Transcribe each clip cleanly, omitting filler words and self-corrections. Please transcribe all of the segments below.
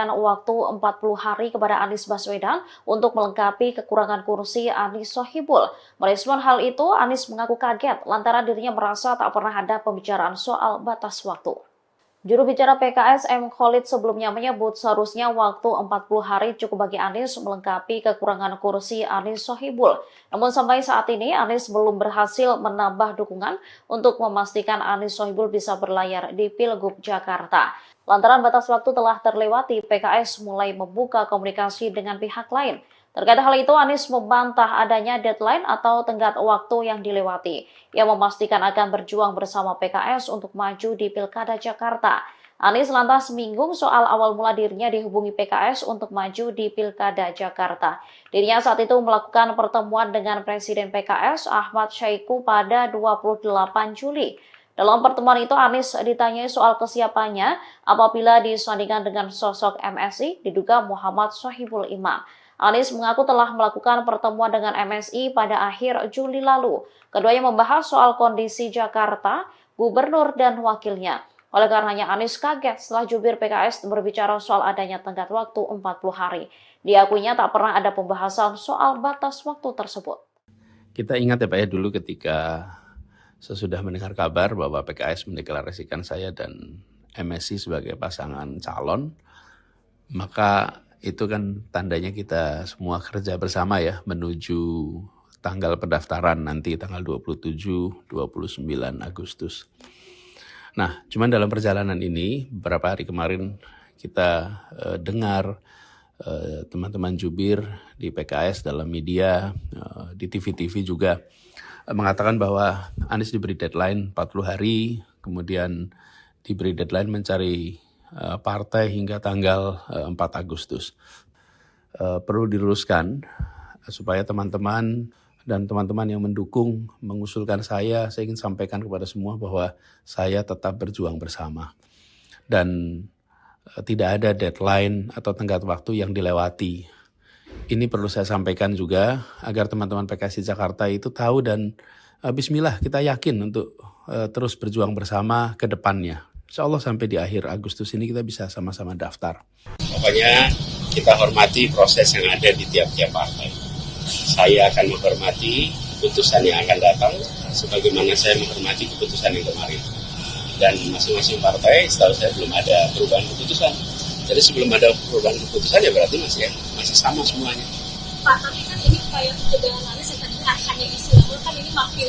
waktu 40 hari kepada Anies Baswedan untuk melengkapi kekurangan kursi Anies Sohibul. Merespon hal itu, Anies mengaku kaget lantaran dirinya merasa tak pernah ada pembicaraan soal batas waktu. Juru bicara PKS M. Khalid sebelumnya menyebut seharusnya waktu 40 hari cukup bagi Anies melengkapi kekurangan kursi Anies Sohibul. Namun sampai saat ini Anies belum berhasil menambah dukungan untuk memastikan Anies Sohibul bisa berlayar di Pilgub Jakarta. Lantaran batas waktu telah terlewati, PKS mulai membuka komunikasi dengan pihak lain. Terkait hal itu, Anies membantah adanya deadline atau tenggat waktu yang dilewati. Ia memastikan akan berjuang bersama PKS untuk maju di Pilkada Jakarta. Anies lantas menyinggung soal awal mula dirinya dihubungi PKS untuk maju di Pilkada Jakarta. Dirinya saat itu melakukan pertemuan dengan Presiden PKS Ahmad Syahiku pada 28 Juli. Dalam pertemuan itu, Anies ditanyai soal kesiapannya apabila disandingkan dengan sosok MSI, diduga Muhammad Sohibul Imam. Anies mengaku telah melakukan pertemuan dengan MSI pada akhir Juli lalu. Keduanya membahas soal kondisi Jakarta, gubernur, dan wakilnya. Oleh karenanya, Anies kaget setelah jubir PKS berbicara soal adanya tenggat waktu 40 hari. Diakuinya tak pernah ada pembahasan soal batas waktu tersebut. Kita ingat ya Pak ya, dulu ketika sesudah mendengar kabar bahwa PKS mendeklarasikan saya dan MSI sebagai pasangan calon, maka itu kan tandanya kita semua kerja bersama ya menuju tanggal pendaftaran nanti tanggal 27-29 Agustus. Nah, cuman dalam perjalanan ini beberapa hari kemarin kita dengar teman-teman jubir di PKS dalam media, di TV-TV juga mengatakan bahwa Anies diberi deadline 40 hari, kemudian diberi deadline mencari partai hingga tanggal 4 Agustus. Perlu diluruskan supaya teman-teman dan teman-teman yang mendukung, mengusulkan saya ingin sampaikan kepada semua bahwa saya tetap berjuang bersama. Dan tidak ada deadline atau tenggat waktu yang dilewati. Ini perlu saya sampaikan juga agar teman-teman PKS di Jakarta itu tahu dan bismillah kita yakin untuk terus berjuang bersama ke depannya. Insya Allah sampai di akhir Agustus ini kita bisa sama-sama daftar. Pokoknya kita hormati proses yang ada di tiap-tiap partai. Saya akan menghormati keputusan yang akan datang sebagaimana saya menghormati keputusan yang kemarin. Dan masing-masing partai setahu saya belum ada perubahan keputusan. Jadi sebelum ada perubahan keputusan ya berarti masih sama semuanya. Pak, tapi kan ini kayak ketegangan Anies yang tadinya hanya isu, namun kan ini makin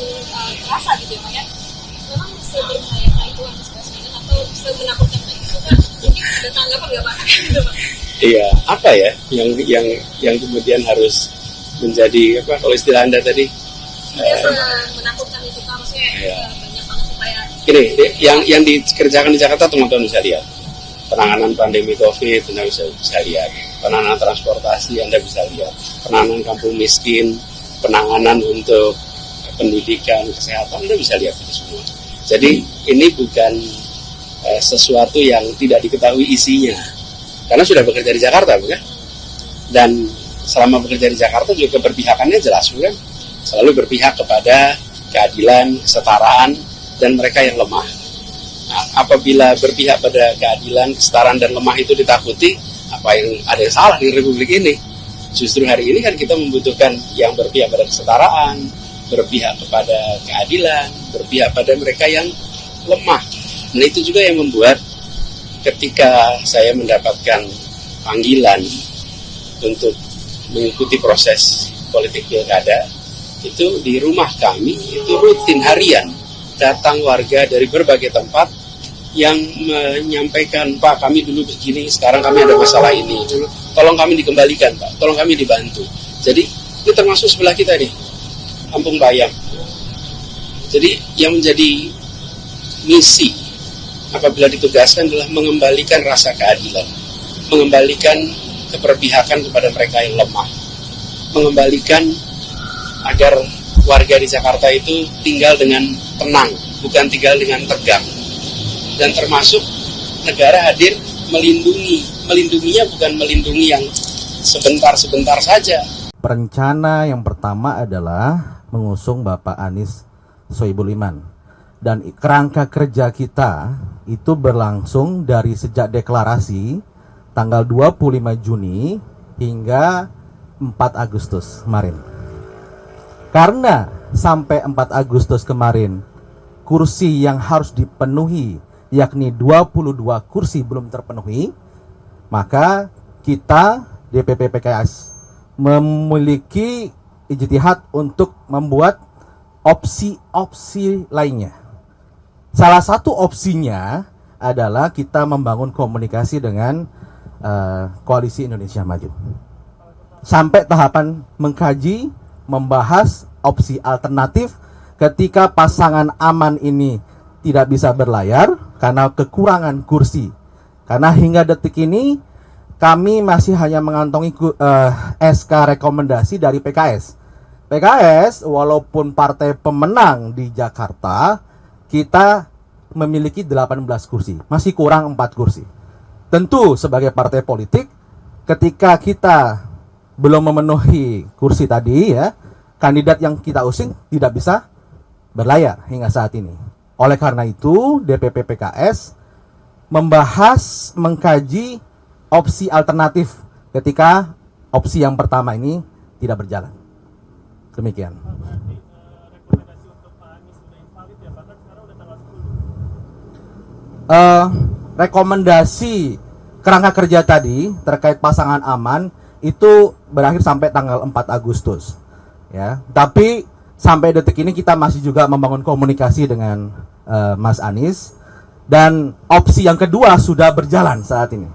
terasa gitu ya Pak ya. Memang seberbahayakah itu Anies Baswedan atau semenakutkan itu kan? Mungkin ada tanggapan nggak Pak? Iya, apa ya yang kemudian harus menjadi apa kalau istilah Anda tadi? Menakutkan itu Pak, maksudnya banyak banget supaya. Ini yang dikerjakan di Jakarta teman-teman bisa lihat. Penanganan pandemi COVID, Anda bisa lihat. Penanganan transportasi, Anda bisa lihat. Penanganan kampung miskin, penanganan untuk pendidikan, kesehatan, Anda bisa lihat itu semua. Jadi ini bukan sesuatu yang tidak diketahui isinya. Karena sudah bekerja di Jakarta, bukan? Dan selama bekerja di Jakarta juga keberpihakannya jelas, bukan? Selalu berpihak kepada keadilan, kesetaraan, dan mereka yang lemah. Nah, apabila berpihak pada keadilan, kesetaraan, dan lemah itu ditakuti, apa yang ada yang salah di Republik ini? Justru hari ini kan kita membutuhkan yang berpihak pada kesetaraan, berpihak kepada keadilan, berpihak pada mereka yang lemah. Nah itu juga yang membuat ketika saya mendapatkan panggilan untuk mengikuti proses politik pilkada, itu di rumah kami, itu rutin harian, datang warga dari berbagai tempat yang menyampaikan, Pak kami dulu begini, sekarang kami ada masalah ini, tolong kami dikembalikan Pak, tolong kami dibantu. Jadi itu termasuk sebelah kita nih, Kampung Bayam. Jadi yang menjadi misi apabila ditugaskan adalah mengembalikan rasa keadilan, mengembalikan keberpihakan kepada mereka yang lemah, mengembalikan agar warga di Jakarta itu tinggal dengan tenang, bukan tinggal dengan tegang. Dan termasuk negara hadir melindunginya bukan melindungi yang sebentar-sebentar saja. Rencana yang pertama adalah mengusung Bapak Anies Sohibul Iman. Dan kerangka kerja kita itu berlangsung dari sejak deklarasi tanggal 25 Juni hingga 4 Agustus kemarin. Karena sampai 4 Agustus kemarin kursi yang harus dipenuhi yakni 22 kursi belum terpenuhi, maka kita DPP PKS memiliki ijtihad untuk membuat opsi-opsi lainnya. Salah satu opsinya adalah kita membangun komunikasi dengan Koalisi Indonesia Maju. Sampai tahapan mengkaji, membahas opsi alternatif ketika pasangan aman ini tidak bisa berlayar karena kekurangan kursi. Karena hingga detik ini kami masih hanya mengantongi SK rekomendasi dari PKS. PKS walaupun partai pemenang di Jakarta, kita memiliki 18 kursi, masih kurang 4 kursi. Tentu sebagai partai politik, ketika kita belum memenuhi kursi tadi ya, kandidat yang kita usung tidak bisa berlayar hingga saat ini. Oleh karena itu, DPP PKS membahas, mengkaji opsi alternatif ketika opsi yang pertama ini tidak berjalan. Demikian. Rekomendasi kerangka kerja tadi terkait pasangan aman itu berakhir sampai tanggal 4 Agustus. Ya, tapi sampai detik ini kita masih juga membangun komunikasi dengan Mas Anies, dan opsi yang kedua sudah berjalan saat ini.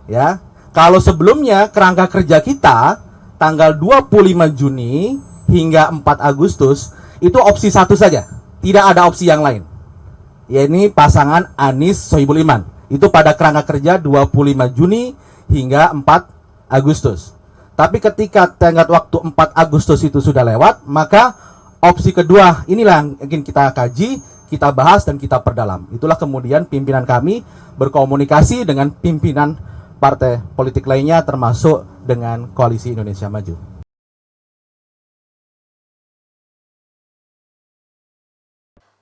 Ya, kalau sebelumnya kerangka kerja kita tanggal 25 Juni hingga 4 Agustus itu opsi satu saja, tidak ada opsi yang lain. Yaitu pasangan Anies Sohibul Iman. Itu pada kerangka kerja 25 Juni hingga 4 Agustus. Tapi ketika tenggat waktu 4 Agustus itu sudah lewat, maka opsi kedua inilah yang ingin kita kaji, kita bahas dan kita perdalam. Itulah kemudian pimpinan kami berkomunikasi dengan pimpinan partai politik lainnya termasuk dengan Koalisi Indonesia Maju.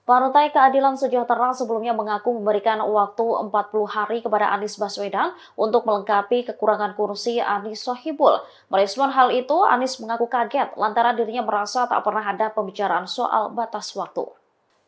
Partai Keadilan Sejahtera sebelumnya mengaku memberikan waktu 40 hari kepada Anies Baswedan untuk melengkapi kekurangan kursi Anies Sohibul. Merespon hal itu, Anies mengaku kaget lantaran dirinya merasa tak pernah ada pembicaraan soal batas waktu.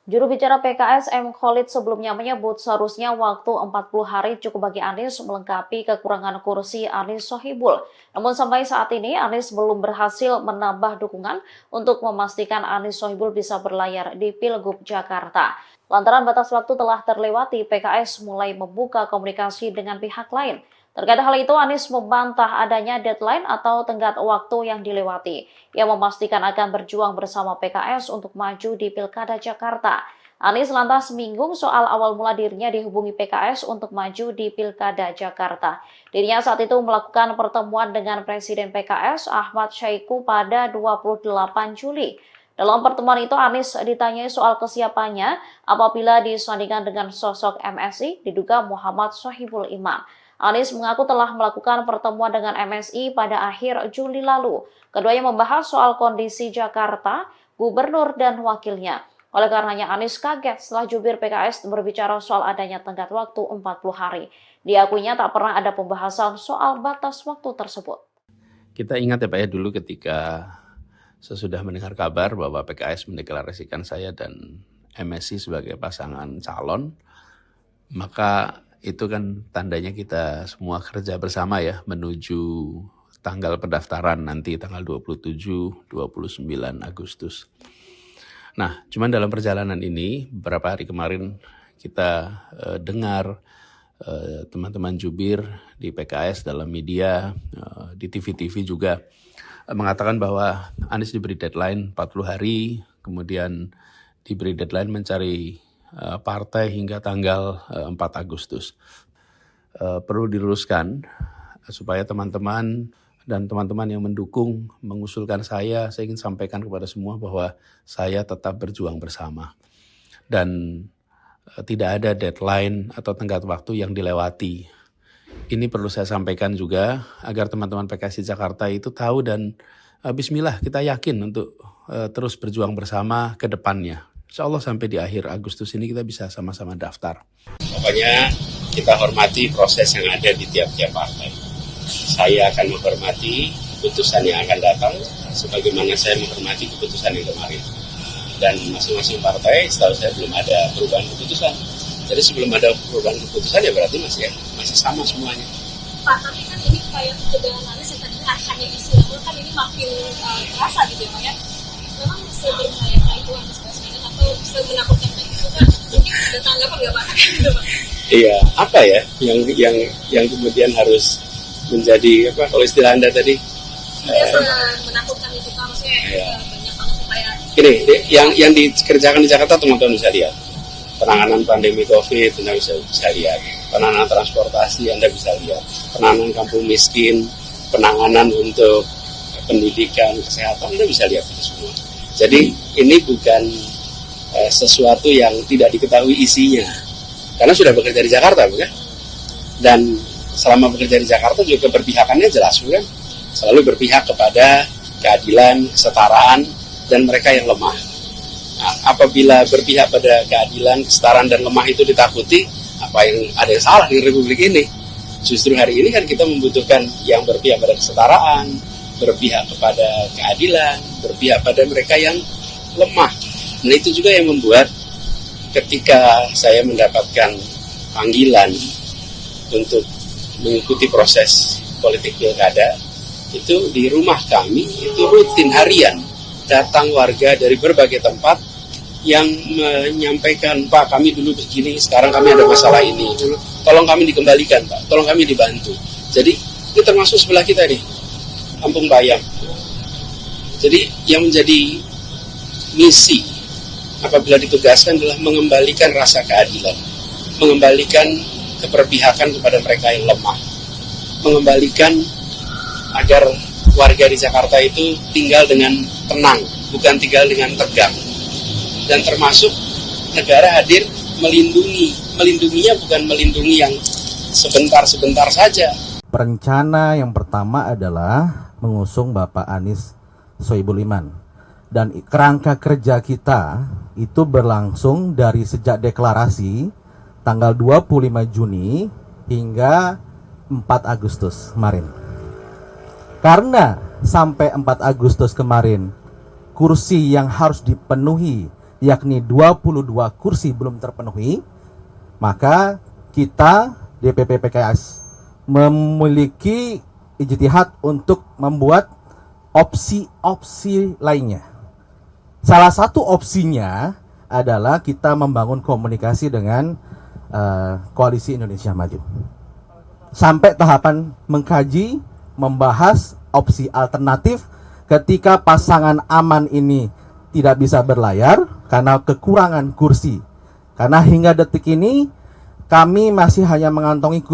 Juru bicara PKS M. Khalid sebelumnya menyebut seharusnya waktu 40 hari cukup bagi Anies melengkapi kekurangan kursi Anies Sohibul. Namun sampai saat ini Anies belum berhasil menambah dukungan untuk memastikan Anies Sohibul bisa berlayar di Pilgub Jakarta. Lantaran batas waktu telah terlewati, PKS mulai membuka komunikasi dengan pihak lain. Terkait hal itu, Anies membantah adanya deadline atau tenggat waktu yang dilewati. Ia memastikan akan berjuang bersama PKS untuk maju di Pilkada Jakarta. Anies lantas menyinggung soal awal mula dirinya dihubungi PKS untuk maju di Pilkada Jakarta. Dirinya saat itu melakukan pertemuan dengan Presiden PKS Ahmad Syahiku pada 28 Juli. Dalam pertemuan itu, Anies ditanyai soal kesiapannya apabila disandingkan dengan sosok MSI diduga Muhammad Sohibul Iman. Anies mengaku telah melakukan pertemuan dengan MSI pada akhir Juli lalu. Keduanya membahas soal kondisi Jakarta, gubernur dan wakilnya. Oleh karenanya Anies kaget setelah jubir PKS berbicara soal adanya tenggat waktu 40 hari. Diakuinya tak pernah ada pembahasan soal batas waktu tersebut. Kita ingat ya Pak ya, dulu ketika sesudah mendengar kabar bahwa PKS mendeklarasikan saya dan MSI sebagai pasangan calon, maka itu kan tandanya kita semua kerja bersama ya menuju tanggal pendaftaran nanti tanggal 27-29 Agustus. Nah, cuman dalam perjalanan ini beberapa hari kemarin kita dengar teman-teman jubir di PKS dalam media, di TV-TV juga mengatakan bahwa Anies diberi deadline 40 hari, kemudian diberi deadline mencari partai hingga tanggal 4 Agustus. Perlu diluruskan supaya teman-teman dan teman-teman yang mendukung mengusulkan saya ingin sampaikan kepada semua bahwa saya tetap berjuang bersama. Dan tidak ada deadline atau tenggat waktu yang dilewati. Ini perlu saya sampaikan juga agar teman-teman PKS di Jakarta itu tahu dan bismillah kita yakin untuk terus berjuang bersama ke depannya. Insya Allah sampai di akhir Agustus ini kita bisa sama-sama daftar. Pokoknya kita hormati proses yang ada di tiap-tiap partai. Saya akan menghormati keputusan yang akan datang, sebagaimana saya menghormati keputusan yang kemarin. Dan masing-masing partai, setahu saya belum ada perubahan keputusan. Jadi sebelum ada perubahan keputusan ya berarti masih sama semuanya. Pak, tapi kan ini kayak kebetulan Anies yang tadinya hanya istilah, kan ini makin terasa gitu ya Pak ya. Memang sebenarnya itu Anies Baswedan atau semenakutkan itu kan mungkin ada tanggapan nggak Pak? Iya, apa ya yang kemudian harus menjadi apa kalau istilah Anda tadi? Iya, menakutkan itu Pak, maksudnya banyak banget supaya. Ini yang dikerjakan di Jakarta teman-teman bisa lihat. Penanganan pandemi COVID, Anda bisa lihat. Penanganan transportasi, Anda bisa lihat. Penanganan kampung miskin, penanganan untuk pendidikan, kesehatan, Anda bisa lihat itu semua. Jadi ini bukan sesuatu yang tidak diketahui isinya. Karena sudah bekerja di Jakarta, bukan? Dan selama bekerja di Jakarta juga keberpihakannya jelas, bukan? Selalu berpihak kepada keadilan, kesetaraan, dan mereka yang lemah. Nah, apabila berpihak pada keadilan, kesetaraan, dan lemah itu ditakuti, ada yang salah di Republik ini? Justru hari ini kan kita membutuhkan yang berpihak pada kesetaraan, berpihak kepada keadilan, berpihak pada mereka yang lemah. Nah itu juga yang membuat ketika saya mendapatkan panggilan untuk mengikuti proses politik pilkada, itu di rumah kami, itu rutin harian, datang warga dari berbagai tempat yang menyampaikan, Pak kami dulu begini, sekarang kami ada masalah ini, tolong kami dikembalikan Pak, tolong kami dibantu. Jadi ini termasuk sebelah kita nih, Kampung Bayam. Jadi yang menjadi misi apabila ditugaskan adalah mengembalikan rasa keadilan, mengembalikan keberpihakan kepada mereka yang lemah, mengembalikan agar warga di Jakarta itu tinggal dengan tenang, bukan tinggal dengan tegang. Dan termasuk negara hadir melindunginya bukan melindungi yang sebentar-sebentar saja. Rencana yang pertama adalah mengusung Bapak Anies Sohibul Iman. Dan kerangka kerja kita itu berlangsung dari sejak deklarasi tanggal 25 Juni hingga 4 Agustus kemarin. Karena sampai 4 Agustus kemarin kursi yang harus dipenuhi yakni 22 kursi belum terpenuhi, maka kita DPP PKS memiliki ijtihad untuk membuat opsi-opsi lainnya. Salah satu opsinya adalah kita membangun komunikasi dengan Koalisi Indonesia Maju. Sampai tahapan mengkaji, membahas opsi alternatif ketika pasangan aman ini tidak bisa berlayar karena kekurangan kursi. Karena hingga detik ini kami masih hanya mengantongi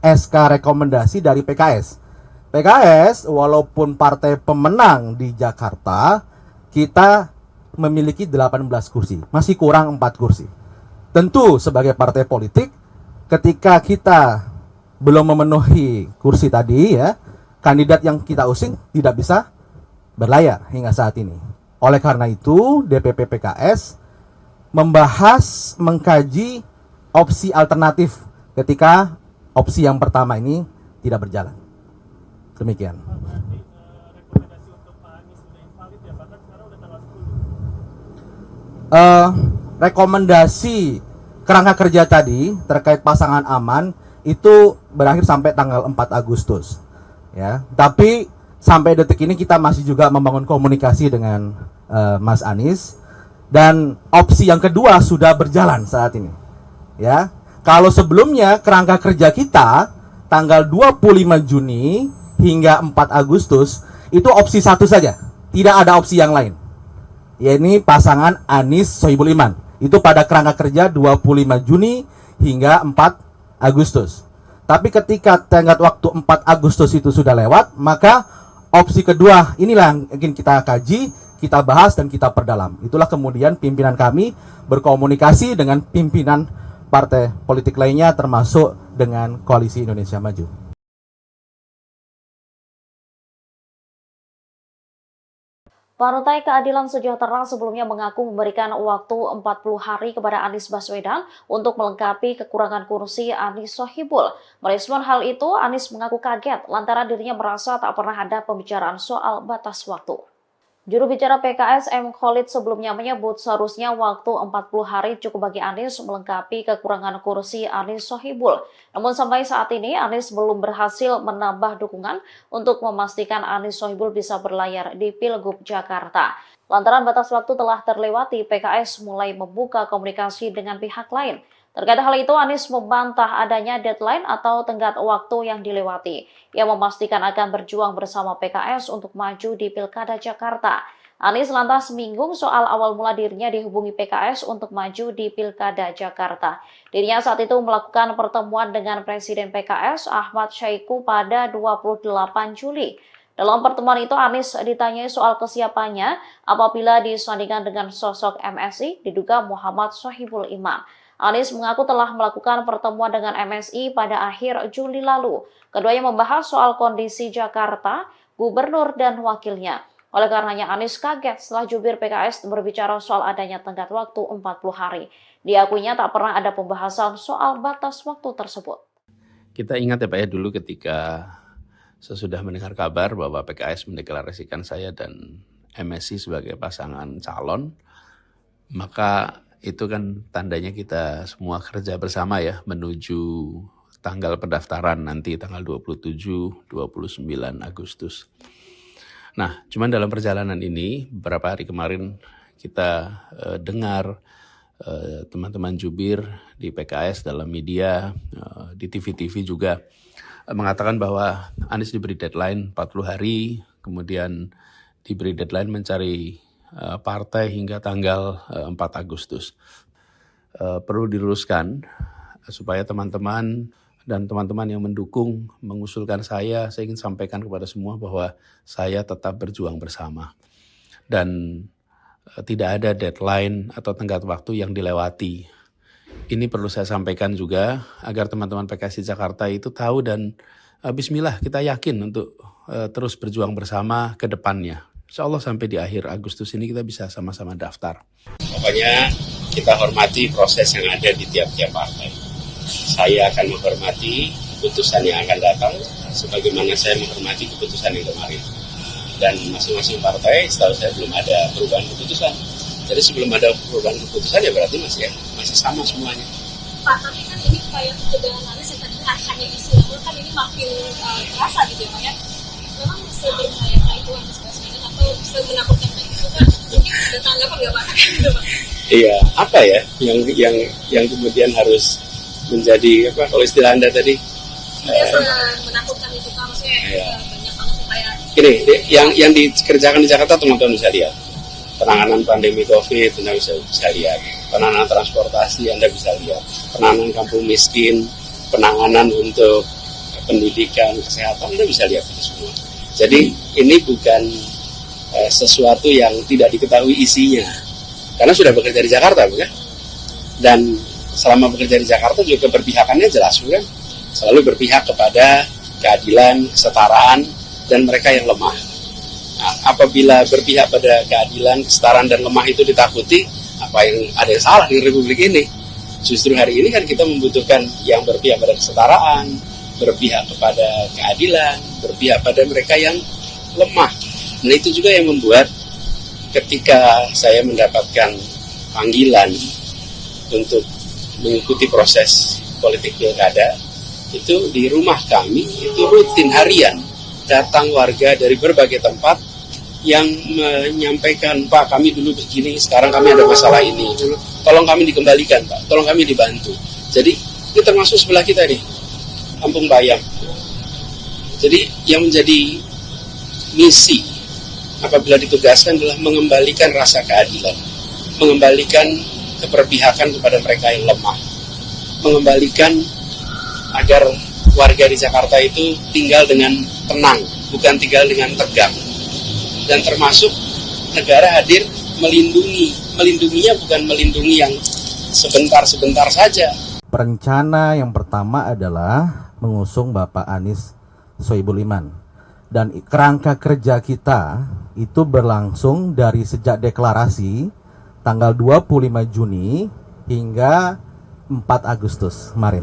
SK rekomendasi dari PKS. PKS walaupun partai pemenang di Jakarta, kita memiliki 18 kursi, masih kurang 4 kursi. Tentu sebagai partai politik, ketika kita belum memenuhi kursi tadi ya, kandidat yang kita usung tidak bisa berlayar hingga saat ini. Oleh karena itu, DPP PKS membahas, mengkaji opsi alternatif ketika opsi yang pertama ini tidak berjalan. Demikian. Rekomendasi kerangka kerja tadi terkait pasangan aman itu berakhir sampai tanggal 4 Agustus. Ya, tapi sampai detik ini kita masih juga membangun komunikasi dengan Mas Anies, dan opsi yang kedua sudah berjalan saat ini. Ya, kalau sebelumnya kerangka kerja kita tanggal 25 Juni hingga 4 Agustus itu opsi satu saja, tidak ada opsi yang lain. Yaitu pasangan Anies Sohibul Iman. Itu pada kerangka kerja 25 Juni hingga 4 Agustus. Tapi ketika tenggat waktu 4 Agustus itu sudah lewat, maka opsi kedua inilah yang ingin kita kaji, kita bahas, dan kita perdalam. Itulah kemudian pimpinan kami berkomunikasi dengan pimpinan partai politik lainnya termasuk dengan Koalisi Indonesia Maju. Partai Keadilan Sejahtera sebelumnya mengaku memberikan waktu 40 hari kepada Anies Baswedan untuk melengkapi kekurangan kursi Anies Sohibul. Merespon hal itu, Anies mengaku kaget lantaran dirinya merasa tak pernah ada pembicaraan soal batas waktu. Juru bicara PKS M. Khalid sebelumnya menyebut seharusnya waktu 40 hari cukup bagi Anies melengkapi kekurangan kursi Anies Sohibul. Namun sampai saat ini Anies belum berhasil menambah dukungan untuk memastikan Anies Sohibul bisa berlayar di Pilgub Jakarta. Lantaran batas waktu telah terlewati, PKS mulai membuka komunikasi dengan pihak lain. Terkait hal itu, Anies membantah adanya deadline atau tenggat waktu yang dilewati. Ia memastikan akan berjuang bersama PKS untuk maju di Pilkada Jakarta. Anies lantas menyinggung soal awal mula dirinya dihubungi PKS untuk maju di Pilkada Jakarta. Dirinya saat itu melakukan pertemuan dengan Presiden PKS Ahmad Syahiku pada 28 Juli. Dalam pertemuan itu, Anies ditanyai soal kesiapannya apabila disandingkan dengan sosok MSI diduga Muhammad Sohibul Iman. Anies mengaku telah melakukan pertemuan dengan MSI pada akhir Juli lalu. Keduanya membahas soal kondisi Jakarta, gubernur, dan wakilnya. Oleh karenanya Anies kaget setelah jubir PKS berbicara soal adanya tenggat waktu 40 hari. Diakuinya tak pernah ada pembahasan soal batas waktu tersebut. Kita ingat ya Pak ya, dulu ketika sesudah mendengar kabar bahwa PKS mendeklarasikan saya dan MSI sebagai pasangan calon, maka itu kan tandanya kita semua kerja bersama ya menuju tanggal pendaftaran nanti tanggal 27-29 Agustus. Nah, cuman dalam perjalanan ini beberapa hari kemarin kita dengar teman-teman jubir di PKS dalam media, di TV-TV juga mengatakan bahwa Anies diberi deadline 40 hari, kemudian diberi deadline mencari partai hingga tanggal 4 Agustus. Perlu diluruskan supaya teman-teman dan teman-teman yang mendukung mengusulkan saya ingin sampaikan kepada semua bahwa saya tetap berjuang bersama. Dan tidak ada deadline atau tenggat waktu yang dilewati. Ini perlu saya sampaikan juga agar teman-teman PKS di Jakarta itu tahu dan bismillah kita yakin untuk terus berjuang bersama ke depannya. Insya Allah sampai di akhir Agustus ini kita bisa sama-sama daftar. Pokoknya kita hormati proses yang ada di tiap-tiap partai. Saya akan menghormati keputusan yang akan datang, sebagaimana saya menghormati keputusan yang kemarin. Dan masing-masing partai, setahu saya belum ada perubahan keputusan. Jadi sebelum ada perubahan keputusan ya berarti masih sama semuanya. Pak, tapi kan ini upaya pencegahan Anies yang tadi hanya isu, namun kan ini makin terasa gitu ya Pak ya. Memang seberbahaya itu Anies Baswedan atau semenakutkan itu kan mungkin ada tanggapan nggak Pak? Iya, apa ya yang kemudian harus menjadi apa kalau istilah Anda tadi? Menakutkan itu kan maksudnya banyak banget supaya. Ini yang dikerjakan di Jakarta teman-teman bisa lihat. Penanganan pandemi COVID Anda bisa lihat. Penanganan transportasi Anda bisa lihat. Penanganan kampung miskin, penanganan untuk pendidikan, kesehatan Anda bisa lihat itu semua. Jadi ini bukan sesuatu yang tidak diketahui isinya. Karena sudah bekerja di Jakarta, bukan? Dan selama bekerja di Jakarta juga keberpihakannya jelas, bukan? Selalu berpihak kepada keadilan, kesetaraan, dan mereka yang lemah. Nah, apabila berpihak pada keadilan, kesetaraan, dan lemah itu ditakuti, apa yang ada yang salah di Republik ini? Justru hari ini kan kita membutuhkan yang berpihak pada kesetaraan, berpihak kepada keadilan, berpihak pada mereka yang lemah. Nah itu juga yang membuat ketika saya mendapatkan panggilan untuk mengikuti proses politik pilkada, itu di rumah kami, itu rutin harian, datang warga dari berbagai tempat yang menyampaikan, Pak kami dulu begini, sekarang kami ada masalah ini, tolong kami dikembalikan Pak, tolong kami dibantu. Jadi ini termasuk sebelah kita nih, Kampung Bayam. Jadi yang menjadi misi apabila ditugaskan adalah mengembalikan rasa keadilan, mengembalikan keberpihakan kepada mereka yang lemah, mengembalikan agar warga di Jakarta itu tinggal dengan tenang, bukan tinggal dengan tegang. Dan termasuk negara hadir melindunginya bukan melindungi yang sebentar-sebentar saja. Rencana yang pertama adalah mengusung Bapak Anies Sohibul Iman. Dan kerangka kerja kita itu berlangsung dari sejak deklarasi tanggal 25 Juni hingga 4 Agustus kemarin.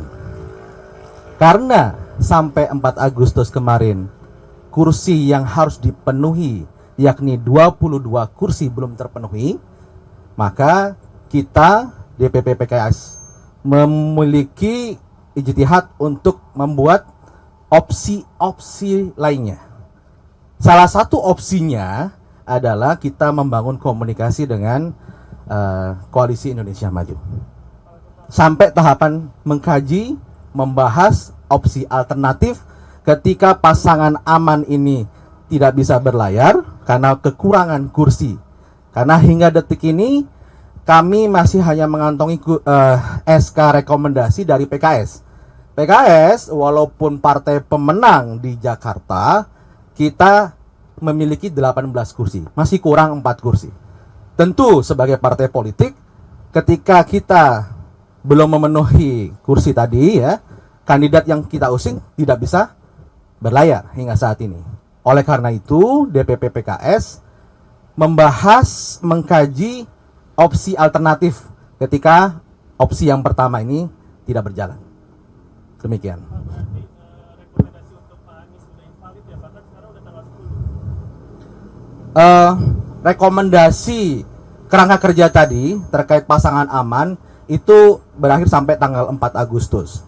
Karena sampai 4 Agustus kemarin kursi yang harus dipenuhi yakni 22 kursi belum terpenuhi, maka kita DPP PKS memiliki ijtihad untuk membuat opsi-opsi lainnya. Salah satu opsinya adalah kita membangun komunikasi dengan Koalisi Indonesia Maju. Sampai tahapan mengkaji, membahas opsi alternatif ketika pasangan aman ini tidak bisa berlayar karena kekurangan kursi. Karena hingga detik ini kami masih hanya mengantongi SK rekomendasi dari PKS. PKS walaupun partai pemenang di Jakarta, kita memiliki 18 kursi, masih kurang 4 kursi. Tentu sebagai partai politik, ketika kita belum memenuhi kursi tadi ya, kandidat yang kita usung tidak bisa berlayar hingga saat ini. Oleh karena itu, DPP PKS membahas, mengkaji opsi alternatif ketika opsi yang pertama ini tidak berjalan. Demikian. Rekomendasi kerangka kerja tadi terkait pasangan aman itu berakhir sampai tanggal 4 Agustus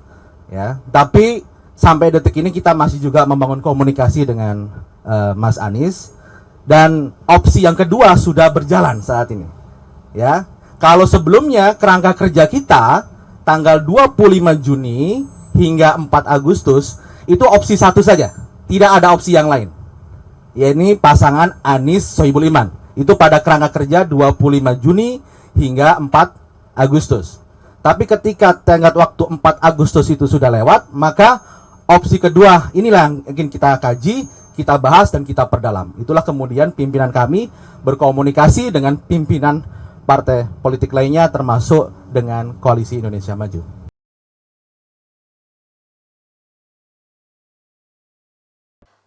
ya. Tapi sampai detik ini kita masih juga membangun komunikasi dengan Mas Anies, dan opsi yang kedua sudah berjalan saat ini ya. Kalau sebelumnya kerangka kerja kita tanggal 25 Juni hingga 4 Agustus itu opsi satu saja, tidak ada opsi yang lain, yakni pasangan Anies Sohibul Iman. Itu pada kerangka kerja 25 Juni hingga 4 Agustus. Tapi ketika tenggat waktu 4 Agustus itu sudah lewat, maka opsi kedua inilah yang ingin kita kaji, kita bahas dan kita perdalam. Itulah kemudian pimpinan kami berkomunikasi dengan pimpinan partai politik lainnya termasuk dengan Koalisi Indonesia Maju.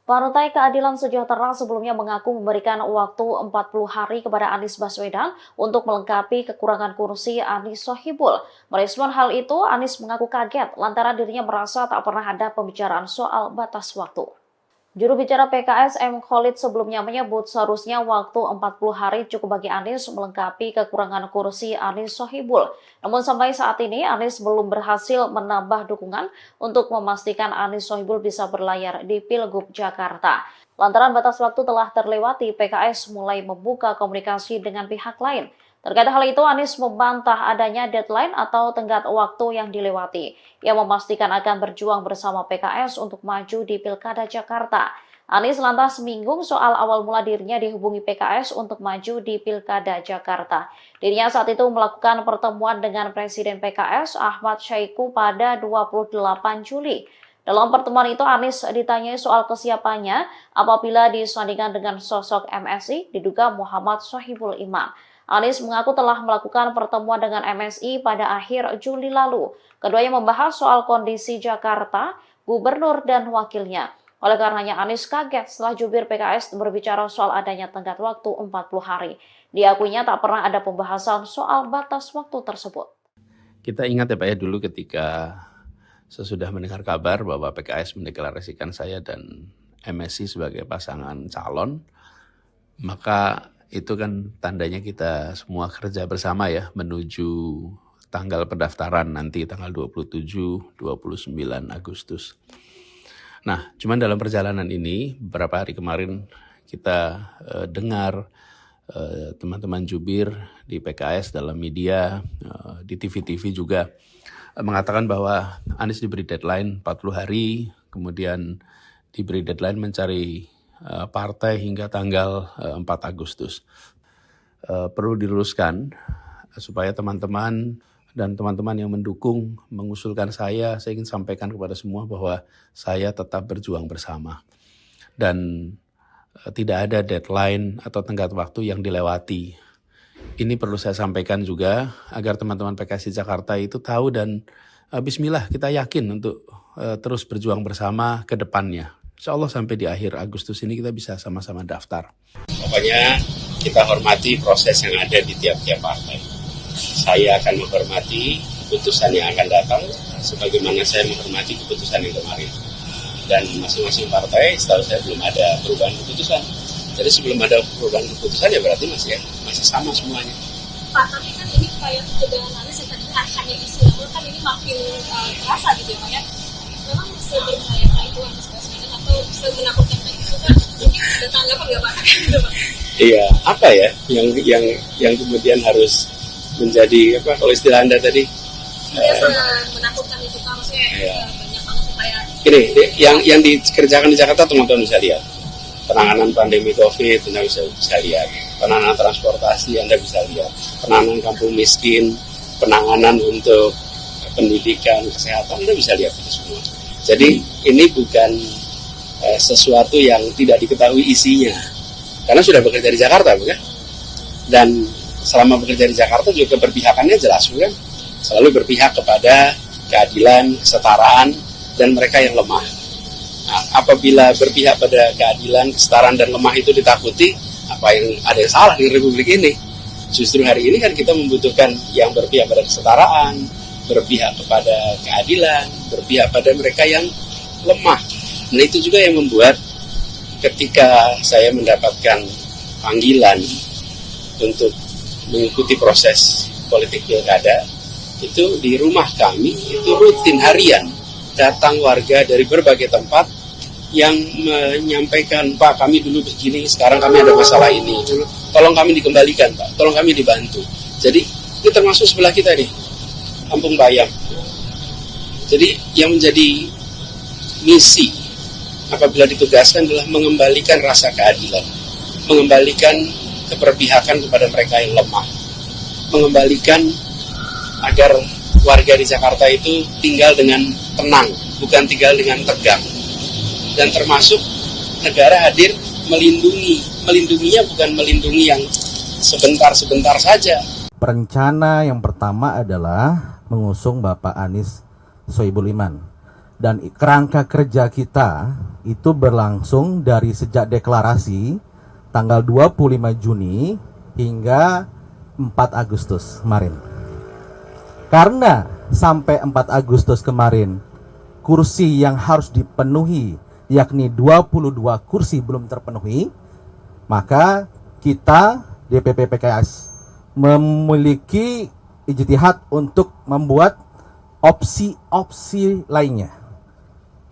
Partai Keadilan Sejahtera sebelumnya mengaku memberikan waktu 40 hari kepada Anies Baswedan untuk melengkapi kekurangan kursi Anies Sohibul. Merespon hal itu, Anies mengaku kaget lantaran dirinya merasa tak pernah ada pembicaraan soal batas waktu. Juru bicara PKS M. Khalid sebelumnya menyebut seharusnya waktu 40 hari cukup bagi Anies melengkapi kekurangan kursi Anies Sohibul. Namun sampai saat ini Anies belum berhasil menambah dukungan untuk memastikan Anies Sohibul bisa berlayar di Pilgub Jakarta. Lantaran batas waktu telah terlewati, PKS mulai membuka komunikasi dengan pihak lain. Terkait hal itu, Anies membantah adanya deadline atau tenggat waktu yang dilewati. Ia memastikan akan berjuang bersama PKS untuk maju di Pilkada Jakarta. Anies lantas menyinggung soal awal mula dirinya dihubungi PKS untuk maju di Pilkada Jakarta. Dirinya saat itu melakukan pertemuan dengan Presiden PKS Ahmad Syaiqo pada 28 Juli. Dalam pertemuan itu, Anies ditanyai soal kesiapannya apabila disandingkan dengan sosok MSI diduga Muhammad Sohibul Iman. Anies mengaku telah melakukan pertemuan dengan MSI pada akhir Juli lalu. Keduanya membahas soal kondisi Jakarta, gubernur dan wakilnya. Oleh karenanya Anies kaget setelah jubir PKS berbicara soal adanya tenggat waktu 40 hari. Diakuinya tak pernah ada pembahasan soal batas waktu tersebut. Kita ingat ya Pak ya, dulu ketika sesudah mendengar kabar bahwa PKS mendeklarasikan saya dan MSI sebagai pasangan calon, maka itu kan tandanya kita semua kerja bersama ya menuju tanggal pendaftaran nanti tanggal 27-29 Agustus. Nah, cuman dalam perjalanan ini beberapa hari kemarin kita dengar teman-teman jubir di PKS dalam media, di TV-TV juga mengatakan bahwa Anies diberi deadline 40 hari, kemudian diberi deadline mencari partai hingga tanggal 4 Agustus. Perlu diluruskan supaya teman-teman dan teman-teman yang mendukung mengusulkan saya ingin sampaikan kepada semua bahwa saya tetap berjuang bersama. Dan tidak ada deadline atau tenggat waktu yang dilewati. Ini perlu saya sampaikan juga agar teman-teman PKS di Jakarta itu tahu dan bismillah kita yakin untuk terus berjuang bersama ke depannya. Insya Allah sampai di akhir Agustus ini kita bisa sama-sama daftar. Pokoknya kita hormati proses yang ada di tiap-tiap partai. Saya akan menghormati keputusan yang akan datang, sebagaimana saya menghormati keputusan yang kemarin. Dan masing-masing partai, setahu saya belum ada perubahan keputusan. Jadi sebelum ada perubahan keputusan ya berarti masih sama semuanya. Pak, tapi kan ini kayak ketegangan Anies yang tadi hanya isu, kan ini makin terasa gitu ya Pak ya. Memang seberbahayakah itu Anies Baswedan atau semenakutkan itu kan? Mungkin ada tanggapan nggak Pak? Iya, apa ya yang kemudian harus menjadi apa kalau istilah Anda tadi? Menakutkan itu Pak, maksudnya Iya. banyak banget supaya Ini yang dikerjakan di Jakarta teman-teman bisa lihat. Penanganan pandemi COVID Anda bisa lihat. Penanganan transportasi Anda bisa lihat. Penanganan kampung miskin, penanganan untuk pendidikan, kesehatan Anda bisa lihat itu semua. Jadi ini bukan sesuatu yang tidak diketahui isinya. Karena sudah bekerja di Jakarta, bukan? Dan selama bekerja di Jakarta juga keberpihakannya jelas, bukan? Selalu berpihak kepada keadilan, kesetaraan, dan mereka yang lemah. Nah, apabila berpihak pada keadilan, kesetaraan, dan lemah itu ditakuti, apa yang ada yang salah di Republik ini? Justru hari ini kan kita membutuhkan yang berpihak pada kesetaraan, berpihak kepada keadilan, berpihak pada mereka yang lemah. Nah itu juga yang membuat ketika saya mendapatkan panggilan untuk mengikuti proses politik pilkada, itu di rumah kami itu rutin harian datang warga dari berbagai tempat yang menyampaikan, Pak kami dulu begini, sekarang kami ada masalah ini, tolong kami dikembalikan Pak, tolong kami dibantu. Jadi ini termasuk sebelah kita nih, Kampung Bayam. Jadi yang menjadi misi apabila ditugaskan adalah mengembalikan rasa keadilan, mengembalikan keberpihakan kepada mereka yang lemah, mengembalikan agar warga di Jakarta itu tinggal dengan tenang, bukan tinggal dengan tegang. Dan termasuk negara hadir melindunginya bukan melindungi yang sebentar-sebentar saja. Perencana yang pertama adalah mengusung Bapak Anies Sohibul Iman. Dan kerangka kerja kita itu berlangsung dari sejak deklarasi tanggal 25 Juni hingga 4 Agustus kemarin. Karena sampai 4 Agustus kemarin kursi yang harus dipenuhi yakni 22 kursi belum terpenuhi, maka kita DPP PKS memiliki ijtihad untuk membuat opsi-opsi lainnya.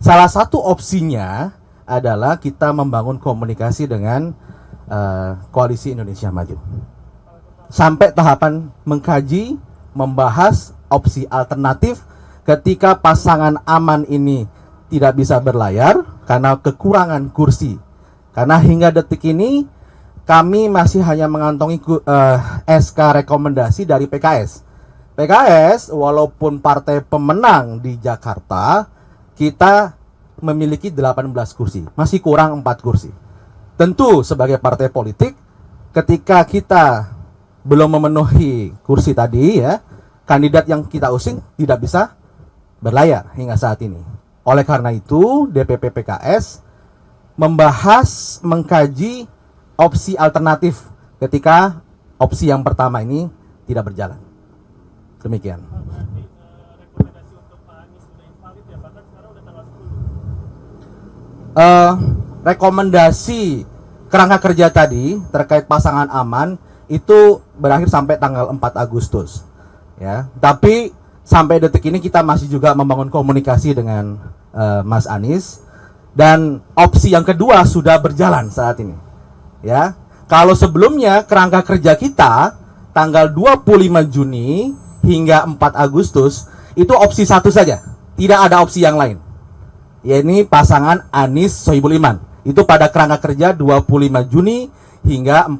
Salah satu opsinya adalah kita membangun komunikasi dengan Koalisi Indonesia Maju. Sampai tahapan mengkaji, membahas opsi alternatif ketika pasangan aman ini tidak bisa berlayar karena kekurangan kursi. Karena hingga detik ini kami masih hanya mengantongi SK rekomendasi dari PKS. PKS walaupun partai pemenang di Jakarta, kita memiliki 18 kursi, masih kurang 4 kursi. Tentu sebagai partai politik, ketika kita belum memenuhi kursi tadi ya, kandidat yang kita usung tidak bisa berlayar hingga saat ini. Oleh karena itu, DPP PKS membahas, mengkaji opsi alternatif ketika opsi yang pertama ini tidak berjalan. Demikian. Rekomendasi kerangka kerja tadi terkait pasangan aman itu berakhir sampai tanggal 4 Agustus. Ya, tapi sampai detik ini kita masih juga membangun komunikasi dengan Mas Anies, dan opsi yang kedua sudah berjalan saat ini. Ya, kalau sebelumnya kerangka kerja kita tanggal 25 Juni hingga 4 Agustus itu opsi satu saja, tidak ada opsi yang lain. Yaitu pasangan Anies Sohibul Iman. Itu pada kerangka kerja 25 Juni hingga 4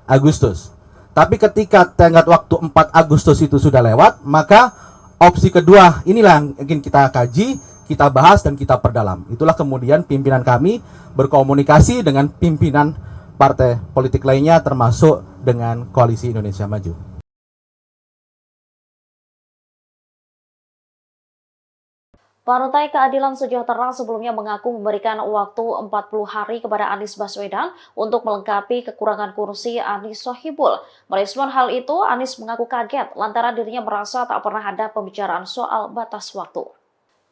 Agustus. Tapi ketika tenggat waktu 4 Agustus itu sudah lewat, maka opsi kedua inilah yang ingin kita kaji, kita bahas, dan kita perdalam. Itulah kemudian pimpinan kami berkomunikasi dengan pimpinan partai politik lainnya termasuk dengan Koalisi Indonesia Maju. Partai Keadilan Sejahtera sebelumnya mengaku memberikan waktu 40 hari kepada Anies Baswedan untuk melengkapi kekurangan kursi Anies Sohibul. Merespon hal itu, Anies mengaku kaget lantaran dirinya merasa tak pernah ada pembicaraan soal batas waktu.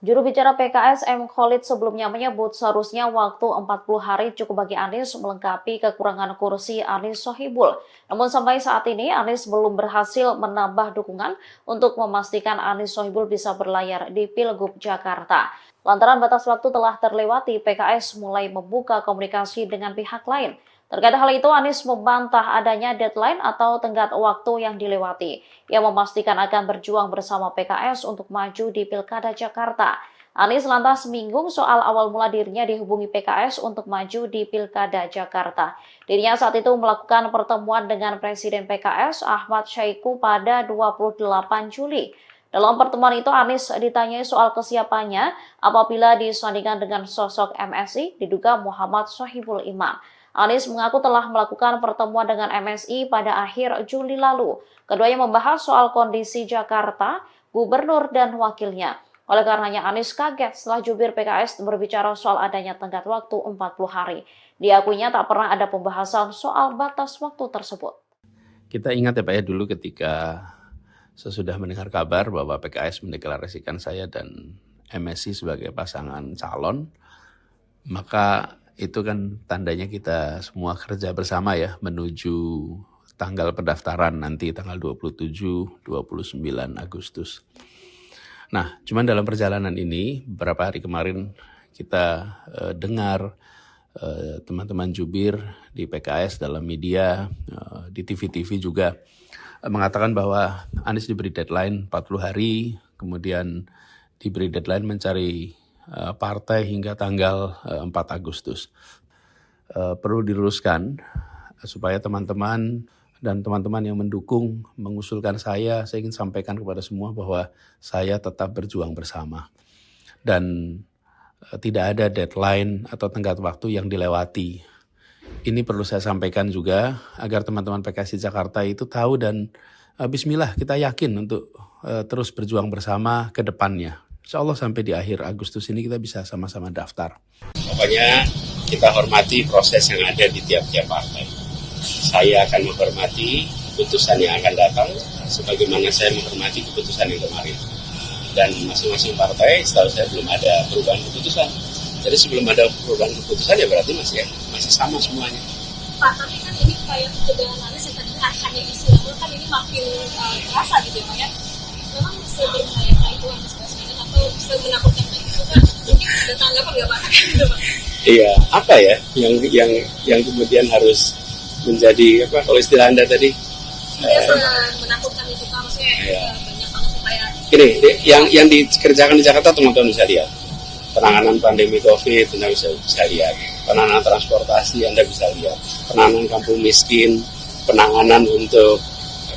Juru bicara PKS M. Khalid sebelumnya menyebut seharusnya waktu 40 hari cukup bagi Anies melengkapi kekurangan kursi Anies Sohibul. Namun sampai saat ini Anies belum berhasil menambah dukungan untuk memastikan Anies Sohibul bisa berlayar di Pilgub Jakarta. Lantaran batas waktu telah terlewati, PKS mulai membuka komunikasi dengan pihak lain. Terkait hal itu, Anies membantah adanya deadline atau tenggat waktu yang dilewati. Ia memastikan akan berjuang bersama PKS untuk maju di Pilkada Jakarta. Anies lantas menyinggung soal awal mula dirinya dihubungi PKS untuk maju di Pilkada Jakarta. Dirinya saat itu melakukan pertemuan dengan Presiden PKS Ahmad Syahiku pada 28 Juli. Dalam pertemuan itu, Anies ditanyai soal kesiapannya apabila disandingkan dengan sosok MSI diduga Muhammad Sohibul Iman. Anies mengaku telah melakukan pertemuan dengan MSI pada akhir Juli lalu. Keduanya membahas soal kondisi Jakarta, gubernur dan wakilnya. Oleh karenanya Anies kaget setelah jubir PKS berbicara soal adanya tenggat waktu 40 hari. Diakuinya tak pernah ada pembahasan soal batas waktu tersebut. Kita ingat ya Pak ya, dulu ketika sesudah mendengar kabar bahwa PKS mendeklarasikan saya dan MSI sebagai pasangan calon, maka itu kan tandanya kita semua kerja bersama ya menuju tanggal pendaftaran nanti tanggal 27-29 Agustus. Nah, cuman dalam perjalanan ini beberapa hari kemarin kita dengar teman-teman jubir di PKS dalam media, di TV-TV juga mengatakan bahwa Anies diberi deadline 40 hari, kemudian diberi deadline mencari partai hingga tanggal 4 Agustus. Perlu diluruskan supaya teman-teman dan teman-teman yang mendukung mengusulkan saya ingin sampaikan kepada semua bahwa saya tetap berjuang bersama. Dan tidak ada deadline atau tenggat waktu yang dilewati. Ini perlu saya sampaikan juga agar teman-teman PKS di Jakarta itu tahu dan bismillah kita yakin untuk terus berjuang bersama ke depannya. Insya Allah sampai di akhir Agustus ini kita bisa sama-sama daftar. Pokoknya kita hormati proses yang ada di tiap-tiap partai. Saya akan menghormati keputusan yang akan datang, sebagaimana saya menghormati keputusan yang kemarin. Dan masing-masing partai, setahu saya belum ada perubahan keputusan. Jadi sebelum ada perubahan keputusan ya berarti masih sama semuanya. Pak, tapi kan ini kayak kebetulan Anies yang tadi hanya isu, namun kan ini makin terasa gitu ya Pak ya. Memang seberbahaya itu Anies Baswedan atau semenakutkan itu kan mungkin ada tanggapan nggak Pak? Iya, apa ya yang kemudian harus menjadi apa kalau istilah Anda tadi? Menakutkan itu Pak, maksudnya banyak banget supaya. Ini yang dikerjakan di Jakarta teman-teman bisa lihat. Penanganan pandemi COVID Anda bisa lihat. Penanganan transportasi Anda bisa lihat. Penanganan kampung miskin, penanganan untuk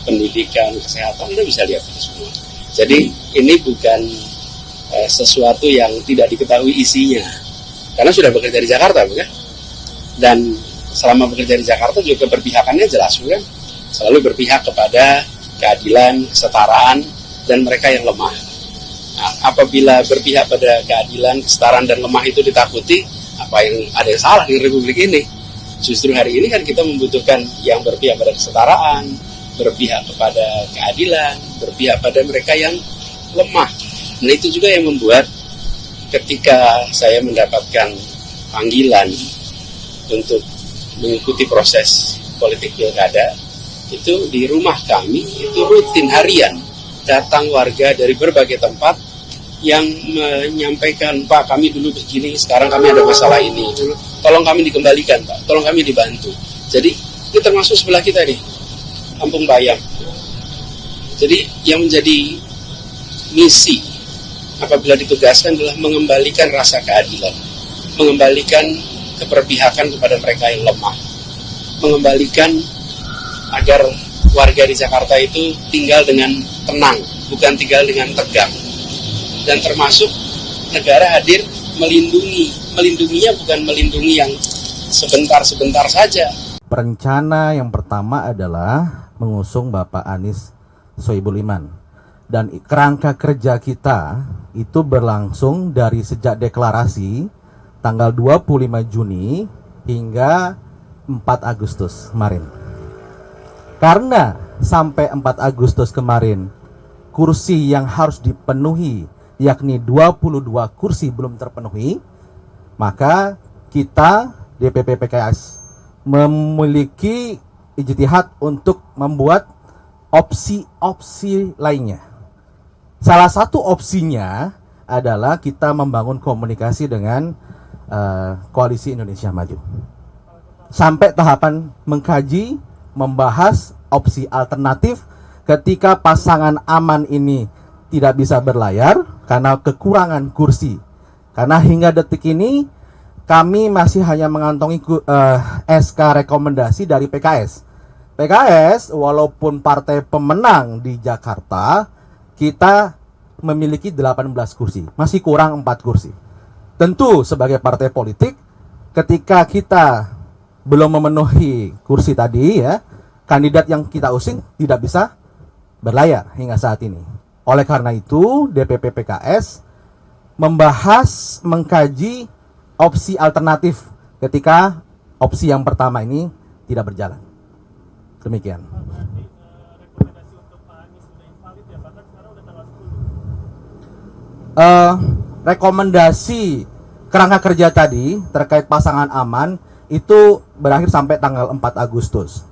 pendidikan, kesehatan Anda bisa lihat itu semua. Jadi ini bukan sesuatu yang tidak diketahui isinya, karena sudah bekerja di Jakarta, bukan? Dan selama bekerja di Jakarta juga keberpihakannya jelas, bukan? Selalu berpihak kepada keadilan, kesetaraan, dan mereka yang lemah. Nah, apabila berpihak pada keadilan, kesetaraan, dan lemah itu ditakuti, ada yang salah di Republik ini? Justru hari ini kan kita membutuhkan yang berpihak pada kesetaraan, berpihak kepada keadilan, berpihak pada mereka yang lemah. Dan itu juga yang membuat ketika saya mendapatkan panggilan untuk mengikuti proses politik pilkada, itu di rumah kami, itu rutin harian, datang warga dari berbagai tempat yang menyampaikan, Pak kami dulu begini, sekarang kami ada masalah ini, tolong kami dikembalikan Pak, tolong kami dibantu. Jadi ini termasuk sebelah kita nih, Kampung Bayam. Jadi yang menjadi misi apabila ditugaskan adalah mengembalikan rasa keadilan, mengembalikan keberpihakan kepada mereka yang lemah, mengembalikan agar warga di Jakarta itu tinggal dengan tenang, bukan tinggal dengan tegang. Dan termasuk negara hadir melindunginya bukan melindungi yang sebentar-sebentar saja. Rencana yang pertama adalah mengusung Bapak Anies Sohibul Iman. Dan kerangka kerja kita itu berlangsung dari sejak deklarasi tanggal 25 Juni hingga 4 Agustus kemarin. Karena sampai 4 Agustus kemarin kursi yang harus dipenuhi yakni 22 kursi belum terpenuhi, maka kita DPP PKS memiliki ijtihad untuk membuat opsi-opsi lainnya. Salah satu opsinya adalah kita membangun komunikasi dengan Koalisi Indonesia Maju. Sampai tahapan mengkaji, membahas opsi alternatif ketika pasangan aman ini tidak bisa berlayar karena kekurangan kursi. Karena hingga detik ini kami masih hanya mengantongi SK rekomendasi dari PKS. PKS walaupun partai pemenang di Jakarta, kita memiliki 18 kursi, masih kurang 4 kursi. Tentu sebagai partai politik, ketika kita belum memenuhi kursi tadi ya, kandidat yang kita usung tidak bisa berlayar hingga saat ini. Oleh karena itu, DPP PKS membahas, mengkaji opsi alternatif ketika opsi yang pertama ini tidak berjalan. Demikian. Rekomendasi kerangka kerja tadi terkait pasangan aman itu berakhir sampai tanggal 4 Agustus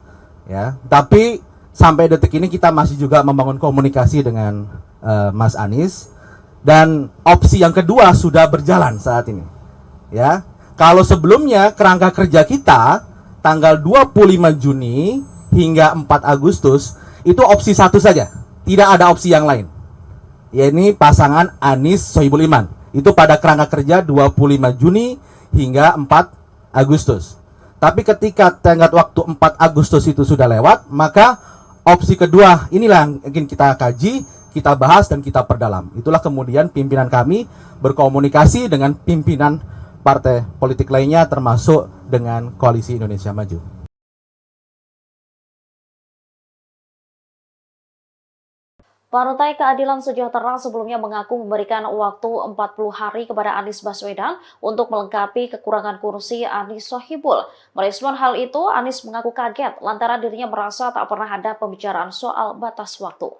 ya. Tapi sampai detik ini kita masih juga membangun komunikasi dengan Mas Anies, dan opsi yang kedua sudah berjalan saat ini ya. Kalau sebelumnya kerangka kerja kita tanggal 25 Juni hingga 4 Agustus itu opsi satu saja, tidak ada opsi yang lain, yakni pasangan Anies Sohibul Iman. Itu pada kerangka kerja 25 Juni hingga 4 Agustus. Tapi ketika tenggat waktu 4 Agustus itu sudah lewat, maka opsi kedua inilah yang ingin kita kaji, kita bahas dan kita perdalam. Itulah kemudian pimpinan kami berkomunikasi dengan pimpinan partai politik lainnya termasuk dengan Koalisi Indonesia Maju. Partai Keadilan Sejahtera sebelumnya mengaku memberikan waktu 40 hari kepada Anies Baswedan untuk melengkapi kekurangan kursi Anies Sohibul. Merespon hal itu, Anies mengaku kaget lantaran dirinya merasa tak pernah ada pembicaraan soal batas waktu.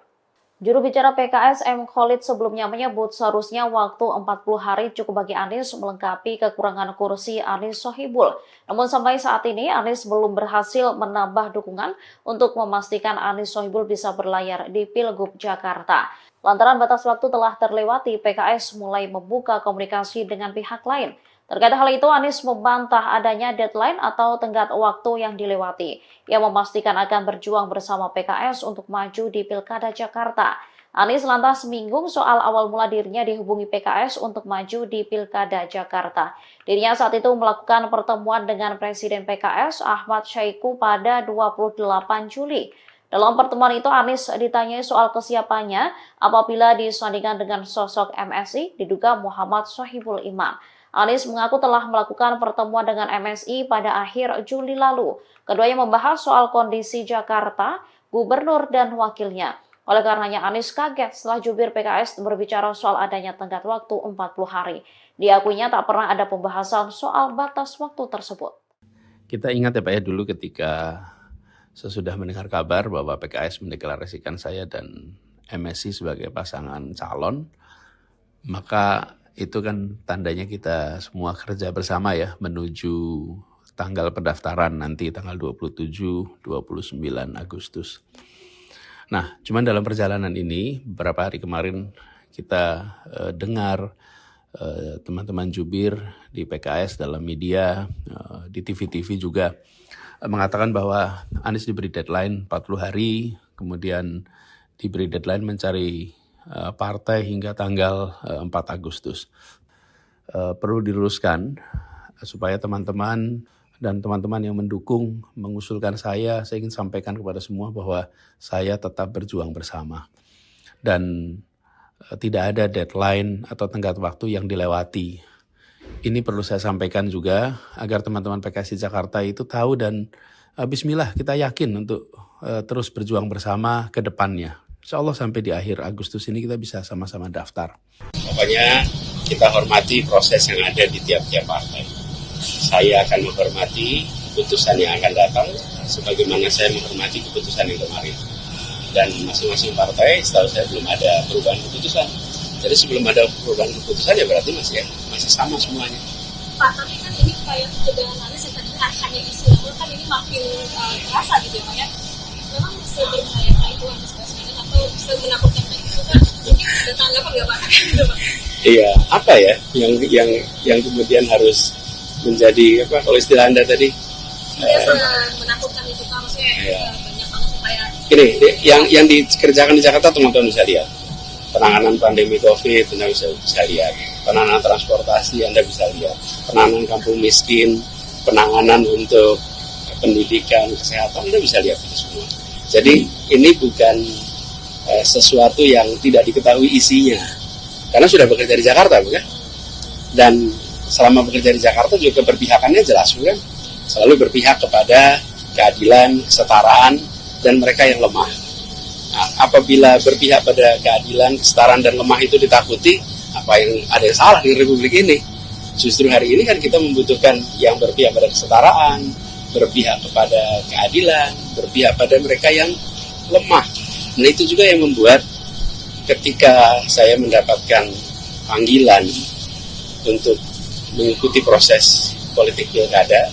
Juru bicara PKS M. Khalid sebelumnya menyebut seharusnya waktu 40 hari cukup bagi Anies melengkapi kekurangan kursi Anies Sohibul. Namun sampai saat ini Anies belum berhasil menambah dukungan untuk memastikan Anies Sohibul bisa berlayar di Pilgub Jakarta. Lantaran batas waktu telah terlewati, PKS mulai membuka komunikasi dengan pihak lain. Terkait hal itu, Anies membantah adanya deadline atau tenggat waktu yang dilewati. Ia memastikan akan berjuang bersama PKS untuk maju di Pilkada Jakarta. Anies lantas menyinggung soal awal mula dirinya dihubungi PKS untuk maju di Pilkada Jakarta. Dirinya saat itu melakukan pertemuan dengan Presiden PKS Ahmad Syaiqo pada 28 Juli. Dalam pertemuan itu, Anies ditanyai soal kesiapannya apabila disandingkan dengan sosok MSI diduga Muhammad Sohibul Iman. Anies mengaku telah melakukan pertemuan dengan MSI pada akhir Juli lalu. Keduanya membahas soal kondisi Jakarta, gubernur dan wakilnya. Oleh karenanya Anies kaget setelah jubir PKS berbicara soal adanya tenggat waktu 40 hari. Diakuinya tak pernah ada pembahasan soal batas waktu tersebut. Kita ingat ya Pak ya, dulu ketika sesudah mendengar kabar bahwa PKS mendeklarasikan saya dan MSI sebagai pasangan calon, maka itu kan tandanya kita semua kerja bersama ya menuju tanggal pendaftaran nanti tanggal 27-29 Agustus. Nah, cuman dalam perjalanan ini beberapa hari kemarin kita dengar teman-teman jubir di PKS dalam media, di TV-TV juga mengatakan bahwa Anies diberi deadline 40 hari, kemudian diberi deadline mencari partai hingga tanggal 4 Agustus. Perlu diluruskan supaya teman-teman dan teman-teman yang mendukung mengusulkan saya ingin sampaikan kepada semua bahwa saya tetap berjuang bersama. Dan tidak ada deadline atau tenggat waktu yang dilewati. Ini perlu saya sampaikan juga agar teman-teman PKS di Jakarta itu tahu dan bismillah kita yakin untuk terus berjuang bersama ke depannya. Insya Allah sampai di akhir Agustus ini kita bisa sama-sama daftar. Pokoknya kita hormati proses yang ada di tiap-tiap partai. Saya akan menghormati keputusan yang akan datang, sebagaimana saya menghormati keputusan yang kemarin. Dan masing-masing partai, setahu saya belum ada perubahan keputusan. Jadi sebelum ada perubahan keputusan ya berarti masih sama semuanya. Pak, tapi kan ini upaya pencegahan Anies yang tadi hanya isu, namun kan ini makin terasa gitu ya Pak ya. Memang seberbahaya itu Anies Baswedan atau semenakutkan itu kan? Mungkin ada tanggapan nggak Pak? Iya, apa ya yang kemudian harus menjadi apa kalau istilah Anda tadi? Menakutkan itu kan maksudnya banyak banget supaya Gini, yang dikerjakan di Jakarta teman-teman bisa lihat. Penanganan pandemi COVID, Anda bisa lihat. Penanganan transportasi, Anda bisa lihat. Penanganan kampung miskin, penanganan untuk pendidikan, kesehatan, Anda bisa lihat itu semua. Jadi ini bukan sesuatu yang tidak diketahui isinya. Karena sudah bekerja di Jakarta, bukan? Dan selama bekerja di Jakarta juga keberpihakannya jelas, bukan? Selalu berpihak kepada keadilan, kesetaraan, dan mereka yang lemah. Nah, apabila berpihak pada keadilan, kesetaraan, dan lemah itu ditakuti, apa yang ada yang salah di Republik ini? Justru hari ini kan kita membutuhkan yang berpihak pada kesetaraan, berpihak kepada keadilan, berpihak pada mereka yang lemah. Nah itu juga yang membuat ketika saya mendapatkan panggilan untuk mengikuti proses politik pilkada,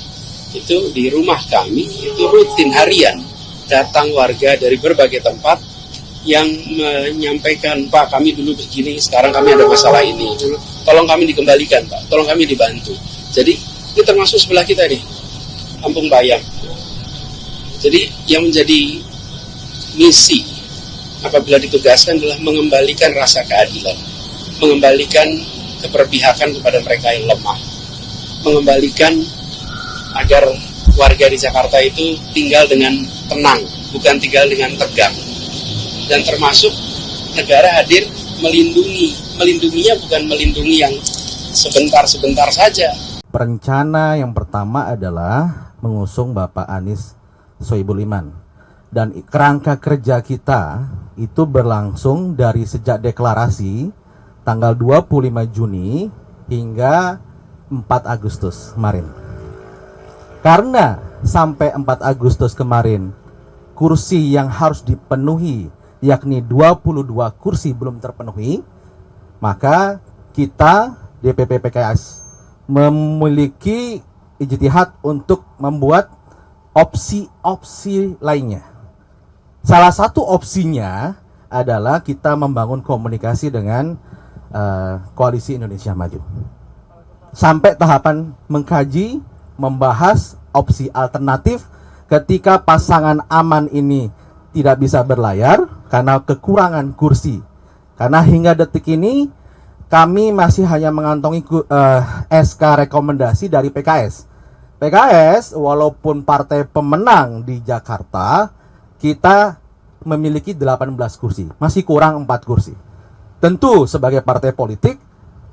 itu di rumah kami, itu rutin harian, datang warga dari berbagai tempat yang menyampaikan, Pak kami dulu begini, sekarang kami ada masalah ini, tolong kami dikembalikan Pak, tolong kami dibantu. Jadi ini termasuk sebelah kita nih, Kampung Bayam. Jadi yang menjadi misi apabila ditugaskan adalah mengembalikan rasa keadilan, mengembalikan keberpihakan kepada mereka yang lemah, mengembalikan agar warga di Jakarta itu tinggal dengan tenang, bukan tinggal dengan tegang. Dan termasuk negara hadir melindunginya bukan melindungi yang sebentar-sebentar saja. Rencana yang pertama adalah mengusung Bapak Anies Sohibul Iman. Dan kerangka kerja kita itu berlangsung dari sejak deklarasi tanggal 25 Juni hingga 4 Agustus kemarin. Karena sampai 4 Agustus kemarin kursi yang harus dipenuhi yakni 22 kursi belum terpenuhi, maka kita DPP PKS memiliki ijtihad untuk membuat opsi-opsi lainnya. Salah satu opsinya adalah kita membangun komunikasi dengan Koalisi Indonesia Maju. Sampai tahapan mengkaji, membahas opsi alternatif ketika pasangan aman ini tidak bisa berlayar karena kekurangan kursi. Karena hingga detik ini kami masih hanya mengantongi SK rekomendasi dari PKS. PKS walaupun partai pemenang di Jakarta, kita memiliki 18 kursi, masih kurang 4 kursi. Tentu sebagai partai politik,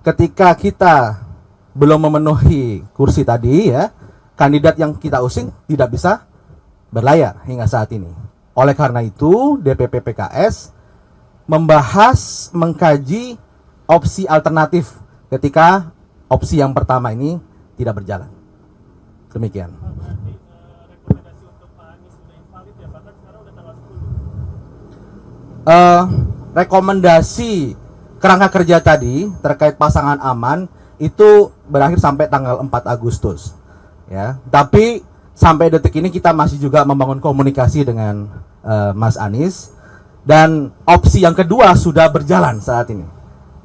ketika kita belum memenuhi kursi tadi ya, kandidat yang kita usung tidak bisa berlayar hingga saat ini. Oleh karena itu, DPP PKS membahas, mengkaji opsi alternatif ketika opsi yang pertama ini tidak berjalan. Demikian. Rekomendasi kerangka kerja tadi terkait pasangan aman itu berakhir sampai tanggal 4 Agustus ya. Tapi sampai detik ini kita masih juga membangun komunikasi dengan Mas Anies, dan opsi yang kedua sudah berjalan saat ini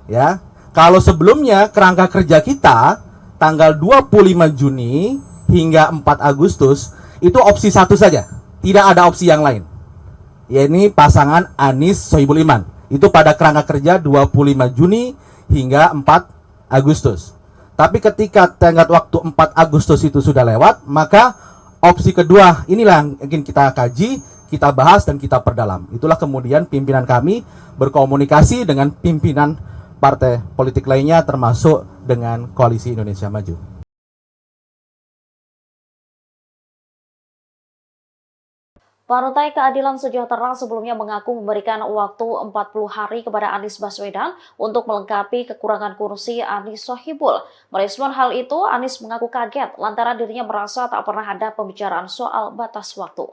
ya. Kalau sebelumnya kerangka kerja kita tanggal 25 Juni hingga 4 Agustus itu opsi satu saja, tidak ada opsi yang lain, yakni pasangan Anies Sohibul Iman. Itu pada kerangka kerja 25 Juni hingga 4 Agustus. Tapi ketika tenggat waktu 4 Agustus itu sudah lewat, maka opsi kedua inilah yang ingin kita kaji, kita bahas, dan kita perdalam. Itulah kemudian pimpinan kami berkomunikasi dengan pimpinan partai politik lainnya termasuk dengan Koalisi Indonesia Maju. Partai Keadilan Sejahtera sebelumnya mengaku memberikan waktu 40 hari kepada Anies Baswedan untuk melengkapi kekurangan kursi Anies Sohibul. Merespon hal itu, Anies mengaku kaget lantaran dirinya merasa tak pernah ada pembicaraan soal batas waktu.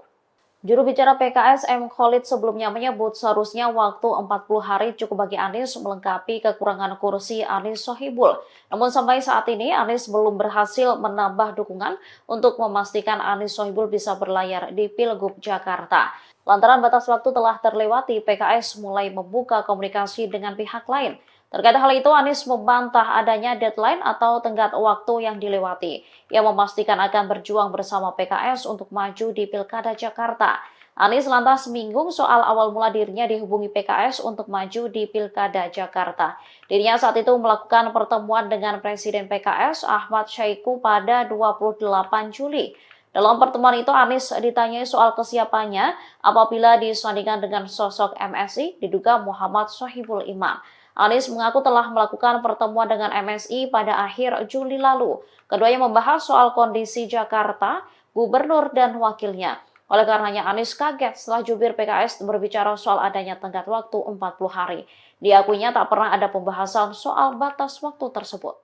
Juru bicara PKS M. Khalid sebelumnya menyebut seharusnya waktu 40 hari cukup bagi Anies melengkapi kekurangan kursi Anies Sohibul. Namun sampai saat ini Anies belum berhasil menambah dukungan untuk memastikan Anies Sohibul bisa berlayar di Pilgub Jakarta. Lantaran batas waktu telah terlewati, PKS mulai membuka komunikasi dengan pihak lain. Terkait hal itu, Anies membantah adanya deadline atau tenggat waktu yang dilewati. Ia memastikan akan berjuang bersama PKS untuk maju di Pilkada Jakarta. Anies lantas menyinggung soal awal mula dirinya dihubungi PKS untuk maju di Pilkada Jakarta. Dirinya saat itu melakukan pertemuan dengan Presiden PKS Ahmad Syahiku pada 28 Juli. Dalam pertemuan itu, Anies ditanyai soal kesiapannya apabila disandingkan dengan sosok MSI diduga Muhammad Sohibul Iman. Anies mengaku telah melakukan pertemuan dengan MSI pada akhir Juli lalu. Keduanya membahas soal kondisi Jakarta, gubernur dan wakilnya. Oleh karenanya Anies kaget setelah jubir PKS berbicara soal adanya tenggat waktu 40 hari. Diakuinya tak pernah ada pembahasan soal batas waktu tersebut.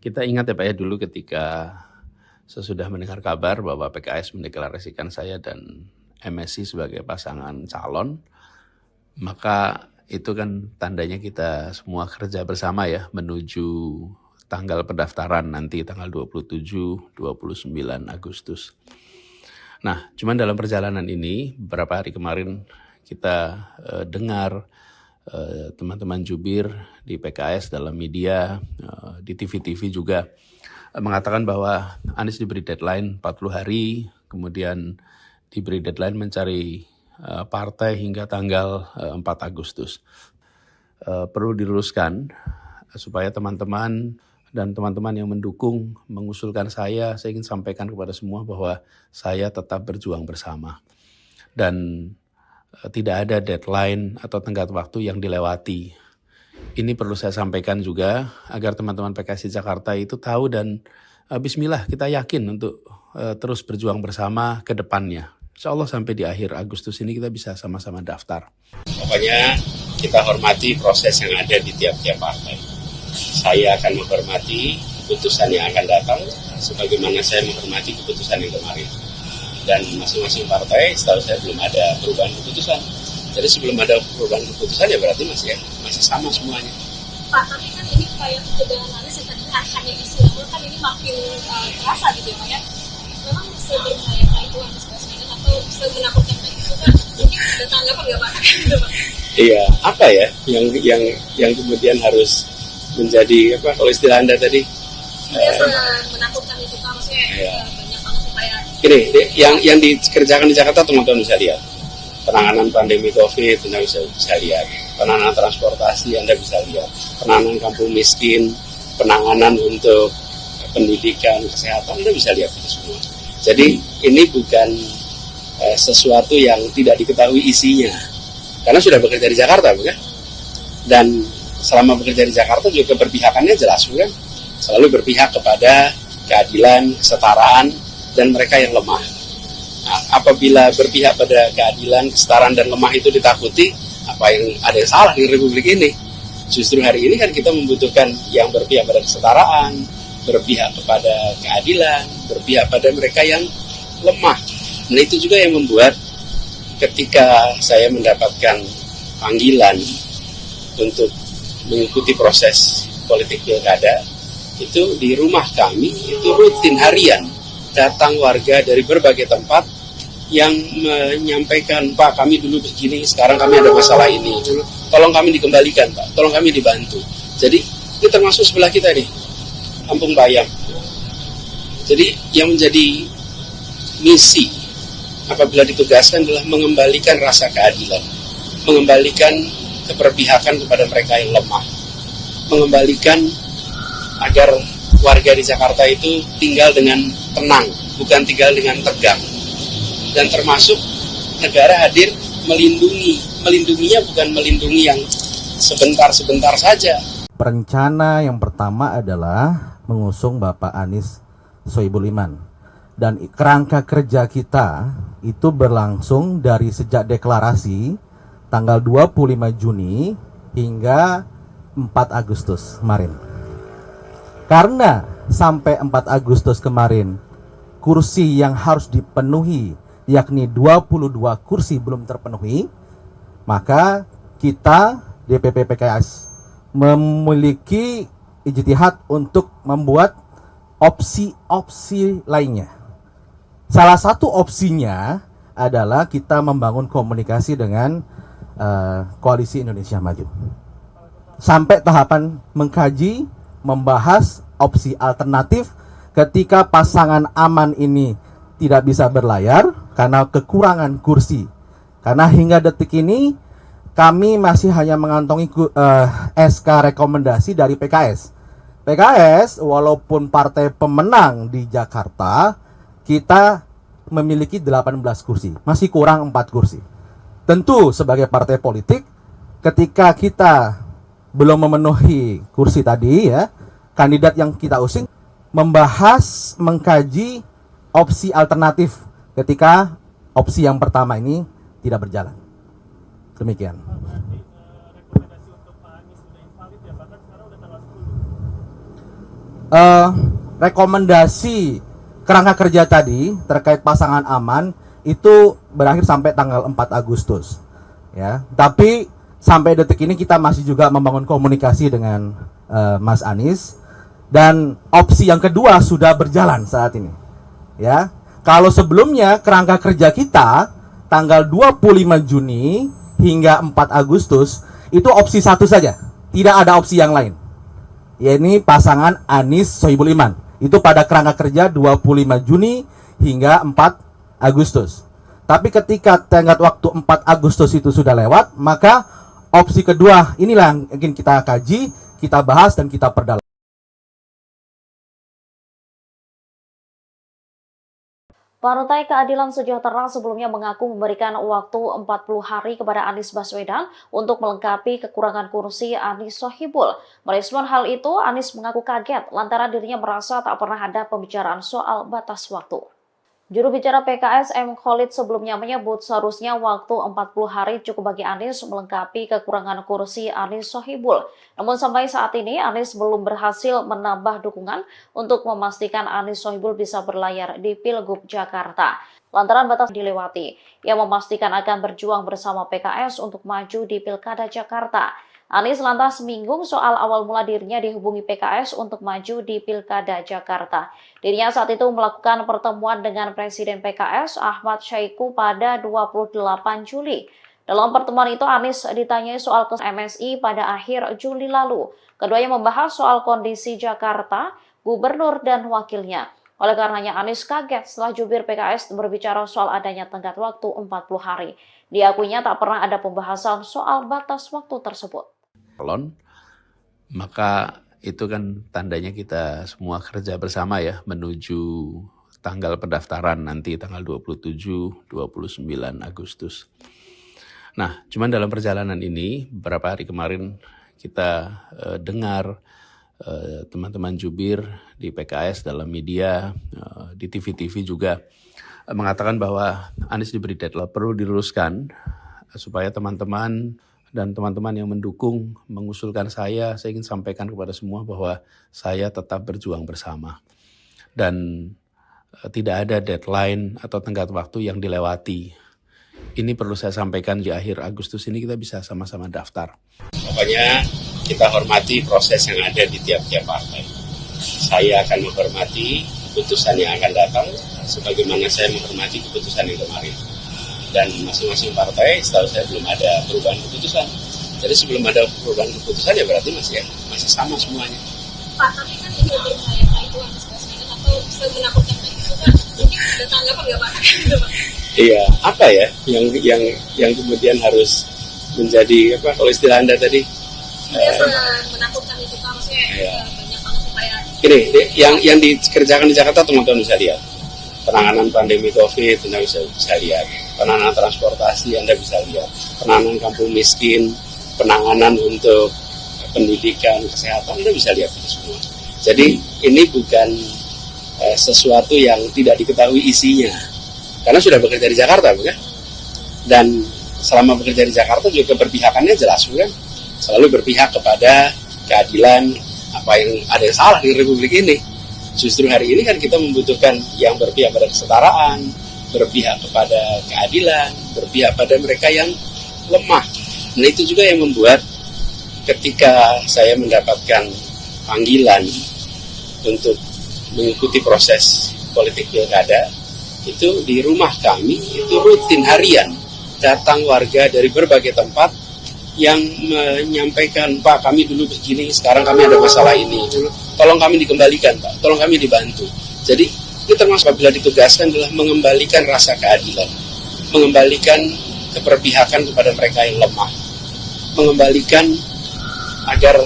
Kita ingat ya Pak ya, dulu ketika sesudah mendengar kabar bahwa PKS mendeklarasikan saya dan MSI sebagai pasangan calon, maka itu kan tandanya kita semua kerja bersama ya menuju tanggal pendaftaran nanti tanggal 27-29 Agustus. Nah, cuman dalam perjalanan ini beberapa hari kemarin kita dengar teman-teman jubir di PKS dalam media, di TV-TV juga mengatakan bahwa Anies diberi deadline 40 hari, kemudian diberi deadline mencari partai hingga tanggal 4 Agustus. Perlu diluruskan supaya teman-teman dan teman-teman yang mendukung mengusulkan saya ingin sampaikan kepada semua bahwa saya tetap berjuang bersama. Dan tidak ada deadline atau tenggat waktu yang dilewati. Ini perlu saya sampaikan juga agar teman-teman PKS di Jakarta itu tahu dan bismillah kita yakin untuk terus berjuang bersama ke depannya. Insya Allah sampai di akhir Agustus ini kita bisa sama-sama daftar. Pokoknya kita hormati proses yang ada di tiap-tiap partai. Saya akan menghormati keputusan yang akan datang, sebagaimana saya menghormati keputusan yang kemarin. Dan masing-masing partai, setahu saya belum ada perubahan keputusan. Jadi sebelum ada perubahan keputusan ya berarti masih sama semuanya. Pak, tapi kan ini kayak ketegangan Anies yang tadinya hanya istilah, kan ini makin terasa gitu ya Pak ya. Memang seberbahaya itu Anies Baswedan atau semenakutkan itu kan mungkin ada tanggapan nggak Pak? Iya, apa ya yang kemudian harus menjadi apa kalau istilah Anda tadi? Menakutkan itu Pak, maksudnya banyak banget supaya. Ini yang dikerjakan di Jakarta teman-teman bisa lihat. Penanganan pandemi COVID Anda bisa lihat. Penanganan transportasi Anda bisa lihat. Penanganan kampung miskin, penanganan untuk pendidikan, kesehatan Anda bisa lihat itu semua. Jadi ini bukan sesuatu yang tidak diketahui isinya, karena sudah bekerja di Jakarta, bukan? Dan selama bekerja di Jakarta juga keberpihakannya jelas, bukan? Selalu berpihak kepada keadilan, kesetaraan, dan mereka yang lemah. Nah, apabila berpihak pada keadilan, kesetaraan, dan lemah itu ditakuti, ada yang salah di Republik ini? Justru hari ini kan kita membutuhkan yang berpihak pada kesetaraan, berpihak kepada keadilan, berpihak pada mereka yang lemah. Nah itu juga yang membuat ketika saya mendapatkan panggilan untuk mengikuti proses politik pilkada, itu di rumah kami, itu rutin harian, datang warga dari berbagai tempat yang menyampaikan, Pak kami dulu begini, sekarang kami ada masalah ini, tolong kami dikembalikan Pak, tolong kami dibantu. Jadi ini termasuk sebelah kita nih, Kampung Bayam. Jadi yang menjadi misi apabila ditugaskan adalah mengembalikan rasa keadilan, mengembalikan keberpihakan kepada mereka yang lemah, mengembalikan agar warga di Jakarta itu tinggal dengan tenang, bukan tinggal dengan tegang. Dan termasuk negara hadir melindunginya bukan melindungi yang sebentar-sebentar saja. Rencana yang pertama adalah mengusung Bapak Anies Sohibul Iman. Dan kerangka kerja kita itu berlangsung dari sejak deklarasi tanggal 25 Juni hingga 4 Agustus kemarin. Karena sampai 4 Agustus kemarin kursi yang harus dipenuhi yakni 22 kursi belum terpenuhi, maka kita DPP PKS memiliki ijtihad untuk membuat opsi-opsi lainnya. Salah satu opsinya adalah kita membangun komunikasi dengan Koalisi Indonesia Maju. Sampai tahapan mengkaji, membahas opsi alternatif ketika pasangan aman ini tidak bisa berlayar karena kekurangan kursi. Karena hingga detik ini kami masih hanya mengantongi SK rekomendasi dari PKS. PKS walaupun partai pemenang di Jakarta, kita memiliki 18 kursi, masih kurang 4 kursi. Tentu sebagai partai politik, ketika kita belum memenuhi kursi tadi ya, kandidat yang kita usung membahas, mengkaji opsi alternatif ketika opsi yang pertama ini tidak berjalan. Demikian. Rekomendasi kerangka kerja tadi terkait pasangan aman itu berakhir sampai tanggal 4 Agustus. Ya, tapi sampai detik ini kita masih juga membangun komunikasi dengan Mas Anies, dan opsi yang kedua sudah berjalan saat ini. Ya, kalau sebelumnya kerangka kerja kita tanggal 25 Juni hingga 4 Agustus itu opsi satu saja, tidak ada opsi yang lain. Yaitu pasangan Anies Sohibul Iman. Itu pada kerangka kerja 25 Juni hingga 4 Agustus. Tapi ketika tenggat waktu 4 Agustus itu sudah lewat, maka opsi kedua inilah yang ingin kita kaji, kita bahas, dan kita perdalam. Partai Keadilan Sejahtera sebelumnya mengaku memberikan waktu 40 hari kepada Anies Baswedan untuk melengkapi kekurangan kursi Anies Sohibul. Merespon hal itu, Anies mengaku kaget lantaran dirinya merasa tak pernah ada pembicaraan soal batas waktu. Juru bicara PKS M. Khalid sebelumnya menyebut seharusnya waktu 40 hari cukup bagi Anies melengkapi kekurangan kursi Anies Sohibul. Namun sampai saat ini Anies belum berhasil menambah dukungan untuk memastikan Anies Sohibul bisa berlayar di Pilgub Jakarta. Lantaran batas dilewati, ia memastikan akan berjuang bersama PKS untuk maju di Pilkada Jakarta. Anies lantas menyinggung soal awal mula dirinya dihubungi PKS untuk maju di Pilkada Jakarta. Dirinya saat itu melakukan pertemuan dengan Presiden PKS Ahmad Syahiku pada 28 Juli. Dalam pertemuan itu Anies ditanyai soal MSI pada akhir Juli lalu. Keduanya membahas soal kondisi Jakarta, gubernur dan wakilnya. Oleh karenanya Anies kaget setelah jubir PKS berbicara soal adanya tenggat waktu 40 hari. Diakuinya tak pernah ada pembahasan soal batas waktu tersebut. Maka itu kan tandanya kita semua kerja bersama ya menuju tanggal pendaftaran nanti tanggal 27-29 Agustus. Nah, cuman dalam perjalanan ini beberapa hari kemarin kita dengar teman-teman jubir di PKS dalam media, di TV-TV juga mengatakan bahwa Anies diberi deadline. Perlu diluruskan supaya teman-teman dan teman-teman yang mendukung mengusulkan saya ingin sampaikan kepada semua bahwa saya tetap berjuang bersama. Dan tidak ada deadline atau tenggat waktu yang dilewati. Ini perlu saya sampaikan, di akhir Agustus ini kita bisa sama-sama daftar. Pokoknya kita hormati proses yang ada di tiap-tiap partai. Saya akan menghormati keputusan yang akan datang, sebagaimana saya menghormati keputusan yang kemarin. Dan masing-masing partai, setahu saya belum ada perubahan keputusan. Jadi sebelum ada perubahan keputusan ya berarti masih sama semuanya. Pak, tapi kan ini berbahaya Pak itu Anies Baswedan atau menakutkan itu kan mungkin ada tanggapan nggak Pak? Iya, apa ya yang kemudian harus menjadi apa kalau istilah Anda tadi? Menakutkan itu Pak, maksudnya iya. Banyak banget supaya. Ini yang dikerjakan di Jakarta teman-teman bisa lihat. Penanganan pandemi COVID, Anda bisa lihat. Penanganan transportasi, Anda bisa lihat. Penanganan kampung miskin, penanganan untuk pendidikan, kesehatan, Anda bisa lihat itu semua. Jadi ini bukan sesuatu yang tidak diketahui isinya. Karena sudah bekerja di Jakarta, bukan? Dan selama bekerja di Jakarta juga keberpihakannya jelas, bukan? Selalu berpihak kepada keadilan, apa yang ada yang salah di Republik ini. Justru hari ini kan kita membutuhkan yang berpihak pada kesetaraan, berpihak kepada keadilan, berpihak pada mereka yang lemah. Nah itu juga yang membuat ketika saya mendapatkan panggilan untuk mengikuti proses politik pilkada, itu di rumah kami itu rutin harian datang warga dari berbagai tempat yang menyampaikan, Pak kami dulu begini, sekarang kami ada masalah ini, tolong kami dikembalikan Pak, tolong kami dibantu. Jadi itu termasuk apabila ditugaskan adalah mengembalikan rasa keadilan, mengembalikan keberpihakan kepada mereka yang lemah, mengembalikan agar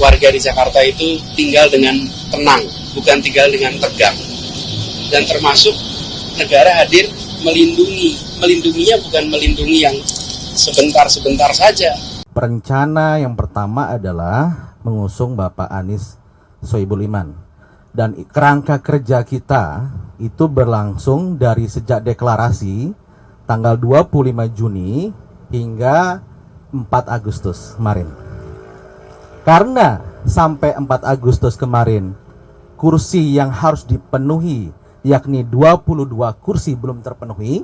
warga di Jakarta itu tinggal dengan tenang, bukan tinggal dengan tegang. Dan termasuk negara hadir melindunginya bukan melindungi yang sebentar-sebentar saja. Rencana yang pertama adalah mengusung Bapak Anies Sohibul Iman. Dan kerangka kerja kita itu berlangsung dari sejak deklarasi tanggal 25 Juni hingga 4 Agustus kemarin. Karena sampai 4 Agustus kemarin kursi yang harus dipenuhi yakni 22 kursi belum terpenuhi,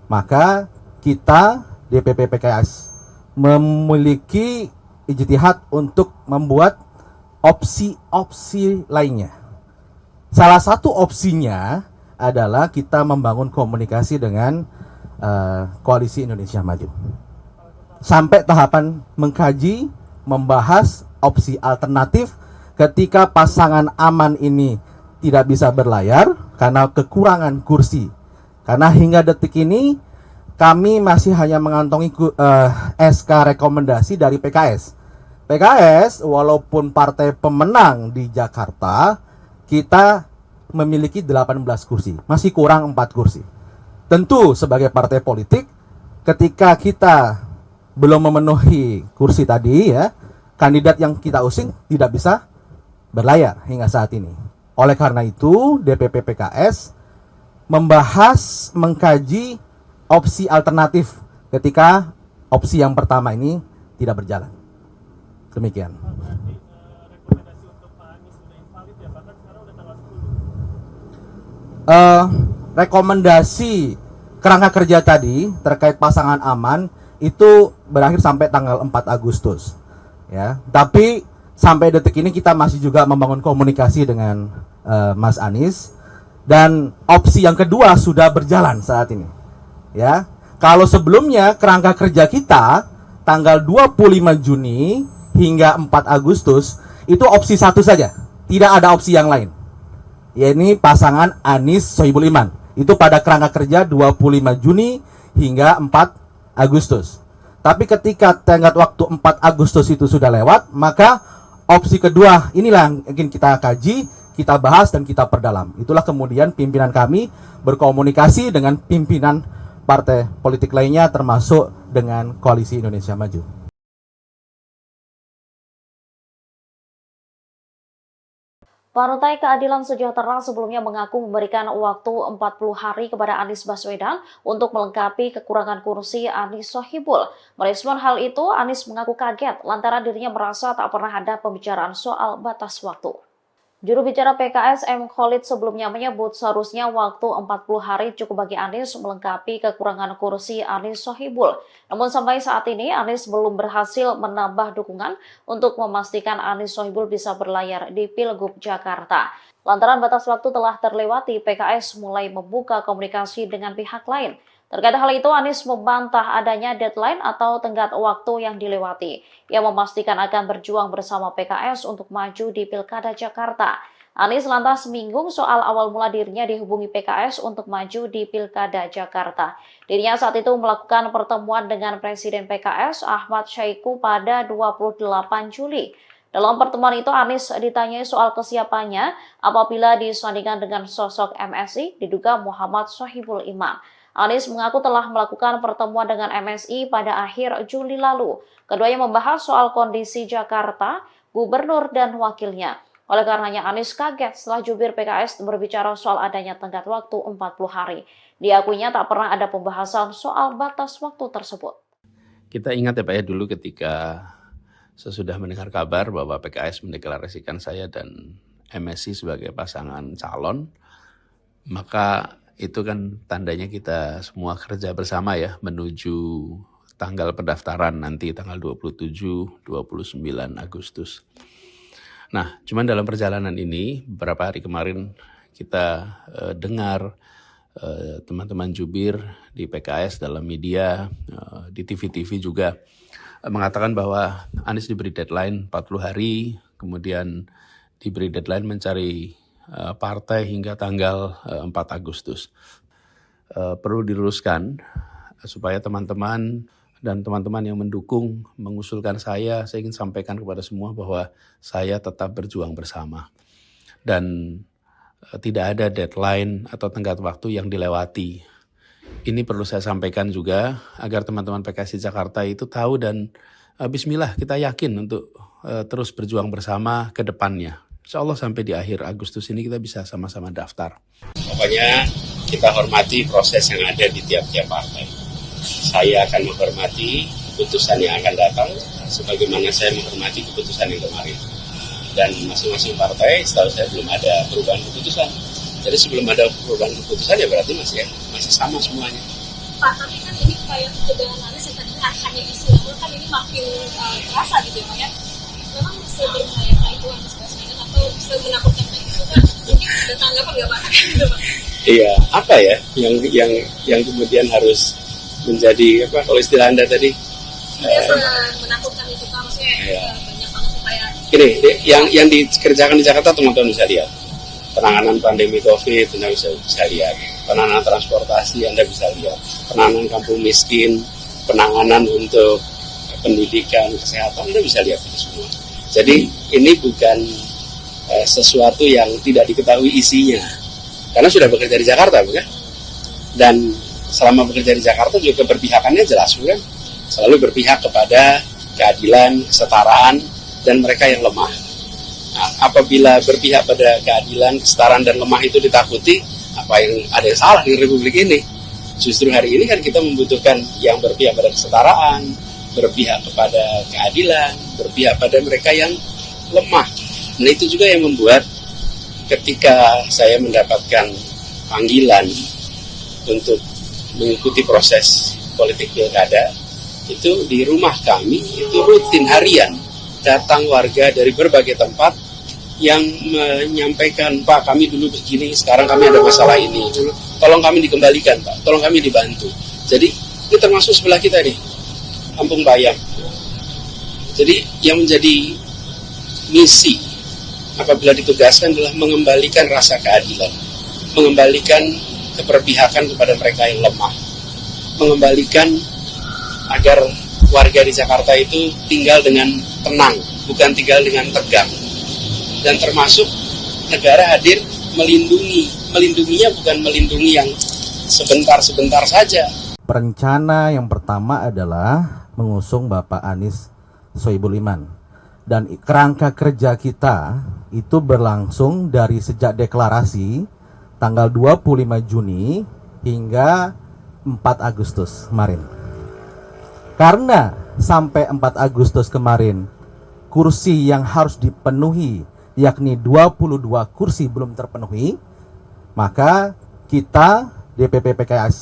maka kita DPP PKS memiliki ijtihad untuk membuat opsi-opsi lainnya. Salah satu opsinya adalah kita membangun komunikasi dengan Koalisi Indonesia Maju. Sampai tahapan mengkaji, membahas opsi alternatif ketika pasangan aman ini tidak bisa berlayar karena kekurangan kursi. Karena hingga detik ini kami masih hanya mengantongi SK rekomendasi dari PKS. PKS walaupun partai pemenang di Jakarta, kita memiliki 18 kursi, masih kurang 4 kursi. Tentu sebagai partai politik, ketika kita belum memenuhi kursi tadi ya, kandidat yang kita usung tidak bisa berlayar hingga saat ini. Oleh karena itu, DPP PKS membahas, mengkaji opsi alternatif ketika opsi yang pertama ini tidak berjalan. Demikian. Rekomendasi kerangka kerja tadi terkait pasangan aman itu berakhir sampai tanggal 4 Agustus. Ya, tapi sampai detik ini kita masih juga membangun komunikasi dengan Mas Anies, dan opsi yang kedua sudah berjalan saat ini. Ya, kalau sebelumnya kerangka kerja kita tanggal 25 Juni hingga 4 Agustus itu opsi satu saja, tidak ada opsi yang lain. Yaitu pasangan Anies Sohibul Iman. Itu pada kerangka kerja 25 Juni hingga 4 Agustus. Tapi ketika tenggat waktu 4 Agustus itu sudah lewat, maka opsi kedua inilah yang ingin kita kaji, kita bahas dan kita perdalam. Itulah kemudian pimpinan kami berkomunikasi dengan pimpinan partai politik lainnya termasuk dengan Koalisi Indonesia Maju. Partai Keadilan Sejahtera sebelumnya mengaku memberikan waktu 40 hari kepada Anies Baswedan untuk melengkapi kekurangan kursi Anies Sohibul. Merespon hal itu, Anies mengaku kaget lantaran dirinya merasa tak pernah ada pembicaraan soal batas waktu. Juru bicara PKS M. Khalid sebelumnya menyebut seharusnya waktu 40 hari cukup bagi Anies melengkapi kekurangan kursi Anies Sohibul. Namun sampai saat ini Anies belum berhasil menambah dukungan untuk memastikan Anies Sohibul bisa berlayar di Pilgub Jakarta. Lantaran batas waktu telah terlewati, PKS mulai membuka komunikasi dengan pihak lain. Terkait hal itu, Anies membantah adanya deadline atau tenggat waktu yang dilewati. Ia memastikan akan berjuang bersama PKS untuk maju di Pilkada Jakarta. Anies lantas menyinggung soal awal mula dirinya dihubungi PKS untuk maju di Pilkada Jakarta. Dirinya saat itu melakukan pertemuan dengan Presiden PKS Ahmad Syaiqo pada 28 Juli. Dalam pertemuan itu, Anies ditanyai soal kesiapannya apabila disandingkan dengan sosok MSI diduga Muhammad Sohibul Iman. Anies mengaku telah melakukan pertemuan dengan MSI pada akhir Juli lalu. Keduanya membahas soal kondisi Jakarta, gubernur dan wakilnya. Oleh karenanya Anies kaget setelah jubir PKS berbicara soal adanya tenggat waktu 40 hari. Diakuinya tak pernah ada pembahasan soal batas waktu tersebut. Kita ingat ya Pak ya, dulu ketika sesudah mendengar kabar bahwa PKS mendeklarasikan saya dan MSI sebagai pasangan calon, maka itu kan tandanya kita semua kerja bersama ya menuju tanggal pendaftaran nanti tanggal 27-29 Agustus. Nah, cuman dalam perjalanan ini beberapa hari kemarin kita dengar teman-teman jubir di PKS dalam media, di TV-TV juga mengatakan bahwa Anies diberi deadline 40 hari, kemudian diberi deadline mencari partai hingga tanggal 4 Agustus. Perlu diluruskan supaya teman-teman dan teman-teman yang mendukung mengusulkan saya ingin sampaikan kepada semua bahwa saya tetap berjuang bersama. Dan tidak ada deadline atau tenggat waktu yang dilewati. Ini perlu saya sampaikan juga agar teman-teman PKS di Jakarta itu tahu dan bismillah kita yakin untuk terus berjuang bersama ke depannya. Insya Allah sampai di akhir Agustus ini kita bisa sama-sama daftar. Pokoknya kita hormati proses yang ada di tiap-tiap partai. Saya akan menghormati keputusan yang akan datang sebagaimana saya menghormati keputusan yang kemarin. Dan masing-masing partai setahu saya belum ada perubahan keputusan. Jadi sebelum ada perubahan keputusan ya berarti masih sama semuanya. Pak, tapi kan ini kayak kebetulan Anies yang tadi hanya istilah, kan ini makin terasa gitu ya Pak ya. Memang seberbahaya itu Anies Baswedan atau semenakutkan itu kan? Mungkin ada tanggapan nggak Pak? Iya, apa ya yang kemudian harus menjadi apa kalau istilah Anda tadi? Menakutkan itu kan maksudnya banyak banget supaya ini yang dikerjakan di Jakarta teman-teman bisa lihat. Penanganan pandemi COVID Anda bisa lihat. Penanganan transportasi Anda bisa lihat. Penanganan kampung miskin, penanganan untuk pendidikan, kesehatan Anda bisa lihat itu semua. Jadi ini bukan sesuatu yang tidak diketahui isinya. Karena sudah bekerja di Jakarta, bukan? Dan selama bekerja di Jakarta juga keberpihakannya jelas, bukan? Selalu berpihak kepada keadilan, kesetaraan, dan mereka yang lemah. Nah, apabila berpihak pada keadilan, kesetaraan, dan lemah itu ditakuti, apa yang ada yang salah di Republik ini? Justru hari ini kan kita membutuhkan yang berpihak pada kesetaraan, berpihak kepada keadilan, berpihak pada mereka yang lemah. Nah itu juga yang membuat ketika saya mendapatkan panggilan untuk mengikuti proses politik pilkada, itu di rumah kami itu rutin harian datang warga dari berbagai tempat yang menyampaikan, Pak kami dulu begini, sekarang kami ada masalah ini, tolong kami dikembalikan Pak, tolong kami dibantu. Jadi ini termasuk sebelah kita nih, Kampung Bayam. Jadi yang menjadi misi apabila ditugaskan adalah mengembalikan rasa keadilan, mengembalikan keberpihakan kepada mereka yang lemah, mengembalikan agar warga di Jakarta itu tinggal dengan tenang, bukan tinggal dengan tegang. Dan termasuk negara hadir melindunginya bukan melindungi yang sebentar-sebentar saja. Rencana yang pertama adalah mengusung Bapak Anies Sohibul Iman. Dan kerangka kerja kita itu berlangsung dari sejak deklarasi tanggal 25 Juni hingga 4 Agustus kemarin. Karena sampai 4 Agustus kemarin kursi yang harus dipenuhi yakni 22 kursi belum terpenuhi, maka kita DPP PKS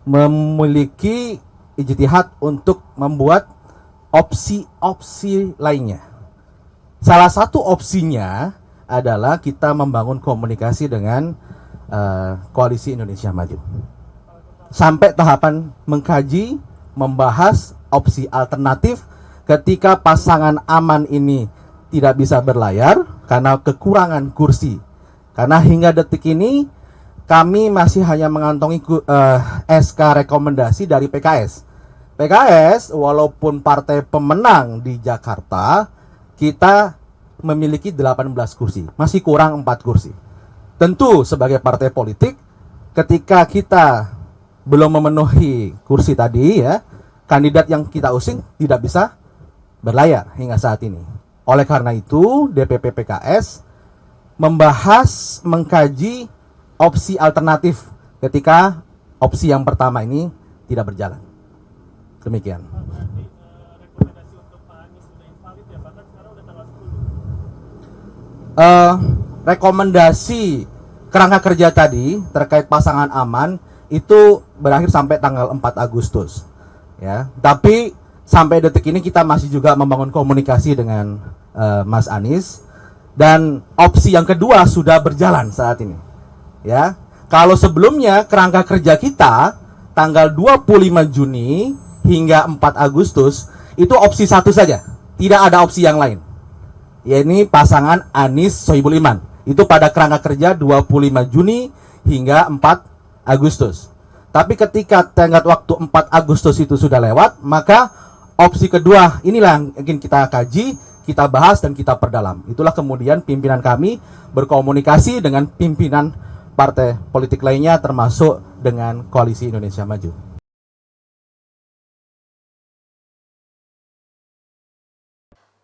memiliki ijtihad untuk membuat opsi-opsi lainnya. Salah satu opsinya adalah kita membangun komunikasi dengan Koalisi Indonesia Maju. Sampai tahapan mengkaji, membahas opsi alternatif ketika pasangan aman ini tidak bisa berlayar karena kekurangan kursi. Karena hingga detik ini kami masih hanya mengantongi SK rekomendasi dari PKS. PKS walaupun partai pemenang di Jakarta, kita memiliki 18 kursi, masih kurang 4 kursi. Tentu sebagai partai politik, ketika kita belum memenuhi kursi tadi ya, kandidat yang kita usung tidak bisa berlayar hingga saat ini. Oleh karena itu, DPP PKS membahas, mengkaji opsi alternatif ketika opsi yang pertama ini tidak berjalan. Demikian. Rekomendasi kerangka kerja tadi terkait pasangan aman itu berakhir sampai tanggal 4 Agustus. Ya, tapi sampai detik ini kita masih juga membangun komunikasi dengan Mas Anies, dan opsi yang kedua sudah berjalan saat ini. Ya, kalau sebelumnya kerangka kerja kita tanggal 25 Juni hingga 4 Agustus itu opsi satu saja, tidak ada opsi yang lain. Ya, ini pasangan Anies Sohibul Iman. Itu pada kerangka kerja 25 Juni hingga 4 Agustus. Tapi ketika tenggat waktu 4 Agustus itu sudah lewat, maka opsi kedua inilah yang ingin kita kaji, kita bahas, dan kita perdalam. Itulah kemudian pimpinan kami berkomunikasi dengan pimpinan partai politik lainnya termasuk dengan Koalisi Indonesia Maju.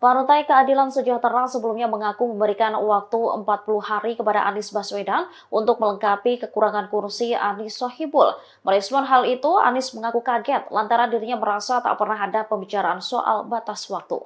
Partai Keadilan Sejahtera sebelumnya mengaku memberikan waktu 40 hari kepada Anies Baswedan untuk melengkapi kekurangan kursi Anies Sohibul. Merespon hal itu, Anies mengaku kaget lantaran dirinya merasa tak pernah ada pembicaraan soal batas waktu.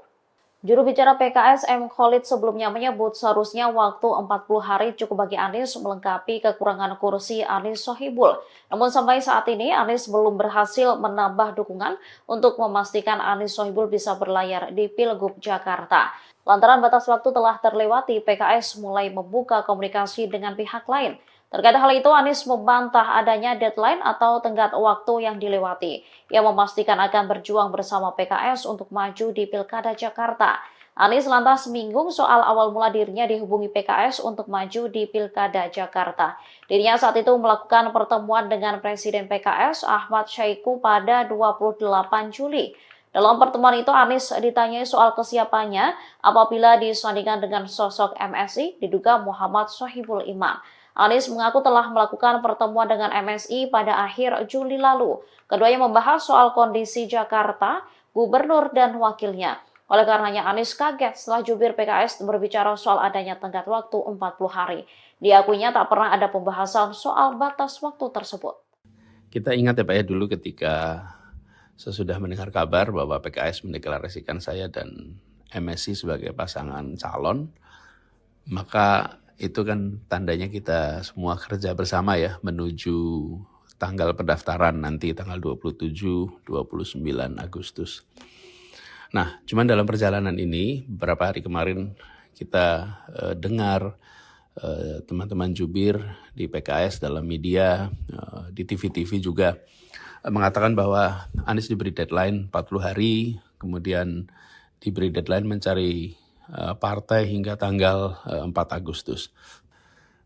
Juru bicara PKS M. Khalid sebelumnya menyebut seharusnya waktu 40 hari cukup bagi Anies melengkapi kekurangan kursi Anies Sohibul. Namun sampai saat ini Anies belum berhasil menambah dukungan untuk memastikan Anies Sohibul bisa berlayar di Pilgub Jakarta. Lantaran batas waktu telah terlewati, PKS mulai membuka komunikasi dengan pihak lain. Terkait hal itu, Anies membantah adanya deadline atau tenggat waktu yang dilewati. Ia memastikan akan berjuang bersama PKS untuk maju di Pilkada Jakarta. Anies lantas menyinggung soal awal mula dirinya dihubungi PKS untuk maju di Pilkada Jakarta. Dirinya saat itu melakukan pertemuan dengan Presiden PKS Ahmad Syaiqo pada 28 Juli. Dalam pertemuan itu, Anies ditanyai soal kesiapannya apabila disandingkan dengan sosok MSI, diduga Muhammad Sohibul Iman. Anies mengaku telah melakukan pertemuan dengan MSI pada akhir Juli lalu. Keduanya membahas soal kondisi Jakarta, gubernur, dan wakilnya. Oleh karenanya Anies kaget setelah jubir PKS berbicara soal adanya tenggat waktu 40 hari. Diakuinya tak pernah ada pembahasan soal batas waktu tersebut. Kita ingat ya Pak ya, dulu ketika sesudah mendengar kabar bahwa PKS mendeklarasikan saya dan MSI sebagai pasangan calon, maka itu kan tandanya kita semua kerja bersama ya menuju tanggal pendaftaran nanti tanggal 27-29 Agustus. Nah, cuman dalam perjalanan ini beberapa hari kemarin kita dengar teman-teman jubir di PKS dalam media, di TV-TV juga mengatakan bahwa Anies diberi deadline 40 hari, kemudian diberi deadline mencari partai hingga tanggal 4 Agustus.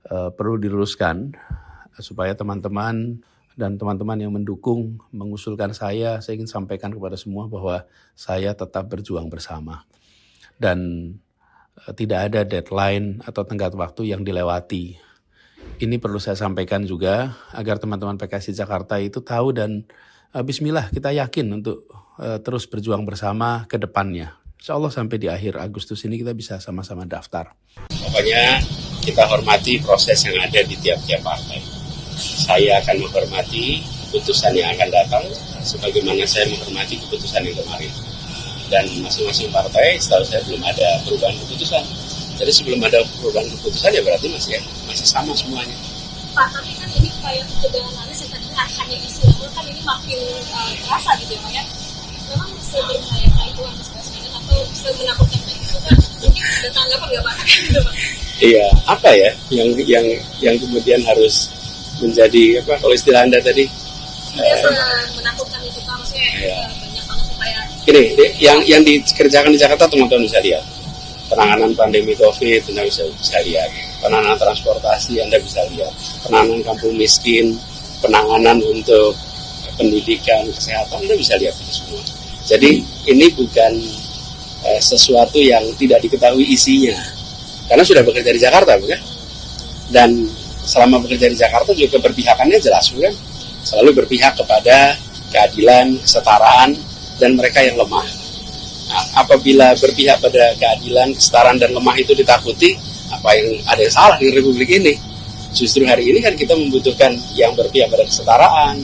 Perlu diluruskan supaya teman-teman dan teman-teman yang mendukung mengusulkan saya ingin sampaikan kepada semua bahwa saya tetap berjuang bersama. Dan tidak ada deadline atau tenggat waktu yang dilewati. Ini perlu saya sampaikan juga agar teman-teman PKS di Jakarta itu tahu, dan bismillah kita yakin untuk terus berjuang bersama ke depannya. Insya Allah sampai di akhir Agustus ini kita bisa sama-sama daftar. Pokoknya kita hormati proses yang ada di tiap-tiap partai. Saya akan menghormati keputusan yang akan datang, sebagaimana saya menghormati keputusan yang kemarin. Dan masing-masing partai, setahu saya belum ada perubahan keputusan. Jadi sebelum ada perubahan keputusan ya berarti masih sama semuanya. Pak, tapi kan ini kayak ketegangan Anies yang tadinya hanya istilah, kan ini makin terasa gitu ya Pak ya. Memang sebenarnya itu Anies Baswedan atau semenakutkan itu kan mungkin ada tanggapan nggak Pak? Iya, apa ya yang kemudian harus menjadi apa kalau istilah Anda tadi? Menakutkan itu Pak, maksudnya banyak banget supaya. Ini yang dikerjakan di Jakarta teman-teman bisa lihat. Penanganan pandemi COVID Anda bisa lihat. Penanganan transportasi Anda bisa lihat. Penanganan kampung miskin, penanganan untuk pendidikan, kesehatan Anda bisa lihat itu semua. Jadi ini bukan sesuatu yang tidak diketahui isinya, karena sudah bekerja di Jakarta, bukan? Dan selama bekerja di Jakarta juga keberpihakannya jelas, bukan? Selalu berpihak kepada keadilan, kesetaraan, dan mereka yang lemah. Nah, apabila berpihak pada keadilan, kesetaraan, dan lemah itu ditakuti, apa yang ada yang salah di Republik ini. Justru hari ini kan kita membutuhkan yang berpihak pada kesetaraan,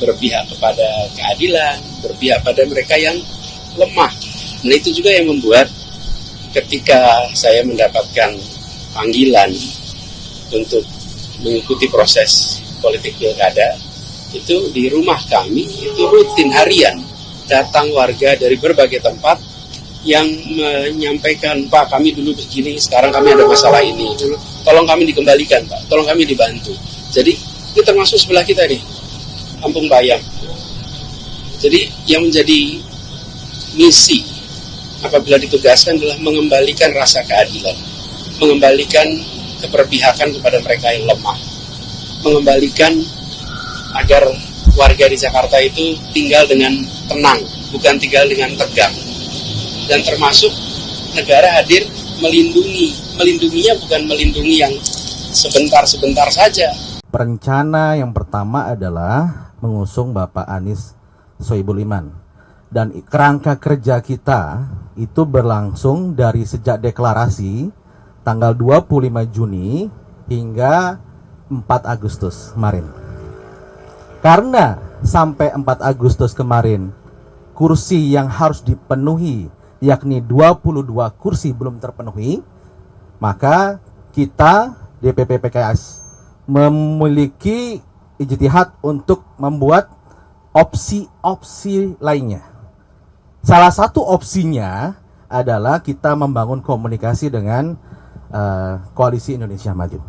berpihak kepada keadilan, berpihak pada mereka yang lemah. Nah itu juga yang membuat ketika saya mendapatkan panggilan untuk mengikuti proses politik pilkada, itu di rumah kami itu rutin harian datang warga dari berbagai tempat yang menyampaikan, Pak kami dulu begini, sekarang kami ada masalah ini, tolong kami dikembalikan Pak, tolong kami dibantu. Jadi ini termasuk sebelah kita nih, Kampung Bayam. Jadi yang menjadi misi apabila ditugaskan adalah mengembalikan rasa keadilan, mengembalikan keberpihakan kepada mereka yang lemah, mengembalikan agar warga di Jakarta itu tinggal dengan tenang, bukan tinggal dengan tegang. Dan termasuk negara hadir melindunginya bukan melindungi yang sebentar-sebentar saja. Perencana yang pertama adalah mengusung Bapak Anies Sohibul Iman. Dan kerangka kerja kita itu berlangsung dari sejak deklarasi tanggal 25 Juni hingga 4 Agustus kemarin. Karena sampai 4 Agustus kemarin kursi yang harus dipenuhi yakni 22 kursi belum terpenuhi, maka kita DPP PKS memiliki ijtihad untuk membuat opsi-opsi lainnya. Salah satu opsinya adalah kita membangun komunikasi dengan Koalisi Indonesia Maju.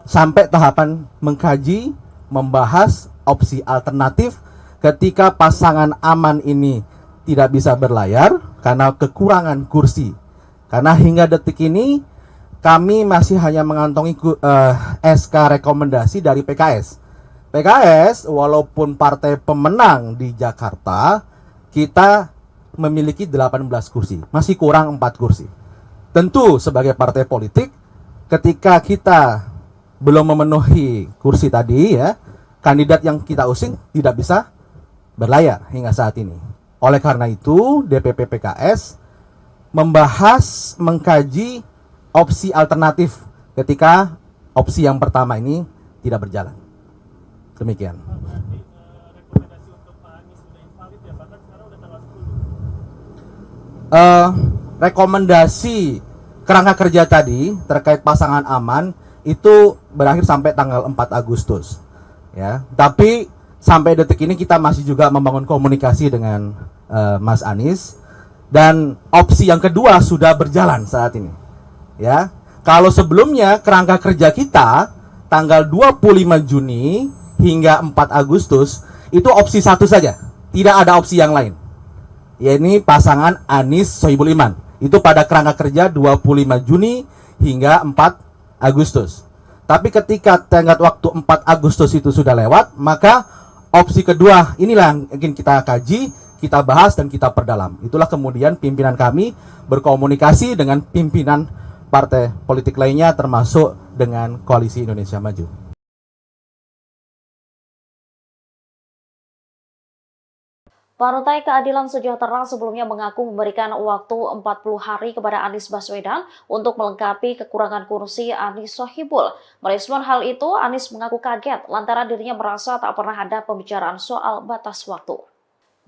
Sampai tahapan mengkaji, membahas opsi alternatif ketika pasangan aman ini tidak bisa berlayar karena kekurangan kursi. Karena hingga detik ini kami masih hanya mengantongi SK rekomendasi dari PKS. PKS walaupun partai pemenang di Jakarta, kita memiliki 18 kursi, masih kurang 4 kursi. Tentu sebagai partai politik, ketika kita belum memenuhi kursi tadi ya, kandidat yang kita usung tidak bisa berlayar hingga saat ini. Oleh karena itu, DPP PKS membahas, mengkaji opsi alternatif ketika opsi yang pertama ini tidak berjalan. Demikian. Rekomendasi kerangka kerja tadi terkait pasangan aman itu berakhir sampai tanggal 4 Agustus. Ya, tapi sampai detik ini kita masih juga membangun komunikasi dengan Mas Anies, dan opsi yang kedua sudah berjalan saat ini. Ya, kalau sebelumnya kerangka kerja kita tanggal 25 Juni hingga 4 Agustus itu opsi satu saja, tidak ada opsi yang lain. Yaitu pasangan Anies Sohibul Iman. Itu pada kerangka kerja 25 Juni hingga 4 Agustus. Tapi ketika tenggat waktu 4 Agustus itu sudah lewat, maka opsi kedua inilah yang ingin kita kaji, kita bahas dan kita perdalam. Itulah kemudian pimpinan kami berkomunikasi dengan pimpinan partai politik lainnya termasuk dengan Koalisi Indonesia Maju. Partai Keadilan Sejahtera sebelumnya mengaku memberikan waktu 40 hari kepada Anies Baswedan untuk melengkapi kekurangan kursi Anies Sohibul. Merespon hal itu, Anies mengaku kaget lantaran dirinya merasa tak pernah ada pembicaraan soal batas waktu.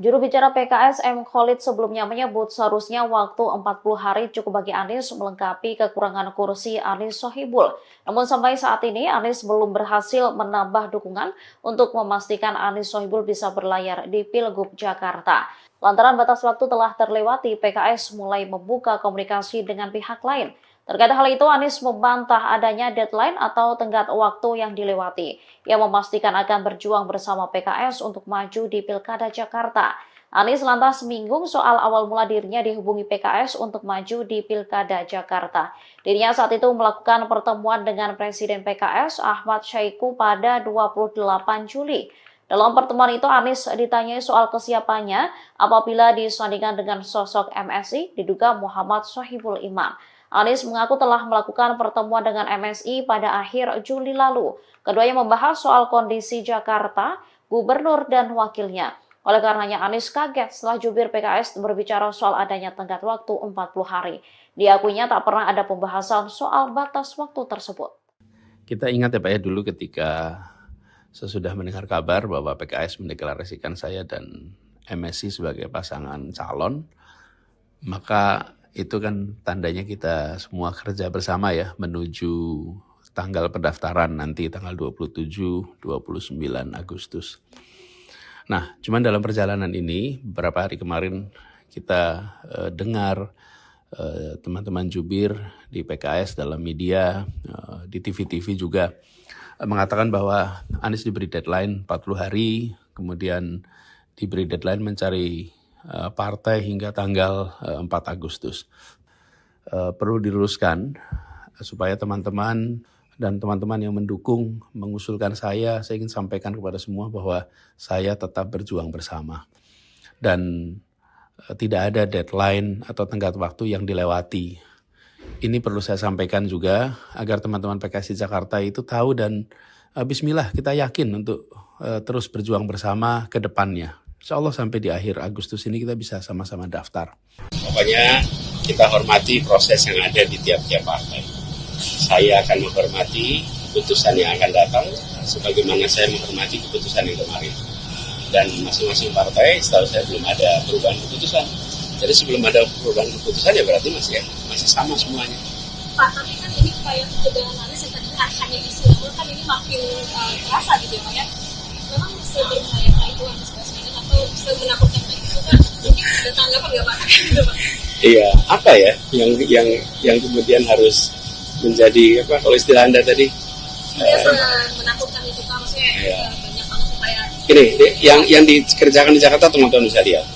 Juru bicara PKS M. Khalid sebelumnya menyebut seharusnya waktu 40 hari cukup bagi Anies melengkapi kekurangan kursi Anies Sohibul. Namun sampai saat ini Anies belum berhasil menambah dukungan untuk memastikan Anies Sohibul bisa berlayar di Pilgub Jakarta. Lantaran batas waktu telah terlewati, PKS mulai membuka komunikasi dengan pihak lain. Terkait hal itu, Anies membantah adanya deadline atau tenggat waktu yang dilewati. Ia memastikan akan berjuang bersama PKS untuk maju di Pilkada Jakarta. Anies lantas menyinggung soal awal mula dirinya dihubungi PKS untuk maju di Pilkada Jakarta. Dirinya saat itu melakukan pertemuan dengan Presiden PKS Ahmad Syaiqo pada 28 Juli. Dalam pertemuan itu, Anies ditanyai soal kesiapannya apabila disandingkan dengan sosok MSI diduga Muhammad Sohibul Iman. Anies mengaku telah melakukan pertemuan dengan MSI pada akhir Juli lalu. Keduanya membahas soal kondisi Jakarta, gubernur dan wakilnya. Oleh karenanya Anies kaget setelah jubir PKS berbicara soal adanya tenggat waktu 40 hari. Diakuinya tak pernah ada pembahasan soal batas waktu tersebut. Kita ingat ya Pak ya, dulu ketika sesudah mendengar kabar bahwa PKS mendeklarasikan saya dan MSI sebagai pasangan calon, maka itu kan tandanya kita semua kerja bersama ya menuju tanggal pendaftaran nanti tanggal 27-29 Agustus. Nah, cuman dalam perjalanan ini beberapa hari kemarin kita dengar teman-teman jubir di PKS dalam media, di TV-TV juga mengatakan bahwa Anies diberi deadline 40 hari, kemudian diberi deadline mencari partai hingga tanggal 4 Agustus. Perlu diluruskan supaya teman-teman dan teman-teman yang mendukung, mengusulkan saya ingin sampaikan kepada semua bahwa saya tetap berjuang bersama. Dan tidak ada deadline atau tenggat waktu yang dilewati. Ini perlu saya sampaikan juga agar teman-teman PKS di Jakarta itu tahu dan bismillah kita yakin untuk terus berjuang bersama ke depannya. Insya Allah sampai di akhir Agustus ini kita bisa sama-sama daftar. Pokoknya kita hormati proses yang ada di tiap-tiap partai. Saya akan menghormati keputusan yang akan datang, sebagaimana saya menghormati keputusan yang kemarin. Dan masing-masing partai, setahu saya belum ada perubahan keputusan. Jadi sebelum ada perubahan keputusan ya berarti masih sama semuanya. Pak, tapi kan ini kayak ketegangan Anies yang tadinya hanya isu, namun kan ini makin terasa gitu ya Pak ya. Memang seberbahaya itu Anies Baswedan atau semenakutkan itu kan? Mungkin ada tanggapan nggak Pak? Iya, apa ya yang kemudian harus menjadi apa kalau istilah Anda tadi? Menakutkan itu Pak, maksudnya banyak banget supaya. Ini yang dikerjakan di Jakarta teman-teman bisa lihat.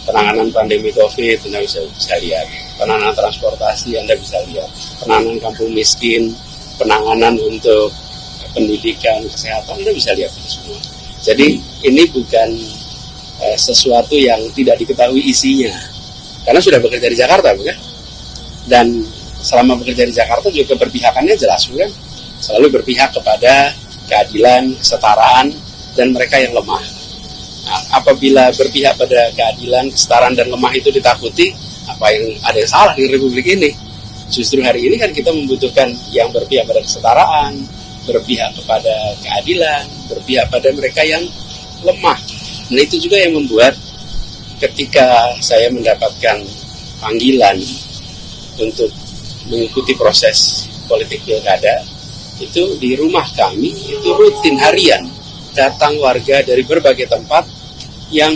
Penanganan pandemi COVID, Anda bisa lihat. Penanganan transportasi, Anda bisa lihat. Penanganan kampung miskin, penanganan untuk pendidikan, kesehatan, Anda bisa lihat itu semua. Jadi ini bukan sesuatu yang tidak diketahui isinya. Karena sudah bekerja di Jakarta, bukan? Dan selama bekerja di Jakarta juga keberpihakannya jelas, bukan? Selalu berpihak kepada keadilan, kesetaraan, dan mereka yang lemah. Nah, apabila berpihak pada keadilan, kesetaraan, dan lemah itu ditakuti, ada yang salah di Republik ini? Justru hari ini kan kita membutuhkan yang berpihak pada kesetaraan, berpihak kepada keadilan, berpihak pada mereka yang lemah. Nah itu juga yang membuat ketika saya mendapatkan panggilan untuk mengikuti proses politik pilkada, itu di rumah kami, itu rutin harian, datang warga dari berbagai tempat yang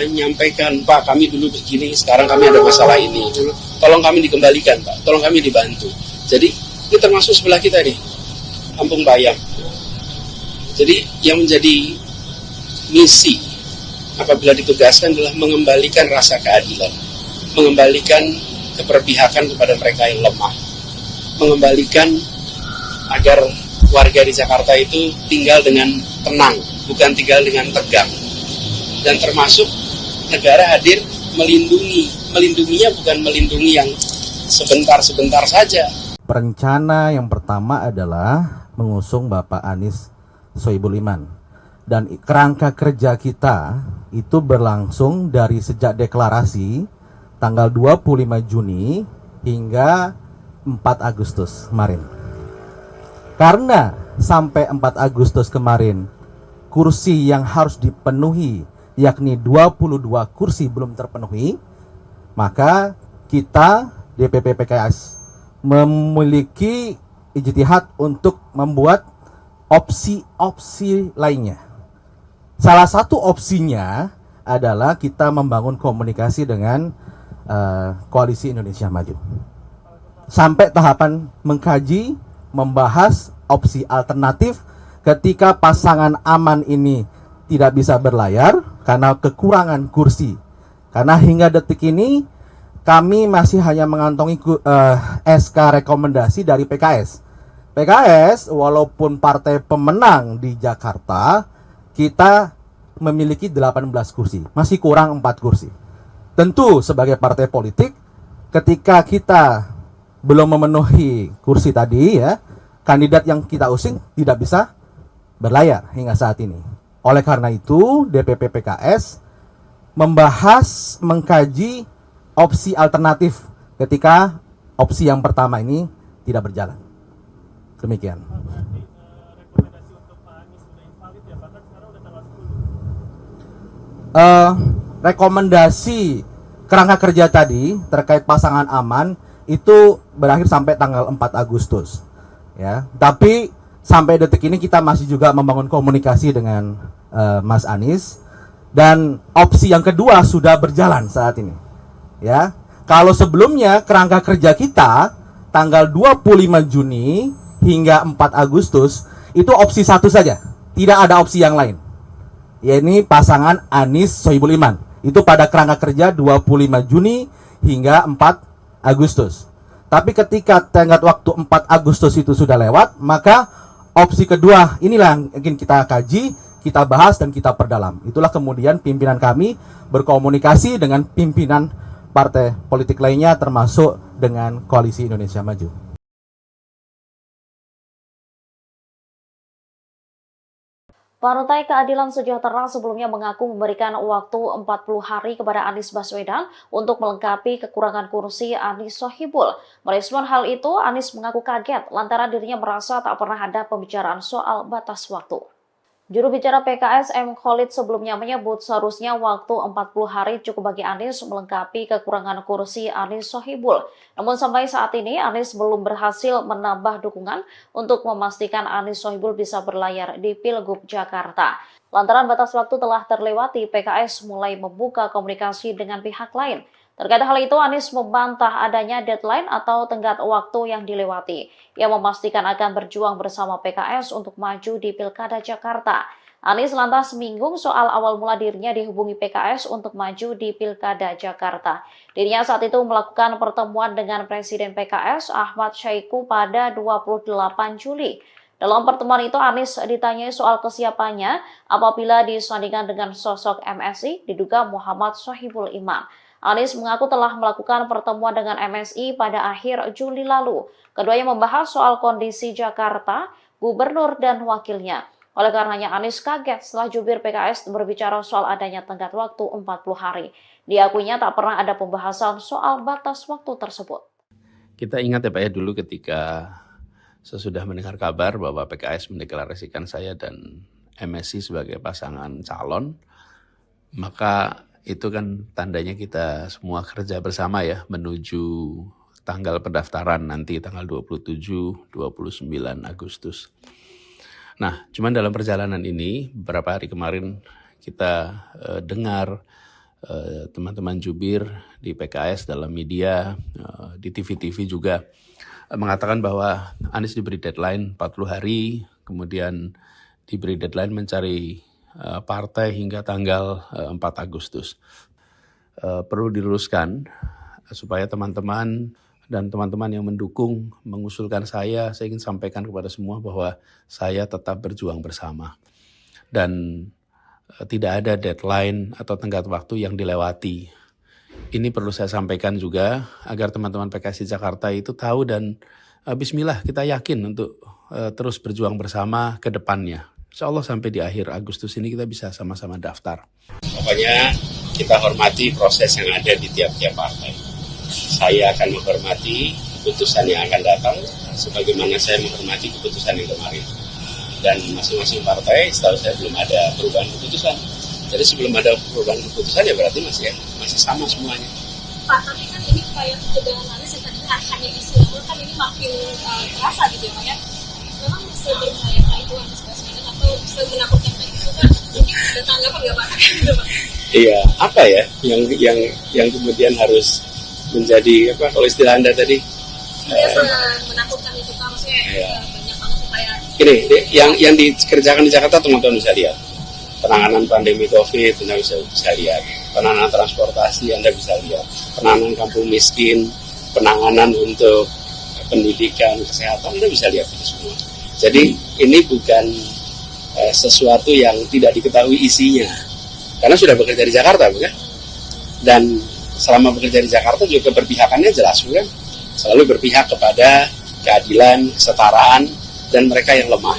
menyampaikan, Pak kami dulu begini, sekarang kami ada masalah ini, tolong kami dikembalikan Pak, tolong kami dibantu. Jadi ini termasuk sebelah kita nih, Kampung Bayam. Jadi yang menjadi misi apabila ditugaskan adalah mengembalikan rasa keadilan, mengembalikan keberpihakan kepada mereka yang lemah, mengembalikan agar warga di Jakarta itu tinggal dengan tenang, bukan tinggal dengan tegang. Dan termasuk negara hadir melindunginya bukan melindungi yang sebentar-sebentar saja. Rencana yang pertama adalah mengusung Bapak Anies Sohibul Iman. Dan kerangka kerja kita itu berlangsung dari sejak deklarasi tanggal 25 Juni hingga 4 Agustus kemarin. Karena sampai 4 Agustus kemarin kursi yang harus dipenuhi yakni 22 kursi belum terpenuhi, maka kita DPP PKS memiliki ijtihad untuk membuat opsi-opsi lainnya. Salah satu opsinya adalah kita membangun komunikasi dengan Koalisi Indonesia Maju. Sampai tahapan mengkaji, membahas opsi alternatif ketika pasangan aman ini tidak bisa berlayar karena kekurangan kursi. Karena hingga detik ini kami masih hanya mengantongi SK rekomendasi dari PKS. PKS walaupun partai pemenang di Jakarta, kita memiliki 18 kursi, masih kurang 4 kursi. Tentu sebagai partai politik, ketika kita belum memenuhi kursi tadi ya, kandidat yang kita usung tidak bisa berlayar hingga saat ini. Oleh karena itu, DPP PKS membahas, mengkaji opsi alternatif ketika opsi yang pertama ini tidak berjalan. Demikian. Rekomendasi kerangka kerja tadi terkait pasangan aman itu berakhir sampai tanggal 4 Agustus. Ya, tapi sampai detik ini kita masih juga membangun komunikasi dengan Mas Anies, dan opsi yang kedua sudah berjalan saat ini. Ya, kalau sebelumnya kerangka kerja kita tanggal 25 Juni hingga 4 Agustus itu opsi satu saja, tidak ada opsi yang lain. Yaitu pasangan Anies Sohibul Iman. Itu pada kerangka kerja 25 Juni hingga 4 Agustus. Tapi ketika tenggat waktu 4 Agustus itu sudah lewat, maka opsi kedua inilah yang ingin kita kaji, kita bahas dan kita perdalam. Itulah kemudian pimpinan kami berkomunikasi dengan pimpinan partai politik lainnya termasuk dengan Koalisi Indonesia Maju. Partai Keadilan Sejahtera sebelumnya mengaku memberikan waktu 40 hari kepada Anies Baswedan untuk melengkapi kekurangan kursi Anies Sohibul. Merespon hal itu, Anies mengaku kaget lantaran dirinya merasa tak pernah ada pembicaraan soal batas waktu. Juru bicara PKS M. Khalid sebelumnya menyebut seharusnya waktu 40 hari cukup bagi Anies melengkapi kekurangan kursi Anies Sohibul. Namun sampai saat ini Anies belum berhasil menambah dukungan untuk memastikan Anies Sohibul bisa berlayar di Pilgub Jakarta. Lantaran batas waktu telah terlewati, PKS mulai membuka komunikasi dengan pihak lain. Terkait hal itu, Anies membantah adanya deadline atau tenggat waktu yang dilewati. Ia memastikan akan berjuang bersama PKS untuk maju di Pilkada Jakarta. Anies lantas menyinggung soal awal mula dirinya dihubungi PKS untuk maju di Pilkada Jakarta. Dirinya saat itu melakukan pertemuan dengan Presiden PKS Ahmad Syaiqo pada 28 Juli. Dalam pertemuan itu, Anies ditanyai soal kesiapannya apabila disandingkan dengan sosok MSI diduga Muhammad Sohibul Iman. Anies mengaku telah melakukan pertemuan dengan MSI pada akhir Juli lalu. Keduanya membahas soal kondisi Jakarta, gubernur dan wakilnya. Oleh karenanya Anies kaget setelah jubir PKS berbicara soal adanya tenggat waktu 40 hari. Diakuinya tak pernah ada pembahasan soal batas waktu tersebut. Kita ingat ya Pak ya, dulu ketika sesudah mendengar kabar bahwa PKS mendeklarasikan saya dan MSI sebagai pasangan calon, maka itu kan tandanya kita semua kerja bersama ya menuju tanggal pendaftaran nanti tanggal 27-29 Agustus. Nah, cuman dalam perjalanan ini beberapa hari kemarin kita dengar teman-teman jubir di PKS dalam media, di TV-TV juga mengatakan bahwa Anies diberi deadline 40 hari, kemudian diberi deadline mencari partai hingga tanggal 4 Agustus. Perlu diluruskan supaya teman-teman dan teman-teman yang mendukung mengusulkan saya ingin sampaikan kepada semua bahwa saya tetap berjuang bersama. Dan tidak ada deadline atau tenggat waktu yang dilewati. Ini perlu saya sampaikan juga agar teman-teman PKS di Jakarta itu tahu dan bismillah kita yakin untuk terus berjuang bersama ke depannya. Insya Allah sampai di akhir Agustus ini kita bisa sama-sama daftar. Pokoknya kita hormati proses yang ada di tiap-tiap partai. Saya akan menghormati keputusan yang akan datang, sebagaimana saya menghormati keputusan yang kemarin. Dan masing-masing partai, setahu saya belum ada perubahan keputusan. Jadi sebelum ada perubahan keputusan ya berarti masih sama semuanya. Pak, tapi kan ini upaya pencegahan Anies yang tadi hanya istilah, kan ini makin terasa gitu ya Pak ya. Memang seberbahaya itu Anies Baswedan atau semenakutkan itu kan? Mungkin ada tanggapan nggak Pak? Iya, apa ya yang kemudian harus menjadi apa kalau istilah Anda tadi? Menakutkan itu Pak, maksudnya banyak banget supaya. Ini yang dikerjakan di Jakarta teman-teman bisa lihat. Penanganan pandemi COVID Anda bisa lihat. Penanganan transportasi Anda bisa lihat. Penanganan kampung miskin, penanganan untuk pendidikan, kesehatan Anda bisa lihat itu semua. Jadi ini bukan sesuatu yang tidak diketahui isinya. Karena sudah bekerja di Jakarta, bukan? Dan selama bekerja di Jakarta juga keberpihakannya jelas, bukan? Selalu berpihak kepada keadilan, kesetaraan, dan mereka yang lemah.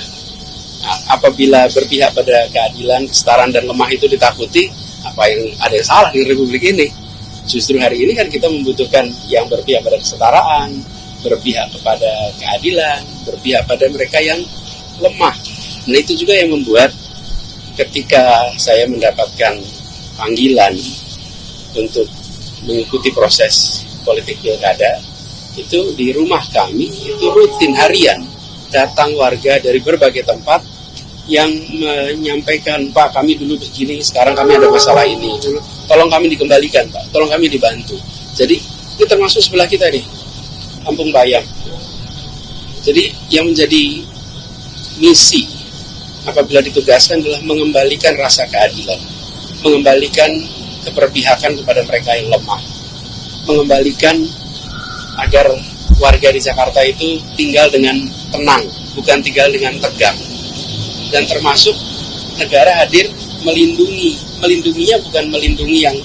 Nah, apabila berpihak pada keadilan, kesetaraan, dan lemah itu ditakuti, apa yang ada yang salah di Republik ini. Justru hari ini kan kita membutuhkan yang berpihak pada kesetaraan, berpihak kepada keadilan, berpihak pada mereka yang lemah. Nah itu juga yang membuat ketika saya mendapatkan panggilan untuk mengikuti proses politik pilkada, itu di rumah kami itu rutin harian datang warga dari berbagai tempat yang menyampaikan, Pak kami dulu begini, sekarang kami ada masalah ini, tolong kami dikembalikan Pak, tolong kami dibantu. Jadi itu termasuk sebelah kita nih, Kampung Bayam. Jadi yang menjadi misi apabila ditugaskan adalah mengembalikan rasa keadilan, mengembalikan keberpihakan kepada mereka yang lemah, mengembalikan agar warga di Jakarta itu tinggal dengan tenang, bukan tinggal dengan tegang. Dan termasuk negara hadir melindunginya bukan melindungi yang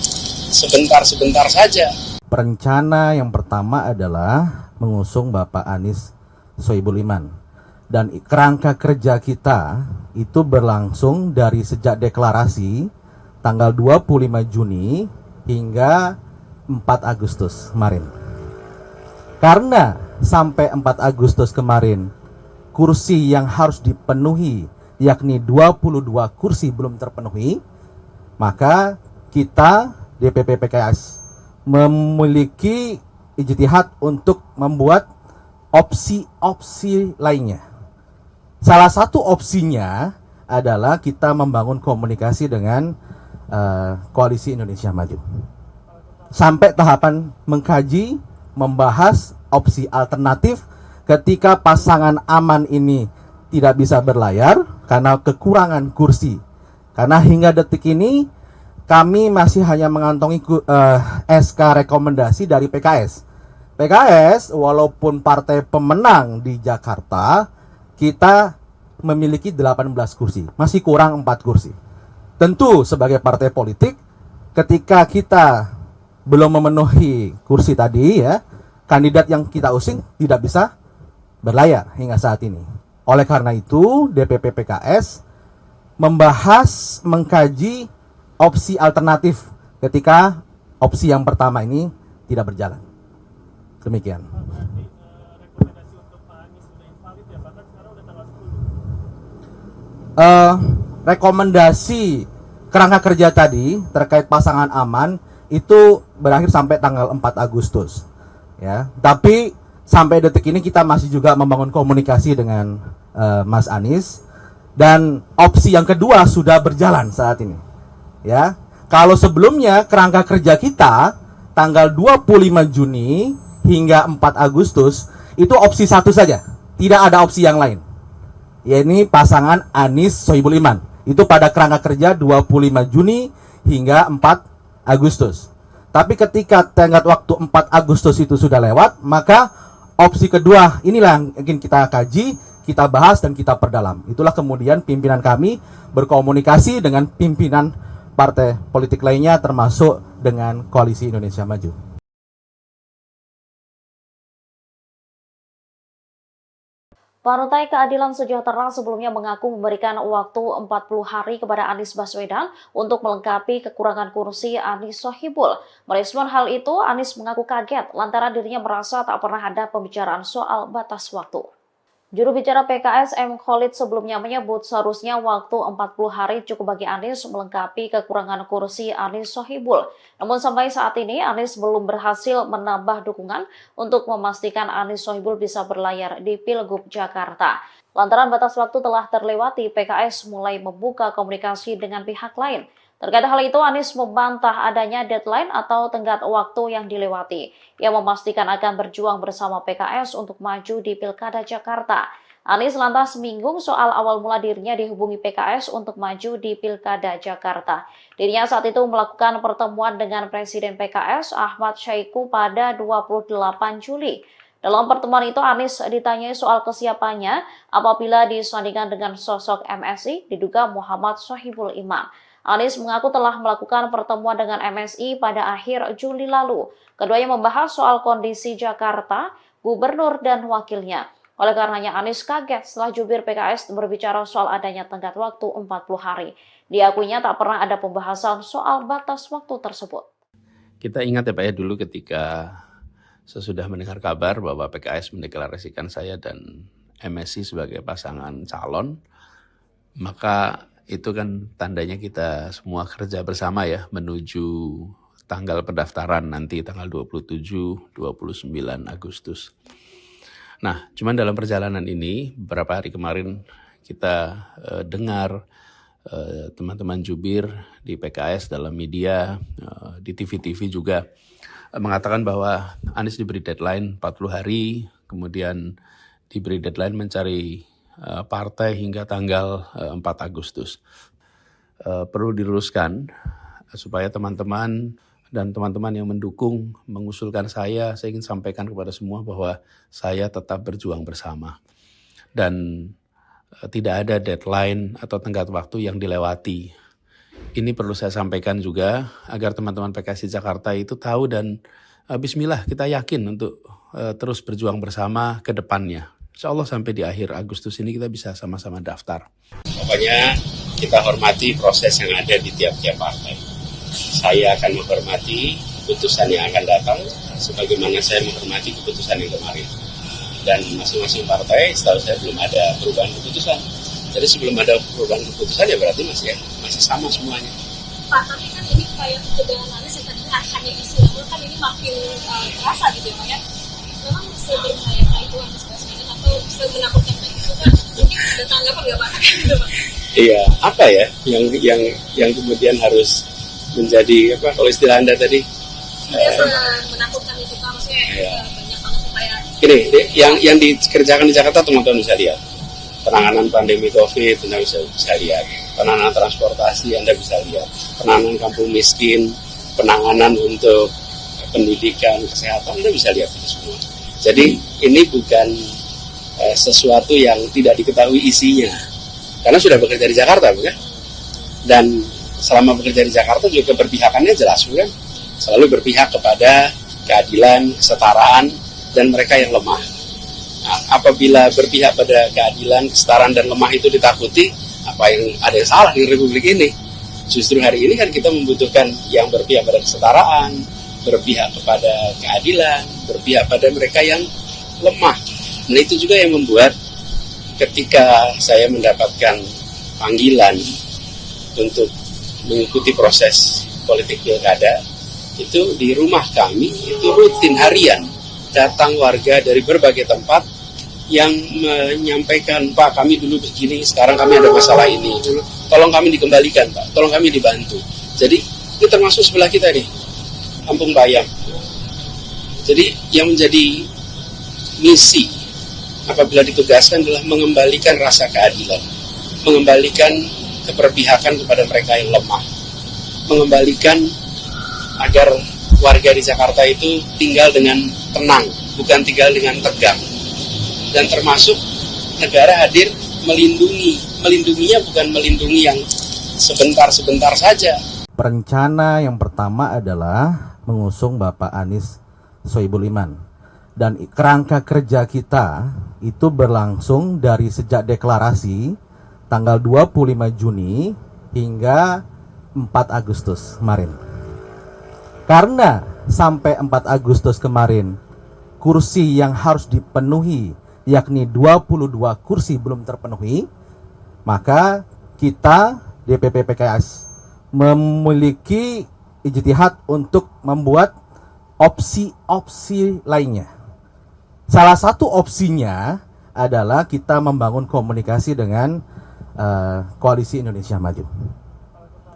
sebentar-sebentar saja. Rencana yang pertama adalah mengusung Bapak Anies Sohibul Iman. Dan kerangka kerja kita itu berlangsung dari sejak deklarasi tanggal 25 Juni hingga 4 Agustus kemarin. Karena sampai 4 Agustus kemarin kursi yang harus dipenuhi yakni 22 kursi belum terpenuhi, maka kita DPP PKS memiliki ijtihad untuk membuat opsi-opsi lainnya. Salah satu opsinya adalah kita membangun komunikasi dengan Koalisi Indonesia Maju. Sampai tahapan mengkaji, membahas opsi alternatif ketika pasangan aman ini tidak bisa berlayar karena kekurangan kursi. Karena hingga detik ini kami masih hanya mengantongi SK rekomendasi dari PKS. PKS walaupun partai pemenang di Jakarta, kita memiliki 18 kursi, masih kurang 4 kursi. Tentu sebagai partai politik, ketika kita belum memenuhi kursi tadi ya, kandidat yang kita usung tidak bisa berlayar hingga saat ini. Oleh karena itu, DPP PKS membahas, mengkaji opsi alternatif ketika opsi yang pertama ini tidak berjalan. Demikian. Rekomendasi kerangka kerja tadi terkait pasangan aman itu berakhir sampai tanggal 4 Agustus. Ya, tapi sampai detik ini kita masih juga membangun komunikasi dengan Mas Anies, dan opsi yang kedua sudah berjalan saat ini. Ya, kalau sebelumnya kerangka kerja kita tanggal 25 Juni hingga 4 Agustus itu opsi satu saja, tidak ada opsi yang lain. Yaitu pasangan Anies Sohibul Iman. Itu pada kerangka kerja 25 Juni hingga 4 Agustus. Tapi ketika tenggat waktu 4 Agustus itu sudah lewat, maka opsi kedua inilah yang ingin kita kaji, kita bahas dan kita perdalam. Itulah kemudian pimpinan kami berkomunikasi dengan pimpinan partai politik lainnya termasuk dengan Koalisi Indonesia Maju. Partai Keadilan Sejahtera sebelumnya mengaku memberikan waktu 40 hari kepada Anies Baswedan untuk melengkapi kekurangan kursi Anies Sohibul. Merespon hal itu, Anies mengaku kaget lantaran dirinya merasa tak pernah ada pembicaraan soal batas waktu. Juru bicara PKS M. Khalid sebelumnya menyebut seharusnya waktu 40 hari cukup bagi Anies melengkapi kekurangan kursi Anies Sohibul. Namun sampai saat ini Anies belum berhasil menambah dukungan untuk memastikan Anies Sohibul bisa berlayar di Pilgub Jakarta. Lantaran batas waktu telah terlewati, PKS mulai membuka komunikasi dengan pihak lain. Terkait hal itu, Anies membantah adanya deadline atau tenggat waktu yang dilewati. Ia memastikan akan berjuang bersama PKS untuk maju di Pilkada Jakarta. Anies lantas menyinggung soal awal mula dirinya dihubungi PKS untuk maju di Pilkada Jakarta. Dirinya saat itu melakukan pertemuan dengan Presiden PKS Ahmad Syaiqo pada 28 Juli. Dalam pertemuan itu, Anies ditanyai soal kesiapannya apabila disandingkan dengan sosok MSI diduga Muhammad Sohibul Iman. Anies mengaku telah melakukan pertemuan dengan MSI pada akhir Juli lalu. Keduanya membahas soal kondisi Jakarta, gubernur dan wakilnya. Oleh karenanya Anies kaget setelah jubir PKS berbicara soal adanya tenggat waktu 40 hari. Diakuinya tak pernah ada pembahasan soal batas waktu tersebut. Kita ingat ya Pak ya, dulu ketika sesudah mendengar kabar bahwa PKS mendeklarasikan saya dan MSI sebagai pasangan calon, maka itu kan tandanya kita semua kerja bersama ya menuju tanggal pendaftaran nanti tanggal 27-29 Agustus. Nah, cuman dalam perjalanan ini beberapa hari kemarin kita dengar teman-teman jubir di PKS dalam media, di TV-TV juga mengatakan bahwa Anies diberi deadline 40 hari, kemudian diberi deadline mencari partai hingga tanggal 4 Agustus. Perlu diluruskan supaya teman-teman dan teman-teman yang mendukung, mengusulkan saya ingin sampaikan kepada semua bahwa saya tetap berjuang bersama. Dan tidak ada deadline atau tenggat waktu yang dilewati. Ini perlu saya sampaikan juga agar teman-teman PKS di Jakarta itu tahu dan bismillah kita yakin untuk terus berjuang bersama ke depannya. Insya Allah sampai di akhir Agustus ini kita bisa sama-sama daftar. Pokoknya kita hormati proses yang ada di tiap-tiap partai. Saya akan menghormati keputusan yang akan datang sebagaimana saya menghormati keputusan yang kemarin. Dan masing-masing partai setahu saya belum ada perubahan keputusan. Jadi sebelum ada perubahan keputusan ya berarti masih sama semuanya. Pak, tapi kan ini kayak ketegangan Anies yang tadinya hanya isu, namun kan ini makin terasa gitu ya Pak ya. Memang seberbahaya itu Anies Baswedan atau semenakutkan itu kan mungkin ada tanggapan nggak Pak? Iya, apa ya yang kemudian harus menjadi apa kalau istilah Anda tadi? Menakutkan itu Pak, maksudnya banyak banget supaya Ini yang dikerjakan di Jakarta teman-teman bisa lihat. Penanganan pandemi COVID Anda bisa lihat. Penanganan transportasi Anda bisa lihat. Penanganan kampung miskin, penanganan untuk pendidikan, kesehatan Anda bisa lihat itu semua. Jadi ini bukan sesuatu yang tidak diketahui isinya. Karena sudah bekerja di Jakarta, bukan? Dan selama bekerja di Jakarta juga keberpihakannya jelas, bukan? Selalu berpihak kepada keadilan, kesetaraan, dan mereka yang lemah. Nah, apabila berpihak pada keadilan, kesetaraan, dan lemah itu ditakuti, apa yang ada yang salah di Republik ini? Justru hari ini kan kita membutuhkan yang berpihak pada kesetaraan, berpihak kepada keadilan, berpihak pada mereka yang lemah. Nah itu juga yang membuat ketika saya mendapatkan panggilan untuk mengikuti proses politik pilkada, itu di rumah kami itu rutin harian datang warga dari berbagai tempat yang menyampaikan, Pak kami dulu begini, sekarang kami ada masalah ini, tolong kami dikembalikan Pak, tolong kami dibantu. Jadi ini termasuk sebelah kita nih, Kampung Bayam. Jadi yang menjadi misi apabila ditugaskan adalah mengembalikan rasa keadilan, mengembalikan keberpihakan kepada mereka yang lemah, mengembalikan agar warga di Jakarta itu tinggal dengan tenang, bukan tinggal dengan tegang. Dan termasuk negara hadir melindunginya bukan melindungi yang sebentar-sebentar saja. Rencana yang pertama adalah mengusung Bapak Anies Sohibul Iman. Dan kerangka kerja kita itu berlangsung dari sejak deklarasi tanggal 25 Juni hingga 4 Agustus kemarin. Karena sampai 4 Agustus kemarin kursi yang harus dipenuhi yakni 22 kursi belum terpenuhi, maka kita DPP PKS memiliki ijtihad untuk membuat opsi-opsi lainnya. Salah satu opsinya adalah kita membangun komunikasi dengan Koalisi Indonesia Maju.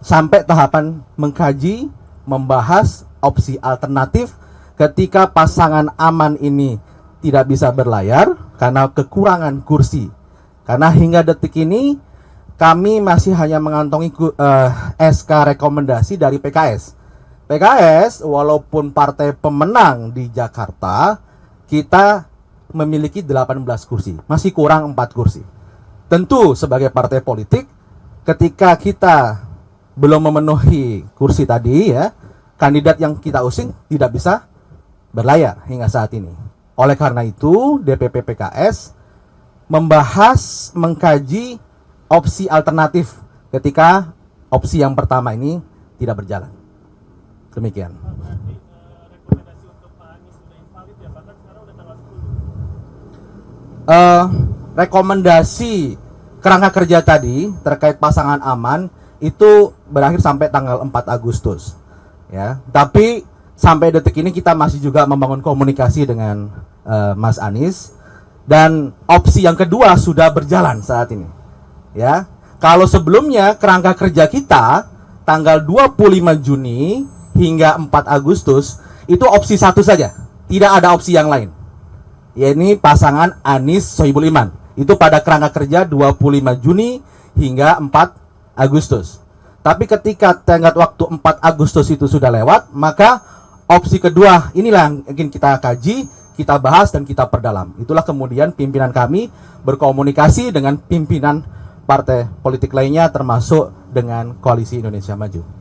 Sampai tahapan mengkaji, membahas opsi alternatif ketika pasangan aman ini tidak bisa berlayar karena kekurangan kursi. Karena hingga detik ini kami masih hanya mengantongi SK rekomendasi dari PKS. PKS walaupun partai pemenang di Jakarta, kita memiliki 18 kursi, masih kurang 4 kursi. Tentu sebagai partai politik, ketika kita belum memenuhi kursi tadi ya, kandidat yang kita usung tidak bisa berlayar hingga saat ini. Oleh karena itu, DPP PKS membahas, mengkaji opsi alternatif ketika opsi yang pertama ini tidak berjalan. Demikian. Rekomendasi kerangka kerja tadi terkait pasangan aman itu berakhir sampai tanggal 4 Agustus. Ya, tapi sampai detik ini kita masih juga membangun komunikasi dengan Mas Anies, dan opsi yang kedua sudah berjalan saat ini. Ya, kalau sebelumnya kerangka kerja kita tanggal 25 Juni hingga 4 Agustus itu opsi satu saja, tidak ada opsi yang lain. Yaitu pasangan Anies Sohibul Iman. Itu pada kerangka kerja 25 Juni hingga 4 Agustus. Tapi ketika tenggat waktu 4 Agustus itu sudah lewat, maka opsi kedua inilah yang ingin kita kaji, kita bahas dan kita perdalam. Itulah kemudian pimpinan kami berkomunikasi dengan pimpinan partai politik lainnya termasuk dengan Koalisi Indonesia Maju.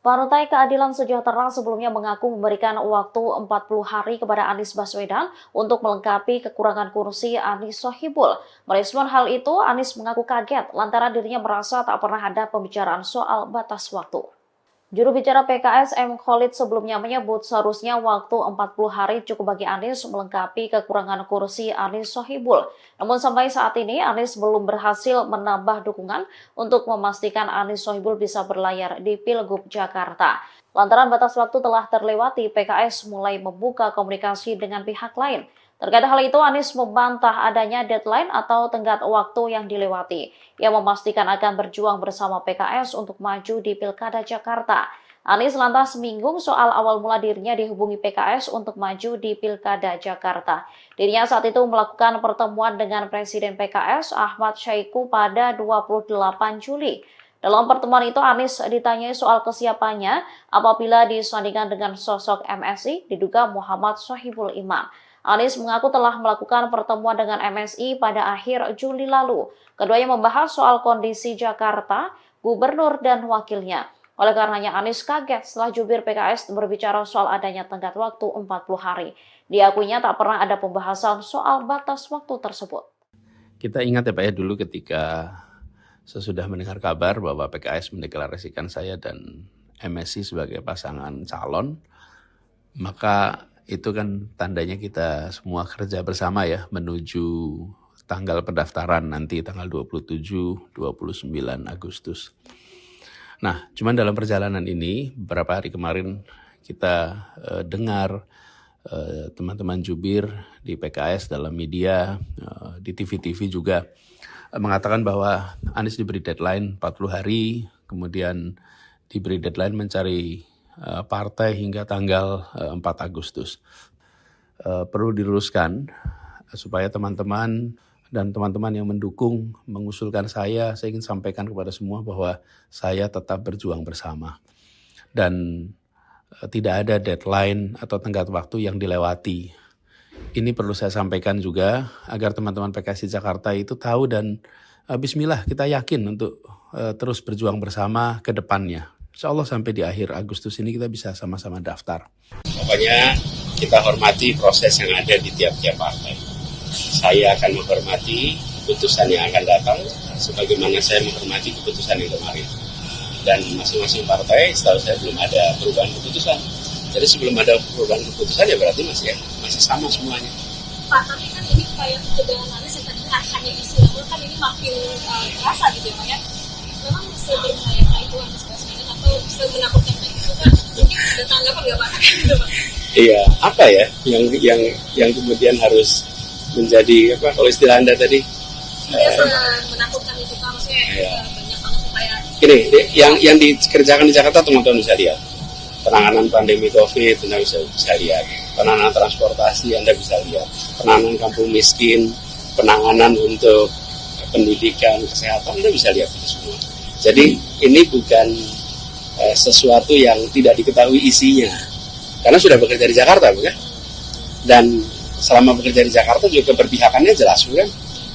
Partai Keadilan Sejahtera sebelumnya mengaku memberikan waktu 40 hari kepada Anies Baswedan untuk melengkapi kekurangan kursi Anies Sohibul. Merespon hal itu, Anies mengaku kaget lantaran dirinya merasa tak pernah ada pembicaraan soal batas waktu. Juru bicara PKS M. Khalid sebelumnya menyebut seharusnya waktu 40 hari cukup bagi Anies melengkapi kekurangan kursi Anies Sohibul. Namun sampai saat ini Anies belum berhasil menambah dukungan untuk memastikan Anies Sohibul bisa berlayar di Pilgub Jakarta. Lantaran batas waktu telah terlewati, PKS mulai membuka komunikasi dengan pihak lain. Terkait hal itu, Anies membantah adanya deadline atau tenggat waktu yang dilewati. Ia memastikan akan berjuang bersama PKS untuk maju di Pilkada Jakarta. Anies lantas menyinggung soal awal mula dirinya dihubungi PKS untuk maju di Pilkada Jakarta. Dirinya saat itu melakukan pertemuan dengan Presiden PKS Ahmad Syaiqo pada 28 Juli. Dalam pertemuan itu, Anies ditanyai soal kesiapannya apabila disandingkan dengan sosok MSI diduga Muhammad Sohibul Iman. Anies mengaku telah melakukan pertemuan dengan MSI pada akhir Juli lalu. Keduanya membahas soal kondisi Jakarta, gubernur dan wakilnya. Oleh karenanya Anies kaget setelah jubir PKS berbicara soal adanya tenggat waktu 40 hari. Diakuinya tak pernah ada pembahasan soal batas waktu tersebut. Kita ingat ya Pak ya, dulu ketika sesudah mendengar kabar bahwa PKS mendeklarasikan saya dan MSI sebagai pasangan calon, maka itu kan tandanya kita semua kerja bersama ya menuju tanggal pendaftaran nanti tanggal 27-29 Agustus. Nah, cuman dalam perjalanan ini beberapa hari kemarin kita dengar teman-teman jubir di PKS dalam media, di TV-TV juga mengatakan bahwa Anies diberi deadline 40 hari, kemudian diberi deadline mencari partai hingga tanggal 4 Agustus. Perlu diluruskan supaya teman-teman dan teman-teman yang mendukung mengusulkan saya ingin sampaikan kepada semua bahwa saya tetap berjuang bersama. Dan tidak ada deadline atau tenggat waktu yang dilewati. Ini perlu saya sampaikan juga agar teman-teman PKS di Jakarta itu tahu dan bismillah kita yakin untuk terus berjuang bersama ke depannya. Insya Allah sampai di akhir Agustus ini kita bisa sama-sama daftar. Pokoknya kita hormati proses yang ada di tiap-tiap partai. Saya akan menghormati keputusan yang akan datang, sebagaimana saya menghormati keputusan yang kemarin. Dan masing-masing partai, setahu saya belum ada perubahan keputusan. Jadi sebelum ada perubahan keputusan ya berarti masih sama semuanya. Pak, tapi kan ini kayak ketegangan Anies yang tadi hanya isu, namun kan ini makin terasa gitu ya Pak ya. Memang seberbahaya itu Anies Baswedan atau semenakutkan itu kan mungkin ada tanggapan nggak Pak? Iya, apa ya yang kemudian harus menjadi apa kalau istilah Anda tadi? Iya, menakutkan itu Pak, maksudnya banyak banget supaya. Ini yang dikerjakan di Jakarta teman-teman bisa lihat. Penanganan pandemi COVID Anda bisa lihat. Penanganan transportasi Anda bisa lihat. Penanganan kampung miskin, penanganan untuk pendidikan, kesehatan Anda bisa lihat itu semua. Jadi ini bukan sesuatu yang tidak diketahui isinya, karena sudah bekerja di Jakarta, bukan? Dan selama bekerja di Jakarta juga keberpihakannya jelas, bukan?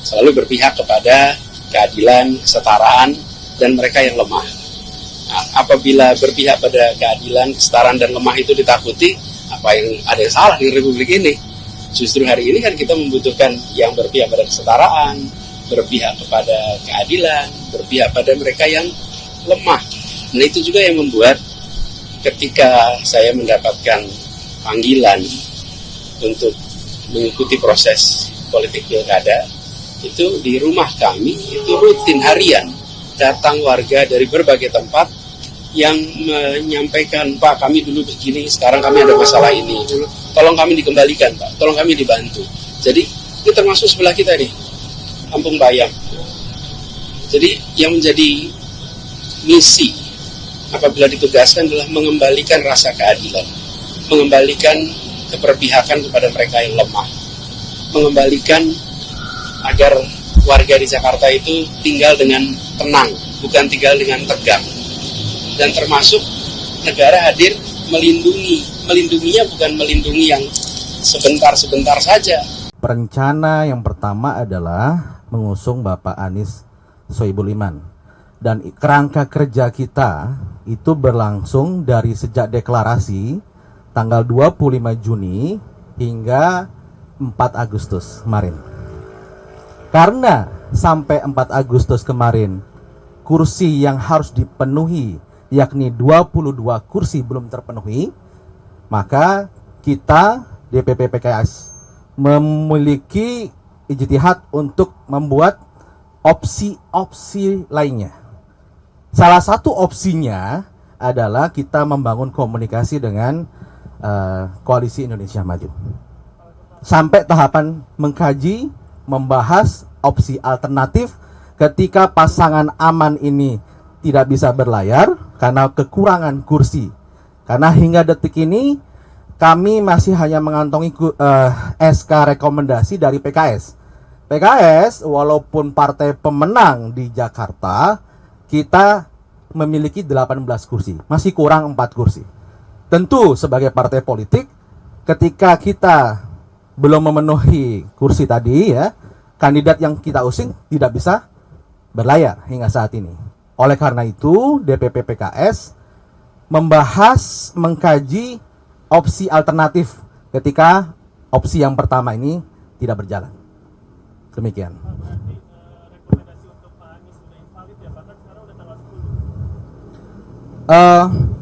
Selalu berpihak kepada keadilan, kesetaraan, dan mereka yang lemah. Nah, apabila berpihak pada keadilan, kesetaraan, dan lemah itu ditakuti, apa yang ada yang salah di Republik ini? Justru hari ini kan kita membutuhkan yang berpihak pada kesetaraan, berpihak kepada keadilan, berpihak pada mereka yang lemah. Nah itu juga yang membuat ketika saya mendapatkan panggilan untuk mengikuti proses politik pilkada, itu di rumah kami itu rutin harian datang warga dari berbagai tempat yang menyampaikan, Pak kami dulu begini, sekarang kami ada masalah ini, tolong kami dikembalikan Pak, tolong kami dibantu. Jadi ini termasuk sebelah kita nih, Kampung Bayam. Jadi yang menjadi misi apabila ditugaskan adalah mengembalikan rasa keadilan, mengembalikan keberpihakan kepada mereka yang lemah, mengembalikan agar warga di Jakarta itu tinggal dengan tenang, bukan tinggal dengan tegang. Dan termasuk negara hadir melindunginya bukan melindungi yang sebentar-sebentar saja. Perencana yang pertama adalah mengusung Bapak Anies Sohibul Iman. Dan kerangka kerja kita itu berlangsung dari sejak deklarasi tanggal 25 Juni hingga 4 Agustus kemarin. Karena sampai 4 Agustus kemarin kursi yang harus dipenuhi yakni 22 kursi belum terpenuhi, maka kita DPP PKS memiliki ijtihad untuk membuat opsi-opsi lainnya. Salah satu opsinya adalah kita membangun komunikasi dengan Koalisi Indonesia Maju. Sampai tahapan mengkaji, membahas opsi alternatif ketika pasangan aman ini tidak bisa berlayar karena kekurangan kursi. Karena hingga detik ini kami masih hanya mengantongi SK rekomendasi dari PKS. PKS walaupun partai pemenang di Jakarta, kita memiliki 18 kursi, masih kurang 4 kursi. Tentu sebagai partai politik, ketika kita belum memenuhi kursi tadi ya, kandidat yang kita usung tidak bisa berlayar hingga saat ini. Oleh karena itu, DPP PKS membahas, mengkaji opsi alternatif ketika opsi yang pertama ini tidak berjalan. Demikian.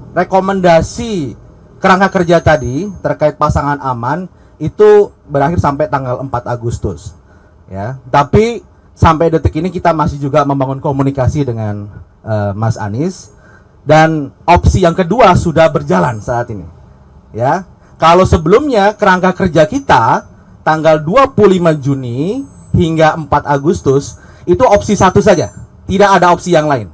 Rekomendasi kerangka kerja tadi terkait pasangan aman itu berakhir sampai tanggal 4 Agustus ya. Tapi sampai detik ini kita masih juga membangun komunikasi dengan Mas Anies, dan opsi yang kedua sudah berjalan saat ini ya. Kalau sebelumnya kerangka kerja kita tanggal 25 Juni hingga 4 Agustus itu opsi satu saja, tidak ada opsi yang lain,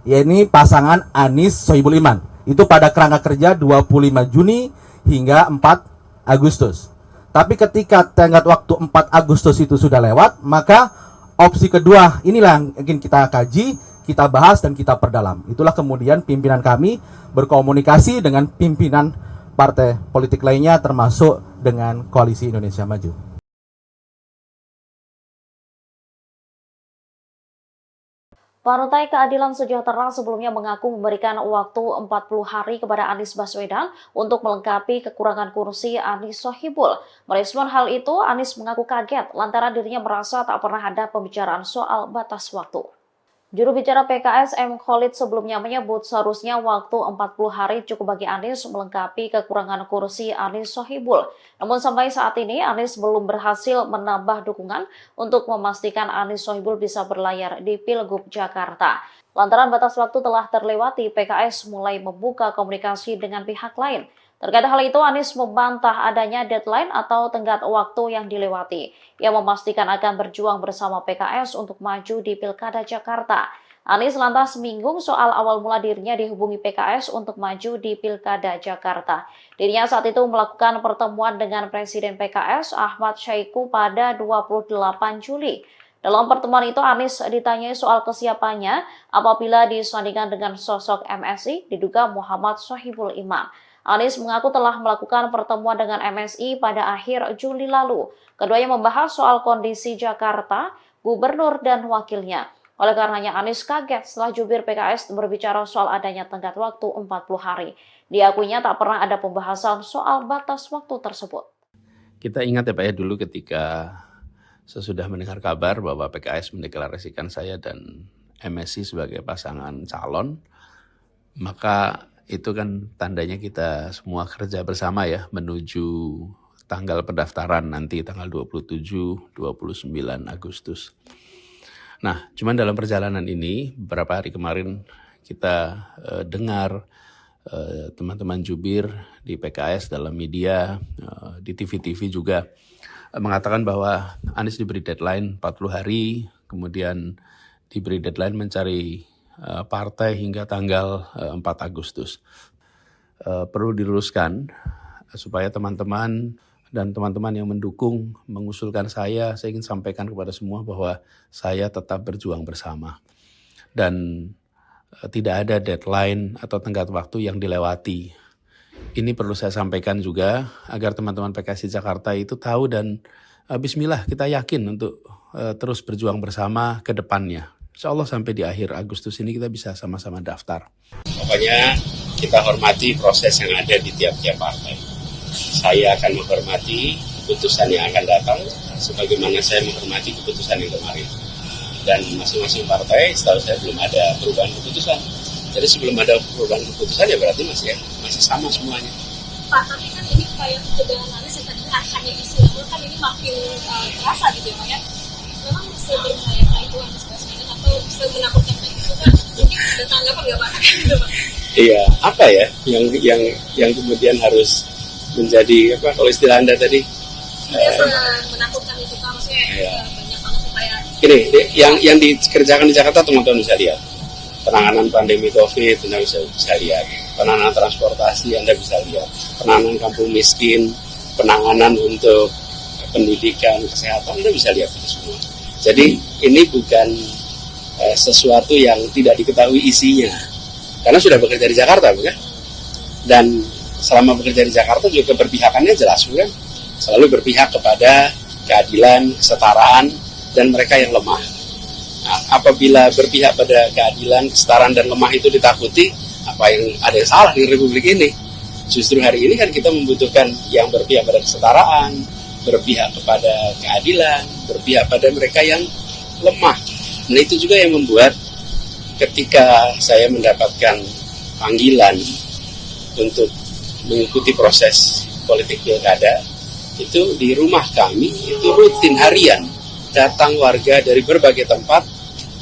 yakni pasangan Anies Sohibul Iman. Itu pada kerangka kerja 25 Juni hingga 4 Agustus. Tapi ketika tenggat waktu 4 Agustus itu sudah lewat, maka opsi kedua inilah yang ingin kita kaji, kita bahas dan kita perdalam. Itulah kemudian pimpinan kami berkomunikasi dengan pimpinan partai politik lainnya termasuk dengan Koalisi Indonesia Maju. Partai Keadilan Sejahtera sebelumnya mengaku memberikan waktu 40 hari kepada Anies Baswedan untuk melengkapi kekurangan kursi Anies Sohibul. Merespon hal itu, Anies mengaku kaget lantaran dirinya merasa tak pernah ada pembicaraan soal batas waktu. Juru bicara PKS M. Khalid sebelumnya menyebut seharusnya waktu 40 hari cukup bagi Anies melengkapi kekurangan kursi Anies Sohibul. Namun sampai saat ini Anies belum berhasil menambah dukungan untuk memastikan Anies Sohibul bisa berlayar di Pilgub Jakarta. Lantaran batas waktu telah terlewati, PKS mulai membuka komunikasi dengan pihak lain. Terkait hal itu, Anies membantah adanya deadline atau tenggat waktu yang dilewati. Ia memastikan akan berjuang bersama PKS untuk maju di Pilkada Jakarta. Anies lantas menyinggung soal awal mula dirinya dihubungi PKS untuk maju di Pilkada Jakarta. Dirinya saat itu melakukan pertemuan dengan Presiden PKS Ahmad Syaiqo pada 28 Juli. Dalam pertemuan itu, Anies ditanyai soal kesiapannya apabila disandingkan dengan sosok MSI diduga Muhammad Sohibul Iman. Anies mengaku telah melakukan pertemuan dengan MSI pada akhir Juli lalu. Keduanya membahas soal kondisi Jakarta, gubernur dan wakilnya. Oleh karenanya Anies kaget setelah jubir PKS berbicara soal adanya tenggat waktu 40 hari. Diakuinya tak pernah ada pembahasan soal batas waktu tersebut. Kita ingat ya Pak ya, dulu ketika sesudah mendengar kabar bahwa PKS mendeklarasikan saya dan MSI sebagai pasangan calon, maka itu kan tandanya kita semua kerja bersama ya menuju tanggal pendaftaran nanti tanggal 27-29 Agustus. Nah, cuman dalam perjalanan ini beberapa hari kemarin kita dengar teman-teman jubir di PKS dalam media, di TV-TV juga mengatakan bahwa Anies diberi deadline 40 hari, kemudian diberi deadline mencari partai hingga tanggal 4 Agustus. Perlu diluruskan supaya teman-teman dan teman-teman yang mendukung, mengusulkan saya ingin sampaikan kepada semua bahwa saya tetap berjuang bersama. Dan tidak ada deadline atau tenggat waktu yang dilewati. Ini perlu saya sampaikan juga agar teman-teman PKS di Jakarta itu tahu dan bismillah kita yakin untuk terus berjuang bersama ke depannya. Insya Allah sampai di akhir Agustus ini kita bisa sama-sama daftar. Pokoknya kita hormati proses yang ada di tiap-tiap partai. Saya akan menghormati keputusan yang akan datang sebagaimana saya menghormati keputusan yang kemarin. Dan masing-masing partai setahu saya belum ada perubahan keputusan. Jadi sebelum ada perubahan keputusan ya berarti masih sama semuanya. Pak, tapi kan ini kayak ketegangan Anies yang tadinya hanya istilah, kan ini makin terasa gitu ya Pak ya. Memang seberbahaya itu Anies Baswedan atau semenakutkan itu kan? Mungkin ada tanggapan nggak Pak? Iya, apa ya yang kemudian harus menjadi apa kalau istilah Anda tadi? Menakutkan itu Pak, maksudnya iya. Banyak banget supaya Ini yang dikerjakan di Jakarta teman-teman bisa lihat. Penanganan pandemi COVID Anda bisa lihat. Penanganan transportasi Anda bisa lihat. Penanganan kampung miskin, penanganan untuk pendidikan, kesehatan Anda bisa lihat itu semua. Jadi ini bukan sesuatu yang tidak diketahui isinya. Karena sudah bekerja di Jakarta, bukan? Dan selama bekerja di Jakarta juga keberpihakannya jelas, bukan? Selalu berpihak kepada keadilan, kesetaraan, dan mereka yang lemah. Nah, apabila berpihak pada keadilan, kesetaraan, dan lemah itu ditakuti, apa yang ada yang salah di Republik ini? Justru hari ini kan kita membutuhkan yang berpihak pada kesetaraan, berpihak kepada keadilan, berpihak pada mereka yang lemah. Nah itu juga yang membuat ketika saya mendapatkan panggilan untuk mengikuti proses politik pilkada, itu di rumah kami, itu rutin harian datang warga dari berbagai tempat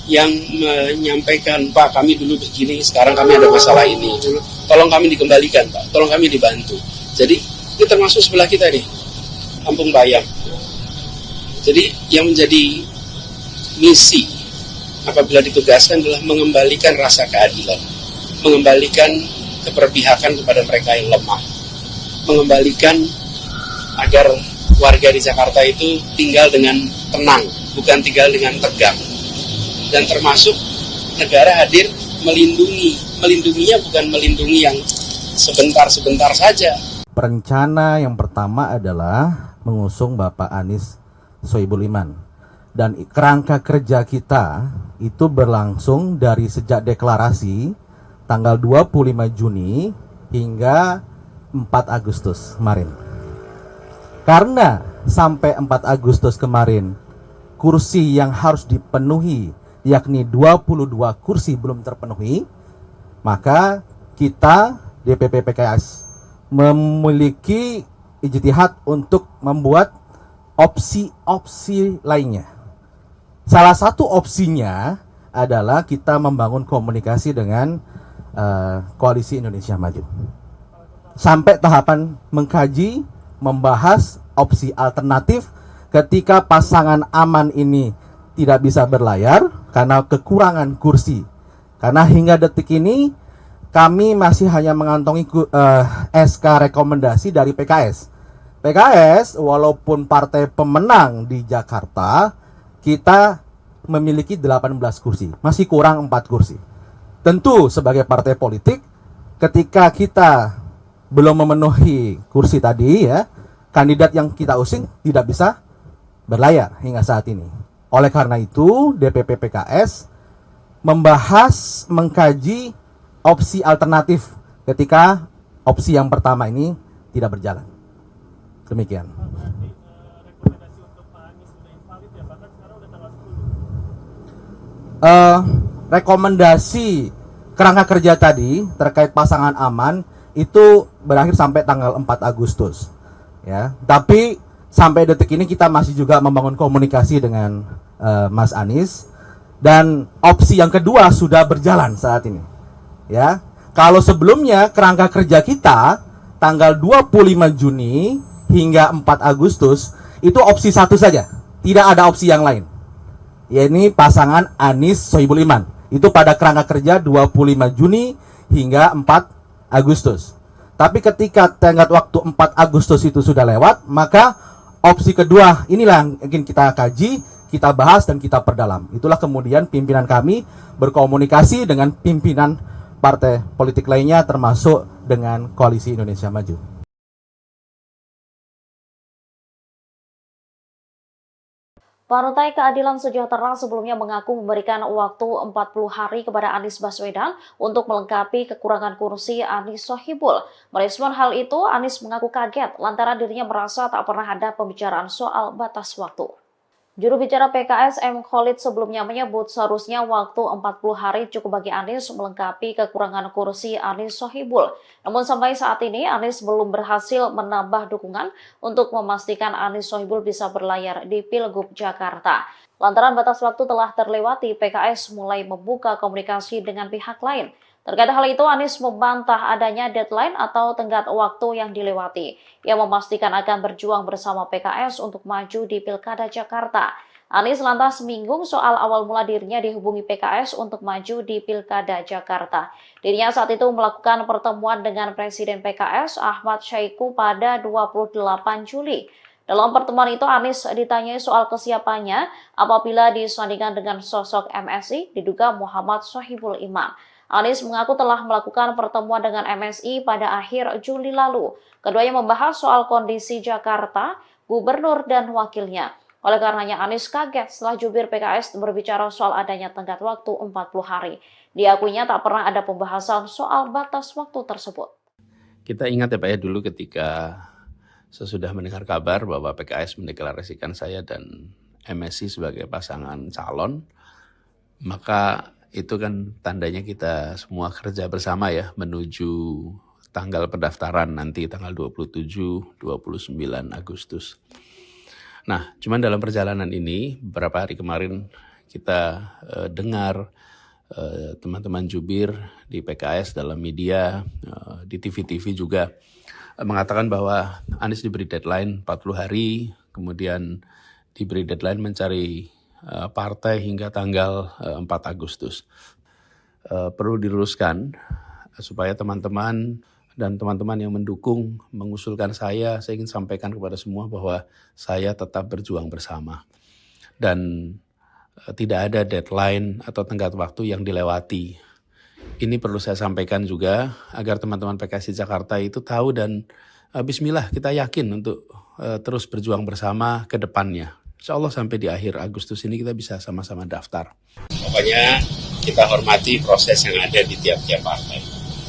yang menyampaikan, Pak kami dulu begini, sekarang kami ada masalah ini, tolong kami dikembalikan Pak, tolong kami dibantu. Jadi ini termasuk sebelah kita nih, Kampung Bayam. Jadi yang menjadi misi apabila ditugaskan adalah mengembalikan rasa keadilan, mengembalikan keberpihakan kepada mereka yang lemah, mengembalikan agar warga di Jakarta itu tinggal dengan tenang, bukan tinggal dengan tegang. Dan termasuk negara hadir melindunginya bukan melindungi yang sebentar-sebentar saja. Rencana yang pertama adalah mengusung Bapak Anies Sohibul Iman. Dan kerangka kerja kita itu berlangsung dari sejak deklarasi tanggal 25 Juni hingga 4 Agustus kemarin. Karena sampai 4 Agustus kemarin kursi yang harus dipenuhi yakni 22 kursi belum terpenuhi, maka kita DPP PKS memiliki ijtihad untuk membuat opsi-opsi lainnya. Salah satu opsinya adalah kita membangun komunikasi dengan Koalisi Indonesia Maju. Sampai tahapan mengkaji, membahas opsi alternatif ketika pasangan aman ini tidak bisa berlayar karena kekurangan kursi. Karena hingga detik ini kami masih hanya mengantongi SK rekomendasi dari PKS. PKS walaupun partai pemenang di Jakarta, kita memiliki 18 kursi, masih kurang 4 kursi. Tentu sebagai partai politik, ketika kita belum memenuhi kursi tadi ya, kandidat yang kita usung tidak bisa berlayar hingga saat ini. Oleh karena itu, DPP PKS membahas, mengkaji opsi alternatif ketika opsi yang pertama ini tidak berjalan. Demikian. rekomendasi kerangka kerja tadi terkait pasangan aman itu berakhir sampai tanggal 4 Agustus. Ya, tapi sampai detik ini kita masih juga membangun komunikasi dengan Mas Anies, dan opsi yang kedua sudah berjalan saat ini. Ya, kalau sebelumnya kerangka kerja kita tanggal 25 Juni hingga 4 Agustus itu opsi satu saja, tidak ada opsi yang lain. Ya, ini pasangan Anies Sohibul Iman. Itu pada kerangka kerja 25 Juni hingga 4 Agustus. Tapi ketika tenggat waktu 4 Agustus itu sudah lewat, maka opsi kedua inilah yang ingin kita kaji, kita bahas dan kita perdalam. Itulah kemudian pimpinan kami berkomunikasi dengan pimpinan partai politik lainnya termasuk dengan Koalisi Indonesia Maju. Partai Keadilan Sejahtera sebelumnya mengaku memberikan waktu 40 hari kepada Anies Baswedan untuk melengkapi kekurangan kursi Anies Sohibul. Merespon hal itu, Anies mengaku kaget lantaran dirinya merasa tak pernah ada pembicaraan soal batas waktu. Juru bicara PKS M. Khalid sebelumnya menyebut seharusnya waktu 40 hari cukup bagi Anies melengkapi kekurangan kursi Anies Sohibul. Namun sampai saat ini Anies belum berhasil menambah dukungan untuk memastikan Anies Sohibul bisa berlayar di Pilgub Jakarta. Lantaran batas waktu telah terlewati, PKS mulai membuka komunikasi dengan pihak lain. Terkait hal itu, Anies membantah adanya deadline atau tenggat waktu yang dilewati. Ia memastikan akan berjuang bersama PKS untuk maju di Pilkada Jakarta. Anies lantas menyinggung soal awal mula dirinya dihubungi PKS untuk maju di Pilkada Jakarta. Dirinya saat itu melakukan pertemuan dengan Presiden PKS Ahmad Syaiqo pada 28 Juli. Dalam pertemuan itu, Anies ditanyai soal kesiapannya apabila disandingkan dengan sosok MSI, diduga Muhammad Sohibul Iman. Anies mengaku telah melakukan pertemuan dengan MSI pada akhir Juli lalu. Keduanya membahas soal kondisi Jakarta, gubernur dan wakilnya. Oleh karenanya Anies kaget setelah jubir PKS berbicara soal adanya tenggat waktu 40 hari. Diakuinya tak pernah ada pembahasan soal batas waktu tersebut. Kita ingat ya Pak ya, dulu ketika sesudah mendengar kabar bahwa PKS mendeklarasikan saya dan MSI sebagai pasangan calon, maka itu kan tandanya kita semua kerja bersama ya menuju tanggal pendaftaran nanti tanggal 27-29 Agustus. Nah, cuman dalam perjalanan ini beberapa hari kemarin kita dengar teman-teman jubir di PKS dalam media, di TV-TV juga mengatakan bahwa Anies diberi deadline 40 hari, kemudian diberi deadline mencari partai hingga tanggal 4 Agustus. Perlu diluruskan supaya teman-teman dan teman-teman yang mendukung mengusulkan saya ingin sampaikan kepada semua bahwa saya tetap berjuang bersama. Dan tidak ada deadline atau tenggat waktu yang dilewati. Ini perlu saya sampaikan juga agar teman-teman PKS di Jakarta itu tahu dan bismillah kita yakin untuk terus berjuang bersama ke depannya. Insya Allah sampai di akhir Agustus ini kita bisa sama-sama daftar. Pokoknya kita hormati proses yang ada di tiap-tiap partai.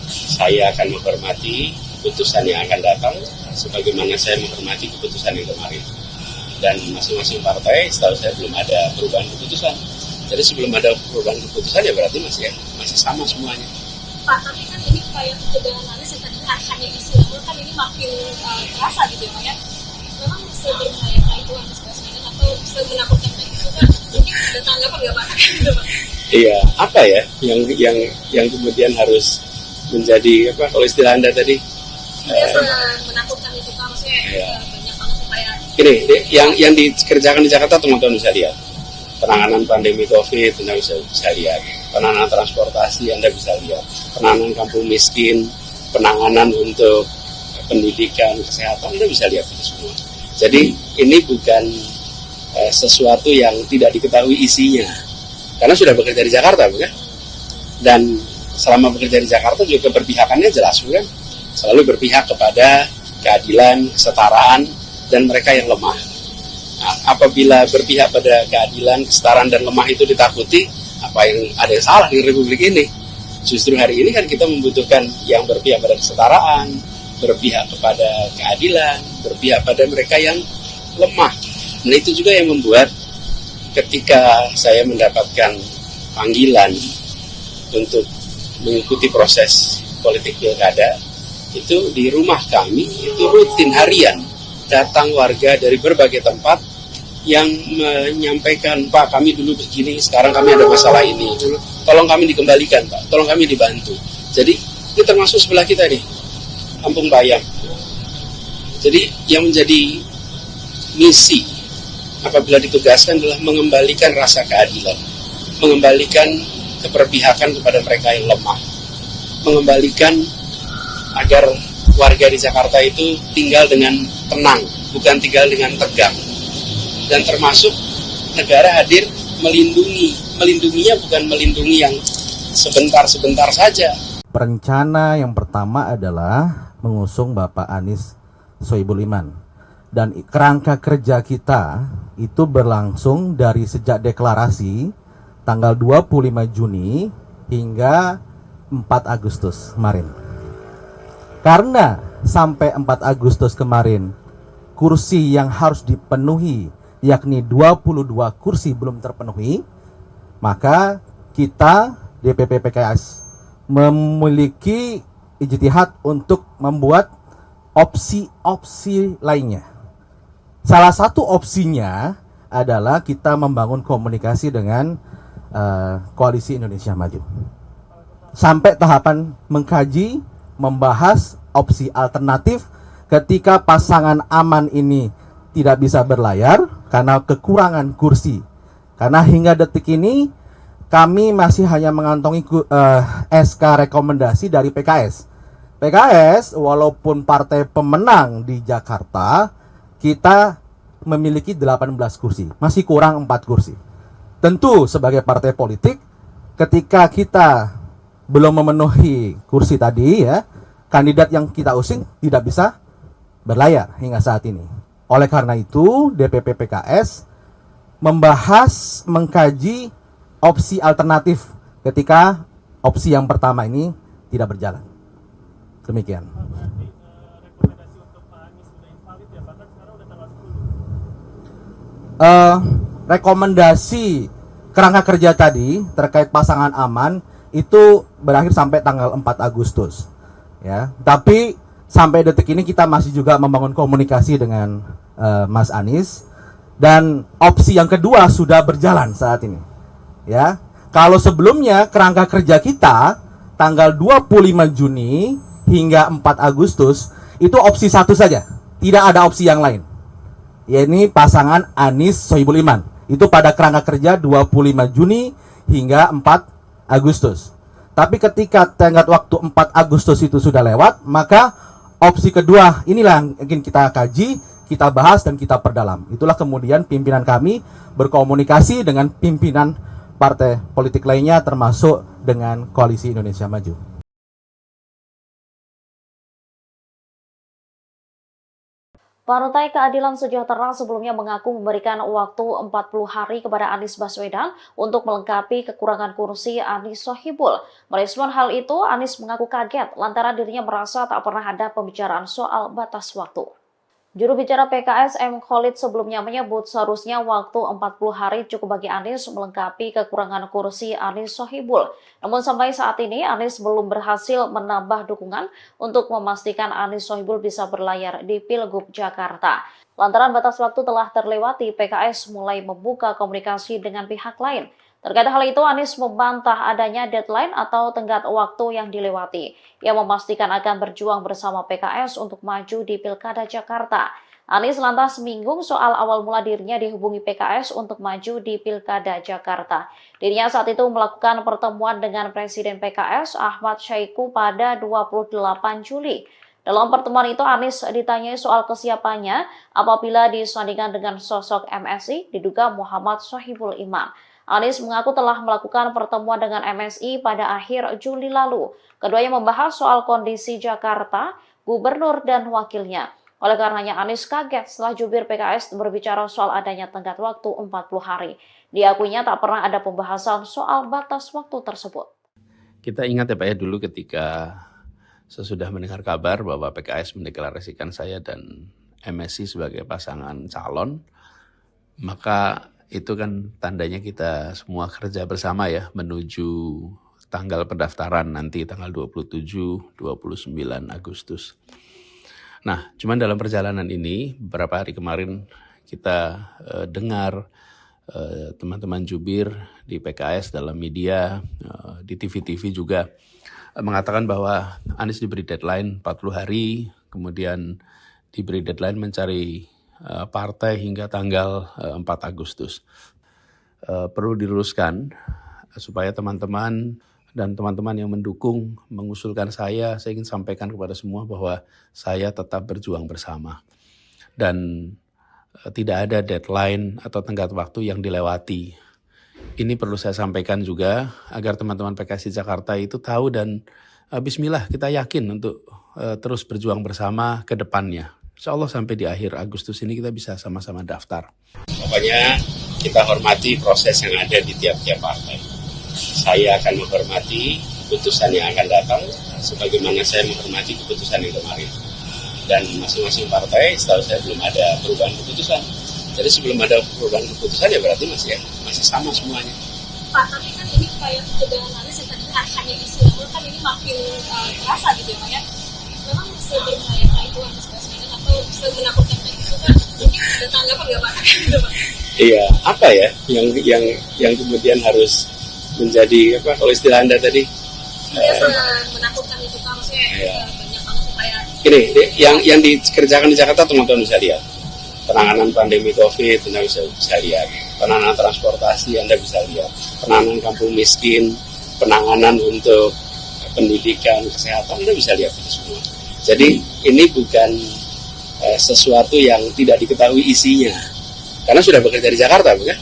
Saya akan menghormati keputusan yang akan datang, sebagaimana saya menghormati keputusan yang kemarin. Dan masing-masing partai, setahu saya belum ada perubahan keputusan. Jadi sebelum ada perubahan keputusan ya berarti masih sama semuanya. Pak, tapi kan ini kayak pencegahan Anies yang tadinya hanya istilah, kan ini makin terasa gitu ya Pak ya. Memang seberbahaya itu Anies Baswedan atau semenakutkan itu kan mungkin ada tanggapan nggak Pak? Iya, apa ya yang kemudian harus menjadi apa kalau istilah Anda tadi? Menakutkan itu Pak, maksudnya iya. Banyak banget supaya. Ini yang dikerjakan di Jakarta teman-teman bisa lihat. Penanganan pandemi COVID Anda bisa lihat. Penanganan transportasi Anda bisa lihat. Penanganan kampung miskin, penanganan untuk pendidikan, kesehatan Anda bisa lihat itu semua. Jadi ini bukan sesuatu yang tidak diketahui isinya. Karena sudah bekerja di Jakarta, bukan? Dan selama bekerja di Jakarta juga keberpihakannya jelas, bukan? Selalu berpihak kepada keadilan, kesetaraan, dan mereka yang lemah. Nah, apabila berpihak pada keadilan, kesetaraan, dan lemah itu ditakuti, ada yang salah di Republik ini? Justru hari ini kan kita membutuhkan yang berpihak pada kesetaraan, berpihak kepada keadilan, berpihak pada mereka yang lemah. Nah itu juga yang membuat ketika saya mendapatkan panggilan untuk mengikuti proses politik pilkada, itu di rumah kami itu rutin harian datang warga dari berbagai tempat yang menyampaikan, Pak kami dulu begini, sekarang kami ada masalah ini, tolong kami dikembalikan Pak, tolong kami dibantu. Jadi ini termasuk sebelah kita nih, Kampung Bayam. Jadi yang menjadi misi apabila ditugaskan adalah mengembalikan rasa keadilan, mengembalikan keberpihakan kepada mereka yang lemah, mengembalikan agar warga di Jakarta itu tinggal dengan tenang, bukan tinggal dengan tegang. Dan termasuk negara hadir melindunginya bukan melindungi yang sebentar-sebentar saja. Perencana yang pertama adalah mengusung Bapak Anies Sohibul Iman. Dan kerangka kerja kita itu berlangsung dari sejak deklarasi tanggal 25 Juni hingga 4 Agustus kemarin. Karena sampai 4 Agustus kemarin kursi yang harus dipenuhi yakni 22 kursi belum terpenuhi, maka kita DPP PKS memiliki ijtihad untuk membuat opsi-opsi lainnya. Salah satu opsinya adalah kita membangun komunikasi dengan Koalisi Indonesia Maju. Sampai tahapan mengkaji, membahas opsi alternatif ketika pasangan aman ini tidak bisa berlayar karena kekurangan kursi. Karena hingga detik ini kami masih hanya mengantongi SK rekomendasi dari PKS. PKS walaupun partai pemenang di Jakarta, kita memiliki 18 kursi, masih kurang 4 kursi. Tentu sebagai partai politik, ketika kita belum memenuhi kursi tadi ya, kandidat yang kita usung tidak bisa berlayar hingga saat ini. Oleh karena itu, DPP PKS membahas, mengkaji opsi alternatif ketika opsi yang pertama ini tidak berjalan. Demikian. Rekomendasi kerangka kerja tadi terkait pasangan aman itu berakhir sampai tanggal 4 Agustus. Ya, tapi sampai detik ini kita masih juga membangun komunikasi dengan Mas Anies, dan opsi yang kedua sudah berjalan saat ini. Ya, kalau sebelumnya kerangka kerja kita tanggal 25 Juni hingga 4 Agustus itu opsi satu saja, tidak ada opsi yang lain. Yaitu pasangan Anies Sohibul Iman. Itu pada kerangka kerja 25 Juni hingga 4 Agustus. Tapi ketika tenggat waktu 4 Agustus itu sudah lewat, maka opsi kedua inilah yang ingin kita kaji, kita bahas dan kita perdalam. Itulah kemudian pimpinan kami berkomunikasi dengan pimpinan partai politik lainnya termasuk dengan Koalisi Indonesia Maju. Partai Keadilan Sejahtera sebelumnya mengaku memberikan waktu 40 hari kepada Anies Baswedan untuk melengkapi kekurangan kursi Anies Sohibul. Merespon hal itu, Anies mengaku kaget lantaran dirinya merasa tak pernah ada pembicaraan soal batas waktu. Juru bicara PKS M. Khalid sebelumnya menyebut seharusnya waktu 40 hari cukup bagi Anies melengkapi kekurangan kursi Anies Sohibul. Namun sampai saat ini Anies belum berhasil menambah dukungan untuk memastikan Anies Sohibul bisa berlayar di Pilgub Jakarta. Lantaran batas waktu telah terlewati, PKS mulai membuka komunikasi dengan pihak lain. Terkait hal itu, Anies membantah adanya deadline atau tenggat waktu yang dilewati. Ia memastikan akan berjuang bersama PKS untuk maju di Pilkada Jakarta. Anies lantas menyinggung soal awal mula dirinya dihubungi PKS untuk maju di Pilkada Jakarta. Dirinya saat itu melakukan pertemuan dengan Presiden PKS Ahmad Syaiqo pada 28 Juli. Dalam pertemuan itu, Anies ditanyai soal kesiapannya apabila disandingkan dengan sosok MSI diduga Muhammad Sohibul Iman. Anies mengaku telah melakukan pertemuan dengan MSI pada akhir Juli lalu. Keduanya membahas soal kondisi Jakarta, gubernur dan wakilnya. Oleh karenanya Anies kaget setelah jubir PKS berbicara soal adanya tenggat waktu 40 hari. Diakuinya tak pernah ada pembahasan soal batas waktu tersebut. Kita ingat ya Pak ya, dulu ketika sesudah mendengar kabar bahwa PKS mendeklarasikan saya dan MSI sebagai pasangan calon, maka itu kan tandanya kita semua kerja bersama ya menuju tanggal pendaftaran nanti tanggal 27, 29 Agustus. Nah, cuman dalam perjalanan ini beberapa hari kemarin kita dengar teman-teman jubir di PKS dalam media, di TV-TV juga mengatakan bahwa Anies diberi deadline 40 hari, kemudian diberi deadline mencari partai hingga tanggal 4 Agustus. Perlu diluruskan supaya teman-teman dan teman-teman yang mendukung, mengusulkan saya ingin sampaikan kepada semua bahwa saya tetap berjuang bersama. Dan tidak ada deadline atau tenggat waktu yang dilewati. Ini perlu saya sampaikan juga agar teman-teman PKS di Jakarta itu tahu dan bismillah kita yakin untuk terus berjuang bersama ke depannya. Insya Allah sampai di akhir Agustus ini kita bisa sama-sama daftar. Pokoknya kita hormati proses yang ada di tiap-tiap partai. Saya akan menghormati keputusan yang akan datang, sebagaimana saya menghormati keputusan yang kemarin. Dan masing-masing partai, setahu saya belum ada perubahan keputusan. Jadi sebelum ada perubahan keputusan ya berarti masih sama semuanya. Pak, tapi kan ini kayak ketegangan Anies yang tadi hanya isu, namun kan ini makin terasa gitu ya Pak ya. Memang seberbahaya itu Anies Baswedan atau semenakutkan itu kan? Mungkin ada tanggapan nggak Pak? Iya, apa ya yang kemudian harus menjadi apa kalau istilah Anda tadi? Menakutkan itu Pak, maksudnya banyak banget supaya. Ini yang dikerjakan di Jakarta teman-teman bisa lihat. Penanganan pandemi COVID Anda bisa lihat. Penanganan transportasi Anda bisa lihat. Penanganan kampung miskin, penanganan untuk pendidikan, kesehatan Anda bisa lihat itu semua. Jadi ini bukan sesuatu yang tidak diketahui isinya. Karena sudah bekerja di Jakarta, bukan?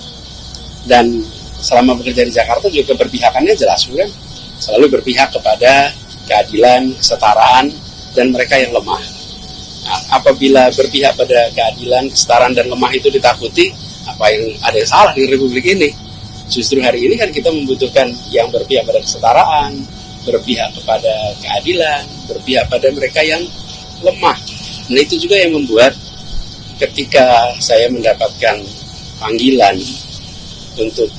Dan selama bekerja di Jakarta juga keberpihakannya jelas, bukan? Selalu berpihak kepada keadilan, kesetaraan, dan mereka yang lemah. Nah, apabila berpihak pada keadilan, kesetaraan, dan lemah itu ditakuti, ada yang salah di Republik ini? Justru hari ini kan kita membutuhkan yang berpihak pada kesetaraan, berpihak kepada keadilan, berpihak pada mereka yang lemah. Nah itu juga yang membuat ketika saya mendapatkan panggilan untuk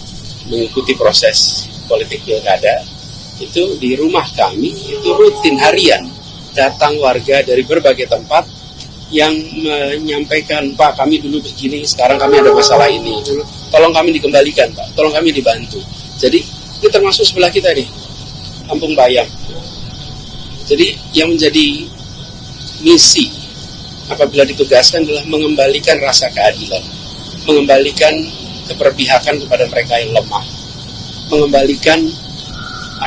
mengikuti proses politik pilkada, itu di rumah kami, itu rutin harian, datang warga dari berbagai tempat yang menyampaikan, Pak kami dulu begini, sekarang kami ada masalah ini, tolong kami dikembalikan Pak, tolong kami dibantu. Jadi ini termasuk sebelah kita nih, Kampung Bayam. Jadi yang menjadi misi apabila ditugaskan adalah mengembalikan rasa keadilan, mengembalikan keberpihakan kepada mereka yang lemah, mengembalikan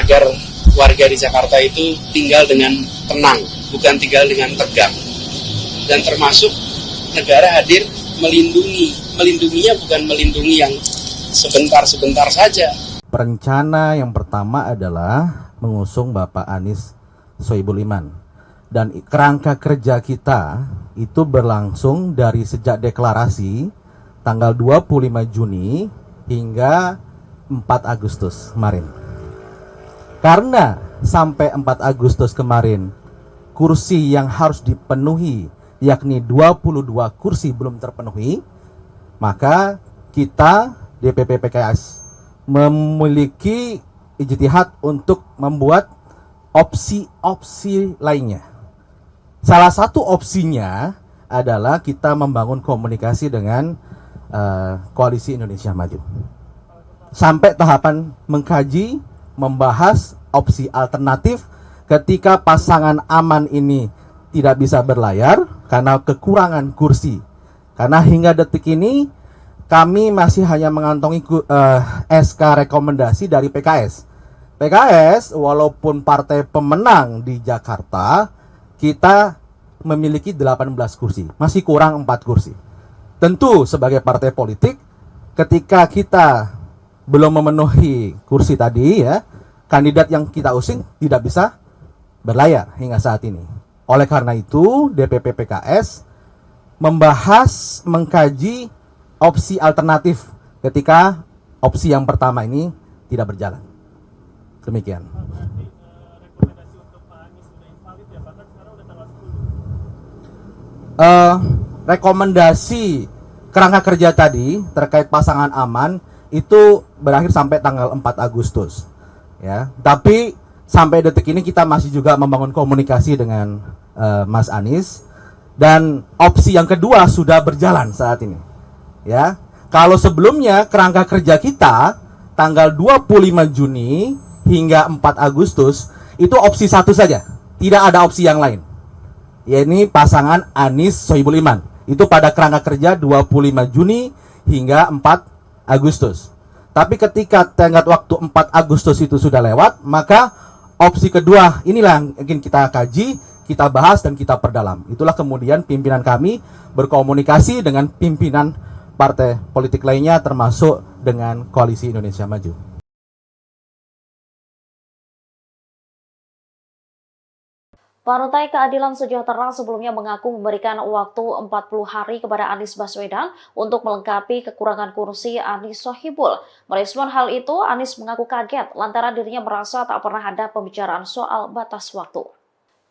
agar warga di Jakarta itu tinggal dengan tenang, bukan tinggal dengan tegang. Dan termasuk negara hadir melindunginya bukan melindungi yang sebentar-sebentar saja. Rencana yang pertama adalah mengusung Bapak Anies Sohibul Iman. Dan kerangka kerja kita itu berlangsung dari sejak deklarasi tanggal 25 Juni hingga 4 Agustus kemarin. Karena sampai 4 Agustus kemarin kursi yang harus dipenuhi yakni 22 kursi belum terpenuhi, maka kita DPP PKS memiliki ijtihad untuk membuat opsi-opsi lainnya. Salah satu opsinya adalah kita membangun komunikasi dengan Koalisi Indonesia Maju. Sampai tahapan mengkaji, membahas opsi alternatif ketika pasangan aman ini tidak bisa berlayar karena kekurangan kursi. Karena hingga detik ini kami masih hanya mengantongi SK rekomendasi dari PKS. PKS walaupun partai pemenang di Jakarta, kita memiliki 18 kursi, masih kurang 4 kursi. Tentu sebagai partai politik, ketika kita belum memenuhi kursi tadi ya, kandidat yang kita usung tidak bisa berlayar hingga saat ini. Oleh karena itu, DPP PKS membahas, mengkaji opsi alternatif ketika opsi yang pertama ini tidak berjalan. Demikian. Rekomendasi kerangka kerja tadi terkait pasangan aman itu berakhir sampai tanggal 4 Agustus. Ya, tapi sampai detik ini kita masih juga membangun komunikasi dengan Mas Anies, dan opsi yang kedua sudah berjalan saat ini. Ya, kalau sebelumnya kerangka kerja kita tanggal 25 Juni hingga 4 Agustus itu opsi satu saja, tidak ada opsi yang lain. Yaitu pasangan Anies Sohibul Iman. Itu pada kerangka kerja 25 Juni hingga 4 Agustus. Tapi ketika tenggat waktu 4 Agustus itu sudah lewat, maka opsi kedua inilah yang ingin kita kaji, kita bahas, dan kita perdalam. Itulah kemudian pimpinan kami berkomunikasi dengan pimpinan partai politik lainnya termasuk dengan Koalisi Indonesia Maju. Partai Keadilan Sejahtera sebelumnya mengaku memberikan waktu 40 hari kepada Anies Baswedan untuk melengkapi kekurangan kursi Anies Sohibul. Merespon hal itu, Anies mengaku kaget lantaran dirinya merasa tak pernah ada pembicaraan soal batas waktu.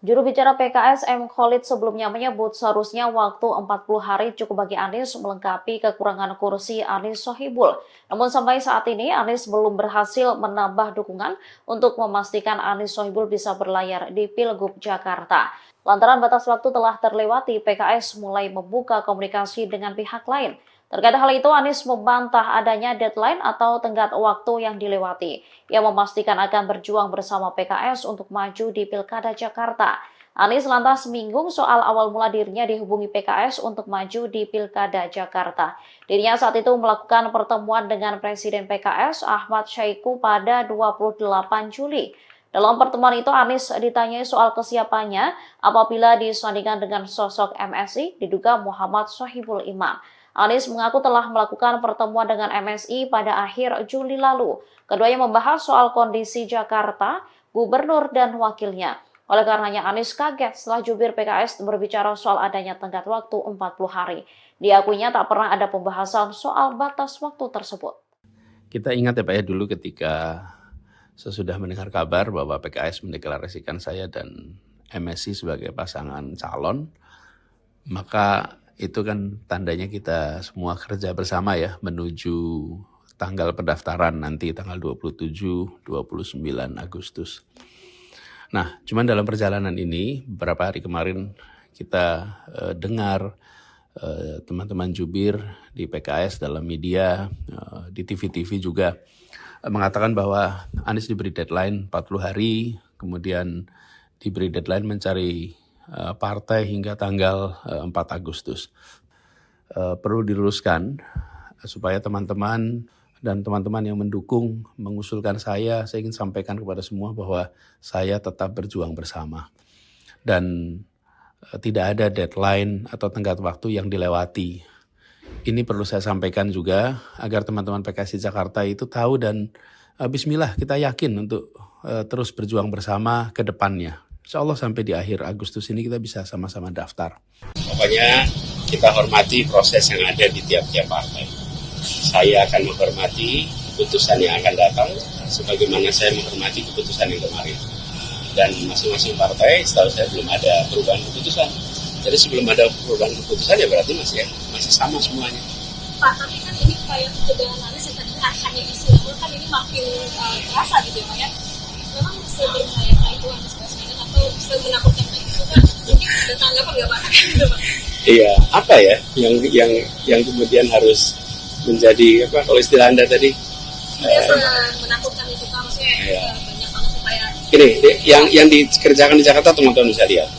Juru bicara PKS M. Khalid sebelumnya menyebut seharusnya waktu 40 hari cukup bagi Anies melengkapi kekurangan kursi Anies Sohibul. Namun sampai saat ini Anies belum berhasil menambah dukungan untuk memastikan Anies Sohibul bisa berlayar di Pilgub Jakarta. Lantaran batas waktu telah terlewati, PKS mulai membuka komunikasi dengan pihak lain. Terkait hal itu, Anies membantah adanya deadline atau tenggat waktu yang dilewati. Ia memastikan akan berjuang bersama PKS untuk maju di Pilkada Jakarta. Anies lantas menyinggung soal awal mula dirinya dihubungi PKS untuk maju di Pilkada Jakarta. Dirinya saat itu melakukan pertemuan dengan Presiden PKS Ahmad Syaiqo pada 28 Juli. Dalam pertemuan itu, Anies ditanyai soal kesiapannya apabila disandingkan dengan sosok MSI diduga Muhammad Sohibul Iman. Anies mengaku telah melakukan pertemuan dengan MSI pada akhir Juli lalu. Keduanya membahas soal kondisi Jakarta, gubernur, dan wakilnya. Oleh karenanya Anies kaget setelah jubir PKS berbicara soal adanya tenggat waktu 40 hari. Diakuinya tak pernah ada pembahasan soal batas waktu tersebut. Kita ingat ya Pak ya, dulu ketika sesudah mendengar kabar bahwa PKS mendeklarasikan saya dan MSI sebagai pasangan calon, maka itu kan tandanya kita semua kerja bersama ya menuju tanggal pendaftaran nanti tanggal 27-29 Agustus. Nah, cuman dalam perjalanan ini beberapa hari kemarin kita dengar teman-teman jubir di PKS dalam media, di TV-TV juga mengatakan bahwa Anies diberi deadline 40 hari, kemudian diberi deadline mencari partai hingga tanggal 4 Agustus. Perlu diluruskan supaya teman-teman dan teman-teman yang mendukung mengusulkan saya ingin sampaikan kepada semua bahwa saya tetap berjuang bersama. Dan tidak ada deadline atau tenggat waktu yang dilewati. Ini perlu saya sampaikan juga agar teman-teman PKS di Jakarta itu tahu dan bismillah kita yakin untuk terus berjuang bersama ke depannya. Insya Allah sampai di akhir Agustus ini kita bisa sama-sama daftar. Pokoknya kita hormati proses yang ada di tiap-tiap partai. Saya akan menghormati keputusan yang akan datang, sebagaimana saya menghormati keputusan yang kemarin. Dan masing-masing partai, setahu saya belum ada perubahan keputusan. Jadi sebelum ada perubahan keputusan ya berarti masih sama semuanya. Pak, tapi kan ini kayak ketegangan Anies yang tadi hanya istilah, kan ini makin terasa gitu ya Pak ya. Memang seberbahaya itu Anies Baswedan atau semenakutkan itu kan? Ini ada tanggapan nggak Pak? Iya, apa ya yang kemudian harus menjadi apa kalau istilah Anda tadi? Menakutkan itu kan maksudnya banyak banget supaya. Ini yang dikerjakan di Jakarta teman-teman bisa lihat.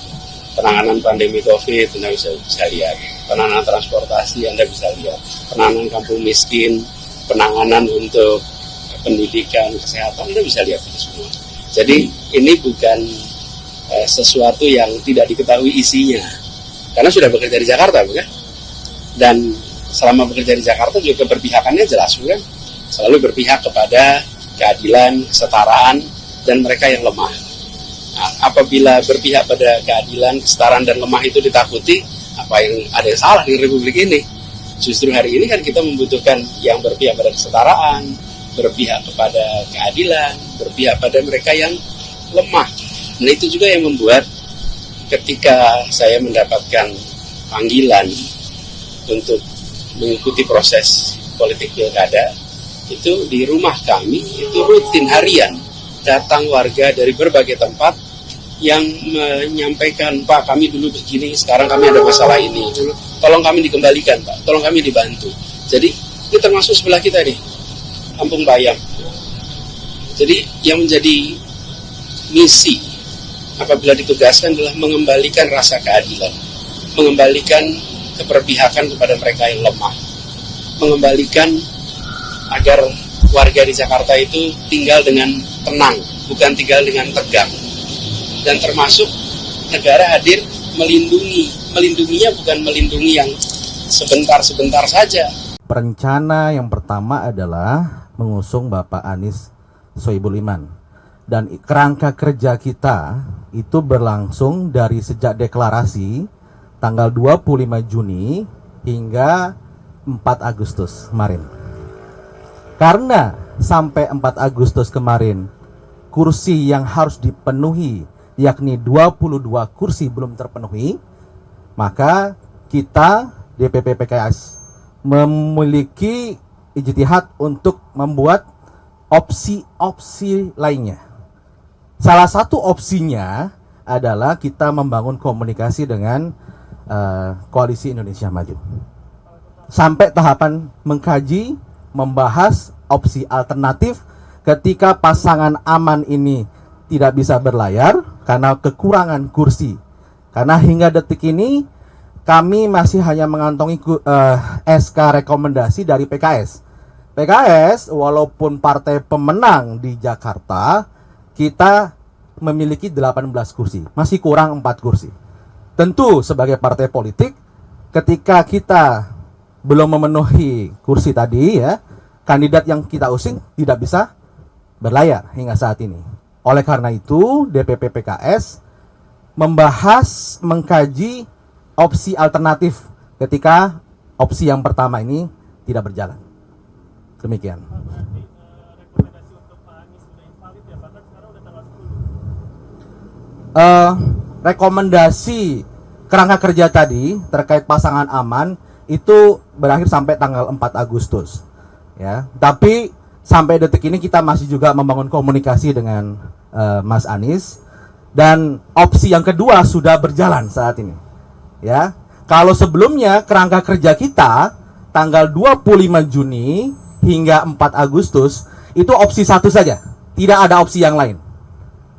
Penanganan pandemi COVID Anda bisa lihat. Penanganan transportasi Anda bisa lihat. Penanganan kampung miskin, penanganan untuk pendidikan, kesehatan Anda bisa lihat itu semua. Jadi ini bukan sesuatu yang tidak diketahui isinya. Karena sudah bekerja di Jakarta, bukan? Dan selama bekerja di Jakarta juga keberpihakannya jelas, bukan? Selalu berpihak kepada keadilan, kesetaraan, dan mereka yang lemah. Nah, apabila berpihak pada keadilan, kesetaraan, dan lemah itu ditakuti, apa yang ada yang salah di Republik ini? Justru hari ini kan kita membutuhkan yang berpihak pada kesetaraan, berpihak kepada keadilan, berpihak pada mereka yang lemah. Nah itu juga yang membuat ketika saya mendapatkan panggilan untuk mengikuti proses politik pilkada, itu di rumah kami itu rutin harian datang warga dari berbagai tempat yang menyampaikan, Pak kami dulu begini, sekarang kami ada masalah ini, tolong kami dikembalikan Pak, tolong kami dibantu. Jadi ini termasuk sebelah kita nih, Kampung Bayam. Jadi yang menjadi misi apabila ditugaskan adalah mengembalikan rasa keadilan, mengembalikan keberpihakan kepada mereka yang lemah, mengembalikan agar warga di Jakarta itu tinggal dengan tenang, bukan tinggal dengan tegang. Dan termasuk negara hadir melindunginya bukan melindungi yang sebentar-sebentar saja. Rencana yang pertama adalah mengusung Bapak Anies Sohibul Iman. Dan kerangka kerja kita itu berlangsung dari sejak deklarasi tanggal 25 Juni hingga 4 Agustus kemarin. Karena sampai 4 Agustus kemarin kursi yang harus dipenuhi yakni 22 kursi belum terpenuhi, maka kita DPP PKS memiliki ijtihad untuk membuat opsi-opsi lainnya. Salah satu opsinya adalah kita membangun komunikasi dengan Koalisi Indonesia Maju. Sampai tahapan mengkaji, membahas opsi alternatif ketika pasangan aman ini tidak bisa berlayar karena kekurangan kursi. Karena hingga detik ini kami masih hanya mengantongi SK rekomendasi dari PKS. PKS walaupun partai pemenang di Jakarta, kita memiliki 18 kursi, masih kurang 4 kursi. Tentu sebagai partai politik, ketika kita belum memenuhi kursi tadi ya, kandidat yang kita usung tidak bisa berlayar hingga saat ini. Oleh karena itu, DPP PKS membahas, mengkaji opsi alternatif ketika opsi yang pertama ini tidak berjalan. Demikian. Rekomendasi kerangka kerja tadi terkait pasangan aman itu berakhir sampai tanggal 4 Agustus. Ya, tapi sampai detik ini kita masih juga membangun komunikasi dengan Mas Anies, dan opsi yang kedua sudah berjalan saat ini. Ya, kalau sebelumnya kerangka kerja kita tanggal 25 Juni hingga 4 Agustus itu opsi satu saja, tidak ada opsi yang lain.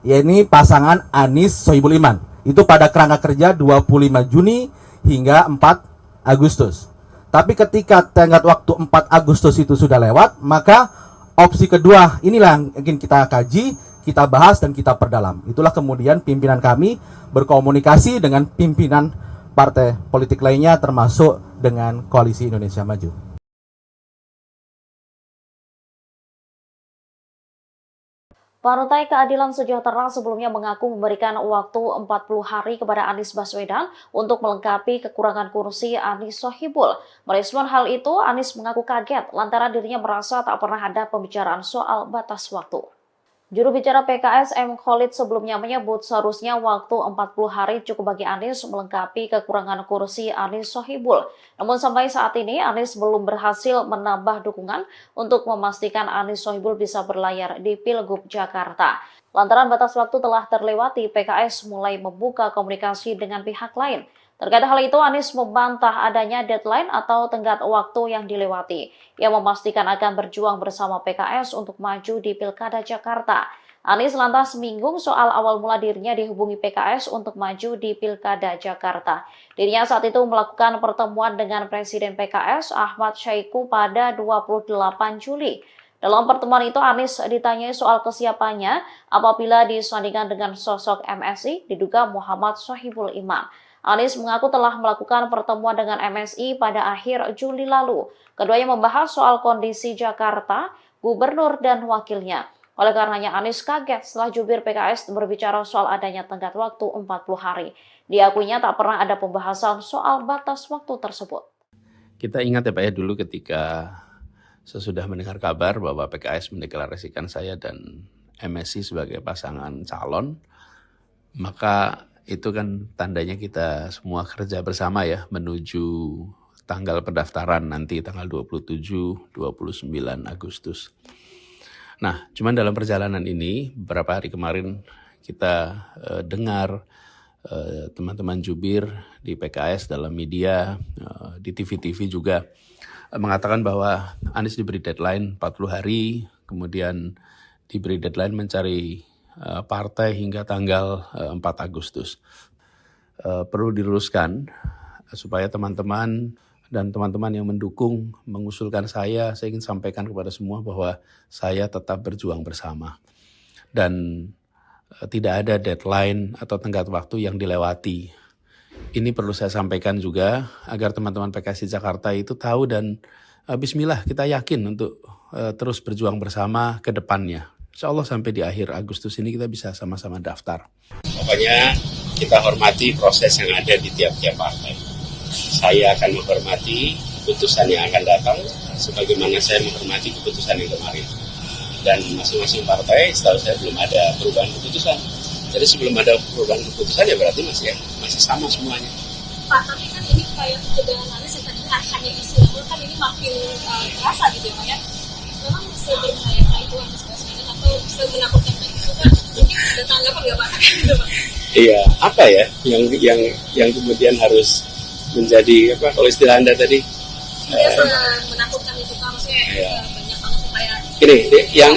Yaitu pasangan Anies Sohibul Iman. Itu pada kerangka kerja 25 Juni hingga 4 Agustus. Tapi ketika tenggat waktu 4 Agustus itu sudah lewat, maka opsi kedua inilah yang ingin kita kaji, kita bahas dan kita perdalam. Itulah kemudian pimpinan kami berkomunikasi dengan pimpinan partai politik lainnya termasuk dengan Koalisi Indonesia Maju. Partai Keadilan Sejahtera sebelumnya mengaku memberikan waktu 40 hari kepada Anies Baswedan untuk melengkapi kekurangan kursi Anies Sohibul. Merespon hal itu, Anies mengaku kaget lantaran dirinya merasa tak pernah ada pembicaraan soal batas waktu. Juru bicara PKS M. Khalid sebelumnya menyebut seharusnya waktu 40 hari cukup bagi Anies melengkapi kekurangan kursi Anies Sohibul. Namun sampai saat ini Anies belum berhasil menambah dukungan untuk memastikan Anies Sohibul bisa berlayar di Pilgub Jakarta. Lantaran batas waktu telah terlewati, PKS mulai membuka komunikasi dengan pihak lain. Terkait hal itu, Anies membantah adanya deadline atau tenggat waktu yang dilewati. Ia memastikan akan berjuang bersama PKS untuk maju di Pilkada Jakarta. Anies lantas menyinggung soal awal mula dirinya dihubungi PKS untuk maju di Pilkada Jakarta. Dirinya saat itu melakukan pertemuan dengan Presiden PKS Ahmad Syaiqo pada 28 Juli. Dalam pertemuan itu, Anies ditanyai soal kesiapannya apabila disandingkan dengan sosok MSI diduga Muhammad Sohibul Iman. Anies mengaku telah melakukan pertemuan dengan MSI pada akhir Juli lalu. Keduanya membahas soal kondisi Jakarta, gubernur dan wakilnya. Oleh karenanya Anies kaget setelah jubir PKS berbicara soal adanya tenggat waktu 40 hari. Diakuinya tak pernah ada pembahasan soal batas waktu tersebut. Kita ingat ya Pak ya, dulu ketika sesudah mendengar kabar bahwa PKS mendeklarasikan saya dan MSI sebagai pasangan calon, maka itu kan tandanya kita semua kerja bersama ya menuju tanggal pendaftaran nanti tanggal 27-29 Agustus. Nah, cuman dalam perjalanan ini beberapa hari kemarin kita dengar teman-teman jubir di PKS dalam media, di TV-TV juga mengatakan bahwa Anies diberi deadline 40 hari, kemudian diberi deadline mencari partai hingga tanggal 4 Agustus. Perlu diluruskan supaya teman-teman dan teman-teman yang mendukung, mengusulkan saya ingin sampaikan kepada semua bahwa saya tetap berjuang bersama. Dan tidak ada deadline atau tenggat waktu yang dilewati. Ini perlu saya sampaikan juga agar teman-teman PKS di Jakarta itu tahu dan bismillah kita yakin untuk terus berjuang bersama ke depannya. Insya Allah sampai di akhir Agustus ini kita bisa sama-sama daftar. Pokoknya kita hormati proses yang ada di tiap-tiap partai. Saya akan menghormati keputusan yang akan datang sebagaimana saya menghormati keputusan yang kemarin. Dan masing-masing partai setahu saya belum ada perubahan keputusan. Jadi sebelum ada perubahan keputusan ya berarti masih sama semuanya. Pak, tapi kan ini kayak ketegangan Anies yang tadinya hanya istilah, kan ini makin terasa gitu ya Pak ya. Memang seberbahaya itu Anies Baswedan atau semenakutkan itu kan mungkin ada tanggapan nggak Pak? Iya, apa ya yang kemudian harus menjadi apa kalau istilah Anda tadi? Menakutkan itu Pak, maksudnya banyak banget supaya. Ini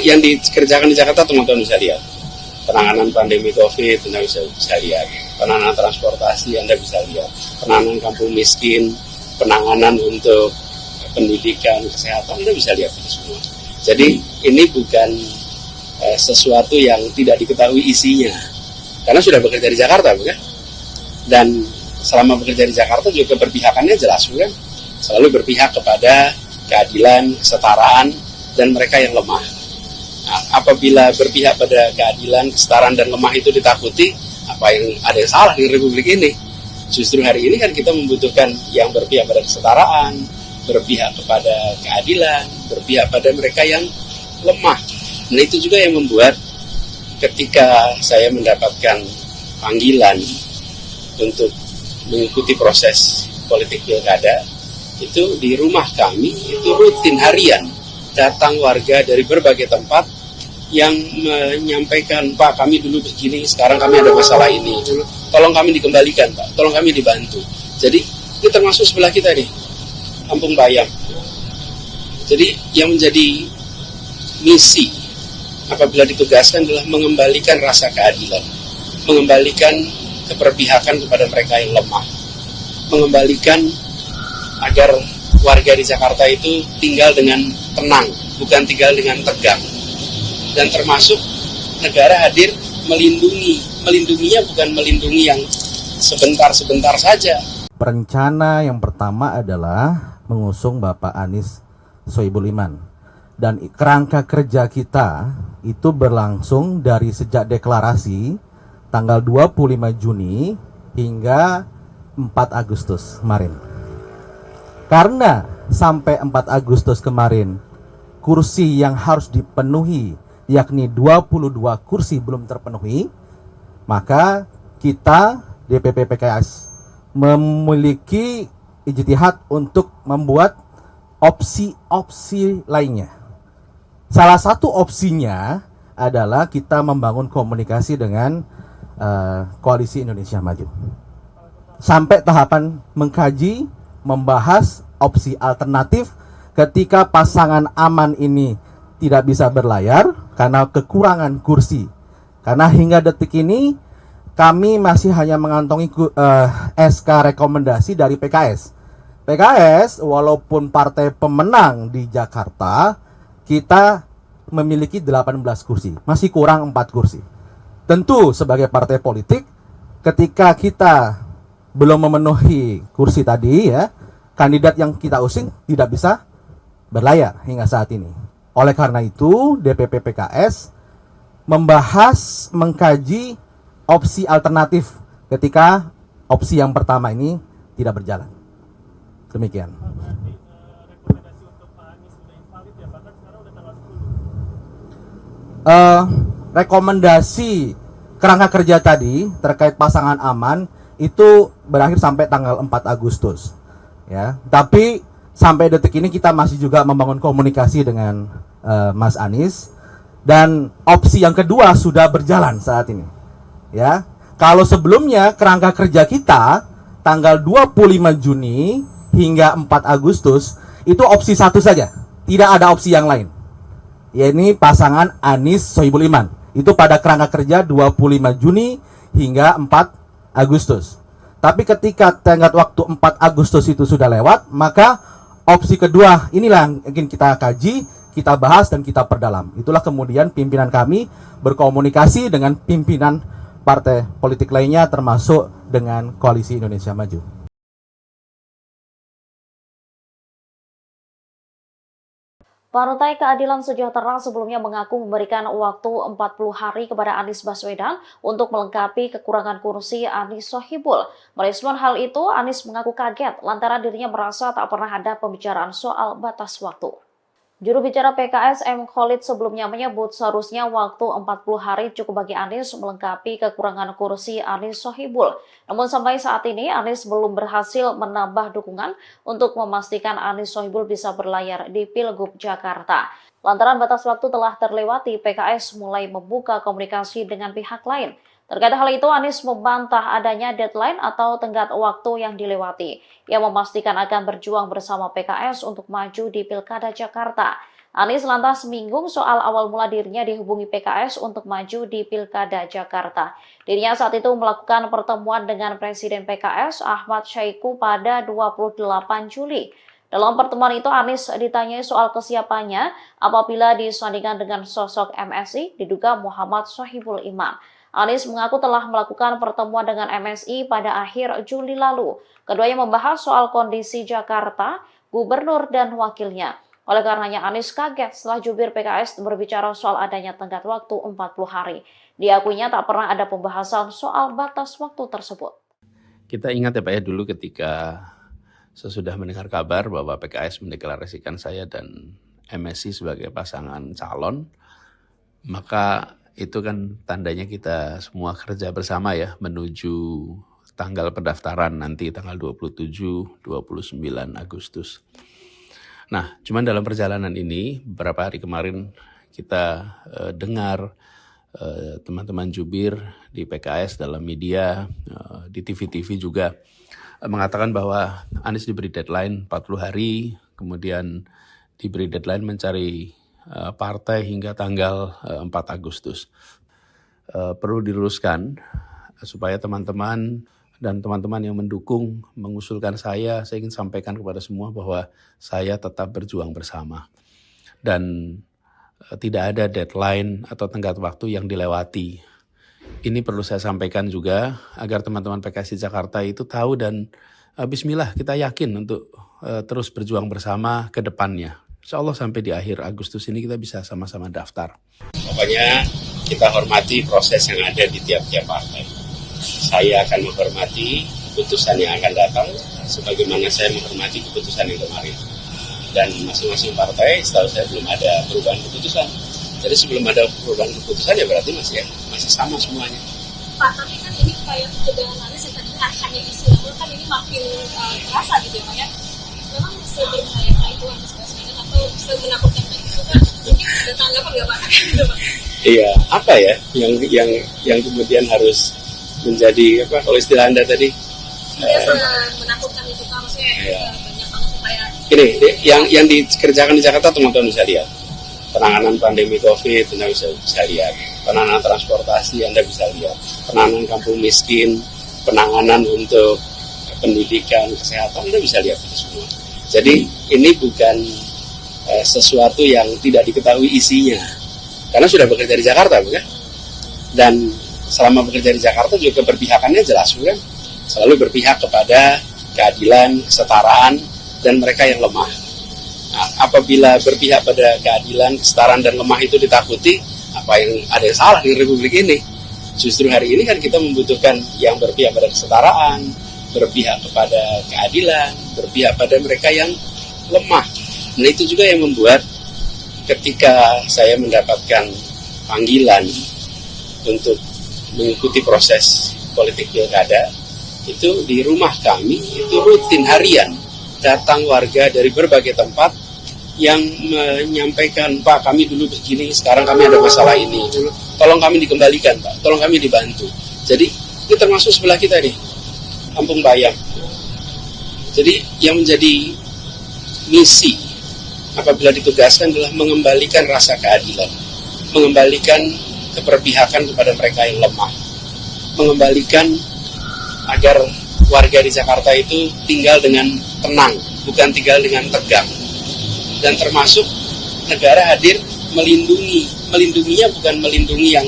yang dikerjakan di Jakarta teman-teman bisa lihat. Penanganan pandemi COVID Anda bisa lihat. Penanganan transportasi Anda bisa lihat. Penanganan kampung miskin, penanganan untuk pendidikan, kesehatan Anda bisa lihat itu semua. Jadi ini bukan sesuatu yang tidak diketahui isinya. Karena sudah bekerja di Jakarta, bukan? Dan selama bekerja di Jakarta juga keberpihakannya jelas, bukan? Selalu berpihak kepada keadilan, kesetaraan, dan mereka yang lemah. Nah, apabila berpihak pada keadilan, kesetaraan, dan lemah itu ditakuti, ada yang salah di Republik ini? Justru hari ini kan kita membutuhkan yang berpihak pada kesetaraan, berpihak kepada keadilan, berpihak pada mereka yang lemah. Nah itu juga yang membuat ketika saya mendapatkan panggilan untuk mengikuti proses politik pilkada, itu di rumah kami itu rutin harian datang warga dari berbagai tempat yang menyampaikan, Pak kami dulu begini, sekarang kami ada masalah ini, tolong kami dikembalikan Pak, tolong kami dibantu. Jadi ini termasuk sebelah kita nih, Kampung Bayam. Jadi yang menjadi misi apabila ditugaskan adalah mengembalikan rasa keadilan, mengembalikan keberpihakan kepada mereka yang lemah, mengembalikan agar warga di Jakarta itu tinggal dengan tenang, bukan tinggal dengan tegang. Dan termasuk negara hadir melindunginya bukan melindungi yang sebentar-sebentar saja. Rencana yang pertama adalah mengusung Bapak Anies Sohibul Iman. Dan kerangka kerja kita itu berlangsung dari sejak deklarasi tanggal 25 Juni hingga 4 Agustus kemarin. Karena sampai 4 Agustus kemarin kursi yang harus dipenuhi yakni 22 kursi belum terpenuhi, maka kita DPP PKS memiliki ijtihad untuk membuat opsi-opsi lainnya. Salah satu opsinya adalah kita membangun komunikasi dengan Koalisi Indonesia Maju. Sampai tahapan mengkaji, membahas opsi alternatif ketika pasangan aman ini tidak bisa berlayar karena kekurangan kursi. Karena hingga detik ini kami masih hanya mengantongi SK rekomendasi dari PKS. PKS walaupun partai pemenang di Jakarta, kita memiliki 18 kursi, masih kurang 4 kursi. Tentu sebagai partai politik, ketika kita belum memenuhi kursi tadi ya, kandidat yang kita usung tidak bisa berlayar hingga saat ini. Oleh karena itu, DPP PKS membahas, mengkaji opsi alternatif ketika opsi yang pertama ini tidak berjalan. Demikian. Rekomendasi kerangka kerja tadi terkait pasangan aman itu berakhir sampai tanggal 4 Agustus. ya. Tapi sampai detik ini kita masih juga membangun komunikasi dengan Mas Anies, dan opsi yang kedua sudah berjalan saat ini, ya. Kalau sebelumnya kerangka kerja kita tanggal 25 Juni hingga 4 Agustus itu opsi satu saja, tidak ada opsi yang lain. Ya, ini pasangan Anies Sohibul Iman. Itu pada kerangka kerja 25 Juni hingga 4 Agustus. Tapi ketika tenggat waktu 4 Agustus itu sudah lewat, maka opsi kedua inilah yang ingin kita kaji, kita bahas, dan kita perdalam. Itulah kemudian pimpinan kami berkomunikasi dengan pimpinan partai politik lainnya, termasuk dengan Koalisi Indonesia Maju. Partai Keadilan Sejahtera sebelumnya mengaku memberikan waktu 40 hari kepada Anies Baswedan untuk melengkapi kekurangan kursi Anies Sohibul. Merespon hal itu, Anies mengaku kaget lantaran dirinya merasa tak pernah ada pembicaraan soal batas waktu. Juru bicara PKS M. Khalid sebelumnya menyebut seharusnya waktu 40 hari cukup bagi Anies melengkapi kekurangan kursi Anies Sohibul. Namun sampai saat ini Anies belum berhasil menambah dukungan untuk memastikan Anies Sohibul bisa berlayar di Pilgub Jakarta. Lantaran batas waktu telah terlewati, PKS mulai membuka komunikasi dengan pihak lain. Terkait hal itu, Anies membantah adanya deadline atau tenggat waktu yang dilewati. Ia memastikan akan berjuang bersama PKS untuk maju di Pilkada Jakarta. Anies lantas menyinggung soal awal mula dirinya dihubungi PKS untuk maju di Pilkada Jakarta. Dirinya saat itu melakukan pertemuan dengan Presiden PKS Ahmad Syaiqo pada 28 Juli. Dalam pertemuan itu, Anies ditanyai soal kesiapannya apabila disandingkan dengan sosok MSI diduga Muhammad Sohibul Iman. Anies mengaku telah melakukan pertemuan dengan MSI pada akhir Juli lalu. Keduanya membahas soal kondisi Jakarta, gubernur, dan wakilnya. Oleh karenanya Anies kaget setelah jubir PKS berbicara soal adanya tenggat waktu 40 hari. Diakuinya tak pernah ada pembahasan soal batas waktu tersebut. Kita ingat ya Pak ya, dulu ketika sesudah mendengar kabar bahwa PKS mendeklarasikan saya dan MSI sebagai pasangan calon, maka itu kan tandanya kita semua kerja bersama ya menuju tanggal pendaftaran nanti tanggal 27-29 Agustus. Nah, cuman dalam perjalanan ini beberapa hari kemarin kita dengar teman-teman jubir di PKS dalam media, di TV-TV juga mengatakan bahwa Anies diberi deadline 40 hari, kemudian diberi deadline mencari partai hingga tanggal 4 Agustus. Perlu diluruskan supaya teman-teman dan teman-teman yang mendukung mengusulkan saya ingin sampaikan kepada semua bahwa saya tetap berjuang bersama. Dan tidak ada deadline atau tenggat waktu yang dilewati. Ini perlu saya sampaikan juga agar teman-teman PKS di Jakarta itu tahu, dan bismillah kita yakin untuk terus berjuang bersama ke depannya. Insya Allah sampai di akhir Agustus ini kita bisa sama-sama daftar. Pokoknya kita hormati proses yang ada di tiap-tiap partai. Saya akan menghormati keputusan yang akan datang, sebagaimana saya menghormati keputusan yang kemarin. Dan masing-masing partai, setahu saya belum ada perubahan keputusan. Jadi sebelum ada perubahan keputusan ya berarti masih sama semuanya. Pak, tapi kan ini kayak kebetulan Anies yang tadi hanya isu, namun kan ini makin terasa gitu ya Pak ya. Memang sebenarnya itu Anies Baswedan atau semenakutkan itu kan mungkin ada tanggapan nggak Pak? Iya, apa ya yang kemudian harus menjadi apa kalau istilah Anda tadi? Iya, menakutkan itu Pak, maksudnya banyak banget supaya. Ini yang dikerjakan di Jakarta teman-teman bisa lihat. Penanganan pandemi COVID Anda bisa lihat. Penanganan transportasi Anda bisa lihat. Penanganan kampung miskin, penanganan untuk pendidikan, kesehatan Anda bisa lihat itu semua. Jadi ini bukan sesuatu yang tidak diketahui isinya, karena sudah bekerja di Jakarta, bukan? Dan selama bekerja di Jakarta juga keberpihakannya jelas, bukan? Selalu berpihak kepada keadilan, kesetaraan, dan mereka yang lemah. Nah, apabila berpihak pada keadilan, kesetaraan, dan lemah itu ditakuti, ada yang salah di Republik ini? Justru hari ini kan kita membutuhkan yang berpihak pada kesetaraan, berpihak kepada keadilan, berpihak pada mereka yang lemah. Nah itu juga yang membuat ketika saya mendapatkan panggilan untuk mengikuti proses politik pilkada, itu di rumah kami itu rutin harian datang warga dari berbagai tempat yang menyampaikan, Pak, kami dulu begini, sekarang kami ada masalah ini, tolong kami dikembalikan, Pak, tolong kami dibantu. Jadi ini termasuk sebelah kita nih, Kampung Bayam. Jadi yang menjadi misi apabila ditugaskan adalah mengembalikan rasa keadilan, mengembalikan keberpihakan kepada mereka yang lemah, mengembalikan agar warga di Jakarta itu tinggal dengan tenang, bukan tinggal dengan tegang. Dan termasuk negara hadir melindunginya bukan melindungi yang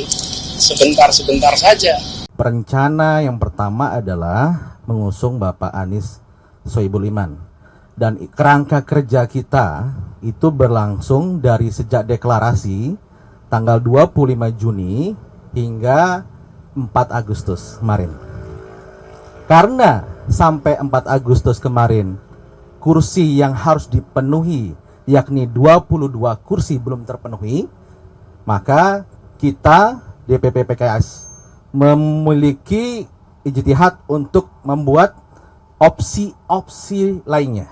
sebentar-sebentar saja. Perencana yang pertama adalah mengusung Bapak Anies Sohibul Iman. Dan kerangka kerja kita itu berlangsung dari sejak deklarasi tanggal 25 Juni hingga 4 Agustus kemarin. Karena sampai 4 Agustus kemarin kursi yang harus dipenuhi yakni 22 kursi belum terpenuhi, maka kita DPP PKS memiliki ijtihad untuk membuat opsi-opsi lainnya.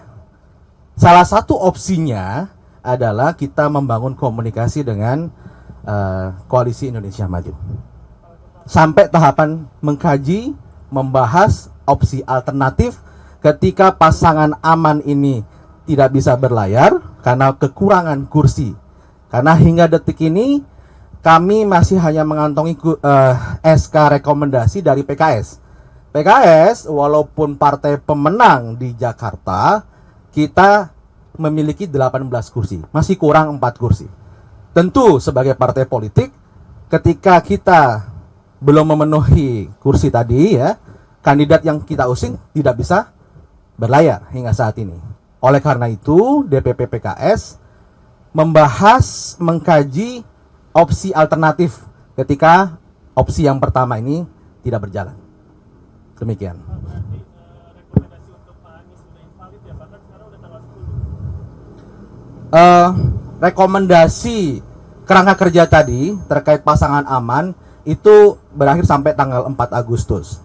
Salah satu opsinya adalah kita membangun komunikasi dengan Koalisi Indonesia Maju. Sampai tahapan mengkaji, membahas opsi alternatif ketika pasangan aman ini tidak bisa berlayar karena kekurangan kursi. Karena hingga detik ini kami masih hanya mengantongi SK rekomendasi dari PKS. PKS walaupun partai pemenang di Jakarta, kita memiliki 18 kursi, masih kurang 4 kursi. Tentu sebagai partai politik, ketika kita belum memenuhi kursi tadi ya, kandidat yang kita usung tidak bisa berlayar hingga saat ini. Oleh karena itu, DPP PKS membahas, mengkaji opsi alternatif ketika opsi yang pertama ini tidak berjalan. Demikian. Rekomendasi kerangka kerja tadi terkait pasangan aman itu berakhir sampai tanggal 4 Agustus.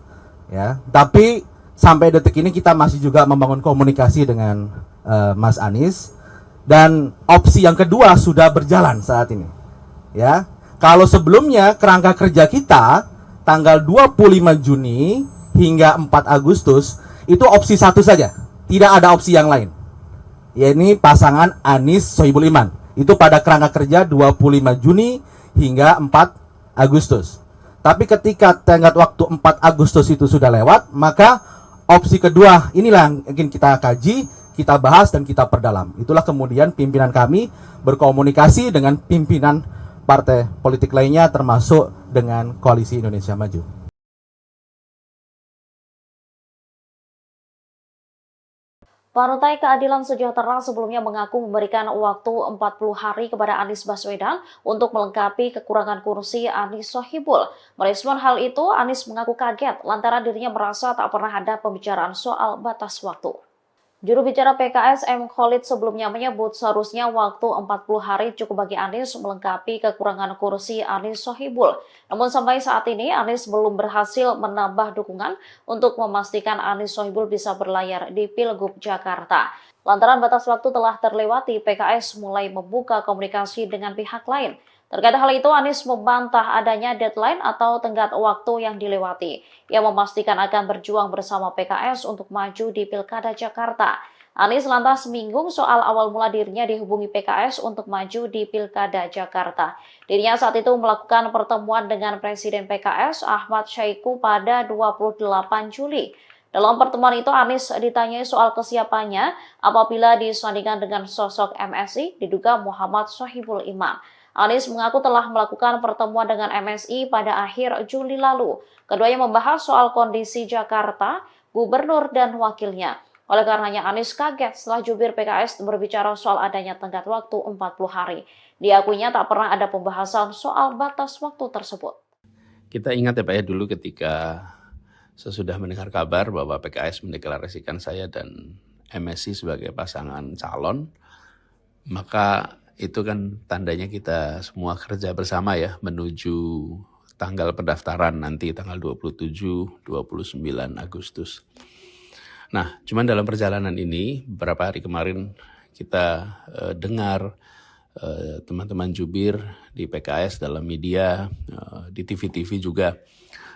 Ya, tapi sampai detik ini kita masih juga membangun komunikasi dengan Mas Anies, dan opsi yang kedua sudah berjalan saat ini. Ya, kalau sebelumnya kerangka kerja kita tanggal 25 Juni hingga 4 Agustus itu opsi satu saja, tidak ada opsi yang lain. Yaitu pasangan Anies Sohibul Iman. Itu pada kerangka kerja 25 Juni hingga 4 Agustus. Tapi ketika tenggat waktu 4 Agustus itu sudah lewat, maka opsi kedua inilah yang ingin kita kaji, kita bahas dan kita perdalam. Itulah kemudian pimpinan kami berkomunikasi dengan pimpinan partai politik lainnya termasuk dengan Koalisi Indonesia Maju. Partai Keadilan Sejahtera sebelumnya mengaku memberikan waktu 40 hari kepada Anies Baswedan untuk melengkapi kekurangan kursi Anies Sohibul. Merespon hal itu, Anies mengaku kaget lantaran dirinya merasa tak pernah ada pembicaraan soal batas waktu. Juru bicara PKS M. Khalid sebelumnya menyebut seharusnya waktu 40 hari cukup bagi Anies melengkapi kekurangan kursi Anies Sohibul. Namun sampai saat ini Anies belum berhasil menambah dukungan untuk memastikan Anies Sohibul bisa berlayar di Pilgub Jakarta. Lantaran batas waktu telah terlewati, PKS mulai membuka komunikasi dengan pihak lain. Terkait hal itu, Anies membantah adanya deadline atau tenggat waktu yang dilewati. Ia memastikan akan berjuang bersama PKS untuk maju di Pilkada Jakarta. Anies lantas menyinggung soal awal mula dirinya dihubungi PKS untuk maju di Pilkada Jakarta. Dirinya saat itu melakukan pertemuan dengan Presiden PKS Ahmad Syaiqo pada 28 Juli. Dalam pertemuan itu, Anies ditanyai soal kesiapannya apabila disandingkan dengan sosok MSI diduga Muhammad Sohibul Iman. Anies mengaku telah melakukan pertemuan dengan MSI pada akhir Juli lalu. Keduanya membahas soal kondisi Jakarta, gubernur dan wakilnya. Oleh karenanya Anies kaget setelah jubir PKS berbicara soal adanya tenggat waktu 40 hari. Diakuinya tak pernah ada pembahasan soal batas waktu tersebut. Kita ingat ya Pak ya, dulu ketika sesudah mendengar kabar bahwa PKS mendeklarasikan saya dan MSI sebagai pasangan calon, maka itu kan tandanya kita semua kerja bersama ya menuju tanggal pendaftaran nanti tanggal 27-29 Agustus. Nah, cuman dalam perjalanan ini, beberapa hari kemarin kita dengar teman-teman jubir di PKS dalam media, di TV-TV juga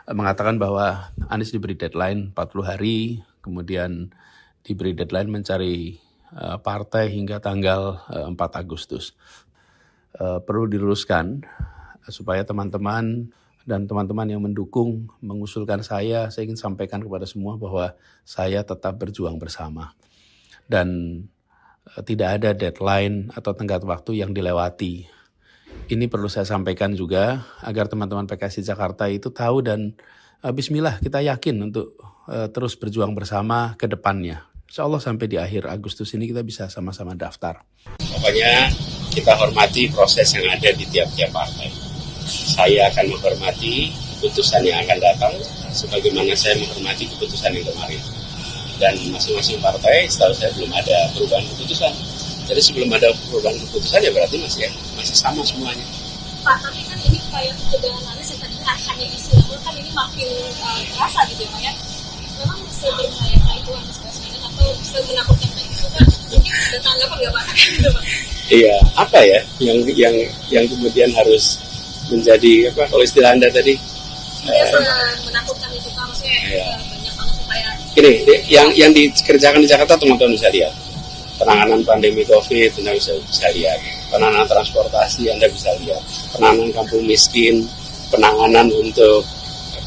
mengatakan bahwa Anies diberi deadline 40 hari, kemudian diberi deadline mencari partai hingga tanggal 4 Agustus. Perlu diluruskan supaya teman-teman dan teman-teman yang mendukung, mengusulkan saya ingin sampaikan kepada semua bahwa saya tetap berjuang bersama. Dan tidak ada deadline atau tenggat waktu yang dilewati. Ini perlu saya sampaikan juga agar teman-teman PKS di Jakarta itu tahu dan bismillah kita yakin untuk terus berjuang bersama ke depannya. Insya Allah sampai di akhir Agustus ini kita bisa sama-sama daftar. Pokoknya kita hormati proses yang ada di tiap-tiap partai. Saya akan menghormati keputusan yang akan datang sebagaimana saya menghormati keputusan yang kemarin. Dan masing-masing partai setahu saya belum ada perubahan keputusan. Jadi sebelum ada perubahan keputusan ya berarti masih sama semuanya. Pak, tapi kan ini upaya pencegahan Anies yang tadi hanya istilah, kan ini makin terasa gitu ya Pak ya. Memang seberbahaya itu Anies Baswedan atau semenakutkan itu kan? Mungkin ada tanggapan nggak Pak? Iya, apa ya yang kemudian harus menjadi apa kalau istilah Anda tadi? Menakutkan itu kan maksudnya banyak banget supaya ini yang dikerjakan di Jakarta teman-teman bisa lihat. Penanganan pandemi COVID Anda bisa lihat. Penanganan transportasi Anda bisa lihat. Penanganan kampung miskin, penanganan untuk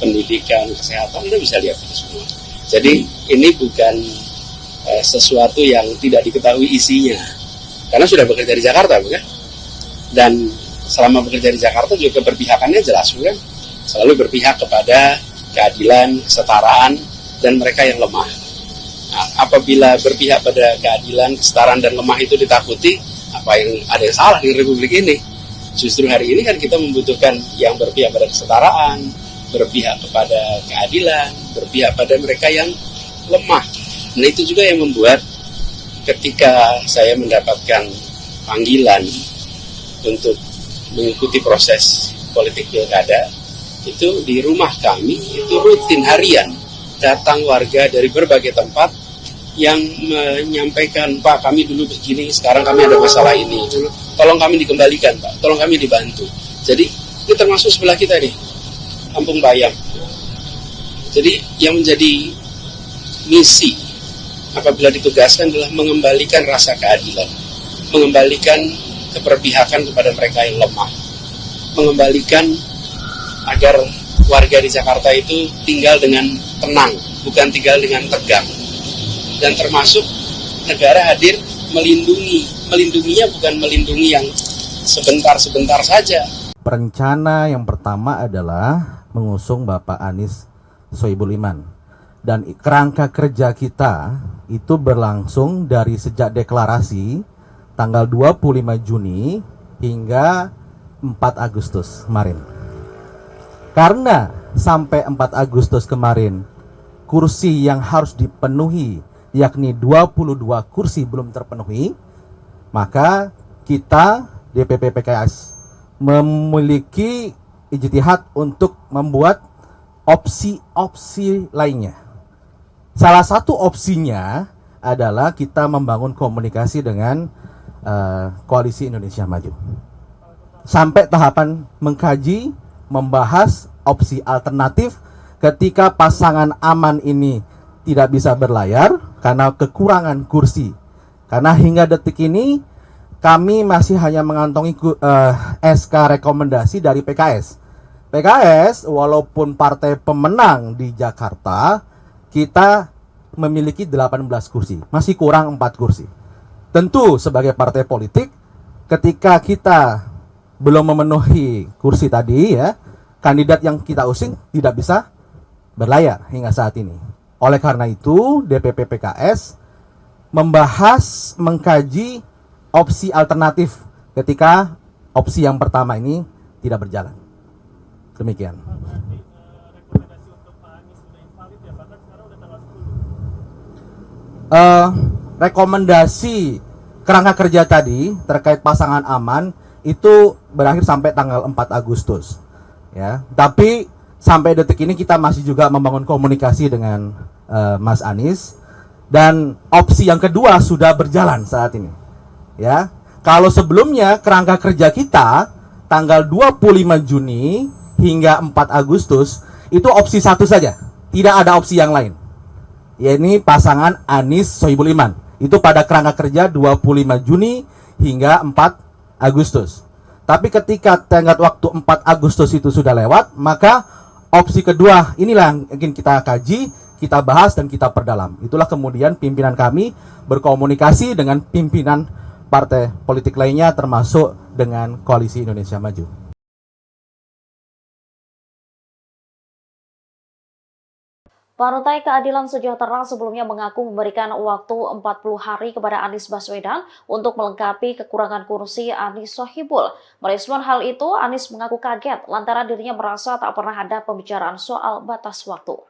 pendidikan, kesehatan Anda bisa lihat itu semua. Jadi ini bukan sesuatu yang tidak diketahui isinya. Karena sudah bekerja di Jakarta, bukan? Dan selama bekerja di Jakarta juga keberpihakannya jelas, bukan? Selalu berpihak kepada keadilan, kesetaraan, dan mereka yang lemah. Nah, apabila berpihak pada keadilan, kesetaraan, dan lemah itu ditakuti, apa yang ada yang salah di Republik ini? Justru hari ini kan kita membutuhkan yang berpihak pada kesetaraan, berpihak kepada keadilan, berpihak pada mereka yang lemah. Nah itu juga yang membuat ketika saya mendapatkan panggilan untuk mengikuti proses politik pilkada, itu di rumah kami itu rutin harian datang warga dari berbagai tempat yang menyampaikan, Pak kami dulu begini, sekarang kami ada masalah ini, tolong kami dikembalikan Pak, tolong kami dibantu. Jadi ini termasuk sebelah kita nih, Kampung Bayam. Jadi yang menjadi misi apabila ditugaskan adalah mengembalikan rasa keadilan, mengembalikan keberpihakan kepada mereka yang lemah, mengembalikan agar warga di Jakarta itu tinggal dengan tenang, bukan tinggal dengan tegang. Dan termasuk negara hadir melindunginya bukan melindungi yang sebentar-sebentar saja. Rencana yang pertama adalah mengusung Bapak Anies Sohibul Iman. Dan kerangka kerja kita itu berlangsung dari sejak deklarasi tanggal 25 Juni hingga 4 Agustus kemarin. Karena sampai 4 Agustus kemarin kursi yang harus dipenuhi yakni 22 kursi belum terpenuhi, maka kita DPP PKS memiliki ijtihad untuk membuat opsi-opsi lainnya. Salah satu opsinya adalah kita membangun komunikasi dengan Koalisi Indonesia Maju. Sampai tahapan mengkaji, membahas opsi alternatif ketika pasangan aman ini tidak bisa berlayar karena kekurangan kursi. Karena hingga detik ini kami masih hanya mengantongi SK rekomendasi dari PKS. PKS walaupun partai pemenang di Jakarta, kita memiliki 18 kursi, masih kurang 4 kursi. Tentu sebagai partai politik, ketika kita belum memenuhi kursi tadi ya, kandidat yang kita usung tidak bisa berlayar hingga saat ini. Oleh karena itu, DPP PKS membahas, mengkaji opsi alternatif ketika opsi yang pertama ini tidak berjalan. Demikian. Rekomendasi kerangka kerja tadi terkait pasangan aman itu berakhir sampai tanggal 4 Agustus ya. Tapi sampai detik ini kita masih juga membangun komunikasi dengan Mas Anies Dan opsi yang kedua sudah berjalan saat ini. Ya. Kalau sebelumnya kerangka kerja kita tanggal 25 Juni hingga 4 Agustus itu opsi satu saja. Tidak ada opsi yang lain. Yaitu pasangan Anies Sohibul Iman. Itu pada kerangka kerja 25 Juni hingga 4 Agustus. Tapi ketika tenggat waktu 4 Agustus itu sudah lewat, maka opsi kedua inilah yang ingin kita kaji, kita bahas dan kita perdalam. Itulah kemudian pimpinan kami berkomunikasi dengan pimpinan partai politik lainnya termasuk dengan Koalisi Indonesia Maju. Partai Keadilan Sejahtera sebelumnya mengaku memberikan waktu 40 hari kepada Anies Baswedan untuk melengkapi kekurangan kursi Anies Sohibul. Merespon hal itu, Anies mengaku kaget lantaran dirinya merasa tak pernah ada pembicaraan soal batas waktu.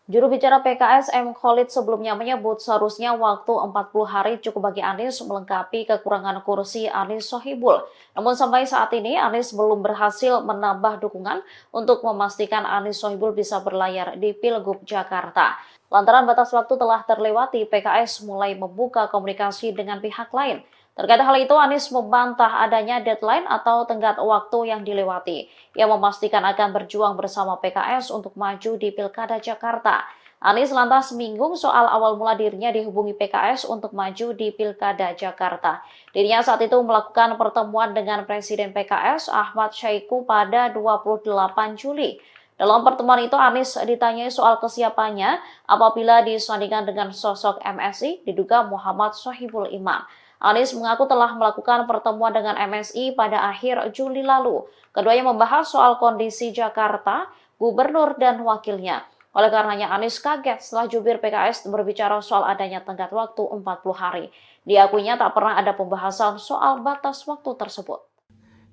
Juru bicara PKS M. Khalid sebelumnya menyebut seharusnya waktu 40 hari cukup bagi Anies melengkapi kekurangan kursi Anies Sohibul. Namun sampai saat ini Anies belum berhasil menambah dukungan untuk memastikan Anies Sohibul bisa berlayar di Pilgub Jakarta. Lantaran batas waktu telah terlewati, PKS mulai membuka komunikasi dengan pihak lain. Terkait hal itu, Anies membantah adanya deadline atau tenggat waktu yang dilewati. Ia memastikan akan berjuang bersama PKS untuk maju di Pilkada Jakarta. Anies lantas menyinggung soal awal mula dirinya dihubungi PKS untuk maju di Pilkada Jakarta. Dirinya saat itu melakukan pertemuan dengan Presiden PKS Ahmad Syahiku pada 28 Juli. Dalam pertemuan itu, Anies ditanyai soal kesiapannya apabila disandingkan dengan sosok MSI diduga Muhammad Sohibul Iman. Anies mengaku telah melakukan pertemuan dengan MSI pada akhir Juli lalu. Keduanya membahas soal kondisi Jakarta, gubernur dan wakilnya. Oleh karenanya Anies kaget setelah jubir PKS berbicara soal adanya tenggat waktu 40 hari. Diakuinya tak pernah ada pembahasan soal batas waktu tersebut.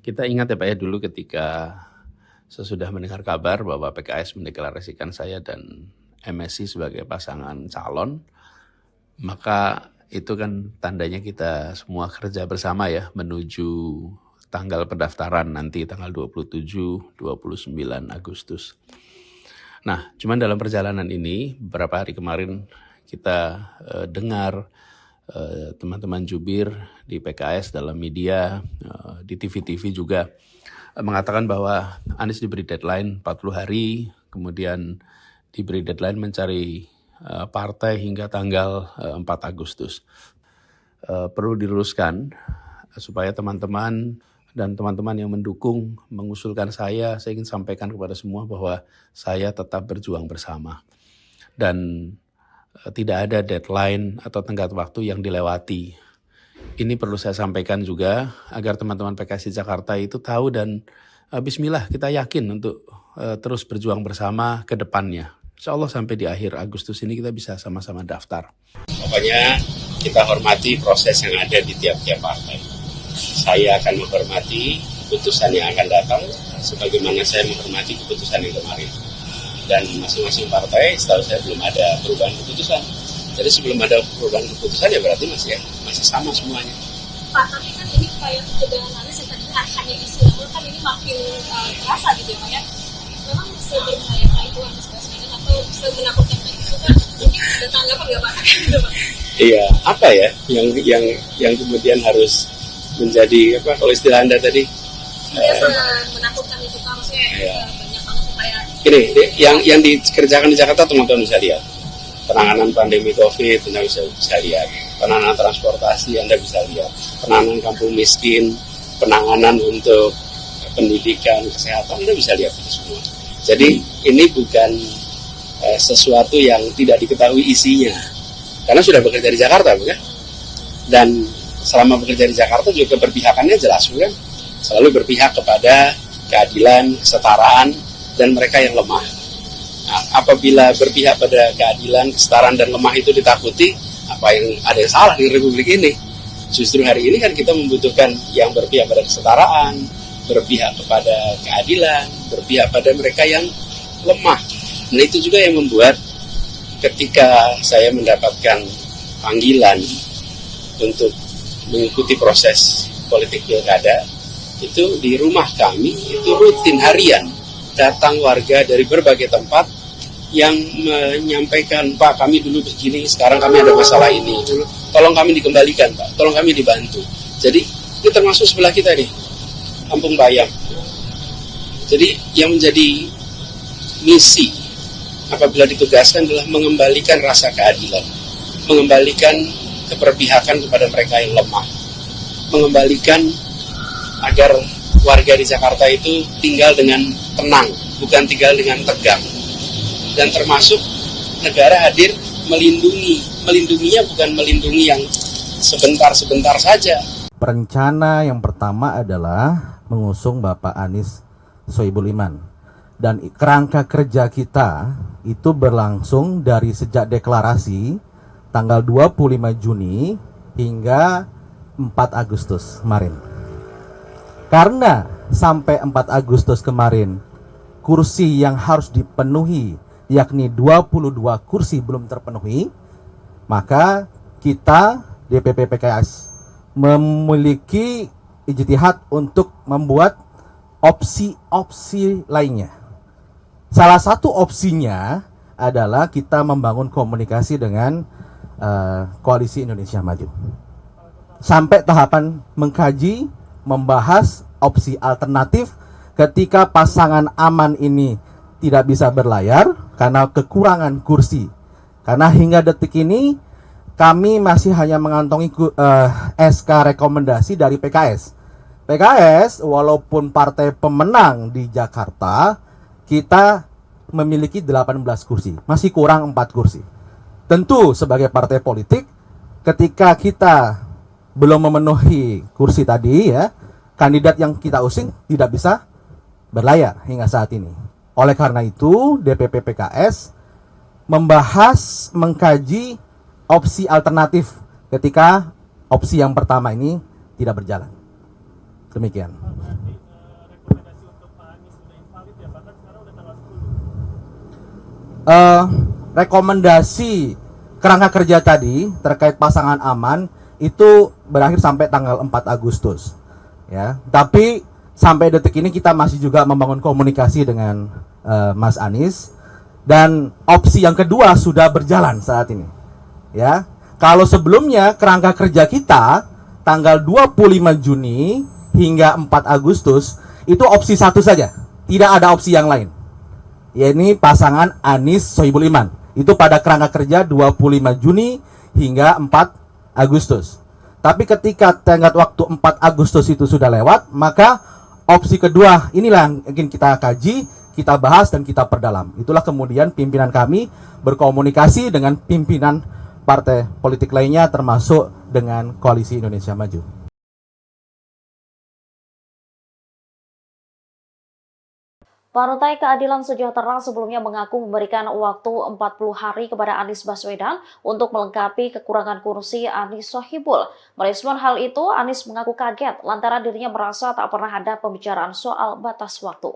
Kita ingat ya Pak ya, dulu ketika sesudah mendengar kabar bahwa PKS mendeklarasikan saya dan MSI sebagai pasangan calon, maka itu kan tandanya kita semua kerja bersama ya menuju tanggal pendaftaran nanti tanggal 27-29 Agustus. Nah, cuman dalam perjalanan ini beberapa hari kemarin kita dengar teman-teman jubir di PKS dalam media, di TV-TV juga mengatakan bahwa Anies diberi deadline 40 hari, kemudian diberi deadline mencari partai hingga tanggal 4 Agustus. Perlu diluruskan supaya teman-teman dan teman-teman yang mendukung mengusulkan saya ingin sampaikan kepada semua bahwa saya tetap berjuang bersama. Dan tidak ada deadline atau tenggat waktu yang dilewati. Ini perlu saya sampaikan juga agar teman-teman PKS di Jakarta itu tahu dan bismillah kita yakin untuk terus berjuang bersama ke depannya. Insya Allah sampai di akhir Agustus ini kita bisa sama-sama daftar. Pokoknya kita hormati proses yang ada di tiap-tiap partai. Saya akan menghormati keputusan yang akan datang, sebagaimana saya menghormati keputusan yang kemarin. Dan masing-masing partai, setahu saya belum ada perubahan keputusan. Jadi sebelum ada perubahan keputusan ya berarti masih sama semuanya. Pak, tapi kan ini upaya pencegahan Anies yang tadinya hanya istilah, kan ini makin terasa gitu ya Pak ya. Memang seberbahaya itu Anies Baswedan atau semenakutkan itu kan mungkin ada tanggapan nggak Pak? Iya, apa ya yang kemudian harus menjadi apa kalau istilah Anda tadi? Menakutkan itu Pak, maksudnya iya. Banyak banget supaya. Ini yang dikerjakan di Jakarta teman-teman bisa lihat. Penanganan pandemi COVID Anda bisa lihat. Penanganan transportasi Anda bisa lihat. Penanganan kampung miskin, penanganan untuk pendidikan, kesehatan Anda bisa lihat itu semua. Jadi ini bukan sesuatu yang tidak diketahui isinya. Karena sudah bekerja di Jakarta, bukan? Dan selama bekerja di Jakarta juga keberpihakannya jelas, bukan? Selalu berpihak kepada keadilan, kesetaraan, dan mereka yang lemah. Nah, apabila berpihak pada keadilan, kesetaraan, dan lemah itu ditakuti, apa yang ada yang salah di Republik ini? Justru hari ini kan kita membutuhkan yang berpihak pada kesetaraan, berpihak kepada keadilan, berpihak pada mereka yang lemah. Nah itu juga yang membuat ketika saya mendapatkan panggilan untuk mengikuti proses politik pilkada, itu di rumah kami itu rutin harian datang warga dari berbagai tempat yang menyampaikan, Pak kami dulu begini, sekarang kami ada masalah ini, tolong kami dikembalikan Pak, tolong kami dibantu. Jadi ini termasuk sebelah kita nih, Kampung Bayam. Jadi yang menjadi misi apabila ditugaskan adalah mengembalikan rasa keadilan, mengembalikan keberpihakan kepada mereka yang lemah, mengembalikan agar warga di Jakarta itu tinggal dengan tenang, bukan tinggal dengan tegang. Dan termasuk negara hadir melindungi. Melindunginya bukan melindungi yang sebentar-sebentar saja. Rencana yang pertama adalah mengusung Bapak Anies Sohibul Iman. Dan kerangka kerja kita itu berlangsung dari sejak deklarasi tanggal 25 Juni hingga 4 Agustus kemarin. Karena sampai 4 Agustus kemarin kursi yang harus dipenuhi yakni 22 kursi belum terpenuhi, maka kita DPP PKS memiliki ijtihad untuk membuat opsi-opsi lainnya. Salah satu opsinya adalah kita membangun komunikasi dengan Koalisi Indonesia Maju. Sampai tahapan mengkaji, membahas opsi alternatif ketika pasangan aman ini tidak bisa berlayar karena kekurangan kursi. Karena hingga detik ini kami masih hanya mengantongi SK rekomendasi dari PKS. PKS walaupun partai pemenang di Jakarta, kita memiliki 18 kursi, masih kurang 4 kursi. Tentu sebagai partai politik, ketika kita belum memenuhi kursi tadi ya, kandidat yang kita usung tidak bisa berlayar hingga saat ini. Oleh karena itu, DPP PKS membahas, mengkaji opsi alternatif ketika opsi yang pertama ini tidak berjalan. Demikian. Rekomendasi kerangka kerja tadi terkait pasangan aman itu berakhir sampai tanggal 4 Agustus. Ya, tapi sampai detik ini kita masih juga membangun komunikasi dengan Mas Anies, dan opsi yang kedua sudah berjalan saat ini. Ya, kalau sebelumnya kerangka kerja kita tanggal 25 Juni hingga 4 Agustus itu opsi satu saja, tidak ada opsi yang lain. Yaitu pasangan Anies Sohibul Iman. Itu pada kerangka kerja 25 Juni hingga 4 Agustus. Tapi ketika tenggat waktu 4 Agustus itu sudah lewat, maka opsi kedua inilah yang ingin kita kaji, kita bahas dan kita perdalam. Itulah kemudian pimpinan kami berkomunikasi dengan pimpinan partai politik lainnya termasuk dengan Koalisi Indonesia Maju. Partai Keadilan Sejahtera sebelumnya mengaku memberikan waktu 40 hari kepada Anies Baswedan untuk melengkapi kekurangan kursi Anies Sohibul. Merespon hal itu, Anies mengaku kaget lantaran dirinya merasa tak pernah ada pembicaraan soal batas waktu.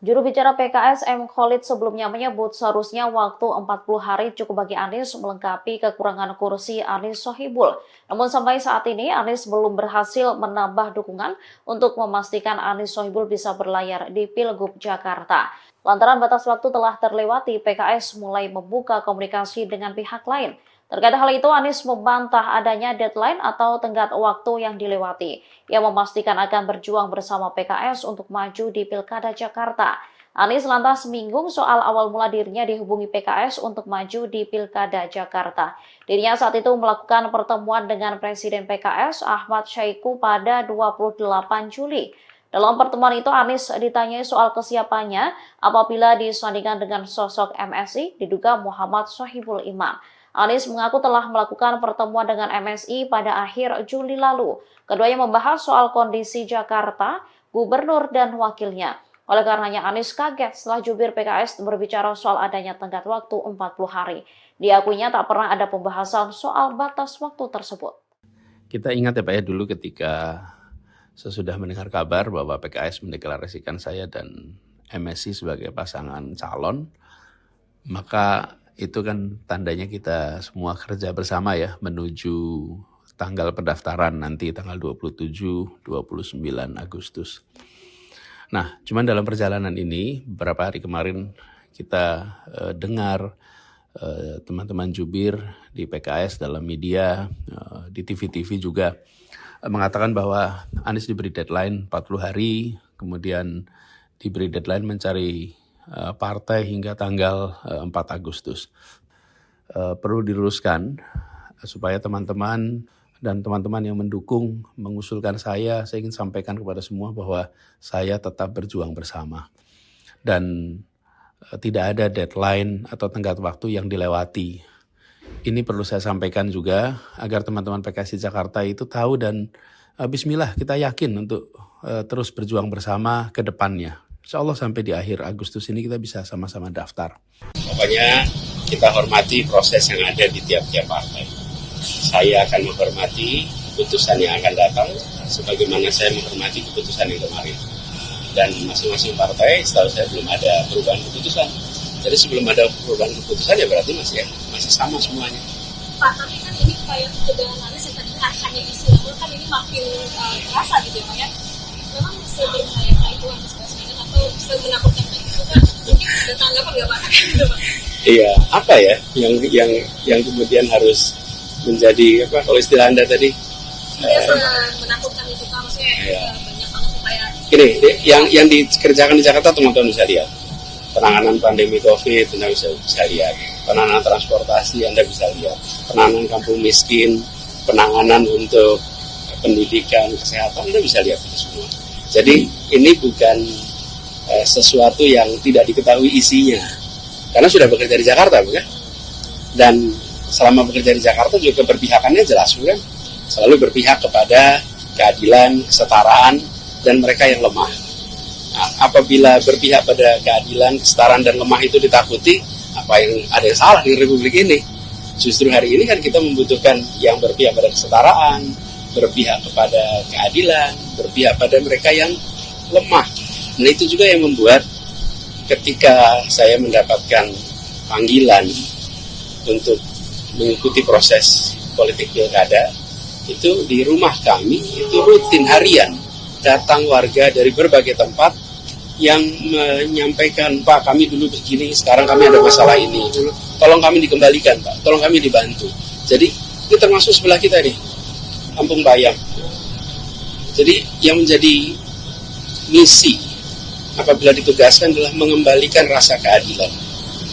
Juru bicara PKS M. Khalid sebelumnya menyebut seharusnya waktu 40 hari cukup bagi Anies melengkapi kekurangan kursi Anies Sohibul. Namun sampai saat ini Anies belum berhasil menambah dukungan untuk memastikan Anies Sohibul bisa berlayar di Pilgub Jakarta. Lantaran batas waktu telah terlewati, PKS mulai membuka komunikasi dengan pihak lain. Terkait hal itu, Anies membantah adanya deadline atau tenggat waktu yang dilewati. Ia memastikan akan berjuang bersama PKS untuk maju di Pilkada Jakarta. Anies lantas menyinggung soal awal mula dirinya dihubungi PKS untuk maju di Pilkada Jakarta. Dirinya saat itu melakukan pertemuan dengan Presiden PKS Ahmad Syaiqo pada 28 Juli. Dalam pertemuan itu, Anies ditanyai soal kesiapannya apabila disandingkan dengan sosok MSI diduga Muhammad Sohibul Iman. Anies mengaku telah melakukan pertemuan dengan MSI pada akhir Juli lalu. Keduanya membahas soal kondisi Jakarta, gubernur dan wakilnya. Oleh karenanya Anies kaget setelah jubir PKS berbicara soal adanya tenggat waktu 40 hari. Diakuinya tak pernah ada pembahasan soal batas waktu tersebut. Kita ingat ya Pak ya, dulu ketika sesudah mendengar kabar bahwa PKS mendeklarasikan saya dan MSI sebagai pasangan calon, maka itu kan tandanya kita semua kerja bersama ya menuju tanggal pendaftaran nanti tanggal 27-29 Agustus. Nah, cuman dalam perjalanan ini beberapa hari kemarin kita dengar teman-teman jubir di PKS dalam media, di TV-TV juga mengatakan bahwa Anies diberi deadline 40 hari, kemudian diberi deadline mencari partai hingga tanggal 4 Agustus. Perlu diluruskan supaya teman-teman dan teman-teman yang mendukung mengusulkan saya ingin sampaikan kepada semua bahwa saya tetap berjuang bersama. Dan tidak ada deadline atau tenggat waktu yang dilewati. Ini perlu saya sampaikan juga agar teman-teman PKS di Jakarta itu tahu dan bismillah kita yakin untuk terus berjuang bersama ke depannya. Insya Allah sampai di akhir Agustus ini kita bisa sama-sama daftar. Pokoknya kita hormati proses yang ada di tiap-tiap partai. Saya akan menghormati keputusan yang akan datang sebagaimana saya menghormati keputusan yang kemarin. Dan masing-masing partai setahu saya belum ada perubahan keputusan. Jadi sebelum ada perubahan keputusan ya berarti masih sama semuanya. Pak, tapi kan ini kayak kebedahan Anies yang tadi hanya isu, namun kan ini makin terasa gitu ya Pak ya. Memang seberbahaya itu Anies Baswedan atau semenakutkan itu kan mungkin ada tanggapan nggak Pak? Iya, apa ya yang kemudian harus menjadi apa kalau istilah Anda tadi? Iya, menakutkan itu Pak, maksudnya banyak banget supaya Gini, yang dikerjakan di Jakarta teman-teman bisa lihat. Penanganan pandemi COVID, Anda bisa lihat. Penanganan transportasi, Anda bisa lihat. Penanganan kampung miskin, penanganan untuk pendidikan, kesehatan, Anda bisa lihat itu semua. Jadi ini bukan sesuatu yang tidak diketahui isinya. Karena sudah bekerja di Jakarta, bukan? Dan selama bekerja di Jakarta juga keberpihakannya jelas, bukan? Selalu berpihak kepada keadilan, kesetaraan, dan mereka yang lemah. Nah, apabila berpihak pada keadilan, kesetaraan, dan lemah itu ditakuti, ada yang salah di Republik ini? Justru hari ini kan kita membutuhkan yang berpihak pada kesetaraan, berpihak kepada keadilan, berpihak pada mereka yang lemah. Nah itu juga yang membuat ketika saya mendapatkan panggilan untuk mengikuti proses politik pilkada, itu di rumah kami, itu rutin harian datang warga dari berbagai tempat yang menyampaikan, Pak kami dulu begini, sekarang kami ada masalah ini, tolong kami dikembalikan Pak, tolong kami dibantu. Jadi ini termasuk sebelah kita nih, Kampung Bayam. Jadi yang menjadi misi apabila ditugaskan adalah mengembalikan rasa keadilan,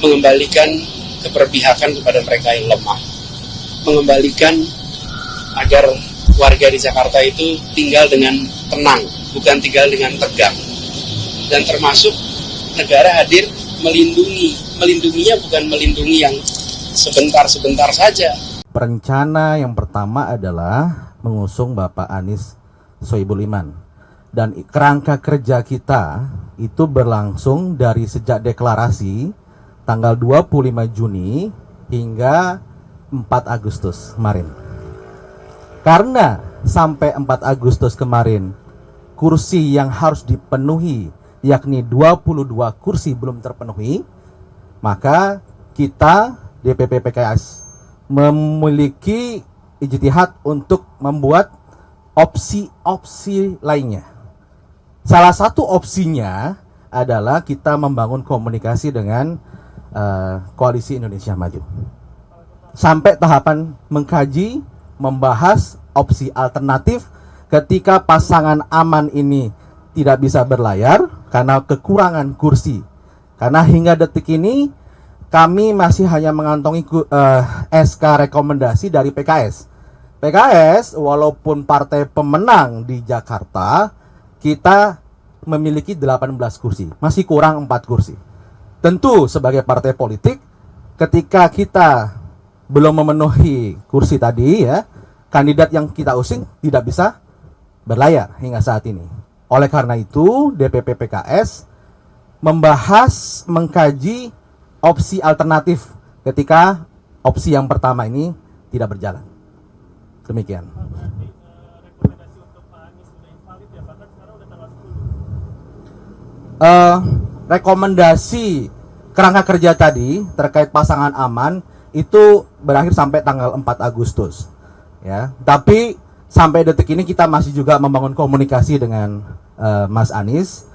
mengembalikan keberpihakan kepada mereka yang lemah, mengembalikan agar warga di Jakarta itu tinggal dengan tenang, bukan tinggal dengan tegang. Dan termasuk negara hadir melindunginya bukan melindungi yang sebentar-sebentar saja. Rencana yang pertama adalah mengusung Bapak Anies Sohibul Iman. Dan kerangka kerja kita itu berlangsung dari sejak deklarasi tanggal 25 Juni hingga 4 Agustus kemarin. Karena sampai 4 Agustus kemarin kursi yang harus dipenuhi yakni 22 kursi belum terpenuhi, maka kita DPP PKS memiliki ijtihad untuk membuat opsi-opsi lainnya. Salah satu opsinya adalah kita membangun komunikasi dengan Koalisi Indonesia Maju. Sampai tahapan mengkaji, membahas opsi alternatif ketika pasangan aman ini tidak bisa berlayar karena kekurangan kursi. Karena hingga detik ini kami masih hanya mengantongi SK rekomendasi dari PKS. PKS walaupun partai pemenang di Jakarta, kita memiliki 18 kursi, masih kurang 4 kursi. Tentu sebagai partai politik, ketika kita belum memenuhi kursi tadi ya, kandidat yang kita usung tidak bisa berlayar hingga saat ini. Oleh karena itu, DPP PKS membahas, mengkaji opsi alternatif ketika opsi yang pertama ini tidak berjalan. Demikian. Rekomendasi kerangka kerja tadi terkait pasangan aman itu berakhir sampai tanggal 4 Agustus. Ya, tapi sampai detik ini kita masih juga membangun komunikasi dengan Mas Anies,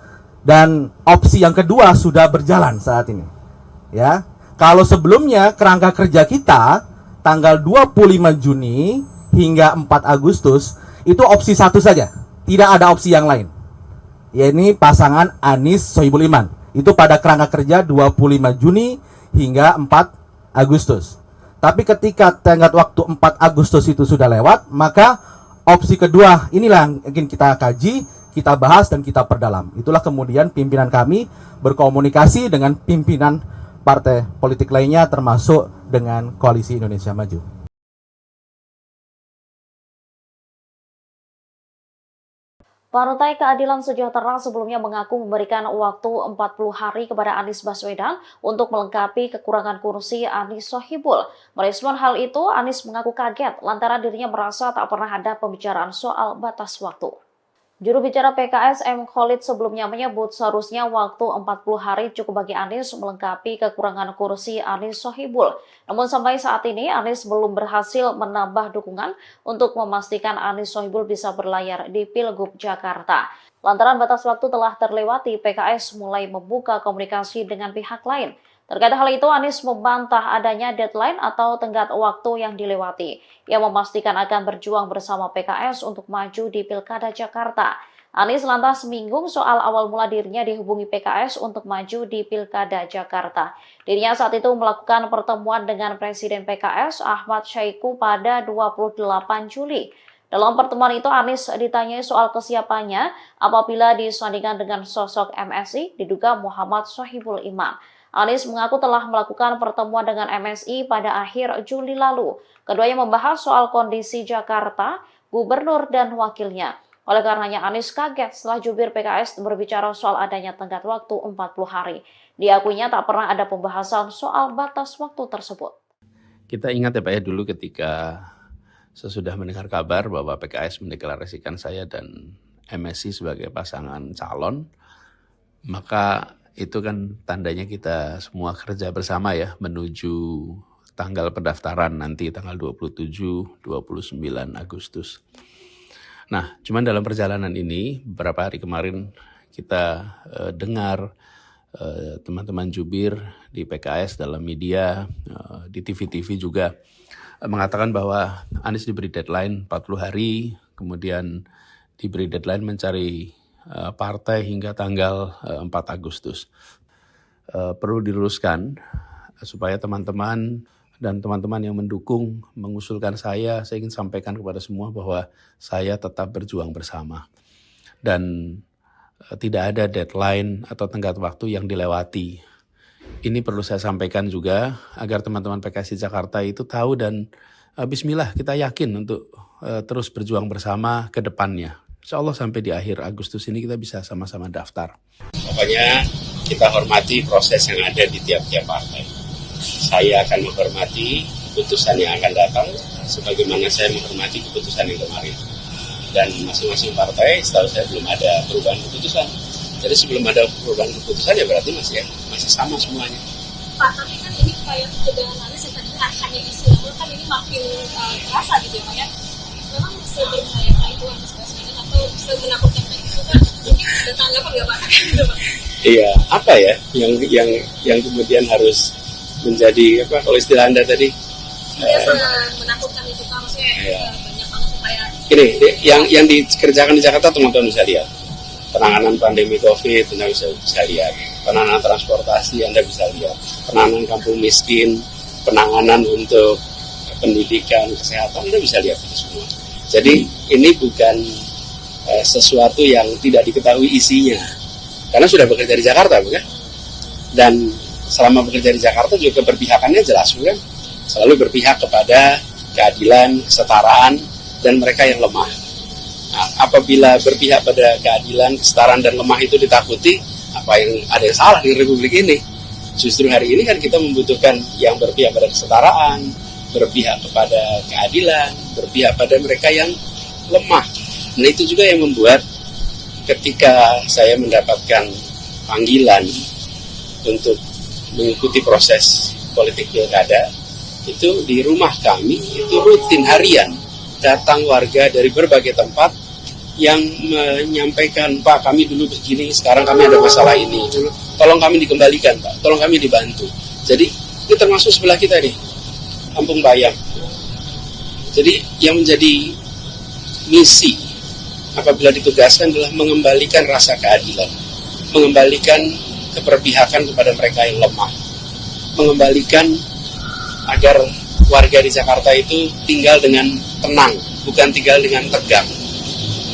dan opsi yang kedua sudah berjalan saat ini. Ya. Kalau sebelumnya kerangka kerja kita tanggal 25 Juni hingga 4 Agustus itu opsi satu saja, tidak ada opsi yang lain. Yaitu pasangan Anies Sohibul Iman. Itu pada kerangka kerja 25 Juni hingga 4 Agustus. Tapi ketika tenggat waktu 4 Agustus itu sudah lewat, maka opsi kedua inilah yang ingin kita kaji, kita bahas dan kita perdalam. Itulah kemudian pimpinan kami berkomunikasi dengan pimpinan partai politik lainnya termasuk dengan Koalisi Indonesia Maju. Partai Keadilan Sejahtera sebelumnya mengaku memberikan waktu 40 hari kepada Anies Baswedan untuk melengkapi kekurangan kursi Anies Sohibul. Merespon hal itu, Anies mengaku kaget lantaran dirinya merasa tak pernah ada pembicaraan soal batas waktu. Juru bicara PKS M. Khalid sebelumnya menyebut seharusnya waktu 40 hari cukup bagi Anies melengkapi kekurangan kursi Anies Sohibul. Namun sampai saat ini Anies belum berhasil menambah dukungan untuk memastikan Anies Sohibul bisa berlayar di Pilgub Jakarta. Lantaran batas waktu telah terlewati, PKS mulai membuka komunikasi dengan pihak lain. Terkait hal itu, Anies membantah adanya deadline atau tenggat waktu yang dilewati. Ia memastikan akan berjuang bersama PKS untuk maju di Pilkada Jakarta. Anies lantas menyinggung soal awal mula dirinya dihubungi PKS untuk maju di Pilkada Jakarta. Dirinya saat itu melakukan pertemuan dengan Presiden PKS Ahmad Syaiqo pada 28 Juli. Dalam pertemuan itu, Anies ditanyai soal kesiapannya apabila disandingkan dengan sosok MSI diduga Muhammad Sohibul Iman. Anies mengaku telah melakukan pertemuan dengan MSI pada akhir Juli lalu. Keduanya membahas soal kondisi Jakarta, gubernur dan wakilnya. Oleh karenanya Anies kaget setelah jubir PKS berbicara soal adanya tenggat waktu 40 hari. Diakuinya tak pernah ada pembahasan soal batas waktu tersebut. Kita ingat ya Pak ya, dulu ketika sesudah mendengar kabar bahwa PKS mendeklarasikan saya dan MSI sebagai pasangan calon, maka itu kan tandanya kita semua kerja bersama ya menuju tanggal pendaftaran nanti tanggal 27-29 Agustus. Nah, cuman dalam perjalanan ini beberapa hari kemarin kita dengar teman-teman jubir di PKS dalam media, di TV-TV juga mengatakan bahwa Anies diberi deadline 40 hari, kemudian diberi deadline mencari partai hingga tanggal 4 Agustus. Perlu diluruskan supaya teman-teman dan teman-teman yang mendukung mengusulkan saya ingin sampaikan kepada semua bahwa saya tetap berjuang bersama. Dan tidak ada deadline atau tenggat waktu yang dilewati. Ini perlu saya sampaikan juga agar teman-teman PKS di Jakarta itu tahu dan bismillah kita yakin untuk terus berjuang bersama ke depannya. Insya Allah sampai di akhir Agustus ini kita bisa sama-sama daftar. Pokoknya kita hormati proses yang ada di tiap-tiap partai. Saya akan menghormati keputusan yang akan datang, sebagaimana saya menghormati keputusan yang kemarin. Dan masing-masing partai, setahu saya belum ada perubahan keputusan. Jadi sebelum ada perubahan keputusan ya berarti masih sama semuanya. Pak, tapi kan ini upaya pencegahan Anies yang tadi hanya istilah, kan ini makin terasa gitu ya Pak ya. Memang seberbahaya itu Anies Baswedan atau semenakutkan itu kan? Mungkin ada tanggapan nggak Pak? Iya, apa ya yang kemudian harus menjadi apa kalau istilah Anda tadi? Menakutkan itu Pak, maksudnya banyak banget supaya. Ini yang dikerjakan di Jakarta teman-teman bisa lihat. Penanganan pandemi COVID Anda bisa lihat. Penanganan transportasi Anda bisa lihat. Penanganan kampung miskin, penanganan untuk pendidikan, kesehatan Anda bisa lihat itu semua. Jadi ini bukan sesuatu yang tidak diketahui isinya. Karena sudah bekerja di Jakarta, bukan? Dan selama bekerja di Jakarta juga keberpihakannya jelas, bukan? Selalu berpihak kepada keadilan, kesetaraan, dan mereka yang lemah. Nah, apabila berpihak pada keadilan, kesetaraan, dan lemah itu ditakuti, apa yang ada yang salah di Republik ini? Justru hari ini kan kita membutuhkan yang berpihak pada kesetaraan, berpihak kepada keadilan, berpihak pada mereka yang lemah. Nah itu juga yang membuat ketika saya mendapatkan panggilan untuk mengikuti proses politik pilkada, itu di rumah kami itu rutin harian datang warga dari berbagai tempat yang menyampaikan, Pak kami dulu begini, sekarang kami ada masalah ini, tolong kami dikembalikan Pak, tolong kami dibantu. Jadi ini termasuk sebelah kita nih, Kampung Bayam. Jadi yang menjadi misi apabila ditugaskan adalah mengembalikan rasa keadilan, mengembalikan keberpihakan kepada mereka yang lemah, mengembalikan agar warga di Jakarta itu tinggal dengan tenang, bukan tinggal dengan tegang.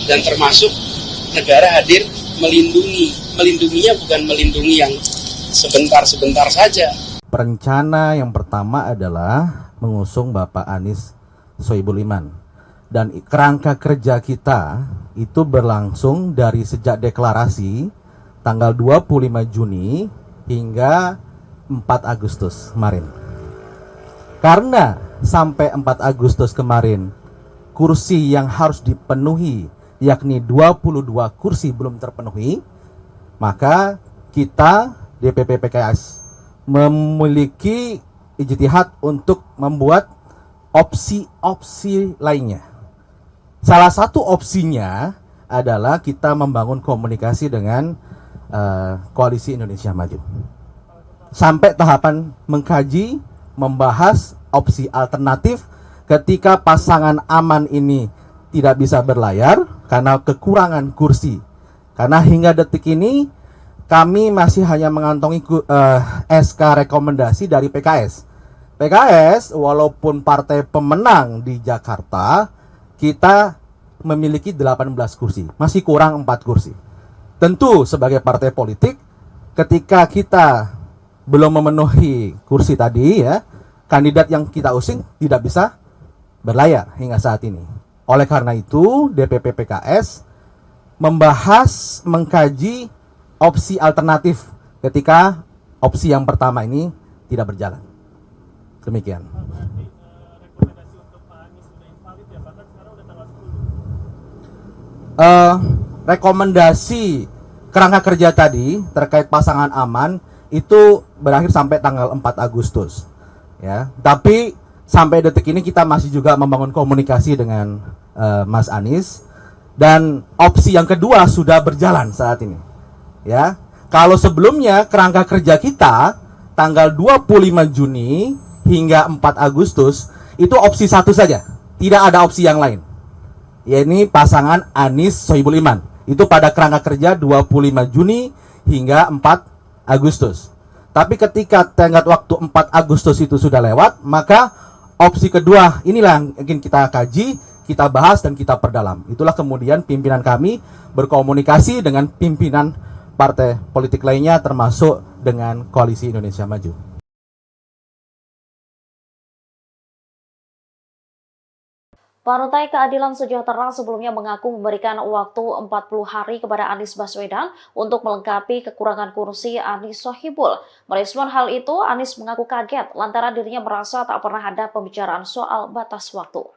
Dan termasuk negara hadir melindunginya bukan melindungi yang sebentar-sebentar saja. Rencana yang pertama adalah mengusung Bapak Anies Sohibul Iman. Dan kerangka kerja kita itu berlangsung dari sejak deklarasi tanggal 25 Juni hingga 4 Agustus kemarin. Karena sampai 4 Agustus kemarin kursi yang harus dipenuhi yakni 22 kursi belum terpenuhi, maka kita DPP PKS memiliki ijtihad untuk membuat opsi-opsi lainnya. Salah satu opsinya adalah kita membangun komunikasi dengan Koalisi Indonesia Maju. Sampai tahapan mengkaji, membahas opsi alternatif ketika pasangan aman ini tidak bisa berlayar karena kekurangan kursi. Karena hingga detik ini kami masih hanya mengantongi SK rekomendasi dari PKS. PKS walaupun partai pemenang di Jakarta, kita memiliki 18 kursi, masih kurang 4 kursi. Tentu sebagai partai politik, ketika kita belum memenuhi kursi tadi ya, kandidat yang kita usung tidak bisa berlayar hingga saat ini. Oleh karena itu, DPP PKS membahas, mengkaji opsi alternatif ketika opsi yang pertama ini tidak berjalan. Demikian. Rekomendasi kerangka kerja tadi terkait pasangan aman itu berakhir sampai tanggal 4 Agustus. Ya, tapi sampai detik ini kita masih juga membangun komunikasi dengan Mas Anies, dan opsi yang kedua sudah berjalan saat ini. Ya, kalau sebelumnya kerangka kerja kita tanggal 25 Juni hingga 4 Agustus itu opsi satu saja, tidak ada opsi yang lain. Yaitu pasangan Anies Sohibul Iman. Itu pada kerangka kerja 25 Juni hingga 4 Agustus. Tapi ketika tenggat waktu 4 Agustus itu sudah lewat, maka opsi kedua inilah yang ingin kita kaji, kita bahas dan kita perdalam. Itulah kemudian pimpinan kami berkomunikasi dengan pimpinan partai politik lainnya termasuk dengan Koalisi Indonesia Maju. Partai Keadilan Sejahtera sebelumnya mengaku memberikan waktu 40 hari kepada Anies Baswedan untuk melengkapi kekurangan kursi Anies Sohibul. Merespon hal itu, Anies mengaku kaget lantaran dirinya merasa tak pernah ada pembicaraan soal batas waktu.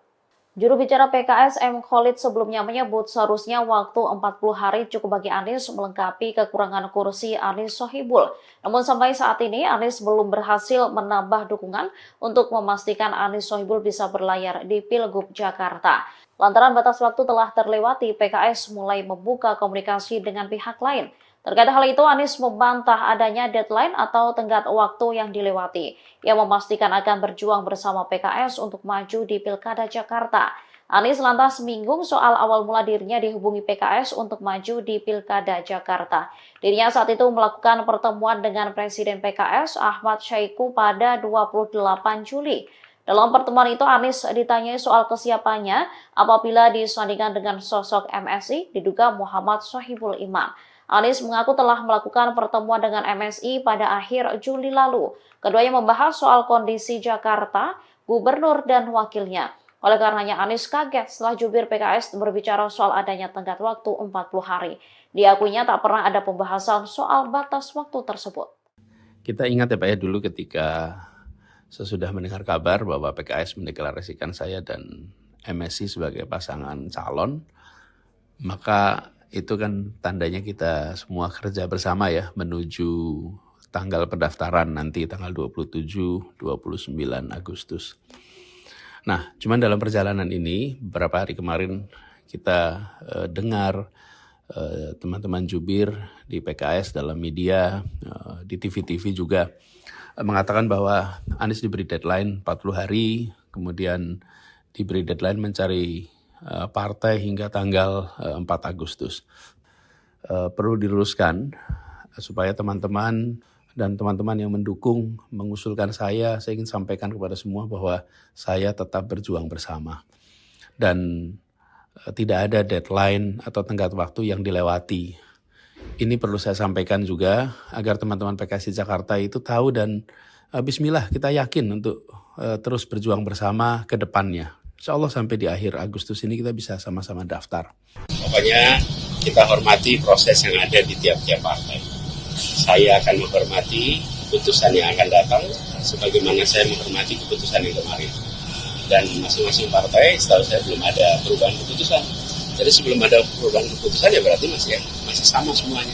Juru bicara PKS M. Khalid sebelumnya menyebut seharusnya waktu 40 hari cukup bagi Anies melengkapi kekurangan kursi Anies Sohibul. Namun sampai saat ini Anies belum berhasil menambah dukungan untuk memastikan Anies Sohibul bisa berlayar di Pilgub Jakarta. Lantaran batas waktu telah terlewati, PKS mulai membuka komunikasi dengan pihak lain. Terkait hal itu, Anies membantah adanya deadline atau tenggat waktu yang dilewati. Ia memastikan akan berjuang bersama PKS untuk maju di Pilkada Jakarta. Anies lantas menyinggung soal awal mula dirinya dihubungi PKS untuk maju di Pilkada Jakarta. Dirinya saat itu melakukan pertemuan dengan Presiden PKS Ahmad Syaiqo pada 28 Juli. Dalam pertemuan itu, Anies ditanyai soal kesiapannya apabila disandingkan dengan sosok MSI diduga Muhammad Sohibul Iman. Anies mengaku telah melakukan pertemuan dengan MSI pada akhir Juli lalu. Keduanya membahas soal kondisi Jakarta, gubernur dan wakilnya. Oleh karenanya Anies kaget setelah jubir PKS berbicara soal adanya tenggat waktu 40 hari. Diakuinya tak pernah ada pembahasan soal batas waktu tersebut. Kita ingat ya Pak ya, dulu ketika sesudah mendengar kabar bahwa PKS mendeklarasikan saya dan MSI sebagai pasangan calon, maka itu kan tandanya kita semua kerja bersama ya menuju tanggal pendaftaran nanti tanggal 27-29 Agustus. Nah, cuman dalam perjalanan ini beberapa hari kemarin kita dengar teman-teman jubir di PKS dalam media, di TV-TV juga mengatakan bahwa Anies diberi deadline 40 hari, kemudian diberi deadline mencari partai hingga tanggal 4 Agustus. Perlu diluruskan supaya teman-teman dan teman-teman yang mendukung, mengusulkan saya ingin sampaikan kepada semua bahwa saya tetap berjuang bersama. Dan tidak ada deadline atau tenggat waktu yang dilewati. Ini perlu saya sampaikan juga agar teman-teman PKS di Jakarta itu tahu dan bismillah kita yakin untuk terus berjuang bersama ke depannya. Insya Allah sampai di akhir Agustus ini kita bisa sama-sama daftar. Pokoknya kita hormati proses yang ada di tiap-tiap partai. Saya akan menghormati keputusan yang akan datang sebagaimana saya menghormati keputusan yang kemarin. Dan masing-masing partai setahu saya belum ada perubahan keputusan. Jadi sebelum ada perubahan keputusan ya berarti masih sama semuanya.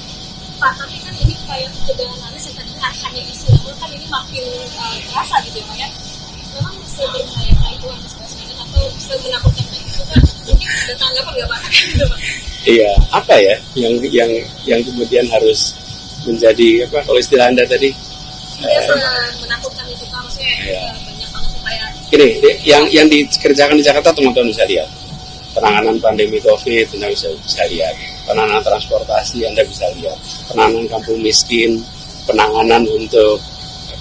Pak, tapi kan ini kayak ketegangan Anies yang tadinya hanya isu, kan ini makin terasa gitu ya Pak ya. Memang seberbahaya itu Anies Baswedan atau semenakutkan itu kan mungkin ada tanggapan nggak Pak? Iya, apa ya yang kemudian harus menjadi apa kalau istilah Anda tadi? Menakutkan itu Pak, maksudnya iya. Banyak banget supaya. Ini yang dikerjakan di Jakarta teman-teman bisa lihat. Penanganan pandemi COVID Anda bisa lihat. Penanganan transportasi Anda bisa lihat. Penanganan kampung miskin, penanganan untuk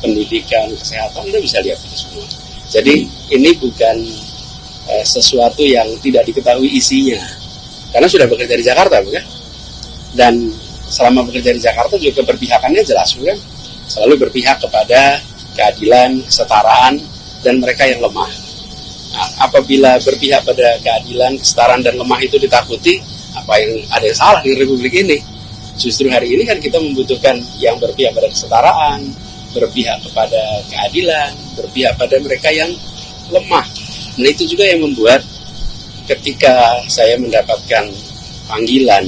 pendidikan, kesehatan Anda bisa lihat itu semua. Jadi ini bukan sesuatu yang tidak diketahui isinya. Karena sudah bekerja di Jakarta, bukan? Dan selama bekerja di Jakarta juga keberpihakannya jelas, bukan? Selalu berpihak kepada keadilan, kesetaraan, dan mereka yang lemah. Nah, apabila berpihak pada keadilan, kesetaraan, dan lemah itu ditakuti, apa yang ada yang salah di Republik ini? Justru hari ini kan kita membutuhkan yang berpihak pada kesetaraan, berpihak kepada keadilan, berpihak pada mereka yang lemah. Nah itu juga yang membuat ketika saya mendapatkan panggilan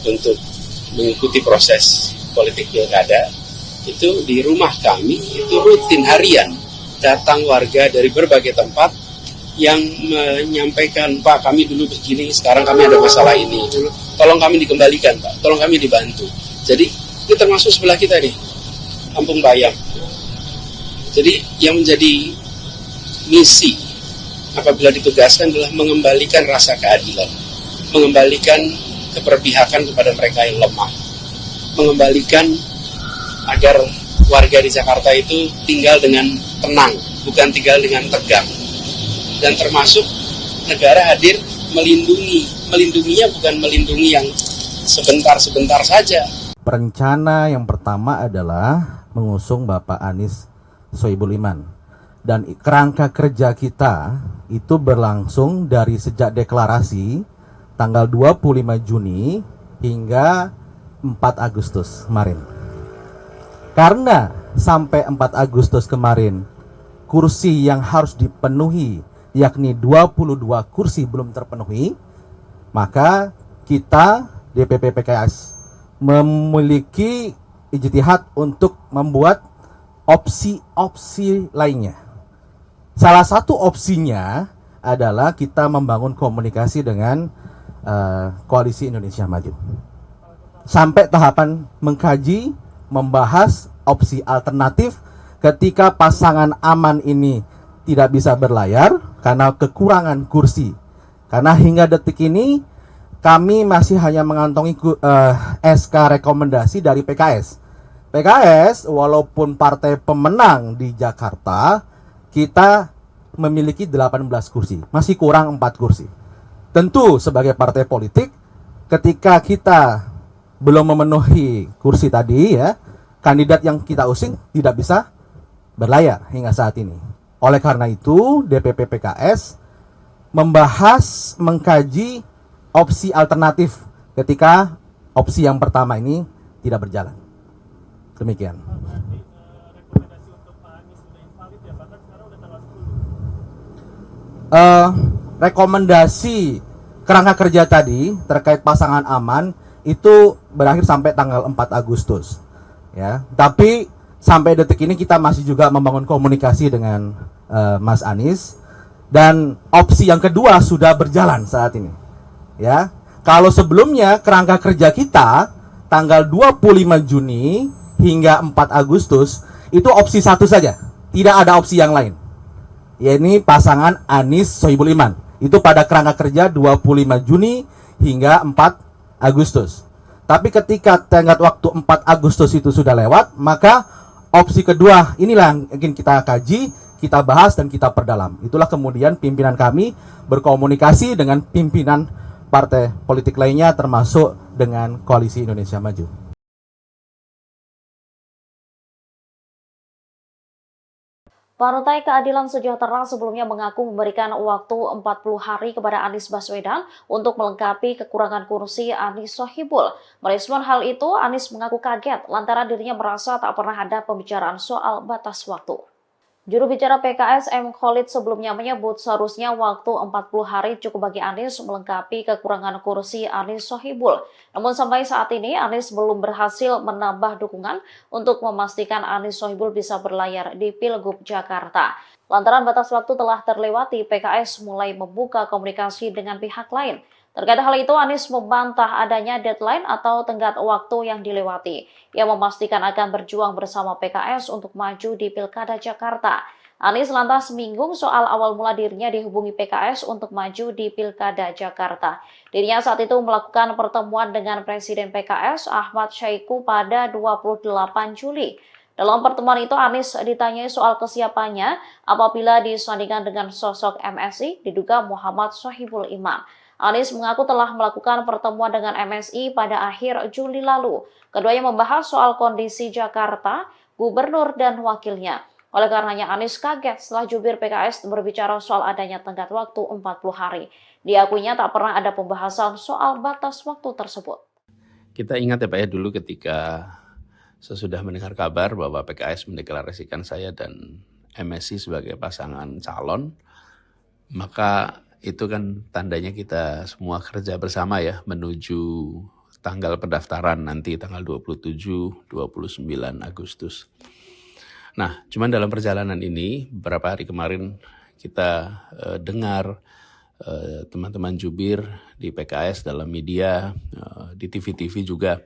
untuk mengikuti proses politik pilkada, itu di rumah kami itu rutin harian datang warga dari berbagai tempat yang menyampaikan, Pak kami dulu begini, sekarang kami ada masalah ini, tolong kami dikembalikan Pak, tolong kami dibantu. Jadi ini termasuk sebelah kita nih, Kampung Bayam. Jadi yang menjadi misi apabila ditugaskan adalah mengembalikan rasa keadilan, mengembalikan keberpihakan kepada mereka yang lemah, mengembalikan agar warga di Jakarta itu tinggal dengan tenang, bukan tinggal dengan tegang. Dan termasuk negara hadir melindunginya bukan melindungi yang sebentar-sebentar saja. Rencana yang pertama adalah mengusung Bapak Anies Sohibul Iman. Dan kerangka kerja kita itu berlangsung dari sejak deklarasi tanggal 25 Juni hingga 4 Agustus kemarin. Karena sampai 4 Agustus kemarin kursi yang harus dipenuhi yakni 22 kursi belum terpenuhi, maka kita DPP PKS memiliki ijtihad untuk membuat opsi-opsi lainnya. Salah satu opsinya adalah kita membangun komunikasi dengan Koalisi Indonesia Maju. Sampai tahapan mengkaji, membahas opsi alternatif ketika pasangan aman ini tidak bisa berlayar karena kekurangan kursi. Karena hingga detik ini kami masih hanya mengantongi SK rekomendasi dari PKS. PKS walaupun partai pemenang di Jakarta, kita memiliki 18 kursi, masih kurang 4 kursi. Tentu sebagai partai politik, ketika kita belum memenuhi kursi tadi ya, kandidat yang kita usung tidak bisa berlayar hingga saat ini. Oleh karena itu, DPP PKS membahas, mengkaji opsi alternatif ketika opsi yang pertama ini tidak berjalan. Demikian. Rekomendasi kerangka kerja tadi terkait pasangan aman itu berakhir sampai tanggal 4 Agustus. Ya, tapi sampai detik ini kita masih juga membangun komunikasi dengan Mas Anies, dan opsi yang kedua sudah berjalan saat ini. Ya, kalau sebelumnya kerangka kerja kita tanggal 25 Juni hingga 4 Agustus itu opsi satu saja, tidak ada opsi yang lain. Ini pasangan Anies Sohibul Iman. Itu pada kerangka kerja 25 Juni hingga 4 Agustus. Tapi ketika tenggat waktu 4 Agustus itu sudah lewat, maka opsi kedua inilah yang ingin kita kaji, kita bahas dan kita perdalam. Itulah kemudian pimpinan kami berkomunikasi dengan pimpinan partai politik lainnya termasuk dengan Koalisi Indonesia Maju. Partai Keadilan Sejahtera sebelumnya mengaku memberikan waktu 40 hari kepada Anies Baswedan untuk melengkapi kekurangan kursi Anies Sohibul. Merespon hal itu, Anies mengaku kaget lantaran dirinya merasa tak pernah ada pembicaraan soal batas waktu. Juru bicara PKS M. Khalid sebelumnya menyebut seharusnya waktu 40 hari cukup bagi Anies melengkapi kekurangan kursi Anies Sohibul. Namun sampai saat ini Anies belum berhasil menambah dukungan untuk memastikan Anies Sohibul bisa berlayar di Pilgub Jakarta. Lantaran batas waktu telah terlewati, PKS mulai membuka komunikasi dengan pihak lain. Terkait hal itu, Anies membantah adanya deadline atau tenggat waktu yang dilewati. Ia memastikan akan berjuang bersama PKS untuk maju di Pilkada Jakarta. Anies lantas menyinggung soal awal mula dirinya dihubungi PKS untuk maju di Pilkada Jakarta. Dirinya saat itu melakukan pertemuan dengan Presiden PKS Ahmad Syaiqo pada 28 Juli. Dalam pertemuan itu, Anies ditanyai soal kesiapannya apabila disandingkan dengan sosok MSI diduga Muhammad Sohibul Iman. Anies mengaku telah melakukan pertemuan dengan MSI pada akhir Juli lalu. Keduanya membahas soal kondisi Jakarta, gubernur dan wakilnya. Oleh karenanya Anies kaget setelah jubir PKS berbicara soal adanya tenggat waktu 40 hari. Diakuinya tak pernah ada pembahasan soal batas waktu tersebut. Kita ingat ya Pak ya, dulu ketika sesudah mendengar kabar bahwa PKS mendeklarasikan saya dan MSI sebagai pasangan calon, maka itu kan tandanya kita semua kerja bersama ya menuju tanggal pendaftaran nanti tanggal 27-29 Agustus. Nah, cuman dalam perjalanan ini beberapa hari kemarin kita dengar teman-teman jubir di PKS dalam media, di TV-TV juga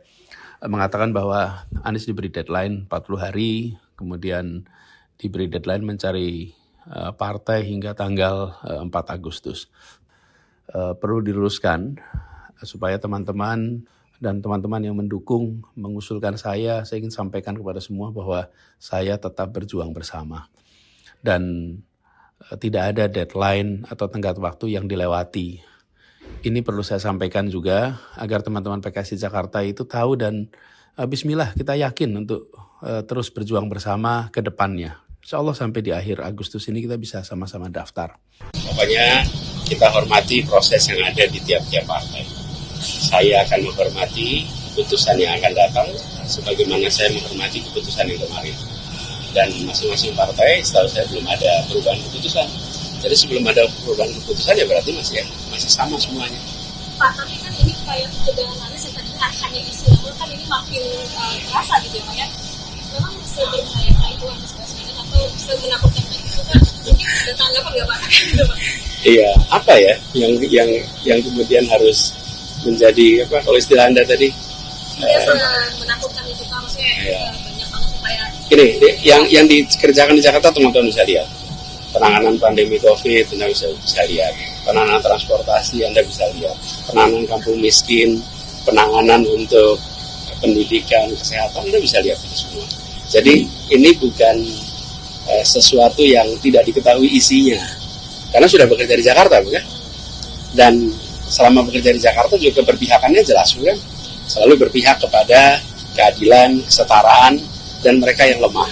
mengatakan bahwa Anies diberi deadline 40 hari, kemudian diberi deadline mencari partai hingga tanggal 4 Agustus. Perlu diluruskan supaya teman-teman dan teman-teman yang mendukung mengusulkan saya ingin sampaikan kepada semua bahwa saya tetap berjuang bersama. Dan tidak ada deadline atau tenggat waktu yang dilewati. Ini perlu saya sampaikan juga agar teman-teman PKS di Jakarta itu tahu dan bismillah kita yakin untuk terus berjuang bersama ke depannya. Insya Allah sampai di akhir Agustus ini kita bisa sama-sama daftar. Pokoknya kita hormati proses yang ada di tiap-tiap partai. Saya akan menghormati keputusan yang akan datang, sebagaimana saya menghormati keputusan yang kemarin. Dan masing-masing partai, setahu saya belum ada perubahan keputusan. Jadi sebelum ada perubahan keputusan ya berarti masih sama semuanya. Pak, tapi kan ini kayak ketegangan Anies yang tadi hanya isu, namun kan ini makin terasa gitu ya Pak ya. Memang seberbahaya itu Anies Baswedan atau semenakutkan itu kan mungkin ada tanggapan nggak Pak? Iya, apa ya yang kemudian harus menjadi apa kalau istilah Anda tadi? Menakutkan itu Pak, maksudnya banyak banget supaya. Ini yang dikerjakan di Jakarta teman-teman bisa lihat. Penanganan pandemi COVID Anda bisa lihat. Penanganan transportasi Anda bisa lihat. Penanganan kampung miskin, penanganan untuk pendidikan, kesehatan Anda bisa lihat itu semua. Jadi ini bukan sesuatu yang tidak diketahui isinya. Karena sudah bekerja di Jakarta, bukan? Dan selama bekerja di Jakarta juga keberpihakannya jelas, bukan? Selalu berpihak kepada keadilan, kesetaraan, dan mereka yang lemah.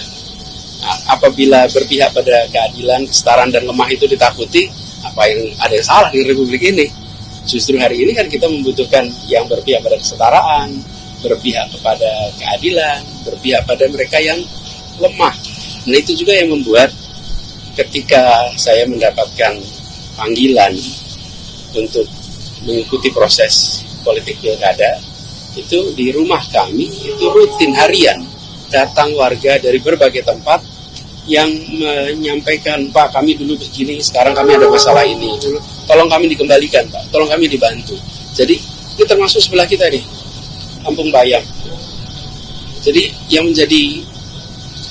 Nah, apabila berpihak pada keadilan, kesetaraan, dan lemah itu ditakuti, apa yang ada yang salah di Republik ini? Justru hari ini kan kita membutuhkan yang berpihak pada kesetaraan, berpihak kepada keadilan, berpihak pada mereka yang lemah. Nah itu juga yang membuat ketika saya mendapatkan panggilan untuk mengikuti proses politik pilkada, itu di rumah kami, itu rutin harian, datang warga dari berbagai tempat yang menyampaikan, Pak kami dulu begini, sekarang kami ada masalah ini, tolong kami dikembalikan Pak, tolong kami dibantu. Jadi ini termasuk sebelah kita nih, Kampung Bayam. Jadi yang menjadi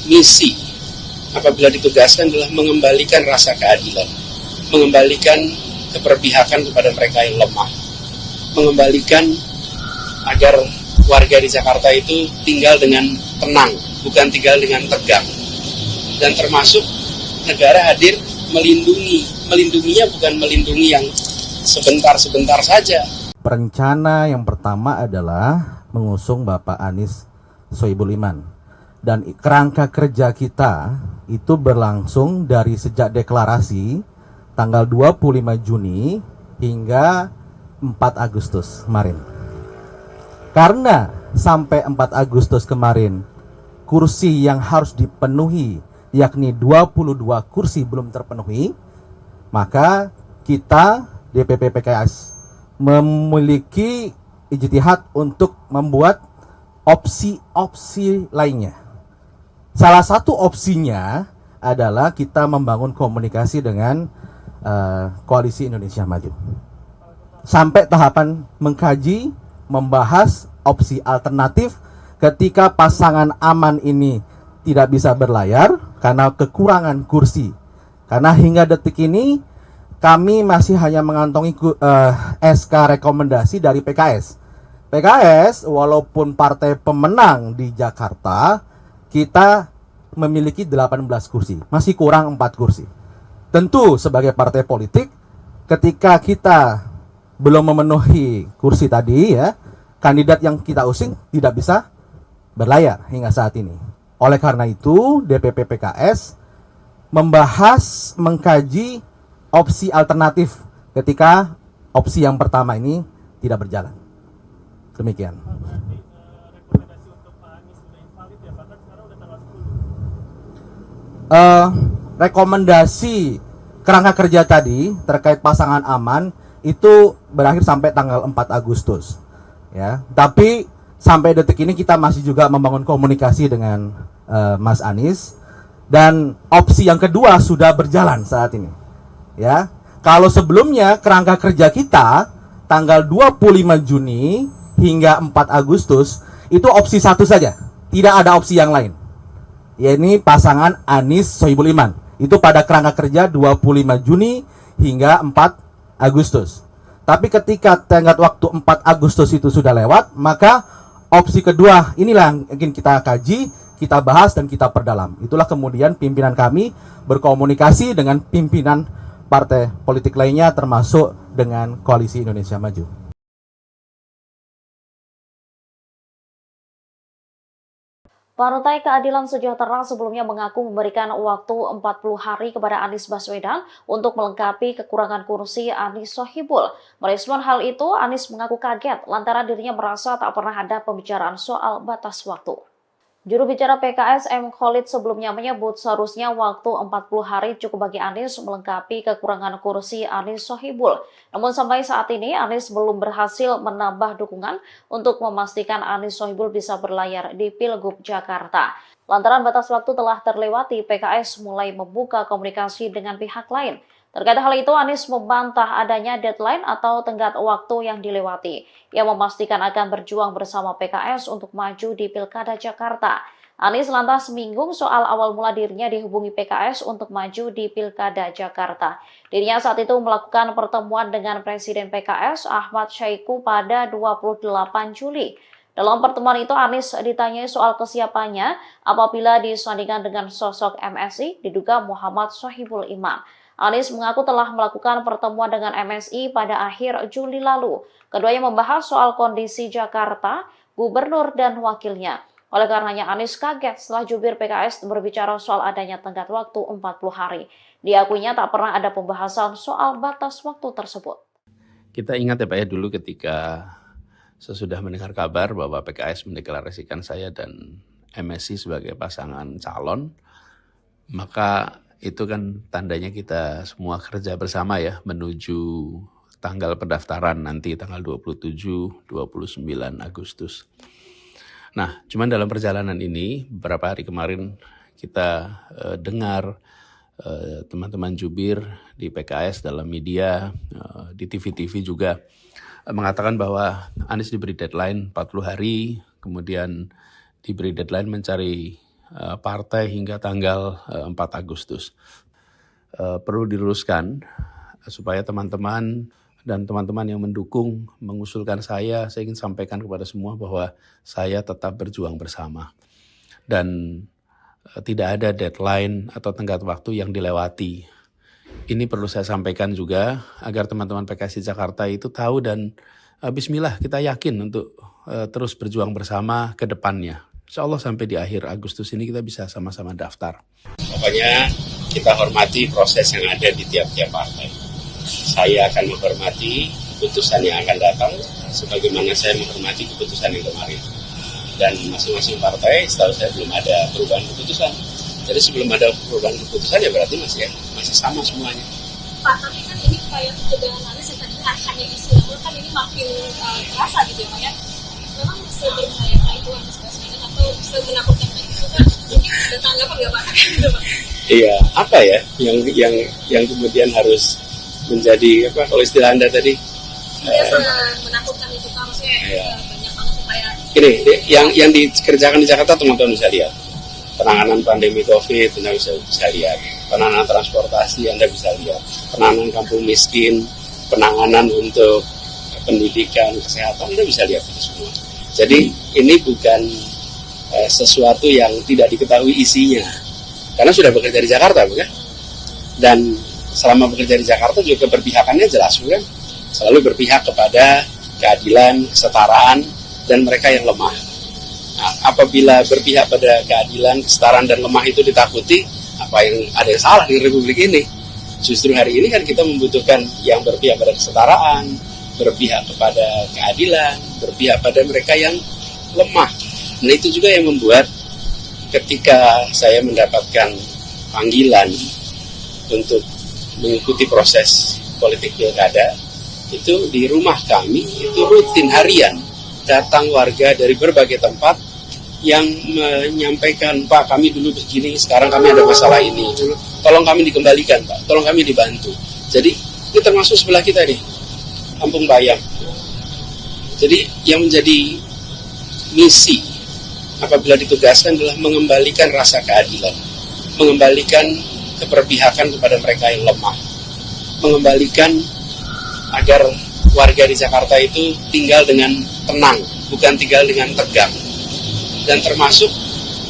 misi apabila ditugaskan adalah mengembalikan rasa keadilan, mengembalikan keberpihakan kepada mereka yang lemah, mengembalikan agar warga di Jakarta itu tinggal dengan tenang, bukan tinggal dengan tegang. Dan termasuk negara hadir melindunginya bukan melindungi yang sebentar-sebentar saja. Rencana yang pertama adalah mengusung Bapak Anies Sohibul Iman. Dan kerangka kerja kita itu berlangsung dari sejak deklarasi tanggal 25 Juni hingga 4 Agustus kemarin. Karena sampai 4 Agustus kemarin kursi yang harus dipenuhi yakni 22 kursi belum terpenuhi, maka kita DPP PKS memiliki ijtihad untuk membuat opsi-opsi lainnya. Salah satu opsinya adalah kita membangun komunikasi dengan Koalisi Indonesia Maju. Sampai tahapan mengkaji, membahas opsi alternatif ketika pasangan aman ini tidak bisa berlayar karena kekurangan kursi. Karena hingga detik ini kami masih hanya mengantongi SK rekomendasi dari PKS. PKS walaupun partai pemenang di Jakarta, kita memiliki 18 kursi, masih kurang 4 kursi. Tentu sebagai partai politik, ketika kita belum memenuhi kursi tadi ya, kandidat yang kita usung tidak bisa berlayar hingga saat ini. Oleh karena itu, DPP PKS membahas, mengkaji opsi alternatif ketika opsi yang pertama ini tidak berjalan. Demikian. Rekomendasi kerangka kerja tadi terkait pasangan aman itu berakhir sampai tanggal 4 Agustus ya. Tapi sampai detik ini kita masih juga membangun komunikasi dengan Mas Anies, dan opsi yang kedua sudah berjalan saat ini ya. Kalau sebelumnya kerangka kerja kita tanggal 25 Juni hingga 4 Agustus itu opsi satu saja, tidak ada opsi yang lain, yakni pasangan Anies Sohibul Iman. Itu pada kerangka kerja 25 Juni hingga 4 Agustus. Tapi ketika tenggat waktu 4 Agustus itu sudah lewat, maka opsi kedua inilah yang ingin kita kaji, kita bahas dan kita perdalam. Itulah kemudian pimpinan kami berkomunikasi dengan pimpinan partai politik lainnya termasuk dengan Koalisi Indonesia Maju. Partai Keadilan Sejahtera sebelumnya mengaku memberikan waktu 40 hari kepada Anies Baswedan untuk melengkapi kekurangan kursi Anies Sohibul. Merespon hal itu, Anies mengaku kaget lantaran dirinya merasa tak pernah ada pembicaraan soal batas waktu. Juru bicara PKS M. Khalid sebelumnya menyebut seharusnya waktu 40 hari cukup bagi Anies melengkapi kekurangan kursi Anies Sohibul. Namun sampai saat ini Anies belum berhasil menambah dukungan untuk memastikan Anies Sohibul bisa berlayar di Pilgub Jakarta. Lantaran batas waktu telah terlewati, PKS mulai membuka komunikasi dengan pihak lain. Terkait hal itu, Anies membantah adanya deadline atau tenggat waktu yang dilewati. Ia memastikan akan berjuang bersama PKS untuk maju di Pilkada Jakarta. Anies lantas menyinggung soal awal mula dirinya dihubungi PKS untuk maju di Pilkada Jakarta. Dirinya saat itu melakukan pertemuan dengan Presiden PKS Ahmad Syaiqo pada 28 Juli. Dalam pertemuan itu, Anies ditanyai soal kesiapannya apabila disandingkan dengan sosok MSI diduga Muhammad Sohibul Iman. Anies mengaku telah melakukan pertemuan dengan MSI pada akhir Juli lalu. Keduanya membahas soal kondisi Jakarta, gubernur dan wakilnya. Oleh karenanya Anies kaget setelah jubir PKS berbicara soal adanya tenggat waktu 40 hari. Diakuinya tak pernah ada pembahasan soal batas waktu tersebut. Kita ingat ya Pak ya, dulu ketika sesudah mendengar kabar bahwa PKS mendeklarasikan saya dan MSI sebagai pasangan calon, maka itu kan tandanya kita semua kerja bersama ya menuju tanggal pendaftaran nanti tanggal 27-29 Agustus. Nah, cuman dalam perjalanan ini beberapa hari kemarin kita dengar teman-teman jubir di PKS dalam media, di TV-TV juga mengatakan bahwa Anies diberi deadline 40 hari, kemudian diberi deadline mencari partai hingga tanggal 4 Agustus. Perlu diluruskan supaya teman-teman dan teman-teman yang mendukung mengusulkan saya ingin sampaikan kepada semua bahwa saya tetap berjuang bersama. Dan tidak ada deadline atau tenggat waktu yang dilewati. Ini perlu saya sampaikan juga agar teman-teman PKS di Jakarta itu tahu dan bismillah kita yakin untuk terus berjuang bersama ke depannya. Insya Allah sampai di akhir Agustus ini kita bisa sama-sama daftar. Pokoknya kita hormati proses yang ada di tiap-tiap partai. Saya akan menghormati keputusan yang akan datang sebagaimana saya menghormati keputusan yang kemarin. Dan masing-masing partai setahu saya belum ada perubahan keputusan. Jadi sebelum ada perubahan keputusan ya berarti masih sama semuanya. Pak, tapi kan ini upaya pencegahan Anies yang tadinya hanya istilah, kan ini makin terasa gitu ya Pak ya. Memang seberbahaya itu Anies Baswedan atau semenakutkan itu kan? Mungkin ada tanggapan nggak Pak? Iya, apa ya yang kemudian harus menjadi apa kalau istilah Anda tadi? Menakutkan itu kan maksudnya banyak banget supaya ini yang dikerjakan di Jakarta teman-teman bisa lihat. Penanganan pandemi COVID Anda bisa lihat. Penanganan transportasi Anda bisa lihat. Penanganan kampung miskin, penanganan untuk pendidikan, kesehatan Anda bisa lihat itu semua. Jadi ini bukan sesuatu yang tidak diketahui isinya. Karena sudah bekerja di Jakarta, bukan? Dan selama bekerja di Jakarta juga keberpihakannya jelas, bukan? Selalu berpihak kepada keadilan, kesetaraan, dan mereka yang lemah. Nah, apabila berpihak pada keadilan, kesetaraan, dan lemah itu ditakuti, apa yang ada yang salah di Republik ini? Justru hari ini kan kita membutuhkan yang berpihak pada kesetaraan, berpihak kepada keadilan, berpihak pada mereka yang lemah. Nah itu juga yang membuat ketika saya mendapatkan panggilan untuk mengikuti proses politik pilkada, itu di rumah kami itu rutin harian datang warga dari berbagai tempat yang menyampaikan, Pak kami dulu begini, sekarang kami ada masalah ini, tolong kami dikembalikan Pak, tolong kami dibantu. Jadi ini termasuk sebelah kita nih, Kampung Bayam. Jadi yang menjadi misi apabila ditugaskan adalah mengembalikan rasa keadilan, mengembalikan keberpihakan kepada mereka yang lemah, mengembalikan agar warga di Jakarta itu tinggal dengan tenang, bukan tinggal dengan tegang. Dan termasuk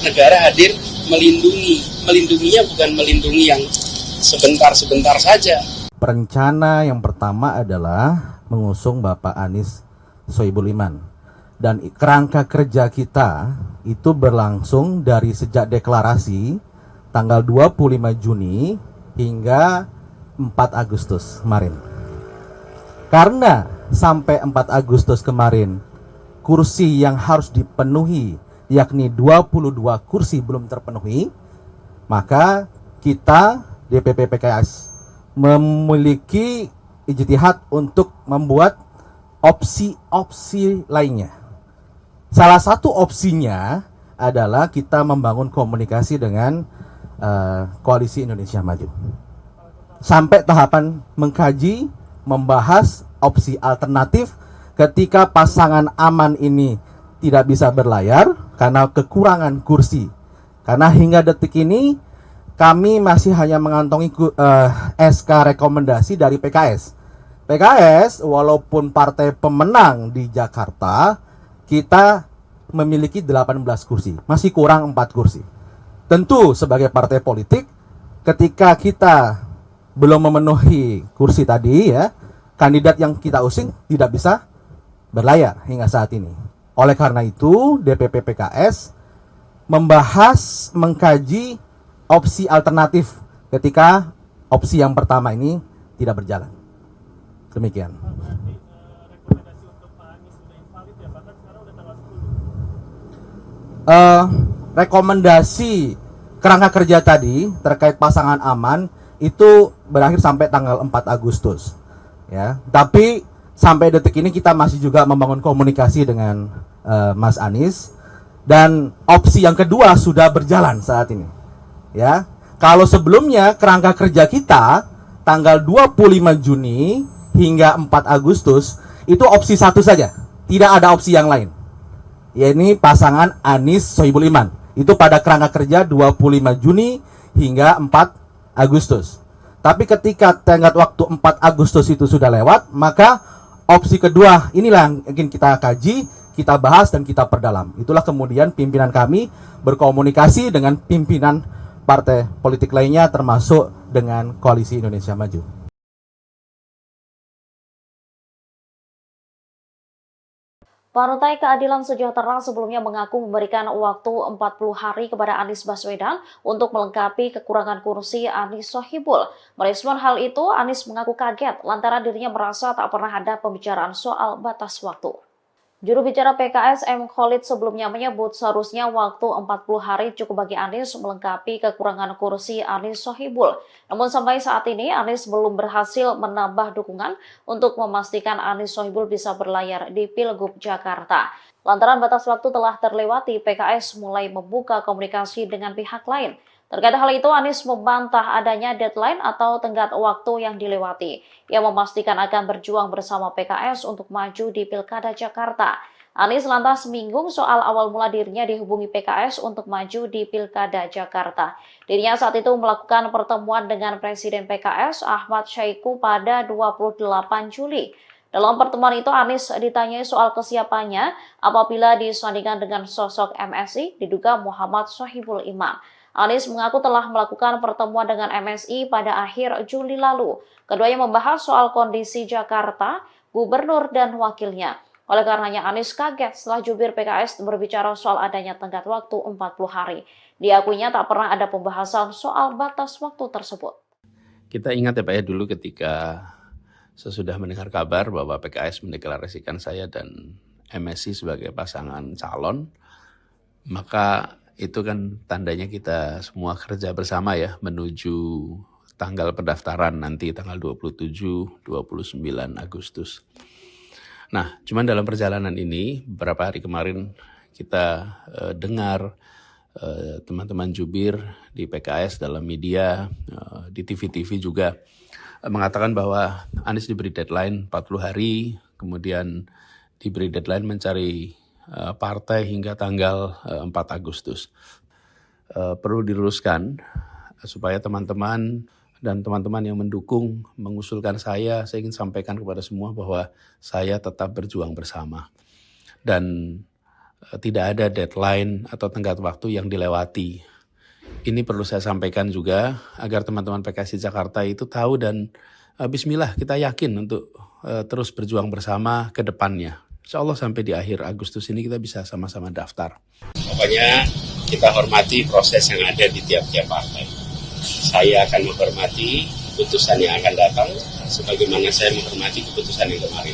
negara hadir melindunginya bukan melindungi yang sebentar-sebentar saja. Rencana yang pertama adalah mengusung Bapak Anies Sohibul Iman. Dan kerangka kerja kita itu berlangsung dari sejak deklarasi tanggal 25 Juni hingga 4 Agustus kemarin. Karena sampai 4 Agustus kemarin kursi yang harus dipenuhi yakni 22 kursi belum terpenuhi, maka kita DPP PKS memiliki ijtihad untuk membuat opsi-opsi lainnya. Salah satu opsinya adalah kita membangun komunikasi dengan Koalisi Indonesia Maju. Sampai tahapan mengkaji, membahas opsi alternatif ketika pasangan aman ini tidak bisa berlayar karena kekurangan kursi. Karena hingga detik ini kami masih hanya mengantongi SK rekomendasi dari PKS. PKS walaupun partai pemenang di Jakarta, kita memiliki 18 kursi, masih kurang 4 kursi. Tentu sebagai partai politik, ketika kita belum memenuhi kursi tadi ya, kandidat yang kita usung tidak bisa berlayar hingga saat ini. Oleh karena itu, DPP PKS membahas, mengkaji opsi alternatif ketika opsi yang pertama ini tidak berjalan. Demikian. Rekomendasi kerangka kerja tadi terkait pasangan aman itu berakhir sampai tanggal 4 Agustus ya. Tapi sampai detik ini kita masih juga membangun komunikasi dengan Mas Anies, dan opsi yang kedua sudah berjalan saat ini ya. Kalau sebelumnya kerangka kerja kita tanggal 25 Juni hingga 4 Agustus itu opsi satu saja, tidak ada opsi yang lain. Ya, ini pasangan Anies Sohibul Iman. Itu pada kerangka kerja 25 Juni hingga 4 Agustus. Tapi ketika tenggat waktu 4 Agustus itu sudah lewat, maka opsi kedua inilah yang ingin kita kaji, kita bahas dan kita perdalam. Itulah kemudian pimpinan kami berkomunikasi dengan pimpinan partai politik lainnya termasuk dengan Koalisi Indonesia Maju. Partai Keadilan Sejahtera sebelumnya mengaku memberikan waktu 40 hari kepada Anies Baswedan untuk melengkapi kekurangan kursi Anies Sohibul. Merespon hal itu, Anies mengaku kaget lantaran dirinya merasa tak pernah ada pembicaraan soal batas waktu. Juru bicara PKS M. Khalid sebelumnya menyebut seharusnya waktu 40 hari cukup bagi Anies melengkapi kekurangan kursi Anies Sohibul. Namun sampai saat ini Anies belum berhasil menambah dukungan untuk memastikan Anies Sohibul bisa berlayar di Pilgub Jakarta. Lantaran batas waktu telah terlewati, PKS mulai membuka komunikasi dengan pihak lain. Terkait hal itu, Anies membantah adanya deadline atau tenggat waktu yang dilewati. Ia memastikan akan berjuang bersama PKS untuk maju di Pilkada Jakarta. Anies lantas menyinggung soal awal mula dirinya dihubungi PKS untuk maju di Pilkada Jakarta. Dirinya saat itu melakukan pertemuan dengan Presiden PKS Ahmad Syaiqo pada 28 Juli. Dalam pertemuan itu, Anies ditanyai soal kesiapannya apabila disandingkan dengan sosok MSI, diduga Muhammad Sohibul Iman. Anies mengaku telah melakukan pertemuan dengan MSI pada akhir Juli lalu. Keduanya membahas soal kondisi Jakarta, gubernur dan wakilnya. Oleh karenanya Anies kaget setelah jubir PKS berbicara soal adanya tenggat waktu 40 hari. Diakuinya tak pernah ada pembahasan soal batas waktu tersebut. Kita ingat ya Pak ya, dulu ketika sesudah mendengar kabar bahwa PKS mendeklarasikan saya dan MSI sebagai pasangan calon, maka itu kan tandanya kita semua kerja bersama ya menuju tanggal pendaftaran nanti tanggal 27-29 Agustus. Nah, cuman dalam perjalanan ini beberapa hari kemarin kita dengar teman-teman jubir di PKS dalam media, di TV-TV juga mengatakan bahwa Anies diberi deadline 40 hari, kemudian diberi deadline mencari partai hingga tanggal 4 Agustus. Perlu diluruskan supaya teman-teman dan teman-teman yang mendukung mengusulkan saya ingin sampaikan kepada semua bahwa saya tetap berjuang bersama. Dan tidak ada deadline atau tenggat waktu yang dilewati. Ini perlu saya sampaikan juga agar teman-teman PKS di Jakarta itu tahu dan bismillah kita yakin untuk terus berjuang bersama ke depannya. Insya Allah sampai di akhir Agustus ini kita bisa sama-sama daftar. Pokoknya kita hormati proses yang ada di tiap-tiap partai. Saya akan menghormati keputusan yang akan datang, sebagaimana saya menghormati keputusan yang kemarin.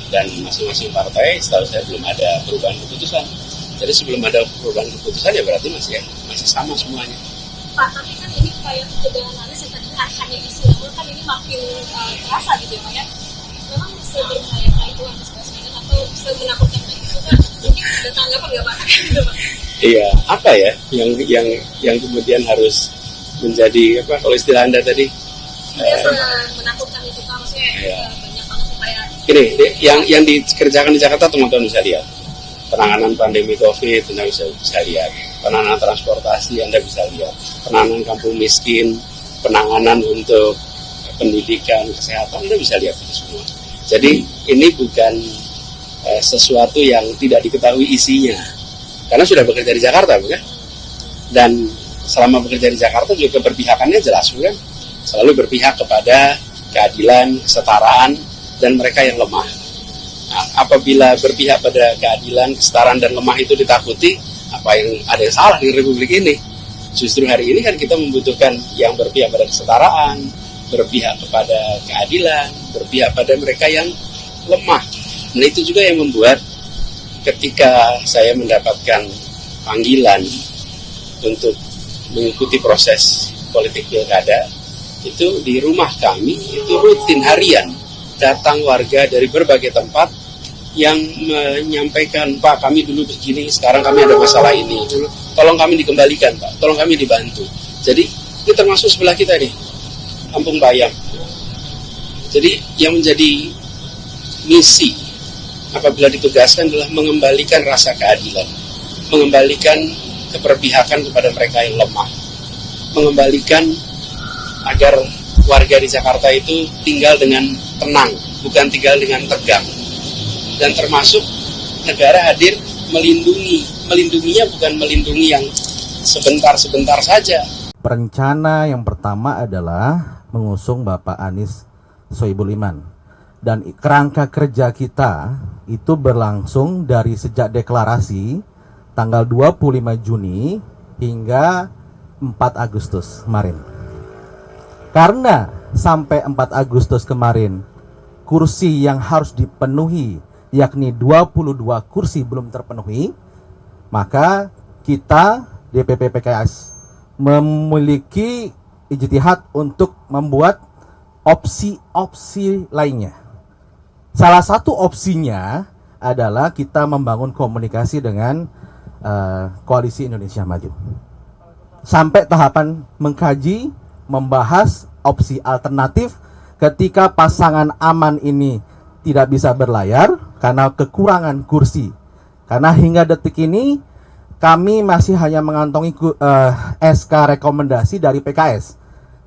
Dan masing-masing partai, setahu saya belum ada perubahan keputusan. Jadi sebelum ada perubahan keputusan ya berarti masih sama semuanya. Pak, tapi kan ini kayak ketegangan Anies yang tadinya hanya istilah, kan ini makin terasa gitu ya Pak ya. Memang seberbahaya itu Anies Baswedan atau semenakutkan itu kan mungkin ada tanggapan nggak Pak? Iya, apa ya yang kemudian harus menjadi apa kalau istilah Anda tadi? Menakutkan itu Pak, maksudnya iya. Banyak banget supaya. Ini yang dikerjakan di Jakarta teman-teman bisa lihat. Penanganan pandemi COVID Anda bisa lihat. Penanganan transportasi Anda bisa lihat. Penanganan kampung miskin, penanganan untuk pendidikan, kesehatan Anda bisa lihat itu semua. Jadi ini bukan sesuatu yang tidak diketahui isinya. Karena sudah bekerja di Jakarta, bukan? Dan selama bekerja di Jakarta juga keberpihakannya jelas, bukan? Selalu berpihak kepada keadilan, kesetaraan, dan mereka yang lemah. Nah, apabila berpihak pada keadilan, kesetaraan, dan lemah itu ditakuti, ada yang salah di Republik ini? Justru hari ini kan kita membutuhkan yang berpihak pada kesetaraan, berpihak kepada keadilan, berpihak pada mereka yang lemah. Nah itu juga yang membuat ketika saya mendapatkan panggilan untuk mengikuti proses politik pilkada, itu di rumah kami itu rutin harian datang warga dari berbagai tempat yang menyampaikan, Pak kami dulu begini, sekarang kami ada masalah ini, tolong kami dikembalikan Pak, tolong kami dibantu. Jadi ini termasuk sebelah kita nih, Kampung Bayam. Jadi yang menjadi misi apabila ditugaskan adalah mengembalikan rasa keadilan, mengembalikan keberpihakan kepada mereka yang lemah, mengembalikan agar warga di Jakarta itu tinggal dengan tenang, bukan tinggal dengan tegang. Dan termasuk negara hadir melindunginya bukan melindungi yang sebentar-sebentar saja. Rencana yang pertama adalah mengusung Bapak Anies Sohibul Iman. Dan kerangka kerja kita itu berlangsung dari sejak deklarasi tanggal 25 Juni hingga 4 Agustus kemarin. Karena sampai 4 Agustus kemarin kursi yang harus dipenuhi yakni 22 kursi belum terpenuhi, maka kita DPP PKS memiliki ijtihad untuk membuat opsi-opsi lainnya. Salah satu opsinya adalah kita membangun komunikasi dengan Koalisi Indonesia Maju. Sampai tahapan mengkaji, membahas opsi alternatif ketika pasangan aman ini tidak bisa berlayar karena kekurangan kursi. Karena hingga detik ini kami masih hanya mengantongi SK rekomendasi dari PKS.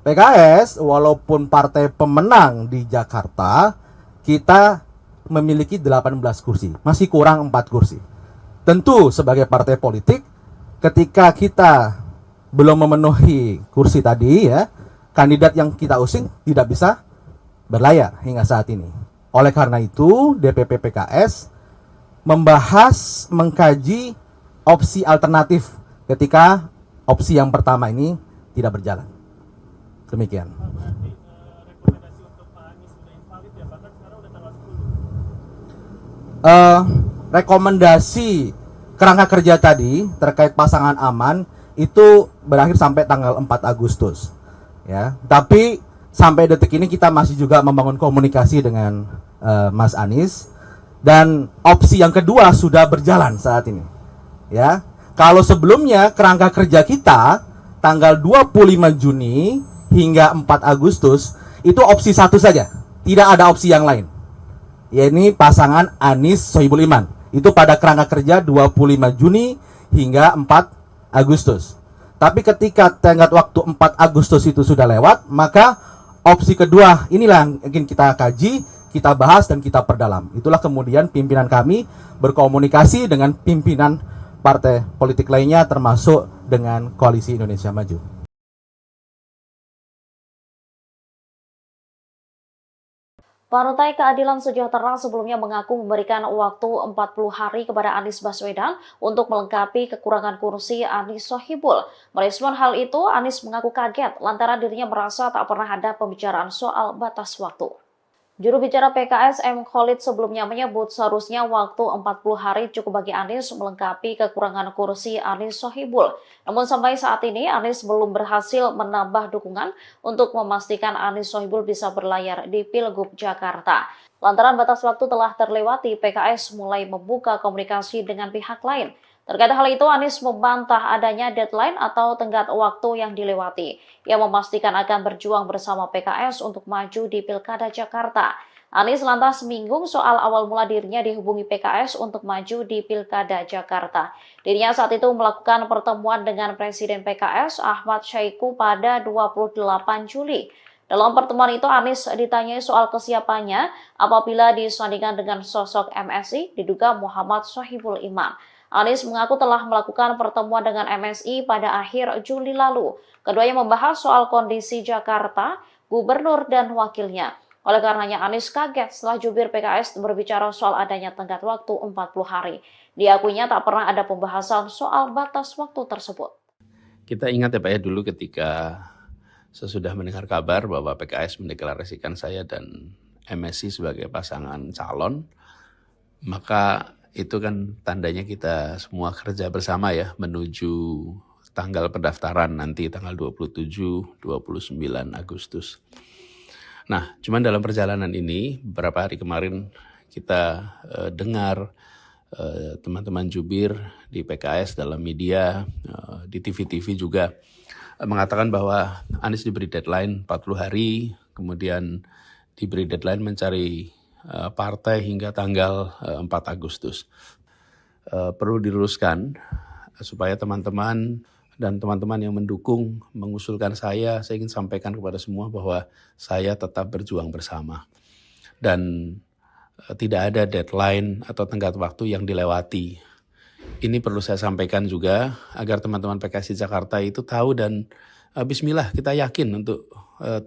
PKS walaupun partai pemenang di Jakarta, kita memiliki 18 kursi, masih kurang 4 kursi. Tentu sebagai partai politik, ketika kita belum memenuhi kursi tadi ya, kandidat yang kita usung tidak bisa berlayar hingga saat ini. Oleh karena itu, DPP PKS membahas, mengkaji opsi alternatif ketika opsi yang pertama ini tidak berjalan. Demikian. Rekomendasi kerangka kerja tadi terkait pasangan aman itu berakhir sampai tanggal 4 Agustus. Ya, tapi sampai detik ini kita masih juga membangun komunikasi dengan Mas Anies, dan opsi yang kedua sudah berjalan saat ini. Ya, kalau sebelumnya kerangka kerja kita tanggal 25 Juni hingga 4 Agustus itu opsi satu saja, tidak ada opsi yang lain. Yaitu pasangan Anies Sohibul Iman. Itu pada kerangka kerja 25 Juni hingga 4 Agustus. Tapi ketika tenggat waktu 4 Agustus itu sudah lewat, maka opsi kedua inilah yang ingin kita kaji, kita bahas dan kita perdalam. Itulah kemudian pimpinan kami berkomunikasi dengan pimpinan partai politik lainnya termasuk dengan Koalisi Indonesia Maju. Partai Keadilan Sejahtera sebelumnya mengaku memberikan waktu 40 hari kepada Anies Baswedan untuk melengkapi kekurangan kursi Anies Sohibul. Merespon hal itu, Anies mengaku kaget lantaran dirinya merasa tak pernah ada pembicaraan soal batas waktu. Juru bicara PKS M. Khalid sebelumnya menyebut seharusnya waktu 40 hari cukup bagi Anies melengkapi kekurangan kursi Anies Sohibul. Namun sampai saat ini Anies belum berhasil menambah dukungan untuk memastikan Anies Sohibul bisa berlayar di Pilgub Jakarta. Lantaran batas waktu telah terlewati, PKS mulai membuka komunikasi dengan pihak lain. Terkait hal itu, Anies membantah adanya deadline atau tenggat waktu yang dilewati. Ia memastikan akan berjuang bersama PKS untuk maju di Pilkada Jakarta. Anies lantas menyinggung soal awal mula dirinya dihubungi PKS untuk maju di Pilkada Jakarta. Dirinya saat itu melakukan pertemuan dengan Presiden PKS Ahmad Syahiku pada 28 Juli. Dalam pertemuan itu, Anies ditanyai soal kesiapannya apabila disandingkan dengan sosok MSI diduga Muhammad Sohibul Iman. Anies mengaku telah melakukan pertemuan dengan MSI pada akhir Juli lalu. Keduanya membahas soal kondisi Jakarta, gubernur dan wakilnya. Oleh karenanya Anies kaget setelah jubir PKS berbicara soal adanya tenggat waktu 40 hari. Diakuinya tak pernah ada pembahasan soal batas waktu tersebut. Kita ingat ya Pak ya, dulu ketika sesudah mendengar kabar bahwa PKS mendeklarasikan saya dan MSI sebagai pasangan calon, maka itu kan tandanya kita semua kerja bersama ya menuju tanggal pendaftaran nanti tanggal 27-29 Agustus. Nah, cuman dalam perjalanan ini beberapa hari kemarin kita dengar teman-teman jubir di PKS dalam media, di TV-TV juga mengatakan bahwa Anies diberi deadline 40 hari, kemudian diberi deadline mencari partai hingga tanggal 4 Agustus. Perlu diluruskan, supaya teman-teman dan teman-teman yang mendukung mengusulkan saya ingin sampaikan kepada semua bahwa saya tetap berjuang bersama. Dan tidak ada deadline atau tenggat waktu yang dilewati. Ini perlu saya sampaikan juga agar teman-teman PKS di Jakarta itu tahu dan bismillah kita yakin untuk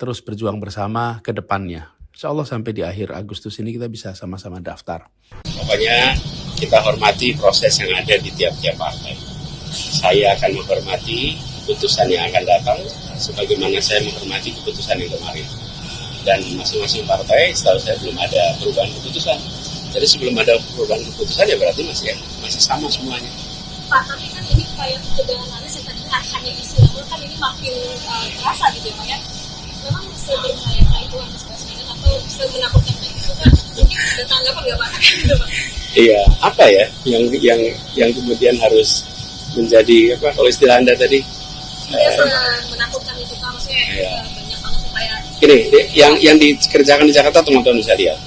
terus berjuang bersama ke depannya. Insya Allah sampai di akhir Agustus ini kita bisa sama-sama daftar. Pokoknya kita hormati proses yang ada di tiap-tiap partai. Saya akan menghormati keputusan yang akan datang sebagaimana saya menghormati keputusan yang kemarin. Dan masing-masing partai setahu saya belum ada perubahan keputusan. Jadi sebelum ada perubahan keputusan ya berarti masih sama semuanya. Pak, tapi kan ini kayak ketegangan Anies yang tadi hanya isu, namun kan ini makin terasa gitu ya Pak ya. Memang sebenarnya itu Anies Baswedan atau semenakutkan itu kan mungkin ada tanggapan nggak Pak? Iya, apa ya yang kemudian harus menjadi apa kalau istilah Anda tadi? Iya, menakutkan itu Pak, maksudnya banyak banget supaya ini yang dikerjakan di Jakarta teman-teman bisa lihat.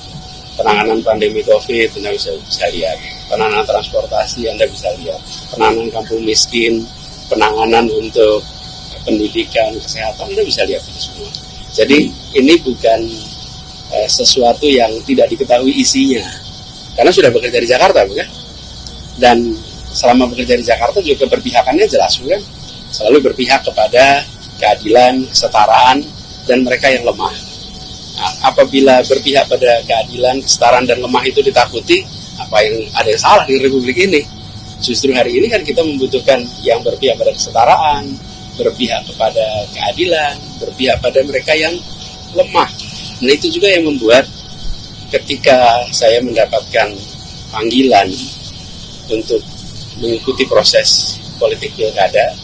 Penanganan pandemi COVID Anda bisa lihat. Penanganan transportasi Anda bisa lihat. Penanganan kampung miskin, penanganan untuk pendidikan, kesehatan Anda bisa lihat itu semua. Jadi ini bukan sesuatu yang tidak diketahui isinya. Karena sudah bekerja di Jakarta, bukan? Dan selama bekerja di Jakarta juga keberpihakannya jelas, bukan? Selalu berpihak kepada keadilan, kesetaraan, dan mereka yang lemah. Nah, apabila berpihak pada keadilan, kesetaraan, dan lemah itu ditakuti, ada yang salah di Republik ini? Justru hari ini kan kita membutuhkan yang berpihak pada kesetaraan, berpihak kepada keadilan, berpihak pada mereka yang lemah. Nah itu juga yang membuat ketika saya mendapatkan panggilan untuk mengikuti proses politik pilkada,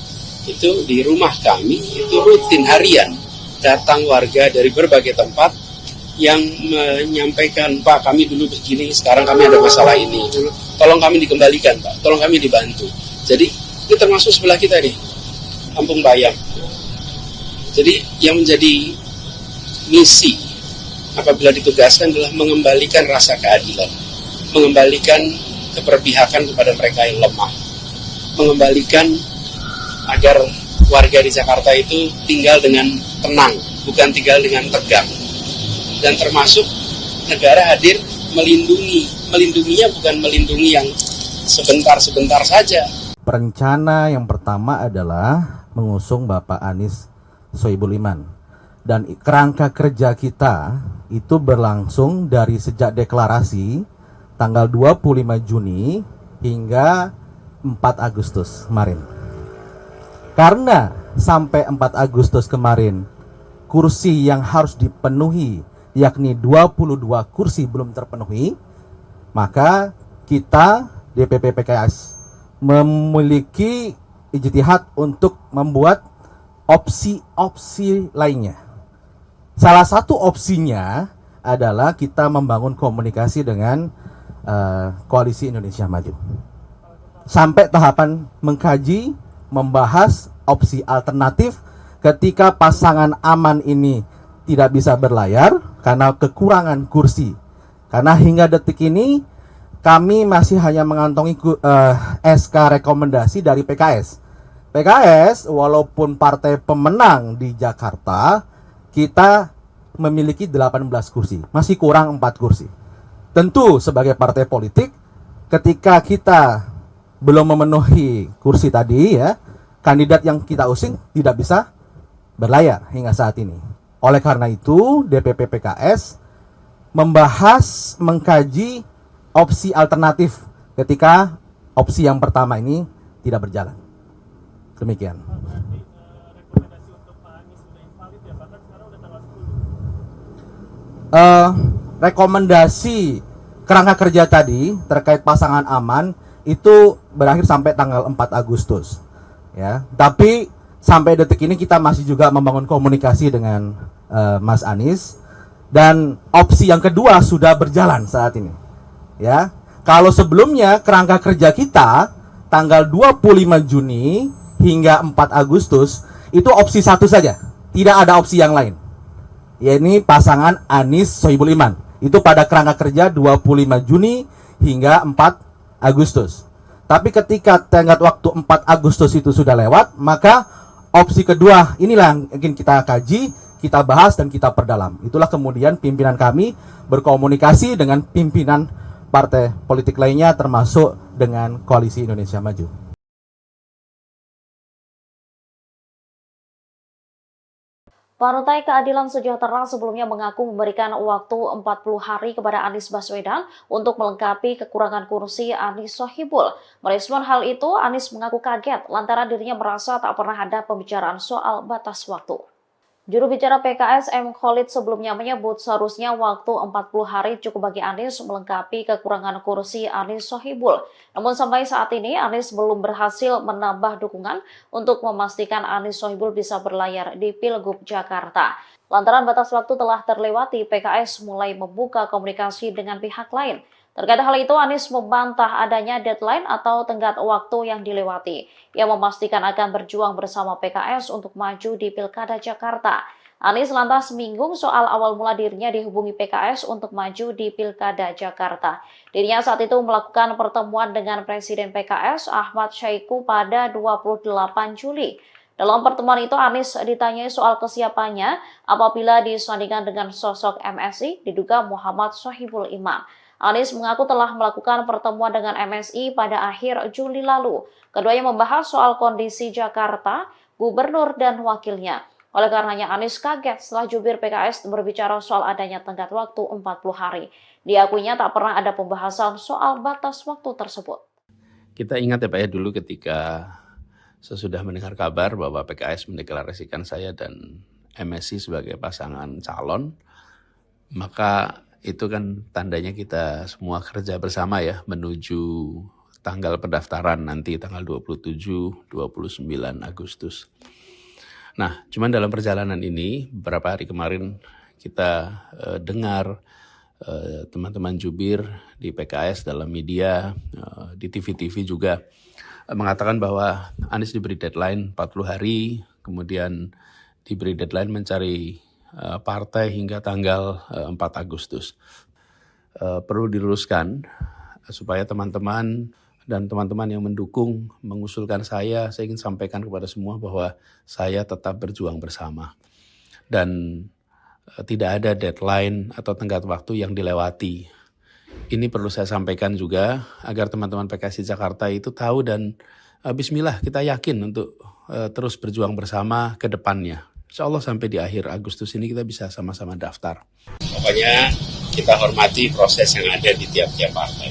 itu di rumah kami, itu rutin harian, datang warga dari berbagai tempat yang menyampaikan, Pak kami dulu begini, sekarang kami ada masalah ini, tolong kami dikembalikan Pak, tolong kami dibantu. Jadi ini termasuk sebelah kita nih, Kampung Bayam. Jadi yang menjadi misi apabila ditugaskan adalah mengembalikan rasa keadilan, mengembalikan keberpihakan kepada mereka yang lemah, mengembalikan agar warga di Jakarta itu tinggal dengan tenang, bukan tinggal dengan tegang. Dan termasuk negara hadir melindunginya bukan melindungi yang sebentar-sebentar saja. Rencana yang pertama adalah mengusung Bapak Anies Sohibul Iman. Dan kerangka kerja kita itu berlangsung dari sejak deklarasi tanggal 25 Juni hingga 4 Agustus kemarin. Karena sampai 4 Agustus kemarin kursi yang harus dipenuhi yakni 22 kursi belum terpenuhi, maka kita DPP PKS memiliki ijtihad untuk membuat opsi-opsi lainnya. Salah satu opsinya adalah kita membangun komunikasi dengan Koalisi Indonesia Maju. Sampai tahapan mengkaji, membahas opsi alternatif ketika pasangan aman ini tidak bisa berlayar karena kekurangan kursi. Karena hingga detik ini kami masih hanya mengantongi SK rekomendasi dari PKS. PKS walaupun partai pemenang di Jakarta, kita memiliki 18 kursi, masih kurang 4 kursi. Tentu sebagai partai politik, ketika kita belum memenuhi kursi tadi ya, kandidat yang kita usung tidak bisa berlayar hingga saat ini. Oleh karena itu, DPP PKS membahas, mengkaji opsi alternatif ketika opsi yang pertama ini tidak berjalan. Demikian. Rekomendasi kerangka kerja tadi terkait pasangan aman itu berakhir sampai tanggal 4 Agustus. Ya, tapi sampai detik ini kita masih juga membangun komunikasi dengan Mas Anies, dan opsi yang kedua sudah berjalan saat ini. Ya, kalau sebelumnya kerangka kerja kita tanggal 25 Juni hingga 4 Agustus itu opsi satu saja, tidak ada opsi yang lain. Yaitu pasangan Anies Sohibul Iman. Itu pada kerangka kerja 25 Juni hingga 4 Agustus. Tapi ketika tenggat waktu 4 Agustus itu sudah lewat, maka opsi kedua inilah yang ingin kita kaji, kita bahas, dan kita perdalam. Itulah kemudian pimpinan kami berkomunikasi dengan pimpinan partai politik lainnya, termasuk dengan Koalisi Indonesia Maju. Partai Keadilan Sejahtera sebelumnya mengaku memberikan waktu 40 hari kepada Anies Baswedan untuk melengkapi kekurangan kursi Anies Sohibul. Merespon hal itu, Anies mengaku kaget lantaran dirinya merasa tak pernah ada pembicaraan soal batas waktu. Juru bicara PKS M. Khalid sebelumnya menyebut seharusnya waktu 40 hari cukup bagi Anies melengkapi kekurangan kursi Anies Sohibul. Namun sampai saat ini Anies belum berhasil menambah dukungan untuk memastikan Anies Sohibul bisa berlayar di Pilgub Jakarta. Lantaran batas waktu telah terlewati, PKS mulai membuka komunikasi dengan pihak lain. Terkait hal itu, Anies membantah adanya deadline atau tenggat waktu yang dilewati. Ia memastikan akan berjuang bersama PKS untuk maju di Pilkada Jakarta. Anies lantas menyinggung soal awal mula dirinya dihubungi PKS untuk maju di Pilkada Jakarta. Dirinya saat itu melakukan pertemuan dengan Presiden PKS Ahmad Syaiqo pada 28 Juli. Dalam pertemuan itu, Anies ditanyai soal kesiapannya apabila disandingkan dengan sosok MSI diduga Muhammad Sohibul Imam. Anies mengaku telah melakukan pertemuan dengan MSI pada akhir Juli lalu. Keduanya membahas soal kondisi Jakarta, gubernur, dan wakilnya. Oleh karenanya Anies kaget setelah jubir PKS berbicara soal adanya tenggat waktu 40 hari. Diakuinya tak pernah ada pembahasan soal batas waktu tersebut. Kita ingat ya Pak ya, dulu ketika sesudah mendengar kabar bahwa PKS mendeklarasikan saya dan MSI sebagai pasangan calon, maka itu kan tandanya kita semua kerja bersama ya menuju tanggal pendaftaran nanti tanggal 27-29 Agustus. Nah, cuman dalam perjalanan ini beberapa hari kemarin kita dengar teman-teman jubir di PKS dalam media, di TV-TV juga mengatakan bahwa Anies diberi deadline 40 hari, kemudian diberi deadline mencari partai hingga tanggal 4 Agustus. Perlu diluruskan supaya teman-teman dan teman-teman yang mendukung mengusulkan saya ingin sampaikan kepada semua bahwa saya tetap berjuang bersama. Dan tidak ada deadline atau tenggat waktu yang dilewati. Ini perlu saya sampaikan juga agar teman-teman PKS di Jakarta itu tahu dan bismillah kita yakin untuk terus berjuang bersama ke depannya. Insya Allah sampai di akhir Agustus ini kita bisa sama-sama daftar. Pokoknya kita hormati proses yang ada di tiap-tiap partai.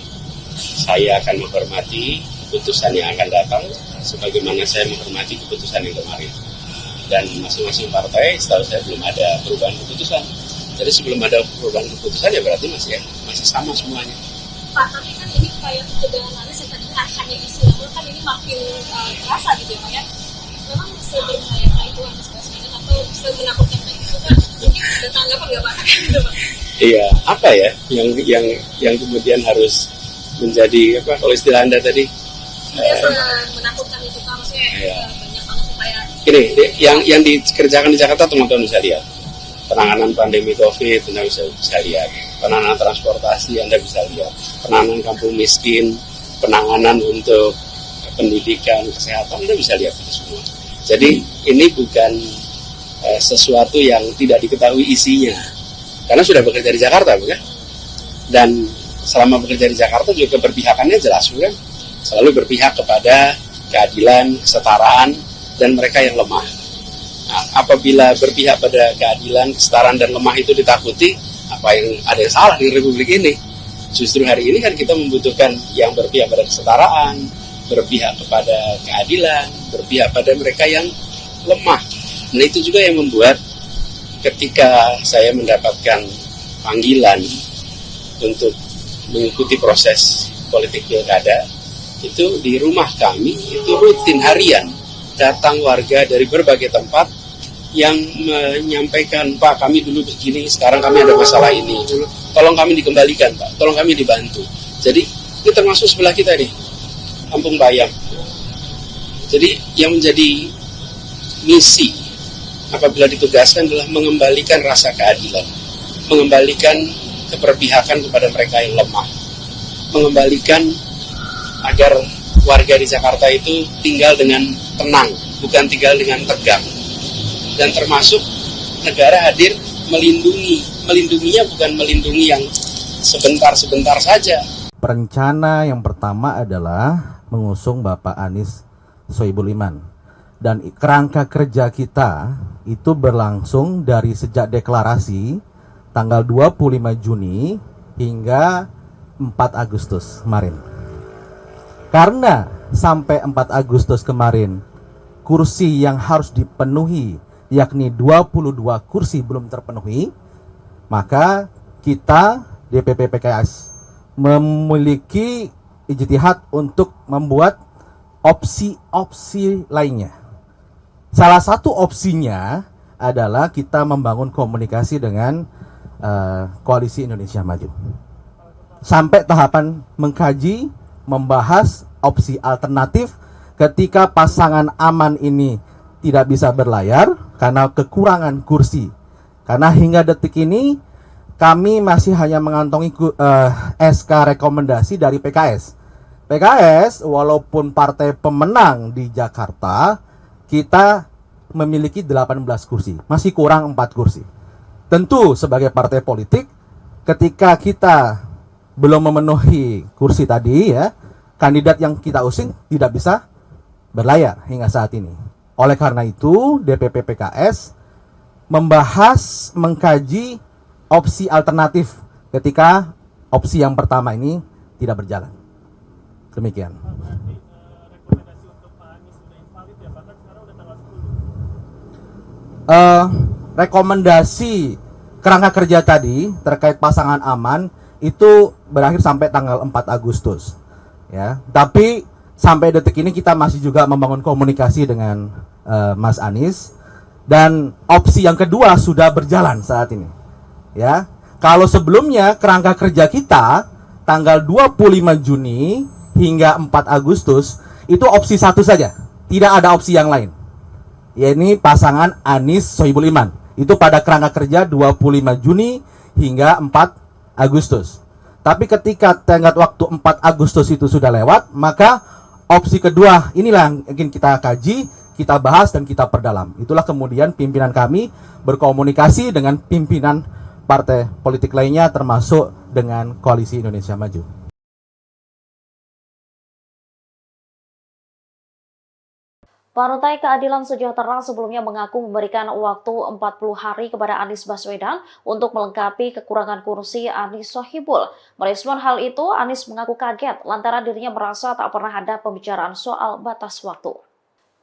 Saya akan menghormati keputusan yang akan datang, sebagaimana saya menghormati keputusan yang kemarin. Dan masing-masing partai, setahu saya belum ada perubahan keputusan. Jadi sebelum ada perubahan keputusan ya berarti masih sama semuanya. Pak, tapi kan ini upaya pencegahan Anies yang tadinya hanya istilah, kan ini makin terasa gitu ya Pak ya. Memang seberbahaya itu Anies Baswedan atau semenakutkan itu kan? Mungkin ada tanggapan nggak Pak? Iya, apa ya yang kemudian harus menjadi apa kalau istilah Anda tadi? Menakutkan itu kan maksudnya banyak banget supaya. Ini yang dikerjakan di Jakarta teman-teman bisa lihat. Penanganan pandemi COVID Anda bisa lihat. Penanganan transportasi Anda bisa lihat. Penanganan kampung miskin, penanganan untuk pendidikan, kesehatan Anda bisa lihat itu semua. Jadi ini bukan sesuatu yang tidak diketahui isinya. Karena sudah bekerja di Jakarta, bukan? Dan selama bekerja di Jakarta juga keberpihakannya jelas, bukan? Selalu berpihak kepada keadilan, kesetaraan, dan mereka yang lemah. Nah, apabila berpihak pada keadilan, kesetaraan, dan lemah itu ditakuti, ada yang salah di Republik ini? Justru hari ini kan kita membutuhkan yang berpihak pada kesetaraan, berpihak kepada keadilan, berpihak pada mereka yang lemah. Nah itu juga yang membuat ketika saya mendapatkan panggilan untuk mengikuti proses politik pilkada, itu di rumah kami, itu rutin harian, datang warga dari berbagai tempat yang menyampaikan, Pak kami dulu begini, sekarang kami ada masalah ini, tolong kami dikembalikan Pak, tolong kami dibantu. Jadi ini termasuk sebelah kita nih, Kampung Bayam. Jadi yang menjadi misi apabila ditugaskan adalah mengembalikan rasa keadilan, mengembalikan keberpihakan kepada mereka yang lemah, mengembalikan agar warga di Jakarta itu tinggal dengan tenang, bukan tinggal dengan tegang. Dan termasuk negara hadir melindunginya bukan melindungi yang sebentar-sebentar saja. Rencana yang pertama adalah mengusung Bapak Anies Sohibul Iman. Dan kerangka kerja kita itu berlangsung dari sejak deklarasi tanggal 25 Juni hingga 4 Agustus kemarin. Karena sampai 4 Agustus kemarin kursi yang harus dipenuhi yakni 22 kursi belum terpenuhi, maka kita DPP PKS memiliki ijtihad untuk membuat opsi-opsi lainnya. Salah satu opsinya adalah kita membangun komunikasi dengan Koalisi Indonesia Maju. Sampai tahapan mengkaji, membahas opsi alternatif ketika pasangan aman ini tidak bisa berlayar karena kekurangan kursi. Karena hingga detik ini kami masih hanya mengantongi SK rekomendasi dari PKS. PKS walaupun partai pemenang di Jakarta, kita memiliki 18 kursi, masih kurang 4 kursi. Tentu sebagai partai politik, ketika kita belum memenuhi kursi tadi ya, kandidat yang kita usung tidak bisa berlayar hingga saat ini. Oleh karena itu, DPP PKS membahas, mengkaji opsi alternatif ketika opsi yang pertama ini tidak berjalan. Demikian. Rekomendasi kerangka kerja tadi terkait pasangan aman itu berakhir sampai tanggal 4 Agustus ya. Tapi sampai detik ini kita masih juga membangun komunikasi dengan Mas Anies, dan opsi yang kedua sudah berjalan saat ini ya. Kalau sebelumnya kerangka kerja kita tanggal 25 Juni hingga 4 Agustus itu opsi satu saja, tidak ada opsi yang lain, yakni pasangan Anies Sohibul Iman. Itu pada kerangka kerja 25 Juni hingga 4 Agustus. Tapi ketika tenggat waktu 4 Agustus itu sudah lewat, maka opsi kedua inilah yang ingin kita kaji, kita bahas dan kita perdalam. Itulah kemudian pimpinan kami berkomunikasi dengan pimpinan partai politik lainnya termasuk dengan Koalisi Indonesia Maju. Partai Keadilan Sejahtera sebelumnya mengaku memberikan waktu 40 hari kepada Anies Baswedan untuk melengkapi kekurangan kursi Anies Sohibul. Merespon hal itu, Anies mengaku kaget lantaran dirinya merasa tak pernah ada pembicaraan soal batas waktu.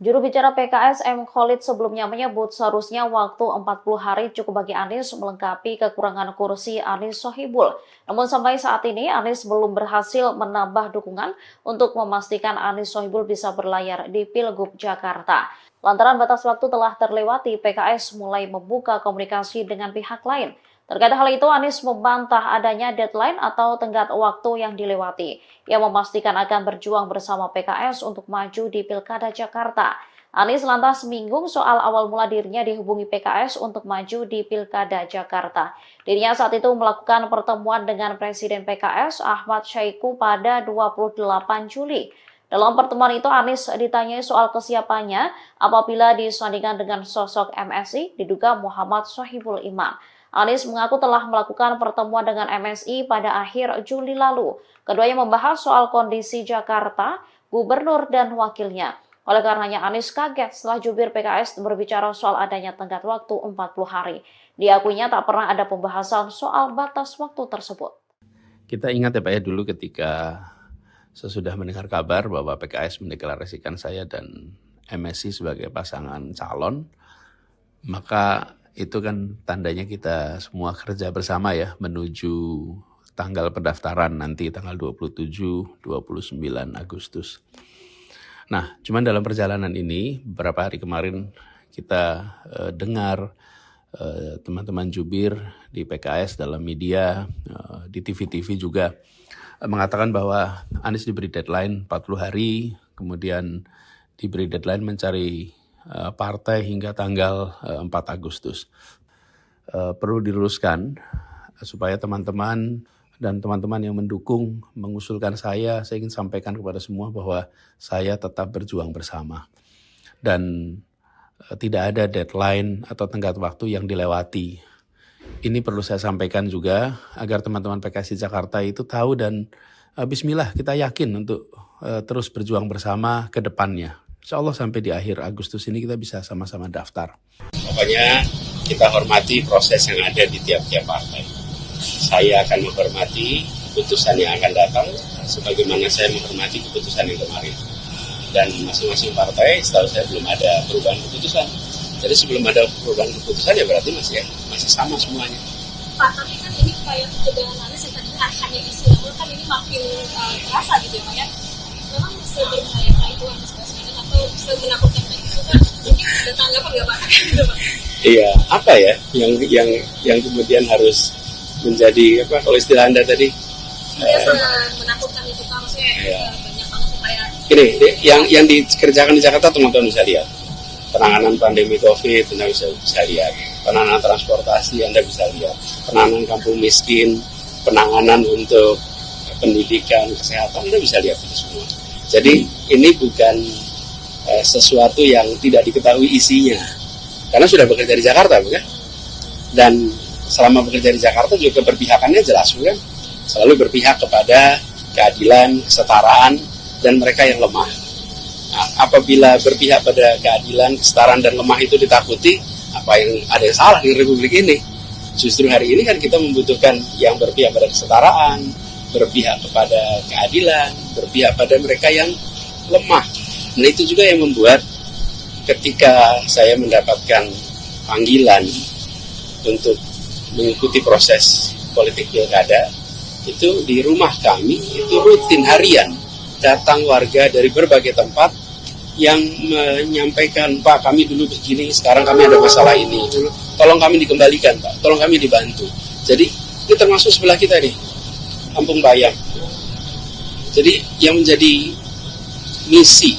Juru bicara PKS M. Khalid sebelumnya menyebut seharusnya waktu 40 hari cukup bagi Anies melengkapi kekurangan kursi Anies Sohibul. Namun sampai saat ini Anies belum berhasil menambah dukungan untuk memastikan Anies Sohibul bisa berlayar di Pilgub Jakarta. Lantaran batas waktu telah terlewati, PKS mulai membuka komunikasi dengan pihak lain. Terkait hal itu, Anies membantah adanya deadline atau tenggat waktu yang dilewati. Ia memastikan akan berjuang bersama PKS untuk maju di Pilkada Jakarta. Anies lantas menyinggung soal awal mula dirinya dihubungi PKS untuk maju di Pilkada Jakarta. Dirinya saat itu melakukan pertemuan dengan Presiden PKS Ahmad Syaiqo pada 28 Juli. Dalam pertemuan itu, Anies ditanyai soal kesiapannya apabila disandingkan dengan sosok MSI diduga Muhammad Sohibul Iman. Anies mengaku telah melakukan pertemuan dengan MSI pada akhir Juli lalu. Keduanya membahas soal kondisi Jakarta, gubernur dan wakilnya. Oleh karenanya Anies kaget setelah jubir PKS berbicara soal adanya tenggat waktu 40 hari. Diakuinya tak pernah ada pembahasan soal batas waktu tersebut. Kita ingat ya Pak ya, dulu ketika sesudah mendengar kabar bahwa PKS mendeklarasikan saya dan MSI sebagai pasangan calon, maka itu kan tandanya kita semua kerja bersama ya menuju tanggal pendaftaran nanti tanggal 27-29 Agustus. Nah, cuman dalam perjalanan ini beberapa hari kemarin kita dengar teman-teman jubir di PKS dalam media, di TV-TV juga mengatakan bahwa Anies diberi deadline 40 hari, kemudian diberi deadline mencari partai hingga tanggal 4 Agustus. Perlu diluruskan supaya teman-teman dan teman-teman yang mendukung, mengusulkan saya ingin sampaikan kepada semua bahwa saya tetap berjuang bersama. Dan tidak ada deadline atau tenggat waktu yang dilewati. Ini perlu saya sampaikan juga agar teman-teman PKS di Jakarta itu tahu dan bismillah kita yakin untuk terus berjuang bersama ke depannya. Insya Allah sampai di akhir Agustus ini kita bisa sama-sama daftar. Pokoknya kita hormati proses yang ada di tiap-tiap partai. Saya akan menghormati keputusan yang akan datang, sebagaimana saya menghormati keputusan yang kemarin. Dan masing-masing partai, setahu saya belum ada perubahan keputusan. Jadi sebelum ada perubahan keputusan ya berarti masih sama semuanya. Pak, tapi kan ini kayak ketegangan Anies yang tadinya hanya isu, namun kan ini makin terasa gitu ya Pak ya. Memang seberbahaya itu Anies Baswedan atau semenakutkan itu kan mungkin ada tanggapan nggak Pak? Iya, apa ya yang kemudian harus menjadi apa kalau istilah Anda tadi? Menakutkan itu Pak, maksudnya iya. Banyak banget supaya. Ini yang dikerjakan di Jakarta teman-teman bisa lihat. Penanganan pandemi COVID Anda bisa lihat. Penanganan transportasi Anda bisa lihat. Penanganan kampung miskin, penanganan untuk pendidikan, kesehatan Anda bisa lihat itu semua. Jadi ini bukan sesuatu yang tidak diketahui isinya. Karena sudah bekerja di Jakarta, bukan? Dan selama bekerja di Jakarta juga keberpihakannya jelas, bukan? Selalu berpihak kepada keadilan, kesetaraan, dan mereka yang lemah. Nah, apabila berpihak pada keadilan, kesetaraan, dan lemah itu ditakuti, ada yang salah di Republik ini? Justru hari ini kan kita membutuhkan yang berpihak pada kesetaraan, berpihak kepada keadilan, berpihak pada mereka yang lemah. Nah itu juga yang membuat ketika saya mendapatkan panggilan untuk mengikuti proses politik pilkada, itu di rumah kami itu rutin harian datang warga dari berbagai tempat yang menyampaikan, Pak kami dulu begini, sekarang kami ada masalah ini, tolong kami dikembalikan Pak, tolong kami dibantu. Jadi ini termasuk sebelah kita nih, Kampung Bayam. Jadi yang menjadi misi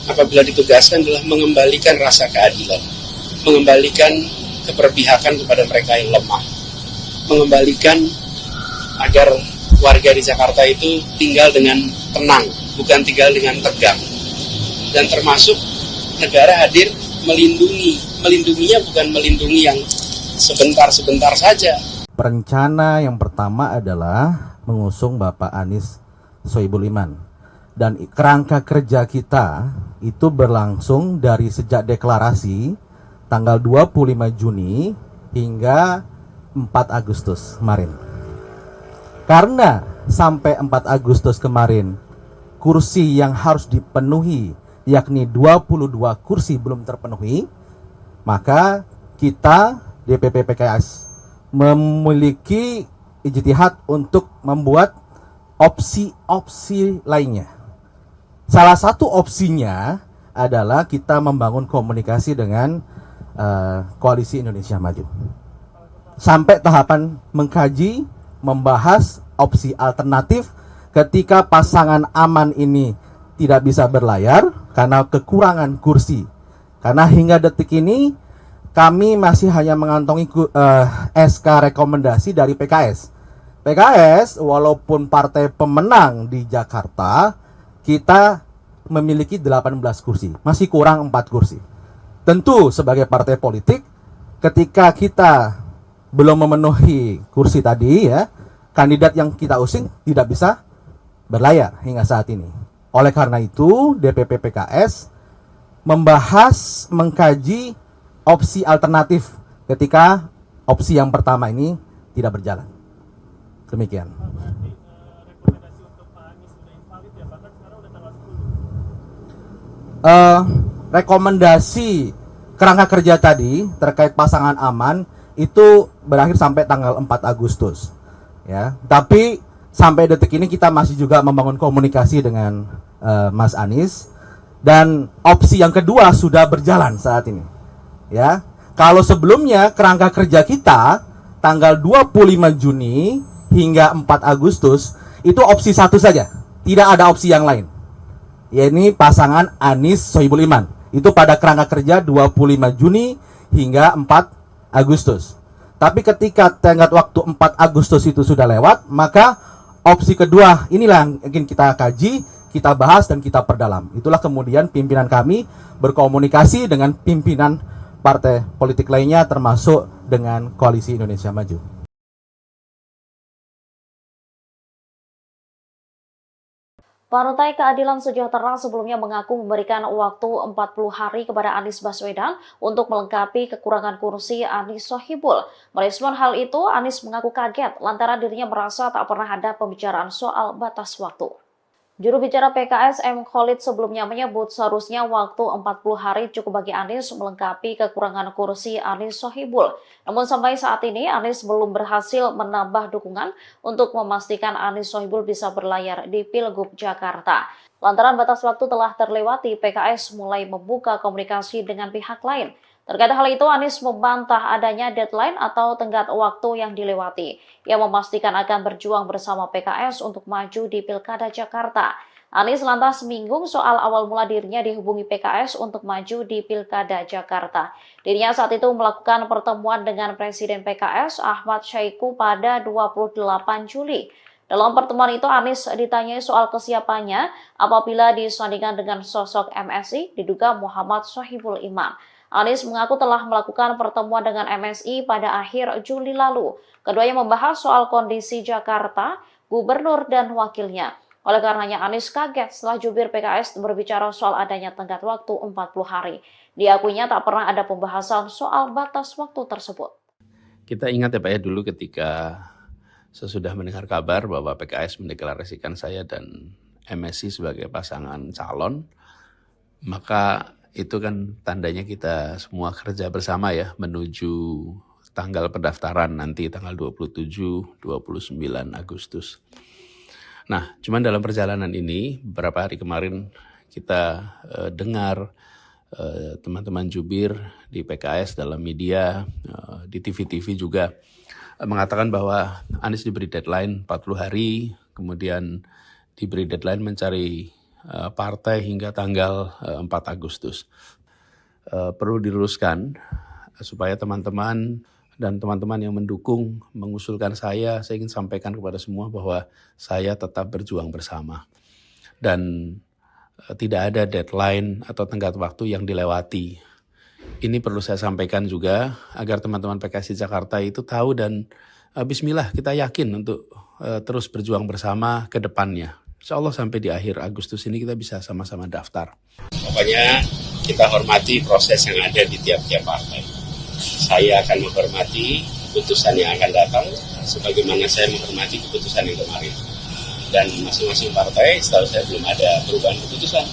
apabila ditugaskan adalah mengembalikan rasa keadilan, mengembalikan keberpihakan kepada mereka yang lemah, mengembalikan agar warga di Jakarta itu tinggal dengan tenang, bukan tinggal dengan tegang. Dan termasuk negara hadir melindunginya bukan melindungi yang sebentar-sebentar saja. Rencana yang pertama adalah mengusung Bapak Anies Sohibul Iman. Dan kerangka kerja kita itu berlangsung dari sejak deklarasi tanggal 25 Juni hingga 4 Agustus kemarin. Karena sampai 4 Agustus kemarin kursi yang harus dipenuhi yakni 22 kursi belum terpenuhi, maka kita DPP PKS memiliki ijtihad untuk membuat opsi-opsi lainnya. Salah satu opsinya adalah kita membangun komunikasi dengan Koalisi Indonesia Maju. Sampai tahapan mengkaji, membahas opsi alternatif ketika pasangan aman ini tidak bisa berlayar karena kekurangan kursi. Karena hingga detik ini kami masih hanya mengantongi SK rekomendasi dari PKS. PKS walaupun partai pemenang di Jakarta, kita memiliki 18 kursi, masih kurang 4 kursi. Tentu sebagai partai politik, ketika kita belum memenuhi kursi tadi ya, kandidat yang kita usung tidak bisa berlayar hingga saat ini. Oleh karena itu, DPP PKS membahas, mengkaji opsi alternatif ketika opsi yang pertama ini tidak berjalan. Demikian. Rekomendasi kerangka kerja tadi terkait pasangan aman itu berakhir sampai tanggal 4 Agustus. Ya, tapi sampai detik ini kita masih juga membangun komunikasi dengan Mas Anies, dan opsi yang kedua sudah berjalan saat ini. Ya, kalau sebelumnya kerangka kerja kita tanggal 25 Juni hingga 4 Agustus itu opsi satu saja, tidak ada opsi yang lain. Yaitu pasangan Anies Sohibul Iman. Itu pada kerangka kerja 25 Juni hingga 4 Agustus. Tapi ketika tenggat waktu 4 Agustus itu sudah lewat, maka opsi kedua inilah yang ingin kita kaji, kita bahas, dan kita perdalam. Itulah kemudian pimpinan kami berkomunikasi dengan pimpinan partai politik lainnya termasuk dengan Koalisi Indonesia Maju. Partai Keadilan Sejahtera sebelumnya mengaku memberikan waktu 40 hari kepada Anies Baswedan untuk melengkapi kekurangan kursi Anies Sohibul. Merespon hal itu, Anies mengaku kaget lantaran dirinya merasa tak pernah ada pembicaraan soal batas waktu. Juru bicara PKS M. Khalid sebelumnya menyebut seharusnya waktu 40 hari cukup bagi Anies melengkapi kekurangan kursi Anies Sohibul. Namun sampai saat ini Anies belum berhasil menambah dukungan untuk memastikan Anies Sohibul bisa berlayar di Pilgub Jakarta. Lantaran batas waktu telah terlewati, PKS mulai membuka komunikasi dengan pihak lain. Terkait hal itu, Anies membantah adanya deadline atau tenggat waktu yang dilewati. Ia memastikan akan berjuang bersama PKS untuk maju di Pilkada Jakarta. Anies lantas menyinggung soal awal mula dirinya dihubungi PKS untuk maju di Pilkada Jakarta. Dirinya saat itu melakukan pertemuan dengan Presiden PKS Ahmad Syahiku pada 28 Juli. Dalam pertemuan itu, Anies ditanyai soal kesiapannya apabila disandingkan dengan sosok MSI diduga Muhammad Sohibul Iman. Anies mengaku telah melakukan pertemuan dengan MSI pada akhir Juli lalu. Keduanya membahas soal kondisi Jakarta, gubernur, dan wakilnya. Oleh karenanya Anies kaget setelah jubir PKS berbicara soal adanya tenggat waktu 40 hari. Diakuinya tak pernah ada pembahasan soal batas waktu tersebut. Kita ingat ya Pak ya, dulu ketika sesudah mendengar kabar bahwa PKS mendeklarasikan saya dan MSI sebagai pasangan calon, maka itu kan tandanya kita semua kerja bersama ya menuju tanggal pendaftaran nanti tanggal 27-29 Agustus. Nah, cuman dalam perjalanan ini beberapa hari kemarin kita dengar teman-teman jubir di PKS dalam media, di TV-TV juga mengatakan bahwa Anies diberi deadline 40 hari, kemudian diberi deadline mencari partai hingga tanggal 4 Agustus. Perlu diluruskan supaya teman-teman dan teman-teman yang mendukung mengusulkan saya ingin sampaikan kepada semua bahwa saya tetap berjuang bersama. Dan tidak ada deadline atau tenggat waktu yang dilewati. Ini perlu saya sampaikan juga agar teman-teman PKS di Jakarta itu tahu dan bismillah kita yakin untuk terus berjuang bersama ke depannya. Insya Allah sampai di akhir Agustus ini kita bisa sama-sama daftar. Pokoknya kita hormati proses yang ada di tiap-tiap partai. Saya akan menghormati keputusan yang akan datang, sebagaimana saya menghormati keputusan yang kemarin. Dan masing-masing partai, setahu saya belum ada perubahan keputusan.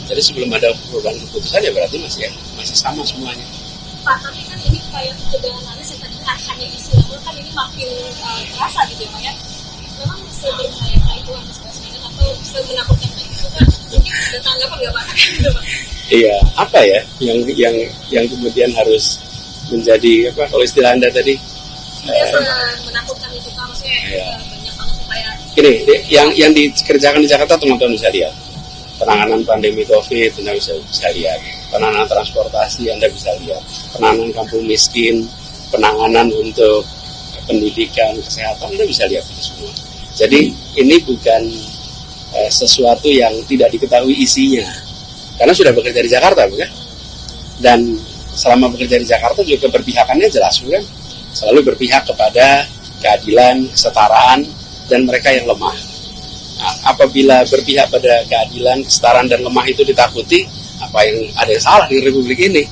Jadi sebelum ada perubahan keputusan ya berarti masih sama semuanya. Pak, tapi kan ini kayak ketegangan Anies yang tadi hanya isu, kan ini makin terasa gitu ya Pak ya. Memang seberbahaya itu Anies Baswedan atau semenakutkan itu kan mungkin ada tanggapan nggak Pak? Iya, apa ya yang kemudian harus menjadi apa kalau istilah Anda tadi? Menakutkan itu Pak, maksudnya banyak banget supaya. Gini, yang dikerjakan di Jakarta teman-teman bisa lihat. Penanganan pandemi COVID Anda bisa lihat. Penanganan transportasi Anda bisa lihat. Penanganan kampung miskin, penanganan untuk pendidikan, kesehatan Anda bisa lihat itu semua. Jadi ini bukan sesuatu yang tidak diketahui isinya, karena sudah bekerja di Jakarta, bukan? Dan selama bekerja di Jakarta juga keberpihakannya jelas, bukan? Selalu berpihak kepada keadilan, kesetaraan, dan mereka yang lemah. Nah, apabila berpihak pada keadilan, kesetaraan, dan lemah itu ditakuti, ada yang salah di Republik ini?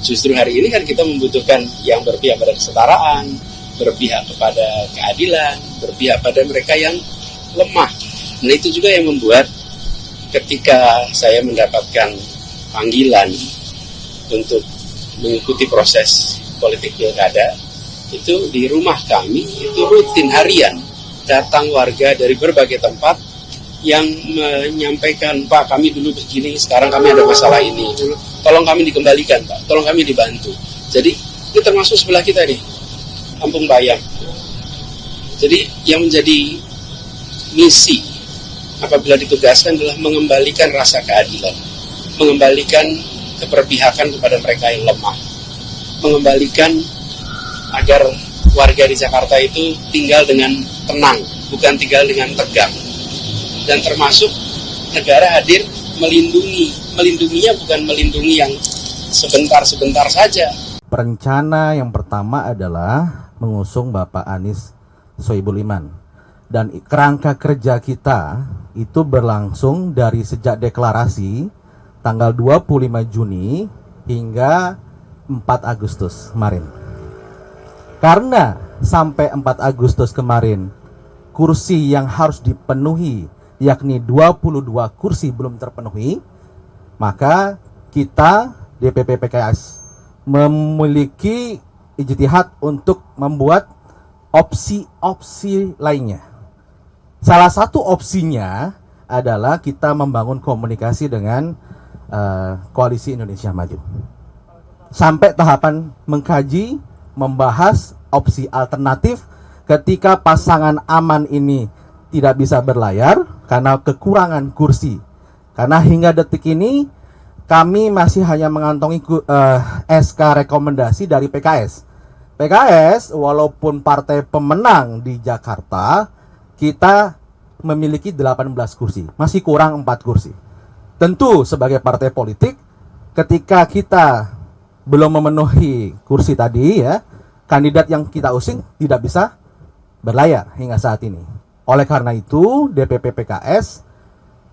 Justru hari ini kan kita membutuhkan yang berpihak pada kesetaraan, berpihak kepada keadilan, berpihak pada mereka yang lemah. Nah itu juga yang membuat ketika saya mendapatkan panggilan untuk mengikuti proses politik pilkada, itu di rumah kami, itu rutin harian, datang warga dari berbagai tempat yang menyampaikan, Pak kami dulu begini, sekarang kami ada masalah ini, tolong kami dikembalikan Pak, tolong kami dibantu. Jadi ini termasuk sebelah kita nih, Kampung Bayam. Jadi yang menjadi misi apabila ditugaskan adalah mengembalikan rasa keadilan, mengembalikan keberpihakan kepada mereka yang lemah, mengembalikan agar warga di Jakarta itu tinggal dengan tenang, bukan tinggal dengan tegang. Dan termasuk negara hadir melindunginya bukan melindungi yang sebentar-sebentar saja. Rencana yang pertama adalah mengusung Bapak Anies Sohibul Iman. Dan kerangka kerja kita itu berlangsung dari sejak deklarasi tanggal 25 Juni hingga 4 Agustus kemarin. Karena sampai 4 Agustus kemarin kursi yang harus dipenuhi yakni 22 kursi belum terpenuhi, maka kita DPP PKS memiliki ijtihad untuk membuat opsi-opsi lainnya. Salah satu opsinya adalah kita membangun komunikasi dengan Koalisi Indonesia Maju. Sampai tahapan mengkaji, membahas opsi alternatif ketika pasangan aman ini tidak bisa berlayar karena kekurangan kursi. Karena hingga detik ini kami masih hanya mengantongi SK rekomendasi dari PKS. PKS walaupun partai pemenang di Jakarta, kita memiliki 18 kursi, masih kurang 4 kursi. Tentu sebagai partai politik, ketika kita belum memenuhi kursi tadi ya, kandidat yang kita usung tidak bisa berlayar hingga saat ini. Oleh karena itu, DPP PKS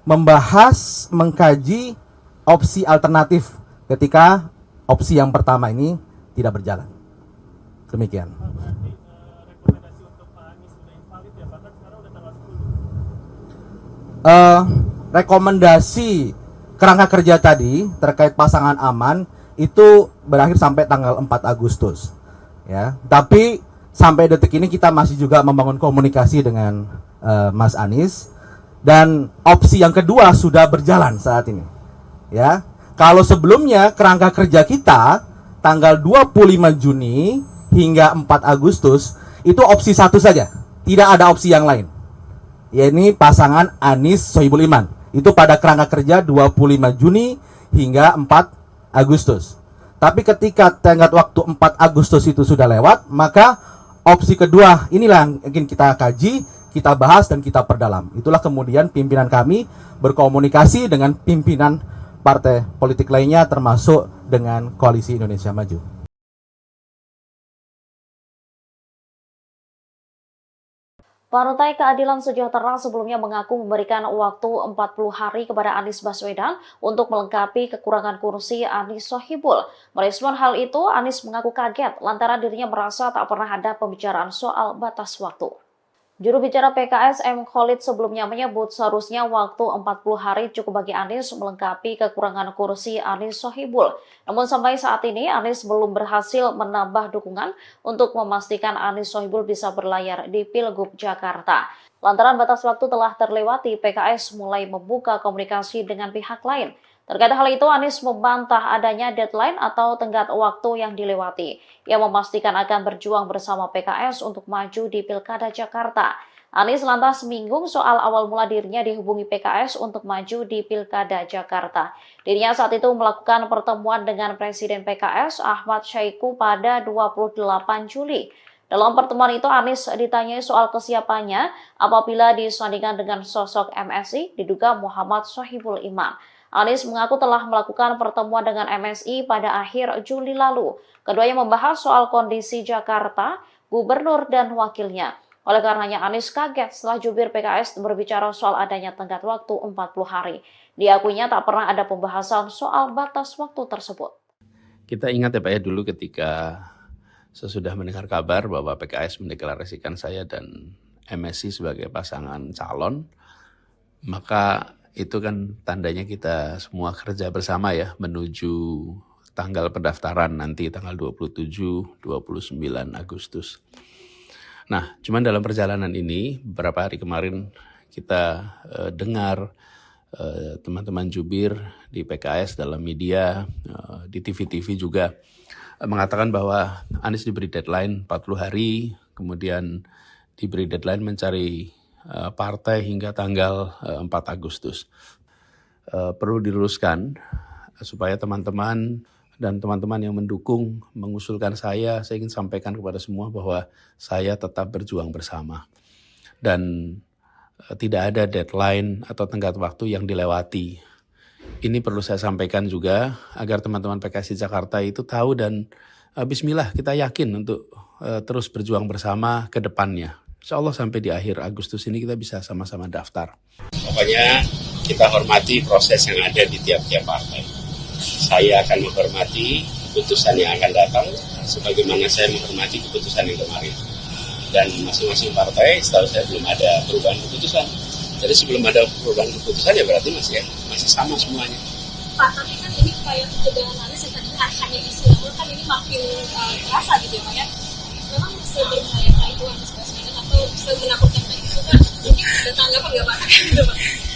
membahas, mengkaji opsi alternatif ketika opsi yang pertama ini tidak berjalan. Demikian. Rekomendasi kerangka kerja tadi terkait pasangan aman itu berakhir sampai tanggal 4 Agustus ya. Tapi sampai detik ini kita masih juga membangun komunikasi dengan Mas Anies, dan opsi yang kedua sudah berjalan saat ini ya. Kalau sebelumnya kerangka kerja kita tanggal 25 Juni hingga 4 Agustus itu opsi satu saja, tidak ada opsi yang lain, yakni pasangan Anies Sohibul Iman. Itu pada kerangka kerja 25 Juni hingga 4 Agustus. Tapi ketika tenggat waktu 4 Agustus itu sudah lewat, maka opsi kedua inilah yang ingin kita kaji, kita bahas dan kita perdalam. Itulah kemudian pimpinan kami berkomunikasi dengan pimpinan partai politik lainnya termasuk dengan Koalisi Indonesia Maju. Partai Keadilan Sejahtera sebelumnya mengaku memberikan waktu 40 hari kepada Anies Baswedan untuk melengkapi kekurangan kursi Anies Sohibul. Merespon hal itu, Anies mengaku kaget lantaran dirinya merasa tak pernah ada pembicaraan soal batas waktu. Juru bicara PKS M. Khalid sebelumnya menyebut seharusnya waktu 40 hari cukup bagi Anies melengkapi kekurangan kursi Anies Sohibul. Namun sampai saat ini Anies belum berhasil menambah dukungan untuk memastikan Anies Sohibul bisa berlayar di Pilgub Jakarta. Lantaran batas waktu telah terlewati, PKS mulai membuka komunikasi dengan pihak lain. Terkait hal itu, Anies membantah adanya deadline atau tenggat waktu yang dilewati. Ia memastikan akan berjuang bersama PKS untuk maju di Pilkada Jakarta. Anies lantas menyinggung soal awal mula dirinya dihubungi PKS untuk maju di Pilkada Jakarta. Dirinya saat itu melakukan pertemuan dengan Presiden PKS Ahmad Syaiqo pada 28 Juli. Dalam pertemuan itu, Anies ditanyai soal kesiapannya apabila disandingkan dengan sosok MSI diduga Muhammad Sohibul Iman. Anies mengaku telah melakukan pertemuan dengan MSI pada akhir Juli lalu. Keduanya membahas soal kondisi Jakarta, gubernur dan wakilnya. Oleh karenanya Anies kaget setelah jubir PKS berbicara soal adanya tenggat waktu 40 hari. Diakuinya tak pernah ada pembahasan soal batas waktu tersebut. Kita ingat ya Pak ya, dulu ketika sesudah mendengar kabar bahwa PKS mendeklarasikan saya dan MSI sebagai pasangan calon, maka itu kan tandanya kita semua kerja bersama ya menuju tanggal pendaftaran nanti tanggal 27-29 Agustus. Nah, cuman dalam perjalanan ini beberapa hari kemarin kita dengar teman-teman jubir di PKS dalam media, di TV-TV juga mengatakan bahwa Anies diberi deadline 40 hari, kemudian diberi deadline mencari partai hingga tanggal 4 Agustus. Perlu diluruskan supaya teman-teman dan teman-teman yang mendukung, mengusulkan saya ingin sampaikan kepada semua bahwa saya tetap berjuang bersama. Dan tidak ada deadline atau tenggat waktu yang dilewati. Ini perlu saya sampaikan juga agar teman-teman PKS di Jakarta itu tahu dan bismillah kita yakin untuk terus berjuang bersama ke depannya. Insya Allah sampai di akhir Agustus ini kita bisa sama-sama daftar. Pokoknya kita hormati proses yang ada di tiap-tiap partai. Saya akan menghormati keputusan yang akan datang sebagaimana saya menghormati keputusan yang kemarin. Dan masing-masing partai setahu saya belum ada perubahan keputusan. Jadi sebelum ada perubahan keputusan ya berarti masih sama semuanya. Pak, tapi kan ini upaya pencegahan Anies yang tadinya hanya istilah, kan ini makin terasa gitu ya Pak ya. Memang seberbahaya itu Anies Baswedan atau semenakutkan itu kan? Mungkin ada tanggapan nggak Pak?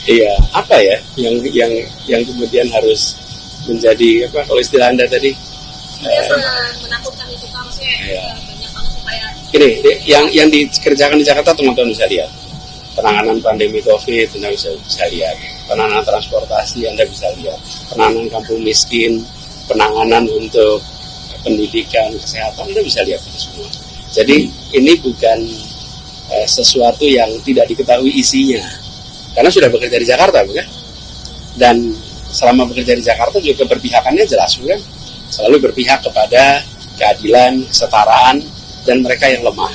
Iya, apa ya yang kemudian harus menjadi apa kalau istilah Anda tadi? Menakutkan itu kan maksudnya banyak banget supaya ini yang dikerjakan di Jakarta teman-teman bisa lihat. Penanganan pandemi COVID Anda bisa lihat. Penanganan transportasi Anda bisa lihat. Penanganan kampung miskin, penanganan untuk pendidikan, kesehatan Anda bisa lihat itu semua. Jadi ini bukan sesuatu yang tidak diketahui isinya. Karena sudah bekerja di Jakarta, bukan? Dan selama bekerja di Jakarta juga keberpihakannya jelas, bukan? Selalu berpihak kepada keadilan, kesetaraan, dan mereka yang lemah.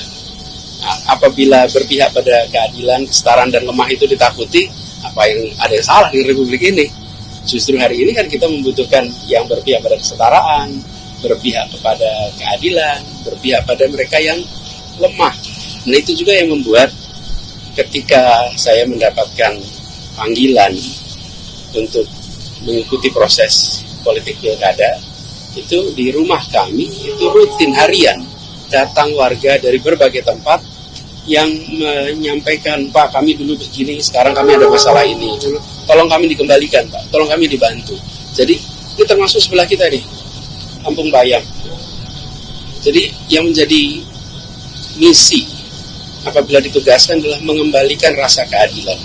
Nah, apabila berpihak pada keadilan, kesetaraan, dan lemah itu ditakuti, apa yang ada yang salah di Republik ini? Justru hari ini kan kita membutuhkan yang berpihak pada kesetaraan, berpihak kepada keadilan, berpihak pada mereka yang lemah. Nah itu juga yang membuat ketika saya mendapatkan panggilan untuk mengikuti proses politik pilkada, itu di rumah kami itu rutin harian datang warga dari berbagai tempat yang menyampaikan, Pak kami dulu begini, sekarang kami ada masalah ini, tolong kami dikembalikan Pak, tolong kami dibantu. Jadi ini termasuk sebelah kita nih, Kampung Bayam. Jadi yang menjadi misi apabila ditugaskan adalah mengembalikan rasa keadilan,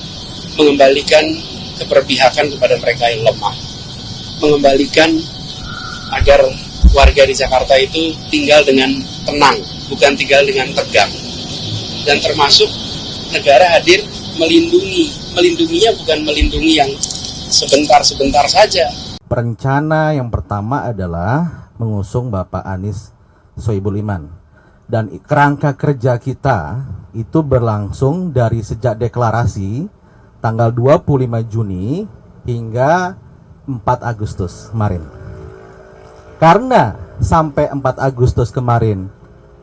mengembalikan keberpihakan kepada mereka yang lemah, mengembalikan agar warga di Jakarta itu tinggal dengan tenang, bukan tinggal dengan tegang. Dan termasuk negara hadir melindunginya bukan melindungi yang sebentar-sebentar saja. Rencana yang pertama adalah mengusung Bapak Anies Sohibul Iman. Dan kerangka kerja kita itu berlangsung dari sejak deklarasi tanggal 25 Juni hingga 4 Agustus kemarin. Karena sampai 4 Agustus kemarin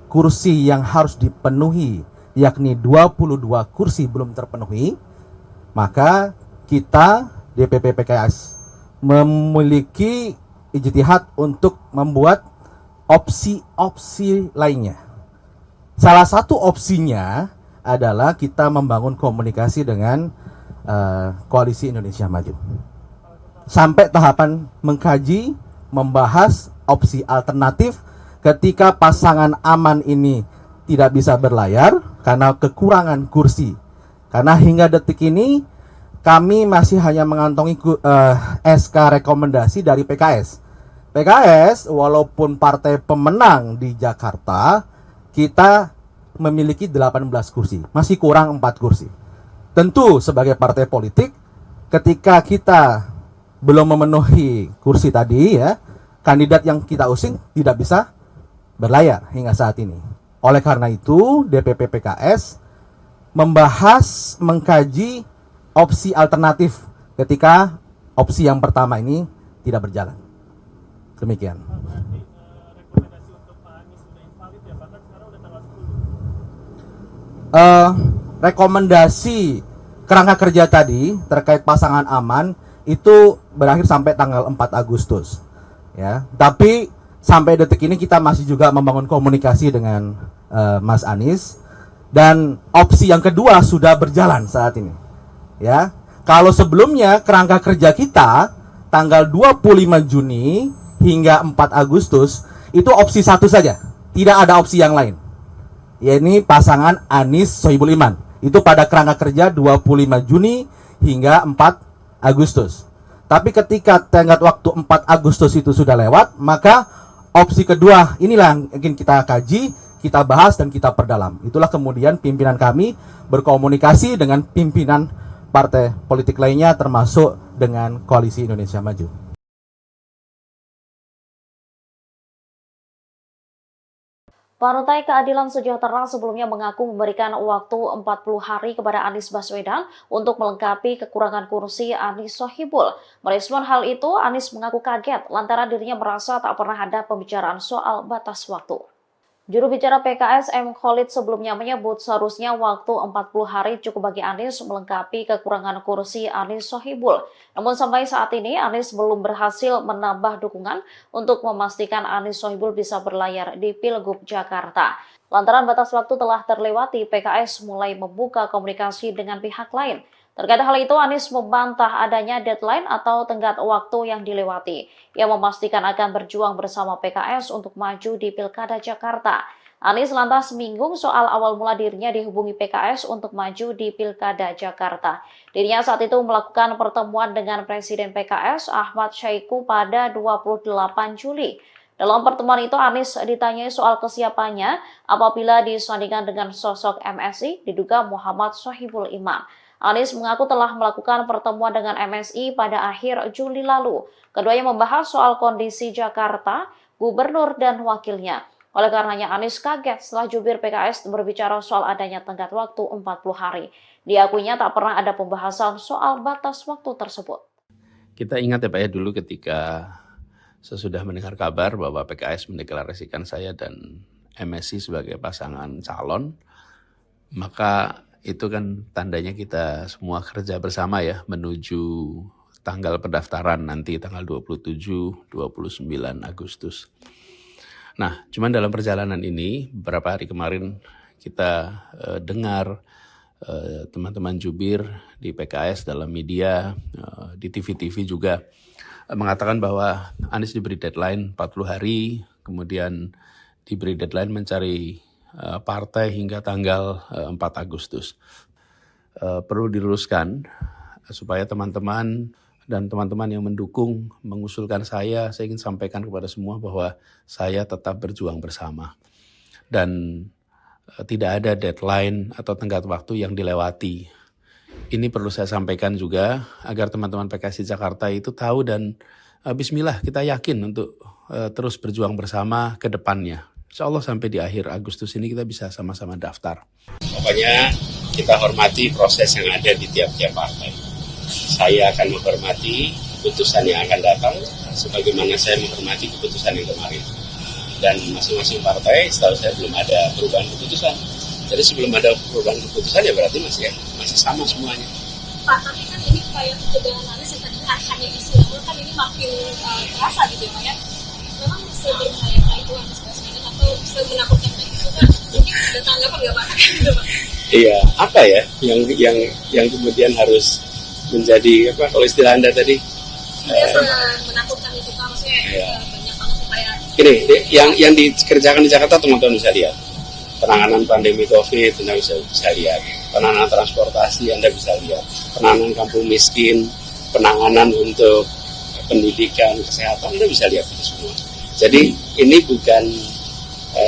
kursi yang harus dipenuhi yakni 22 kursi belum terpenuhi, maka kita DPP PKS memiliki ijtihad untuk membuat opsi-opsi lainnya. Salah satu opsinya adalah kita membangun komunikasi dengan Koalisi Indonesia Maju. Sampai tahapan mengkaji, membahas opsi alternatif ketika pasangan aman ini tidak bisa berlayar karena kekurangan kursi. Karena hingga detik ini kami masih hanya mengantongi SK rekomendasi dari PKS. PKS walaupun partai pemenang di Jakarta, kita memiliki 18 kursi, masih kurang 4 kursi. Tentu sebagai partai politik, ketika kita belum memenuhi kursi tadi ya, kandidat yang kita usung tidak bisa berlayar hingga saat ini. Oleh karena itu, DPP PKS membahas, mengkaji opsi alternatif ketika opsi yang pertama ini tidak berjalan. Demikian. Rekomendasi kerangka kerja tadi terkait pasangan aman itu berakhir sampai tanggal 4 Agustus ya. Tapi sampai detik ini kita masih juga membangun komunikasi dengan Mas Anies, dan opsi yang kedua sudah berjalan saat ini ya. Kalau sebelumnya kerangka kerja kita tanggal 25 Juni hingga 4 Agustus itu opsi satu saja, tidak ada opsi yang lain, yakni pasangan Anies Sohibul Iman. Itu pada kerangka kerja 25 Juni hingga 4 Agustus. Tapi ketika tenggat waktu 4 Agustus itu sudah lewat, maka opsi kedua inilah yang ingin kita kaji, kita bahas dan kita perdalam. Itulah kemudian pimpinan kami berkomunikasi dengan pimpinan partai politik lainnya termasuk dengan Koalisi Indonesia Maju. Partai Keadilan Sejahtera sebelumnya mengaku memberikan waktu 40 hari kepada Anies Baswedan untuk melengkapi kekurangan kursi Anies Sohibul. Merespon hal itu, Anies mengaku kaget lantaran dirinya merasa tak pernah ada pembicaraan soal batas waktu. Juru bicara PKS M. Khalid sebelumnya menyebut seharusnya waktu 40 hari cukup bagi Anies melengkapi kekurangan kursi Anies Sohibul. Namun sampai saat ini Anies belum berhasil menambah dukungan untuk memastikan Anies Sohibul bisa berlayar di Pilgub Jakarta. Lantaran batas waktu telah terlewati, PKS mulai membuka komunikasi dengan pihak lain. Terkait hal itu, Anies membantah adanya deadline atau tenggat waktu yang dilewati. Ia memastikan akan berjuang bersama PKS untuk maju di Pilkada Jakarta. Anies lantas menyinggung soal awal mula dirinya dihubungi PKS untuk maju di Pilkada Jakarta. Dirinya saat itu melakukan pertemuan dengan Presiden PKS Ahmad Syahiku pada 28 Juli. Dalam pertemuan itu, Anies ditanyai soal kesiapannya apabila disandingkan dengan sosok MSI diduga Muhammad Sohibul Iman. Anies mengaku telah melakukan pertemuan dengan MSI pada akhir Juli lalu. Keduanya membahas soal kondisi Jakarta, gubernur dan wakilnya. Oleh karenanya Anies kaget setelah jubir PKS berbicara soal adanya tenggat waktu 40 hari. Diakuinya tak pernah ada pembahasan soal batas waktu tersebut. Kita ingat ya Pak ya, dulu ketika sesudah mendengar kabar bahwa PKS mendeklarasikan saya dan MSI sebagai pasangan calon, maka itu kan tandanya kita semua kerja bersama ya menuju tanggal pendaftaran nanti tanggal 27-29 Agustus. Nah, cuman dalam perjalanan ini beberapa hari kemarin kita dengar teman-teman jubir di PKS dalam media, di TV-TV juga mengatakan bahwa Anies diberi deadline 40 hari, kemudian diberi deadline mencari partai hingga tanggal 4 Agustus. Perlu diluruskan supaya teman-teman dan teman-teman yang mendukung mengusulkan saya ingin sampaikan kepada semua bahwa saya tetap berjuang bersama. Dan tidak ada deadline atau tenggat waktu yang dilewati. Ini perlu saya sampaikan juga agar teman-teman PKS di Jakarta itu tahu dan bismillah kita yakin untuk terus berjuang bersama ke depannya. Insya Allah sampai di akhir Agustus ini kita bisa sama-sama daftar. Pokoknya kita hormati proses yang ada di tiap-tiap partai. Saya akan menghormati keputusan yang akan datang, sebagaimana saya menghormati keputusan yang kemarin. Dan masing-masing partai, setahu saya belum ada perubahan keputusan. Jadi sebelum ada perubahan keputusan ya berarti masih sama semuanya. Pak, tapi kan ini upaya pencegahan Anies yang tadinya hanya isu, namun kan ini makin terasa gitu ya Pak ya. Memang seberbahaya itu Anies Baswedan atau semenakutkan itu kan mungkin ada tanggapan nggak Pak? Iya, apa ya yang kemudian harus menjadi apa kalau istilah Anda tadi? Menakutkan itu Pak, maksudnya iya. Banyak banget supaya. Ini yang dikerjakan di Jakarta teman-teman bisa lihat. Penanganan pandemi COVID Anda bisa lihat. Penanganan transportasi Anda bisa lihat. Penanganan kampung miskin, penanganan untuk pendidikan, kesehatan Anda bisa lihat itu semua. Jadi ini bukan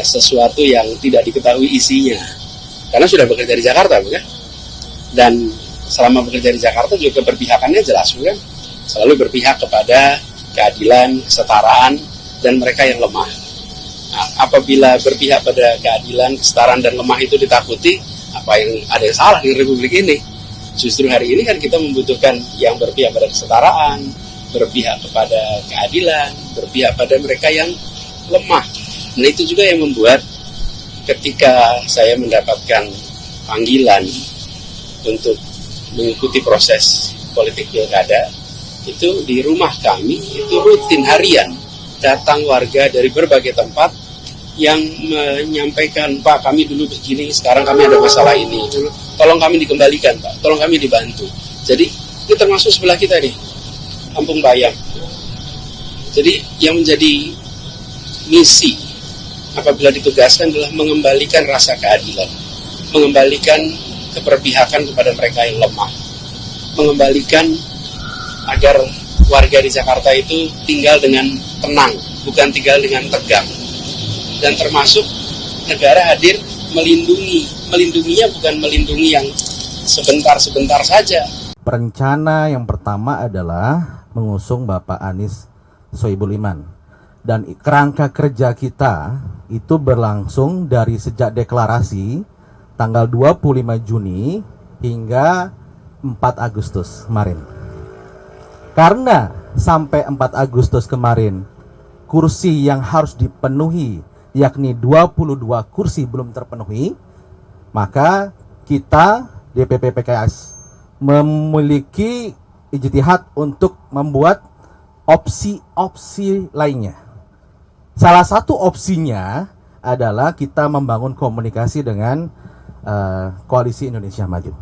sesuatu yang tidak diketahui isinya. Karena sudah bekerja di Jakarta, bukan? Dan selama bekerja di Jakarta juga keberpihakannya jelas, bukan? Selalu berpihak kepada keadilan, kesetaraan, dan mereka yang lemah. Nah, apabila berpihak pada keadilan, kesetaraan, dan lemah itu ditakuti, apa yang ada yang salah di Republik ini? Justru hari ini kan kita membutuhkan yang berpihak pada kesetaraan, berpihak kepada keadilan, berpihak pada mereka yang lemah. Nah itu juga yang membuat ketika saya mendapatkan panggilan untuk mengikuti proses politik pilkada, itu di rumah kami itu rutin harian datang warga dari berbagai tempat yang menyampaikan, Pak kami dulu begini, sekarang kami ada masalah ini, tolong kami dikembalikan Pak, tolong kami dibantu. Jadi ini termasuk sebelah kita nih, Kampung Bayam. Jadi yang menjadi misi apabila ditugaskan adalah mengembalikan rasa keadilan, mengembalikan keberpihakan kepada mereka yang lemah, mengembalikan agar warga di Jakarta itu tinggal dengan tenang, bukan tinggal dengan tegang. Dan termasuk negara hadir melindunginya bukan melindungi yang sebentar-sebentar saja. Rencana yang pertama adalah mengusung Bapak Anies Sohibul Iman. Dan kerangka kerja kita itu berlangsung dari sejak deklarasi tanggal 25 Juni hingga 4 Agustus kemarin. Karena sampai 4 Agustus kemarin kursi yang harus dipenuhi yakni 22 kursi belum terpenuhi, maka kita DPP PKS memiliki ijtihad untuk membuat opsi-opsi lainnya. Salah satu opsinya adalah kita membangun komunikasi dengan Koalisi Indonesia Maju.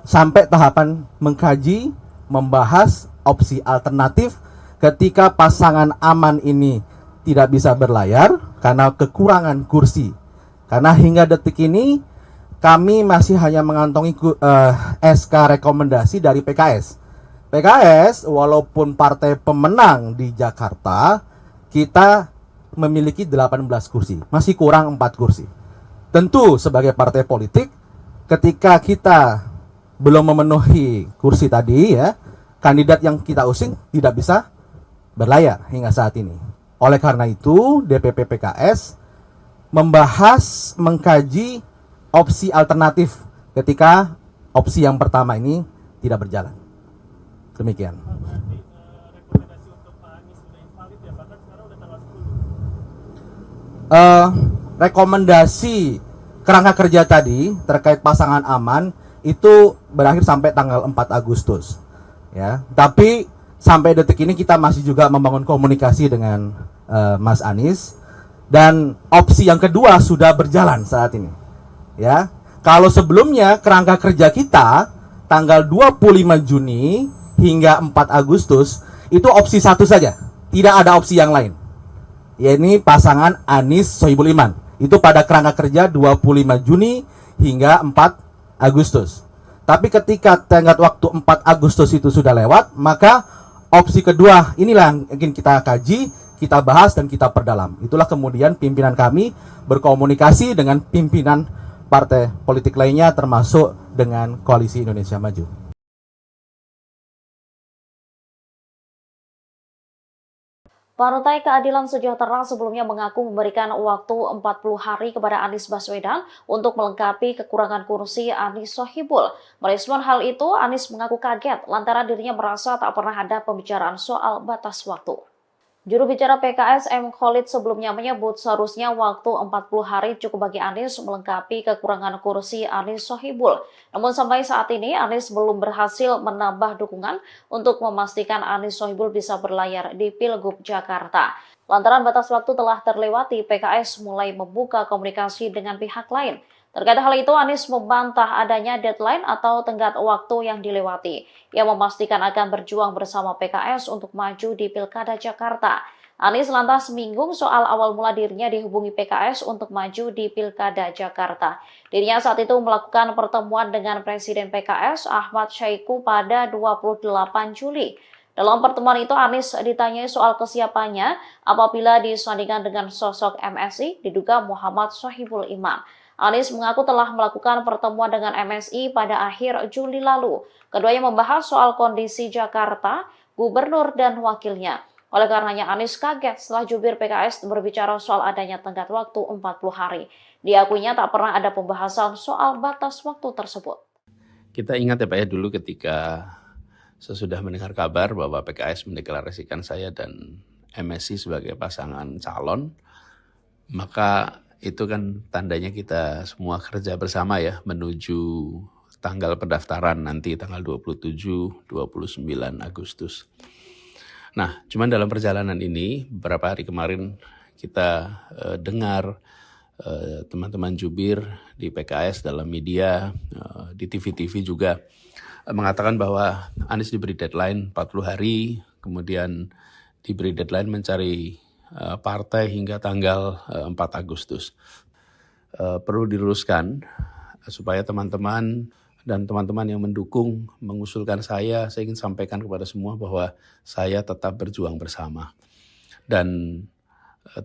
Sampai tahapan mengkaji, membahas opsi alternatif ketika pasangan aman ini tidak bisa berlayar karena kekurangan kursi. Karena hingga detik ini kami masih hanya mengantongi SK rekomendasi dari PKS. PKS walaupun partai pemenang di Jakarta, kita memiliki 18 kursi, masih kurang 4 kursi. Tentu sebagai partai politik, ketika kita belum memenuhi kursi tadi ya, kandidat yang kita usung tidak bisa berlayar hingga saat ini. Oleh karena itu, DPP PKS membahas, mengkaji opsi alternatif ketika opsi yang pertama ini tidak berjalan. Demikian. Rekomendasi kerangka kerja tadi terkait pasangan aman itu berakhir sampai tanggal 4 Agustus. Ya, tapi sampai detik ini kita masih juga membangun komunikasi dengan Mas Anies, dan opsi yang kedua sudah berjalan saat ini. Ya, kalau sebelumnya kerangka kerja kita tanggal 25 Juni hingga 4 Agustus itu opsi satu saja, tidak ada opsi yang lain. Yaitu pasangan Anies Sohibul Iman. Itu pada kerangka kerja 25 Juni hingga 4 Agustus. Tapi ketika tenggat waktu 4 Agustus itu sudah lewat, maka opsi kedua inilah yang ingin kita kaji, kita bahas dan kita perdalam. Itulah kemudian pimpinan kami berkomunikasi dengan pimpinan partai politik lainnya termasuk dengan Koalisi Indonesia Maju. Partai Keadilan Sejahtera sebelumnya mengaku memberikan waktu 40 hari kepada Anies Baswedan untuk melengkapi kekurangan kursi Anies Sohibul. Merespon hal itu, Anies mengaku kaget lantaran dirinya merasa tak pernah ada pembicaraan soal batas waktu. Juru bicara PKS M. Khalid sebelumnya menyebut seharusnya waktu 40 hari cukup bagi Anies melengkapi kekurangan kursi Anies Sohibul. Namun sampai saat ini Anies belum berhasil menambah dukungan untuk memastikan Anies Sohibul bisa berlayar di Pilgub Jakarta. Lantaran batas waktu telah terlewati, PKS mulai membuka komunikasi dengan pihak lain. Terkait hal itu, Anies membantah adanya deadline atau tenggat waktu yang dilewati. Ia memastikan akan berjuang bersama PKS untuk maju di Pilkada Jakarta. Anies lantas menyinggung soal awal mula dirinya dihubungi PKS untuk maju di Pilkada Jakarta. Dirinya saat itu melakukan pertemuan dengan Presiden PKS Ahmad Syahiku pada 28 Juli. Dalam pertemuan itu, Anies ditanyai soal kesiapannya apabila disandingkan dengan sosok MSI diduga Muhammad Sohibul Iman. Anies mengaku telah melakukan pertemuan dengan MSI pada akhir Juli lalu. Keduanya membahas soal kondisi Jakarta, gubernur dan wakilnya. Oleh karenanya Anies kaget setelah jubir PKS berbicara soal adanya tenggat waktu 40 hari. Diakuinya tak pernah ada pembahasan soal batas waktu tersebut. Kita ingat ya Pak ya, dulu ketika sesudah mendengar kabar bahwa PKS mendeklarasikan saya dan MSI sebagai pasangan calon, maka itu kan tandanya kita semua kerja bersama ya menuju tanggal pendaftaran nanti tanggal 27-29 Agustus. Nah, cuman dalam perjalanan ini beberapa hari kemarin kita dengar teman-teman jubir di PKS dalam media, di TV-TV juga mengatakan bahwa Anies diberi deadline 40 hari, kemudian diberi deadline mencari partai hingga tanggal 4 Agustus. Perlu diluruskan supaya teman-teman dan teman-teman yang mendukung, mengusulkan saya ingin sampaikan kepada semua bahwa saya tetap berjuang bersama. Dan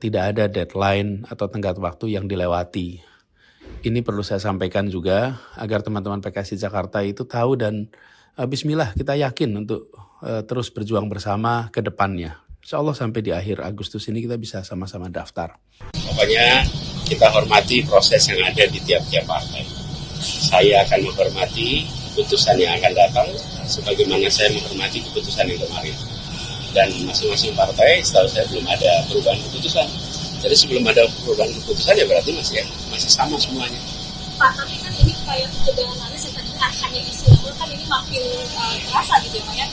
tidak ada deadline atau tenggat waktu yang dilewati. Ini perlu saya sampaikan juga agar teman-teman PKS Jakarta itu tahu dan bismillah kita yakin untuk terus berjuang bersama ke depannya. Insya Allah sampai di akhir Agustus ini kita bisa sama-sama daftar. Pokoknya kita hormati proses yang ada di tiap-tiap partai. Saya akan menghormati keputusan yang akan datang, sebagaimana saya menghormati keputusan yang kemarin. Dan masing-masing partai, setahu saya belum ada perubahan keputusan. Jadi sebelum ada perubahan keputusan ya berarti masih sama semuanya. Pak, tapi kan ini kayak ketegangan Anies yang tadi hanya isu, namun kan ini makin terasa gitu ya Pak ya.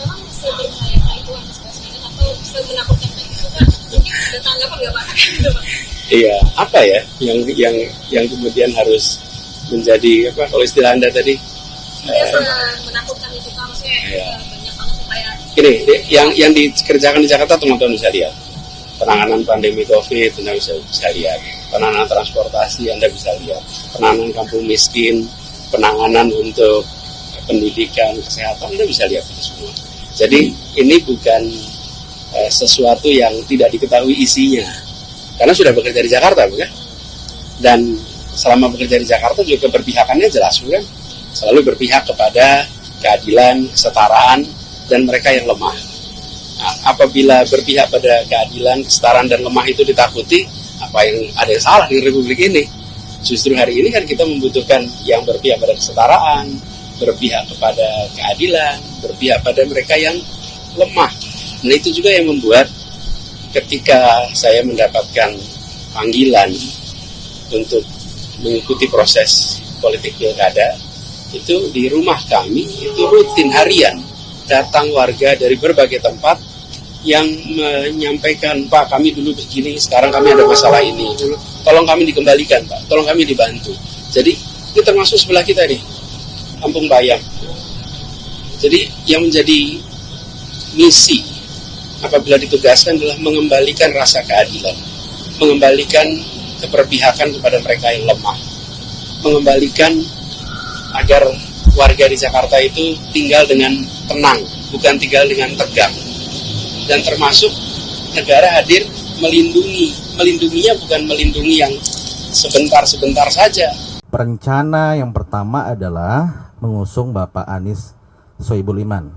Memang sebenarnya itu Anies Baswedan atau semenakutkan itu kan mungkin ada tanggapan nggak Pak? Iya, apa ya yang kemudian harus menjadi apa kalau istilah Anda tadi? Menakutkan itu Pak, maksudnya banyak banget supaya. Ini yang dikerjakan di Jakarta teman-teman bisa lihat. Penanganan pandemi COVID Anda bisa lihat. Penanganan transportasi Anda bisa lihat. Penanganan kampung miskin, penanganan untuk pendidikan, kesehatan Anda bisa lihat itu semua. Jadi ini bukan sesuatu yang tidak diketahui isinya. Karena sudah bekerja di Jakarta, bukan? Dan selama bekerja di Jakarta juga keberpihakannya jelas, bukan? Selalu berpihak kepada keadilan, kesetaraan, dan mereka yang lemah. Nah, apabila berpihak pada keadilan, kesetaraan, dan lemah itu ditakuti, apa yang ada yang salah di Republik ini? Justru hari ini kan kita membutuhkan yang berpihak pada kesetaraan, berpihak kepada keadilan, berpihak pada mereka yang lemah. Nah itu juga yang membuat ketika saya mendapatkan panggilan untuk mengikuti proses politik pilkada, itu di rumah kami itu rutin harian datang warga dari berbagai tempat yang menyampaikan, Pak kami dulu begini, sekarang kami ada masalah ini, tolong kami dikembalikan Pak, tolong kami dibantu. Jadi ini termasuk sebelah kita nih, Kampung Bayam. Jadi yang menjadi misi apabila ditugaskan adalah mengembalikan rasa keadilan, mengembalikan keberpihakan kepada mereka yang lemah, mengembalikan agar warga di Jakarta itu tinggal dengan tenang, bukan tinggal dengan tegang. Dan termasuk negara hadir melindunginya bukan melindungi yang sebentar-sebentar saja. Rencana yang pertama adalah mengusung Bapak Anies Sohibul Iman.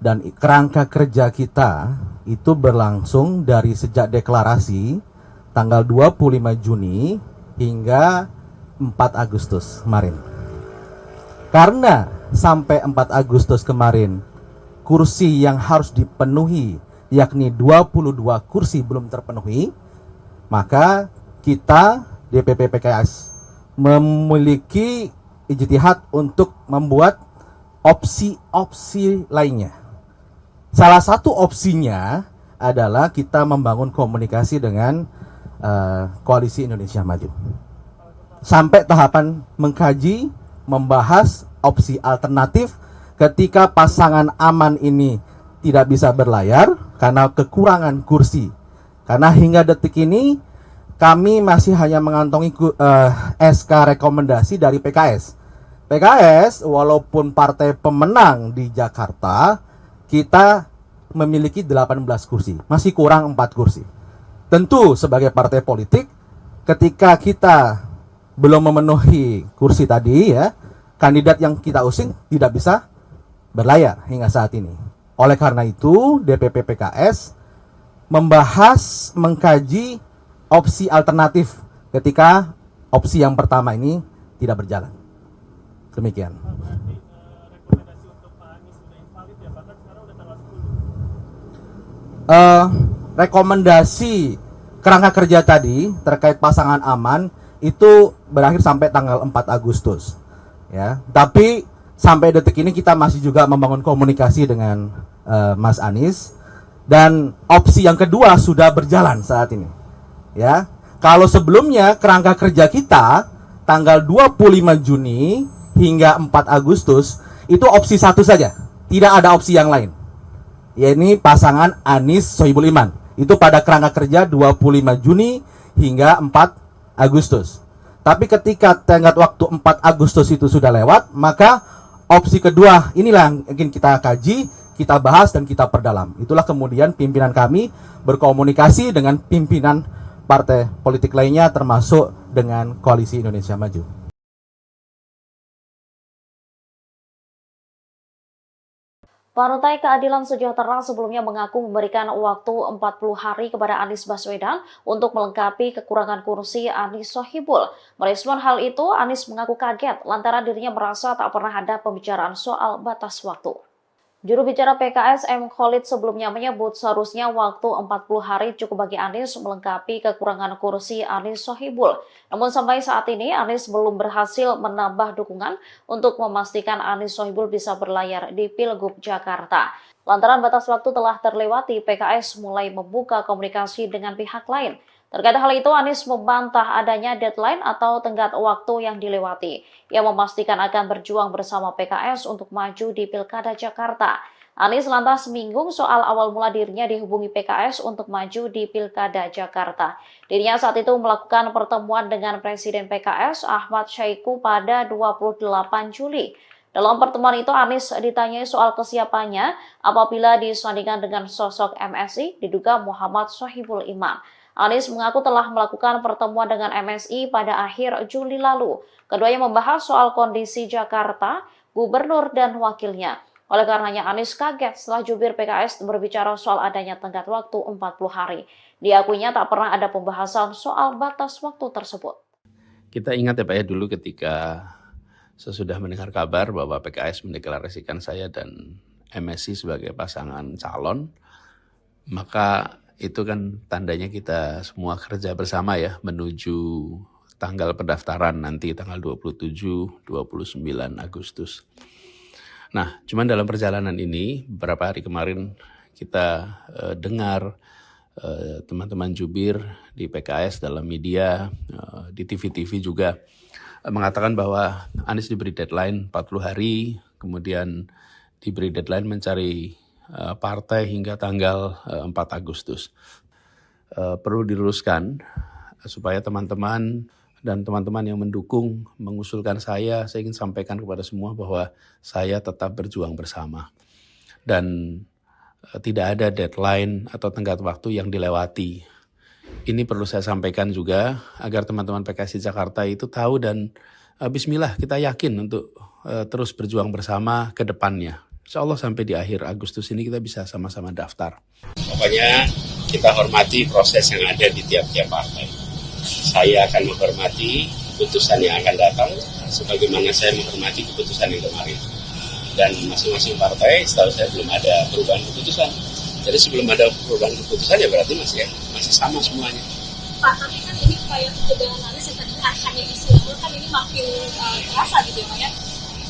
Dan kerangka kerja kita itu berlangsung dari sejak deklarasi tanggal 25 Juni hingga 4 Agustus kemarin. Karena sampai 4 Agustus kemarin kursi yang harus dipenuhi yakni 22 kursi belum terpenuhi, maka kita DPP PKS memiliki ijtihad untuk membuat opsi-opsi lainnya. Salah satu opsinya adalah kita membangun komunikasi dengan Koalisi Indonesia Maju. Sampai tahapan mengkaji, membahas opsi alternatif ketika pasangan aman ini tidak bisa berlayar karena kekurangan kursi. Karena hingga detik ini kami masih hanya mengantongi SK rekomendasi dari PKS. PKS walaupun partai pemenang di Jakarta, kita memiliki 18 kursi, masih kurang 4 kursi. Tentu sebagai partai politik, ketika kita belum memenuhi kursi tadi ya, kandidat yang kita usung tidak bisa berlayar hingga saat ini. Oleh karena itu, DPP PKS membahas, mengkaji opsi alternatif ketika opsi yang pertama ini tidak berjalan. Demikian. Rekomendasi kerangka kerja tadi terkait pasangan aman itu berakhir sampai tanggal 4 Agustus. Ya, tapi sampai detik ini kita masih juga membangun komunikasi dengan Mas Anies, dan opsi yang kedua sudah berjalan saat ini. Ya, kalau sebelumnya kerangka kerja kita tanggal 25 Juni hingga 4 Agustus itu opsi satu saja, tidak ada opsi yang lain. Yaitu pasangan Anies Sohibul Iman. Itu pada kerangka kerja 25 Juni hingga 4 Agustus. Tapi ketika tenggat waktu 4 Agustus itu sudah lewat, maka opsi kedua inilah yang ingin kita kaji, kita bahas, dan kita perdalam. Itulah kemudian pimpinan kami berkomunikasi dengan pimpinan partai politik lainnya, termasuk dengan Koalisi Indonesia Maju. Partai Keadilan Sejahtera sebelumnya mengaku memberikan waktu 40 hari kepada Anies Baswedan untuk melengkapi kekurangan kursi Anies Sohibul. Merespon hal itu, Anies mengaku kaget lantaran dirinya merasa tak pernah ada pembicaraan soal batas waktu. Juru bicara PKS M. Khalid sebelumnya menyebut seharusnya waktu 40 hari cukup bagi Anies melengkapi kekurangan kursi Anies Sohibul. Namun sampai saat ini Anies belum berhasil menambah dukungan untuk memastikan Anies Sohibul bisa berlayar di Pilgub Jakarta. Lantaran batas waktu telah terlewati, PKS mulai membuka komunikasi dengan pihak lain. Terkait hal itu, Anies membantah adanya deadline atau tenggat waktu yang dilewati. Ia memastikan akan berjuang bersama PKS untuk maju di Pilkada Jakarta. Anies lantas menyinggung soal awal mula dirinya dihubungi PKS untuk maju di Pilkada Jakarta. Dirinya saat itu melakukan pertemuan dengan Presiden PKS Ahmad Syaiqo pada 28 Juli. Dalam pertemuan itu, Anies ditanyai soal kesiapannya apabila disandingkan dengan sosok MSI diduga Muhammad Sohibul Iman. Anies mengaku telah melakukan pertemuan dengan MSI pada akhir Juli lalu. Keduanya membahas soal kondisi Jakarta, gubernur, dan wakilnya. Oleh karenanya Anies kaget setelah jubir PKS berbicara soal adanya tenggat waktu 40 hari. Diakuinya tak pernah ada pembahasan soal batas waktu tersebut. Kita ingat ya Pak ya, dulu ketika sesudah mendengar kabar bahwa PKS mendeklarasikan saya dan MSI sebagai pasangan calon, maka itu kan tandanya kita semua kerja bersama ya menuju tanggal pendaftaran nanti tanggal 27-29 Agustus. Nah, cuman dalam perjalanan ini beberapa hari kemarin kita dengar teman-teman jubir di PKS dalam media, di TV-TV juga mengatakan bahwa Anies diberi deadline 40 hari, kemudian diberi deadline mencari partai hingga tanggal 4 Agustus. Perlu diluruskan supaya teman-teman dan teman-teman yang mendukung mengusulkan saya ingin sampaikan kepada semua bahwa saya tetap berjuang bersama. Dan tidak ada deadline atau tenggat waktu yang dilewati. Ini perlu saya sampaikan juga agar teman-teman PKS di Jakarta itu tahu dan bismillah kita yakin untuk terus berjuang bersama ke depannya. Insya Allah sampai di akhir Agustus ini kita bisa sama-sama daftar. Pokoknya kita hormati proses yang ada di tiap-tiap partai. Saya akan menghormati keputusan yang akan datang, sebagaimana saya menghormati keputusan yang kemarin. Dan masing-masing partai, setahu saya belum ada perubahan keputusan. Jadi sebelum ada perubahan keputusan ya berarti masih sama semuanya. Pak, tapi kan ini upaya pencegahan Anies yang tadinya hanya istilah, kan ini makin terasa gitu ya Pak ya.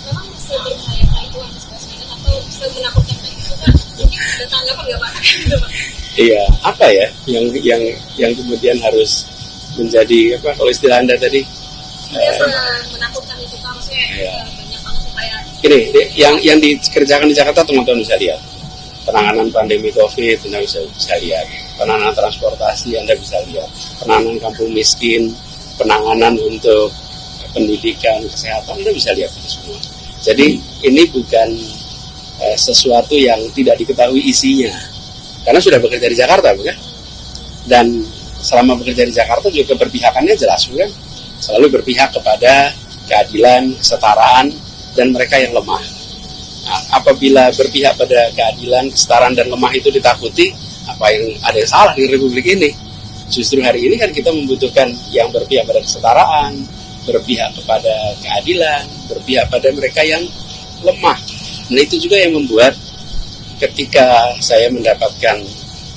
Memang seberbahaya itu Anies Baswedan atau semenakutkan itu kan? Mungkin ada tanggapan nggak Pak? Iya, apa ya yang kemudian harus menjadi apa kalau istilah Anda tadi? Menakutkan itu kan maksudnya banyak banget supaya. Ini yang dikerjakan di Jakarta teman-teman bisa lihat. Penanganan pandemi COVID Anda bisa lihat. Penanganan transportasi Anda bisa lihat. Penanganan kampung miskin, penanganan untuk pendidikan, kesehatan Anda bisa lihat itu semua. Jadi ini bukan sesuatu yang tidak diketahui isinya. Karena sudah bekerja di Jakarta, bukan? Dan selama bekerja di Jakarta juga keberpihakannya jelas, bukan? Selalu berpihak kepada keadilan, kesetaraan, dan mereka yang lemah. Nah, apabila berpihak pada keadilan, kesetaraan, dan lemah itu ditakuti, apa yang ada yang salah di Republik ini? Justru hari ini kan kita membutuhkan yang berpihak pada kesetaraan, berpihak kepada keadilan, berpihak pada mereka yang lemah. Nah itu juga yang membuat ketika saya mendapatkan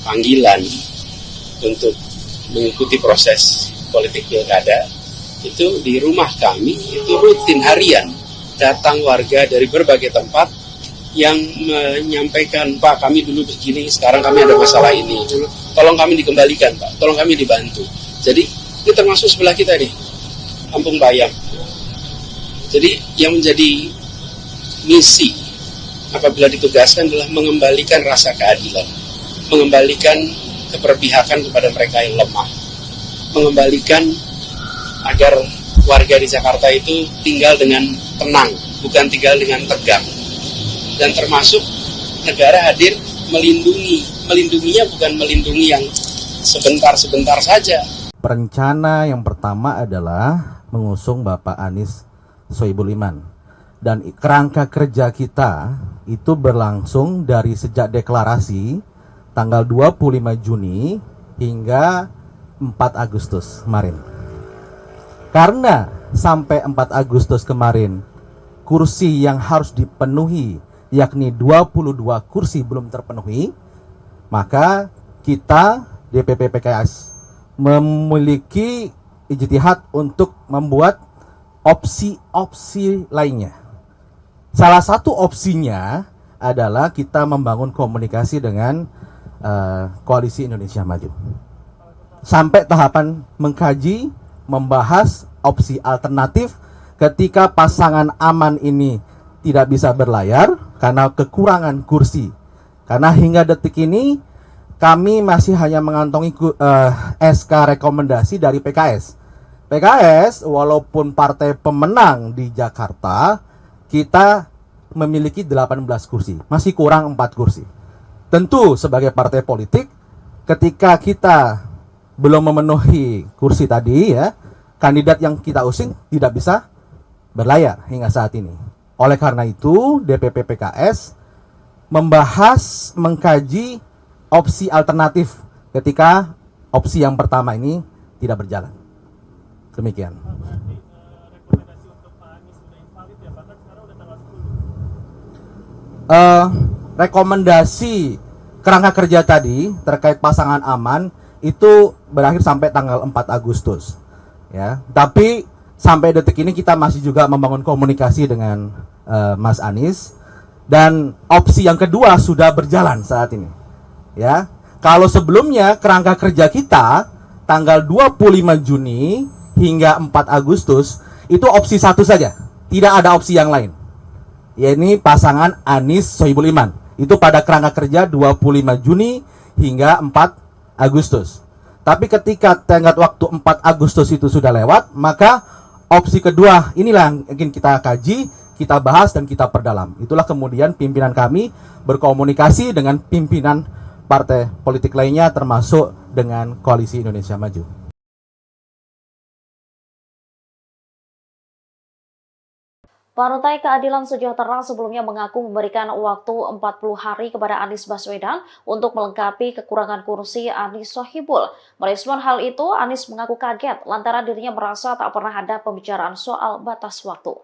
panggilan untuk mengikuti proses politik pilkada, itu di rumah kami, itu rutin harian, datang warga dari berbagai tempat yang menyampaikan, Pak kami dulu begini, sekarang kami ada masalah ini, tolong kami dikembalikan Pak, tolong kami dibantu. Jadi ini termasuk sebelah kita nih, Kampung Bayam. Jadi yang menjadi misi apabila ditugaskan adalah mengembalikan rasa keadilan, mengembalikan keberpihakan kepada mereka yang lemah, mengembalikan agar warga di Jakarta itu tinggal dengan tenang, bukan tinggal dengan tegang. Dan termasuk negara hadir melindunginya bukan melindungi yang sebentar-sebentar saja. Rencana yang pertama adalah mengusung Bapak Anies Sohibul Iman. Dan kerangka kerja kita itu berlangsung dari sejak deklarasi tanggal 25 Juni hingga 4 Agustus kemarin. Karena sampai 4 Agustus kemarin kursi yang harus dipenuhi yakni 22 kursi belum terpenuhi, maka kita DPP PKS memiliki ijtihad untuk membuat opsi-opsi lainnya. Salah satu opsinya adalah kita membangun komunikasi dengan Koalisi Indonesia Maju. Sampai tahapan mengkaji, membahas opsi alternatif ketika pasangan aman ini tidak bisa berlayar karena kekurangan kursi. Karena hingga detik ini kami masih hanya mengantongi SK rekomendasi dari PKS. PKS walaupun partai pemenang di Jakarta, kita memiliki 18 kursi, masih kurang 4 kursi. Tentu sebagai partai politik, ketika kita belum memenuhi kursi tadi ya, kandidat yang kita usung tidak bisa berlayar hingga saat ini. Oleh karena itu, DPP PKS membahas, mengkaji opsi alternatif ketika opsi yang pertama ini tidak berjalan. Demikian. Rekomendasi kerangka kerja tadi terkait pasangan aman itu berakhir sampai tanggal 4 Agustus ya. Tapi sampai detik ini kita masih juga membangun komunikasi dengan Mas Anies, dan opsi yang kedua sudah berjalan saat ini ya. Kalau sebelumnya kerangka kerja kita tanggal 25 Juni hingga 4 Agustus itu opsi satu saja, tidak ada opsi yang lain, yakni pasangan Anies Sohibul Iman. Itu pada kerangka kerja 25 Juni hingga 4 Agustus. Tapi ketika tenggat waktu 4 Agustus itu sudah lewat, maka opsi kedua inilah yang ingin kita kaji, kita bahas dan kita perdalam. Itulah kemudian pimpinan kami berkomunikasi dengan pimpinan partai politik lainnya termasuk dengan Koalisi Indonesia Maju. Partai Keadilan Sejahtera sebelumnya mengaku memberikan waktu 40 hari kepada Anies Baswedan untuk melengkapi kekurangan kursi Anies Sohibul. Merespon hal itu, Anies mengaku kaget lantaran dirinya merasa tak pernah ada pembicaraan soal batas waktu.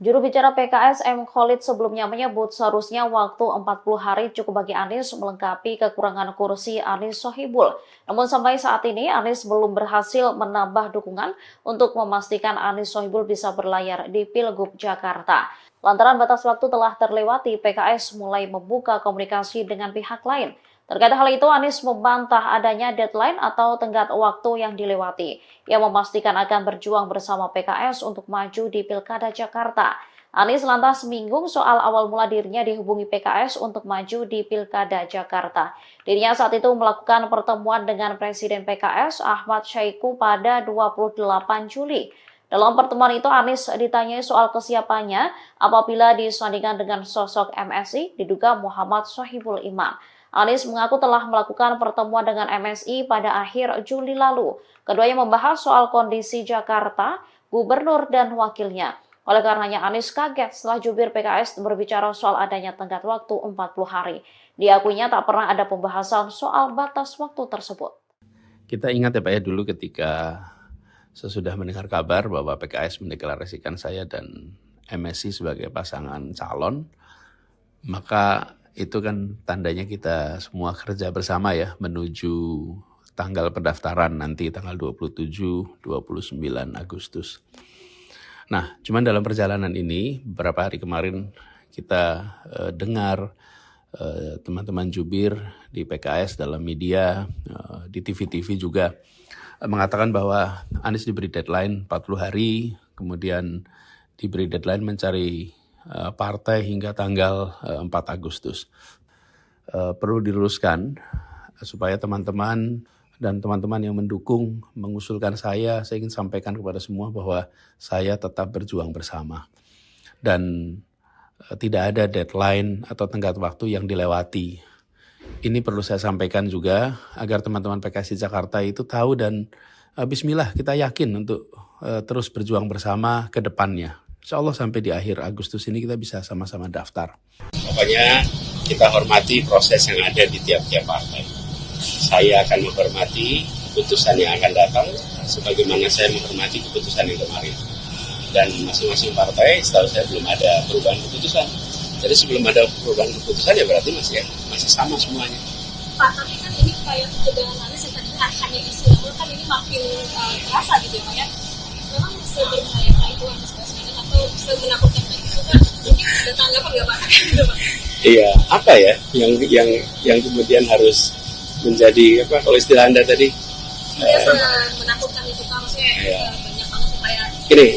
Juru bicara PKS M. Khalid sebelumnya menyebut seharusnya waktu 40 hari cukup bagi Anies melengkapi kekurangan kursi Anies Sohibul. Namun sampai saat ini Anies belum berhasil menambah dukungan untuk memastikan Anies Sohibul bisa berlayar di Pilgub Jakarta. Lantaran batas waktu telah terlewati, PKS mulai membuka komunikasi dengan pihak lain. Terkait hal itu, Anies membantah adanya deadline atau tenggat waktu yang dilewati. Ia memastikan akan berjuang bersama PKS untuk maju di Pilkada Jakarta. Anies lantas menyinggung soal awal mula dirinya dihubungi PKS untuk maju di Pilkada Jakarta. Dirinya saat itu melakukan pertemuan dengan Presiden PKS Ahmad Syaiqo pada 28 Juli. Dalam pertemuan itu, Anies ditanyai soal kesiapannya apabila disandingkan dengan sosok MSI diduga Muhammad Sohibul Iman. Anies mengaku telah melakukan pertemuan dengan MSI pada akhir Juli lalu. Keduanya membahas soal kondisi Jakarta, gubernur dan wakilnya. Oleh karenanya Anies kaget setelah jubir PKS berbicara soal adanya tenggat waktu 40 hari. Diakuinya tak pernah ada pembahasan soal batas waktu tersebut. Kita ingat ya Pak ya, dulu ketika sesudah mendengar kabar bahwa PKS mendeklarasikan saya dan MSI sebagai pasangan calon, maka itu kan tandanya kita semua kerja bersama ya menuju tanggal pendaftaran nanti tanggal 27-29 Agustus. Nah, cuman dalam perjalanan ini beberapa hari kemarin kita dengar teman-teman jubir di PKS dalam media, di TV-TV juga mengatakan bahwa Anies diberi deadline 40 hari, kemudian diberi deadline mencari partai hingga tanggal 4 Agustus. Perlu diluruskan supaya teman-teman dan teman-teman yang mendukung, mengusulkan saya ingin sampaikan kepada semua bahwa saya tetap berjuang bersama. Dan tidak ada deadline atau tenggat waktu yang dilewati. Ini perlu saya sampaikan juga agar teman-teman PKS di Jakarta itu tahu dan bismillah kita yakin untuk terus berjuang bersama ke depannya. Insya Allah sampai di akhir Agustus ini kita bisa sama-sama daftar. Pokoknya kita hormati proses yang ada di tiap-tiap partai. Saya akan menghormati keputusan yang akan datang sebagaimana saya menghormati keputusan yang kemarin. Dan masing-masing partai setahu saya belum ada perubahan keputusan. Jadi sebelum ada perubahan keputusan ya berarti masih sama semuanya. Pak, tapi kan ini kayak ketegangan Anies yang tadinya hanya isu, kan ini makin terasa gitu ya Pak ya. Memang seberbahaya itu Anies Baswedan atau semenakutkan itu kan mungkin ada tanggapan nggak Pak? Iya, apa ya yang kemudian harus menjadi apa kalau istilah Anda tadi? Menakutkan itu Pak, maksudnya banyak banget supaya. Ini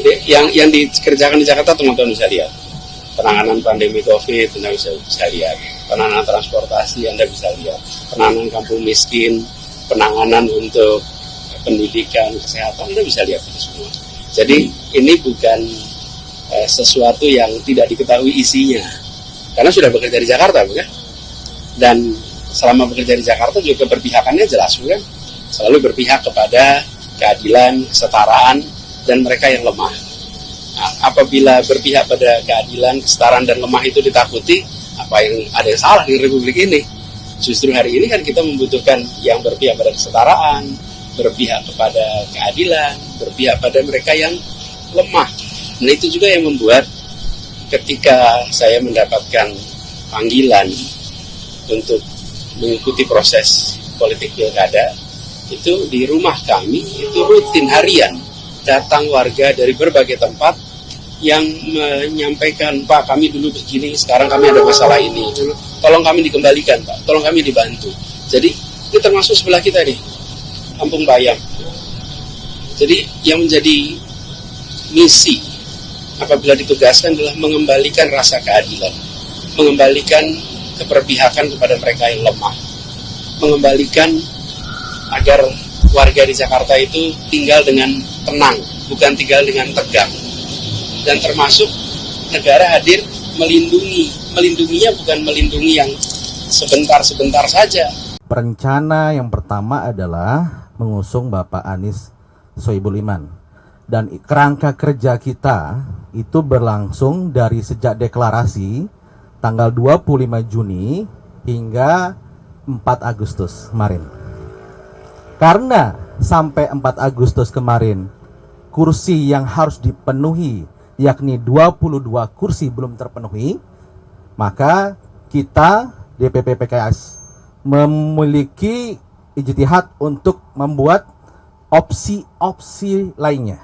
yang dikerjakan di Jakarta teman-teman bisa lihat. Penanganan pandemi COVID Anda bisa lihat. Penanganan transportasi Anda bisa lihat. Penanganan kampung miskin, penanganan untuk pendidikan, kesehatan Anda bisa lihat itu semua. Jadi ini bukan sesuatu yang tidak diketahui isinya. Karena sudah bekerja di Jakarta, bukan? Dan selama bekerja di Jakarta juga keberpihakannya jelas, bukan? Selalu berpihak kepada keadilan, kesetaraan, dan mereka yang lemah. Nah, apabila berpihak pada keadilan, kesetaraan, dan lemah itu ditakuti, ada yang salah di Republik ini? Justru hari ini kan kita membutuhkan yang berpihak pada kesetaraan, berpihak kepada keadilan, berpihak pada mereka yang lemah. Nah itu juga yang membuat ketika saya mendapatkan panggilan untuk mengikuti proses politik pilkada, itu di rumah kami itu rutin harian datang warga dari berbagai tempat yang menyampaikan, Pak kami dulu begini, sekarang kami ada masalah ini, tolong kami dikembalikan Pak, tolong kami dibantu. Jadi ini termasuk sebelah kita nih, Kampung Bayam. Jadi yang menjadi misi apabila ditugaskan adalah mengembalikan rasa keadilan, mengembalikan keberpihakan kepada mereka yang lemah, mengembalikan agar warga di Jakarta itu tinggal dengan tenang, bukan tinggal dengan tegang. Dan termasuk negara hadir melindunginya bukan melindungi yang sebentar-sebentar saja. Rencana yang pertama adalah mengusung Bapak Anies Sohibul Iman. Dan kerangka kerja kita itu berlangsung dari sejak deklarasi tanggal 25 Juni hingga 4 Agustus kemarin. Karena sampai 4 Agustus kemarin kursi yang harus dipenuhi yakni 22 kursi belum terpenuhi, maka kita DPP PKS memiliki ijtihad untuk membuat opsi-opsi lainnya.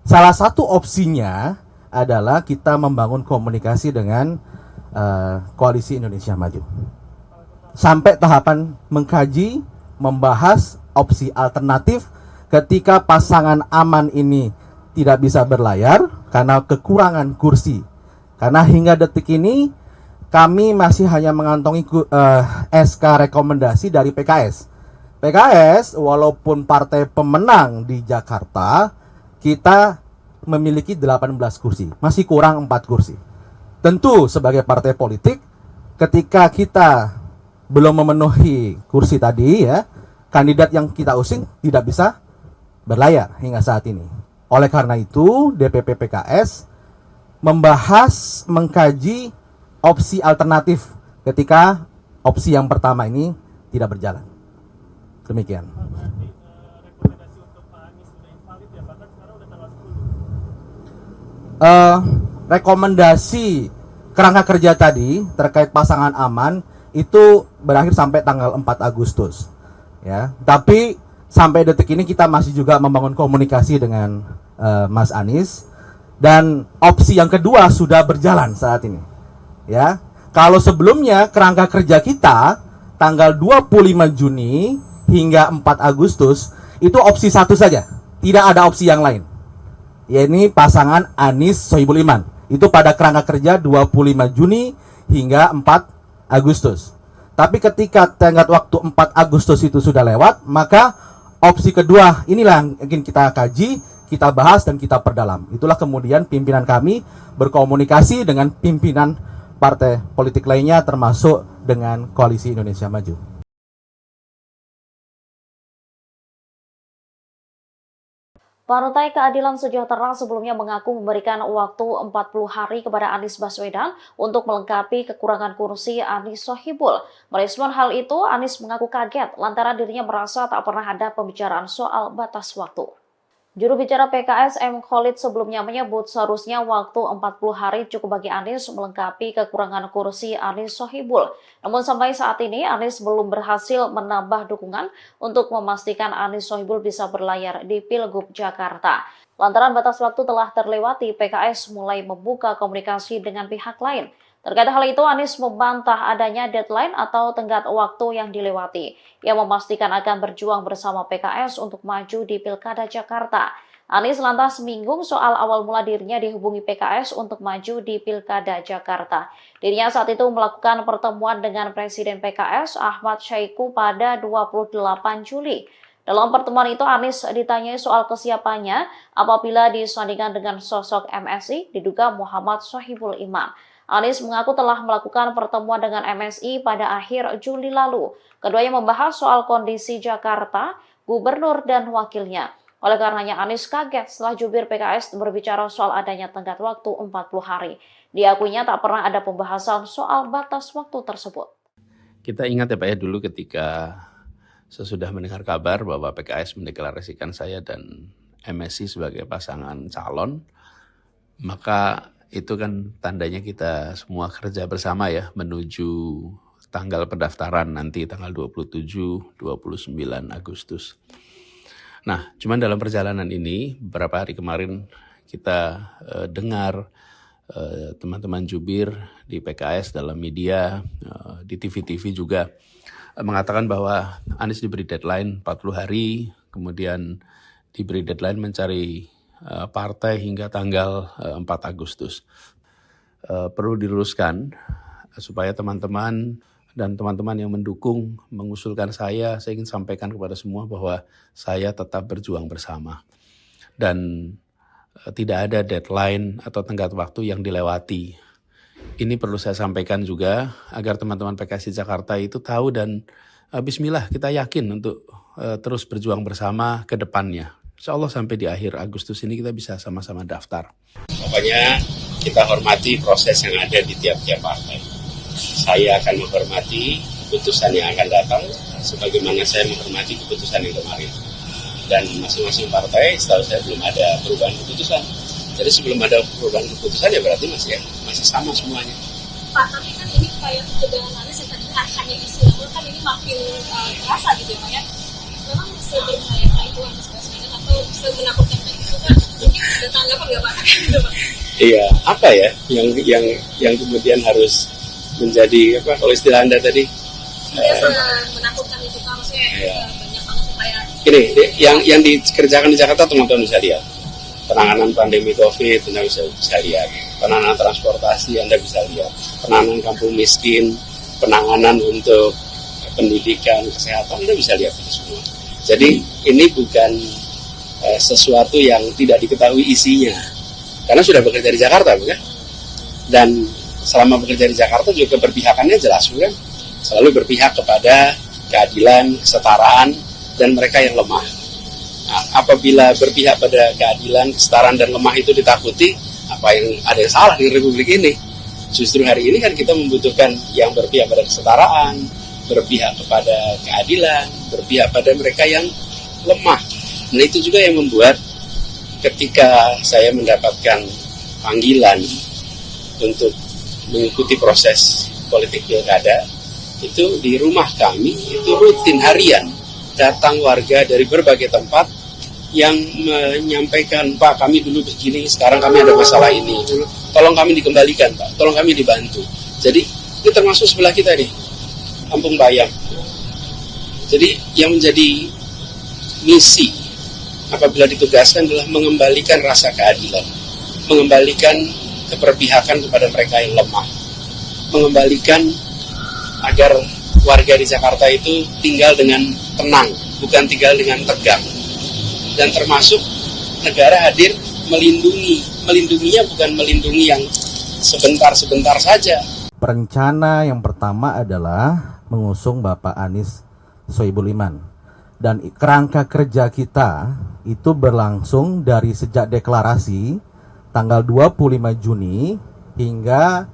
Salah satu opsinya adalah kita membangun komunikasi dengan Koalisi Indonesia Maju. Sampai tahapan mengkaji, membahas opsi alternatif ketika pasangan aman ini tidak bisa berlayar karena kekurangan kursi. Karena hingga detik ini kami masih hanya mengantongi SK rekomendasi dari PKS. PKS walaupun partai pemenang di Jakarta, kita memiliki 18 kursi, masih kurang 4 kursi. Tentu sebagai partai politik, ketika kita belum memenuhi kursi tadi ya, kandidat yang kita usung tidak bisa berlayar hingga saat ini. Oleh karena itu, DPP PKS membahas, mengkaji opsi alternatif ketika opsi yang pertama ini tidak berjalan. Demikian. Rekomendasi kerangka kerja tadi terkait pasangan aman itu berakhir sampai tanggal 4 Agustus. Ya, tapi sampai detik ini kita masih juga membangun komunikasi dengan Mas Anies, dan opsi yang kedua sudah berjalan saat ini. Ya, kalau sebelumnya kerangka kerja kita tanggal 25 Juni hingga 4 Agustus itu opsi satu saja, tidak ada opsi yang lain. Yaitu pasangan Anies Sohibul Iman. Itu pada kerangka kerja 25 Juni hingga 4 Agustus. Tapi ketika tenggat waktu 4 Agustus itu sudah lewat, maka opsi kedua inilah yang ingin kita kaji, kita bahas, dan kita perdalam. Itulah kemudian pimpinan kami berkomunikasi dengan pimpinan partai politik lainnya termasuk dengan Koalisi Indonesia Maju. Partai Keadilan Sejahtera sebelumnya mengaku memberikan waktu 40 hari kepada Anies Baswedan untuk melengkapi kekurangan kursi Anies Sohibul. Merespon hal itu, Anies mengaku kaget lantaran dirinya merasa tak pernah ada pembicaraan soal batas waktu. Juru bicara PKS M. Khalid sebelumnya menyebut seharusnya waktu 40 hari cukup bagi Anies melengkapi kekurangan kursi Anies Sohibul. Namun sampai saat ini Anies belum berhasil menambah dukungan untuk memastikan Anies Sohibul bisa berlayar di Pilgub Jakarta. Lantaran batas waktu telah terlewati, PKS mulai membuka komunikasi dengan pihak lain. Terkait hal itu, Anies membantah adanya deadline atau tenggat waktu yang dilewati. Ia memastikan akan berjuang bersama PKS untuk maju di Pilkada Jakarta. Anies lantas menyinggung soal awal mula dirinya dihubungi PKS untuk maju di Pilkada Jakarta. Dirinya saat itu melakukan pertemuan dengan Presiden PKS Ahmad Syahiku pada 28 Juli. Dalam pertemuan itu, Anies ditanyai soal kesiapannya apabila disandingkan dengan sosok MSI diduga Muhammad Sohibul Iman. Anies mengaku telah melakukan pertemuan dengan MSI pada akhir Juli lalu. Keduanya membahas soal kondisi Jakarta, gubernur, dan wakilnya. Oleh karenanya Anies kaget setelah jubir PKS berbicara soal adanya tenggat waktu 40 hari. Diakuinya tak pernah ada pembahasan soal batas waktu tersebut. Kita ingat ya Pak ya, dulu ketika sesudah mendengar kabar bahwa PKS mendeklarasikan saya dan MSI sebagai pasangan calon, maka itu kan tandanya kita semua kerja bersama ya menuju tanggal pendaftaran nanti tanggal 27-29 Agustus. Nah, cuman dalam perjalanan ini beberapa hari kemarin kita dengar teman-teman jubir di PKS dalam media, di TV-TV juga mengatakan bahwa Anies diberi deadline 40 hari, kemudian diberi deadline mencari partai hingga tanggal 4 Agustus. Perlu diluruskan supaya teman-teman dan teman-teman yang mendukung mengusulkan saya ingin sampaikan kepada semua bahwa saya tetap berjuang bersama. Dan tidak ada deadline atau tenggat waktu yang dilewati. Ini perlu saya sampaikan juga agar teman-teman PKS di Jakarta itu tahu dan bismillah kita yakin untuk terus berjuang bersama ke depannya. Insya Allah sampai di akhir Agustus ini kita bisa sama-sama daftar. Pokoknya kita hormati proses yang ada di tiap-tiap partai. Saya akan menghormati keputusan yang akan datang, sebagaimana saya menghormati keputusan yang kemarin. Dan masing-masing partai, setahu saya belum ada perubahan keputusan. Jadi sebelum ada perubahan keputusan ya berarti masih sama semuanya. Pak, tapi kan ini kayak ketegangan Anies yang tadi hanya isu, namun kan ini makin terasa gitu ya Pak ya. Memang seberbahaya itu Anies Baswedan atau semenakutkan itu kan mungkin ada tanggapan nggak Pak? Iya, apa ya yang kemudian harus menjadi apa kalau istilah Anda tadi? Iya, semenakutkan itu Pak, maksudnya banyak banget supaya. Ini yang dikerjakan di Jakarta teman-teman bisa lihat. Penanganan pandemi COVID Anda bisa lihat. Penanganan transportasi Anda bisa lihat. Penanganan kampung miskin, penanganan untuk pendidikan, kesehatan Anda bisa lihat itu semua. Jadi ini bukan sesuatu yang tidak diketahui isinya, karena sudah bekerja di Jakarta, bukan? Dan selama bekerja di Jakarta juga keberpihakannya jelas, bukan? Selalu berpihak kepada keadilan, kesetaraan, dan mereka yang lemah. Nah, apabila berpihak pada keadilan, kesetaraan, dan lemah itu ditakuti, apa yang ada yang salah di Republik ini? Justru hari ini kan kita membutuhkan yang berpihak pada kesetaraan, berpihak kepada keadilan, berpihak pada mereka yang lemah. Nah itu juga yang membuat ketika saya mendapatkan panggilan untuk mengikuti proses politik pilkada, itu di rumah kami, itu rutin harian, datang warga dari berbagai tempat yang menyampaikan, Pak kami dulu begini, sekarang kami ada masalah ini, tolong kami dikembalikan Pak, tolong kami dibantu. Jadi ini termasuk sebelah kita nih, Kampung Bayam. Jadi yang menjadi misi apabila ditugaskan adalah mengembalikan rasa keadilan, mengembalikan keberpihakan kepada mereka yang lemah, mengembalikan agar warga di Jakarta itu tinggal dengan tenang, bukan tinggal dengan tegang. Dan termasuk negara hadir melindunginya bukan melindungi yang sebentar-sebentar saja. Rencana yang pertama adalah mengusung Bapak Anies Sohibul Iman. Dan kerangka kerja kita itu berlangsung dari sejak deklarasi tanggal 25 Juni hingga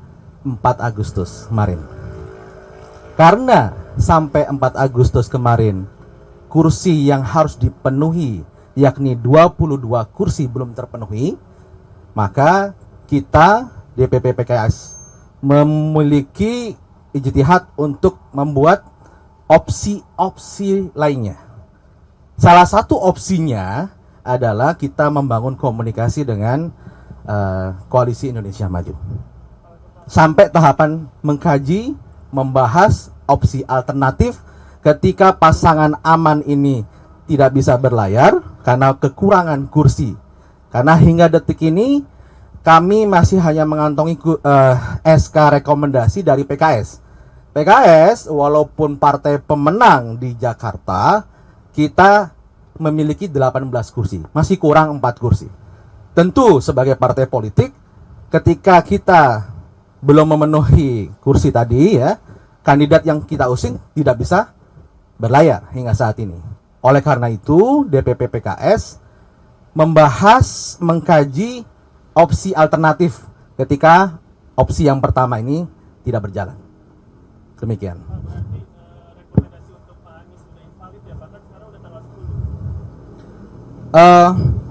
4 Agustus kemarin. Karena sampai 4 Agustus kemarin kursi yang harus dipenuhi yakni 22 kursi belum terpenuhi, maka kita DPP PKS memiliki ijtihad untuk membuat opsi-opsi lainnya. Salah satu opsinya adalah kita membangun komunikasi dengan Koalisi Indonesia Maju. Sampai tahapan mengkaji, membahas opsi alternatif ketika pasangan aman ini tidak bisa berlayar karena kekurangan kursi. Karena hingga detik ini kami masih hanya mengantongi SK rekomendasi dari PKS. PKS walaupun partai pemenang di Jakarta, kita memiliki 18 kursi, masih kurang 4 kursi. Tentu sebagai partai politik, ketika kita belum memenuhi kursi tadi ya, kandidat yang kita usung tidak bisa berlayar hingga saat ini. Oleh karena itu, DPP PKS membahas, mengkaji opsi alternatif ketika opsi yang pertama ini tidak berjalan. Demikian.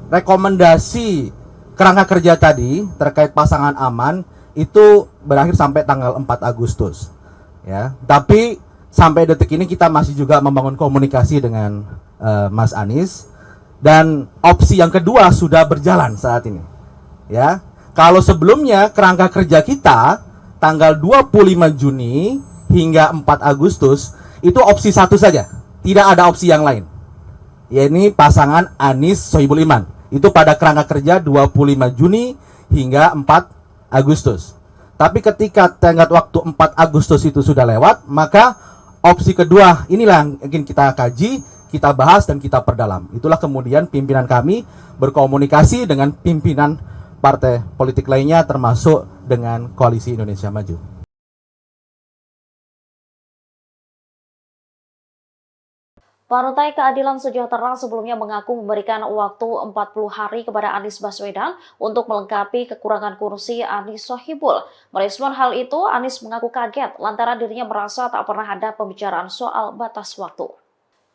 Rekomendasi kerangka kerja tadi terkait pasangan aman itu berakhir sampai tanggal 4 Agustus ya. Tapi sampai detik ini kita masih juga membangun komunikasi dengan Mas Anies, dan opsi yang kedua sudah berjalan saat ini ya. Kalau sebelumnya kerangka kerja kita tanggal 25 Juni hingga 4 Agustus itu opsi satu saja, tidak ada opsi yang lain, yakni pasangan Anies Sohibul Iman. Itu pada kerangka kerja 25 Juni hingga 4 Agustus. Tapi ketika tenggat waktu 4 Agustus itu sudah lewat, maka opsi kedua inilah yang ingin kita kaji, kita bahas dan kita perdalam. Itulah kemudian pimpinan kami berkomunikasi dengan pimpinan partai politik lainnya termasuk dengan Koalisi Indonesia Maju. Partai Keadilan Sejahtera sebelumnya mengaku memberikan waktu 40 hari kepada Anies Baswedan untuk melengkapi kekurangan kursi Anies Sohibul. Merespon hal itu, Anies mengaku kaget lantaran dirinya merasa tak pernah ada pembicaraan soal batas waktu.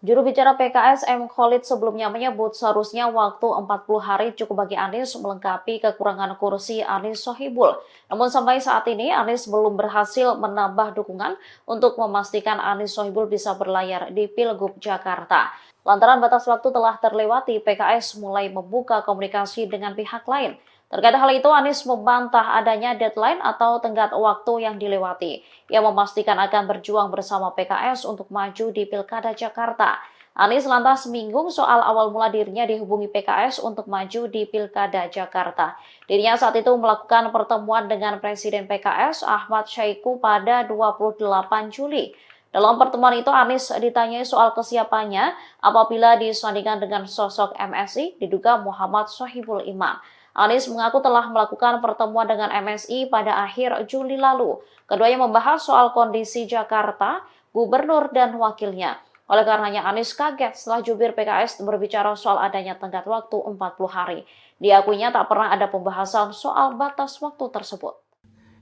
Juru bicara PKS M. Khalid sebelumnya menyebut seharusnya waktu 40 hari cukup bagi Anies melengkapi kekurangan kursi Anies Sohibul. Namun sampai saat ini Anies belum berhasil menambah dukungan untuk memastikan Anies Sohibul bisa berlayar di Pilgub Jakarta. Lantaran batas waktu telah terlewati, PKS mulai membuka komunikasi dengan pihak lain. Terkait hal itu, Anies membantah adanya deadline atau tenggat waktu yang dilewati. Ia memastikan akan berjuang bersama PKS untuk maju di Pilkada Jakarta. Anies lantas menyinggung soal awal mula dirinya dihubungi PKS untuk maju di Pilkada Jakarta. Dirinya saat itu melakukan pertemuan dengan Presiden PKS Ahmad Syaiqo pada 28 Juli. Dalam pertemuan itu, Anies ditanyai soal kesiapannya apabila disandingkan dengan sosok MSI diduga Muhammad Sohibul Iman. Anies mengaku telah melakukan pertemuan dengan MSI pada akhir Juli lalu. Keduanya membahas soal kondisi Jakarta, gubernur dan wakilnya. Oleh karenanya Anies kaget setelah jubir PKS berbicara soal adanya tenggat waktu 40 hari. Diakuinya tak pernah ada pembahasan soal batas waktu tersebut.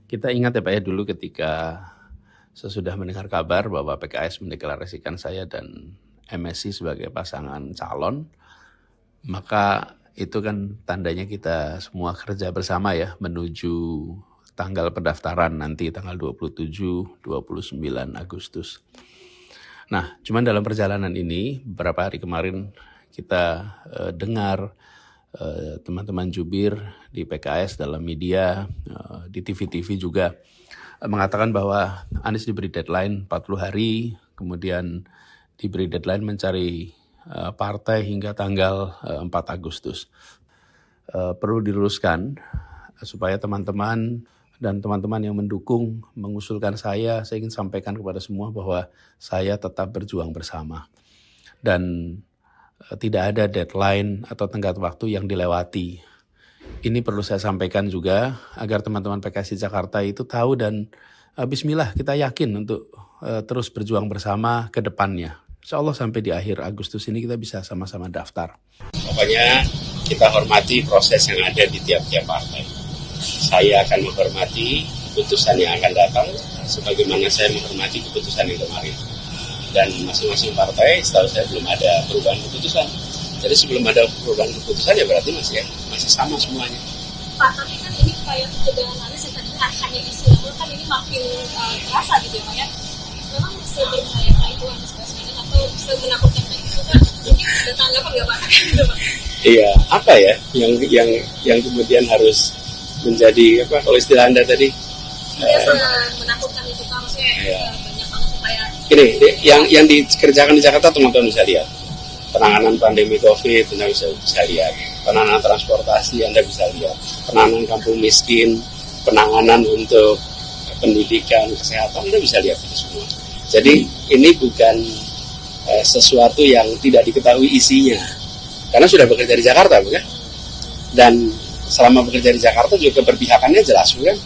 Kita ingat ya Pak ya, dulu ketika sesudah mendengar kabar bahwa PKS mendeklarasikan saya dan MSI sebagai pasangan calon, maka itu kan tandanya kita semua kerja bersama ya menuju tanggal pendaftaran nanti tanggal 27-29 Agustus. Nah, cuman dalam perjalanan ini beberapa hari kemarin kita dengar teman-teman jubir di PKS dalam media, di TV-TV juga mengatakan bahwa Anies diberi deadline 40 hari, kemudian diberi deadline mencari partai hingga tanggal 4 Agustus. Perlu diluruskan supaya teman-teman dan teman-teman yang mendukung, mengusulkan saya ingin sampaikan kepada semua bahwa saya tetap berjuang bersama. Dan tidak ada deadline atau tenggat waktu yang dilewati. Ini perlu saya sampaikan juga agar teman-teman PKS di Jakarta itu tahu dan bismillah kita yakin untuk terus berjuang bersama ke depannya. Insya Allah sampai di akhir Agustus ini kita bisa sama-sama daftar. Pokoknya kita hormati proses yang ada di tiap-tiap partai. Saya akan menghormati keputusan yang akan datang sebagaimana saya menghormati keputusan yang kemarin. Dan masing-masing partai setahu saya belum ada perubahan keputusan. Jadi sebelum ada perubahan keputusan ya berarti masih sama semuanya. Pak, tapi kan ini upaya pencegahan Anies yang tadinya hanya istilah, kan ini makin terasa gitu ya Pak ya. Memang seberbahaya itu Anies Baswedan atau semenakutkan itu kan? Ini ada tanggapan nggak Pak? Iya, apa ya yang kemudian harus menjadi apa kalau istilah Anda tadi? Menakutkan itu kan maksudnya banyak banget supaya ini yang dikerjakan di Jakarta teman-teman bisa lihat. Penanganan pandemi COVID Anda bisa lihat. Penanganan transportasi Anda bisa lihat. Penanganan kampung miskin, penanganan untuk pendidikan, kesehatan Anda bisa lihat itu semua. Jadi ini bukan sesuatu yang tidak diketahui isinya. Karena sudah bekerja di Jakarta, bukan? Dan selama bekerja di Jakarta juga keberpihakannya jelas, bukan?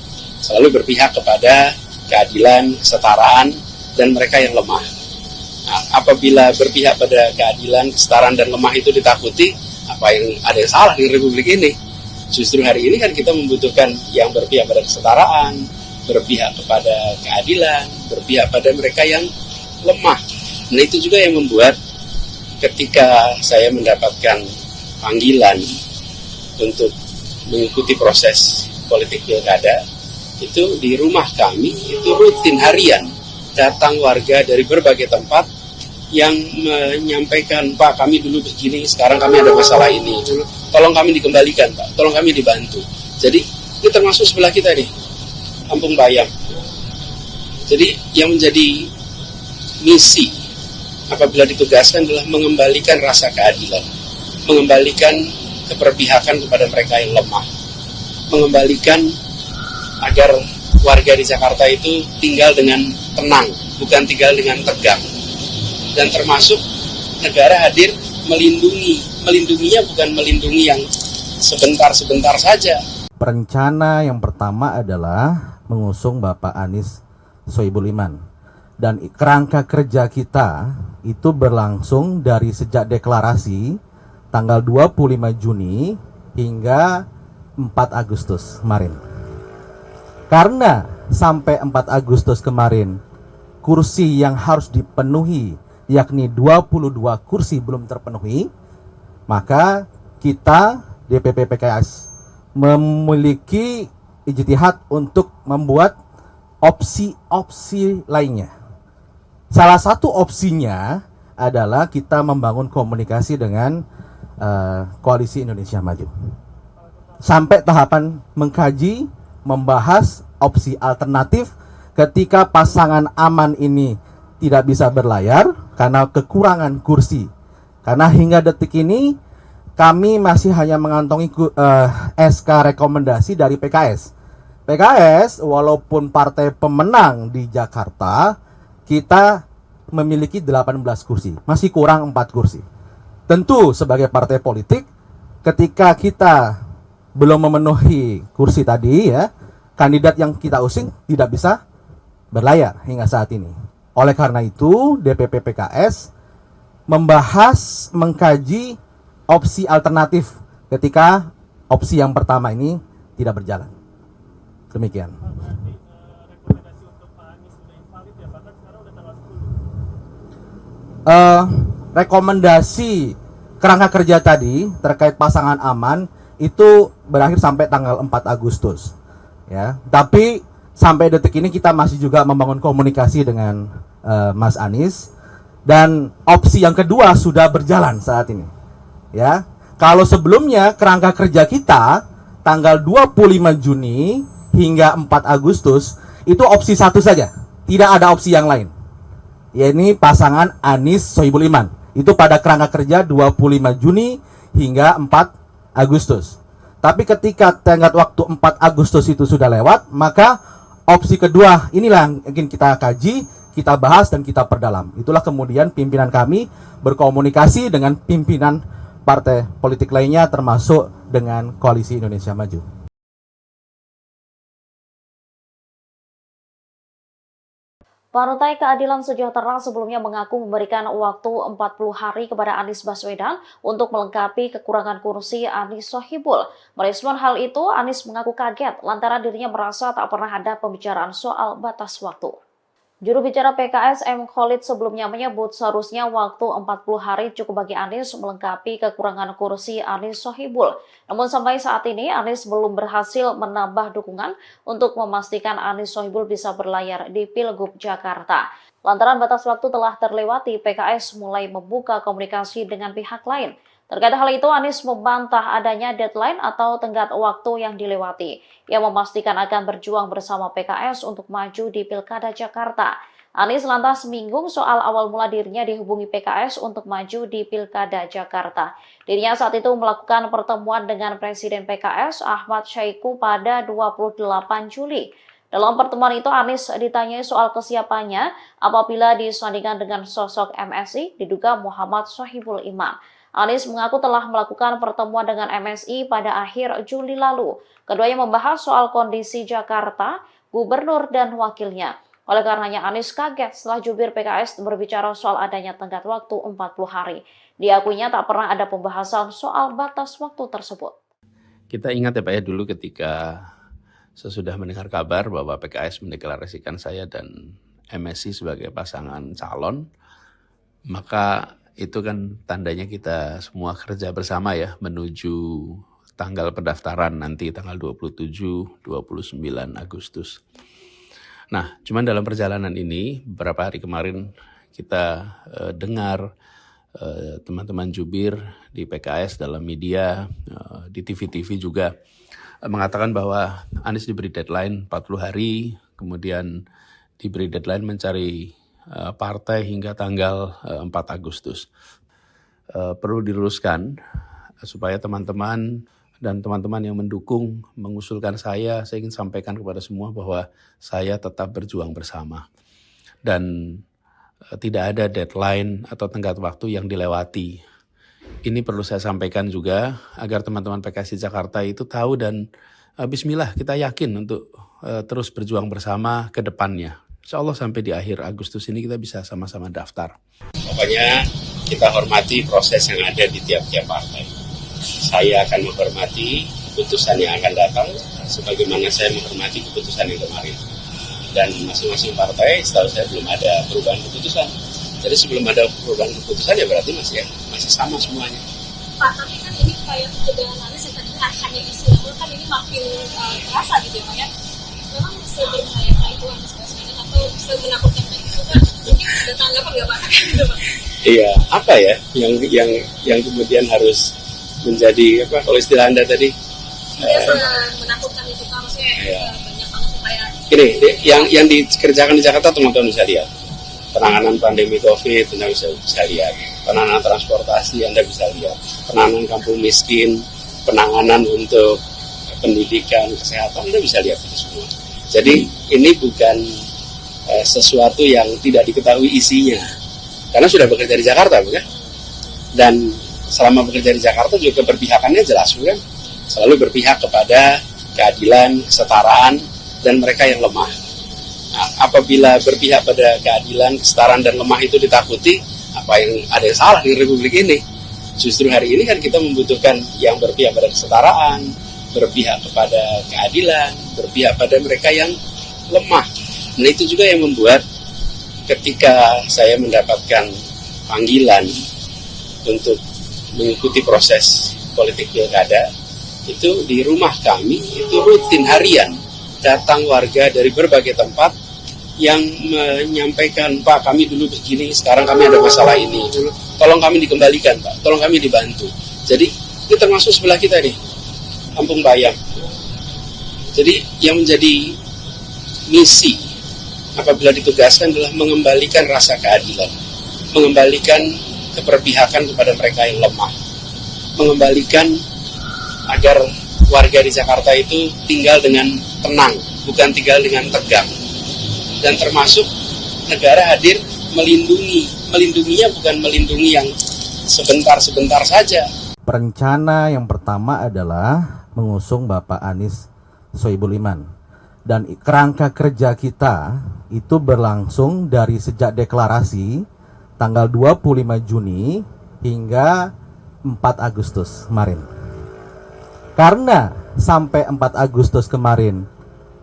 Selalu berpihak kepada keadilan, kesetaraan, dan mereka yang lemah. Nah, apabila berpihak pada keadilan, kesetaraan, dan lemah itu ditakuti, apa yang ada yang salah di Republik ini? Justru hari ini kan kita membutuhkan yang berpihak pada kesetaraan, berpihak kepada keadilan, berpihak pada mereka yang lemah. Nah itu juga yang membuat ketika saya mendapatkan panggilan untuk mengikuti proses politik pilkada, itu di rumah kami itu rutin harian datang warga dari berbagai tempat yang menyampaikan, Pak kami dulu begini, sekarang kami ada masalah ini, tolong kami dikembalikan Pak, tolong kami dibantu. Jadi ini termasuk sebelah kita nih, Kampung Bayam. Jadi yang menjadi misi apabila ditugaskan adalah mengembalikan rasa keadilan, mengembalikan keberpihakan kepada mereka yang lemah, mengembalikan agar warga di Jakarta itu tinggal dengan tenang, bukan tinggal dengan tegang. Dan termasuk negara hadir melindunginya bukan melindungi yang sebentar-sebentar saja. Rencana yang pertama adalah mengusung Bapak Anies Sohibul Iman. Dan kerangka kerja kita itu berlangsung dari sejak deklarasi tanggal 25 Juni hingga 4 Agustus kemarin. Karena sampai 4 Agustus kemarin kursi yang harus dipenuhi yakni 22 kursi belum terpenuhi, maka kita DPP PKS memiliki ijtihad untuk membuat opsi-opsi lainnya. Salah satu opsinya adalah kita membangun komunikasi dengan Koalisi Indonesia Maju. Sampai tahapan mengkaji, membahas opsi alternatif ketika pasangan aman ini tidak bisa berlayar karena kekurangan kursi. Karena hingga detik ini kami masih hanya mengantongi SK rekomendasi dari PKS. PKS walaupun partai pemenang di Jakarta, kita memiliki 18 kursi, masih kurang 4 kursi. Tentu sebagai partai politik, ketika kita belum memenuhi kursi tadi ya, kandidat yang kita usung tidak bisa berlayar hingga saat ini. Oleh karena itu, DPP PKS membahas, mengkaji opsi alternatif ketika opsi yang pertama ini tidak berjalan. Demikian. Rekomendasi kerangka kerja tadi terkait pasangan aman itu berakhir sampai tanggal 4 Agustus ya. Tapi sampai detik ini kita masih juga membangun komunikasi dengan Mas Anies, dan opsi yang kedua sudah berjalan saat ini ya. Kalau sebelumnya kerangka kerja kita tanggal 25 Juni hingga 4 Agustus itu opsi satu saja, tidak ada opsi yang lain, yakni pasangan Anies Sohibul Iman. Itu pada kerangka kerja 25 Juni hingga 4 Agustus. Tapi ketika tenggat waktu 4 Agustus itu sudah lewat, maka opsi kedua inilah yang ingin kita kaji, kita bahas dan kita perdalam. Itulah kemudian pimpinan kami berkomunikasi dengan pimpinan partai politik lainnya termasuk dengan Koalisi Indonesia Maju. Partai Keadilan Sejahtera sebelumnya mengaku memberikan waktu 40 hari kepada Anies Baswedan untuk melengkapi kekurangan kursi Anies Sohibul. Merespon hal itu, Anies mengaku kaget lantaran dirinya merasa tak pernah ada pembicaraan soal batas waktu. Juru bicara PKS M. Khalid sebelumnya menyebut seharusnya waktu 40 hari cukup bagi Anies melengkapi kekurangan kursi Anies Sohibul. Namun sampai saat ini Anies belum berhasil menambah dukungan untuk memastikan Anies Sohibul bisa berlayar di Pilgub Jakarta. Lantaran batas waktu telah terlewati, PKS mulai membuka komunikasi dengan pihak lain. Terkait hal itu, Anies membantah adanya deadline atau tenggat waktu yang dilewati. Ia memastikan akan berjuang bersama PKS untuk maju di Pilkada Jakarta. Anies lantas menyinggung soal awal mula dirinya dihubungi PKS untuk maju di Pilkada Jakarta. Dirinya saat itu melakukan pertemuan dengan Presiden PKS Ahmad Syahiku pada 28 Juli. Dalam pertemuan itu, Anies ditanyai soal kesiapannya apabila disandingkan dengan sosok MSI, diduga Muhammad Sohibul Iman. Anies mengaku telah melakukan pertemuan dengan MSI pada akhir Juli lalu. Keduanya membahas soal kondisi Jakarta, gubernur dan wakilnya. Oleh karenanya Anies kaget setelah jubir PKS berbicara soal adanya tenggat waktu 40 hari. Diakuinya tak pernah ada pembahasan soal batas waktu tersebut. Kita ingat ya Pak ya, dulu ketika sesudah mendengar kabar bahwa PKS mendeklarasikan saya dan MSI sebagai pasangan calon, maka itu kan tandanya kita semua kerja bersama ya menuju tanggal pendaftaran nanti tanggal 27-29 Agustus. Nah, cuman dalam perjalanan ini beberapa hari kemarin kita dengar teman-teman jubir di PKS dalam media, di TV-TV juga mengatakan bahwa Anies diberi deadline 40 hari, kemudian diberi deadline mencari partai hingga tanggal 4 Agustus. Perlu diluruskan supaya teman-teman dan teman-teman yang mendukung mengusulkan saya ingin sampaikan kepada semua bahwa saya tetap berjuang bersama. Dan tidak ada deadline atau tenggat waktu yang dilewati. Ini perlu saya sampaikan juga agar teman-teman PKS di Jakarta itu tahu dan bismillah kita yakin untuk terus berjuang bersama ke depannya. Insya Allah sampai di akhir Agustus ini kita bisa sama-sama daftar. Pokoknya kita hormati proses yang ada di tiap-tiap partai. Saya akan menghormati keputusan yang akan datang, sebagaimana saya menghormati keputusan yang kemarin. Dan masing-masing partai, setahu saya belum ada perubahan keputusan. Jadi sebelum ada perubahan keputusan ya berarti masih sama semuanya. Pak, tapi kan ini kayak ketegangan Anies yang tadinya hanya isu, namun kan ini makin terasa gitu ya Pak ya. Memang seberbahaya itu Anies Baswedan atau semenakutkan itu kan mungkin ada tanggapan nggak Pak? Iya, apa ya yang kemudian harus menjadi apa kalau istilah Anda tadi? Menakutkan itu Pak, maksudnya banyak banget supaya. Ini yang dikerjakan di Jakarta teman-teman bisa lihat. Penanganan pandemi COVID Anda bisa lihat. Penanganan transportasi Anda bisa lihat. Penanganan kampung miskin, penanganan untuk pendidikan, kesehatan Anda bisa lihat itu semua. Jadi ini bukan sesuatu yang tidak diketahui isinya. Karena sudah bekerja di Jakarta, bukan? Dan selama bekerja di Jakarta juga keberpihakannya jelas, bukan? Selalu berpihak kepada keadilan, kesetaraan, dan mereka yang lemah. Nah, apabila berpihak pada keadilan, kesetaraan, dan lemah itu ditakuti, ada yang salah di Republik ini? Justru hari ini kan kita membutuhkan yang berpihak pada kesetaraan, berpihak kepada keadilan, berpihak pada mereka yang lemah. Nah itu juga yang membuat ketika saya mendapatkan panggilan untuk mengikuti proses politik pilkada, itu di rumah kami itu rutin harian datang warga dari berbagai tempat yang menyampaikan, Pak kami dulu begini, sekarang kami ada masalah ini, tolong kami dikembalikan Pak, tolong kami dibantu. Jadi ini termasuk sebelah kita nih, Kampung Bayam. Jadi yang menjadi misi apabila ditugaskan adalah mengembalikan rasa keadilan, mengembalikan keberpihakan kepada mereka yang lemah, mengembalikan agar warga di Jakarta itu tinggal dengan tenang, bukan tinggal dengan tegang. Dan termasuk negara hadir melindunginya bukan melindungi yang sebentar-sebentar saja. Rencana yang pertama adalah mengusung Bapak Anies Sohibul Iman. Dan kerangka kerja kita itu berlangsung dari sejak deklarasi tanggal 25 Juni hingga 4 Agustus kemarin. Karena sampai 4 Agustus kemarin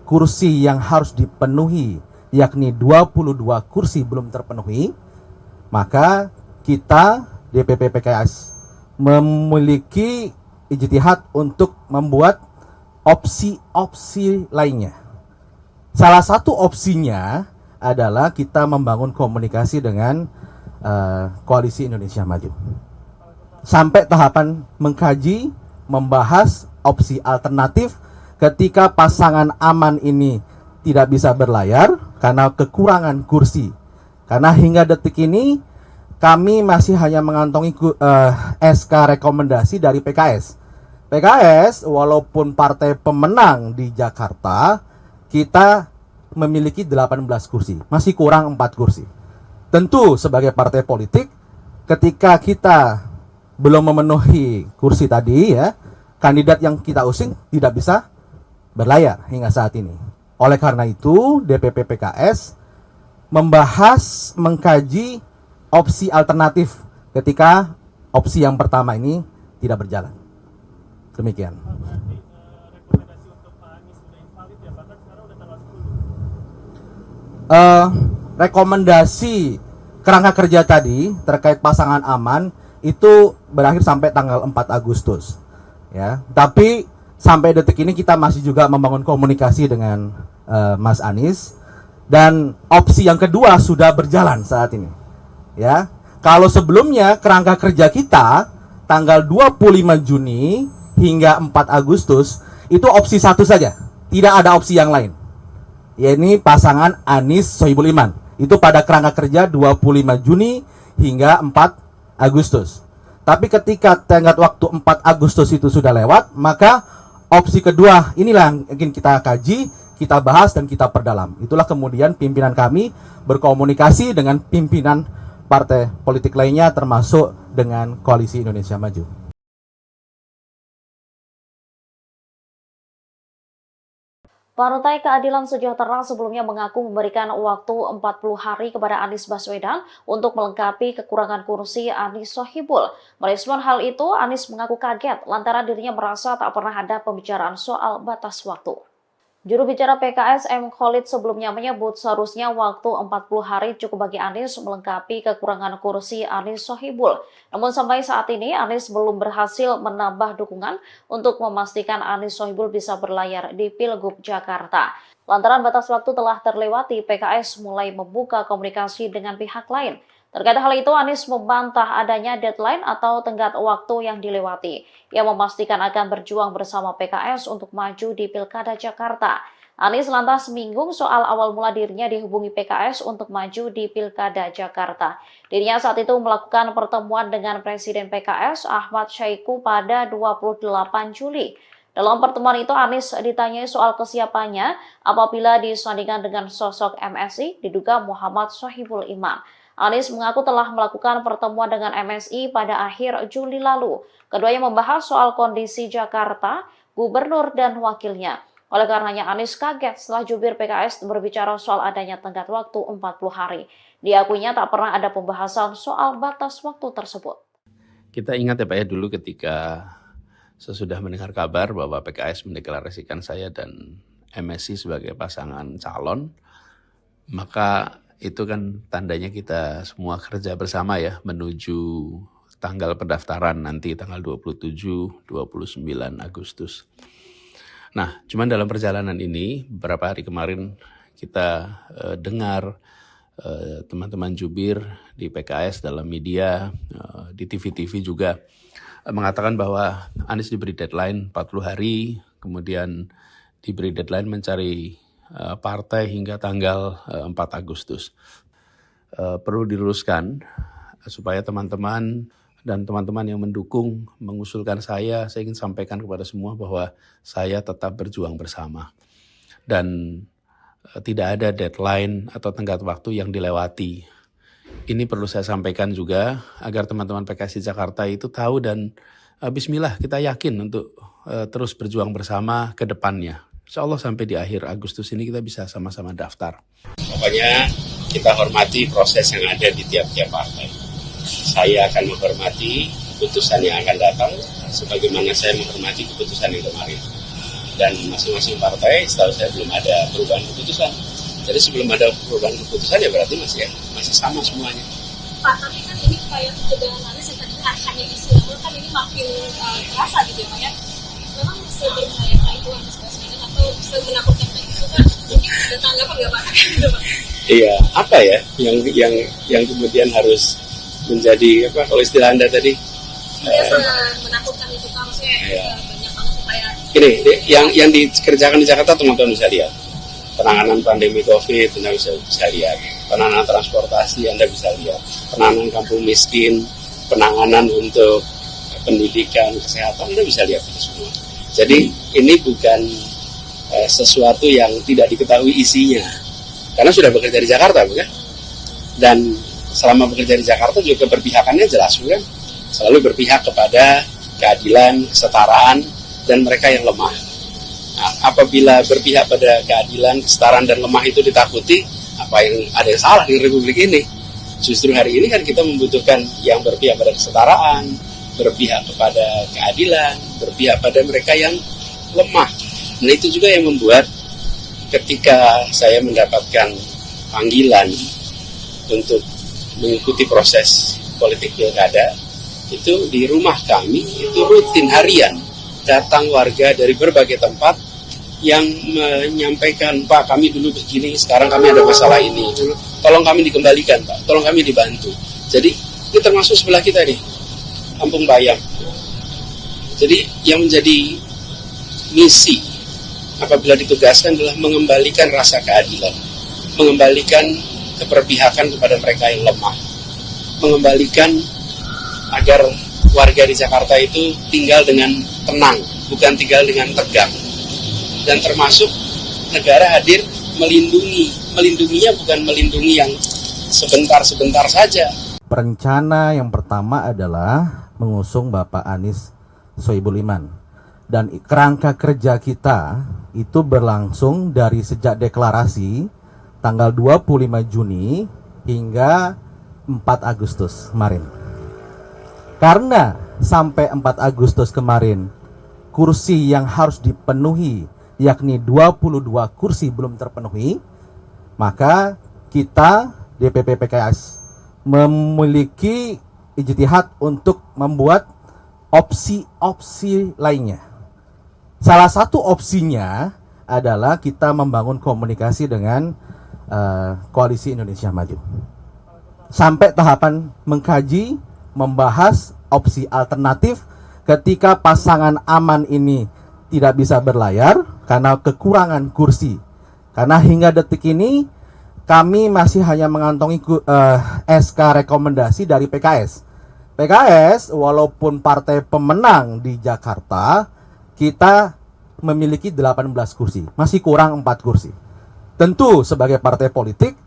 kursi yang harus dipenuhi yakni 22 kursi belum terpenuhi, maka kita DPP PKS memiliki ijtihad untuk membuat opsi-opsi lainnya. Salah satu opsinya adalah kita membangun komunikasi dengan Koalisi Indonesia Maju. Sampai tahapan mengkaji, membahas opsi alternatif ketika pasangan aman ini tidak bisa berlayar karena kekurangan kursi. Karena hingga detik ini kami masih hanya mengantongi SK rekomendasi dari PKS. PKS walaupun partai pemenang di Jakarta, kita memiliki 18 kursi, masih kurang 4 kursi. Tentu sebagai partai politik, ketika kita belum memenuhi kursi tadi ya, kandidat yang kita usung tidak bisa berlayar hingga saat ini. Oleh karena itu, DPP PKS membahas, mengkaji opsi alternatif ketika opsi yang pertama ini tidak berjalan. Demikian. Rekomendasi kerangka kerja tadi terkait pasangan aman itu berakhir sampai tanggal 4 Agustus. Ya, tapi sampai detik ini kita masih juga membangun komunikasi dengan Mas Anies, dan opsi yang kedua sudah berjalan saat ini. Ya, kalau sebelumnya kerangka kerja kita tanggal 25 Juni hingga 4 Agustus itu opsi satu saja, tidak ada opsi yang lain. Yaitu pasangan Anies Sohibul Iman. Itu pada kerangka kerja 25 Juni hingga 4 Agustus. Tapi ketika tenggat waktu 4 Agustus itu sudah lewat, maka opsi kedua inilah yang ingin kita kaji, kita bahas dan kita perdalam. Itulah kemudian pimpinan kami berkomunikasi dengan pimpinan partai politik lainnya termasuk dengan Koalisi Indonesia Maju. Partai Keadilan Sejahtera sebelumnya mengaku memberikan waktu 40 hari kepada Anies Baswedan untuk melengkapi kekurangan kursi Anies Sohibul. Merespon hal itu, Anies mengaku kaget lantaran dirinya merasa tak pernah ada pembicaraan soal batas waktu. Juru bicara PKS M. Khalid sebelumnya menyebut seharusnya waktu 40 hari cukup bagi Anies melengkapi kekurangan kursi Anies Sohibul. Namun sampai saat ini Anies belum berhasil menambah dukungan untuk memastikan Anies Sohibul bisa berlayar di Pilgub Jakarta. Lantaran batas waktu telah terlewati, PKS mulai membuka komunikasi dengan pihak lain. Terkait hal itu, Anies membantah adanya deadline atau tenggat waktu yang dilewati. Ia memastikan akan berjuang bersama PKS untuk maju di Pilkada Jakarta. Anies lantas menyinggung soal awal mula dirinya dihubungi PKS untuk maju di Pilkada Jakarta. Dirinya saat itu melakukan pertemuan dengan Presiden PKS Ahmad Syahiku pada 28 Juli. Dalam pertemuan itu, Anies ditanyai soal kesiapannya apabila disandingkan dengan sosok MSI diduga Muhammad Sohibul Iman. Anies mengaku telah melakukan pertemuan dengan MSI pada akhir Juli lalu. Keduanya membahas soal kondisi Jakarta, gubernur dan wakilnya. Oleh karenanya Anies kaget setelah jubir PKS berbicara soal adanya tenggat waktu 40 hari. Diakuinya tak pernah ada pembahasan soal batas waktu tersebut. Kita ingat ya Pak ya, dulu ketika sesudah mendengar kabar bahwa PKS mendeklarasikan saya dan MSI sebagai pasangan calon, maka itu kan tandanya kita semua kerja bersama ya menuju tanggal pendaftaran nanti tanggal 27-29 Agustus. Nah, cuman dalam perjalanan ini beberapa hari kemarin kita dengar teman-teman jubir di PKS dalam media, di TV-TV juga mengatakan bahwa Anies diberi deadline 40 hari, kemudian diberi deadline mencari partai hingga tanggal 4 Agustus. Perlu diluruskan supaya teman-teman dan teman-teman yang mendukung, mengusulkan saya ingin sampaikan kepada semua bahwa saya tetap berjuang bersama. Dan tidak ada deadline atau tenggat waktu yang dilewati. Ini perlu saya sampaikan juga agar teman-teman PKS di Jakarta itu tahu dan bismillah kita yakin untuk terus berjuang bersama ke depannya. Insya Allah sampai di akhir Agustus ini kita bisa sama-sama daftar. Pokoknya kita hormati proses yang ada di tiap-tiap partai. Saya akan menghormati keputusan yang akan datang, sebagaimana saya menghormati keputusan yang kemarin. Dan masing-masing partai, setahu saya belum ada perubahan keputusan. Jadi sebelum ada perubahan keputusan ya berarti masih sama semuanya. Pak, tapi kan ini kayak ketegangan Anies yang tadinya hanya isu, namun kan ini makin terasa gitu ya Pak ya. Memang sebenarnya itu Anies Baswedan atau semenakutkan itu kan mungkin ada tanggapan nggak Pak? Gitu, Pak? Iya, apa ya yang kemudian harus menjadi apa kalau istilah Anda tadi? Menakutkan itu Pak, maksudnya banyak banget supaya ini yang dikerjakan di Jakarta teman-teman bisa lihat. Penanganan pandemi COVID Anda bisa lihat. Penanganan transportasi Anda bisa lihat. Penanganan kampung miskin, penanganan untuk pendidikan, kesehatan Anda bisa lihat itu semua. Jadi ini bukan sesuatu yang tidak diketahui isinya. Karena sudah bekerja di Jakarta, bukan? Dan selama bekerja di Jakarta juga keberpihakannya jelas, bukan? Selalu berpihak kepada keadilan, kesetaraan, dan mereka yang lemah. Nah, apabila berpihak pada keadilan, kesetaraan, dan lemah itu ditakuti, apa yang ada yang salah di Republik ini? Justru hari ini kan kita membutuhkan yang berpihak pada kesetaraan, berpihak kepada keadilan, berpihak pada mereka yang lemah. Nah itu juga yang membuat ketika saya mendapatkan panggilan untuk mengikuti proses politik pilkada, itu di rumah kami itu rutin harian datang warga dari berbagai tempat yang menyampaikan, Pak kami dulu begini, sekarang kami ada masalah ini, tolong kami dikembalikan Pak, tolong kami dibantu. Jadi ini termasuk sebelah kita nih, Kampung Bayam. Jadi yang menjadi misi apabila ditugaskan adalah mengembalikan rasa keadilan, mengembalikan keberpihakan kepada mereka yang lemah, mengembalikan agar warga di Jakarta itu tinggal dengan tenang, bukan tinggal dengan tegang. Dan termasuk negara hadir melindunginya bukan melindungi yang sebentar-sebentar saja. Rencana yang pertama adalah mengusung Bapak Anies Sohibul Iman. Dan kerangka kerja kita itu berlangsung dari sejak deklarasi tanggal 25 Juni hingga 4 Agustus kemarin. Karena sampai 4 Agustus kemarin kursi yang harus dipenuhi yakni 22 kursi belum terpenuhi, maka kita DPP PKS memiliki ijtihad untuk membuat opsi-opsi lainnya. Salah satu opsinya adalah kita membangun komunikasi dengan Koalisi Indonesia Maju. Sampai tahapan mengkaji, membahas opsi alternatif ketika pasangan aman ini tidak bisa berlayar karena kekurangan kursi. Karena hingga detik ini kami masih hanya mengantongi SK rekomendasi dari PKS. PKS walaupun partai pemenang di Jakarta, kita memiliki 18 kursi, masih kurang 4 kursi. Tentu sebagai partai politik,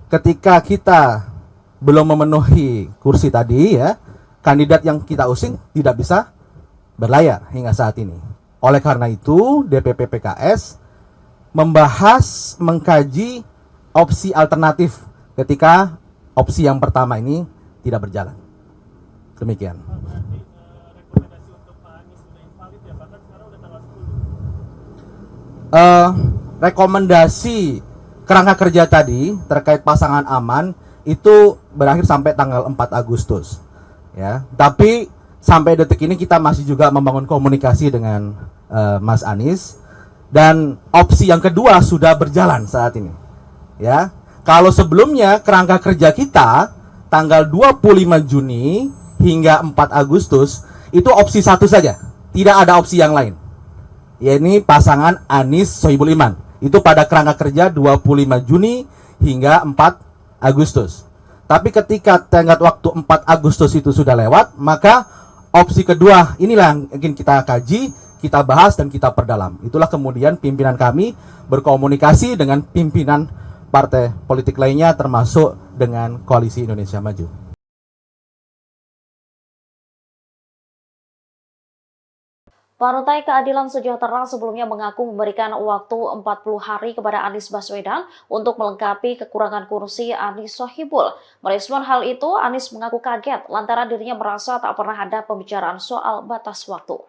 ketika kita belum memenuhi kursi tadi ya, kandidat yang kita usung tidak bisa berlayar hingga saat ini. Oleh karena itu, DPP PKS membahas, mengkaji opsi alternatif ketika opsi yang pertama ini tidak berjalan. Demikian. Rekomendasi kerangka kerja tadi terkait pasangan aman itu berakhir sampai tanggal 4 Agustus ya. Tapi sampai detik ini kita masih juga membangun komunikasi dengan Mas Anies, dan opsi yang kedua sudah berjalan saat ini ya. Kalau sebelumnya kerangka kerja kita tanggal 25 Juni hingga 4 Agustus itu opsi satu saja, tidak ada opsi yang lain, yakni pasangan Anies Sohibul Iman. Itu pada kerangka kerja 25 Juni hingga 4 Agustus. Tapi ketika tenggat waktu 4 Agustus itu sudah lewat, maka opsi kedua inilah yang ingin kita kaji, kita bahas dan kita perdalam. Itulah kemudian pimpinan kami berkomunikasi dengan pimpinan partai politik lainnya termasuk dengan Koalisi Indonesia Maju. Partai Keadilan Sejahtera sebelumnya mengaku memberikan waktu 40 hari kepada Anies Baswedan untuk melengkapi kekurangan kursi Anies Sohibul. Merespon hal itu, Anies mengaku kaget lantaran dirinya merasa tak pernah ada pembicaraan soal batas waktu.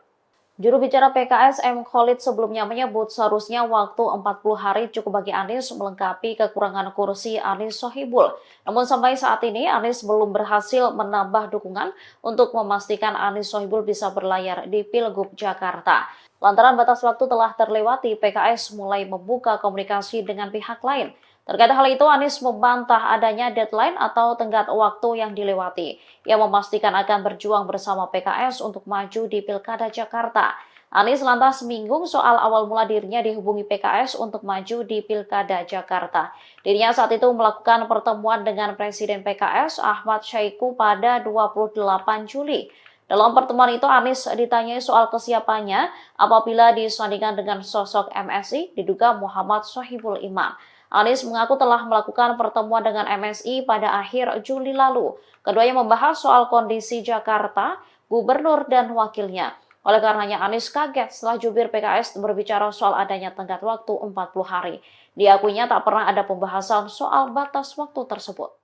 Juru bicara PKS M. Khalid sebelumnya menyebut seharusnya waktu 40 hari cukup bagi Anies melengkapi kekurangan kursi Anies Sohibul. Namun sampai saat ini Anies belum berhasil menambah dukungan untuk memastikan Anies Sohibul bisa berlayar di Pilgub Jakarta. Lantaran batas waktu telah terlewati, PKS mulai membuka komunikasi dengan pihak lain. Terkait hal itu, Anies membantah adanya deadline atau tenggat waktu yang dilewati. Ia memastikan akan berjuang bersama PKS untuk maju di Pilkada Jakarta. Anies lantas menyinggung soal awal mula dirinya dihubungi PKS untuk maju di Pilkada Jakarta. Dirinya saat itu melakukan pertemuan dengan Presiden PKS Ahmad Syaiqo pada 28 Juli. Dalam pertemuan itu, Anies ditanyai soal kesiapannya apabila disandingkan dengan sosok MSI diduga Muhammad Sohibul Imam. Anies mengaku telah melakukan pertemuan dengan MSI pada akhir Juli lalu. Keduanya membahas soal kondisi Jakarta, gubernur dan wakilnya. Oleh karenanya Anies kaget setelah jubir PKS berbicara soal adanya tenggat waktu 40 hari. Diakuinya tak pernah ada pembahasan soal batas waktu tersebut.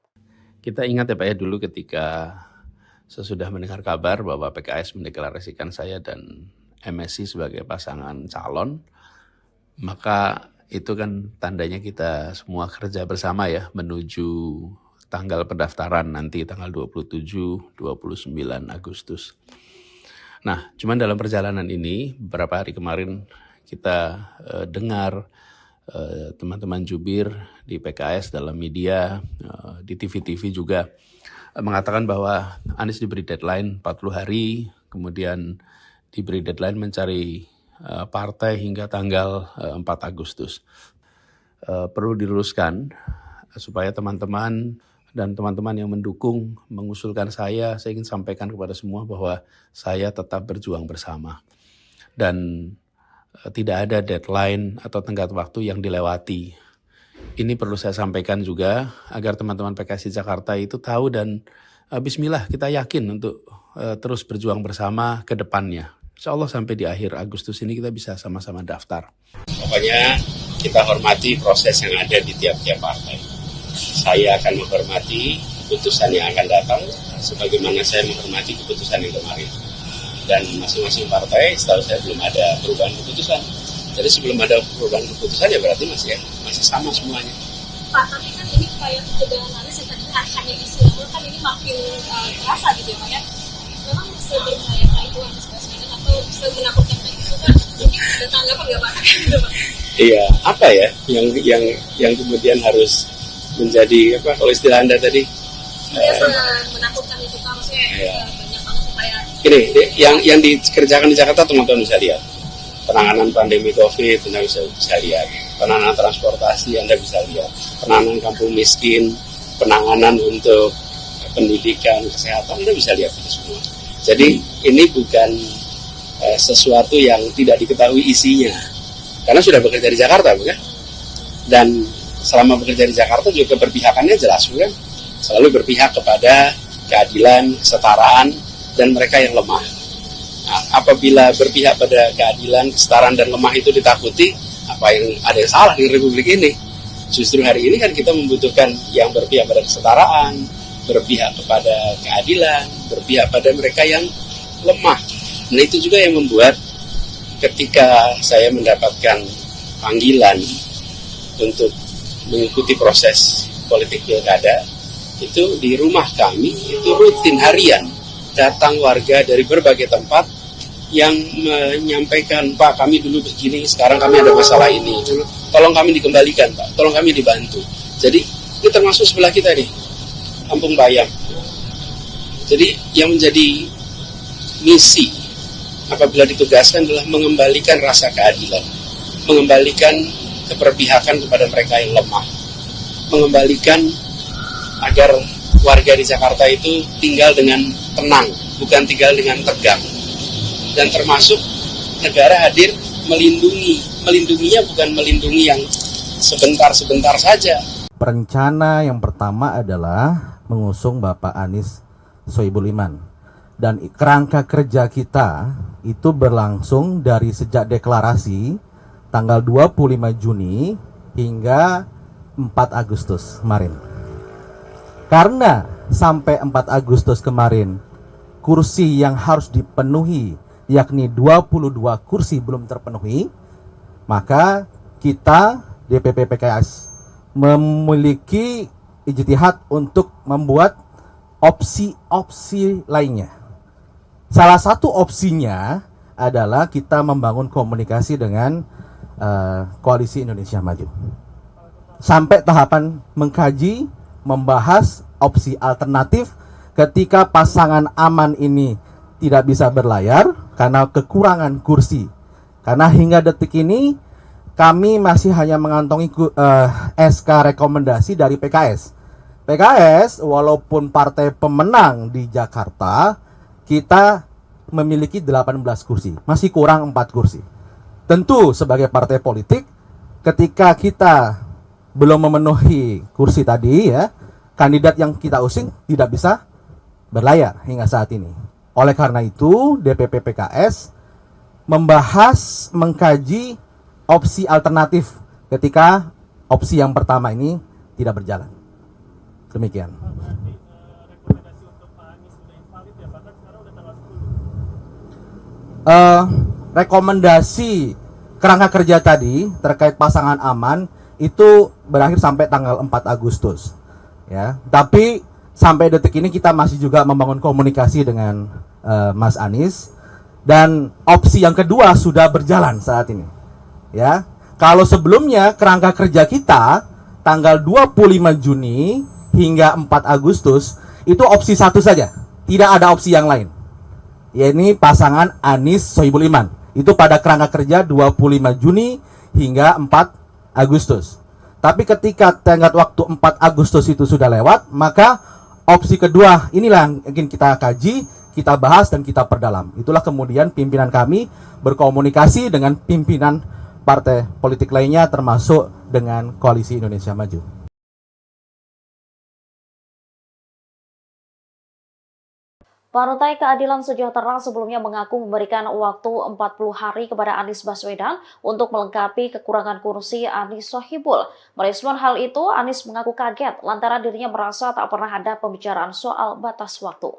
Kita ingat ya Pak ya, dulu ketika sesudah mendengar kabar bahwa PKS mendeklarasikan saya dan MSI sebagai pasangan calon, maka itu kan tandanya kita semua kerja bersama ya menuju tanggal pendaftaran nanti tanggal 27-29 Agustus. Nah, cuman dalam perjalanan ini beberapa hari kemarin kita dengar teman-teman jubir di PKS dalam media, di TV-TV juga mengatakan bahwa Anies diberi deadline 40 hari, kemudian diberi deadline mencari partai hingga tanggal 4 Agustus. Perlu diluruskan supaya teman-teman dan teman-teman yang mendukung mengusulkan saya ingin sampaikan kepada semua bahwa saya tetap berjuang bersama. Dan tidak ada deadline atau tenggat waktu yang dilewati. Ini perlu saya sampaikan juga agar teman-teman PKS di Jakarta itu tahu dan bismillah kita yakin untuk terus berjuang bersama ke depannya. Insya Allah sampai di akhir Agustus ini kita bisa sama-sama daftar. Pokoknya kita hormati proses yang ada di tiap-tiap partai. Saya akan menghormati keputusan yang akan datang, sebagaimana saya menghormati keputusan yang kemarin. Dan masing-masing partai, setahu saya belum ada perubahan keputusan. Jadi sebelum ada perubahan keputusan ya berarti masih sama semuanya. Pak, tapi kan ini upaya pencegahan Anies yang tadinya hanya istilah, kan ini makin terasa gitu ya Pak ya. Memang seberbahaya itu Anies Baswedan atau semenakutkan itu kan? Mungkin ada tanggapan nggak Pak? Iya, apa ya yang kemudian harus menjadi apa kalau istilah Anda tadi? Menakutkan itu Pak, maksudnya banyak banget supaya. Ini yang dikerjakan di Jakarta teman-teman bisa lihat. Penanganan pandemi COVID Anda bisa lihat. Penanganan transportasi Anda bisa lihat. Penanganan kampung miskin, penanganan untuk pendidikan, kesehatan Anda bisa lihat itu semua. Jadi ini bukan sesuatu yang tidak diketahui isinya. Karena sudah bekerja di Jakarta, bukan? Dan selama bekerja di Jakarta juga keberpihakannya jelas, bukan? Selalu berpihak kepada keadilan, kesetaraan, dan mereka yang lemah. Nah, apabila berpihak pada keadilan, kesetaraan, dan lemah itu ditakuti, apa yang ada yang salah di Republik ini? Justru hari ini kan kita membutuhkan yang berpihak pada kesetaraan, berpihak kepada keadilan, berpihak pada mereka yang lemah. Nah itu juga yang membuat ketika saya mendapatkan panggilan untuk mengikuti proses politik pilkada, itu di rumah kami, itu rutin harian, datang warga dari berbagai tempat yang menyampaikan, Pak kami dulu begini, sekarang kami ada masalah ini, tolong kami dikembalikan Pak, tolong kami dibantu. Jadi ini termasuk sebelah kita nih, Kampung Bayam. Jadi yang menjadi misi apabila ditugaskan adalah mengembalikan rasa keadilan, mengembalikan keberpihakan kepada mereka yang lemah, mengembalikan agar warga di Jakarta itu tinggal dengan tenang, bukan tinggal dengan tegang. Dan termasuk negara hadir melindunginya bukan melindungi yang sebentar-sebentar saja. Rencana yang pertama adalah mengusung Bapak Anies Sohibul Iman. Dan kerangka kerja kita itu berlangsung dari sejak deklarasi tanggal 25 Juni hingga 4 Agustus kemarin. Karena sampai 4 Agustus kemarin kursi yang harus dipenuhi yakni 22 kursi belum terpenuhi, maka kita DPP PKS memiliki ijtihad untuk membuat opsi-opsi lainnya. Salah satu opsinya adalah kita membangun komunikasi dengan Koalisi Indonesia Maju. Sampai tahapan mengkaji, membahas opsi alternatif ketika pasangan aman ini tidak bisa berlayar karena kekurangan kursi. Karena hingga detik ini kami masih hanya mengantongi SK rekomendasi dari PKS. PKS walaupun partai pemenang di Jakarta, kita memiliki 18 kursi, masih kurang 4 kursi. Tentu sebagai partai politik, ketika kita belum memenuhi kursi tadi ya, kandidat yang kita usung tidak bisa berlayar hingga saat ini. Oleh karena itu, DPP PKS membahas, mengkaji opsi alternatif ketika opsi yang pertama ini tidak berjalan. Demikian. Rekomendasi kerangka kerja tadi terkait pasangan aman itu berakhir sampai tanggal 4 Agustus ya. Tapi sampai detik ini kita masih juga membangun komunikasi dengan Mas Anies, dan opsi yang kedua sudah berjalan saat ini ya. Kalau sebelumnya kerangka kerja kita tanggal 25 Juni hingga 4 Agustus itu opsi satu saja, tidak ada opsi yang lain, yakni pasangan Anies Sohibul Iman. Itu pada kerangka kerja 25 Juni hingga 4 Agustus. Tapi ketika tenggat waktu 4 Agustus itu sudah lewat, maka opsi kedua inilah yang ingin kita kaji, kita bahas dan kita perdalam. Itulah kemudian pimpinan kami berkomunikasi dengan pimpinan partai politik lainnya termasuk dengan Koalisi Indonesia Maju. Partai Keadilan Sejahtera sebelumnya mengaku memberikan waktu 40 hari kepada Anies Baswedan untuk melengkapi kekurangan kursi Anies Sohibul. Merespon hal itu, Anies mengaku kaget lantaran dirinya merasa tak pernah ada pembicaraan soal batas waktu.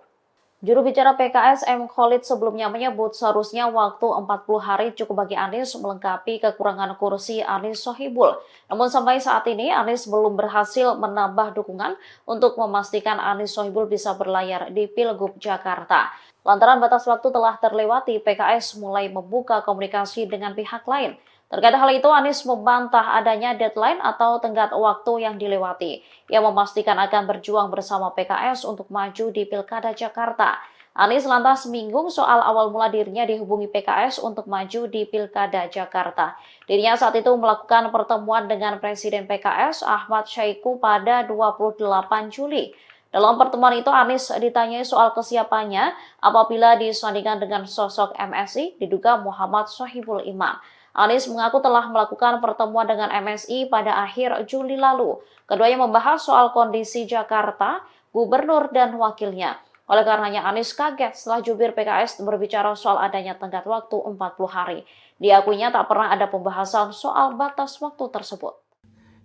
Juru bicara PKS M. Khalid sebelumnya menyebut seharusnya waktu 40 hari cukup bagi Anies melengkapi kekurangan kursi Anies Sohibul. Namun sampai saat ini Anies belum berhasil menambah dukungan untuk memastikan Anies Sohibul bisa berlayar di Pilgub Jakarta. Lantaran batas waktu telah terlewati, PKS mulai membuka komunikasi dengan pihak lain. Terkait hal itu, Anies membantah adanya deadline atau tenggat waktu yang dilewati. Ia memastikan akan berjuang bersama PKS untuk maju di Pilkada Jakarta. Anies lantas menyinggung soal awal mula dirinya dihubungi PKS untuk maju di Pilkada Jakarta. Dirinya saat itu melakukan pertemuan dengan Presiden PKS Ahmad Syaiqo pada 28 Juli. Dalam pertemuan itu, Anies ditanyai soal kesiapannya apabila disandingkan dengan sosok MSI diduga Muhammad Sohibul Iman. Anies mengaku telah melakukan pertemuan dengan MSI pada akhir Juli lalu. Keduanya membahas soal kondisi Jakarta, gubernur dan wakilnya. Oleh karenanya Anies kaget setelah jubir PKS berbicara soal adanya tenggat waktu 40 hari. Diakuinya tak pernah ada pembahasan soal batas waktu tersebut.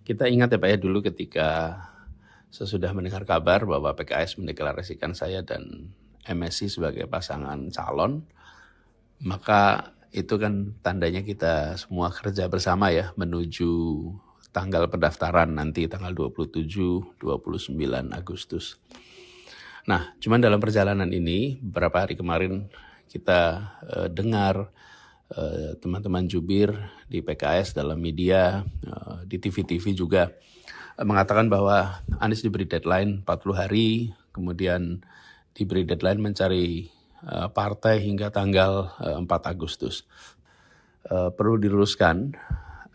Kita ingat ya Pak ya, dulu ketika sesudah mendengar kabar bahwa PKS mendeklarasikan saya dan MSI sebagai pasangan calon, maka itu kan tandanya kita semua kerja bersama ya menuju tanggal pendaftaran nanti tanggal 27-29 Agustus. Nah, cuman dalam perjalanan ini beberapa hari kemarin kita dengar teman-teman jubir di PKS dalam media, di TV-TV juga mengatakan bahwa Anies diberi deadline 40 hari, kemudian diberi deadline mencari partai hingga tanggal 4 Agustus. Perlu diluruskan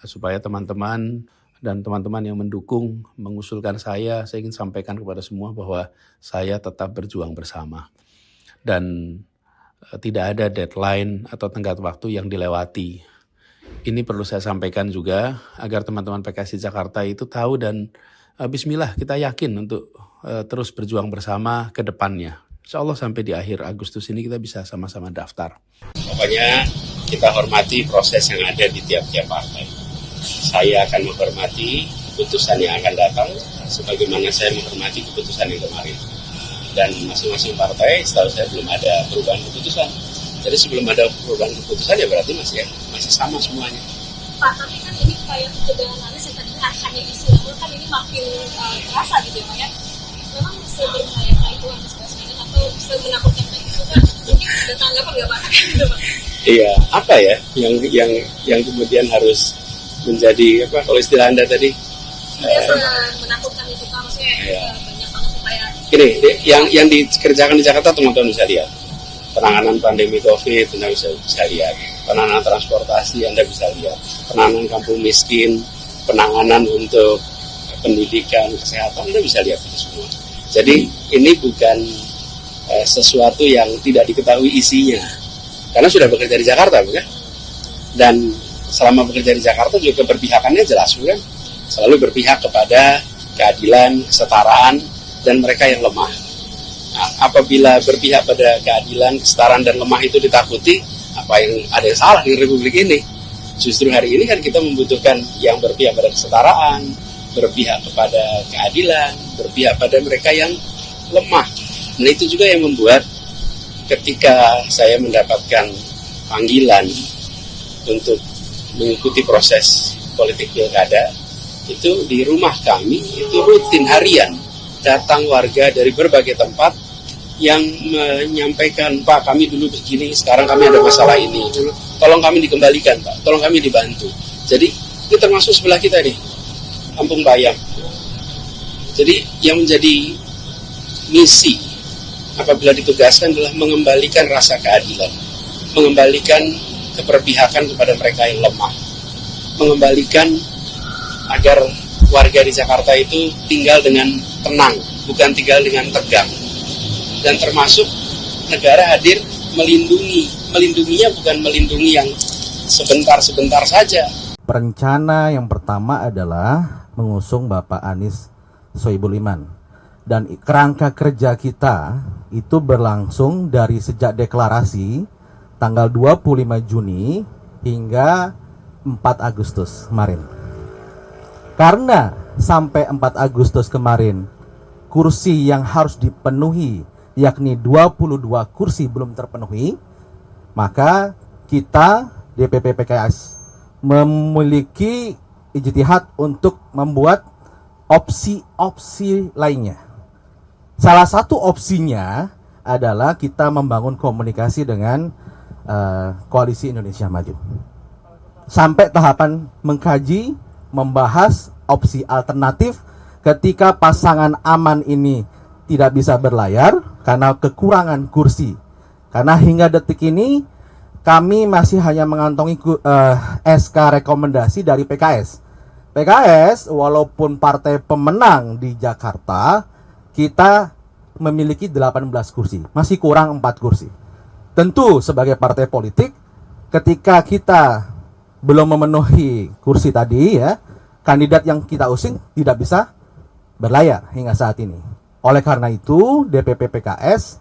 supaya teman-teman dan teman-teman yang mendukung, mengusulkan saya ingin sampaikan kepada semua bahwa saya tetap berjuang bersama. Dan tidak ada deadline atau tenggat waktu yang dilewati. Ini perlu saya sampaikan juga agar teman-teman PKS di Jakarta itu tahu dan bismillah kita yakin untuk terus berjuang bersama ke depannya. Insya Allah sampai di akhir Agustus ini kita bisa sama-sama daftar. Pokoknya kita hormati proses yang ada di tiap-tiap partai. Saya akan menghormati keputusan yang akan datang sebagaimana saya menghormati keputusan yang kemarin. Dan masing-masing partai setahu saya belum ada perubahan keputusan. Jadi sebelum ada perubahan keputusan ya berarti masih sama semuanya. Pak, tapi kan ini kayak ketegangan Anies yang tadinya hanya isu, namun kan ini makin terasa gitu ya Pak ya. Memang seberbahaya itu Anies Baswedan atau semenakutkan itu kan mungkin ada tanggapan nggak Pak? Iya, apa ya yang kemudian harus menjadi apa kalau istilah Anda tadi? Menakutkan itu Pak, maksudnya banyak banget supaya. Ini yang dikerjakan di Jakarta teman-teman bisa lihat. Penanganan pandemi COVID Anda bisa lihat. Penanganan transportasi Anda bisa lihat. Penanganan kampung miskin, penanganan untuk pendidikan, kesehatan Anda bisa lihat itu semua. Jadi ini bukan sesuatu yang tidak diketahui isinya. Karena sudah bekerja di Jakarta, bukan? Dan selama bekerja di Jakarta juga keberpihakannya jelas, bukan? Selalu berpihak kepada keadilan, kesetaraan, dan mereka yang lemah. Nah, apabila berpihak pada keadilan, kesetaraan, dan lemah itu ditakuti, ada yang salah di Republik ini? Justru hari ini kan kita membutuhkan yang berpihak pada kesetaraan, berpihak kepada keadilan, berpihak pada mereka yang lemah. Nah itu juga yang membuat ketika saya mendapatkan panggilan untuk mengikuti proses politik pilkada, itu di rumah kami itu rutin harian datang warga dari berbagai tempat yang menyampaikan, Pak kami dulu begini, sekarang kami ada masalah ini, tolong kami dikembalikan Pak, tolong kami dibantu. Jadi ini termasuk sebelah kita nih, Kampung Bayam. Jadi yang menjadi misi apabila ditugaskan adalah mengembalikan rasa keadilan, mengembalikan keberpihakan kepada mereka yang lemah, mengembalikan agar warga di Jakarta itu tinggal dengan tenang, bukan tinggal dengan tegang. Dan termasuk negara hadir melindunginya bukan melindungi yang sebentar-sebentar saja. Rencana yang pertama adalah mengusung Bapak Anies Sohibul Iman. Dan kerangka kerja kita itu berlangsung dari sejak deklarasi tanggal 25 Juni hingga 4 Agustus kemarin. Karena sampai 4 Agustus kemarin kursi yang harus dipenuhi yakni 22 kursi belum terpenuhi, maka kita DPP PKS memiliki ijtihad untuk membuat opsi-opsi lainnya. Salah satu opsinya adalah kita membangun komunikasi dengan Koalisi Indonesia Maju. Sampai tahapan mengkaji, membahas opsi alternatif ketika pasangan aman ini tidak bisa berlayar karena kekurangan kursi. Karena hingga detik ini kami masih hanya mengantongi SK rekomendasi dari PKS. PKS walaupun partai pemenang di Jakarta, kita memiliki 18 kursi, masih kurang 4 kursi. Tentu sebagai partai politik, ketika kita belum memenuhi kursi tadi ya, kandidat yang kita usung tidak bisa berlayar hingga saat ini. Oleh karena itu, DPP PKS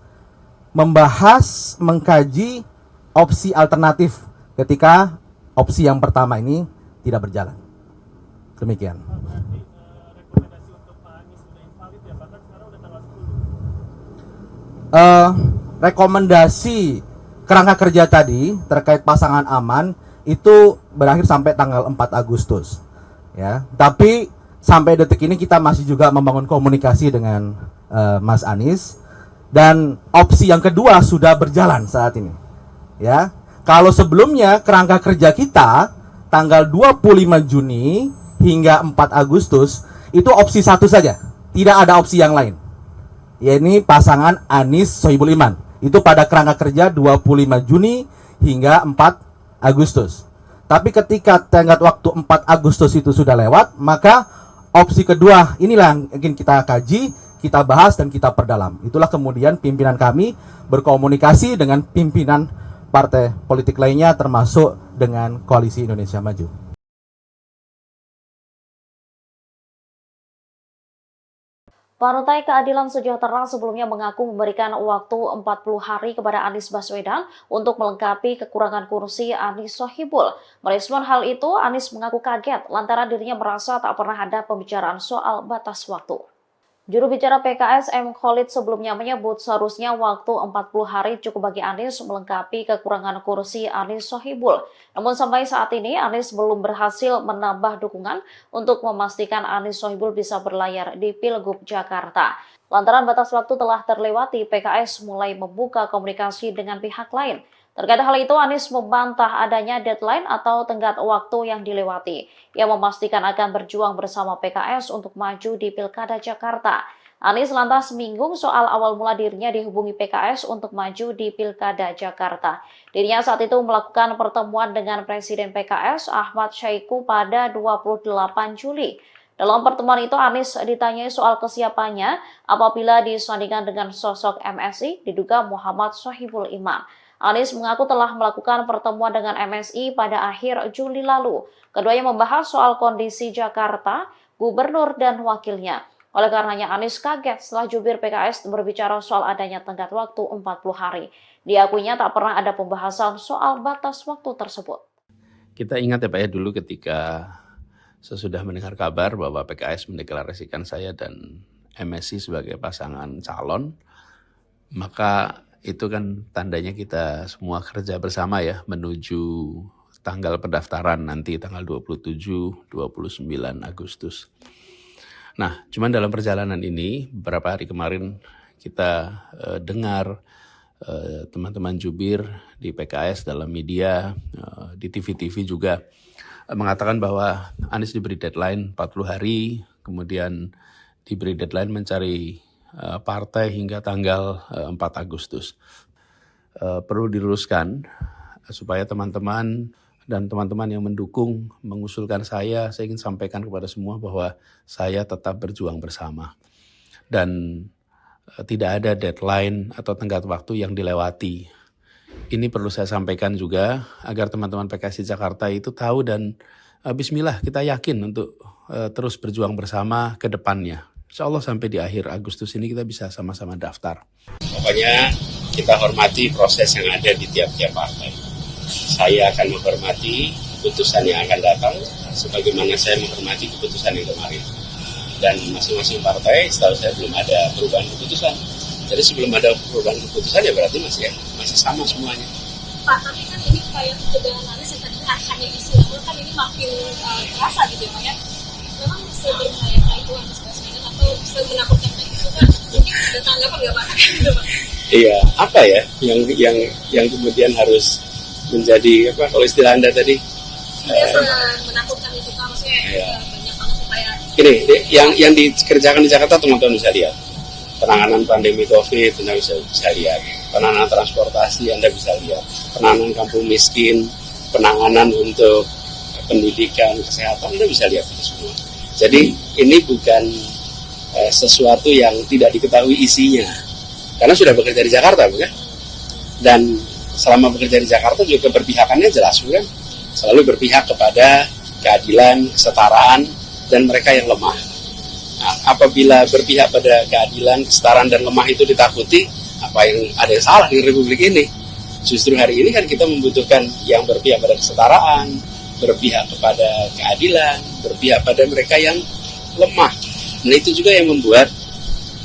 membahas, mengkaji opsi alternatif ketika opsi yang pertama ini tidak berjalan. Demikian. Rekomendasi kerangka kerja tadi terkait pasangan aman itu berakhir sampai tanggal 4 Agustus. Ya, tapi sampai detik ini kita masih juga membangun komunikasi dengan Mas Anies, dan opsi yang kedua sudah berjalan saat ini. Ya, kalau sebelumnya kerangka kerja kita tanggal 25 Juni hingga 4 Agustus itu opsi satu saja, tidak ada opsi yang lain. Yaitu pasangan Anies Sohibul Iman. Itu pada kerangka kerja 25 Juni hingga 4 Agustus. Tapi ketika tenggat waktu 4 Agustus itu sudah lewat, maka opsi kedua inilah yang ingin kita kaji, kita bahas, dan kita perdalam. Itulah kemudian pimpinan kami berkomunikasi dengan pimpinan partai politik lainnya termasuk dengan Koalisi Indonesia Maju. Partai Keadilan Sejahtera sebelumnya mengaku memberikan waktu 40 hari kepada Anies Baswedan untuk melengkapi kekurangan kursi Anies Sohibul. Merespon hal itu, Anies mengaku kaget lantaran dirinya merasa tak pernah ada pembicaraan soal batas waktu. Juru bicara PKS M. Khalid sebelumnya menyebut seharusnya waktu 40 hari cukup bagi Anies melengkapi kekurangan kursi Anies Sohibul. Namun sampai saat ini Anies belum berhasil menambah dukungan untuk memastikan Anies Sohibul bisa berlayar di Pilgub Jakarta. Lantaran batas waktu telah terlewati, PKS mulai membuka komunikasi dengan pihak lain. Terkait hal itu, Anies membantah adanya deadline atau tenggat waktu yang dilewati. Ia memastikan akan berjuang bersama PKS untuk maju di Pilkada Jakarta. Anies lantas menyinggung soal awal mula dirinya dihubungi PKS untuk maju di Pilkada Jakarta. Dirinya saat itu melakukan pertemuan dengan Presiden PKS Ahmad Syaiqo pada 28 Juli. Dalam pertemuan itu, Anies ditanyai soal kesiapannya apabila disandingkan dengan sosok MSI diduga Muhammad Sohibul Iman. Anies mengaku telah melakukan pertemuan dengan MSI pada akhir Juli lalu. Keduanya membahas soal kondisi Jakarta, gubernur, dan wakilnya. Oleh karenanya Anies kaget setelah jubir PKS berbicara soal adanya tenggat waktu 40 hari. Diakuinya tak pernah ada pembahasan soal batas waktu tersebut. Kita ingat ya Pak ya, dulu ketika sesudah mendengar kabar bahwa PKS mendeklarasikan saya dan MSI sebagai pasangan calon, maka itu kan tandanya kita semua kerja bersama ya menuju tanggal pendaftaran nanti tanggal 27-29 Agustus. Nah, cuman dalam perjalanan ini beberapa hari kemarin kita dengar teman-teman jubir di PKS dalam media, di TV-TV juga mengatakan bahwa Anies diberi deadline 40 hari, kemudian diberi deadline mencari partai hingga tanggal 4 Agustus. Perlu diluruskan supaya teman-teman dan teman-teman yang mendukung mengusulkan saya ingin sampaikan kepada semua bahwa saya tetap berjuang bersama. Dan tidak ada deadline atau tenggat waktu yang dilewati. Ini perlu saya sampaikan juga agar teman-teman PKS di Jakarta itu tahu dan bismillah kita yakin untuk terus berjuang bersama ke depannya. Insya Allah sampai di akhir Agustus ini kita bisa sama-sama daftar. Pokoknya kita hormati proses yang ada di tiap-tiap partai. Saya akan menghormati keputusan yang akan datang, sebagaimana saya menghormati keputusan yang kemarin. Dan masing-masing partai, setahu saya belum ada perubahan keputusan. Jadi sebelum ada perubahan keputusan ya berarti masih sama semuanya. Pak, tapi kan ini kayak ketegangan Anies yang tadi hanya isu, namun kan ini makin terasa gitu ya Pak ya. Memang sebenarnya itu Anies Baswedan atau menakutkan itu kan mungkin ada tanggapan nggak Pak? Iya, apa ya yang kemudian harus menjadi apa kalau istilah Anda tadi? Menakutkan itu Pak, maksudnya banyak banget supaya. Ini yang dikerjakan di Jakarta teman-teman bisa lihat. Penanganan pandemi COVID Anda bisa lihat. Penanganan transportasi Anda bisa lihat. Penanganan kampung miskin, penanganan untuk pendidikan, kesehatan Anda bisa lihat itu semua. Jadi ini bukan sesuatu yang tidak diketahui isinya, karena sudah bekerja di Jakarta, bukan? Dan selama bekerja di Jakarta juga keberpihakannya jelas, bukan? Selalu berpihak kepada keadilan, kesetaraan, dan mereka yang lemah. Nah, apabila berpihak pada keadilan, kesetaraan, dan lemah itu ditakuti, ada yang salah di Republik ini? Justru hari ini kan kita membutuhkan yang berpihak pada kesetaraan, berpihak kepada keadilan, berpihak pada mereka yang lemah. Nah itu juga yang membuat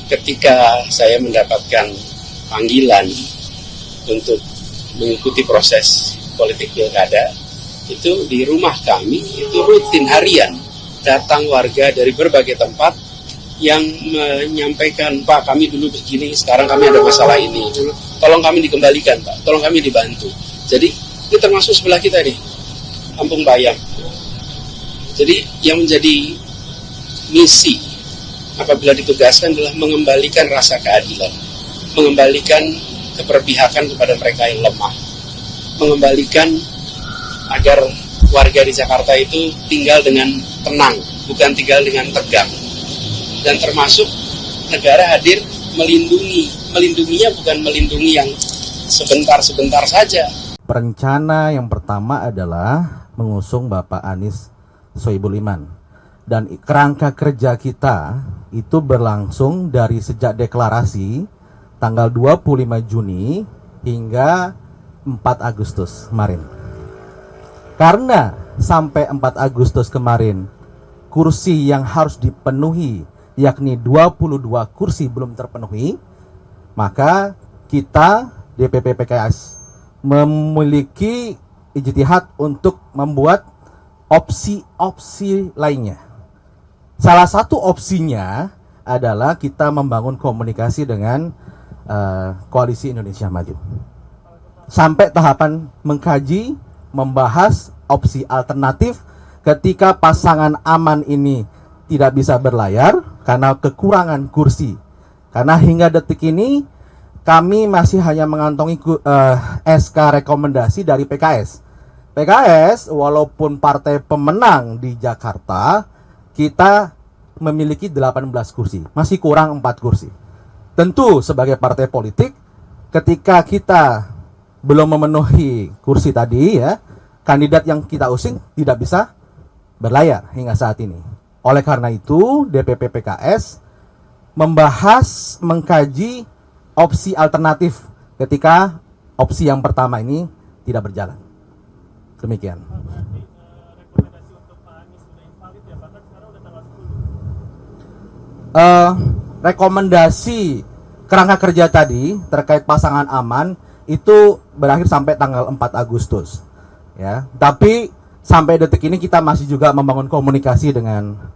ketika saya mendapatkan panggilan untuk mengikuti proses politik pilkada, itu di rumah kami, itu rutin harian, datang warga dari berbagai tempat yang menyampaikan, Pak kami dulu begini, sekarang kami ada masalah ini, tolong kami dikembalikan Pak, tolong kami dibantu. Jadi ini termasuk sebelah kita nih, Kampung Bayam. Jadi yang menjadi misi apabila ditugaskan adalah mengembalikan rasa keadilan, mengembalikan keberpihakan kepada mereka yang lemah, mengembalikan agar warga di Jakarta itu tinggal dengan tenang, bukan tinggal dengan tegang. Dan termasuk negara hadir melindunginya bukan melindungi yang sebentar-sebentar saja. Rencana yang pertama adalah mengusung Bapak Anies Sohibul Iman. Dan kerangka kerja kita itu berlangsung dari sejak deklarasi tanggal 25 Juni hingga 4 Agustus kemarin. Karena sampai 4 Agustus kemarin kursi yang harus dipenuhi yakni 22 kursi belum terpenuhi, maka kita DPP PKS memiliki ijtihad untuk membuat opsi-opsi lainnya. Salah satu opsinya adalah kita membangun komunikasi dengan Koalisi Indonesia Maju. Sampai tahapan mengkaji, membahas opsi alternatif ketika pasangan aman ini tidak bisa berlayar karena kekurangan kursi. Karena hingga detik ini kami masih hanya mengantongi SK rekomendasi dari PKS. PKS walaupun partai pemenang di Jakarta, kita memiliki 18 kursi, masih kurang 4 kursi. Tentu sebagai partai politik, ketika kita belum memenuhi kursi tadi ya, kandidat yang kita usung tidak bisa berlayar hingga saat ini. Oleh karena itu, DPP PKS membahas, mengkaji opsi alternatif ketika opsi yang pertama ini tidak berjalan. Demikian. Rekomendasi kerangka kerja tadi terkait pasangan aman itu berakhir sampai tanggal 4 Agustus ya. Tapi sampai detik ini kita masih juga membangun komunikasi dengan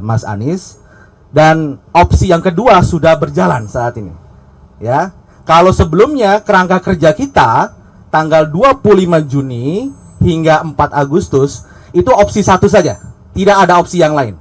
Mas Anies, dan opsi yang kedua sudah berjalan saat ini ya. Kalau sebelumnya kerangka kerja kita tanggal 25 Juni hingga 4 Agustus itu opsi satu saja, tidak ada opsi yang lain,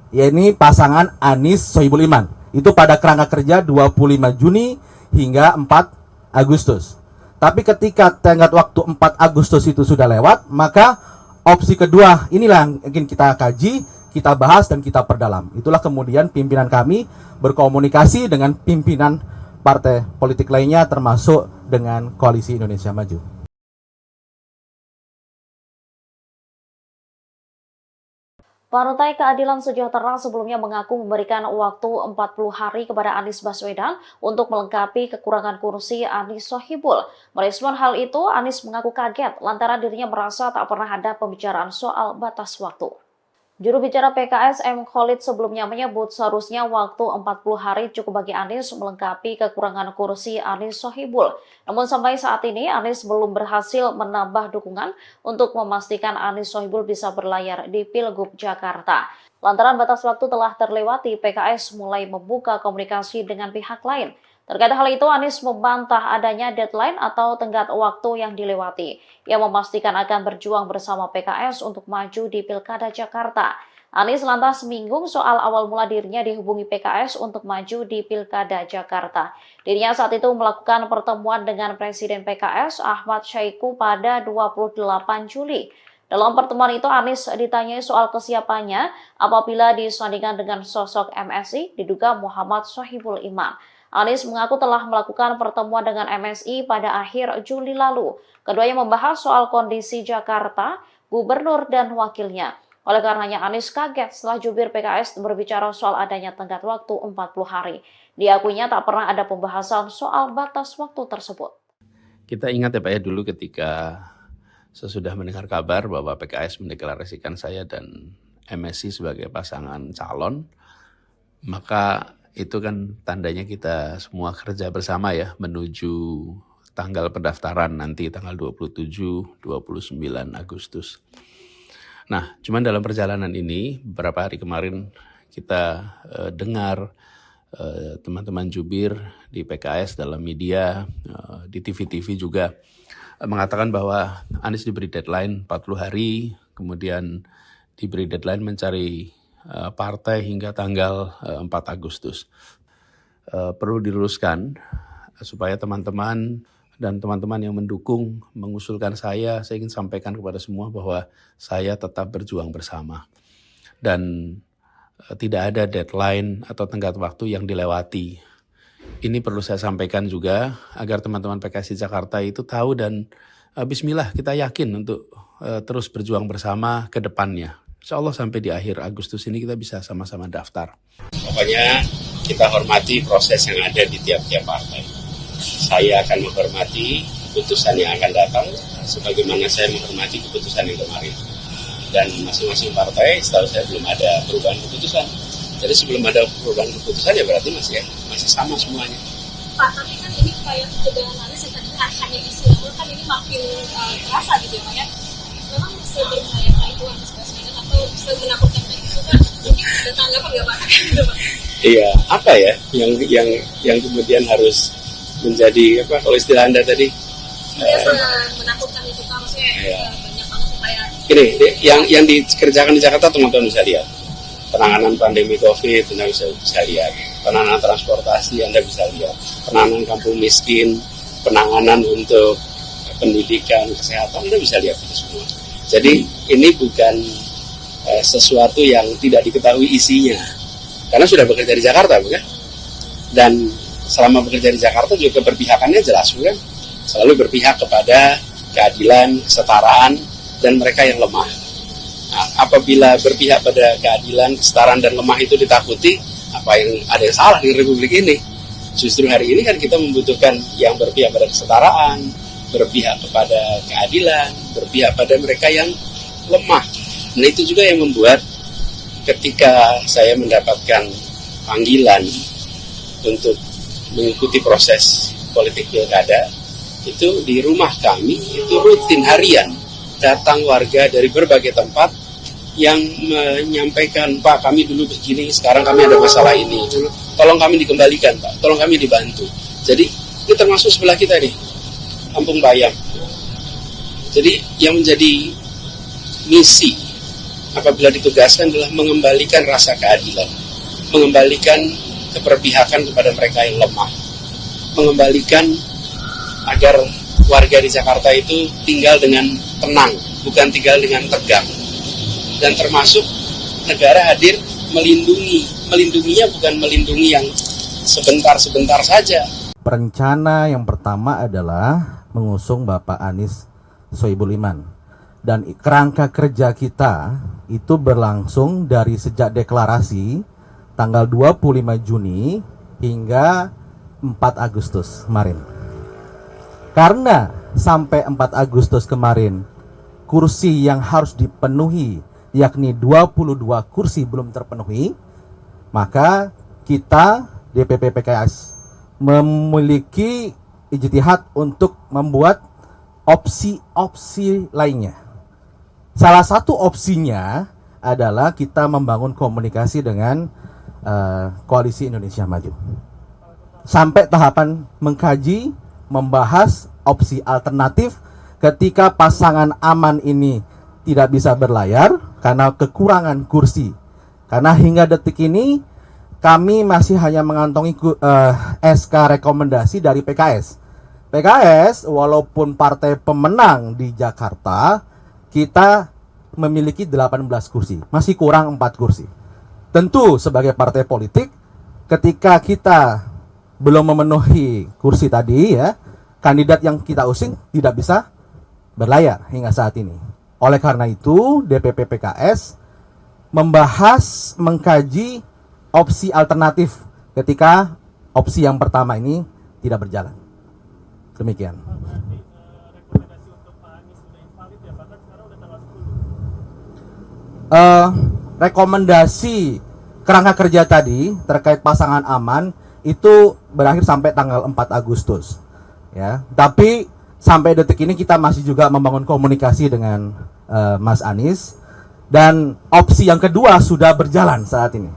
yakni pasangan Anies Sohibul Iman. Itu pada kerangka kerja 25 Juni hingga 4 Agustus. Tapi ketika tenggat waktu 4 Agustus itu sudah lewat, maka opsi kedua inilah yang ingin kita kaji, kita bahas dan kita perdalam. Itulah kemudian pimpinan kami berkomunikasi dengan pimpinan partai politik lainnya termasuk dengan Koalisi Indonesia Maju. Partai Keadilan Sejahtera sebelumnya mengaku memberikan waktu 40 hari kepada Anies Baswedan untuk melengkapi kekurangan kursi Anies Sohibul. Merespon hal itu, Anies mengaku kaget lantaran dirinya merasa tak pernah ada pembicaraan soal batas waktu. Juru bicara PKS M. Khalid sebelumnya menyebut seharusnya waktu 40 hari cukup bagi Anies melengkapi kekurangan kursi Anies Sohibul. Namun sampai saat ini Anies belum berhasil menambah dukungan untuk memastikan Anies Sohibul bisa berlayar di Pilgub Jakarta. Lantaran batas waktu telah terlewati, PKS mulai membuka komunikasi dengan pihak lain. Terkait hal itu, Anies membantah adanya deadline atau tenggat waktu yang dilewati. Ia memastikan akan berjuang bersama PKS untuk maju di Pilkada Jakarta. Anies lantas menyinggung soal awal mula dirinya dihubungi PKS untuk maju di Pilkada Jakarta. Dirinya saat itu melakukan pertemuan dengan Presiden PKS Ahmad Syaiqo pada 28 Juli. Dalam pertemuan itu, Anies ditanyai soal kesiapannya apabila disandingkan dengan sosok MSI diduga Muhammad Sohibul Iman. Anies mengaku telah melakukan pertemuan dengan MSI pada akhir Juli lalu. Keduanya membahas soal kondisi Jakarta, gubernur dan wakilnya. Oleh karenanya Anies kaget setelah jubir PKS berbicara soal adanya tenggat waktu 40 hari. Diakuinya tak pernah ada pembahasan soal batas waktu tersebut. Kita ingat ya Pak ya, dulu ketika sesudah mendengar kabar bahwa PKS mendeklarasikan saya dan MSI sebagai pasangan calon, maka itu kan tandanya kita semua kerja bersama ya menuju tanggal pendaftaran nanti tanggal 27-29 Agustus. Nah, cuman dalam perjalanan ini beberapa hari kemarin kita dengar teman-teman jubir di PKS dalam media, di TV-TV juga mengatakan bahwa Anies diberi deadline 40 hari, kemudian diberi deadline mencari partai hingga tanggal 4 Agustus. Perlu diluruskan supaya teman-teman dan teman-teman yang mendukung, mengusulkan saya ingin sampaikan kepada semua bahwa saya tetap berjuang bersama. Dan tidak ada deadline atau tenggat waktu yang dilewati. Ini perlu saya sampaikan juga agar teman-teman PKS di Jakarta itu tahu dan bismillah kita yakin untuk terus berjuang bersama ke depannya. Insya Allah sampai di akhir Agustus ini kita bisa sama-sama daftar. Pokoknya kita hormati proses yang ada di tiap-tiap partai. Saya akan menghormati keputusan yang akan datang sebagaimana saya menghormati keputusan yang kemarin. Dan masing-masing partai setahu saya belum ada perubahan keputusan. Jadi sebelum ada perubahan keputusan ya berarti masih sama semuanya. Pak, tapi kan ini kayak kebetulan Anies yang tadi hanya istilah, kan ini makin terasa gitu ya Pak ya. Memang seberbahaya itu Anies Baswedan atau semenakutkan itu kan? Mungkin ada tanggapan nggak Pak? Iya, apa ya yang kemudian harus menjadi apa kalau istilah Anda tadi? Menakutkan itu kan maksudnya banyak banget supaya ini yang dikerjakan di Jakarta teman-teman bisa lihat. Penanganan pandemi COVID Anda bisa lihat. Penanganan transportasi Anda bisa lihat. Penanganan kampung miskin, penanganan untuk pendidikan, kesehatan Anda bisa lihat itu semua. Jadi ini bukan sesuatu yang tidak diketahui isinya. Karena sudah bekerja di Jakarta, bukan? Dan selama bekerja di Jakarta juga keberpihakannya jelas, bukan? Selalu berpihak kepada keadilan, kesetaraan, dan mereka yang lemah. Nah, apabila berpihak pada keadilan, kesetaraan, dan lemah itu ditakuti, ada yang salah di Republik ini? Justru hari ini kan kita membutuhkan yang berpihak pada kesetaraan, berpihak kepada keadilan, berpihak pada mereka yang lemah. Nah itu juga yang membuat ketika saya mendapatkan panggilan untuk mengikuti proses politik pilkada, itu di rumah kami, itu rutin harian, datang warga dari berbagai tempat yang menyampaikan, Pak kami dulu begini, sekarang kami ada masalah ini, tolong kami dikembalikan Pak, tolong kami dibantu. Jadi ini termasuk sebelah kita nih, Kampung Bayam. Jadi yang menjadi misi apabila ditugaskan adalah mengembalikan rasa keadilan, mengembalikan keberpihakan kepada mereka yang lemah, mengembalikan agar warga di Jakarta itu tinggal dengan tenang, bukan tinggal dengan tegang. Dan termasuk negara hadir melindunginya bukan melindungi yang sebentar-sebentar saja. Rencana yang pertama adalah mengusung Bapak Anies Sohibul Iman. Dan kerangka kerja kita itu berlangsung dari sejak deklarasi tanggal 25 Juni hingga 4 Agustus kemarin. Karena sampai 4 Agustus kemarin kursi yang harus dipenuhi yakni 22 kursi belum terpenuhi, maka kita DPP PKS memiliki ijtihad untuk membuat opsi-opsi lainnya. Salah satu opsinya adalah kita membangun komunikasi dengan Koalisi Indonesia Maju. Sampai tahapan mengkaji, membahas opsi alternatif ketika pasangan aman ini tidak bisa berlayar karena kekurangan kursi. Karena hingga detik ini kami masih hanya mengantongi SK rekomendasi dari PKS. PKS walaupun partai pemenang di Jakarta, kita memiliki 18 kursi, masih kurang 4 kursi. Tentu sebagai partai politik, ketika kita belum memenuhi kursi tadi ya, kandidat yang kita usung tidak bisa berlayar hingga saat ini. Oleh karena itu, DPP PKS membahas, mengkaji opsi alternatif ketika opsi yang pertama ini tidak berjalan. Demikian. Rekomendasi kerangka kerja tadi terkait pasangan aman itu berakhir sampai tanggal 4 Agustus ya. Tapi sampai detik ini kita masih juga membangun komunikasi dengan Mas Anies, dan opsi yang kedua sudah berjalan saat ini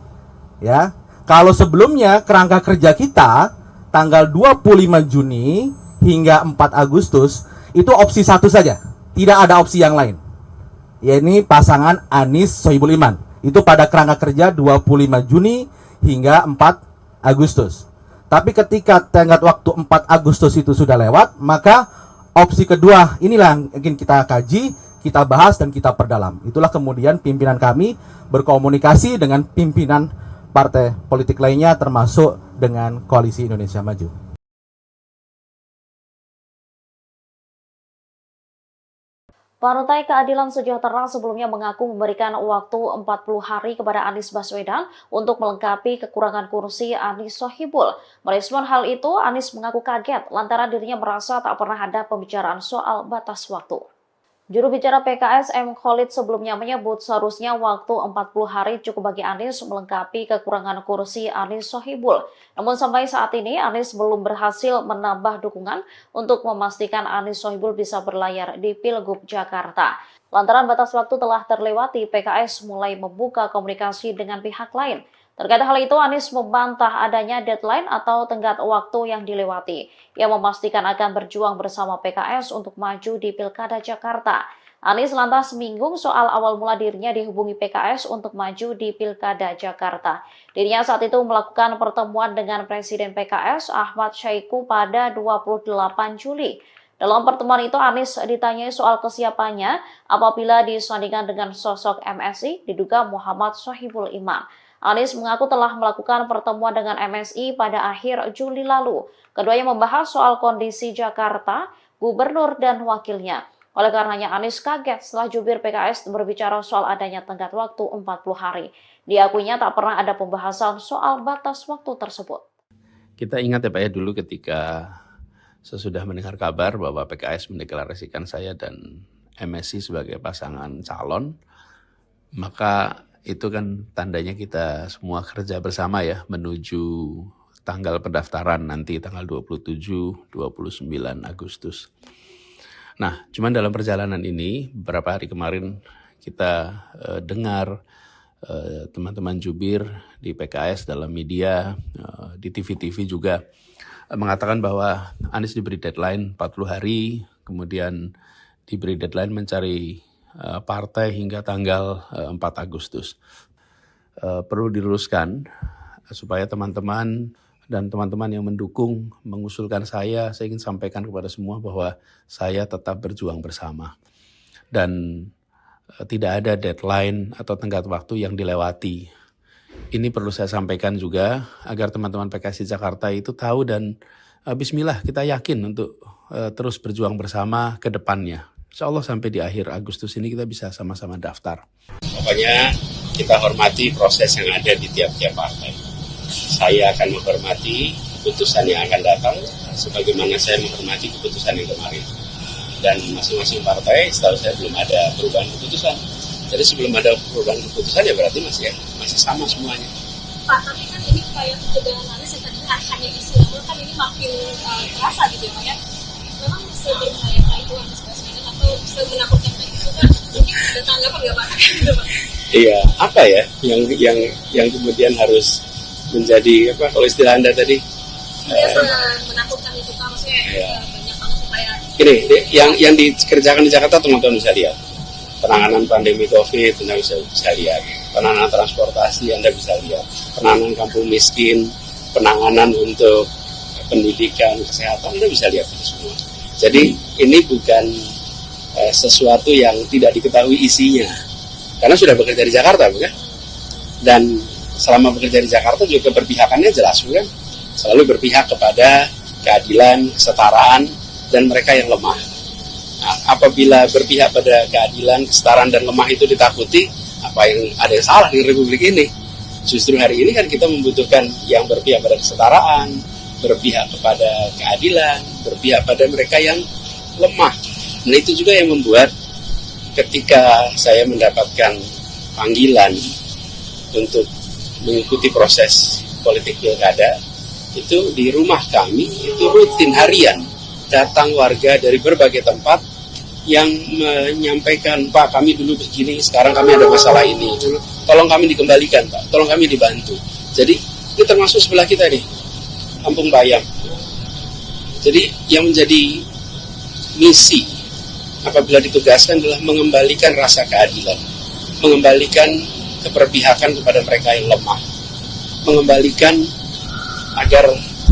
ya. Kalau sebelumnya kerangka kerja kita tanggal 25 Juni hingga 4 Agustus itu opsi satu saja, tidak ada opsi yang lain, yakni pasangan Anies Sohibul Iman. Itu pada kerangka kerja 25 Juni hingga 4 Agustus. Tapi ketika tenggat waktu 4 Agustus itu sudah lewat, maka opsi kedua inilah yang ingin kita kaji, kita bahas dan kita perdalam. Itulah kemudian pimpinan kami berkomunikasi dengan pimpinan partai politik lainnya termasuk dengan Koalisi Indonesia Maju. Partai Keadilan Sejahtera sebelumnya mengaku memberikan waktu 40 hari kepada Anies Baswedan untuk melengkapi kekurangan kursi Anies Sohibul. Merespon hal itu, Anies mengaku kaget lantaran dirinya merasa tak pernah ada pembicaraan soal batas waktu. Juru bicara PKS M. Khalid sebelumnya menyebut seharusnya waktu 40 hari cukup bagi Anies melengkapi kekurangan kursi Anies Sohibul. Namun sampai saat ini Anies belum berhasil menambah dukungan untuk memastikan Anies Sohibul bisa berlayar di Pilgub Jakarta. Lantaran batas waktu telah terlewati, PKS mulai membuka komunikasi dengan pihak lain. Terkait hal itu, Anies membantah adanya deadline atau tenggat waktu yang dilewati. Ia memastikan akan berjuang bersama PKS untuk maju di Pilkada Jakarta. Anies lantas menyinggung soal awal mula dirinya dihubungi PKS untuk maju di Pilkada Jakarta. Dirinya saat itu melakukan pertemuan dengan Presiden PKS Ahmad Syahiku pada 28 Juli. Dalam pertemuan itu, Anies ditanyai soal kesiapannya apabila disandingkan dengan sosok MSI diduga Muhammad Sohibul Iman. Anies mengaku telah melakukan pertemuan dengan MSI pada akhir Juli lalu. Keduanya membahas soal kondisi Jakarta, gubernur dan wakilnya. Oleh karenanya Anies kaget setelah jubir PKS berbicara soal adanya tenggat waktu 40 hari. Diakuinya tak pernah ada pembahasan soal batas waktu tersebut. Kita ingat ya Pak ya, dulu ketika sesudah mendengar kabar bahwa PKS mendeklarasikan saya dan MSI sebagai pasangan calon, maka itu kan tandanya kita semua kerja bersama ya menuju tanggal pendaftaran nanti tanggal 27-29 Agustus. Nah, cuman dalam perjalanan ini beberapa hari kemarin kita dengar teman-teman jubir di PKS dalam media, di TV-TV juga mengatakan bahwa Anies diberi deadline 40 hari, kemudian diberi deadline mencari partai hingga tanggal 4 Agustus. Perlu diluruskan supaya teman-teman dan teman-teman yang mendukung mengusulkan saya ingin sampaikan kepada semua bahwa saya tetap berjuang bersama. Dan tidak ada deadline atau tenggat waktu yang dilewati. Ini perlu saya sampaikan juga agar teman-teman PKS di Jakarta itu tahu dan bismillah kita yakin untuk terus berjuang bersama ke depannya. Insya Allah sampai di akhir Agustus ini kita bisa sama-sama daftar. Pokoknya kita hormati proses yang ada di tiap-tiap partai. Saya akan menghormati keputusan yang akan datang, sebagaimana saya menghormati keputusan yang kemarin. Dan masing-masing partai, setahu saya belum ada perubahan keputusan. Jadi sebelum ada perubahan keputusan ya berarti masih sama semuanya. Pak, tapi kan ini kayak pencegahan Anies yang tadinya hanya isu, namun kan ini makin terasa gitu ya Pak ya. Memang seberbahaya itu Anies Baswedan atau semenakutkan itu kan mungkin ada tanggapan nggak Pak? Iya, apa ya yang kemudian harus menjadi apa kalau istilah Anda tadi? Menakutkan itu Pak, maksudnya iya. Banyak banget supaya. Ini yang dikerjakan di Jakarta teman-teman bisa lihat. Penanganan pandemi COVID Anda bisa lihat. Penanganan transportasi Anda bisa lihat. Penanganan kampung miskin, penanganan untuk pendidikan, kesehatan Anda bisa lihat itu semua. Jadi ini bukan sesuatu yang tidak diketahui isinya, karena sudah bekerja di Jakarta, bukan? Dan selama bekerja di Jakarta juga keberpihakannya jelas, bukan? Selalu berpihak kepada keadilan, kesetaraan, dan mereka yang lemah. Nah, apabila berpihak pada keadilan, kesetaraan, dan lemah itu ditakuti, apa yang ada yang salah di Republik ini? Justru hari ini kan kita membutuhkan yang berpihak pada kesetaraan, berpihak kepada keadilan, berpihak pada mereka yang lemah. Nah itu juga yang membuat ketika saya mendapatkan panggilan untuk mengikuti proses politik pilkada, itu di rumah kami, itu rutin harian, datang warga dari berbagai tempat yang menyampaikan, Pak kami dulu begini, sekarang kami ada masalah ini, tolong kami dikembalikan Pak, tolong kami dibantu. Jadi ini termasuk sebelah kita nih, Kampung Bayam. Jadi yang menjadi misi apabila ditugaskan adalah mengembalikan rasa keadilan, mengembalikan keberpihakan kepada mereka yang lemah, mengembalikan agar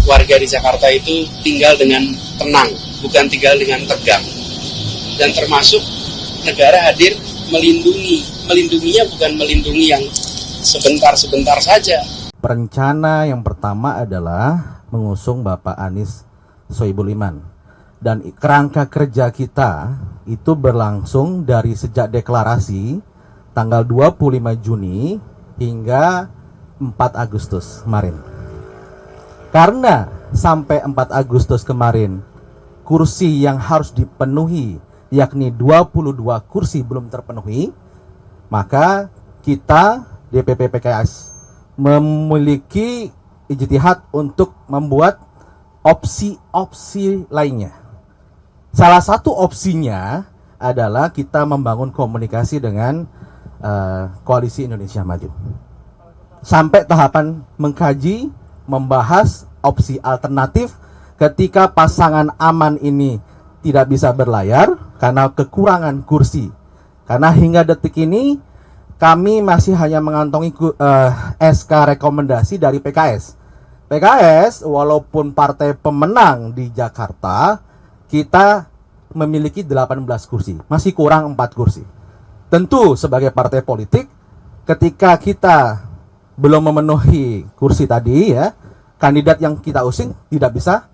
warga di Jakarta itu tinggal dengan tenang, bukan tinggal dengan tegang. Dan termasuk negara hadir melindunginya bukan melindungi yang sebentar-sebentar saja. Rencana yang pertama adalah mengusung Bapak Anies Sohibul Iman. Dan kerangka kerja kita itu berlangsung dari sejak deklarasi tanggal 25 Juni hingga 4 Agustus kemarin. Karena sampai 4 Agustus kemarin kursi yang harus dipenuhi yakni 22 kursi belum terpenuhi, maka kita DPP PKS memiliki ijtihad untuk membuat opsi-opsi lainnya. Salah satu opsinya adalah kita membangun komunikasi dengan Koalisi Indonesia Maju. Sampai tahapan mengkaji, membahas opsi alternatif ketika pasangan aman ini tidak bisa berlayar karena kekurangan kursi. Karena hingga detik ini kami masih hanya mengantongi SK rekomendasi dari PKS. PKS walaupun partai pemenang di Jakarta, kita memiliki 18 kursi, masih kurang 4 kursi. Tentu sebagai partai politik, ketika kita belum memenuhi kursi tadi ya, kandidat yang kita usung tidak bisa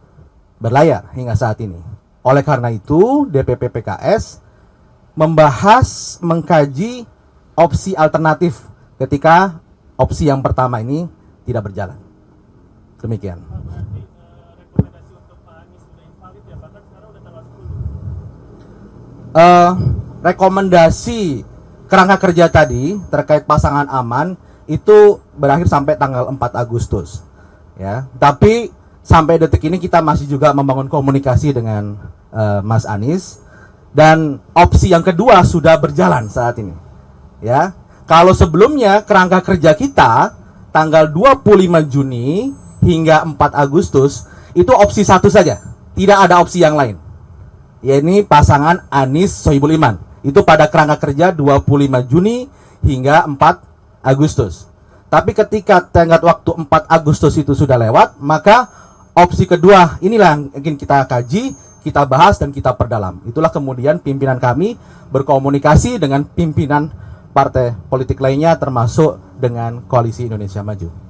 berlayar hingga saat ini. Oleh karena itu, DPP PKS membahas, mengkaji opsi alternatif ketika opsi yang pertama ini tidak berjalan. Demikian. Rekomendasi kerangka kerja tadi terkait pasangan aman itu berakhir sampai tanggal 4 Agustus. Ya, tapi sampai detik ini kita masih juga membangun komunikasi dengan Mas Anies, dan opsi yang kedua sudah berjalan saat ini. Ya, kalau sebelumnya kerangka kerja kita tanggal 25 Juni hingga 4 Agustus itu opsi satu saja, tidak ada opsi yang lain. Yaitu pasangan Anies Sohibul Iman. Itu pada kerangka kerja 25 Juni hingga 4 Agustus. Tapi ketika tenggat waktu 4 Agustus itu sudah lewat, maka opsi kedua inilah yang ingin kita kaji, kita bahas dan kita perdalam. Itulah kemudian pimpinan kami berkomunikasi dengan pimpinan partai politik lainnya termasuk dengan Koalisi Indonesia Maju.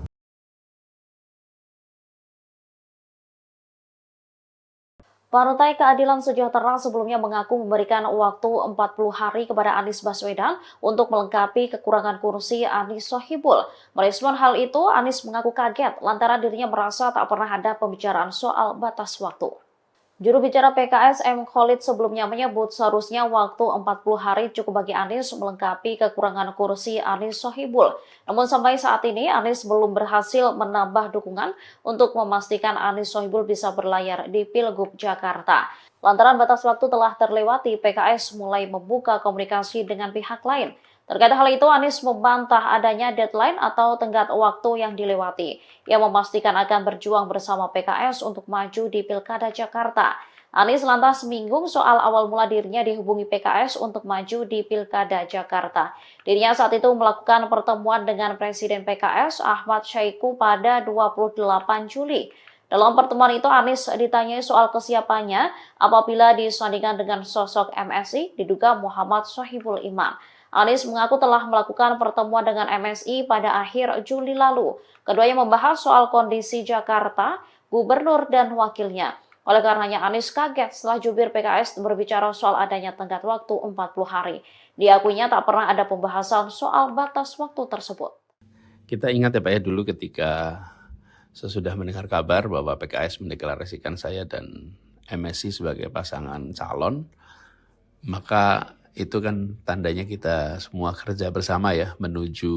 Partai Keadilan Sejahtera sebelumnya mengaku memberikan waktu 40 hari kepada Anies Baswedan untuk melengkapi kekurangan kursi Anies Sohibul. Merespon hal itu, Anies mengaku kaget lantaran dirinya merasa tak pernah ada pembicaraan soal batas waktu. Juru bicara PKS M. Khalid sebelumnya menyebut seharusnya waktu 40 hari cukup bagi Anies melengkapi kekurangan kursi Anies Sohibul. Namun sampai saat ini Anies belum berhasil menambah dukungan untuk memastikan Anies Sohibul bisa berlayar di Pilgub Jakarta. Lantaran batas waktu telah terlewati, PKS mulai membuka komunikasi dengan pihak lain. Terkait hal itu, Anies membantah adanya deadline atau tenggat waktu yang dilewati. Ia memastikan akan berjuang bersama PKS untuk maju di Pilkada Jakarta. Anies lantas menyinggung soal awal mula dirinya dihubungi PKS untuk maju di Pilkada Jakarta. Dirinya saat itu melakukan pertemuan dengan Presiden PKS Ahmad Syahiku pada 28 Juli. Dalam pertemuan itu, Anies ditanyai soal kesiapannya apabila disandingkan dengan sosok MSI diduga Muhammad Sohibul Iman. Anies mengaku telah melakukan pertemuan dengan MSI pada akhir Juli lalu. Keduanya membahas soal kondisi Jakarta, gubernur dan wakilnya. Oleh karenanya Anies kaget setelah jubir PKS berbicara soal adanya tenggat waktu 40 hari. Diakuinya tak pernah ada pembahasan soal batas waktu tersebut. Kita ingat ya Pak ya, dulu ketika sesudah mendengar kabar bahwa PKS mendeklarasikan saya dan MSI sebagai pasangan calon, maka itu kan tandanya kita semua kerja bersama ya menuju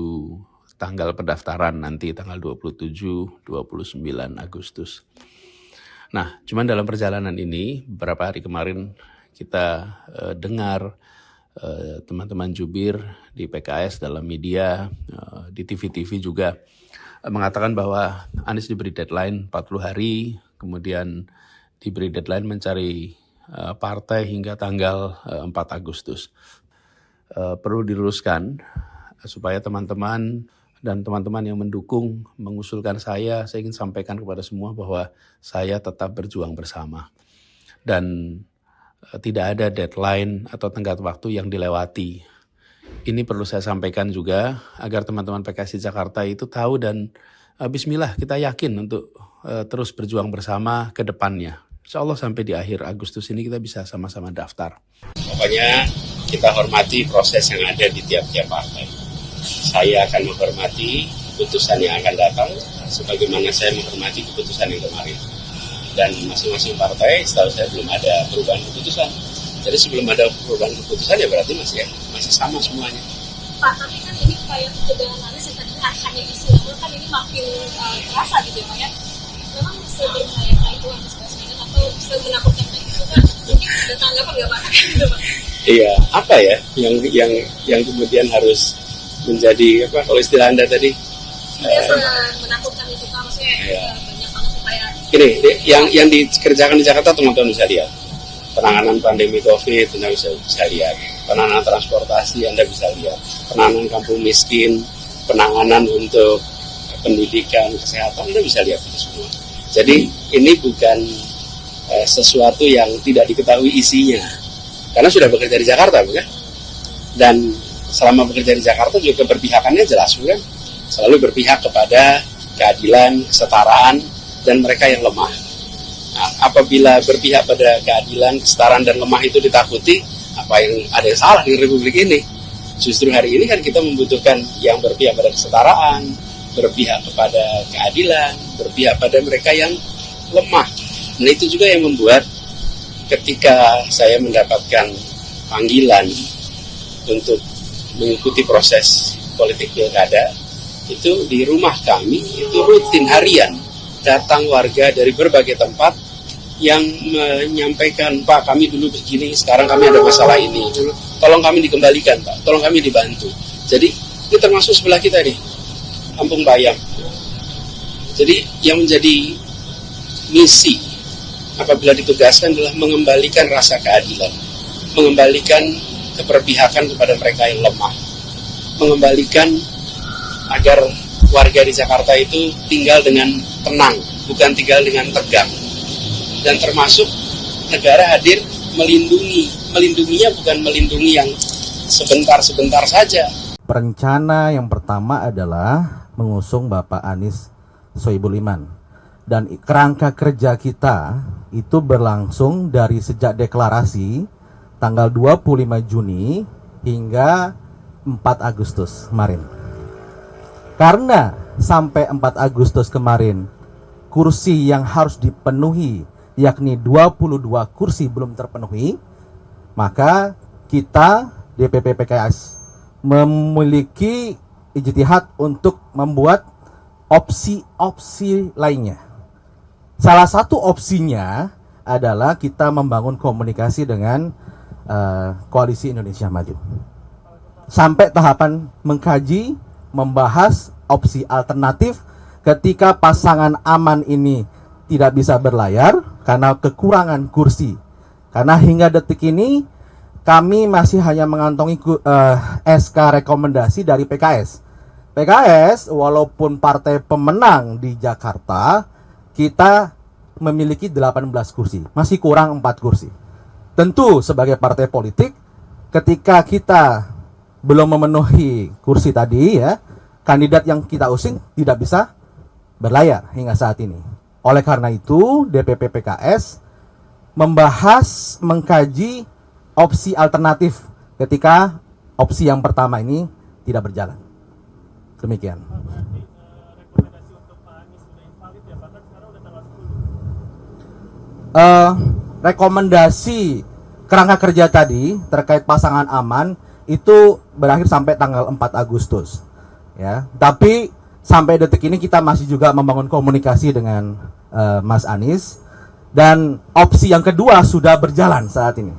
tanggal pendaftaran nanti tanggal 27-29 Agustus. Nah, cuman dalam perjalanan ini beberapa hari kemarin kita dengar teman-teman jubir di PKS dalam media, di TV-TV juga mengatakan bahwa Anies diberi deadline 40 hari, kemudian diberi deadline mencari partai hingga tanggal 4 Agustus. Perlu diluruskan supaya teman-teman dan teman-teman yang mendukung, mengusulkan saya ingin sampaikan kepada semua bahwa saya tetap berjuang bersama. Dan tidak ada deadline atau tenggat waktu yang dilewati. Ini perlu saya sampaikan juga agar teman-teman PKS di Jakarta itu tahu dan bismillah kita yakin untuk terus berjuang bersama ke depannya. Insya Allah sampai di akhir Agustus ini kita bisa sama-sama daftar. Pokoknya kita hormati proses yang ada di tiap-tiap partai. Saya akan menghormati keputusan yang akan datang, sebagaimana saya menghormati keputusan yang kemarin. Dan masing-masing partai, setahu saya belum ada perubahan keputusan. Jadi sebelum ada perubahan keputusan ya berarti masih sama semuanya. Pak, tapi kan ini kayak ketegangan Anies yang tadinya hanya isu, namun kan ini makin terasa gitu ya Pak ya. Memang sebenarnya itu Anies Baswedan atau semenakutkan itu kan? Mungkin ada tanggapan nggak Pak? Iya, apa ya yang kemudian harus menjadi apa kalau istilah Anda tadi? Menakutkan itu Pak, maksudnya banyak banget supaya ini yang dikerjakan di Jakarta teman-teman bisa lihat. Penanganan pandemi COVID Anda bisa lihat. Penanganan transportasi Anda bisa lihat. Penanganan kampung miskin, penanganan untuk pendidikan, kesehatan Anda bisa lihat itu semua. Jadi ini bukan sesuatu yang tidak diketahui isinya. Karena sudah bekerja di Jakarta, bukan? Dan selama bekerja di Jakarta juga keberpihakannya jelas, bukan? Selalu berpihak kepada keadilan, kesetaraan, dan mereka yang lemah. Nah, apabila berpihak pada keadilan, kesetaraan, dan lemah itu ditakuti, ada yang salah di Republik ini? Justru hari ini kan kita membutuhkan yang berpihak pada kesetaraan, berpihak kepada keadilan, berpihak pada mereka yang lemah. Nah itu juga yang membuat ketika saya mendapatkan panggilan untuk mengikuti proses politik pilkada, itu di rumah kami itu rutin harian datang warga dari berbagai tempat yang menyampaikan, Pak kami dulu begini, sekarang kami ada masalah ini, tolong kami dikembalikan Pak, tolong kami dibantu. Jadi ini termasuk sebelah kita nih, Kampung Bayam. Jadi yang menjadi misi apabila ditugaskan adalah mengembalikan rasa keadilan, mengembalikan keberpihakan kepada mereka yang lemah, mengembalikan agar warga di Jakarta itu tinggal dengan tenang, bukan tinggal dengan tegang. Dan termasuk negara hadir melindunginya bukan melindungi yang sebentar-sebentar saja. Rencana yang pertama adalah mengusung Bapak Anies Sohibul Iman. Dan kerangka kerja kita itu berlangsung dari sejak deklarasi tanggal 25 Juni hingga 4 Agustus kemarin. Karena sampai 4 Agustus kemarin kursi yang harus dipenuhi yakni 22 kursi belum terpenuhi, maka kita DPP PKS memiliki ijtihad untuk membuat opsi-opsi lainnya. Salah satu opsinya adalah kita membangun komunikasi dengan Koalisi Indonesia Maju. Sampai tahapan mengkaji, membahas opsi alternatif ketika pasangan aman ini tidak bisa berlayar karena kekurangan kursi. Karena hingga detik ini kami masih hanya mengantongi SK rekomendasi dari PKS. PKS walaupun partai pemenang di Jakarta, kita memiliki 18 kursi, masih kurang 4 kursi. Tentu sebagai partai politik, ketika kita belum memenuhi kursi tadi ya, kandidat yang kita usung tidak bisa berlayar hingga saat ini. Oleh karena itu, DPP PKS membahas, mengkaji opsi alternatif ketika opsi yang pertama ini tidak berjalan. Demikian. Rekomendasi kerangka kerja tadi terkait pasangan aman itu berakhir sampai tanggal 4 Agustus ya. Tapi sampai detik ini kita masih juga membangun komunikasi dengan Mas Anies, dan opsi yang kedua sudah berjalan saat ini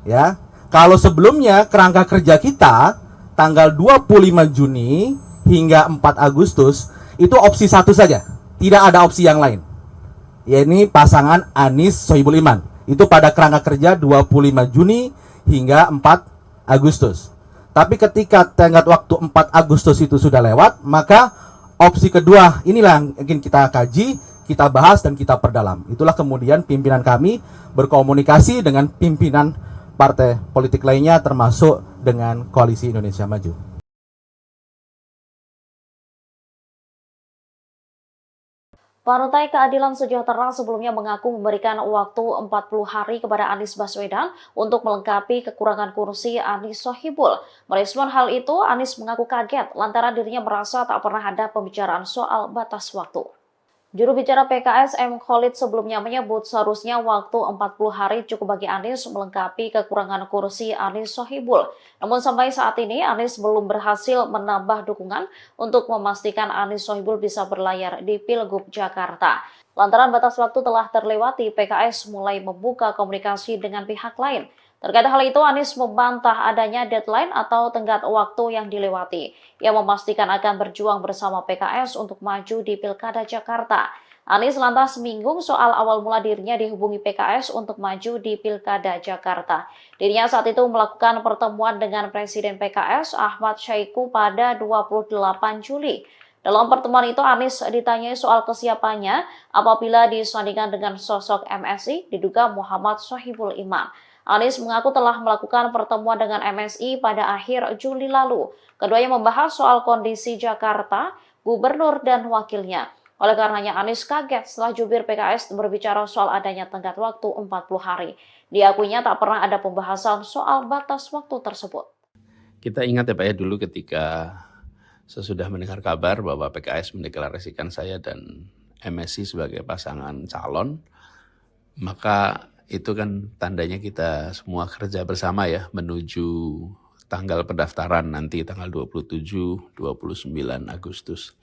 ya. Kalau sebelumnya kerangka kerja kita tanggal 25 Juni hingga 4 Agustus itu opsi satu saja, tidak ada opsi yang lain, yakni pasangan Anies Sohibul Iman. Itu pada kerangka kerja 25 Juni hingga 4 Agustus. Tapi ketika tenggat waktu 4 Agustus itu sudah lewat, maka opsi kedua inilah yang ingin kita kaji, kita bahas dan kita perdalam. Itulah kemudian pimpinan kami berkomunikasi dengan pimpinan partai politik lainnya termasuk dengan Koalisi Indonesia Maju. Partai Keadilan Sejahtera sebelumnya mengaku memberikan waktu 40 hari kepada Anies Baswedan untuk melengkapi kekurangan kursi Anies Sohibul. Merespon hal itu, Anies mengaku kaget lantaran dirinya merasa tak pernah ada pembicaraan soal batas waktu. Juru bicara PKS M. Khalid sebelumnya menyebut seharusnya waktu 40 hari cukup bagi Anies melengkapi kekurangan kursi Anies Sohibul. Namun sampai saat ini Anies belum berhasil menambah dukungan untuk memastikan Anies Sohibul bisa berlayar di Pilgub Jakarta. Lantaran batas waktu telah terlewati, PKS mulai membuka komunikasi dengan pihak lain. Terkait hal itu, Anies membantah adanya deadline atau tenggat waktu yang dilewati. Ia memastikan akan berjuang bersama PKS untuk maju di Pilkada Jakarta. Anies lantas menyinggung soal awal mula dirinya dihubungi PKS untuk maju di Pilkada Jakarta. Dirinya saat itu melakukan pertemuan dengan Presiden PKS Ahmad Syaiqo pada 28 Juli. Dalam pertemuan itu, Anies ditanyai soal kesiapannya apabila disandingkan dengan sosok MSI diduga Muhammad Sohibul Iman. Anies mengaku telah melakukan pertemuan dengan MSI pada akhir Juli lalu. Keduanya membahas soal kondisi Jakarta, gubernur dan wakilnya. Oleh karenanya Anies kaget setelah jubir PKS berbicara soal adanya tenggat waktu 40 hari. Diakuinya tak pernah ada pembahasan soal batas waktu tersebut. Kita ingat ya Pak ya, dulu ketika sesudah mendengar kabar bahwa PKS mendeklarasikan saya dan MSI sebagai pasangan calon, maka itu kan tandanya kita semua kerja bersama ya menuju tanggal pendaftaran nanti tanggal 27-29 Agustus.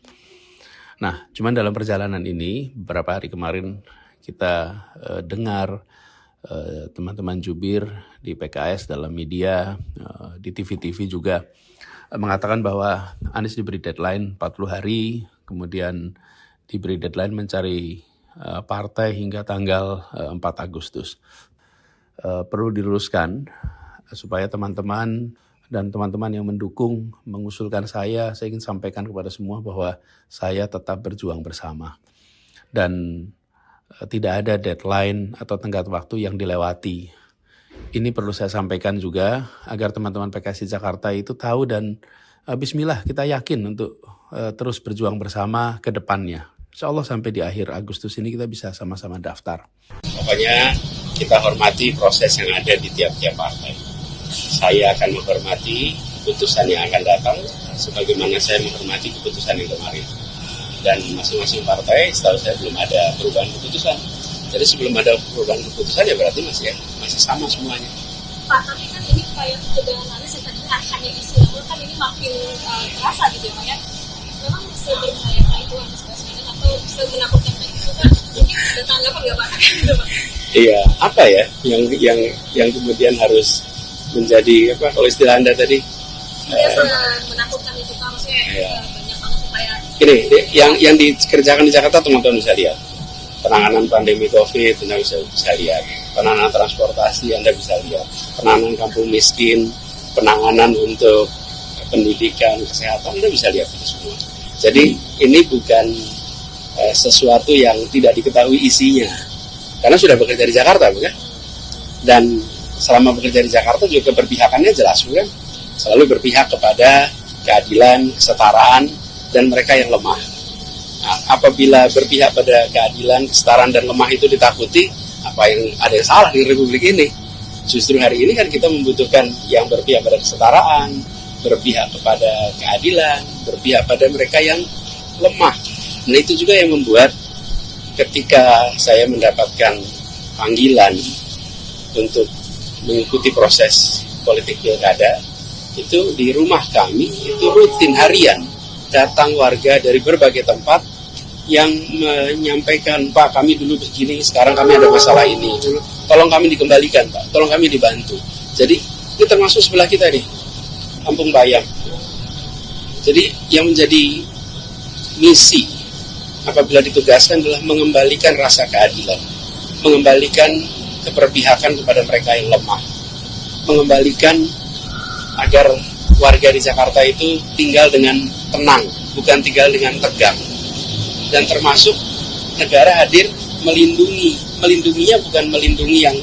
Nah, cuman dalam perjalanan ini beberapa hari kemarin kita dengar teman-teman jubir di PKS dalam media, di TV-TV juga mengatakan bahwa Anies diberi deadline 40 hari, kemudian diberi deadline mencari partai hingga tanggal 4 Agustus. Perlu diluruskan supaya teman-teman dan teman-teman yang mendukung mengusulkan saya ingin sampaikan kepada semua bahwa saya tetap berjuang bersama. Dan tidak ada deadline atau tenggat waktu yang dilewati. Ini perlu saya sampaikan juga agar teman-teman PKS di Jakarta itu tahu dan bismillah kita yakin untuk terus berjuang bersama ke depannya. Insya Allah sampai di akhir Agustus ini kita bisa sama-sama daftar. Pokoknya kita hormati proses yang ada di tiap-tiap partai. Saya akan menghormati keputusan yang akan datang, sebagaimana saya menghormati keputusan yang kemarin. Dan masing-masing partai, setahu saya belum ada perubahan keputusan. Jadi sebelum ada perubahan keputusan ya berarti masih sama semuanya. Pak, tapi kan ini upaya pencegahan Anies yang tadinya hanya istilah, kan ini makin terasa gitu ya Pak ya. Memang seberbahaya itu Anies Baswedan atau semenakutkan itu kan? Mungkin ada tanggapan nggak Pak? Iya, apa ya yang kemudian harus menjadi apa kalau istilah Anda tadi? Menakutkan itu kan maksudnya iya. Banyak banget supaya. Ini yang dikerjakan di Jakarta teman-teman bisa lihat. Penanganan pandemi COVID Anda bisa lihat. Penanganan transportasi Anda bisa lihat. Penanganan kampung miskin, penanganan untuk pendidikan, kesehatan Anda bisa lihat itu semua. Jadi ini bukan sesuatu yang tidak diketahui isinya. Karena sudah bekerja di Jakarta, bukan? Dan selama bekerja di Jakarta juga keberpihakannya jelas, bukan? Selalu berpihak kepada keadilan, kesetaraan, dan mereka yang lemah. Nah, apabila berpihak pada keadilan, kesetaraan, dan lemah itu ditakuti, apa yang ada yang salah di Republik ini? Justru hari ini kan kita membutuhkan yang berpihak pada kesetaraan, berpihak kepada keadilan, berpihak pada mereka yang lemah. Nah itu juga yang membuat ketika saya mendapatkan panggilan untuk mengikuti proses politik pilkada, itu di rumah kami itu rutin harian datang warga dari berbagai tempat yang menyampaikan, Pak kami dulu begini, sekarang kami ada masalah ini, tolong kami dikembalikan Pak, tolong kami dibantu. Jadi ini termasuk sebelah kita nih, Kampung Bayam. Jadi yang menjadi misi apabila ditugaskan adalah mengembalikan rasa keadilan, mengembalikan keberpihakan kepada mereka yang lemah, mengembalikan agar warga di Jakarta itu tinggal dengan tenang, bukan tinggal dengan tegang. Dan termasuk negara hadir melindunginya bukan melindungi yang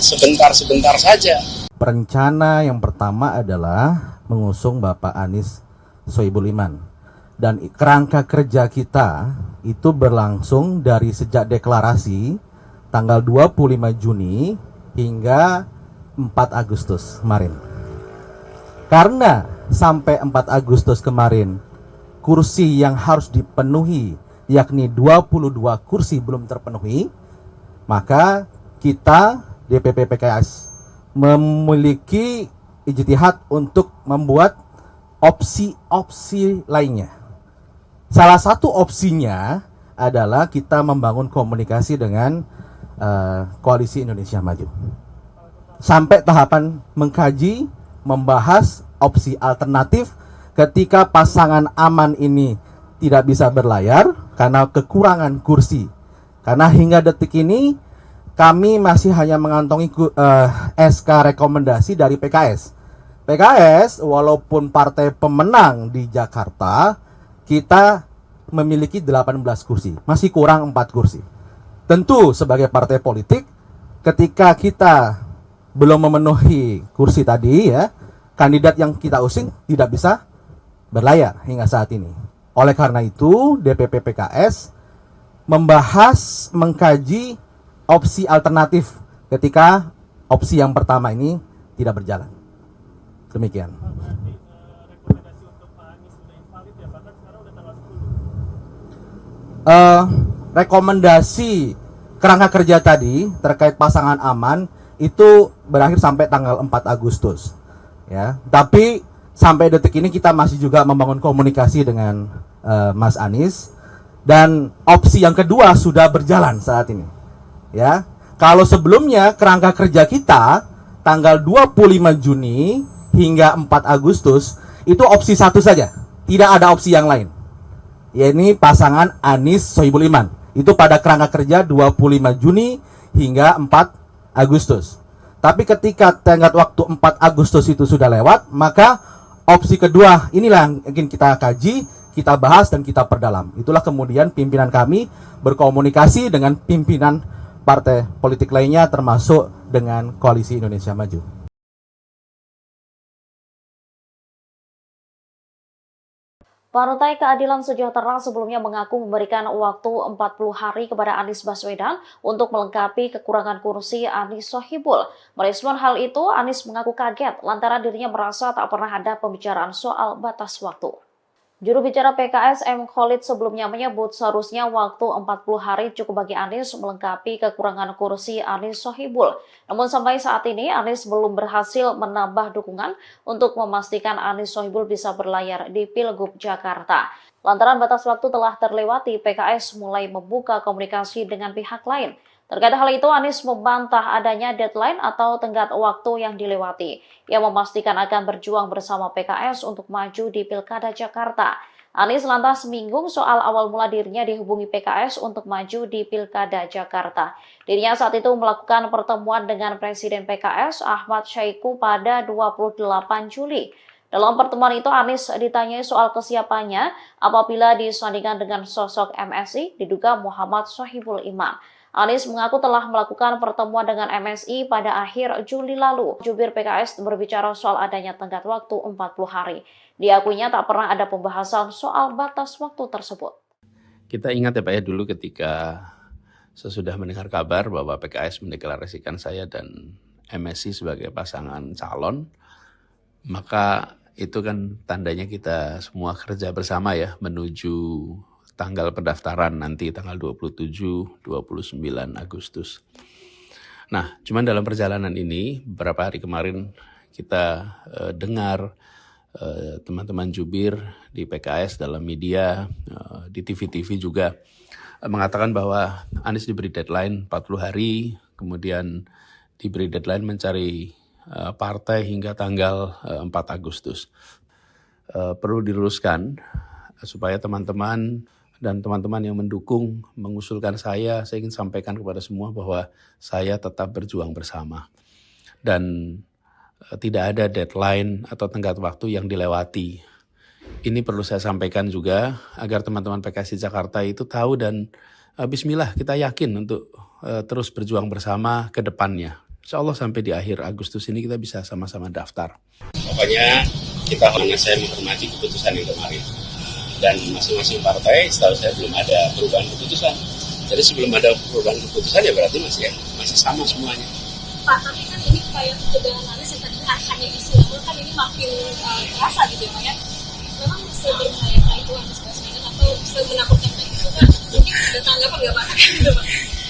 sebentar-sebentar saja. Rencana yang pertama adalah mengusung Bapak Anies Sohibul Iman. Dan kerangka kerja kita itu berlangsung dari sejak deklarasi tanggal 25 Juni hingga 4 Agustus kemarin. Karena sampai 4 Agustus kemarin kursi yang harus dipenuhi yakni 22 kursi belum terpenuhi, maka kita DPP PKS memiliki ijtihad untuk membuat opsi-opsi lainnya. Salah satu opsinya adalah kita membangun komunikasi dengan Koalisi Indonesia Maju. Sampai tahapan mengkaji, membahas opsi alternatif ketika pasangan aman ini tidak bisa berlayar karena kekurangan kursi. Karena hingga detik ini kami masih hanya mengantongi SK rekomendasi dari PKS. PKS walaupun partai pemenang di Jakarta, kita memiliki 18 kursi, masih kurang 4 kursi. Tentu sebagai partai politik, ketika kita belum memenuhi kursi tadi ya, kandidat yang kita usung tidak bisa berlayar hingga saat ini. Oleh karena itu, DPP PKS membahas, mengkaji opsi alternatif ketika opsi yang pertama ini tidak berjalan. Demikian. Rekomendasi kerangka kerja tadi terkait pasangan aman itu berakhir sampai tanggal 4 Agustus ya. Tapi sampai detik ini kita masih juga membangun komunikasi dengan Mas Anies, dan opsi yang kedua sudah berjalan saat ini ya. Kalau sebelumnya kerangka kerja kita tanggal 25 Juni hingga 4 Agustus itu opsi satu saja, tidak ada opsi yang lain, yakni pasangan Anies Sohibul Iman. Itu pada kerangka kerja 25 Juni hingga 4 Agustus. Tapi ketika tenggat waktu 4 Agustus itu sudah lewat, maka opsi kedua inilah yang ingin kita kaji, kita bahas dan kita perdalam. Itulah kemudian pimpinan kami berkomunikasi dengan pimpinan partai politik lainnya termasuk dengan Koalisi Indonesia Maju. Partai Keadilan Sejahtera sebelumnya mengaku memberikan waktu 40 hari kepada Anies Baswedan untuk melengkapi kekurangan kursi Anies Sohibul. Merespon hal itu, Anies mengaku kaget lantaran dirinya merasa tak pernah ada pembicaraan soal batas waktu. Juru bicara PKS M. Khalid sebelumnya menyebut seharusnya waktu 40 hari cukup bagi Anies melengkapi kekurangan kursi Anies Sohibul. Namun sampai saat ini Anies belum berhasil menambah dukungan untuk memastikan Anies Sohibul bisa berlayar di Pilgub Jakarta. Lantaran batas waktu telah terlewati, PKS mulai membuka komunikasi dengan pihak lain. Terkait hal itu, Anies membantah adanya deadline atau tenggat waktu yang dilewati. Ia memastikan akan berjuang bersama PKS untuk maju di Pilkada Jakarta. Anies lantas menyinggung soal awal mula dirinya dihubungi PKS untuk maju di Pilkada Jakarta. Dirinya saat itu melakukan pertemuan dengan Presiden PKS Ahmad Syaiqo pada 28 Juli. Dalam pertemuan itu, Anies ditanyai soal kesiapannya apabila disandingkan dengan sosok MSI diduga Muhammad Sohibul Iman. Anies mengaku telah melakukan pertemuan dengan MSI pada akhir Juli lalu. Jubir PKS berbicara soal adanya tenggat waktu 40 hari. Diakuinya tak pernah ada pembahasan soal batas waktu tersebut. Kita ingat ya Pak ya, dulu ketika sesudah mendengar kabar bahwa PKS mendeklarasikan saya dan MSI sebagai pasangan calon, maka itu kan tandanya kita semua kerja bersama ya menuju tanggal pendaftaran nanti tanggal 27-29 Agustus. Nah, cuman dalam perjalanan ini beberapa hari kemarin kita dengar teman-teman jubir di PKS dalam media, di TV-TV juga mengatakan bahwa Anies diberi deadline 40 hari, kemudian diberi deadline mencari partai hingga tanggal 4 Agustus. Perlu diluruskan supaya teman-teman dan teman-teman yang mendukung, mengusulkan saya ingin sampaikan kepada semua bahwa saya tetap berjuang bersama. Dan tidak ada deadline atau tenggat waktu yang dilewati. Ini perlu saya sampaikan juga agar teman-teman PKS di Jakarta itu tahu dan bismillah kita yakin untuk terus berjuang bersama ke depannya. Insya Allah sampai di akhir Agustus ini kita bisa sama-sama daftar. Pokoknya kita saya menghormati keputusan yang kemarin. Dan masing-masing partai setahu saya belum ada perubahan keputusan. Jadi sebelum ada perubahan keputusan ya berarti masih sama semuanya. Pak, tapi kan ini kayak kebetulan Anies yang tadi hanya isu, kan ini makin terasa gitu ya Pak ya. Memang sebenarnya itu Anies Baswedan atau semenakutkan itu kan mungkin ada tanggapan nggak Pak?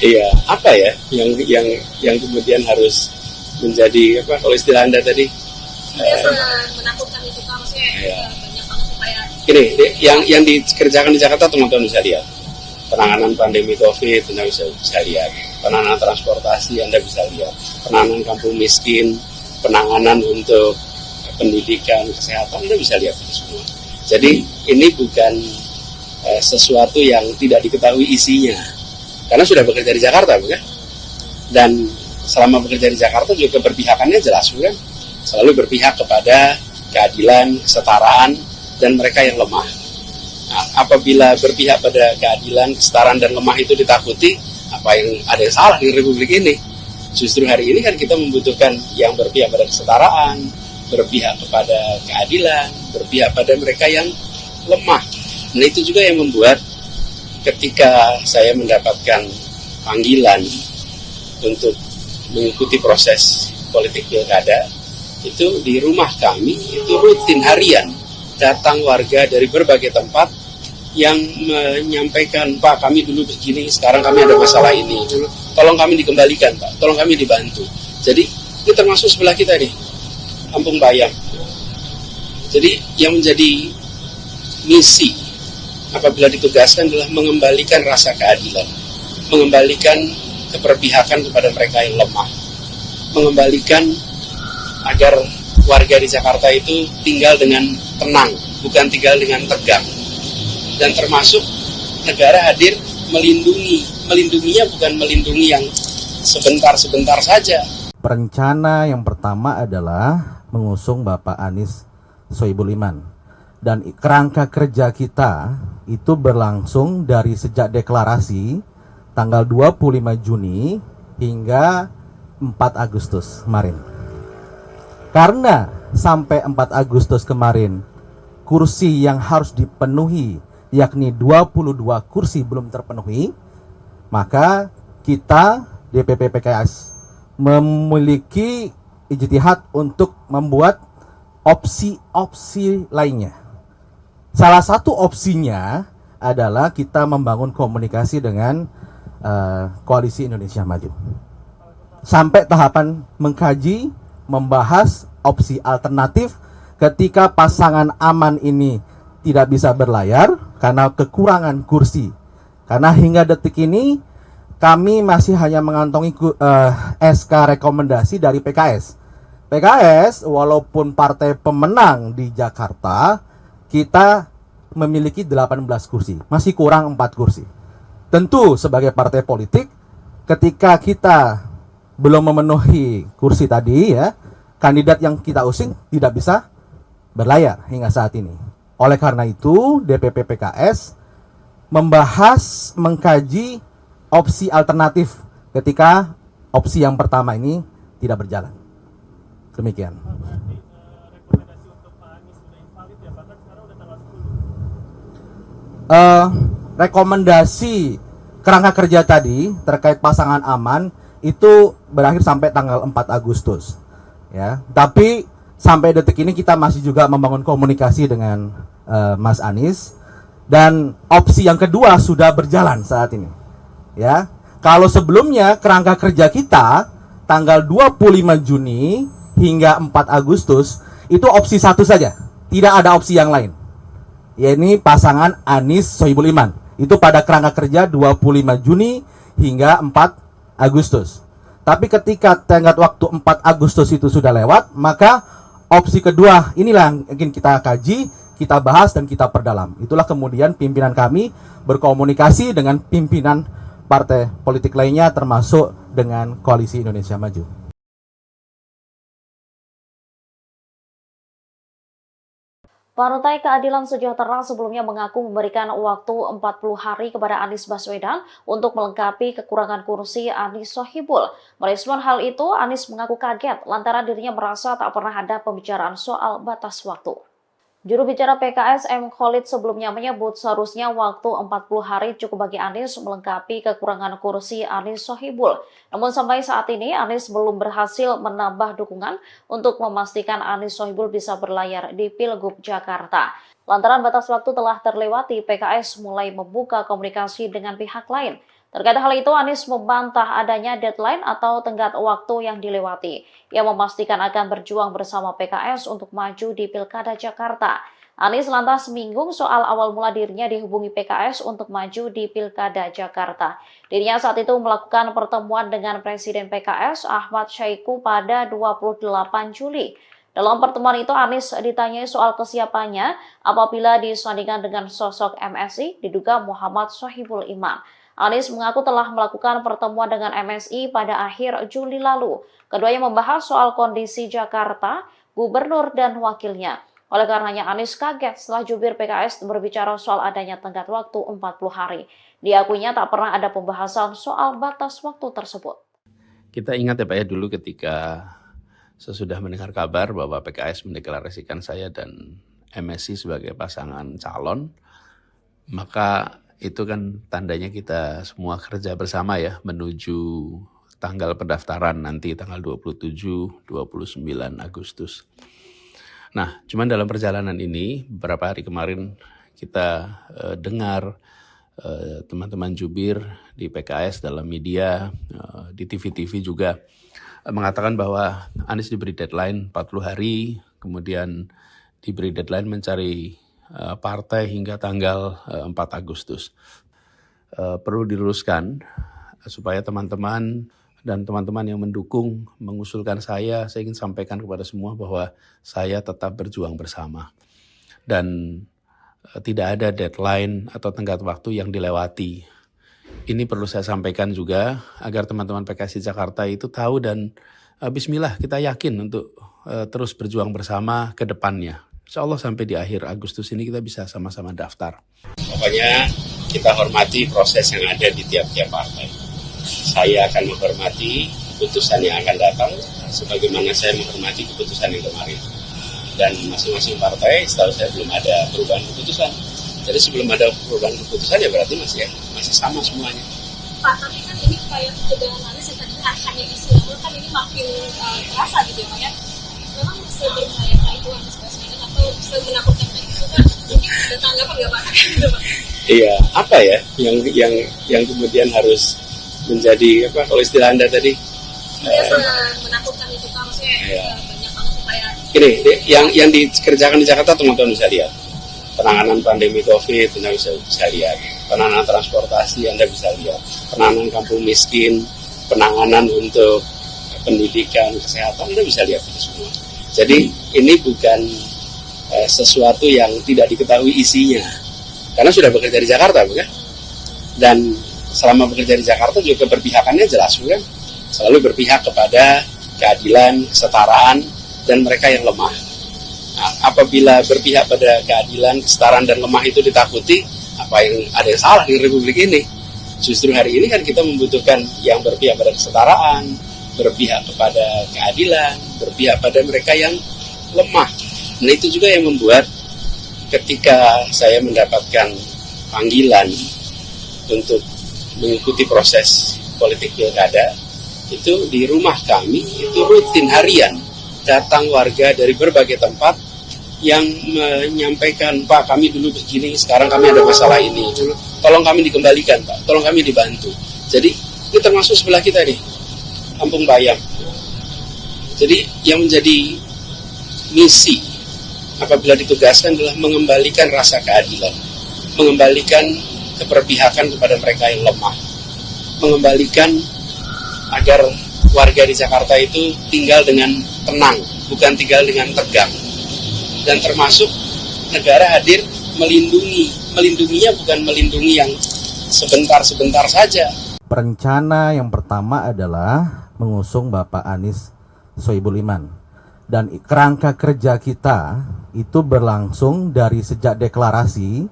Iya, apa ya yang kemudian harus menjadi apa kalau istilah Anda tadi? Menakutkan itu Pak, maksudnya banyak banget supaya. Ini yang dikerjakan di Jakarta teman-teman bisa lihat. Penanganan pandemi COVID Anda bisa lihat. Penanganan transportasi Anda bisa lihat. Penanganan kampung miskin, penanganan untuk pendidikan, kesehatan Anda bisa lihat itu semua. Jadi ini bukan sesuatu yang tidak diketahui isinya. Karena sudah bekerja di Jakarta, bukan? Dan selama bekerja di Jakarta juga keberpihakannya jelas, bukan? Selalu berpihak kepada keadilan, kesetaraan, dan mereka yang lemah. Nah, apabila berpihak pada keadilan, kesetaraan, dan lemah itu ditakuti, ada yang salah di Republik ini? Justru hari ini kan kita membutuhkan yang berpihak pada kesetaraan, berpihak kepada keadilan, berpihak pada mereka yang lemah. Nah itu juga yang membuat ketika saya mendapatkan panggilan untuk mengikuti proses politik pilkada, itu di rumah kami, itu rutin harian, datang warga dari berbagai tempat yang menyampaikan, Pak kami dulu begini, sekarang kami ada masalah ini, tolong kami dikembalikan Pak, tolong kami dibantu. Jadi ini termasuk sebelah kita nih, Kampung Bayam. Jadi yang menjadi misi apabila ditugaskan adalah mengembalikan rasa keadilan, mengembalikan keberpihakan kepada mereka yang lemah, mengembalikan agar warga di Jakarta itu tinggal dengan tenang, bukan tinggal dengan tegang. Dan termasuk negara hadir melindunginya bukan melindungi yang sebentar-sebentar saja. Rencana yang pertama adalah mengusung Bapak Anies Sohibul Iman. Dan kerangka kerja kita itu berlangsung dari sejak deklarasi tanggal 25 Juni hingga 4 Agustus kemarin. Karena sampai 4 Agustus kemarin kursi yang harus dipenuhi yakni 22 kursi belum terpenuhi, maka kita DPP PKS memiliki ijtihad untuk membuat opsi-opsi lainnya. Salah satu opsinya adalah kita membangun komunikasi dengan Koalisi Indonesia Maju. Sampai tahapan mengkaji, membahas opsi alternatif ketika pasangan aman ini tidak bisa berlayar karena kekurangan kursi. Karena hingga detik ini kami masih hanya mengantongi SK rekomendasi dari PKS. PKS walaupun partai pemenang di Jakarta, kita memiliki 18 kursi, masih kurang 4 kursi. Tentu sebagai partai politik, ketika kita belum memenuhi kursi tadi ya, kandidat yang kita usung tidak bisa berlayar hingga saat ini. Oleh karena itu, DPP PKS membahas, mengkaji opsi alternatif ketika opsi yang pertama ini tidak berjalan. Demikian. Rekomendasi kerangka kerja tadi terkait pasangan aman itu berakhir sampai tanggal 4 Agustus ya. Tapi sampai detik ini kita masih juga membangun komunikasi dengan Mas Anies, dan opsi yang kedua sudah berjalan saat ini ya. Kalau sebelumnya kerangka kerja kita tanggal 25 Juni hingga 4 Agustus itu opsi satu saja, tidak ada opsi yang lain, yakni pasangan Anies Sohibul Iman. Itu pada kerangka kerja 25 Juni hingga 4 Agustus. Tapi ketika tenggat waktu 4 Agustus itu sudah lewat, maka opsi kedua inilah yang ingin kita kaji, kita bahas, dan kita perdalam. Itulah kemudian pimpinan kami berkomunikasi dengan pimpinan partai politik lainnya termasuk dengan Koalisi Indonesia Maju. Partai Keadilan Sejahtera sebelumnya mengaku memberikan waktu 40 hari kepada Anies Baswedan untuk melengkapi kekurangan kursi Anies Sohibul. Merespon hal itu, Anies mengaku kaget lantaran dirinya merasa tak pernah ada pembicaraan soal batas waktu. Juru bicara PKS M. Khalid sebelumnya menyebut seharusnya waktu 40 hari cukup bagi Anies melengkapi kekurangan kursi Anies Sohibul. Namun sampai saat ini Anies belum berhasil menambah dukungan untuk memastikan Anies Sohibul bisa berlayar di Pilgub Jakarta. Lantaran batas waktu telah terlewati, PKS mulai membuka komunikasi dengan pihak lain. Terkait hal itu, Anies membantah adanya deadline atau tenggat waktu yang dilewati. Ia memastikan akan berjuang bersama PKS untuk maju di Pilkada Jakarta. Anies lantas menyinggung soal awal mula dirinya dihubungi PKS untuk maju di Pilkada Jakarta. Dirinya saat itu melakukan pertemuan dengan Presiden PKS Ahmad Syahiku pada 28 Juli. Dalam pertemuan itu, Anies ditanyai soal kesiapannya apabila disandingkan dengan sosok MSI diduga Muhammad Sohibul Iman. Anies mengaku telah melakukan pertemuan dengan MSI pada akhir Juli lalu. Keduanya membahas soal kondisi Jakarta, gubernur dan wakilnya. Oleh karenanya Anies kaget setelah jubir PKS berbicara soal adanya tenggat waktu 40 hari. Diakuinya tak pernah ada pembahasan soal batas waktu tersebut. Kita ingat ya Pak ya, dulu ketika sesudah mendengar kabar bahwa PKS mendeklarasikan saya dan MSI sebagai pasangan calon, maka itu kan tandanya kita semua kerja bersama ya menuju tanggal pendaftaran nanti tanggal 27-29 Agustus. Nah, cuman dalam perjalanan ini beberapa hari kemarin kita dengar teman-teman jubir di PKS dalam media, di TV-TV juga mengatakan bahwa Anies diberi deadline 40 hari, kemudian diberi deadline mencari partai hingga tanggal 4 Agustus. Perlu diluruskan supaya teman-teman dan teman-teman yang mendukung mengusulkan saya ingin sampaikan kepada semua bahwa saya tetap berjuang bersama. Dan tidak ada deadline atau tenggat waktu yang dilewati. Ini perlu saya sampaikan juga agar teman-teman PKS di Jakarta itu tahu dan bismillah kita yakin untuk terus berjuang bersama ke depannya. Insya Allah sampai di akhir Agustus ini kita bisa sama-sama daftar. Pokoknya kita hormati proses yang ada di tiap-tiap partai. Saya akan menghormati keputusan yang akan datang, sebagaimana saya menghormati keputusan yang kemarin. Dan masing-masing partai, setahu saya belum ada perubahan keputusan. Jadi sebelum ada perubahan keputusan ya berarti masih sama semuanya. Pak, tapi kan ini kayak ketegangan Anies yang tadi hanya istilah, kan ini makin terasa gitu ya Pak ya. Memang sebenarnya itu Anies Baswedan atau semenakutkan itu kan mungkin ada tanggapan nggak Pak? Iya, apa ya yang kemudian harus menjadi apa kalau istilah Anda tadi? Menakutkan itu kan maksudnya banyak banget supaya. Ini yang dikerjakan di Jakarta teman-teman bisa lihat. Penanganan pandemi COVID Anda bisa lihat. Penanganan transportasi Anda bisa lihat. Penanganan kampung miskin, penanganan untuk pendidikan, kesehatan Anda bisa lihat itu semua. Jadi ini bukan sesuatu yang tidak diketahui isinya. Karena sudah bekerja di Jakarta, bukan? Dan selama bekerja di Jakarta juga keberpihakannya jelas, bukan? Selalu berpihak kepada keadilan, kesetaraan, dan mereka yang lemah. Nah, apabila berpihak pada keadilan, kesetaraan, dan lemah itu ditakuti, apa yang ada yang salah di Republik ini? Justru hari ini kan kita membutuhkan yang berpihak pada kesetaraan, berpihak kepada keadilan, berpihak pada mereka yang lemah. Nah itu juga yang membuat ketika saya mendapatkan panggilan untuk mengikuti proses politik pilkada, itu di rumah kami, itu rutin harian, datang warga dari berbagai tempat yang menyampaikan, Pak kami dulu begini, sekarang kami ada masalah ini, tolong kami dikembalikan Pak, tolong kami dibantu. Jadi ini termasuk sebelah kita nih, Kampung Bayam. Jadi yang menjadi misi apabila ditugaskan adalah mengembalikan rasa keadilan, mengembalikan keberpihakan kepada mereka yang lemah, mengembalikan agar warga di Jakarta itu tinggal dengan tenang, bukan tinggal dengan tegang. Dan termasuk negara hadir melindunginya bukan melindungi yang sebentar-sebentar saja. Rencana yang pertama adalah mengusung Bapak Anies Sohibul Iman. Dan kerangka kerja kita itu berlangsung dari sejak deklarasi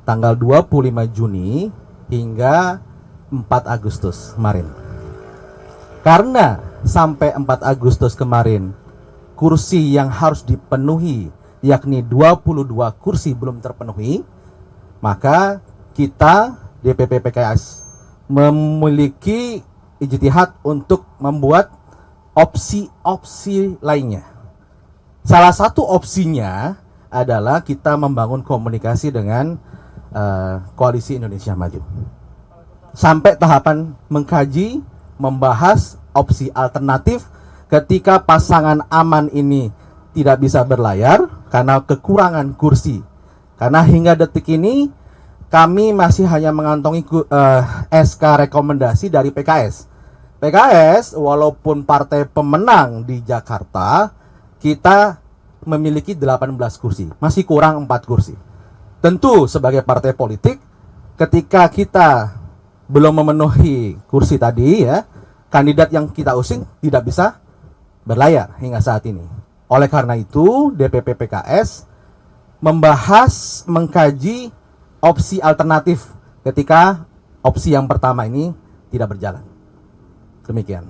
tanggal 25 Juni hingga 4 Agustus kemarin. Karena sampai 4 Agustus kemarin kursi yang harus dipenuhi yakni 22 kursi belum terpenuhi, maka kita DPP PKS memiliki ijtihad untuk membuat opsi-opsi lainnya. Salah satu opsinya adalah kita membangun komunikasi dengan Koalisi Indonesia Maju. Sampai tahapan mengkaji, membahas opsi alternatif ketika pasangan aman ini tidak bisa berlayar karena kekurangan kursi. Karena hingga detik ini kami masih hanya mengantongi SK rekomendasi dari PKS. PKS walaupun partai pemenang di Jakarta, kita memiliki 18 kursi, masih kurang 4 kursi. Tentu sebagai partai politik, ketika kita belum memenuhi kursi tadi ya, kandidat yang kita usung tidak bisa berlayar hingga saat ini. Oleh karena itu, DPP PKS membahas, mengkaji opsi alternatif ketika opsi yang pertama ini tidak berjalan. Demikian.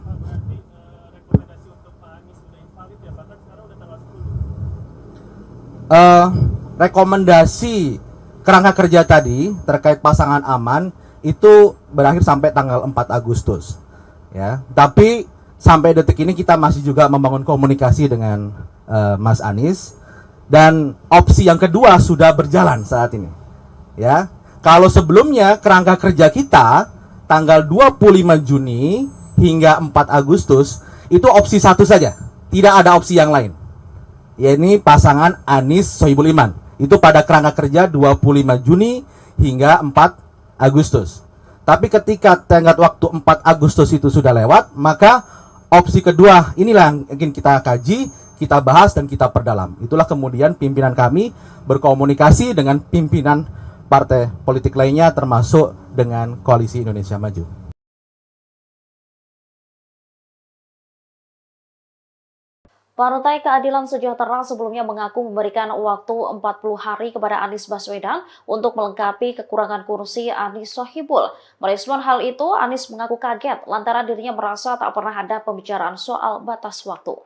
Rekomendasi kerangka kerja tadi terkait pasangan aman itu berakhir sampai tanggal 4 Agustus. Ya, tapi sampai detik ini kita masih juga membangun komunikasi dengan Mas Anies, dan opsi yang kedua sudah berjalan saat ini. Ya, kalau sebelumnya kerangka kerja kita tanggal 25 Juni hingga 4 Agustus itu opsi satu saja, tidak ada opsi yang lain. Yakni pasangan Anies Sohibul Iman. Itu pada kerangka kerja 25 Juni hingga 4 Agustus. Tapi ketika tenggat waktu 4 Agustus itu sudah lewat, maka opsi kedua inilah yang ingin kita kaji, kita bahas dan kita perdalam. Itulah kemudian pimpinan kami berkomunikasi dengan pimpinan partai politik lainnya termasuk dengan Koalisi Indonesia Maju. Partai Keadilan Sejahtera sebelumnya mengaku memberikan waktu 40 hari kepada Anies Baswedan untuk melengkapi kekurangan kursi Anies Sohibul. Merespon hal itu, Anies mengaku kaget lantaran dirinya merasa tak pernah ada pembicaraan soal batas waktu.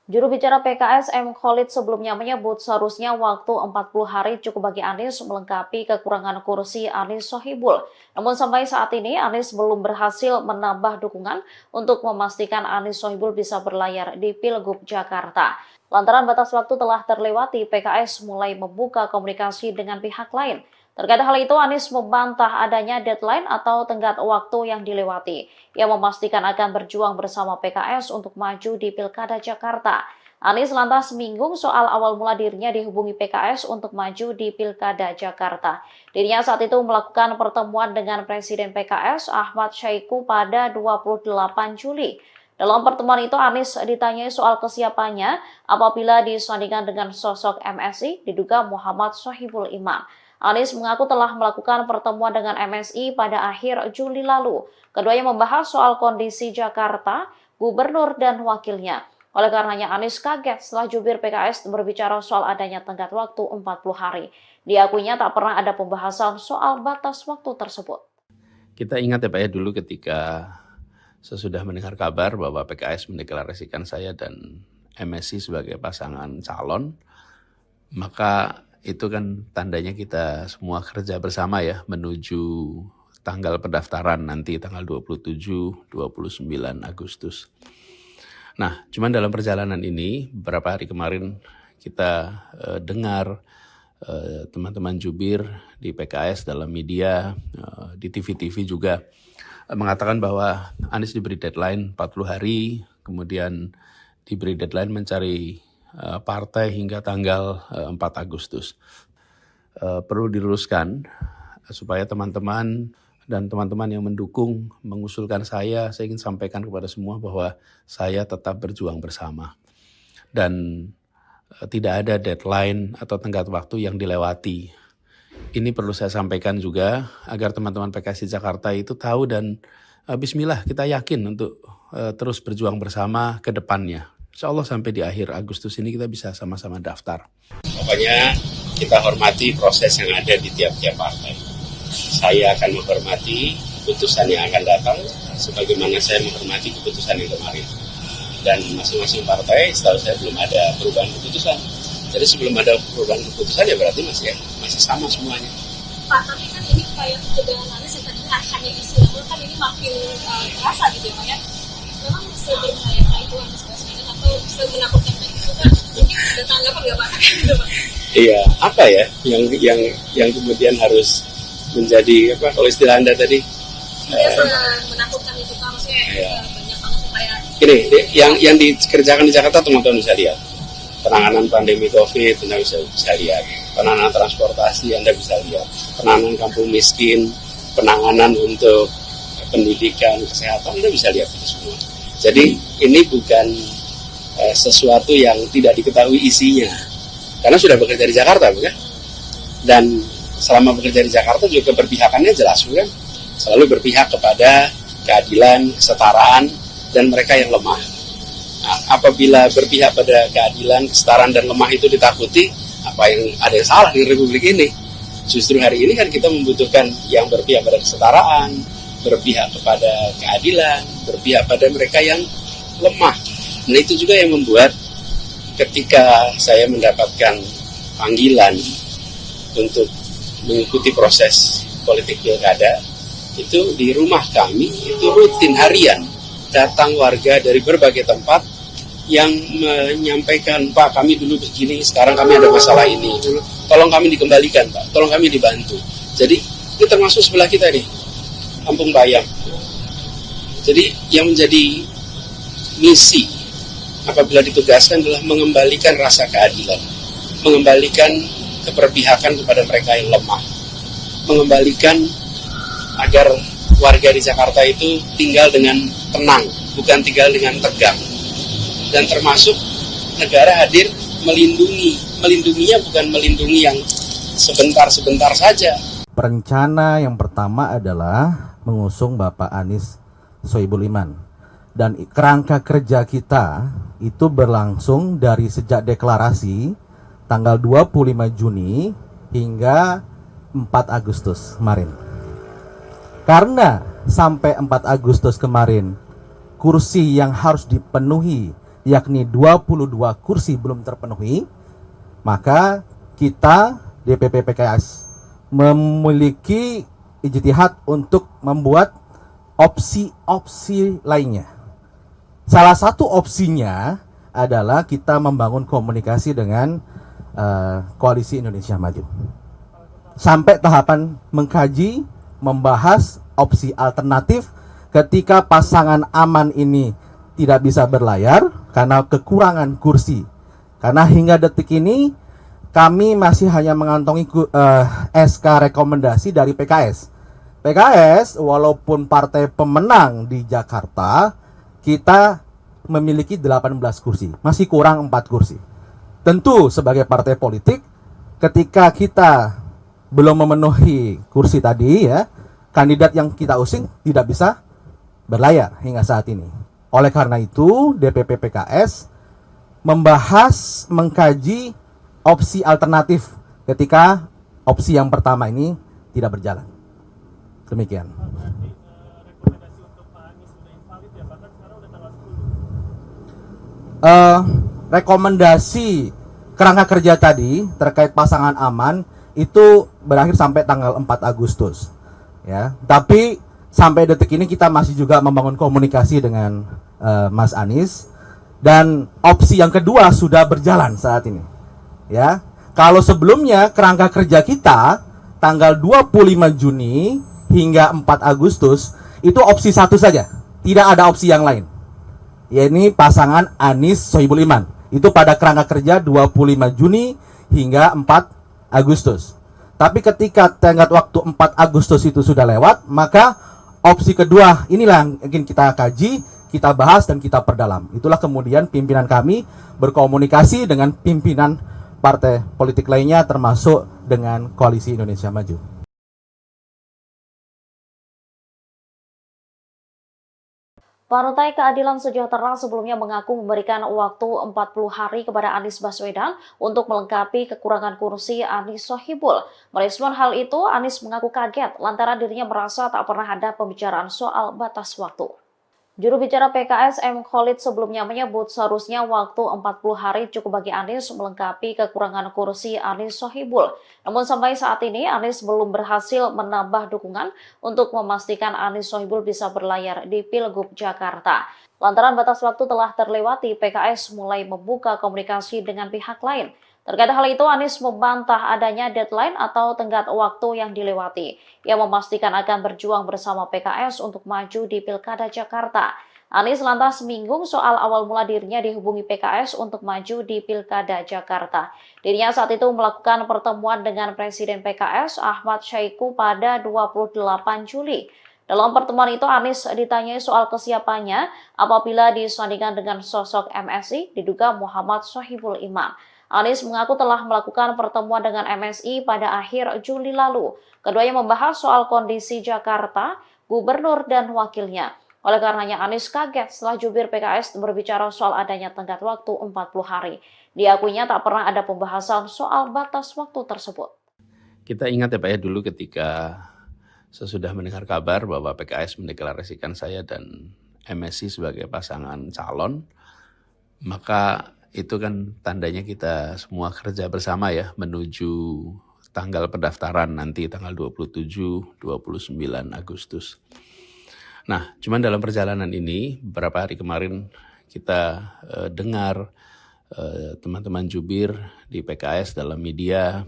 Juru bicara PKS M. Khalid sebelumnya menyebut seharusnya waktu 40 hari cukup bagi Anies melengkapi kekurangan kursi Anies Sohibul. Namun sampai saat ini Anies belum berhasil menambah dukungan untuk memastikan Anies Sohibul bisa berlayar di Pilgub Jakarta. Lantaran batas waktu telah terlewati, PKS mulai membuka komunikasi dengan pihak lain. Terkait hal itu, Anies membantah adanya deadline atau tenggat waktu yang dilewati. Ia memastikan akan berjuang bersama PKS untuk maju di Pilkada Jakarta. Anies lantas menyinggung soal awal mula dirinya dihubungi PKS untuk maju di Pilkada Jakarta. Dirinya saat itu melakukan pertemuan dengan Presiden PKS Ahmad Syaiqo pada 28 Juli. Dalam pertemuan itu, Anies ditanyai soal kesiapannya apabila disandingkan dengan sosok MSI diduga Muhammad Sohibul Iman. Anies mengaku telah melakukan pertemuan dengan MSI pada akhir Juli lalu. Keduanya membahas soal kondisi Jakarta, gubernur dan wakilnya. Oleh karenanya Anies kaget setelah jubir PKS berbicara soal adanya tenggat waktu 40 hari. Diakuinya tak pernah ada pembahasan soal batas waktu tersebut. Kita ingat ya Pak ya, dulu ketika sesudah mendengar kabar bahwa PKS mendeklarasikan saya dan MSI sebagai pasangan calon, maka itu kan tandanya kita semua kerja bersama ya menuju tanggal pendaftaran nanti tanggal 27-29 Agustus. Nah, cuman dalam perjalanan ini beberapa hari kemarin kita dengar teman-teman jubir di PKS dalam media, di TV-TV juga mengatakan bahwa Anies diberi deadline 40 hari, kemudian diberi deadline mencari partai hingga tanggal 4 Agustus. Perlu diluruskan supaya teman-teman dan teman-teman yang mendukung mengusulkan saya ingin sampaikan kepada semua bahwa saya tetap berjuang bersama. Dan tidak ada deadline atau tenggat waktu yang dilewati. Ini perlu saya sampaikan juga agar teman-teman PKS di Jakarta itu tahu dan bismillah kita yakin untuk terus berjuang bersama ke depannya. Insya Allah sampai di akhir Agustus ini kita bisa sama-sama daftar. Pokoknya kita hormati proses yang ada di tiap-tiap partai. Saya akan menghormati keputusan yang akan datang, sebagaimana saya menghormati keputusan yang kemarin. Dan masing-masing partai, setahu saya belum ada perubahan keputusan. Jadi sebelum ada perubahan keputusan ya berarti masih sama semuanya. Pak, tapi kan ini kayak ketegangan Anies yang tadinya hanya istilah, kan ini makin terasa gitu ya Pak ya. Memang seberbahaya itu Anies Baswedan atau semenakutkan itu kan? Mungkin ada tanggapan nggak Pak? Iya, apa ya yang kemudian harus menjadi apa kalau istilah Anda tadi? Menakutkan itu Pak, maksudnya banyak banget supaya Ini yang dikerjakan di Jakarta teman-teman bisa lihat. Penanganan pandemi COVID, Anda bisa lihat. Penanganan transportasi, Anda bisa lihat. Penanganan kampung miskin, penanganan untuk pendidikan, kesehatan, Anda bisa lihat itu semua. Jadi ini bukan sesuatu yang tidak diketahui isinya. Karena sudah bekerja di Jakarta, bukan? Dan selama bekerja di Jakarta juga keberpihakannya jelas, bukan? Selalu berpihak kepada keadilan, kesetaraan, dan mereka yang lemah. Nah, apabila berpihak pada keadilan, kesetaraan, dan lemah itu ditakuti, apa yang ada yang salah di Republik ini? Justru hari ini kan kita membutuhkan yang berpihak pada kesetaraan, berpihak kepada keadilan, berpihak pada mereka yang lemah. Nah itu juga yang membuat ketika saya mendapatkan panggilan untuk mengikuti proses politik pilkada, itu di rumah kami, itu rutin harian datang warga dari berbagai tempat yang menyampaikan, Pak kami dulu begini, sekarang kami ada masalah ini, tolong kami dikembalikan Pak, tolong kami dibantu. Jadi ini termasuk sebelah kita nih, Kampung Bayam. Jadi yang menjadi misi apabila ditugaskan adalah mengembalikan rasa keadilan, mengembalikan keberpihakan kepada mereka yang lemah, mengembalikan agar warga di Jakarta itu tinggal dengan tenang, bukan tinggal dengan tegang. Dan termasuk negara hadir melindunginya bukan melindungi yang sebentar-sebentar saja. Rencana yang pertama adalah mengusung Bapak Anies Sohibul Iman. Dan kerangka kerja kita itu berlangsung dari sejak deklarasi tanggal 25 Juni hingga 4 Agustus kemarin. Karena sampai 4 Agustus kemarin kursi yang harus dipenuhi yakni 22 kursi belum terpenuhi, maka kita DPP PKS memiliki ijtihad untuk membuat opsi-opsi lainnya. Salah satu opsinya adalah kita membangun komunikasi dengan Koalisi Indonesia Maju. Sampai tahapan mengkaji, membahas opsi alternatif ketika pasangan aman ini tidak bisa berlayar karena kekurangan kursi. Karena hingga detik ini kami masih hanya mengantongi SK rekomendasi dari PKS. PKS walaupun partai pemenang di Jakarta, kita memiliki 18 kursi, masih kurang 4 kursi. Tentu sebagai partai politik, ketika kita belum memenuhi kursi tadi ya, kandidat yang kita usung tidak bisa berlayar hingga saat ini. Oleh karena itu, DPP PKS membahas, mengkaji opsi alternatif ketika opsi yang pertama ini tidak berjalan. Demikian. Rekomendasi kerangka kerja tadi terkait pasangan aman itu berakhir sampai tanggal 4 Agustus. Ya, tapi sampai detik ini kita masih juga membangun komunikasi dengan Mas Anies, dan opsi yang kedua sudah berjalan saat ini. Ya, kalau sebelumnya kerangka kerja kita tanggal 25 Juni hingga 4 Agustus itu opsi satu saja, tidak ada opsi yang lain. Yaitu pasangan Anies Sohibul Iman. Itu pada kerangka kerja 25 Juni hingga 4 Agustus. Tapi ketika tenggat waktu 4 Agustus itu sudah lewat, maka opsi kedua inilah yang ingin kita kaji, kita bahas, dan kita perdalam. Itulah kemudian pimpinan kami berkomunikasi dengan pimpinan partai politik lainnya termasuk dengan Koalisi Indonesia Maju. Partai Keadilan Sejahtera sebelumnya mengaku memberikan waktu 40 hari kepada Anies Baswedan untuk melengkapi kekurangan kursi Anies Sohibul. Merespon hal itu, Anies mengaku kaget lantaran dirinya merasa tak pernah ada pembicaraan soal batas waktu. Juru bicara PKS M. Khalid sebelumnya menyebut seharusnya waktu 40 hari cukup bagi Anies melengkapi kekurangan kursi Anies Sohibul. Namun sampai saat ini Anies belum berhasil menambah dukungan untuk memastikan Anies Sohibul bisa berlayar di Pilgub Jakarta. Lantaran batas waktu telah terlewati, PKS mulai membuka komunikasi dengan pihak lain. Terkait hal itu, Anies membantah adanya deadline atau tenggat waktu yang dilewati. Ia memastikan akan berjuang bersama PKS untuk maju di Pilkada Jakarta. Anies lantas menyinggung soal awal mula dirinya dihubungi PKS untuk maju di Pilkada Jakarta. Dirinya saat itu melakukan pertemuan dengan Presiden PKS Ahmad Syaiqo pada 28 Juli. Dalam pertemuan itu, Anies ditanyai soal kesiapannya apabila disandingkan dengan sosok MSI, diduga Muhammad Sohibul Iman. Anies mengaku telah melakukan pertemuan dengan MSI pada akhir Juli lalu. Keduanya membahas soal kondisi Jakarta, gubernur dan wakilnya. Oleh karenanya Anies kaget setelah jubir PKS berbicara soal adanya tenggat waktu 40 hari. Diakuinya tak pernah ada pembahasan soal batas waktu tersebut. Kita ingat ya Pak ya, dulu ketika sesudah mendengar kabar bahwa PKS mendeklarasikan saya dan MSI sebagai pasangan calon, maka itu kan tandanya kita semua kerja bersama ya menuju tanggal pendaftaran nanti tanggal 27-29 Agustus. Nah, cuman dalam perjalanan ini beberapa hari kemarin kita dengar teman-teman jubir di PKS dalam media,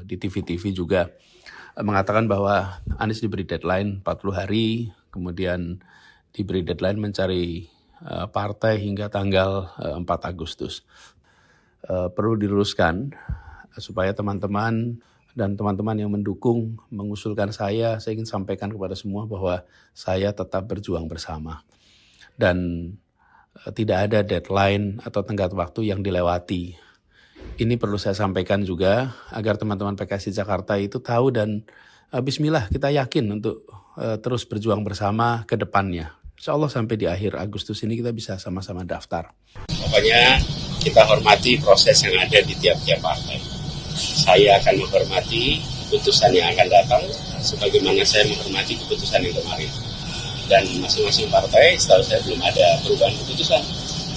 di TV-TV juga mengatakan bahwa Anies diberi deadline 40 hari, kemudian diberi deadline mencari partai hingga tanggal 4 Agustus. Perlu diluruskan supaya teman-teman dan teman-teman yang mendukung mengusulkan saya ingin sampaikan kepada semua bahwa saya tetap berjuang bersama. Dan tidak ada deadline atau tenggat waktu yang dilewati. Ini perlu saya sampaikan juga agar teman-teman PKS di Jakarta itu tahu dan bismillah kita yakin untuk terus berjuang bersama ke depannya. Insya Allah sampai di akhir Agustus ini kita bisa sama-sama daftar. Pokoknya kita hormati proses yang ada di tiap-tiap partai. Saya akan menghormati keputusan yang akan datang, sebagaimana saya menghormati keputusan yang kemarin. Dan masing-masing partai, setahu saya belum ada perubahan keputusan.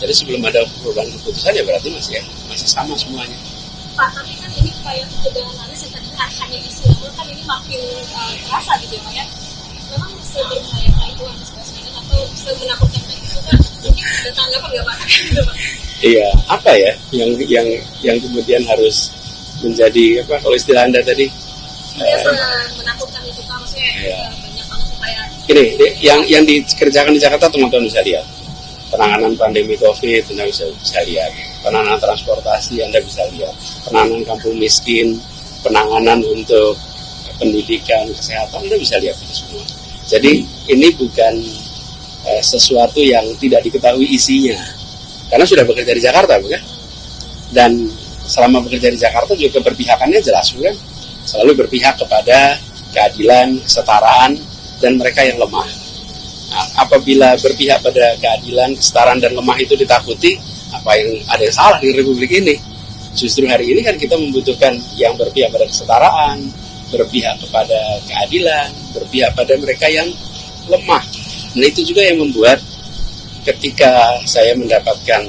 Jadi sebelum ada perubahan keputusan ya berarti masih sama semuanya. Pak, tapi kan ini upaya pencegahan Anies yang tadi hanya isu, namun kan ini makin terasa gitu ya Pak ya. Memang seberbahaya itu Anies Baswedan atau semenakutkan itu kan mungkin ada tanggapan nggak Pak? Iya, apa ya yang kemudian harus menjadi apa kalau istilah Anda tadi? Menakutkan itu Pak, maksudnya banyak banget supaya. Ini yang dikerjakan di Jakarta teman-teman bisa lihat. Penanganan pandemi COVID Anda bisa lihat. Penanganan transportasi Anda bisa lihat. Penanganan kampung miskin, penanganan untuk pendidikan, kesehatan Anda bisa lihat itu semua. Jadi ini bukan sesuatu yang tidak diketahui isinya, karena sudah bekerja di Jakarta, bukan? Dan selama bekerja di Jakarta juga keberpihakannya jelas, bukan? Selalu berpihak kepada keadilan, kesetaraan, dan mereka yang lemah. Nah, apabila berpihak pada keadilan, kesetaraan, dan lemah itu ditakuti, apa yang ada yang salah di Republik ini? Justru hari ini kan kita membutuhkan yang berpihak pada kesetaraan, berpihak kepada keadilan, berpihak pada mereka yang lemah. Nah itu juga yang membuat ketika saya mendapatkan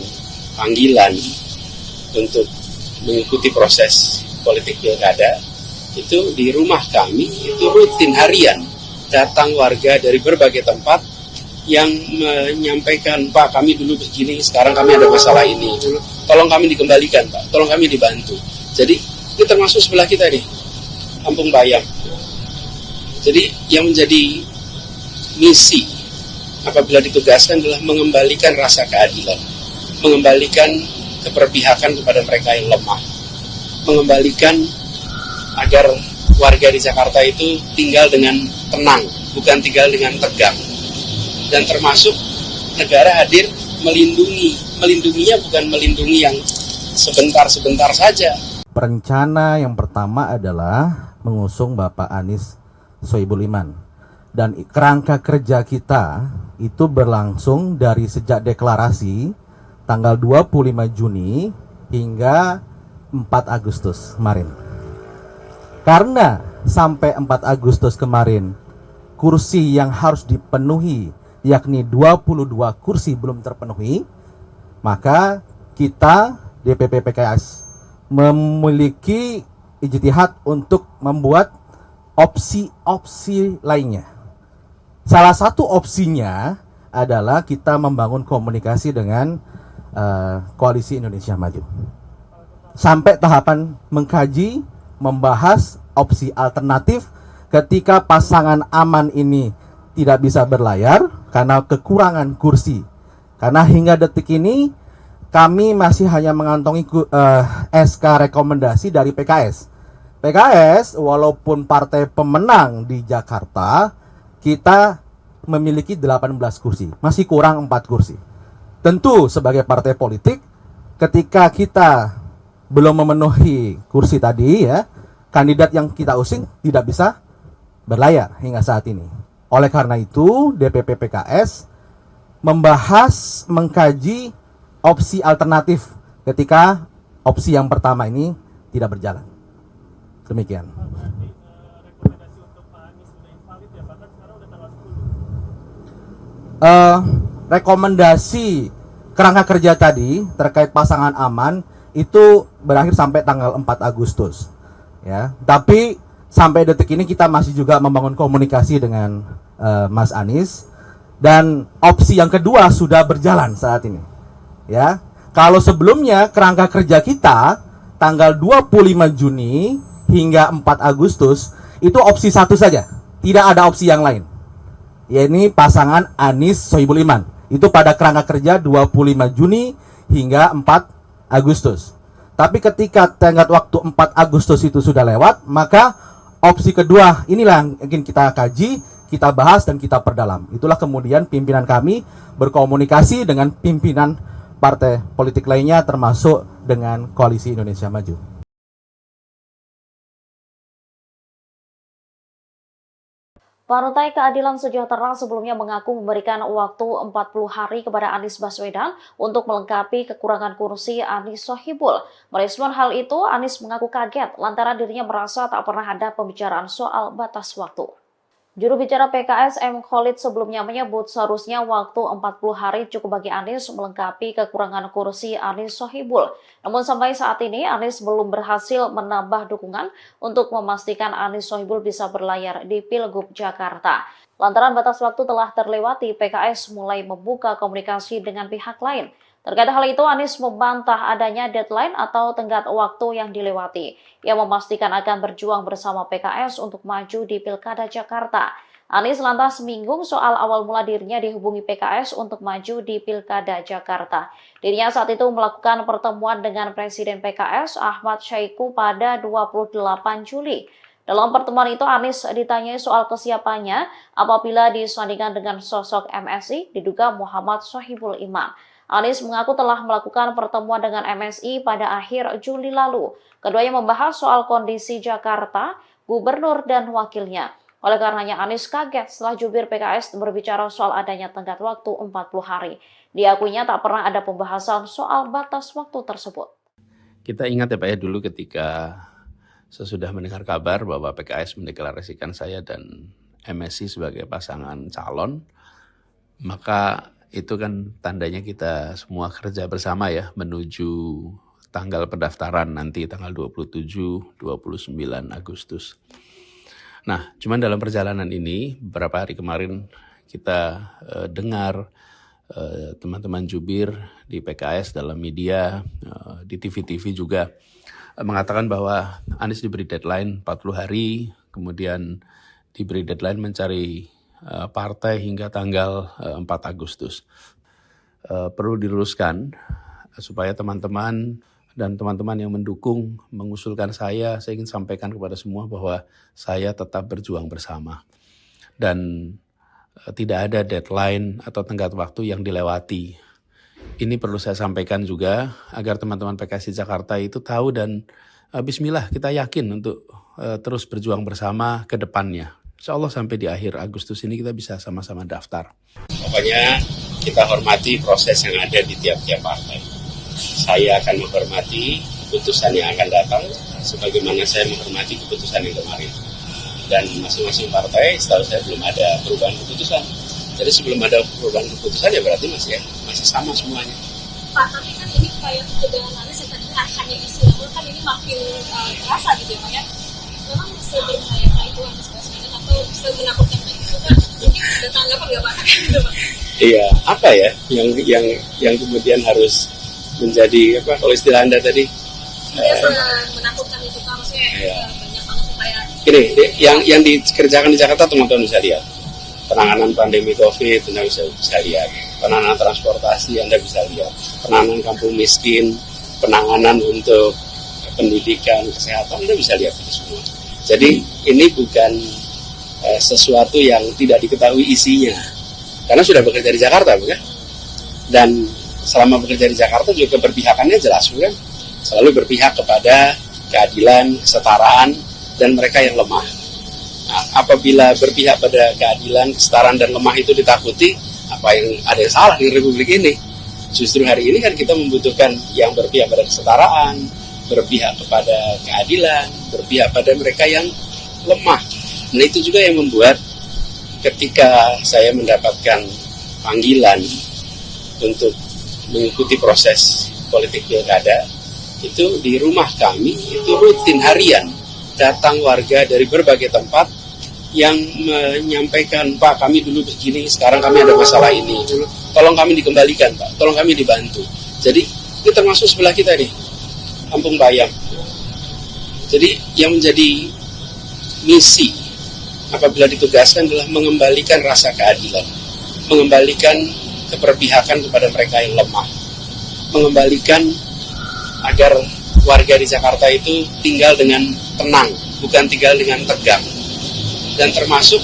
panggilan untuk mengikuti proses politik pilkada, itu di rumah kami, itu rutin harian, datang warga dari berbagai tempat yang menyampaikan, Pak kami dulu begini, sekarang kami ada masalah ini, tolong kami dikembalikan Pak, tolong kami dibantu. Jadi itu termasuk sebelah kita nih, Kampung Bayam. Jadi yang menjadi misi apabila ditugaskan adalah mengembalikan rasa keadilan, mengembalikan keberpihakan kepada mereka yang lemah, mengembalikan agar warga di Jakarta itu tinggal dengan tenang, bukan tinggal dengan tegang. Dan termasuk negara hadir melindunginya bukan melindungi yang sebentar-sebentar saja. Rencana yang pertama adalah mengusung Bapak Anies Sohibul Iman. Dan kerangka kerja kita itu berlangsung dari sejak deklarasi tanggal 25 Juni hingga 4 Agustus kemarin. Karena sampai 4 Agustus kemarin kursi yang harus dipenuhi yakni 22 kursi belum terpenuhi, maka kita DPP PKS memiliki ijtihad untuk membuat opsi-opsi lainnya. Salah satu opsinya adalah kita membangun komunikasi dengan Koalisi Indonesia Maju. Sampai tahapan mengkaji, membahas opsi alternatif ketika pasangan aman ini tidak bisa berlayar karena kekurangan kursi. Karena hingga detik ini kami masih hanya mengantongi SK rekomendasi dari PKS. PKS walaupun partai pemenang di Jakarta, kita memiliki 18 kursi, masih kurang 4 kursi. Tentu sebagai partai politik, ketika kita belum memenuhi kursi tadi ya, kandidat yang kita usung tidak bisa berlayar hingga saat ini. Oleh karena itu, DPP PKS membahas, mengkaji opsi alternatif ketika opsi yang pertama ini tidak berjalan. Demikian. Rekomendasi kerangka kerja tadi terkait pasangan aman itu berakhir sampai tanggal 4 Agustus. Ya, tapi sampai detik ini kita masih juga membangun komunikasi dengan Mas Anies, dan opsi yang kedua sudah berjalan saat ini. Ya, kalau sebelumnya kerangka kerja kita tanggal 25 Juni hingga 4 Agustus itu opsi satu saja, tidak ada opsi yang lain. Yaitu pasangan Anies Sohibul Iman. Itu pada kerangka kerja 25 Juni hingga 4 Agustus. Tapi ketika tenggat waktu 4 Agustus itu sudah lewat, maka opsi kedua inilah yang ingin kita kaji, kita bahas dan kita perdalam. Itulah kemudian pimpinan kami berkomunikasi dengan pimpinan partai politik lainnya termasuk dengan Koalisi Indonesia Maju. Partai Keadilan Sejahtera sebelumnya mengaku memberikan waktu 40 hari kepada Anies Baswedan untuk melengkapi kekurangan kursi Anies Sohibul. Merespon hal itu, Anies mengaku kaget lantaran dirinya merasa tak pernah ada pembicaraan soal batas waktu. Juru bicara PKS M. Khalid sebelumnya menyebut seharusnya waktu 40 hari cukup bagi Anies melengkapi kekurangan kursi Anies Sohibul. Namun sampai saat ini Anies belum berhasil menambah dukungan untuk memastikan Anies Sohibul bisa berlayar di Pilgub Jakarta. Lantaran batas waktu telah terlewati, PKS mulai membuka komunikasi dengan pihak lain. Terkait hal itu, Anies membantah adanya deadline atau tenggat waktu yang dilewati. Ia memastikan akan berjuang bersama PKS untuk maju di Pilkada Jakarta. Anies lantas menyinggung soal awal mula dirinya dihubungi PKS untuk maju di Pilkada Jakarta. Dirinya saat itu melakukan pertemuan dengan Presiden PKS Ahmad Syahiku pada 28 Juli. Dalam pertemuan itu, Anies ditanyai soal kesiapannya apabila disandingkan dengan sosok MSI diduga Muhammad Sohibul Iman. Anies mengaku telah melakukan pertemuan dengan MSI pada akhir Juli lalu. Keduanya membahas soal kondisi Jakarta, gubernur dan wakilnya. Oleh karenanya Anies kaget setelah jubir PKS berbicara soal adanya tenggat waktu 40 hari. Diakuinya tak pernah ada pembahasan soal batas waktu tersebut. Kita ingat ya Pak ya, dulu ketika sesudah mendengar kabar bahwa PKS mendeklarasikan saya dan MSI sebagai pasangan calon, maka itu kan tandanya kita semua kerja bersama ya menuju tanggal pendaftaran nanti tanggal 27-29 Agustus. Nah, cuman dalam perjalanan ini beberapa hari kemarin kita dengar teman-teman jubir di PKS dalam media, di TV-TV juga mengatakan bahwa Anies diberi deadline 40 hari, kemudian diberi deadline mencari partai hingga tanggal 4 Agustus. Perlu diluruskan supaya teman-teman dan teman-teman yang mendukung mengusulkan saya ingin sampaikan kepada semua bahwa saya tetap berjuang bersama. Dan tidak ada deadline atau tenggat waktu yang dilewati. Ini perlu saya sampaikan juga agar teman-teman PKS di Jakarta itu tahu dan bismillah kita yakin untuk terus berjuang bersama ke depannya. Insya Allah sampai di akhir Agustus ini kita bisa sama-sama daftar. Pokoknya kita hormati proses yang ada di tiap-tiap partai. Saya akan menghormati keputusan yang akan datang, sebagaimana saya menghormati keputusan yang kemarin. Dan masing-masing partai, setahu saya belum ada perubahan keputusan. Jadi sebelum ada perubahan keputusan ya berarti masih sama semuanya. Pak, tapi kan ini kayak ketegangan Anies yang tadi hanya isu, namun kan ini makin terasa gitu ya Pak ya. Memang seberbahaya itu Anies Baswedan atau semenakutkan itu kan? Mungkin ada tanggapan nggak Pak? Iya, apa ya yang kemudian harus menjadi apa kalau istilah Anda tadi? Ya, menakutkan itu Pak, maksudnya banyak banget supaya. Ini yang dikerjakan di Jakarta teman-teman bisa lihat. Penanganan pandemi COVID, Anda bisa lihat. Penanganan transportasi, Anda bisa lihat. Penanganan kampung miskin, penanganan untuk pendidikan, kesehatan, Anda bisa lihat itu semua. Jadi ini bukan sesuatu yang tidak diketahui isinya. Karena sudah bekerja di Jakarta, bukan? Dan selama bekerja di Jakarta juga keberpihakannya jelas, bukan? Selalu berpihak kepada keadilan, kesetaraan, dan mereka yang lemah. Nah, apabila berpihak pada keadilan, kesetaraan, dan lemah itu ditakuti, apa yang ada yang salah di Republik ini? Justru hari ini kan kita membutuhkan yang berpihak pada kesetaraan, berpihak kepada keadilan, berpihak pada mereka yang lemah. Nah itu juga yang membuat ketika saya mendapatkan panggilan untuk mengikuti proses politik pilkada, itu di rumah kami itu rutin harian datang warga dari berbagai tempat yang menyampaikan, Pak kami dulu begini, sekarang kami ada masalah ini, tolong kami dikembalikan Pak, tolong kami dibantu. Jadi ini termasuk sebelah kita nih, Kampung Bayam. Jadi yang menjadi misi apabila ditugaskan adalah mengembalikan rasa keadilan, mengembalikan keberpihakan kepada mereka yang lemah, mengembalikan agar warga di Jakarta itu tinggal dengan tenang, bukan tinggal dengan tegang. Dan termasuk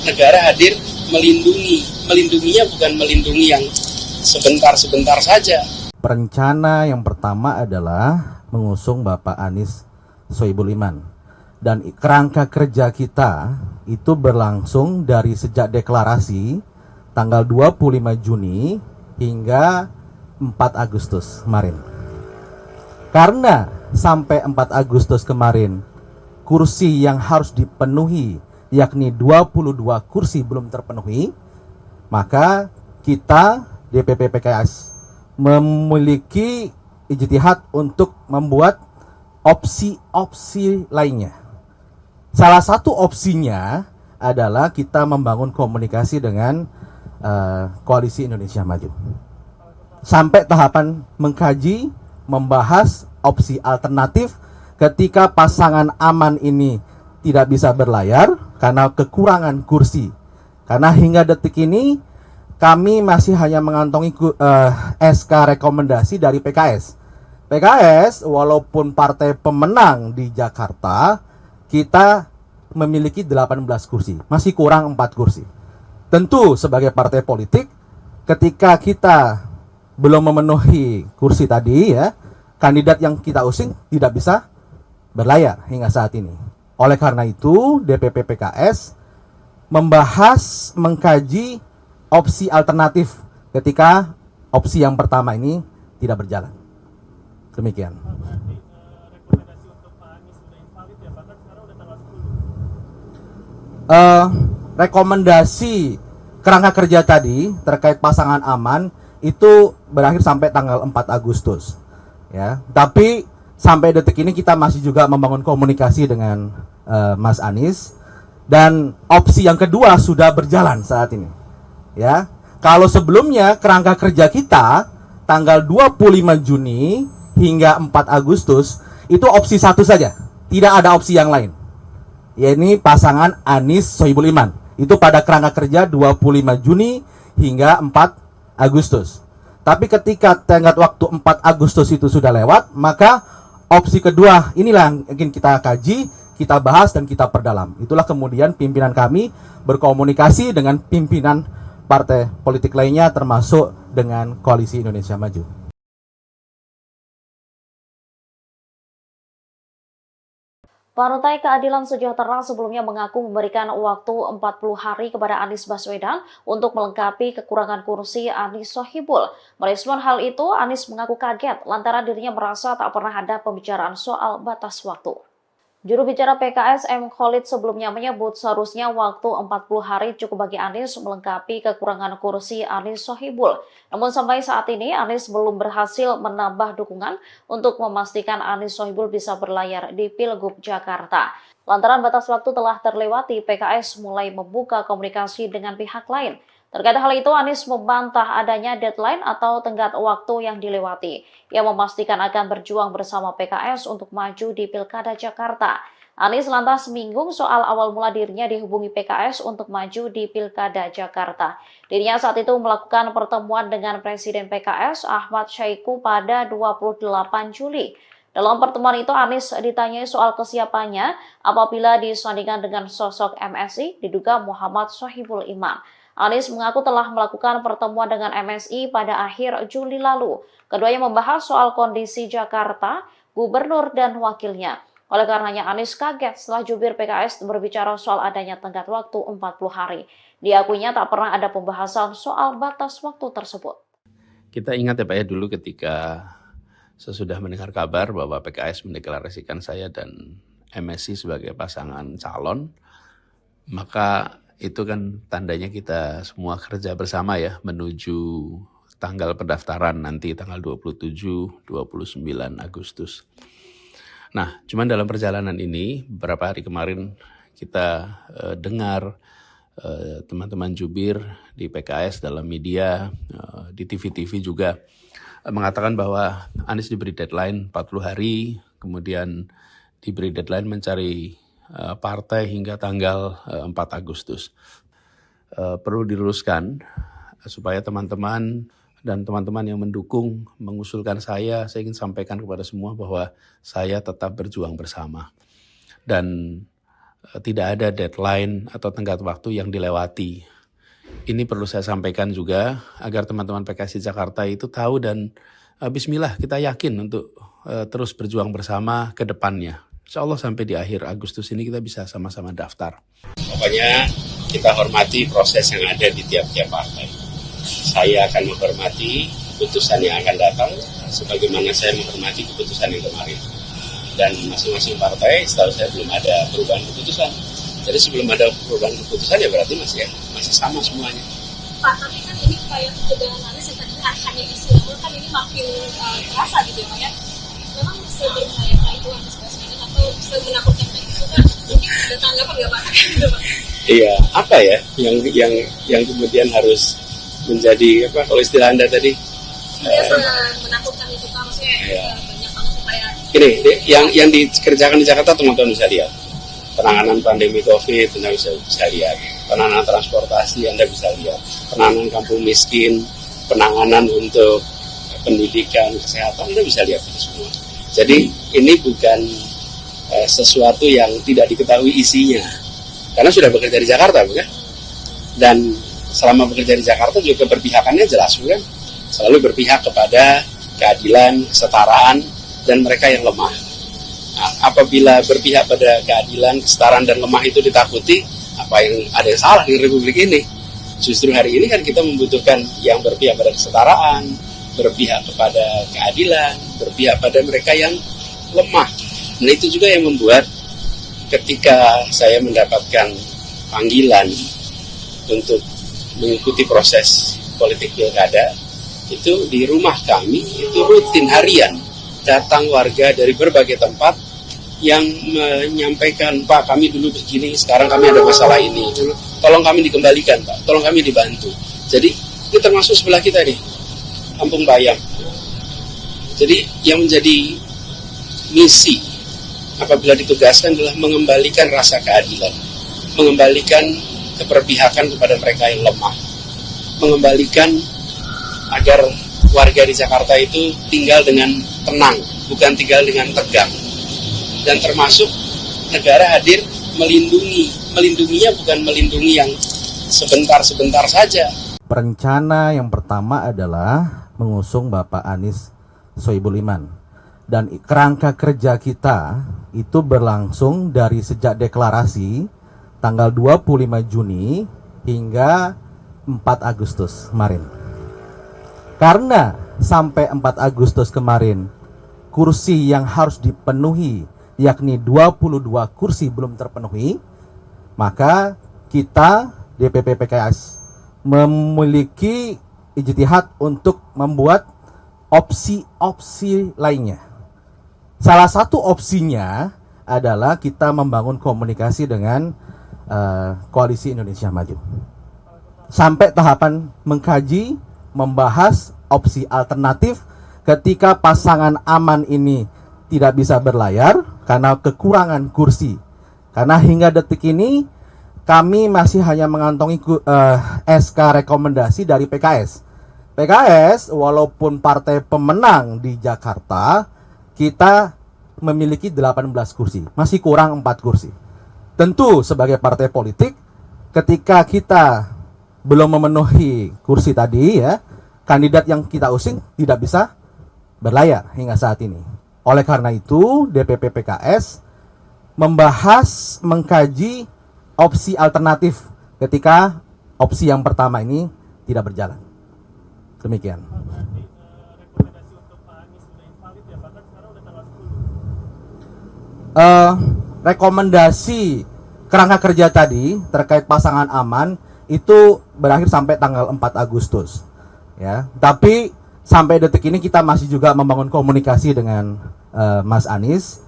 negara hadir melindunginya bukan melindungi yang sebentar-sebentar saja. Rencana yang pertama adalah mengusung Bapak Anies Sohibul Iman. Dan kerangka kerja kita itu berlangsung dari sejak deklarasi tanggal 25 Juni hingga 4 Agustus kemarin. Karena sampai 4 Agustus kemarin kursi yang harus dipenuhi yakni 22 kursi belum terpenuhi, maka kita DPP PKS memiliki ijtihad untuk membuat opsi-opsi lainnya. Salah satu opsinya adalah kita membangun komunikasi dengan Koalisi Indonesia Maju. Sampai tahapan mengkaji, membahas opsi alternatif ketika pasangan aman ini tidak bisa berlayar karena kekurangan kursi. Karena hingga detik ini kami masih hanya mengantongi SK rekomendasi dari PKS. PKS walaupun partai pemenang di Jakarta, kita memiliki 18 kursi, masih kurang 4 kursi. Tentu sebagai partai politik, ketika kita belum memenuhi kursi tadi ya, kandidat yang kita usung tidak bisa berlayar hingga saat ini. Oleh karena itu, DPP PKS membahas, mengkaji opsi alternatif ketika opsi yang pertama ini tidak berjalan. Demikian. Rekomendasi kerangka kerja tadi terkait pasangan aman itu berakhir sampai tanggal 4 Agustus. Ya, tapi sampai detik ini kita masih juga membangun komunikasi dengan Mas Anies, dan opsi yang kedua sudah berjalan saat ini. Ya, kalau sebelumnya kerangka kerja kita tanggal 25 Juni hingga 4 Agustus itu opsi satu saja, tidak ada opsi yang lain. Yaitu pasangan Anies Sohibul Iman. Itu pada kerangka kerja 25 Juni hingga 4 Agustus. Tapi ketika tenggat waktu 4 Agustus itu sudah lewat, maka opsi kedua inilah yang ingin kita kaji, kita bahas, dan kita perdalam. Itulah kemudian pimpinan kami berkomunikasi dengan pimpinan partai politik lainnya termasuk dengan Koalisi Indonesia Maju. Partai Keadilan Sejahtera sebelumnya mengaku memberikan waktu 40 hari kepada Anies Baswedan untuk melengkapi kekurangan kursi Anies Sohibul. Merespon hal itu, Anies mengaku kaget lantaran dirinya merasa tak pernah ada pembicaraan soal batas waktu. Juru bicara PKS M. Khalid sebelumnya menyebut seharusnya waktu 40 hari cukup bagi Anies melengkapi kekurangan kursi Anies Sohibul. Namun sampai saat ini Anies belum berhasil menambah dukungan untuk memastikan Anies Sohibul bisa berlayar di Pilgub Jakarta. Lantaran batas waktu telah terlewati, PKS mulai membuka komunikasi dengan pihak lain. Terkait hal itu, Anies membantah adanya deadline atau tenggat waktu yang dilewati. Ia memastikan akan berjuang bersama PKS untuk maju di Pilkada Jakarta. Anies lantas menyinggung soal awal mula dirinya dihubungi PKS untuk maju di Pilkada Jakarta. Dirinya saat itu melakukan pertemuan dengan Presiden PKS Ahmad Syahiku pada 28 Juli. Dalam pertemuan itu, Anies ditanyai soal kesiapannya apabila disandingkan dengan sosok MSI diduga Muhammad Sohibul Iman. Anies mengaku telah melakukan pertemuan dengan MSI pada akhir Juli lalu. Keduanya membahas soal kondisi Jakarta, gubernur, dan wakilnya. Oleh karenanya Anies kaget setelah jubir PKS berbicara soal adanya tenggat waktu 40 hari. Diakuinya tak pernah ada pembahasan soal batas waktu tersebut. Kita ingat ya Pak ya, dulu ketika sesudah mendengar kabar bahwa PKS mendeklarasikan saya dan MSI sebagai pasangan calon, maka itu kan tandanya kita semua kerja bersama ya menuju tanggal pendaftaran nanti tanggal 27-29 Agustus. Nah, cuman dalam perjalanan ini beberapa hari kemarin kita dengar teman-teman jubir di PKS dalam media, di TV-TV juga mengatakan bahwa Anies diberi deadline 40 hari, kemudian diberi deadline mencari partai hingga tanggal 4 Agustus. Perlu diluruskan supaya teman-teman dan teman-teman yang mendukung mengusulkan saya ingin sampaikan kepada semua bahwa saya tetap berjuang bersama. Dan tidak ada deadline atau tenggat waktu yang dilewati. Ini perlu saya sampaikan juga agar teman-teman PKS di Jakarta itu tahu dan bismillah kita yakin untuk terus berjuang bersama ke depannya. Insya Allah sampai di akhir Agustus ini kita bisa sama-sama daftar. Pokoknya kita hormati proses yang ada di tiap-tiap partai. Saya akan menghormati keputusan yang akan datang, sebagaimana saya menghormati keputusan yang kemarin. Dan masing-masing partai, setahu saya belum ada perubahan keputusan. Jadi sebelum ada perubahan keputusan ya berarti masih sama semuanya. Pak, tapi kan ini kayak ketegangan Anies yang tadinya hanya istilah, kan ini makin terasa gitu ya Pak ya. Memang sebenarnya itu Anies Baswedan atau semenakutkan itu kan mungkin ada tanggapan nggak Pak? Iya, apa ya yang kemudian harus menjadi apa kalau istilah Anda tadi? Menakutkan itu kan maksudnya banyak banget supaya. Ini yang dikerjakan di Jakarta teman-teman bisa lihat. Penanganan pandemi COVID Anda bisa lihat. Penanganan transportasi Anda bisa lihat. Penanganan kampung miskin, penanganan untuk pendidikan, kesehatan Anda bisa lihat itu semua. Jadi ini bukan sesuatu yang tidak diketahui isinya. Karena sudah bekerja di Jakarta, bukan? Dan selama bekerja di Jakarta juga keberpihakannya jelas, bukan? Selalu berpihak kepada keadilan, kesetaraan, dan mereka yang lemah. Nah, apabila berpihak pada keadilan, kesetaraan, dan lemah itu ditakuti, apa yang ada yang salah di Republik ini? Justru hari ini kan kita membutuhkan yang berpihak pada kesetaraan, berpihak kepada keadilan, berpihak pada mereka yang lemah. Nah itu juga yang membuat ketika saya mendapatkan panggilan untuk mengikuti proses politik pilkada, itu di rumah kami, itu rutin harian, datang warga dari berbagai tempat yang menyampaikan, Pak kami dulu begini, sekarang kami ada masalah ini, tolong kami dikembalikan Pak, tolong kami dibantu. Jadi ini termasuk sebelah kita nih, Kampung Bayam. Jadi yang menjadi misi apabila ditugaskan adalah mengembalikan rasa keadilan, mengembalikan keberpihakan kepada mereka yang lemah, mengembalikan agar warga di Jakarta itu tinggal dengan tenang, bukan tinggal dengan tegang. Dan termasuk negara hadir melindunginya bukan melindungi yang sebentar-sebentar saja. Rencana yang pertama adalah mengusung Bapak Anies Sohibul Iman. Dan kerangka kerja kita itu berlangsung dari sejak deklarasi tanggal 25 Juni hingga 4 Agustus kemarin. Karena sampai 4 Agustus kemarin kursi yang harus dipenuhi yakni 22 kursi belum terpenuhi, maka kita DPP PKS memiliki ijtihad untuk membuat opsi-opsi lainnya. Salah satu opsinya adalah kita membangun komunikasi dengan Koalisi Indonesia Maju. Sampai tahapan mengkaji, membahas opsi alternatif ketika pasangan aman ini tidak bisa berlayar karena kekurangan kursi. Karena hingga detik ini kami masih hanya mengantongi SK rekomendasi dari PKS. PKS walaupun partai pemenang di Jakarta, kita memiliki 18 kursi, masih kurang 4 kursi. Tentu sebagai partai politik, ketika kita belum memenuhi kursi tadi ya, kandidat yang kita usung tidak bisa berlayar hingga saat ini. Oleh karena itu, DPP PKS membahas, mengkaji opsi alternatif ketika opsi yang pertama ini tidak berjalan. Demikian. Rekomendasi kerangka kerja tadi terkait pasangan aman itu berakhir sampai tanggal 4 Agustus. Ya, tapi sampai detik ini kita masih juga membangun komunikasi dengan Mas Anies,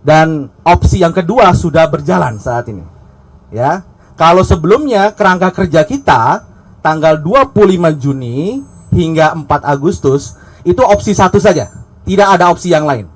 dan opsi yang kedua sudah berjalan saat ini. Ya, kalau sebelumnya kerangka kerja kita tanggal 25 Juni hingga 4 Agustus itu opsi satu saja, tidak ada opsi yang lain.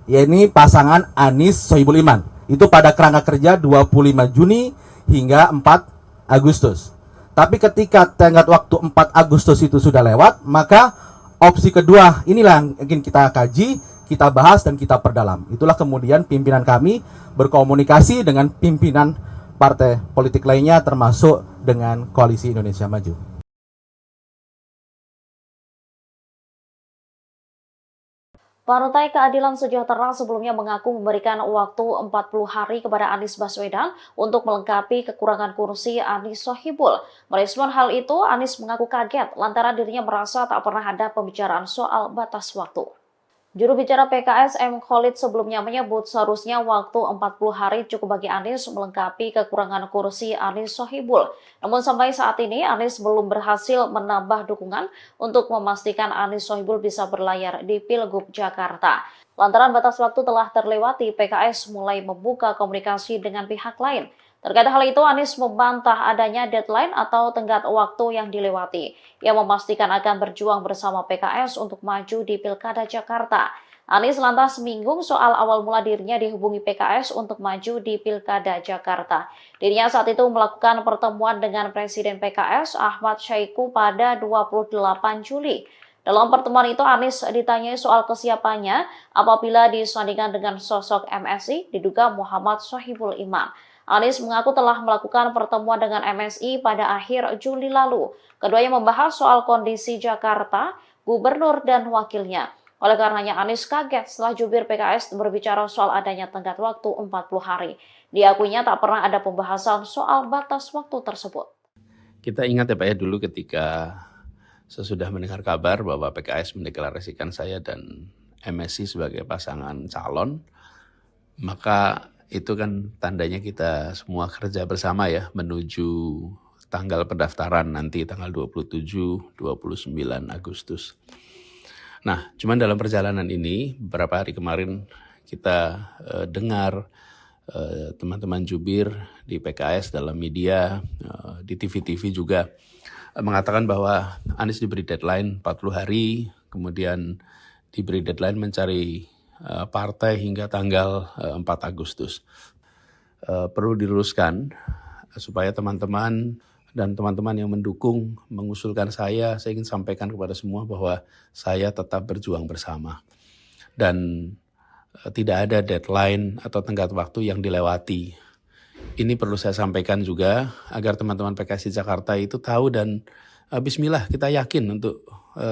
Yaitu pasangan Anies Sohibul Iman. Itu pada kerangka kerja 25 Juni hingga 4 Agustus. Tapi ketika tenggat waktu 4 Agustus itu sudah lewat, maka opsi kedua inilah yang ingin kita kaji, kita bahas dan kita perdalam. Itulah kemudian pimpinan kami berkomunikasi dengan pimpinan partai politik lainnya termasuk dengan Koalisi Indonesia Maju. Partai Keadilan Sejahtera sebelumnya mengaku memberikan waktu 40 hari kepada Anies Baswedan untuk melengkapi kekurangan kursi Anies Sohibul. Merespon hal itu, Anies mengaku kaget lantaran dirinya merasa tak pernah ada pembicaraan soal batas waktu. Juru bicara PKS M. Khalid sebelumnya menyebut seharusnya waktu 40 hari cukup bagi Anies melengkapi kekurangan kursi Anies Sohibul. Namun sampai saat ini Anies belum berhasil menambah dukungan untuk memastikan Anies Sohibul bisa berlayar di Pilgub Jakarta. Lantaran batas waktu telah terlewati, PKS mulai membuka komunikasi dengan pihak lain. Terkait hal itu, Anies membantah adanya deadline atau tenggat waktu yang dilewati. Ia memastikan akan berjuang bersama PKS untuk maju di Pilkada Jakarta. Anies lantas menyinggung soal awal mula dirinya dihubungi PKS untuk maju di Pilkada Jakarta. Dirinya saat itu melakukan pertemuan dengan Presiden PKS Ahmad Syaiqo pada 28 Juli. Dalam pertemuan itu, Anies ditanyai soal kesiapannya apabila disandingkan dengan sosok MSI, diduga Muhammad Sohibul Iman. Anies mengaku telah melakukan pertemuan dengan MSI pada akhir Juli lalu. Keduanya membahas soal kondisi Jakarta, gubernur dan wakilnya. Oleh karenanya Anies kaget setelah jubir PKS berbicara soal adanya tenggat waktu 40 hari. Diakuinya tak pernah ada pembahasan soal batas waktu tersebut. Kita ingat ya Pak ya, dulu ketika sesudah mendengar kabar bahwa PKS mendeklarasikan saya dan MSI sebagai pasangan calon, maka itu kan tandanya kita semua kerja bersama ya menuju tanggal pendaftaran nanti tanggal 27-29 Agustus. Nah, cuman dalam perjalanan ini beberapa hari kemarin kita dengar teman-teman jubir di PKS dalam media, di TV-TV juga mengatakan bahwa Anies diberi deadline 40 hari, kemudian diberi deadline mencari partai hingga tanggal 4 Agustus. Perlu diluruskan supaya teman-teman dan teman-teman yang mendukung mengusulkan saya ingin sampaikan kepada semua bahwa saya tetap berjuang bersama. Dan tidak ada deadline atau tenggat waktu yang dilewati. Ini perlu saya sampaikan juga agar teman-teman PKS di Jakarta itu tahu dan bismillah kita yakin untuk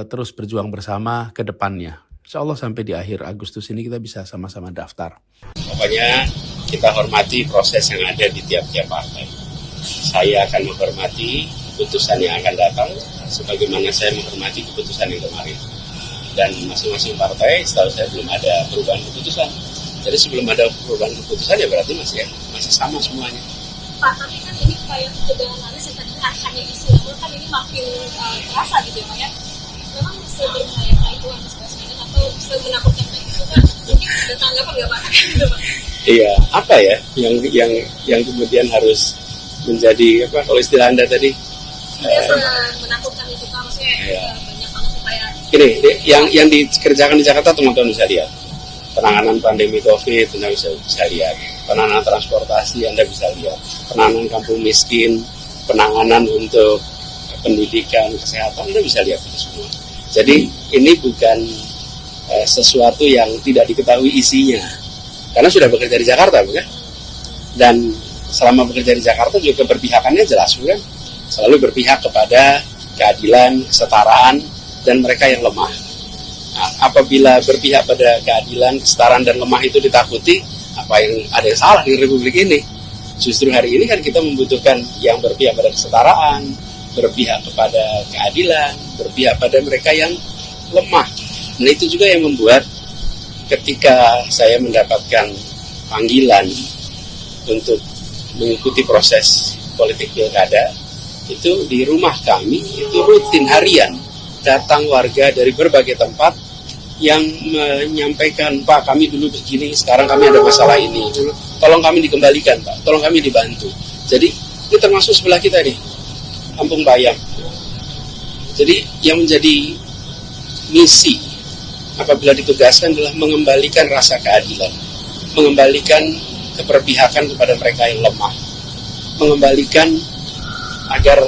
terus berjuang bersama ke depannya. Insya Allah sampai di akhir Agustus ini kita bisa sama-sama daftar. Pokoknya kita hormati proses yang ada di tiap-tiap partai. Saya akan menghormati keputusan yang akan datang, sebagaimana saya menghormati keputusan yang kemarin. Dan masing-masing partai, setahu saya belum ada perubahan keputusan. Jadi sebelum ada perubahan keputusan ya berarti masih sama semuanya. Pak, tapi kan ini kayak ketegangan Anies yang tadi hanya isu, namun kan ini makin terasa gitu ya Pak ya. Memang seberbahaya itu Anies Baswedan atau semenakutkan itu kan? Mungkin ada tanggapan nggak Pak? Iya, apa ya yang kemudian harus menjadi apa kalau istilah Anda tadi? Menakutkan itu Pak, maksudnya iya. Banyak banget supaya Ini yang dikerjakan di Jakarta teman-teman bisa lihat. Penanganan pandemi COVID Anda bisa lihat. Penanganan transportasi Anda bisa lihat. Penanganan kampung miskin, penanganan untuk pendidikan, kesehatan Anda bisa lihat itu semua. Jadi ini bukan sesuatu yang tidak diketahui isinya. Karena sudah bekerja di Jakarta, bukan? Dan selama bekerja di Jakarta juga keberpihakannya jelas, bukan? Selalu berpihak kepada keadilan, kesetaraan, dan mereka yang lemah. Nah, apabila berpihak pada keadilan, kesetaraan, dan lemah itu ditakuti, apa yang ada yang salah di Republik ini? Justru hari ini kan kita membutuhkan yang berpihak pada kesetaraan, berpihak kepada keadilan, berpihak pada mereka yang lemah. Nah itu juga yang membuat ketika saya mendapatkan panggilan untuk mengikuti proses politik pilkada, itu di rumah kami, itu rutin harian, datang warga dari berbagai tempat yang menyampaikan, Pak kami dulu begini, sekarang kami ada masalah ini, tolong kami dikembalikan Pak, tolong kami dibantu. Jadi ini termasuk sebelah kita nih, Kampung Bayam. Jadi yang menjadi misi apabila ditugaskan adalah mengembalikan rasa keadilan, mengembalikan keberpihakan kepada mereka yang lemah, mengembalikan agar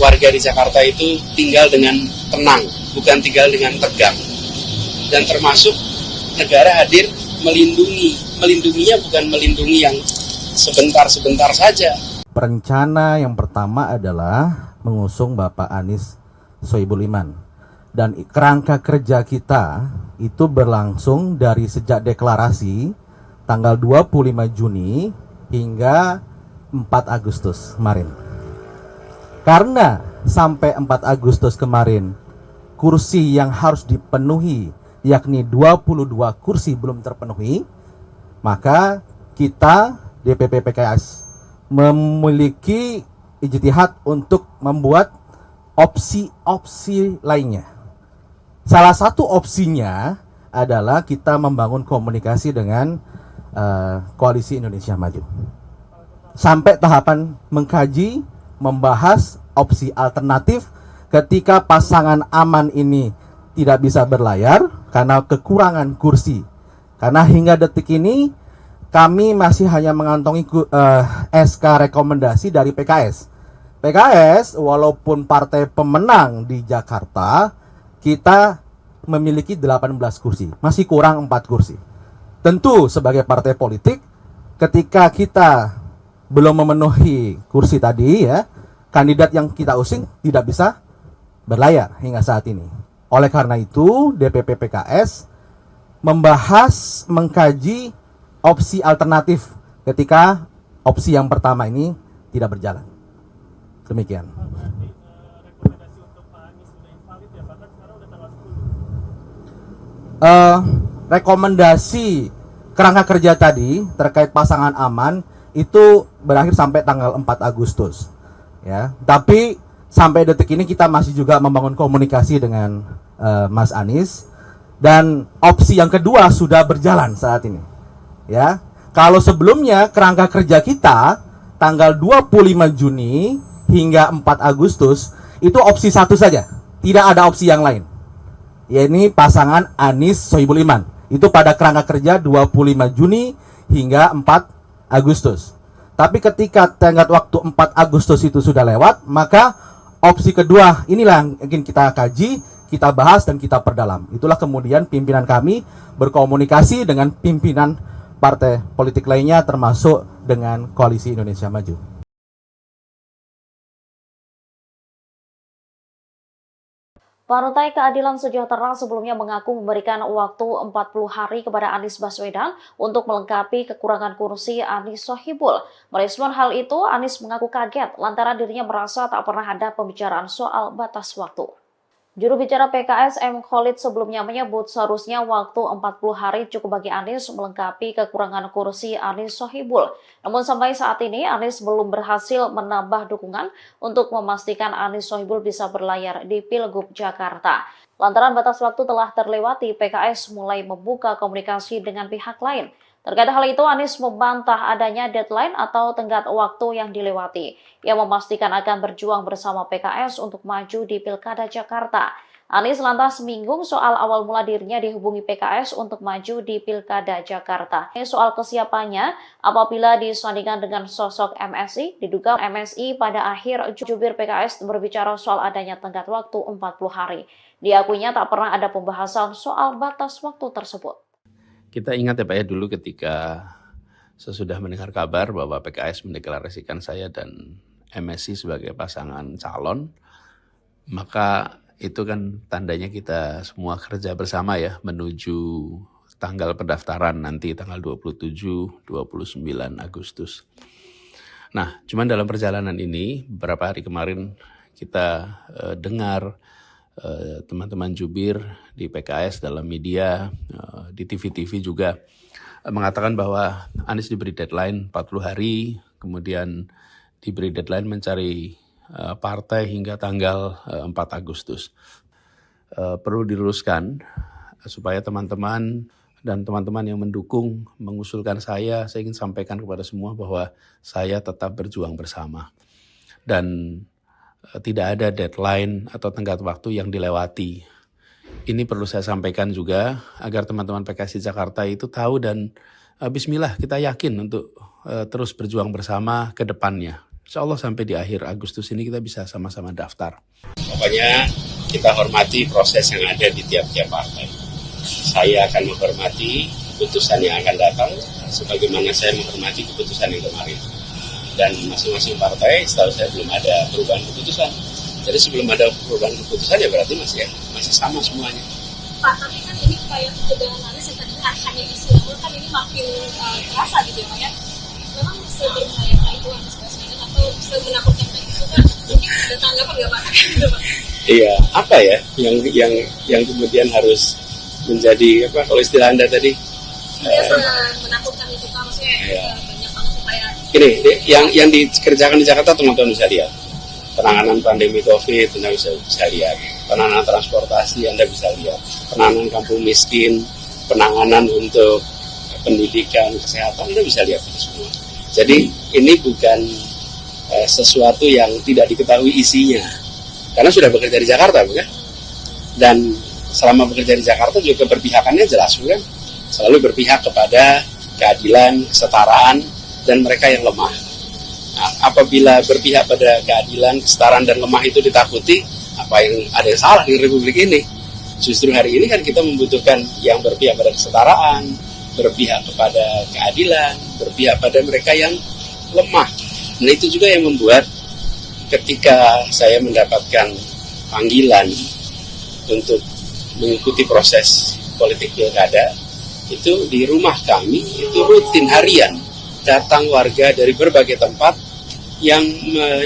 warga di Jakarta itu tinggal dengan tenang, bukan tinggal dengan tegang. Dan termasuk negara hadir melindunginya bukan melindungi yang sebentar-sebentar saja. Rencana yang pertama adalah mengusung Bapak Anies Sohibul Iman. Dan kerangka kerja kita itu berlangsung dari sejak deklarasi tanggal 25 Juni hingga 4 Agustus kemarin. Karena sampai 4 Agustus kemarin kursi yang harus dipenuhi yakni 22 kursi belum terpenuhi, maka kita DPP PKS memiliki ijtihad untuk membuat opsi-opsi lainnya. Salah satu opsinya adalah kita membangun komunikasi dengan Koalisi Indonesia Maju. Sampai tahapan mengkaji, membahas opsi alternatif ketika pasangan aman ini tidak bisa berlayar karena kekurangan kursi. Karena hingga detik ini kami masih hanya mengantongi SK rekomendasi dari PKS. PKS walaupun partai pemenang di Jakarta, kita memiliki 18 kursi, masih kurang 4 kursi. Tentu sebagai partai politik, ketika kita belum memenuhi kursi tadi ya, kandidat yang kita usung tidak bisa berlayar hingga saat ini. Oleh karena itu, DPP PKS membahas, mengkaji opsi alternatif ketika opsi yang pertama ini tidak berjalan. Demikian. Rekomendasi kerangka kerja tadi terkait pasangan aman itu berakhir sampai tanggal 4 Agustus. Ya, tapi sampai detik ini kita masih juga membangun komunikasi dengan Mas Anies, dan opsi yang kedua sudah berjalan saat ini. Ya, kalau sebelumnya kerangka kerja kita tanggal 25 Juni hingga 4 Agustus itu opsi satu saja, tidak ada opsi yang lain. Yaitu pasangan Anies Sohibul Iman. Itu pada kerangka kerja 25 Juni hingga 4 Agustus. Tapi ketika tenggat waktu 4 Agustus itu sudah lewat, maka opsi kedua inilah yang ingin kita kaji, kita bahas, dan kita perdalam. Itulah kemudian pimpinan kami berkomunikasi dengan pimpinan partai politik lainnya termasuk dengan Koalisi Indonesia Maju. Partai Keadilan Sejahtera sebelumnya mengaku memberikan waktu 40 hari kepada Anies Baswedan untuk melengkapi kekurangan kursi Anies Sohibul. Merespon hal itu, Anies mengaku kaget lantaran dirinya merasa tak pernah ada pembicaraan soal batas waktu. Juru bicara PKS M. Khalid sebelumnya menyebut seharusnya waktu 40 hari cukup bagi Anies melengkapi kekurangan kursi Anies Sohibul. Namun sampai saat ini Anies belum berhasil menambah dukungan untuk memastikan Anies Sohibul bisa berlayar di Pilgub Jakarta. Lantaran batas waktu telah terlewati, PKS mulai membuka komunikasi dengan pihak lain. Terkait hal itu, Anies membantah adanya deadline atau tenggat waktu yang dilewati. Ia memastikan akan berjuang bersama PKS untuk maju di Pilkada Jakarta. Anies lantas menyinggung soal awal mula dirinya dihubungi PKS untuk maju di Pilkada Jakarta. Soal kesiapannya, apabila disandingkan dengan sosok MSI, diduga MSI pada akhir jubir PKS berbicara soal adanya tenggat waktu 40 hari. Diakuinya tak pernah ada pembahasan soal batas waktu tersebut. Kita ingat ya Pak ya, dulu ketika sesudah mendengar kabar bahwa PKS mendeklarasikan saya dan MSI sebagai pasangan calon, maka itu kan tandanya kita semua kerja bersama ya menuju tanggal pendaftaran nanti tanggal 27-29 Agustus. Nah, cuman dalam perjalanan ini beberapa hari kemarin kita dengar teman-teman jubir di PKS dalam media, di TV-TV juga mengatakan bahwa Anies diberi deadline 40 hari, kemudian diberi deadline mencari partai hingga tanggal 4 Agustus. Perlu diluruskan supaya teman-teman dan teman-teman yang mendukung mengusulkan saya ingin sampaikan kepada semua bahwa saya tetap berjuang bersama. Dan tidak ada deadline atau tenggat waktu yang dilewati. Ini perlu saya sampaikan juga agar teman-teman PKS di Jakarta itu tahu dan bismillah kita yakin untuk terus berjuang bersama ke depannya. Insya Allah sampai di akhir Agustus ini kita bisa sama-sama daftar. Pokoknya kita hormati proses yang ada di tiap-tiap partai. Saya akan menghormati keputusan yang akan datang sebagaimana saya menghormati keputusan yang kemarin. Dan masing-masing partai setahu saya belum ada perubahan keputusan. Jadi sebelum ada perubahan keputusan ya berarti masih sama semuanya. Pak, tapi kan ini kayak pencegahan Anies yang tadinya hanya istilah, kan ini makin terasa gitu ya Pak ya. Memang seberbahaya itu Anies Baswedan atau semenakutkan itu kan? Mungkin ada tanggapan nggak Pak? Iya, apa ya yang kemudian harus menjadi apa kalau istilah Anda tadi? Iya, menakutkan itu Pak, maksudnya banyak banget supaya. Gini, yang dikerjakan di Jakarta teman-teman bisa lihat. Penanganan pandemi COVID, Anda bisa lihat. Penanganan transportasi, Anda bisa lihat. Penanganan kampung miskin, penanganan untuk pendidikan, kesehatan, Anda bisa lihat itu semua. Jadi ini bukan sesuatu yang tidak diketahui isinya. Karena sudah bekerja di Jakarta, bukan? Dan selama bekerja di Jakarta juga keberpihakannya jelas, bukan? Selalu berpihak kepada keadilan, kesetaraan, dan mereka yang lemah. Nah, apabila berpihak pada keadilan, kesetaraan, dan lemah itu ditakuti, apa yang ada yang salah di Republik ini? Justru hari ini kan kita membutuhkan yang berpihak pada kesetaraan, berpihak kepada keadilan, berpihak pada mereka yang lemah. Nah itu juga yang membuat ketika saya mendapatkan panggilan untuk mengikuti proses politik pilkada, itu di rumah kami, itu rutin harian, datang warga dari berbagai tempat yang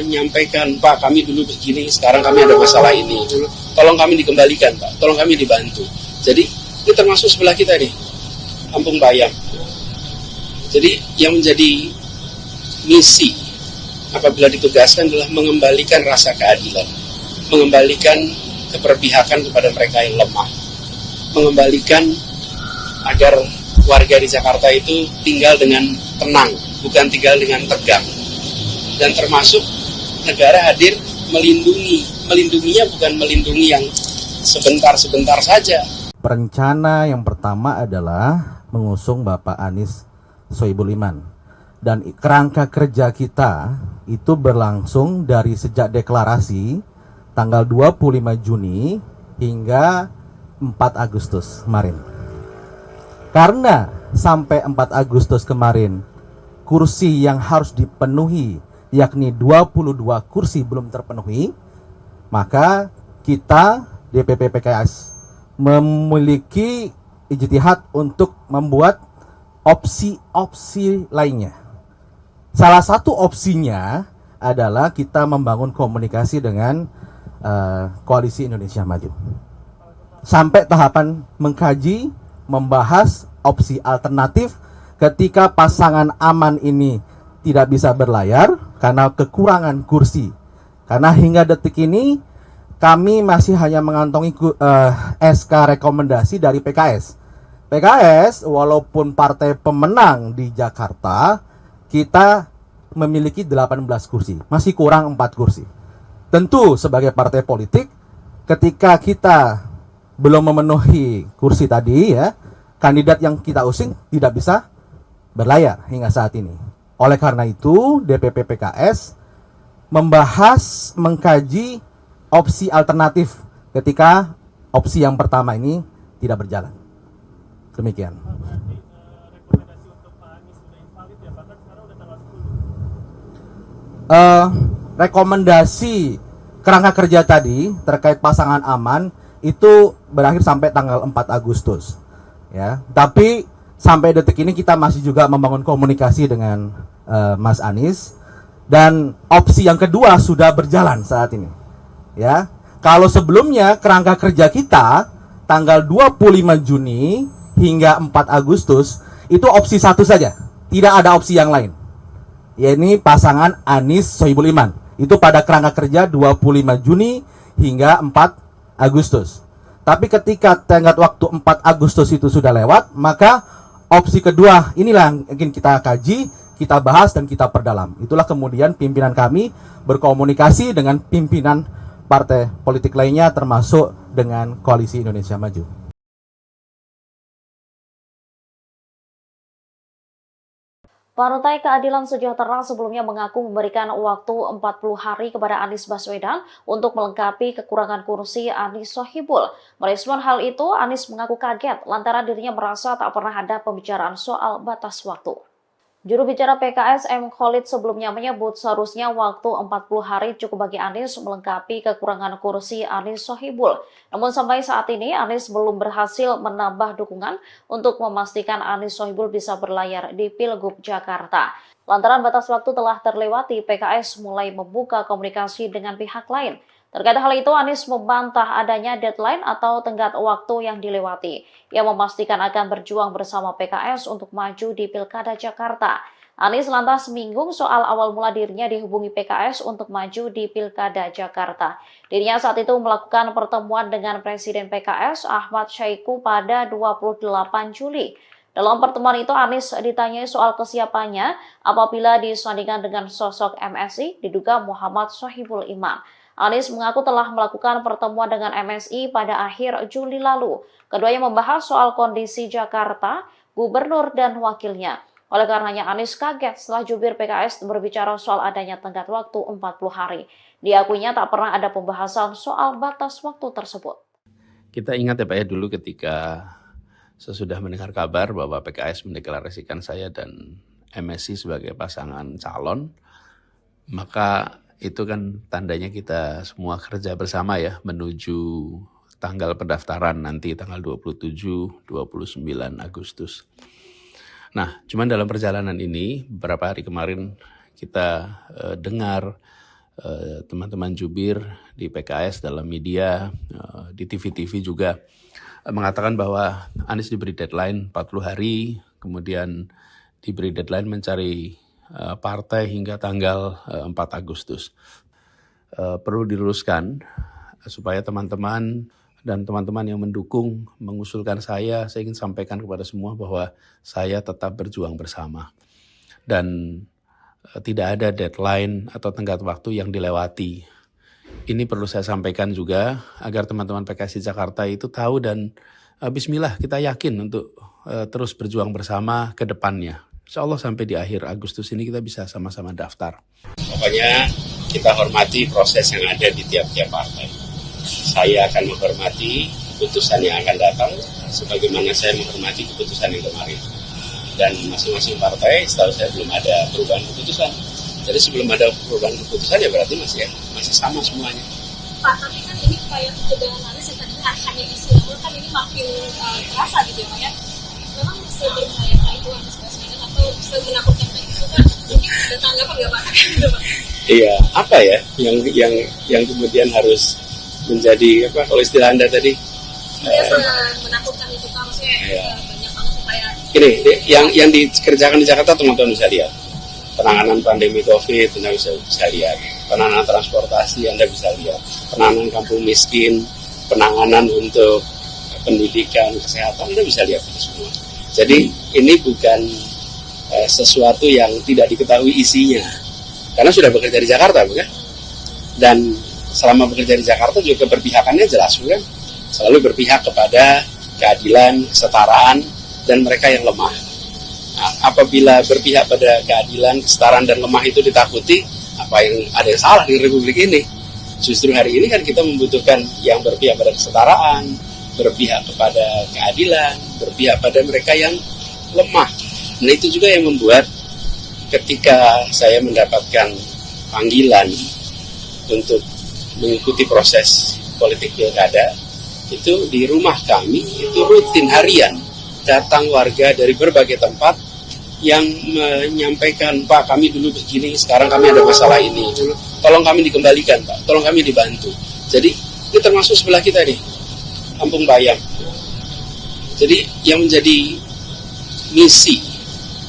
menyampaikan, Pak kami dulu begini, sekarang kami ada masalah ini, tolong kami dikembalikan Pak, tolong kami dibantu. Jadi ini termasuk sebelah kita nih, Kampung Bayam. Jadi yang menjadi misi apabila ditugaskan adalah mengembalikan rasa keadilan, mengembalikan keberpihakan kepada mereka yang lemah, mengembalikan agar warga di Jakarta itu tinggal dengan tenang, bukan tinggal dengan tegang. Dan termasuk negara hadir melindunginya bukan melindungi yang sebentar-sebentar saja. Rencana yang pertama adalah mengusung Bapak Anies Sohibul Iman. Dan kerangka kerja kita itu berlangsung dari sejak deklarasi tanggal 25 Juni hingga 4 Agustus kemarin. Karena sampai 4 Agustus kemarin kursi yang harus dipenuhi yakni 22 kursi belum terpenuhi, maka kita DPP PKS memiliki ijtihad untuk membuat opsi-opsi lainnya. Salah satu opsinya adalah kita membangun komunikasi dengan Koalisi Indonesia Maju. Sampai tahapan mengkaji, membahas opsi alternatif ketika pasangan aman ini tidak bisa berlayar karena kekurangan kursi. Karena hingga detik ini kami masih hanya mengantongi SK rekomendasi dari PKS. PKS walaupun partai pemenang di Jakarta, kita memiliki 18 kursi, masih kurang 4 kursi. Tentu sebagai partai politik, ketika kita belum memenuhi kursi tadi ya, kandidat yang kita usung tidak bisa berlayar hingga saat ini. Oleh karena itu, DPP PKS membahas, mengkaji opsi alternatif ketika opsi yang pertama ini tidak berjalan. Demikian. Rekomendasi kerangka kerja tadi terkait pasangan aman itu berakhir sampai tanggal 4 Agustus. Ya, tapi sampai detik ini kita masih juga membangun komunikasi dengan Mas Anies, dan opsi yang kedua sudah berjalan saat ini. Ya, kalau sebelumnya kerangka kerja kita tanggal 25 Juni hingga 4 Agustus itu opsi satu saja, tidak ada opsi yang lain. Yaitu pasangan Anies Sohibul Iman. Itu pada kerangka kerja 25 Juni hingga 4 Agustus. Tapi ketika tenggat waktu 4 Agustus itu sudah lewat, maka opsi kedua inilah yang ingin kita kaji, kita bahas dan kita perdalam. Itulah kemudian pimpinan kami berkomunikasi dengan pimpinan partai politik lainnya termasuk dengan Koalisi Indonesia Maju. Partai Keadilan Sejahtera sebelumnya mengaku memberikan waktu 40 hari kepada Anies Baswedan untuk melengkapi kekurangan kursi Anies Sohibul. Merespon hal itu, Anies mengaku kaget lantaran dirinya merasa tak pernah ada pembicaraan soal batas waktu. Juru bicara PKS M. Khalid sebelumnya menyebut seharusnya waktu 40 hari cukup bagi Anies melengkapi kekurangan kursi Anies Sohibul. Namun sampai saat ini Anies belum berhasil menambah dukungan untuk memastikan Anies Sohibul bisa berlayar di Pilgub Jakarta. Lantaran batas waktu telah terlewati, PKS mulai membuka komunikasi dengan pihak lain. Terkait hal itu, Anies membantah adanya deadline atau tenggat waktu yang dilewati. Ia memastikan akan berjuang bersama PKS untuk maju di Pilkada Jakarta. Anies lantas menyinggung soal awal mula dirinya dihubungi PKS untuk maju di Pilkada Jakarta. Dirinya saat itu melakukan pertemuan dengan Presiden PKS Ahmad Syaiqo pada 28 Juli. Dalam pertemuan itu, Anies ditanyai soal kesiapannya apabila disandingkan dengan sosok MSI diduga Muhammad Sohibul Iman. Anies mengaku telah melakukan pertemuan dengan MSI pada akhir Juli lalu. Keduanya membahas soal kondisi Jakarta, gubernur dan wakilnya. Oleh karenanya Anies kaget setelah jubir PKS berbicara soal adanya tenggat waktu 40 hari. Diakuinya tak pernah ada pembahasan soal batas waktu tersebut. Kita ingat ya Pak ya, dulu ketika sesudah mendengar kabar bahwa PKS mendeklarasikan saya dan MSI sebagai pasangan calon, maka itu kan tandanya kita semua kerja bersama ya menuju tanggal pendaftaran nanti tanggal 27-29 Agustus. Nah, cuman dalam perjalanan ini beberapa hari kemarin kita dengar teman-teman jubir di PKS dalam media, di TV-TV juga mengatakan bahwa Anies diberi deadline 40 hari, kemudian diberi deadline mencari partai hingga tanggal 4 Agustus. Perlu diluruskan supaya teman-teman dan teman-teman yang mendukung mengusulkan saya ingin sampaikan kepada semua bahwa saya tetap berjuang bersama. Dan tidak ada deadline atau tenggat waktu yang dilewati. Ini perlu saya sampaikan juga agar teman-teman PKS di Jakarta itu tahu dan bismillah kita yakin untuk terus berjuang bersama ke depannya. Insya Allah sampai di akhir Agustus ini kita bisa sama-sama daftar. Pokoknya kita hormati proses yang ada di tiap-tiap partai. Saya akan menghormati keputusan yang akan datang, sebagaimana saya menghormati keputusan yang kemarin. Dan masing-masing partai, setahu saya belum ada perubahan keputusan. Jadi sebelum ada perubahan keputusan ya berarti masih sama semuanya. Pak, tapi kan ini upaya pencegahan Anies yang tadi hanya isu, namun kan ini makin terasa gitu ya Pak ya. Memang seberbahaya itu Anies Baswedan atau semenakutkan itu kan, mungkin ada tanggapan nggak Pak? Gitu, Pak. Iya, apa ya yang kemudian harus menjadi apa kalau istilah Anda tadi? Menakutkan itu Pak, maksudnya Iya. banyak banget supaya Ini yang dikerjakan di Jakarta teman-teman bisa lihat. Penanganan pandemi COVID Anda bisa lihat. Penanganan transportasi Anda bisa lihat. Penanganan kampung miskin, penanganan untuk pendidikan, kesehatan Anda bisa lihat itu semua. Jadi ini bukan sesuatu yang tidak diketahui isinya. Karena sudah bekerja di Jakarta, bukan? Dan selama bekerja di Jakarta juga keberpihakannya jelas, bukan? Selalu berpihak kepada keadilan, kesetaraan, dan mereka yang lemah. Nah, apabila berpihak pada keadilan, kesetaraan, dan lemah itu ditakuti, apa yang ada yang salah di Republik ini? Justru hari ini kan kita membutuhkan yang berpihak pada kesetaraan, berpihak kepada keadilan, berpihak pada mereka yang lemah. Nah itu juga yang membuat ketika saya mendapatkan panggilan untuk mengikuti proses politik pilkada, itu di rumah kami itu rutin harian datang warga dari berbagai tempat yang menyampaikan, Pak kami dulu begini, sekarang kami ada masalah ini, tolong kami dikembalikan Pak, tolong kami dibantu. Jadi ini termasuk sebelah kita nih, Kampung Bayam. Jadi yang menjadi misi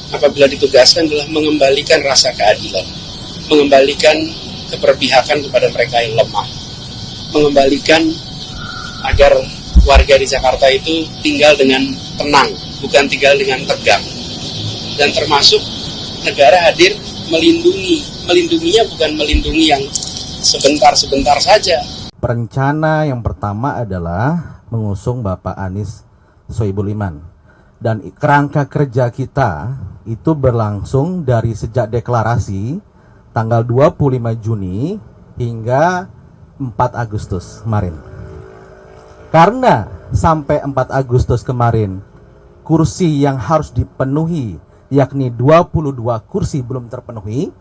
apabila ditugaskan adalah mengembalikan rasa keadilan, mengembalikan keberpihakan kepada mereka yang lemah, mengembalikan agar warga di Jakarta itu tinggal dengan tenang, bukan tinggal dengan tegang. Dan termasuk negara hadir melindunginya bukan melindungi yang sebentar-sebentar saja. Perencana yang pertama adalah mengusung Bapak Anies Sohibul Iman. Dan kerangka kerja kita itu berlangsung dari sejak deklarasi tanggal 25 Juni hingga 4 Agustus kemarin. Karena sampai 4 Agustus kemarin kursi yang harus dipenuhi yakni 22 kursi belum terpenuhi,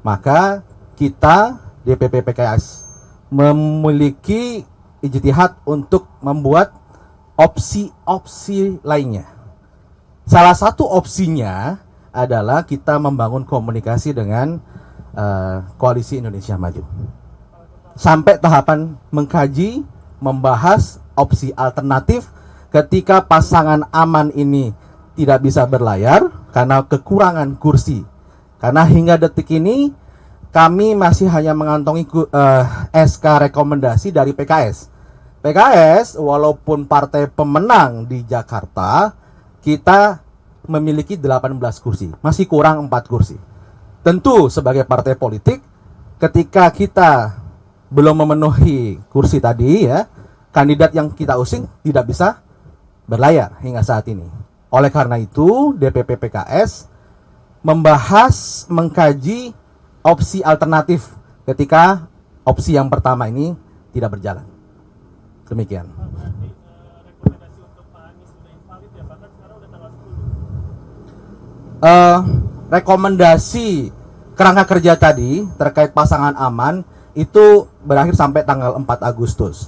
maka kita DPP PKS memiliki ijtihad untuk membuat opsi-opsi lainnya. Salah satu opsinya adalah kita membangun komunikasi dengan Koalisi Indonesia Maju. Sampai tahapan mengkaji, membahas opsi alternatif ketika pasangan aman ini tidak bisa berlayar karena kekurangan kursi. Karena hingga detik ini kami masih hanya mengantongi SK rekomendasi dari PKS. PKS walaupun partai pemenang di Jakarta, kita memiliki 18 kursi, masih kurang 4 kursi. Tentu sebagai partai politik, ketika kita belum memenuhi kursi tadi ya, kandidat yang kita usung tidak bisa berlayar hingga saat ini. Oleh karena itu, DPP PKS membahas, mengkaji opsi alternatif ketika opsi yang pertama ini tidak berjalan. Demikian. Rekomendasi kerangka kerja tadi terkait pasangan aman itu berakhir sampai tanggal 4 Agustus.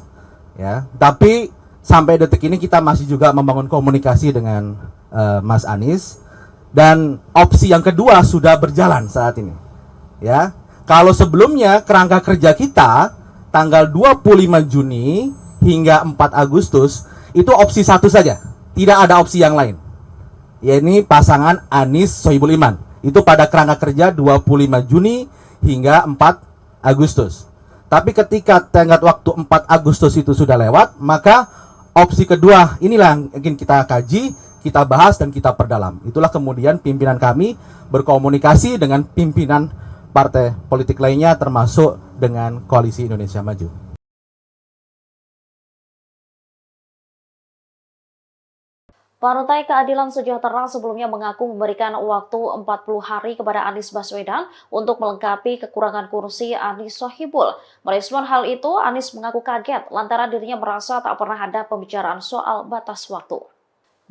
Ya, tapi sampai detik ini kita masih juga membangun komunikasi dengan Mas Anies, dan opsi yang kedua sudah berjalan saat ini. Ya, kalau sebelumnya kerangka kerja kita tanggal 25 Juni hingga 4 Agustus itu opsi satu saja, tidak ada opsi yang lain. Yaitu pasangan Anies Sohibul Iman. Itu pada kerangka kerja 25 Juni hingga 4 Agustus. Tapi ketika tenggat waktu 4 Agustus itu sudah lewat, maka opsi kedua inilah yang ingin kita kaji, kita bahas, dan kita perdalam. Itulah kemudian pimpinan kami berkomunikasi dengan pimpinan partai politik lainnya termasuk dengan Koalisi Indonesia Maju. Partai Keadilan Sejahtera sebelumnya mengaku memberikan waktu 40 hari kepada Anies Baswedan untuk melengkapi kekurangan kursi Anies Sohibul. Merespon hal itu, Anies mengaku kaget lantaran dirinya merasa tak pernah ada pembicaraan soal batas waktu.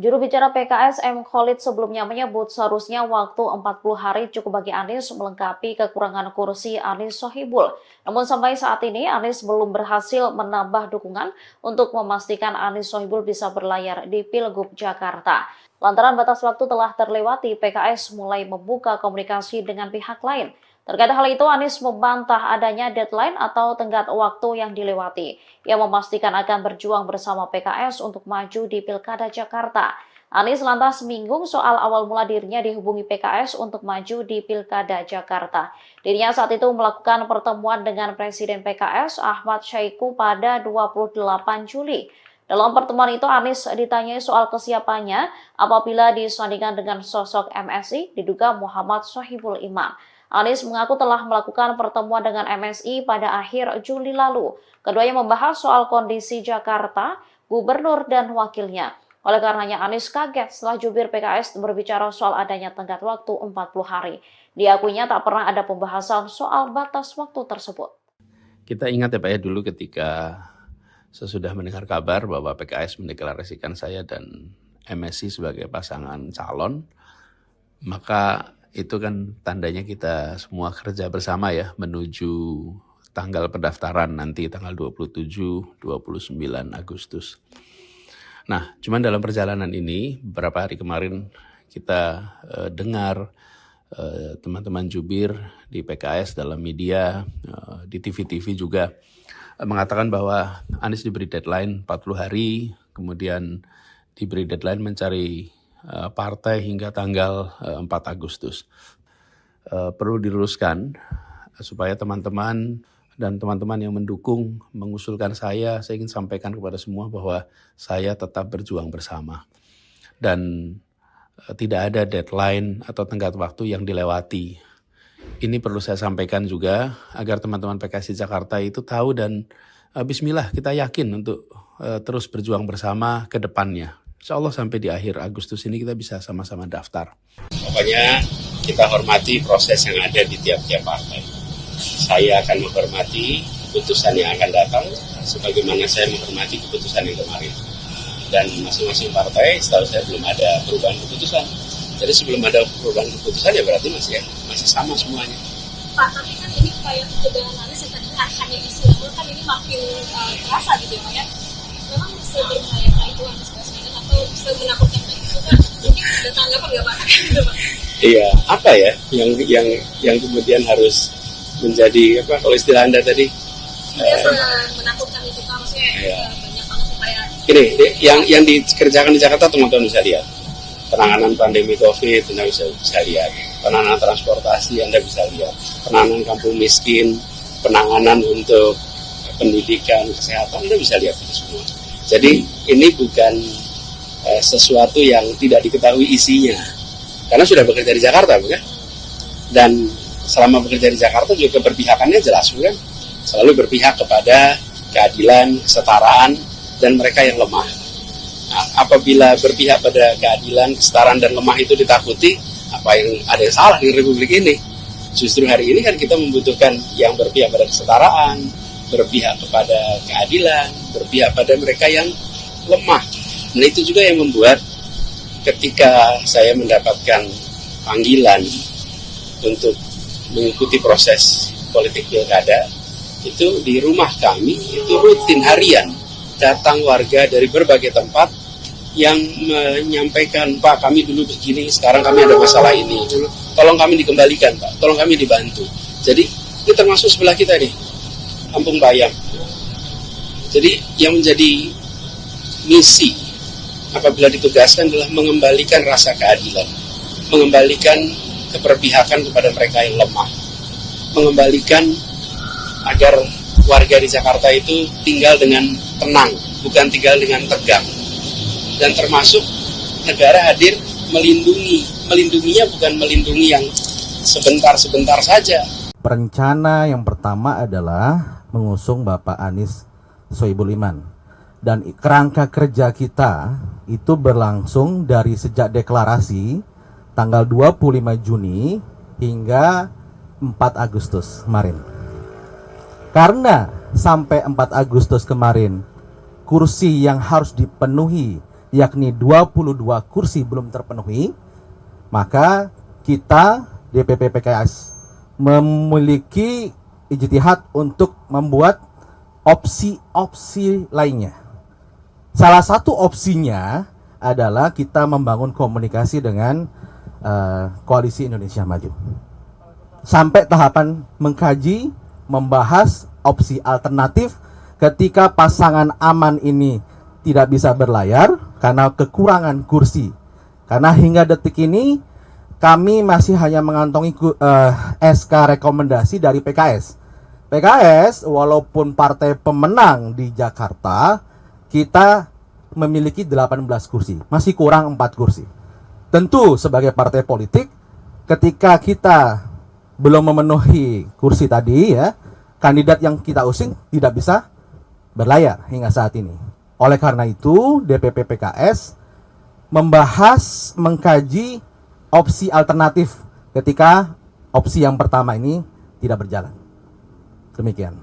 Juru bicara PKS M. Khalid sebelumnya menyebut seharusnya waktu 40 hari cukup bagi Anies melengkapi kekurangan kursi Anies Sohibul. Namun sampai saat ini Anies belum berhasil menambah dukungan untuk memastikan Anies Sohibul bisa berlayar di Pilgub Jakarta. Lantaran batas waktu telah terlewati, PKS mulai membuka komunikasi dengan pihak lain. Terkait hal itu, Anies membantah adanya deadline atau tenggat waktu yang dilewati. Ia memastikan akan berjuang bersama PKS untuk maju di Pilkada Jakarta. Anies lantas menyinggung soal awal mula dirinya dihubungi PKS untuk maju di Pilkada Jakarta. Dirinya saat itu melakukan pertemuan dengan Presiden PKS Ahmad Syahiku pada 28 Juli. Dalam pertemuan itu, Anies ditanyai soal kesiapannya apabila disandingkan dengan sosok MSI diduga Muhammad Sohibul Iman. Anies mengaku telah melakukan pertemuan dengan MSI pada akhir Juli lalu. Keduanya membahas soal kondisi Jakarta, gubernur dan wakilnya. Oleh karenanya Anies kaget setelah jubir PKS berbicara soal adanya tenggat waktu 40 hari. Diakuinya tak pernah ada pembahasan soal batas waktu tersebut. Kita ingat ya Pak ya, dulu ketika sesudah mendengar kabar bahwa PKS mendeklarasikan saya dan MSI sebagai pasangan calon, maka itu kan tandanya kita semua kerja bersama ya menuju tanggal pendaftaran nanti tanggal 27-29 Agustus. Nah, cuman dalam perjalanan ini beberapa hari kemarin kita dengar teman-teman jubir di PKS dalam media, di TV-TV juga mengatakan bahwa Anies diberi deadline 40 hari, kemudian diberi deadline mencari partai hingga tanggal 4 Agustus. Perlu diluruskan supaya teman-teman dan teman-teman yang mendukung mengusulkan saya ingin sampaikan kepada semua bahwa saya tetap berjuang bersama. Dan tidak ada deadline atau tenggat waktu yang dilewati. Ini perlu saya sampaikan juga agar teman-teman PKS di Jakarta itu tahu dan bismillah kita yakin untuk terus berjuang bersama ke depannya. Insya Allah sampai di akhir Agustus ini kita bisa sama-sama daftar. Pokoknya kita hormati proses yang ada di tiap-tiap partai. Saya akan menghormati keputusan yang akan datang, sebagaimana saya menghormati keputusan yang kemarin. Dan masing-masing partai, setahu saya belum ada perubahan keputusan. Jadi sebelum ada perubahan keputusan ya berarti masih sama semuanya. Pak, tapi kan ini kayak kebenaran Anies yang tadi hanya istilah, kan ini makin terasa gitu ya Pak ya. Memang seberbahaya itu Anies Baswedan atau semenakutkan itu kan mungkin ada tanggapan nggak Pak? Iya, apa ya yang kemudian harus menjadi apa kalau istilah Anda tadi? Menakutkan itu Pak, maksudnya banyak banget supaya. Ini yang dikerjakan di Jakarta teman-teman bisa lihat. Penanganan pandemi COVID Anda bisa lihat. Penanganan transportasi Anda bisa lihat. Penanganan kampung miskin, penanganan untuk pendidikan, kesehatan Anda bisa lihat itu semua. Jadi ini bukan sesuatu yang tidak diketahui isinya, karena sudah bekerja di Jakarta, bukan? Dan selama bekerja di Jakarta juga keberpihakannya jelas, bukan? Selalu berpihak kepada keadilan, kesetaraan, dan mereka yang lemah. Nah, apabila berpihak pada keadilan, kesetaraan, dan lemah itu ditakuti, ada yang salah di Republik ini? Justru hari ini kan kita membutuhkan yang berpihak pada kesetaraan, berpihak kepada keadilan, berpihak pada mereka yang lemah. Dan itu juga yang membuat ketika saya mendapatkan panggilan untuk mengikuti proses politik pilkada, itu di rumah kami, itu rutin harian, datang warga dari berbagai tempat yang menyampaikan, Pak kami dulu begini, sekarang kami ada masalah ini, tolong kami dikembalikan Pak, tolong kami dibantu. Jadi ini termasuk sebelah kita nih, Kampung Bayam. Jadi yang menjadi misi apabila ditugaskan adalah mengembalikan rasa keadilan, mengembalikan keberpihakan kepada mereka yang lemah, mengembalikan agar warga di Jakarta itu tinggal dengan tenang, bukan tinggal dengan tegang. Dan termasuk negara hadir melindunginya bukan melindungi yang sebentar-sebentar saja. Rencana yang pertama adalah mengusung Bapak Anies Sohibul Iman. Dan kerangka kerja kita itu berlangsung dari sejak deklarasi tanggal 25 Juni hingga 4 Agustus kemarin. Karena sampai 4 Agustus kemarin kursi yang harus dipenuhi yakni 22 kursi belum terpenuhi, maka kita DPP PKS memiliki ijtihad untuk membuat opsi-opsi lainnya. Salah satu opsinya adalah kita membangun komunikasi dengan Koalisi Indonesia Maju. Sampai tahapan mengkaji, membahas opsi alternatif ketika pasangan aman ini tidak bisa berlayar karena kekurangan kursi. Karena hingga detik ini kami masih hanya mengantongi SK rekomendasi dari PKS. PKS walaupun partai pemenang di Jakarta, kita memiliki 18 kursi, masih kurang 4 kursi. Tentu sebagai partai politik, ketika kita belum memenuhi kursi tadi ya, kandidat yang kita usung tidak bisa berlayar hingga saat ini. Oleh karena itu, DPP PKS membahas, mengkaji opsi alternatif ketika opsi yang pertama ini tidak berjalan. Demikian.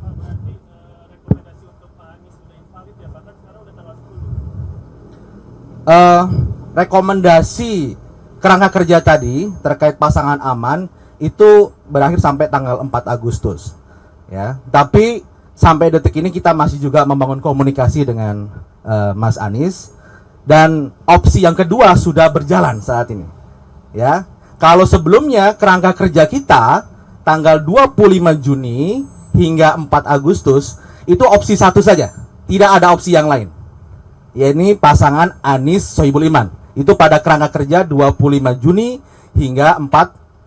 Rekomendasi kerangka kerja tadi terkait pasangan aman itu berakhir sampai tanggal 4 Agustus. Ya, tapi sampai detik ini kita masih juga membangun komunikasi dengan Mas Anies, dan opsi yang kedua sudah berjalan saat ini. Ya, kalau sebelumnya kerangka kerja kita tanggal 25 Juni hingga 4 Agustus itu opsi satu saja, tidak ada opsi yang lain. Yaitu pasangan Anies Sohibul Iman. Itu pada kerangka kerja 25 Juni hingga 4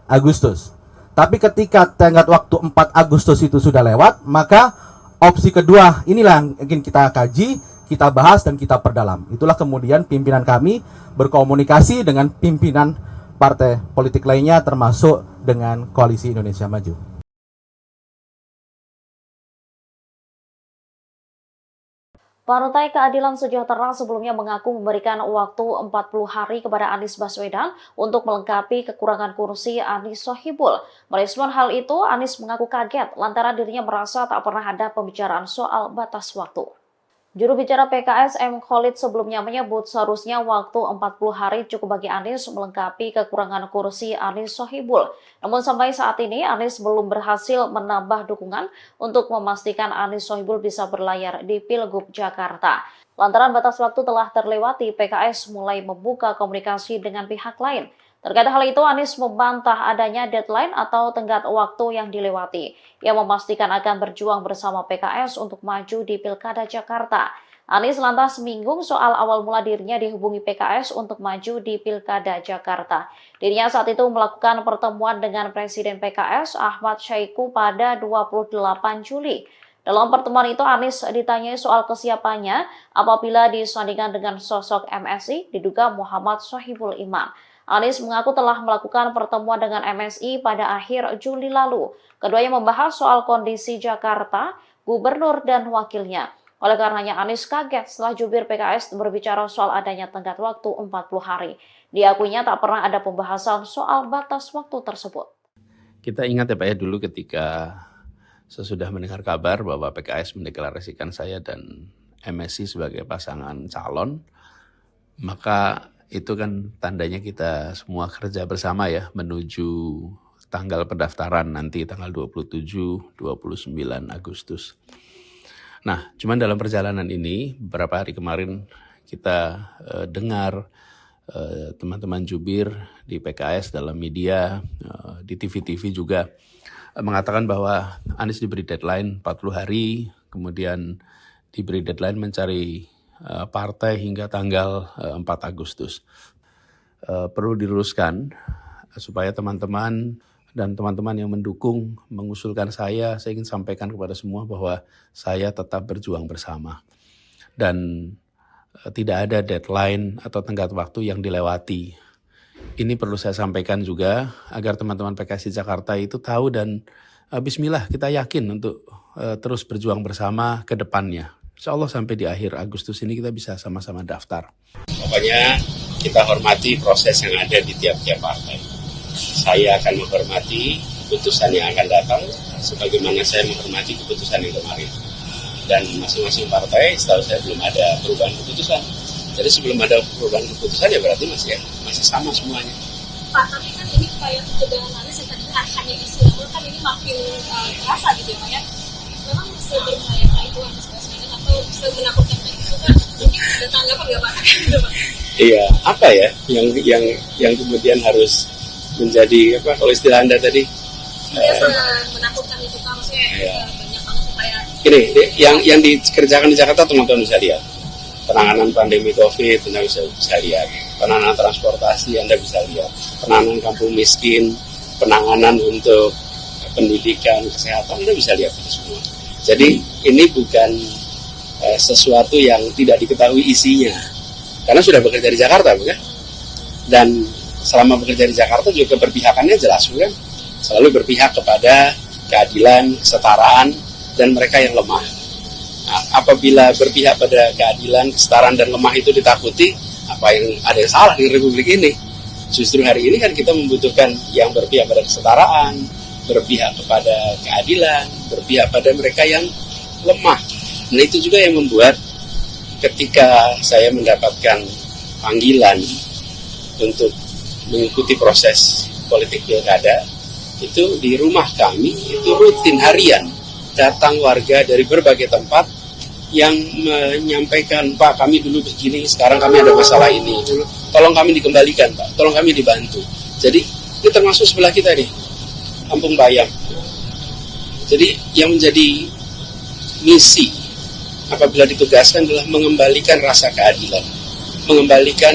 Agustus. Tapi ketika tenggat waktu 4 Agustus itu sudah lewat, maka opsi kedua inilah yang ingin kita kaji, kita bahas dan kita perdalam. Itulah kemudian pimpinan kami berkomunikasi dengan pimpinan partai politik lainnya termasuk dengan Koalisi Indonesia Maju. Partai Keadilan Sejahtera sebelumnya mengaku memberikan waktu 40 hari kepada Anies Baswedan untuk melengkapi kekurangan kursi Anies Sohibul. Merespon hal itu, Anies mengaku kaget lantaran dirinya merasa tak pernah ada pembicaraan soal batas waktu. Juru bicara PKS M. Khalid sebelumnya menyebut seharusnya waktu 40 hari cukup bagi Anies melengkapi kekurangan kursi Anies Sohibul. Namun sampai saat ini Anies belum berhasil menambah dukungan untuk memastikan Anies Sohibul bisa berlayar di Pilgub Jakarta. Lantaran batas waktu telah terlewati, PKS mulai membuka komunikasi dengan pihak lain. Terkait hal itu, Anies membantah adanya deadline atau tenggat waktu yang dilewati. Ia memastikan akan berjuang bersama PKS untuk maju di Pilkada Jakarta. Anies lantas menyinggung soal awal mula dirinya dihubungi PKS untuk maju di Pilkada Jakarta. Dirinya saat itu melakukan pertemuan dengan Presiden PKS Ahmad Syaiqo pada 28 Juli. Dalam pertemuan itu, Anies ditanyai soal kesiapannya apabila disandingkan dengan sosok MSI diduga Muhammad Sohibul Iman. Anies mengaku telah melakukan pertemuan dengan MSI pada akhir Juli lalu. Keduanya membahas soal kondisi Jakarta, gubernur dan wakilnya. Oleh karenanya Anies kaget setelah jubir PKS berbicara soal adanya tenggat waktu 40 hari. Diakuinya tak pernah ada pembahasan soal batas waktu tersebut. Kita ingat ya Pak ya, dulu ketika sesudah mendengar kabar bahwa PKS mendeklarasikan saya dan MSI sebagai pasangan calon, maka itu kan tandanya kita semua kerja bersama ya menuju tanggal pendaftaran nanti tanggal 27-29 Agustus. Nah, cuman dalam perjalanan ini beberapa hari kemarin kita dengar teman-teman jubir di PKS dalam media, di TV-TV juga mengatakan bahwa Anies diberi deadline 40 hari, kemudian diberi deadline mencari partai hingga tanggal 4 Agustus. Perlu diluruskan supaya teman-teman dan teman-teman yang mendukung mengusulkan saya ingin sampaikan kepada semua bahwa saya tetap berjuang bersama. Dan tidak ada deadline atau tenggat waktu yang dilewati. Ini perlu saya sampaikan juga agar teman-teman PKS di Jakarta itu tahu dan bismillah kita yakin untuk terus berjuang bersama ke depannya. Insya Allah sampai di akhir Agustus ini kita bisa sama-sama daftar. Pokoknya kita hormati proses yang ada di tiap-tiap partai. Saya akan menghormati keputusan yang akan datang, sebagaimana saya menghormati keputusan yang kemarin. Dan masing-masing partai, setahu saya belum ada perubahan keputusan. Jadi sebelum ada perubahan keputusan ya berarti masih sama semuanya. Pak, tapi kan ini upaya pencegahan Anies yang tadi hanya istilah, kan ini makin terasa gitu ya Pak ya. Memang seberbahaya itu Anies Baswedan atau semenakutkan itu kan? Mungkin ada tanggapan nggak Pak? Iya, apa ya yang kemudian harus menjadi apa kalau istilah Anda tadi? Menakutkan itu kan maksudnya banyak banget supaya Gini, yang dikerjakan di Jakarta teman-teman bisa lihat. Penanganan pandemi COVID, Anda bisa lihat. Penanganan transportasi, Anda bisa lihat. Penanganan kampung miskin, penanganan untuk pendidikan, kesehatan, Anda bisa lihat itu semua. Jadi ini bukan sesuatu yang tidak diketahui isinya. Karena sudah bekerja di Jakarta, bukan? Dan selama bekerja di Jakarta juga keberpihakannya jelas, bukan? Selalu berpihak kepada keadilan, kesetaraan, dan mereka yang lemah. Nah, apabila berpihak pada keadilan, kesetaraan, dan lemah itu ditakuti, apa yang ada yang salah di Republik ini? Justru hari ini kan kita membutuhkan yang berpihak pada kesetaraan, berpihak kepada keadilan, berpihak pada mereka yang lemah. Nah itu juga yang membuat ketika saya mendapatkan panggilan untuk mengikuti proses politik pilkada, itu di rumah kami itu rutin harian datang warga dari berbagai tempat yang menyampaikan, Pak kami dulu begini, sekarang kami ada masalah ini, tolong kami dikembalikan Pak, tolong kami dibantu. Jadi ini termasuk sebelah kita nih, Kampung Bayam. Jadi yang menjadi misi apabila ditugaskan adalah mengembalikan rasa keadilan, mengembalikan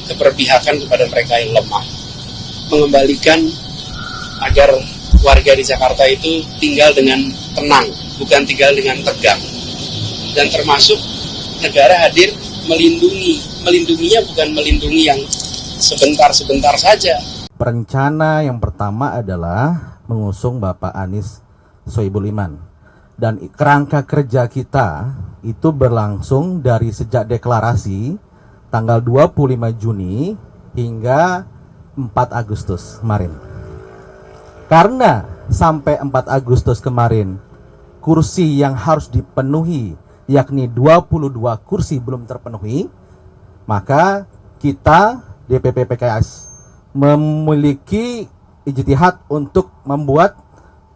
keberpihakan kepada mereka yang lemah, mengembalikan agar warga di Jakarta itu tinggal dengan tenang, bukan tinggal dengan tegang. Dan termasuk negara hadir melindunginya bukan melindungi yang sebentar-sebentar saja. Rencana yang pertama adalah mengusung Bapak Anies Sohibul Iman. Dan kerangka kerja kita itu berlangsung dari sejak deklarasi tanggal 25 Juni hingga 4 Agustus kemarin. Karena sampai 4 Agustus kemarin kursi yang harus dipenuhi yakni 22 kursi belum terpenuhi, maka kita DPP PKS memiliki ijtihad untuk membuat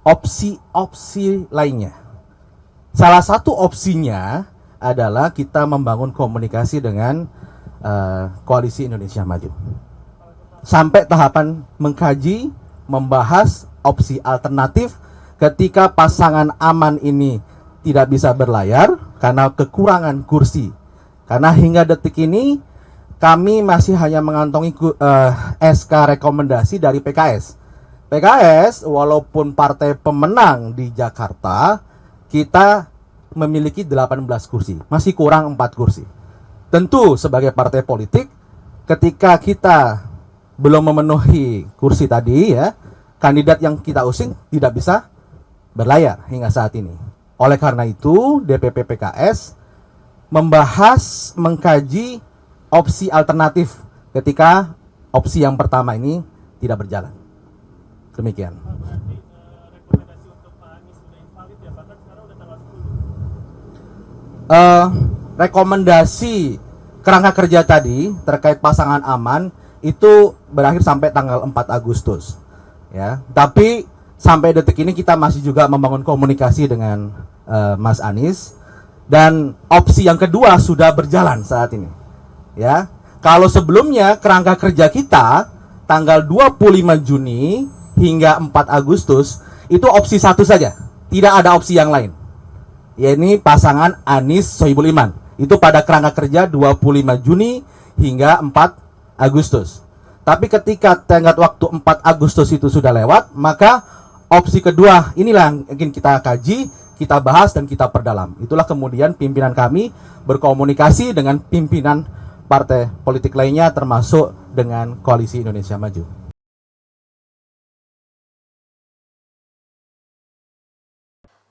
opsi-opsi lainnya. Salah satu opsinya adalah kita membangun komunikasi dengan Koalisi Indonesia Maju. Sampai tahapan mengkaji, membahas opsi alternatif ketika pasangan aman ini tidak bisa berlayar karena kekurangan kursi. Karena hingga detik ini kami masih hanya mengantongi SK rekomendasi dari PKS. PKS walaupun partai pemenang di Jakarta, kita memiliki 18 kursi, masih kurang 4 kursi. Tentu sebagai partai politik, ketika kita belum memenuhi kursi tadi ya, kandidat yang kita usung tidak bisa berlayar hingga saat ini. Oleh karena itu, DPP PKS membahas, mengkaji opsi alternatif ketika opsi yang pertama ini tidak berjalan. Demikian. Rekomendasi kerangka kerja tadi terkait pasangan aman itu berakhir sampai tanggal 4 Agustus ya. Tapi sampai detik ini kita masih juga membangun komunikasi dengan Mas Anies, dan opsi yang kedua sudah berjalan saat ini ya. Kalau sebelumnya kerangka kerja kita tanggal 25 Juni hingga 4 Agustus itu opsi satu saja, tidak ada opsi yang lain, yakni pasangan Anies Sohibul Iman. Itu pada kerangka kerja 25 Juni hingga 4 Agustus. Tapi ketika tenggat waktu 4 Agustus itu sudah lewat, maka opsi kedua inilah yang ingin kita kaji, kita bahas, dan kita perdalam. Itulah kemudian pimpinan kami berkomunikasi dengan pimpinan partai politik lainnya termasuk dengan Koalisi Indonesia Maju.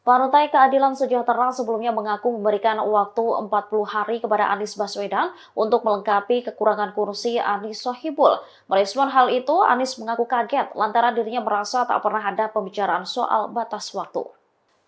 Partai Keadilan Sejahtera sebelumnya mengaku memberikan waktu 40 hari kepada Anies Baswedan untuk melengkapi kekurangan kursi Anies Sohibul. Merespon hal itu, Anies mengaku kaget lantaran dirinya merasa tak pernah ada pembicaraan soal batas waktu.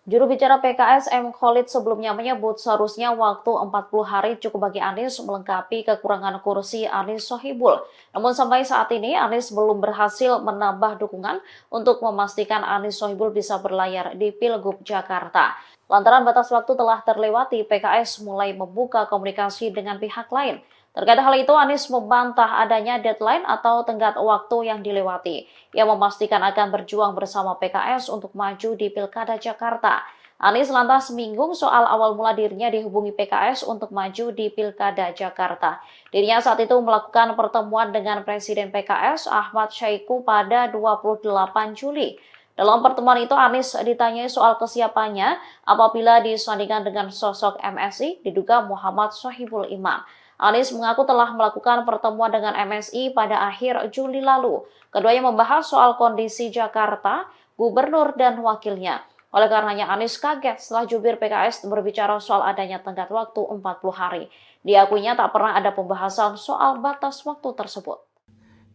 Juru bicara PKS M. Khalid sebelumnya menyebut seharusnya waktu 40 hari cukup bagi Anies melengkapi kekurangan kursi Anies Sohibul. Namun sampai saat ini Anies belum berhasil menambah dukungan untuk memastikan Anies Sohibul bisa berlayar di Pilgub Jakarta. Lantaran batas waktu telah terlewati, PKS mulai membuka komunikasi dengan pihak lain. Terkait hal itu, Anies membantah adanya deadline atau tenggat waktu yang dilewati. Ia memastikan akan berjuang bersama PKS untuk maju di Pilkada Jakarta. Anies lantas menyinggung soal awal mula dirinya dihubungi PKS untuk maju di Pilkada Jakarta. Dirinya saat itu melakukan pertemuan dengan Presiden PKS Ahmad Syahiku pada 28 Juli. Dalam pertemuan itu, Anies ditanyai soal kesiapannya apabila disandingkan dengan sosok MSI diduga Muhammad Sohibul Iman. Anies mengaku telah melakukan pertemuan dengan MSI pada akhir Juli lalu. Keduanya membahas soal kondisi Jakarta, gubernur dan wakilnya. Oleh karenanya Anies kaget setelah jubir PKS berbicara soal adanya tenggat waktu 40 hari. Diakuinya tak pernah ada pembahasan soal batas waktu tersebut.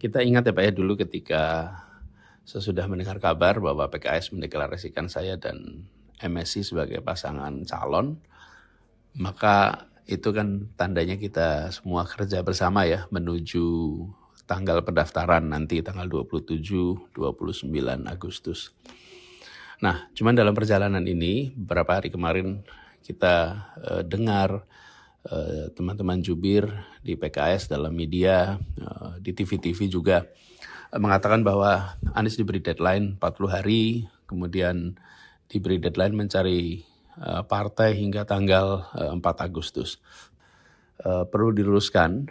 Kita ingat ya Pak ya, dulu ketika sesudah mendengar kabar bahwa PKS mendeklarasikan saya dan MSI sebagai pasangan calon, maka itu kan tandanya kita semua kerja bersama ya menuju tanggal pendaftaran nanti tanggal 27-29 Agustus. Nah, cuman dalam perjalanan ini beberapa hari kemarin kita dengar teman-teman jubir di PKS dalam media, di TV-TV juga mengatakan bahwa Anies diberi deadline 40 hari, kemudian diberi deadline mencari partai hingga tanggal 4 Agustus. Perlu diluruskan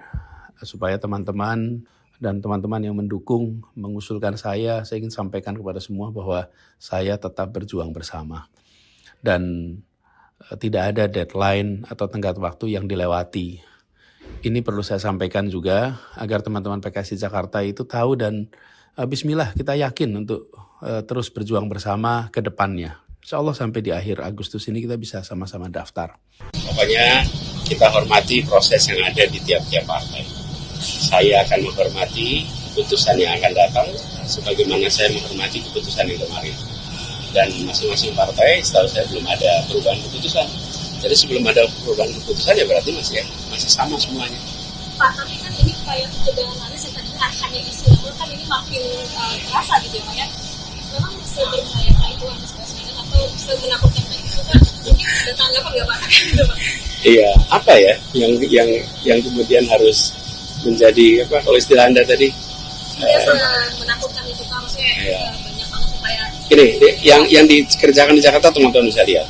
supaya teman-teman dan teman-teman yang mendukung mengusulkan saya ingin sampaikan kepada semua bahwa saya tetap berjuang bersama. Dan tidak ada deadline atau tenggat waktu yang dilewati. Ini perlu saya sampaikan juga agar teman-teman PKS di Jakarta itu tahu dan bismillah kita yakin untuk terus berjuang bersama ke depannya. Insya Allah sampai di akhir Agustus ini kita bisa sama-sama daftar. Pokoknya kita hormati proses yang ada di tiap-tiap partai. Saya akan menghormati keputusan yang akan datang sebagaimana saya menghormati keputusan yang kemarin. Dan masing-masing partai setahu saya belum ada perubahan keputusan. Jadi sebelum ada perubahan keputusan ya berarti masih sama semuanya. Pak, tapi kan ini upaya pencegahan Anies yang tadi hanya istilah, kan ini makin terasa gitu ya Pak ya. Memang seberbahayakah itu Anies Baswedan atau semenakutkan itu kan? Mungkin ada tanggapan nggak Pak? Iya, apa ya yang kemudian harus menjadi apa kalau istilah Anda tadi? Menakutkan itu Pak, maksudnya banyak banget supaya. Ini yang dikerjakan di Jakarta teman-teman bisa lihat.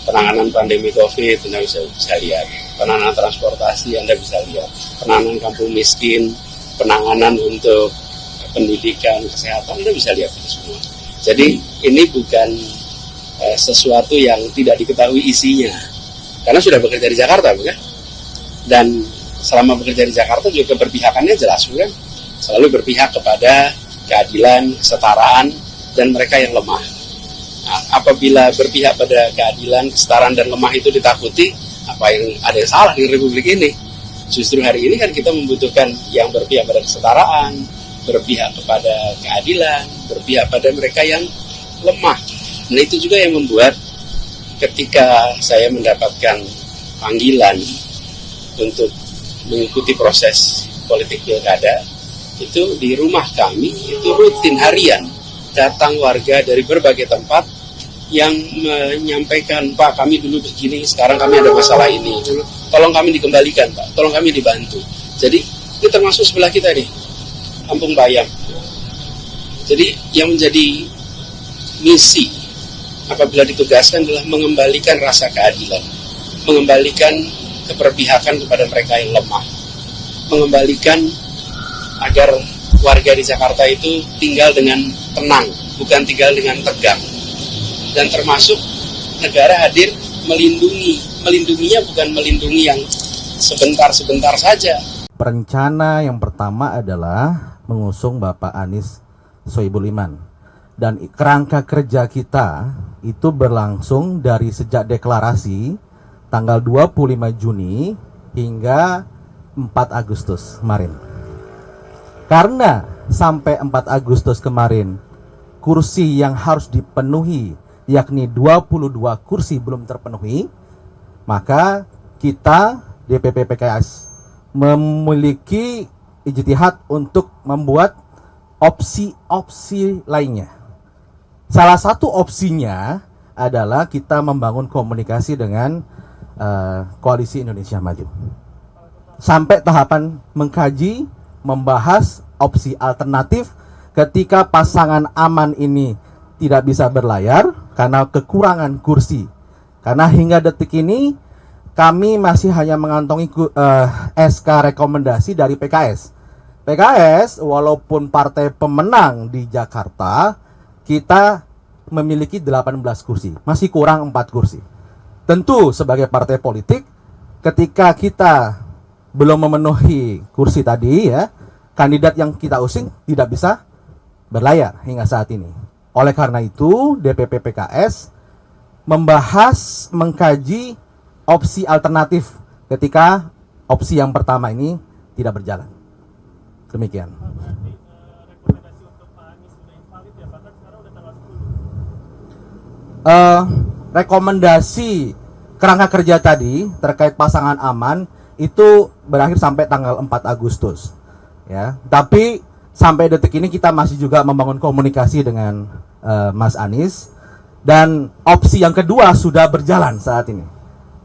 Penanganan pandemi COVID Anda bisa lihat. Penanganan transportasi Anda bisa lihat. Penanganan kampung miskin, penanganan untuk pendidikan, kesehatan Anda bisa lihat itu semua. Jadi ini bukan sesuatu yang tidak diketahui isinya. Karena sudah bekerja di Jakarta, bukan? Dan selama bekerja di Jakarta juga keberpihakannya jelas, bukan? Selalu berpihak kepada keadilan, kesetaraan, dan mereka yang lemah. Nah, apabila berpihak pada keadilan, kesetaraan, dan lemah itu ditakuti, apa yang ada yang salah di Republik ini? Justru hari ini kan kita membutuhkan yang berpihak pada kesetaraan, berpihak kepada keadilan, berpihak pada mereka yang lemah. Nah itu juga yang membuat ketika saya mendapatkan panggilan untuk mengikuti proses politik pilkada, itu di rumah kami, itu rutin harian, datang warga dari berbagai tempat yang menyampaikan, Pak kami dulu begini, sekarang kami ada masalah ini, tolong kami dikembalikan Pak, tolong kami dibantu. Jadi ini termasuk sebelah kita nih, Kampung Bayam. Jadi yang menjadi misi apabila ditugaskan adalah mengembalikan rasa keadilan, mengembalikan keberpihakan kepada mereka yang lemah, mengembalikan agar warga di Jakarta itu tinggal dengan tenang, bukan tinggal dengan tegang. Dan termasuk negara hadir melindunginya bukan melindungi yang sebentar-sebentar saja. Rencana yang pertama adalah mengusung Bapak Anies Sohibul Iman. Dan kerangka kerja kita itu berlangsung dari sejak deklarasi tanggal 25 Juni hingga 4 Agustus kemarin. Karena sampai 4 Agustus kemarin kursi yang harus dipenuhi yakni 22 kursi belum terpenuhi, maka kita DPP PKS memiliki ijtihad untuk membuat opsi-opsi lainnya. Salah satu opsinya adalah kita membangun komunikasi dengan Koalisi Indonesia Maju. Sampai tahapan mengkaji, membahas opsi alternatif ketika pasangan aman ini tidak bisa berlayar karena kekurangan kursi. Karena hingga detik ini kami masih hanya mengantongi SK rekomendasi dari PKS. PKS walaupun partai pemenang di Jakarta, kita memiliki 18 kursi, masih kurang 4 kursi. Tentu sebagai partai politik, ketika kita belum memenuhi kursi tadi ya, kandidat yang kita usung tidak bisa berlayar hingga saat ini. Oleh karena itu, DPP PKS membahas, mengkaji opsi alternatif ketika opsi yang pertama ini tidak berjalan. Demikian. Rekomendasi kerangka kerja tadi terkait pasangan aman itu berakhir sampai tanggal 4 Agustus. Ya, tapi sampai detik ini kita masih juga membangun komunikasi dengan Mas Anies, dan opsi yang kedua sudah berjalan saat ini.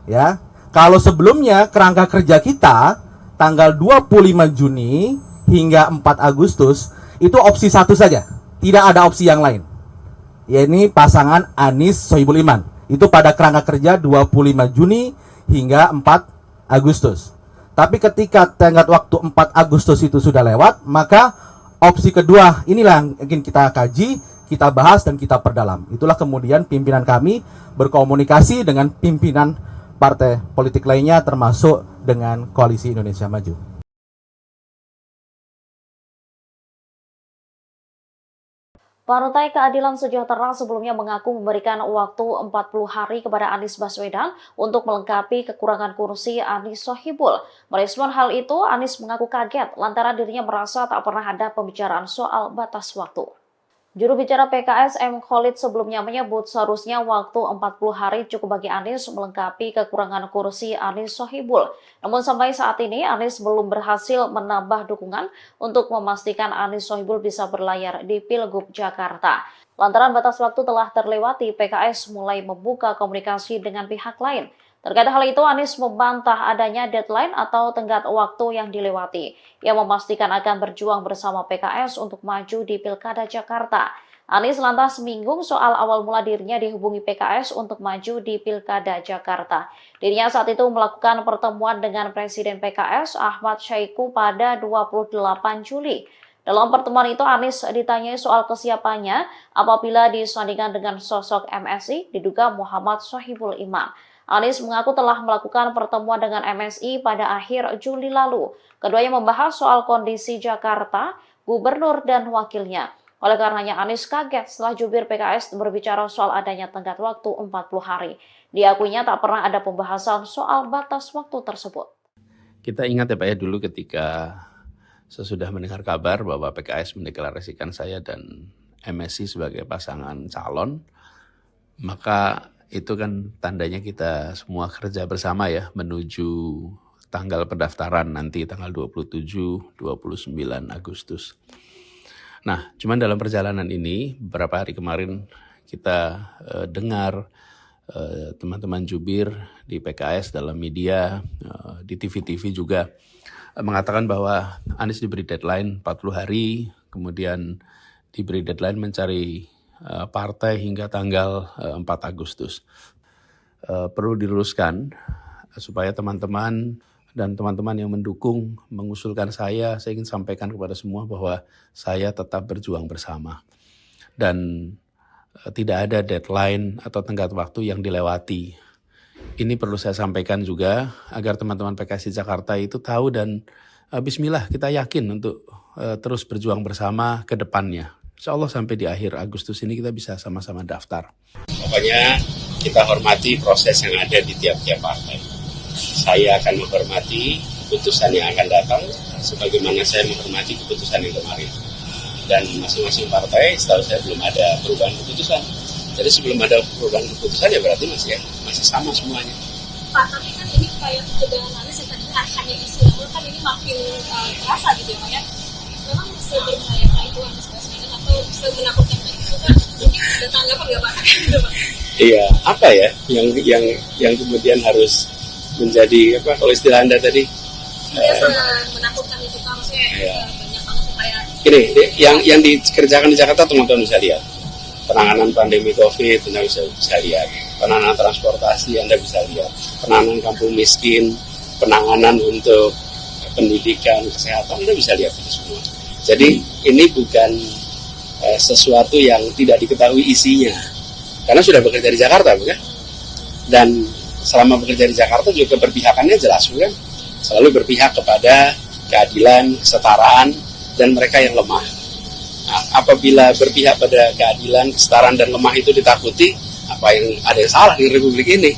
Ya, kalau sebelumnya kerangka kerja kita tanggal 25 Juni hingga 4 Agustus itu opsi satu saja, tidak ada opsi yang lain. Yaitu pasangan Anies Sohibul Iman. Itu pada kerangka kerja 25 Juni hingga 4 Agustus. Tapi ketika tenggat waktu 4 Agustus itu sudah lewat, maka opsi kedua inilah yang ingin kita kaji, kita bahas dan kita perdalam. Itulah kemudian pimpinan kami berkomunikasi dengan pimpinan partai politik lainnya termasuk dengan Koalisi Indonesia Maju. Partai Keadilan Sejahtera sebelumnya mengaku memberikan waktu 40 hari kepada Anies Baswedan untuk melengkapi kekurangan kursi Anies Sohibul. Merespon hal itu, Anies mengaku kaget lantaran dirinya merasa tak pernah ada pembicaraan soal batas waktu. Juru bicara PKS M. Khalid sebelumnya menyebut seharusnya waktu 40 hari cukup bagi Anies melengkapi kekurangan kursi Anies Sohibul. Namun sampai saat ini Anies belum berhasil menambah dukungan untuk memastikan Anies Sohibul bisa berlayar di Pilgub Jakarta. Lantaran batas waktu telah terlewati, PKS mulai membuka komunikasi dengan pihak lain. Terkait hal itu, Anies membantah adanya deadline atau tenggat waktu yang dilewati. Ia memastikan akan berjuang bersama PKS untuk maju di Pilkada Jakarta. Anies lantas menyinggung soal awal mula dirinya dihubungi PKS untuk maju di Pilkada Jakarta. Dirinya saat itu melakukan pertemuan dengan Presiden PKS Ahmad Syaiqo pada 28 Juli. Dalam pertemuan itu, Anies ditanyai soal kesiapannya apabila disandingkan dengan sosok MSI diduga Muhammad Sohibul Iman. Anies mengaku telah melakukan pertemuan dengan MSI pada akhir Juli lalu. Keduanya membahas soal kondisi Jakarta, gubernur dan wakilnya. Oleh karenanya Anies kaget setelah jubir PKS berbicara soal adanya tenggat waktu 40 hari. Diakuinya tak pernah ada pembahasan soal batas waktu tersebut. Kita ingat ya Pak ya, dulu ketika sesudah mendengar kabar bahwa PKS mendeklarasikan saya dan MSI sebagai pasangan calon, maka itu kan tandanya kita semua kerja bersama ya menuju tanggal pendaftaran nanti tanggal 27-29 Agustus. Nah, cuman dalam perjalanan ini beberapa hari kemarin kita dengar teman-teman jubir di PKS dalam media, di TV-TV juga mengatakan bahwa Anies diberi deadline 40 hari, kemudian diberi deadline mencari partai hingga tanggal 4 Agustus. Perlu diluruskan supaya teman-teman dan teman-teman yang mendukung mengusulkan saya ingin sampaikan kepada semua bahwa saya tetap berjuang bersama. Dan tidak ada deadline atau tenggat waktu yang dilewati. Ini perlu saya sampaikan juga agar teman-teman PKS di Jakarta itu tahu dan bismillah kita yakin untuk terus berjuang bersama ke depannya. Insya Allah sampai di akhir Agustus ini kita bisa sama-sama daftar. Pokoknya kita hormati proses yang ada di tiap-tiap partai. Saya akan menghormati keputusan yang akan datang, sebagaimana saya menghormati keputusan yang kemarin. Dan masing-masing partai, setahu saya belum ada perubahan keputusan. Jadi sebelum ada perubahan keputusan ya berarti masih sama semuanya. Pak, tapi kan ini kayak kebenaran Anies yang tadinya hanya isu, namun kan ini makin terasa gitu ya Pak ya. Memang seberbahaya itu Anies Baswedan atau semenakutkan itu kan? Mungkin ada tanggapan nggak Pak? Gitu, Pak? Iya, apa ya yang kemudian harus menjadi apa kalau istilah Anda tadi? Iya, menakutkan itu Pak, maksudnya banyak banget supaya Ini yang dikerjakan di Jakarta teman-teman bisa lihat. Penanganan pandemi COVID Anda bisa lihat. Penanganan transportasi Anda bisa lihat. Penanganan kampung miskin, penanganan untuk pendidikan, kesehatan Anda bisa lihat itu semua. Jadi ini bukan sesuatu yang tidak diketahui isinya. Karena sudah bekerja di Jakarta, bukan? Dan selama bekerja di Jakarta juga keberpihakannya jelas, bukan? Selalu berpihak kepada keadilan, kesetaraan, dan mereka yang lemah. Nah, apabila berpihak pada keadilan, kesetaraan, dan lemah itu ditakuti, apa yang ada yang salah di Republik ini?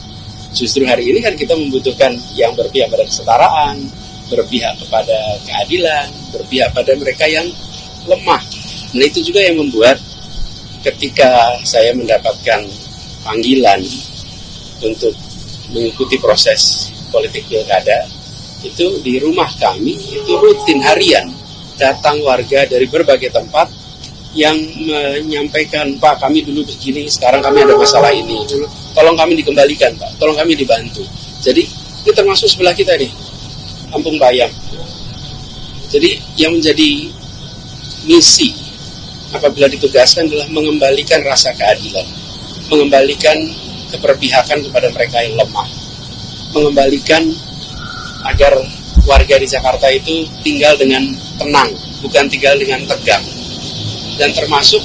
Justru hari ini kan kita membutuhkan yang berpihak pada kesetaraan, berpihak kepada keadilan, berpihak pada mereka yang lemah. Dan itu juga yang membuat ketika saya mendapatkan panggilan untuk mengikuti proses politik pilkada, itu di rumah kami, itu rutin harian, datang warga dari berbagai tempat yang menyampaikan, Pak kami dulu begini, sekarang kami ada masalah ini, tolong kami dikembalikan Pak, tolong kami dibantu. Jadi ini termasuk sebelah kita nih, Kampung Bayam. Jadi yang menjadi misi apabila ditugaskan adalah mengembalikan rasa keadilan, mengembalikan keberpihakan kepada mereka yang lemah, mengembalikan agar warga di Jakarta itu tinggal dengan tenang, bukan tinggal dengan tegang. Dan termasuk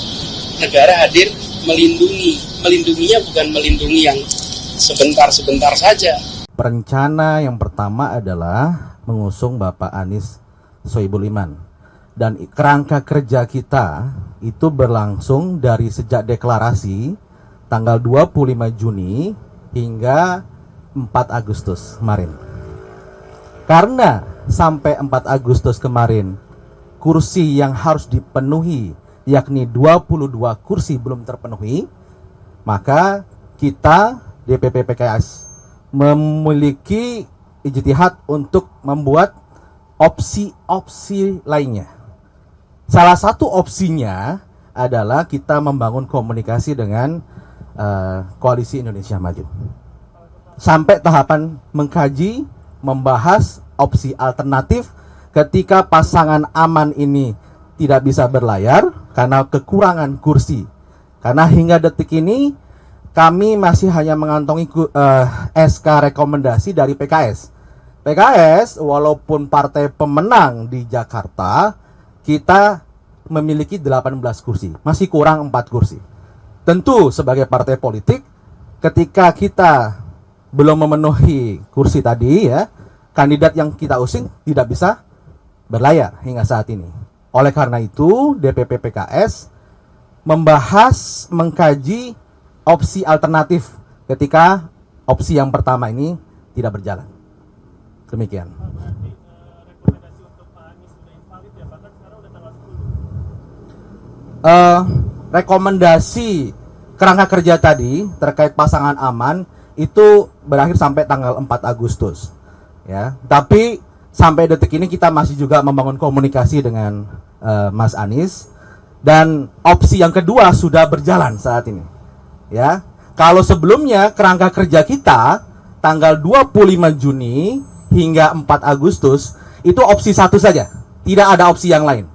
negara hadir melindunginya bukan melindungi yang sebentar-sebentar saja. Perencana yang pertama adalah mengusung Bapak Anies Sohibul Iman. Dan kerangka kerja kita itu berlangsung dari sejak deklarasi tanggal 25 Juni hingga 4 Agustus kemarin. Karena sampai 4 Agustus kemarin kursi yang harus dipenuhi yakni 22 kursi belum terpenuhi, maka kita DPP PKS memiliki ijtihad untuk membuat opsi-opsi lainnya. Salah satu opsinya adalah kita membangun komunikasi dengan Koalisi Indonesia Maju. Sampai tahapan mengkaji, membahas opsi alternatif ketika pasangan aman ini tidak bisa berlayar karena kekurangan kursi. Karena hingga detik ini kami masih hanya mengantongi SK rekomendasi dari PKS. PKS walaupun partai pemenang di Jakarta, kita memiliki 18 kursi, masih kurang 4 kursi. Tentu sebagai partai politik, ketika kita belum memenuhi kursi tadi ya, kandidat yang kita usung tidak bisa berlayar hingga saat ini. Oleh karena itu, DPP PKS membahas, mengkaji opsi alternatif ketika opsi yang pertama ini tidak berjalan. Demikian. Rekomendasi kerangka kerja tadi terkait pasangan aman itu berakhir sampai tanggal 4 Agustus ya. Tapi sampai detik ini kita masih juga membangun komunikasi dengan Mas Anies, dan opsi yang kedua sudah berjalan saat ini ya. Kalau sebelumnya kerangka kerja kita tanggal 25 Juni hingga 4 Agustus itu opsi satu saja, tidak ada opsi yang lain,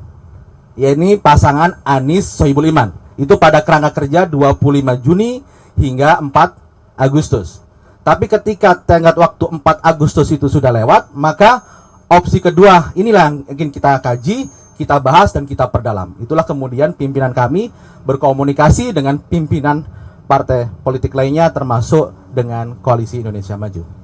yakni pasangan Anies Sohibul Iman. Itu pada kerangka kerja 25 Juni hingga 4 Agustus. Tapi ketika tenggat waktu 4 Agustus itu sudah lewat, maka opsi kedua inilah yang ingin kita kaji, kita bahas, dan kita perdalam. Itulah kemudian pimpinan kami berkomunikasi dengan pimpinan partai politik lainnya termasuk dengan Koalisi Indonesia Maju.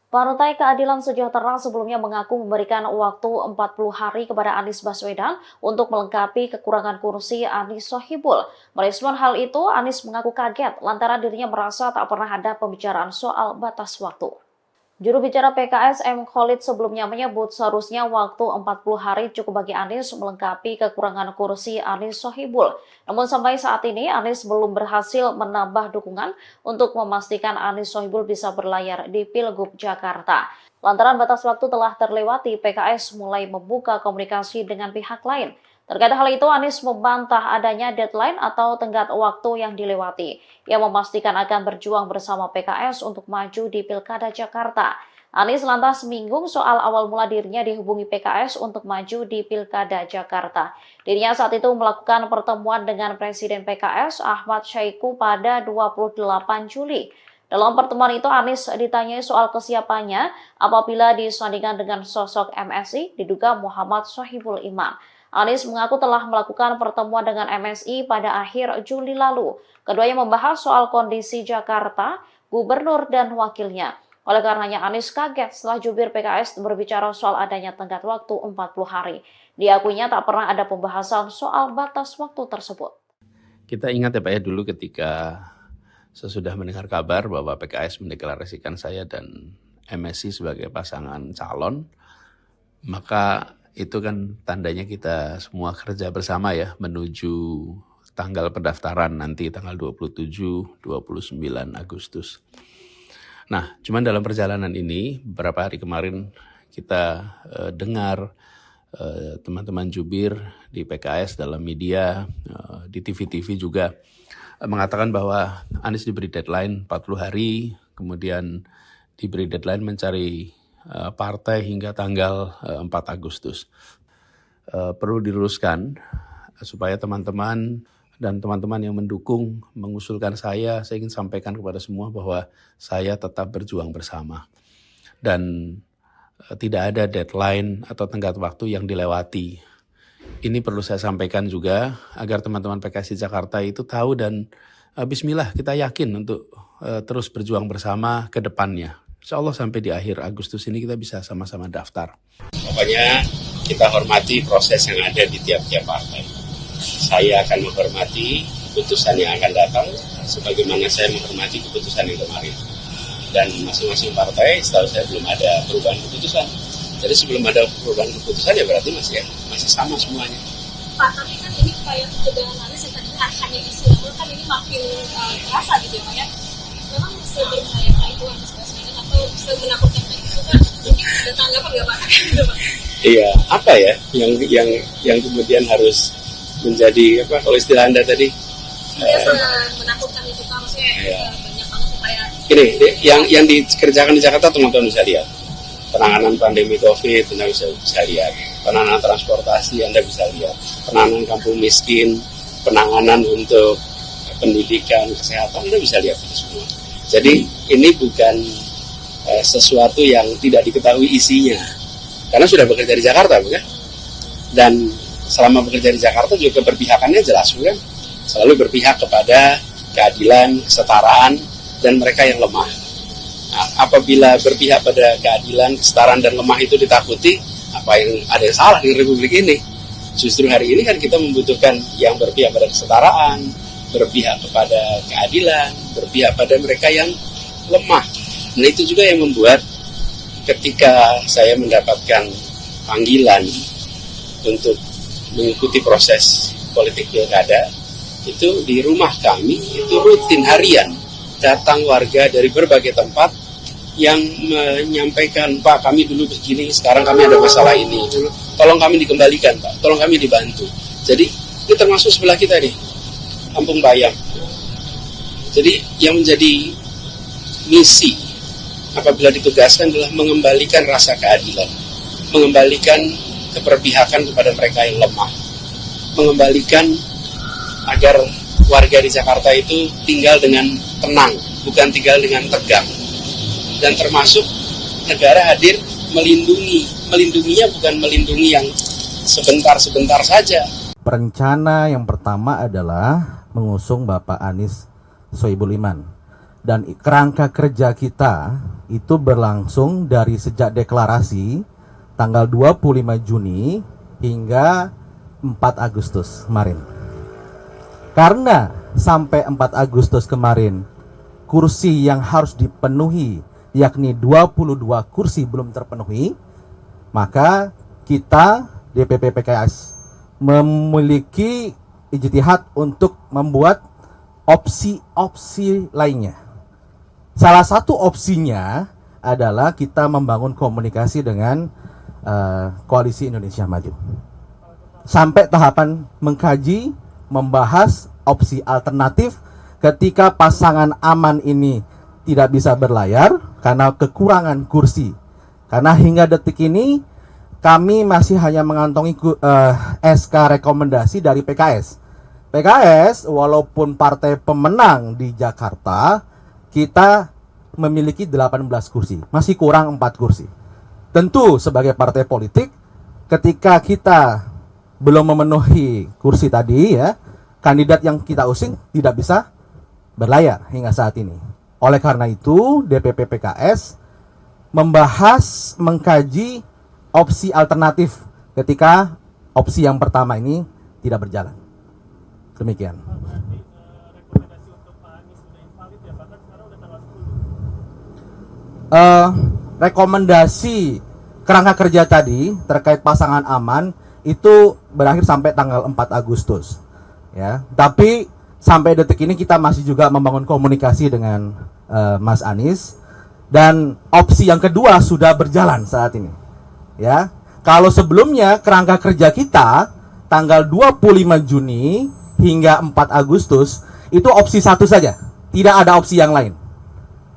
Partai Keadilan Sejahtera sebelumnya mengaku memberikan waktu 40 hari kepada Anies Baswedan untuk melengkapi kekurangan kursi Anies Sohibul. Merespon hal itu, Anies mengaku kaget lantaran dirinya merasa tak pernah ada pembicaraan soal batas waktu. Juru bicara PKS M. Khalid sebelumnya menyebut seharusnya waktu 40 hari cukup bagi Anies melengkapi kekurangan kursi Anies Sohibul. Namun sampai saat ini Anies belum berhasil menambah dukungan untuk memastikan Anies Sohibul bisa berlayar di Pilgub Jakarta. Lantaran batas waktu telah terlewati, PKS mulai membuka komunikasi dengan pihak lain. Terkait hal itu, Anies membantah adanya deadline atau tenggat waktu yang dilewati. Ia memastikan akan berjuang bersama PKS untuk maju di Pilkada Jakarta. Anies lantas menyinggung soal awal mula dirinya dihubungi PKS untuk maju di Pilkada Jakarta. Dirinya saat itu melakukan pertemuan dengan Presiden PKS Ahmad Syahiku pada 28 Juli. Dalam pertemuan itu, Anies ditanyai soal kesiapannya apabila disandingkan dengan sosok MSI diduga Muhammad Sohibul Iman. Anies mengaku telah melakukan pertemuan dengan MSI pada akhir Juli lalu. Keduanya membahas soal kondisi Jakarta, gubernur, dan wakilnya. Oleh karenanya Anies kaget setelah jubir PKS berbicara soal adanya tenggat waktu 40 hari. Diakuinya tak pernah ada pembahasan soal batas waktu tersebut. Kita ingat ya Pak ya, dulu ketika sesudah mendengar kabar bahwa PKS mendeklarasikan saya dan MSI sebagai pasangan calon, maka itu kan tandanya kita semua kerja bersama ya menuju tanggal pendaftaran nanti tanggal 27-29 Agustus. Nah, cuman dalam perjalanan ini beberapa hari kemarin kita dengar teman-teman jubir di PKS dalam media, di TV-TV juga mengatakan bahwa Anies diberi deadline 40 hari, kemudian diberi deadline mencari partai hingga tanggal 4 Agustus. Perlu diluruskan supaya teman-teman dan teman-teman yang mendukung mengusulkan saya ingin sampaikan kepada semua bahwa saya tetap berjuang bersama. Dan tidak ada deadline atau tenggat waktu yang dilewati. Ini perlu saya sampaikan juga agar teman-teman PKS di Jakarta itu tahu dan bismillah kita yakin untuk terus berjuang bersama ke depannya. Insya Allah sampai di akhir Agustus ini kita bisa sama-sama daftar. Pokoknya kita hormati proses yang ada di tiap-tiap partai. Saya akan menghormati keputusan yang akan datang, sebagaimana saya menghormati keputusan yang kemarin. Dan masing-masing partai, setahu saya belum ada perubahan keputusan. Jadi sebelum ada perubahan keputusan ya berarti masih sama semuanya. Pak, tapi kan ini upaya pencegahan Anies yang tadi hanya istilah, kan ini makin terasa gitu ya Pak ya. Memang sebenarnya itu Anies Baswedan atau semenakutkan itu kan mungkin ada tanggapan nggak Pak? Iya, apa ya yang kemudian harus menjadi apa kalau istilah Anda tadi? Menakutkan itu kan maksudnya banyak banget supaya. Gini, yang dikerjakan di Jakarta teman-teman bisa lihat. Penanganan pandemi COVID, Anda bisa lihat. Penanganan transportasi, Anda bisa lihat. Penanganan kampung miskin, penanganan untuk pendidikan, kesehatan, Anda bisa lihat itu semua. Jadi ini bukan sesuatu yang tidak diketahui isinya. Karena sudah bekerja di Jakarta, bukan? Dan selama bekerja di Jakarta juga keberpihakannya jelas, bukan? Selalu berpihak kepada keadilan, kesetaraan, dan mereka yang lemah. Nah, apabila berpihak pada keadilan, kesetaraan, dan lemah itu ditakuti, apa yang ada yang salah di Republik ini? Justru hari ini kan kita membutuhkan yang berpihak pada kesetaraan, berpihak kepada keadilan, berpihak pada mereka yang lemah. Nah itu juga yang membuat ketika saya mendapatkan panggilan untuk mengikuti proses politik pilkada, itu di rumah kami, itu rutin harian, datang warga dari berbagai tempat yang menyampaikan, Pak kami dulu begini, sekarang kami ada masalah ini, tolong kami dikembalikan Pak, tolong kami dibantu. Jadi ini termasuk sebelah kita nih, Kampung Bayam. Jadi yang menjadi misi apabila ditugaskan adalah mengembalikan rasa keadilan, mengembalikan keberpihakan kepada mereka yang lemah, mengembalikan agar warga di Jakarta itu tinggal dengan tenang, bukan tinggal dengan tegang. Dan termasuk negara hadir melindunginya bukan melindungi yang sebentar-sebentar saja. Rencana yang pertama adalah mengusung Bapak Anies Sohibul Iman. Dan kerangka kerja kita itu berlangsung dari sejak deklarasi tanggal 25 Juni hingga 4 Agustus kemarin. Karena sampai 4 Agustus kemarin kursi yang harus dipenuhi yakni 22 kursi belum terpenuhi, maka kita DPP PKS memiliki ijtihad untuk membuat opsi-opsi lainnya. Salah satu opsinya adalah kita membangun komunikasi dengan Koalisi Indonesia Maju. Sampai tahapan mengkaji, membahas opsi alternatif ketika pasangan aman ini tidak bisa berlayar karena kekurangan kursi. Karena hingga detik ini kami masih hanya mengantongi SK rekomendasi dari PKS. PKS walaupun partai pemenang di Jakarta, kita memiliki 18 kursi, masih kurang 4 kursi. Tentu sebagai partai politik, ketika kita belum memenuhi kursi tadi ya, kandidat yang kita usung tidak bisa berlayar hingga saat ini. Oleh karena itu, DPP PKS membahas, mengkaji opsi alternatif ketika opsi yang pertama ini tidak berjalan. Demikian. Rekomendasi kerangka kerja tadi terkait pasangan aman itu berakhir sampai tanggal 4 Agustus. Ya, tapi sampai detik ini kita masih juga membangun komunikasi dengan Mas Anies, dan opsi yang kedua sudah berjalan saat ini. Ya, kalau sebelumnya kerangka kerja kita tanggal 25 Juni hingga 4 Agustus itu opsi satu saja, tidak ada opsi yang lain.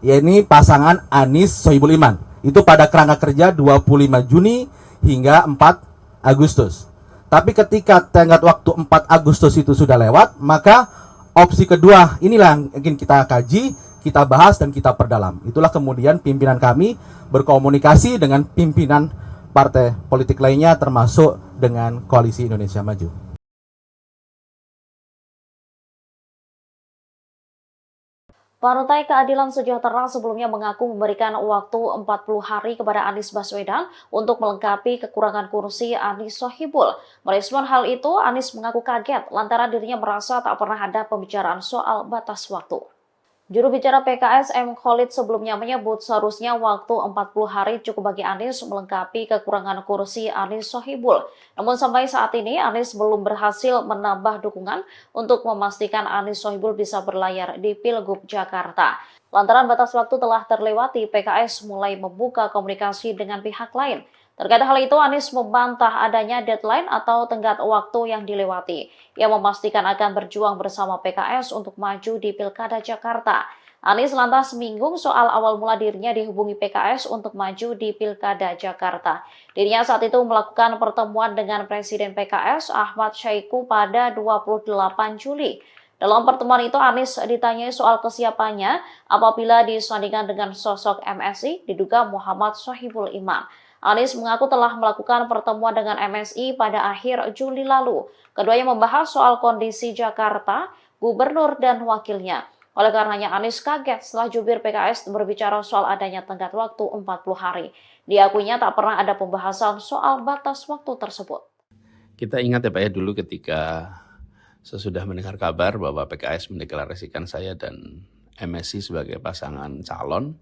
Yaitu pasangan Anies Sohibul Iman. Itu pada kerangka kerja 25 Juni hingga 4 Agustus. Tapi ketika tenggat waktu 4 Agustus itu sudah lewat, maka opsi kedua inilah yang ingin kita kaji, kita bahas dan kita perdalam. Itulah kemudian pimpinan kami berkomunikasi dengan pimpinan partai politik lainnya termasuk dengan Koalisi Indonesia Maju. Partai Keadilan Sejahtera sebelumnya mengaku memberikan waktu 40 hari kepada Anies Baswedan untuk melengkapi kekurangan kursi Anies Sohibul. Merespon hal itu, Anies mengaku kaget lantaran dirinya merasa tak pernah ada pembicaraan soal batas waktu. Juru bicara PKS M. Khalid sebelumnya menyebut seharusnya waktu 40 hari cukup bagi Anies melengkapi kekurangan kursi Anies Sohibul. Namun sampai saat ini Anies belum berhasil menambah dukungan untuk memastikan Anies Sohibul bisa berlayar di Pilgub Jakarta. Lantaran batas waktu telah terlewati, PKS mulai membuka komunikasi dengan pihak lain. Terkait hal itu, Anies membantah adanya deadline atau tenggat waktu yang dilewati. Ia memastikan akan berjuang bersama PKS untuk maju di Pilkada Jakarta. Anies lantas menyinggung soal awal mula dirinya dihubungi PKS untuk maju di Pilkada Jakarta. Dirinya saat itu melakukan pertemuan dengan Presiden PKS Ahmad Syaiqo pada 28 Juli. Dalam pertemuan itu, Anies ditanyai soal kesiapannya apabila disandingkan dengan sosok MSI diduga Muhammad Sohibul Iman. Anies mengaku telah melakukan pertemuan dengan MSI pada akhir Juli lalu. Keduanya membahas soal kondisi Jakarta, gubernur dan wakilnya. Oleh karenanya Anies kaget setelah jubir PKS berbicara soal adanya tenggat waktu 40 hari. Diakuinya tak pernah ada pembahasan soal batas waktu tersebut. Kita ingat ya Pak ya, dulu ketika sesudah mendengar kabar bahwa PKS mendeklarasikan saya dan MSI sebagai pasangan calon,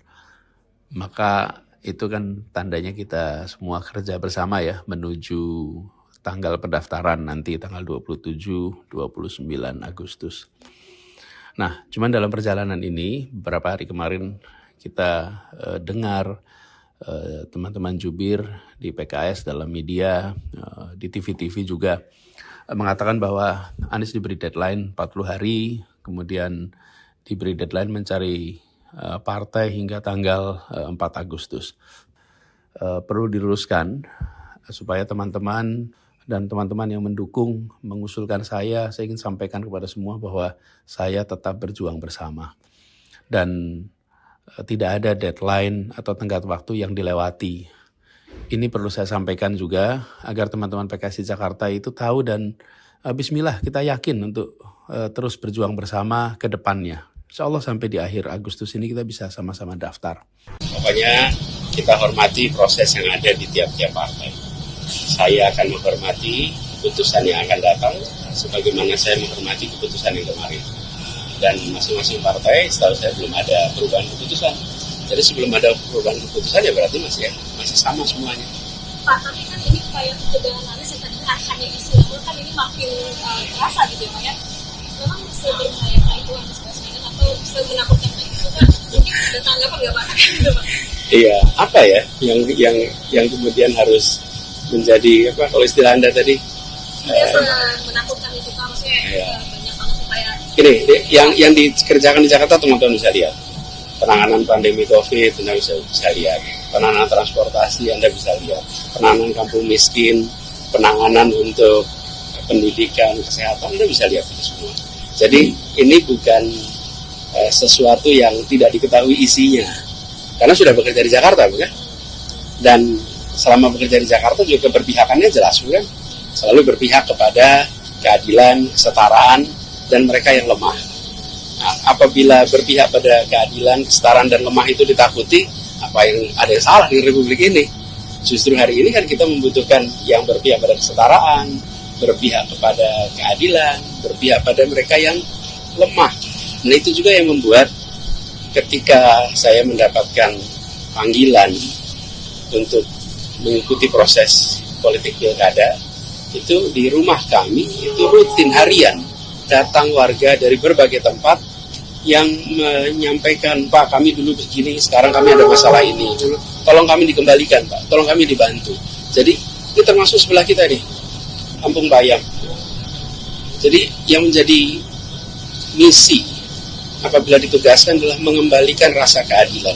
maka itu kan tandanya kita semua kerja bersama ya menuju tanggal pendaftaran nanti tanggal 27-29 Agustus. Nah, cuman dalam perjalanan ini beberapa hari kemarin kita dengar teman-teman jubir di PKS dalam media, di TV-TV juga mengatakan bahwa Anies diberi deadline 40 hari, kemudian diberi deadline mencari partai hingga tanggal 4 Agustus. Perlu diluruskan supaya teman-teman dan teman-teman yang mendukung mengusulkan saya ingin sampaikan kepada semua bahwa saya tetap berjuang bersama. Dan tidak ada deadline atau tenggat waktu yang dilewati. Ini perlu saya sampaikan juga agar teman-teman PKS di Jakarta itu tahu dan bismillah kita yakin untuk terus berjuang bersama ke depannya. Insya Allah sampai di akhir Agustus ini kita bisa sama-sama daftar. Pokoknya kita hormati proses yang ada di tiap-tiap partai. Saya akan menghormati keputusan yang akan datang, sebagaimana saya menghormati keputusan yang kemarin. Dan masing-masing partai, setahu saya belum ada perubahan keputusan. Jadi sebelum ada perubahan keputusan ya berarti masih sama semuanya. Pak, tapi kan ini upaya pencegahan Anies yang tadinya hanya istilah, kan ini makin terasa gitu ya Pak ya. Memang seberbahaya itu Anies Baswedan atau semenakutkan itu kan? Mungkin ada tanggapan nggak Pak? Iya, apa ya yang kemudian harus menjadi apa kalau istilah Anda tadi? Menakutkan itu Pak, maksudnya iya. Banyak banget supaya. Ini yang dikerjakan di Jakarta teman-teman bisa lihat. Penanganan pandemi COVID Anda bisa lihat. Penanganan transportasi Anda bisa lihat. Penanganan kampung miskin, penanganan untuk pendidikan, kesehatan Anda bisa lihat itu semua. Jadi ini bukan sesuatu yang tidak diketahui isinya. Karena sudah bekerja di Jakarta, bukan? Dan selama bekerja di Jakarta juga keberpihakannya jelas, bukan? Selalu berpihak kepada keadilan, kesetaraan, dan mereka yang lemah. Nah, apabila berpihak pada keadilan, kesetaraan, dan lemah itu ditakuti, apa yang ada yang salah di Republik ini? Justru hari ini kan kita membutuhkan yang berpihak pada kesetaraan, berpihak kepada keadilan, berpihak pada mereka yang lemah. Nah itu juga yang membuat ketika saya mendapatkan panggilan untuk mengikuti proses politik pilkada, itu di rumah kami itu rutin harian datang warga dari berbagai tempat yang menyampaikan, Pak kami dulu begini, sekarang kami ada masalah ini, tolong kami dikembalikan Pak, tolong kami dibantu. Jadi ini termasuk sebelah kita nih, Kampung Bayam. Jadi yang menjadi misi apabila ditugaskan adalah mengembalikan rasa keadilan,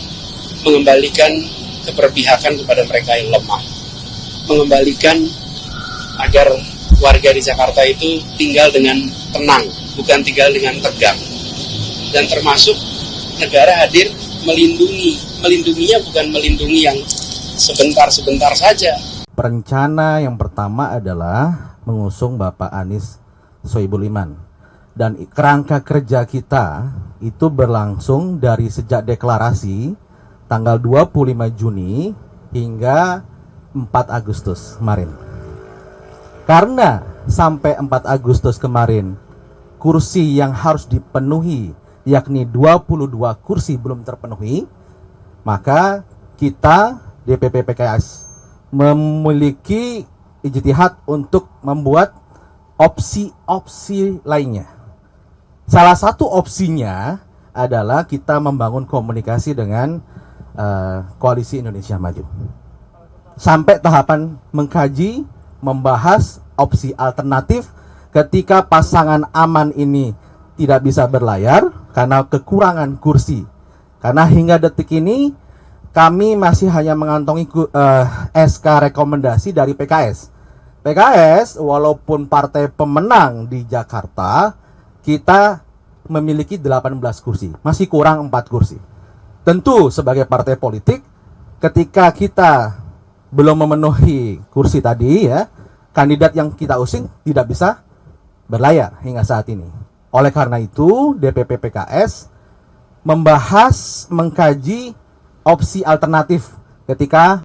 mengembalikan keberpihakan kepada mereka yang lemah, mengembalikan agar warga di Jakarta itu tinggal dengan tenang, bukan tinggal dengan tegang. Dan termasuk negara hadir melindunginya bukan melindungi yang sebentar-sebentar saja. Rencana yang pertama adalah mengusung Bapak Anies Sohibul Iman. Dan kerangka kerja kita itu berlangsung dari sejak deklarasi tanggal 25 Juni hingga 4 Agustus kemarin. Karena sampai 4 Agustus kemarin kursi yang harus dipenuhi yakni 22 kursi belum terpenuhi, maka kita DPP PKS memiliki ijtihad untuk membuat opsi-opsi lainnya. Salah satu opsinya adalah kita membangun komunikasi dengan Koalisi Indonesia Maju. Sampai tahapan mengkaji, membahas opsi alternatif ketika pasangan aman ini tidak bisa berlayar karena kekurangan kursi. Karena hingga detik ini kami masih hanya mengantongi SK rekomendasi dari PKS. PKS walaupun partai pemenang di Jakarta, kita memiliki 18 kursi, masih kurang 4 kursi. Tentu sebagai partai politik, ketika kita belum memenuhi kursi tadi ya, kandidat yang kita usung tidak bisa berlayar hingga saat ini. Oleh karena itu, DPP PKS membahas, mengkaji opsi alternatif ketika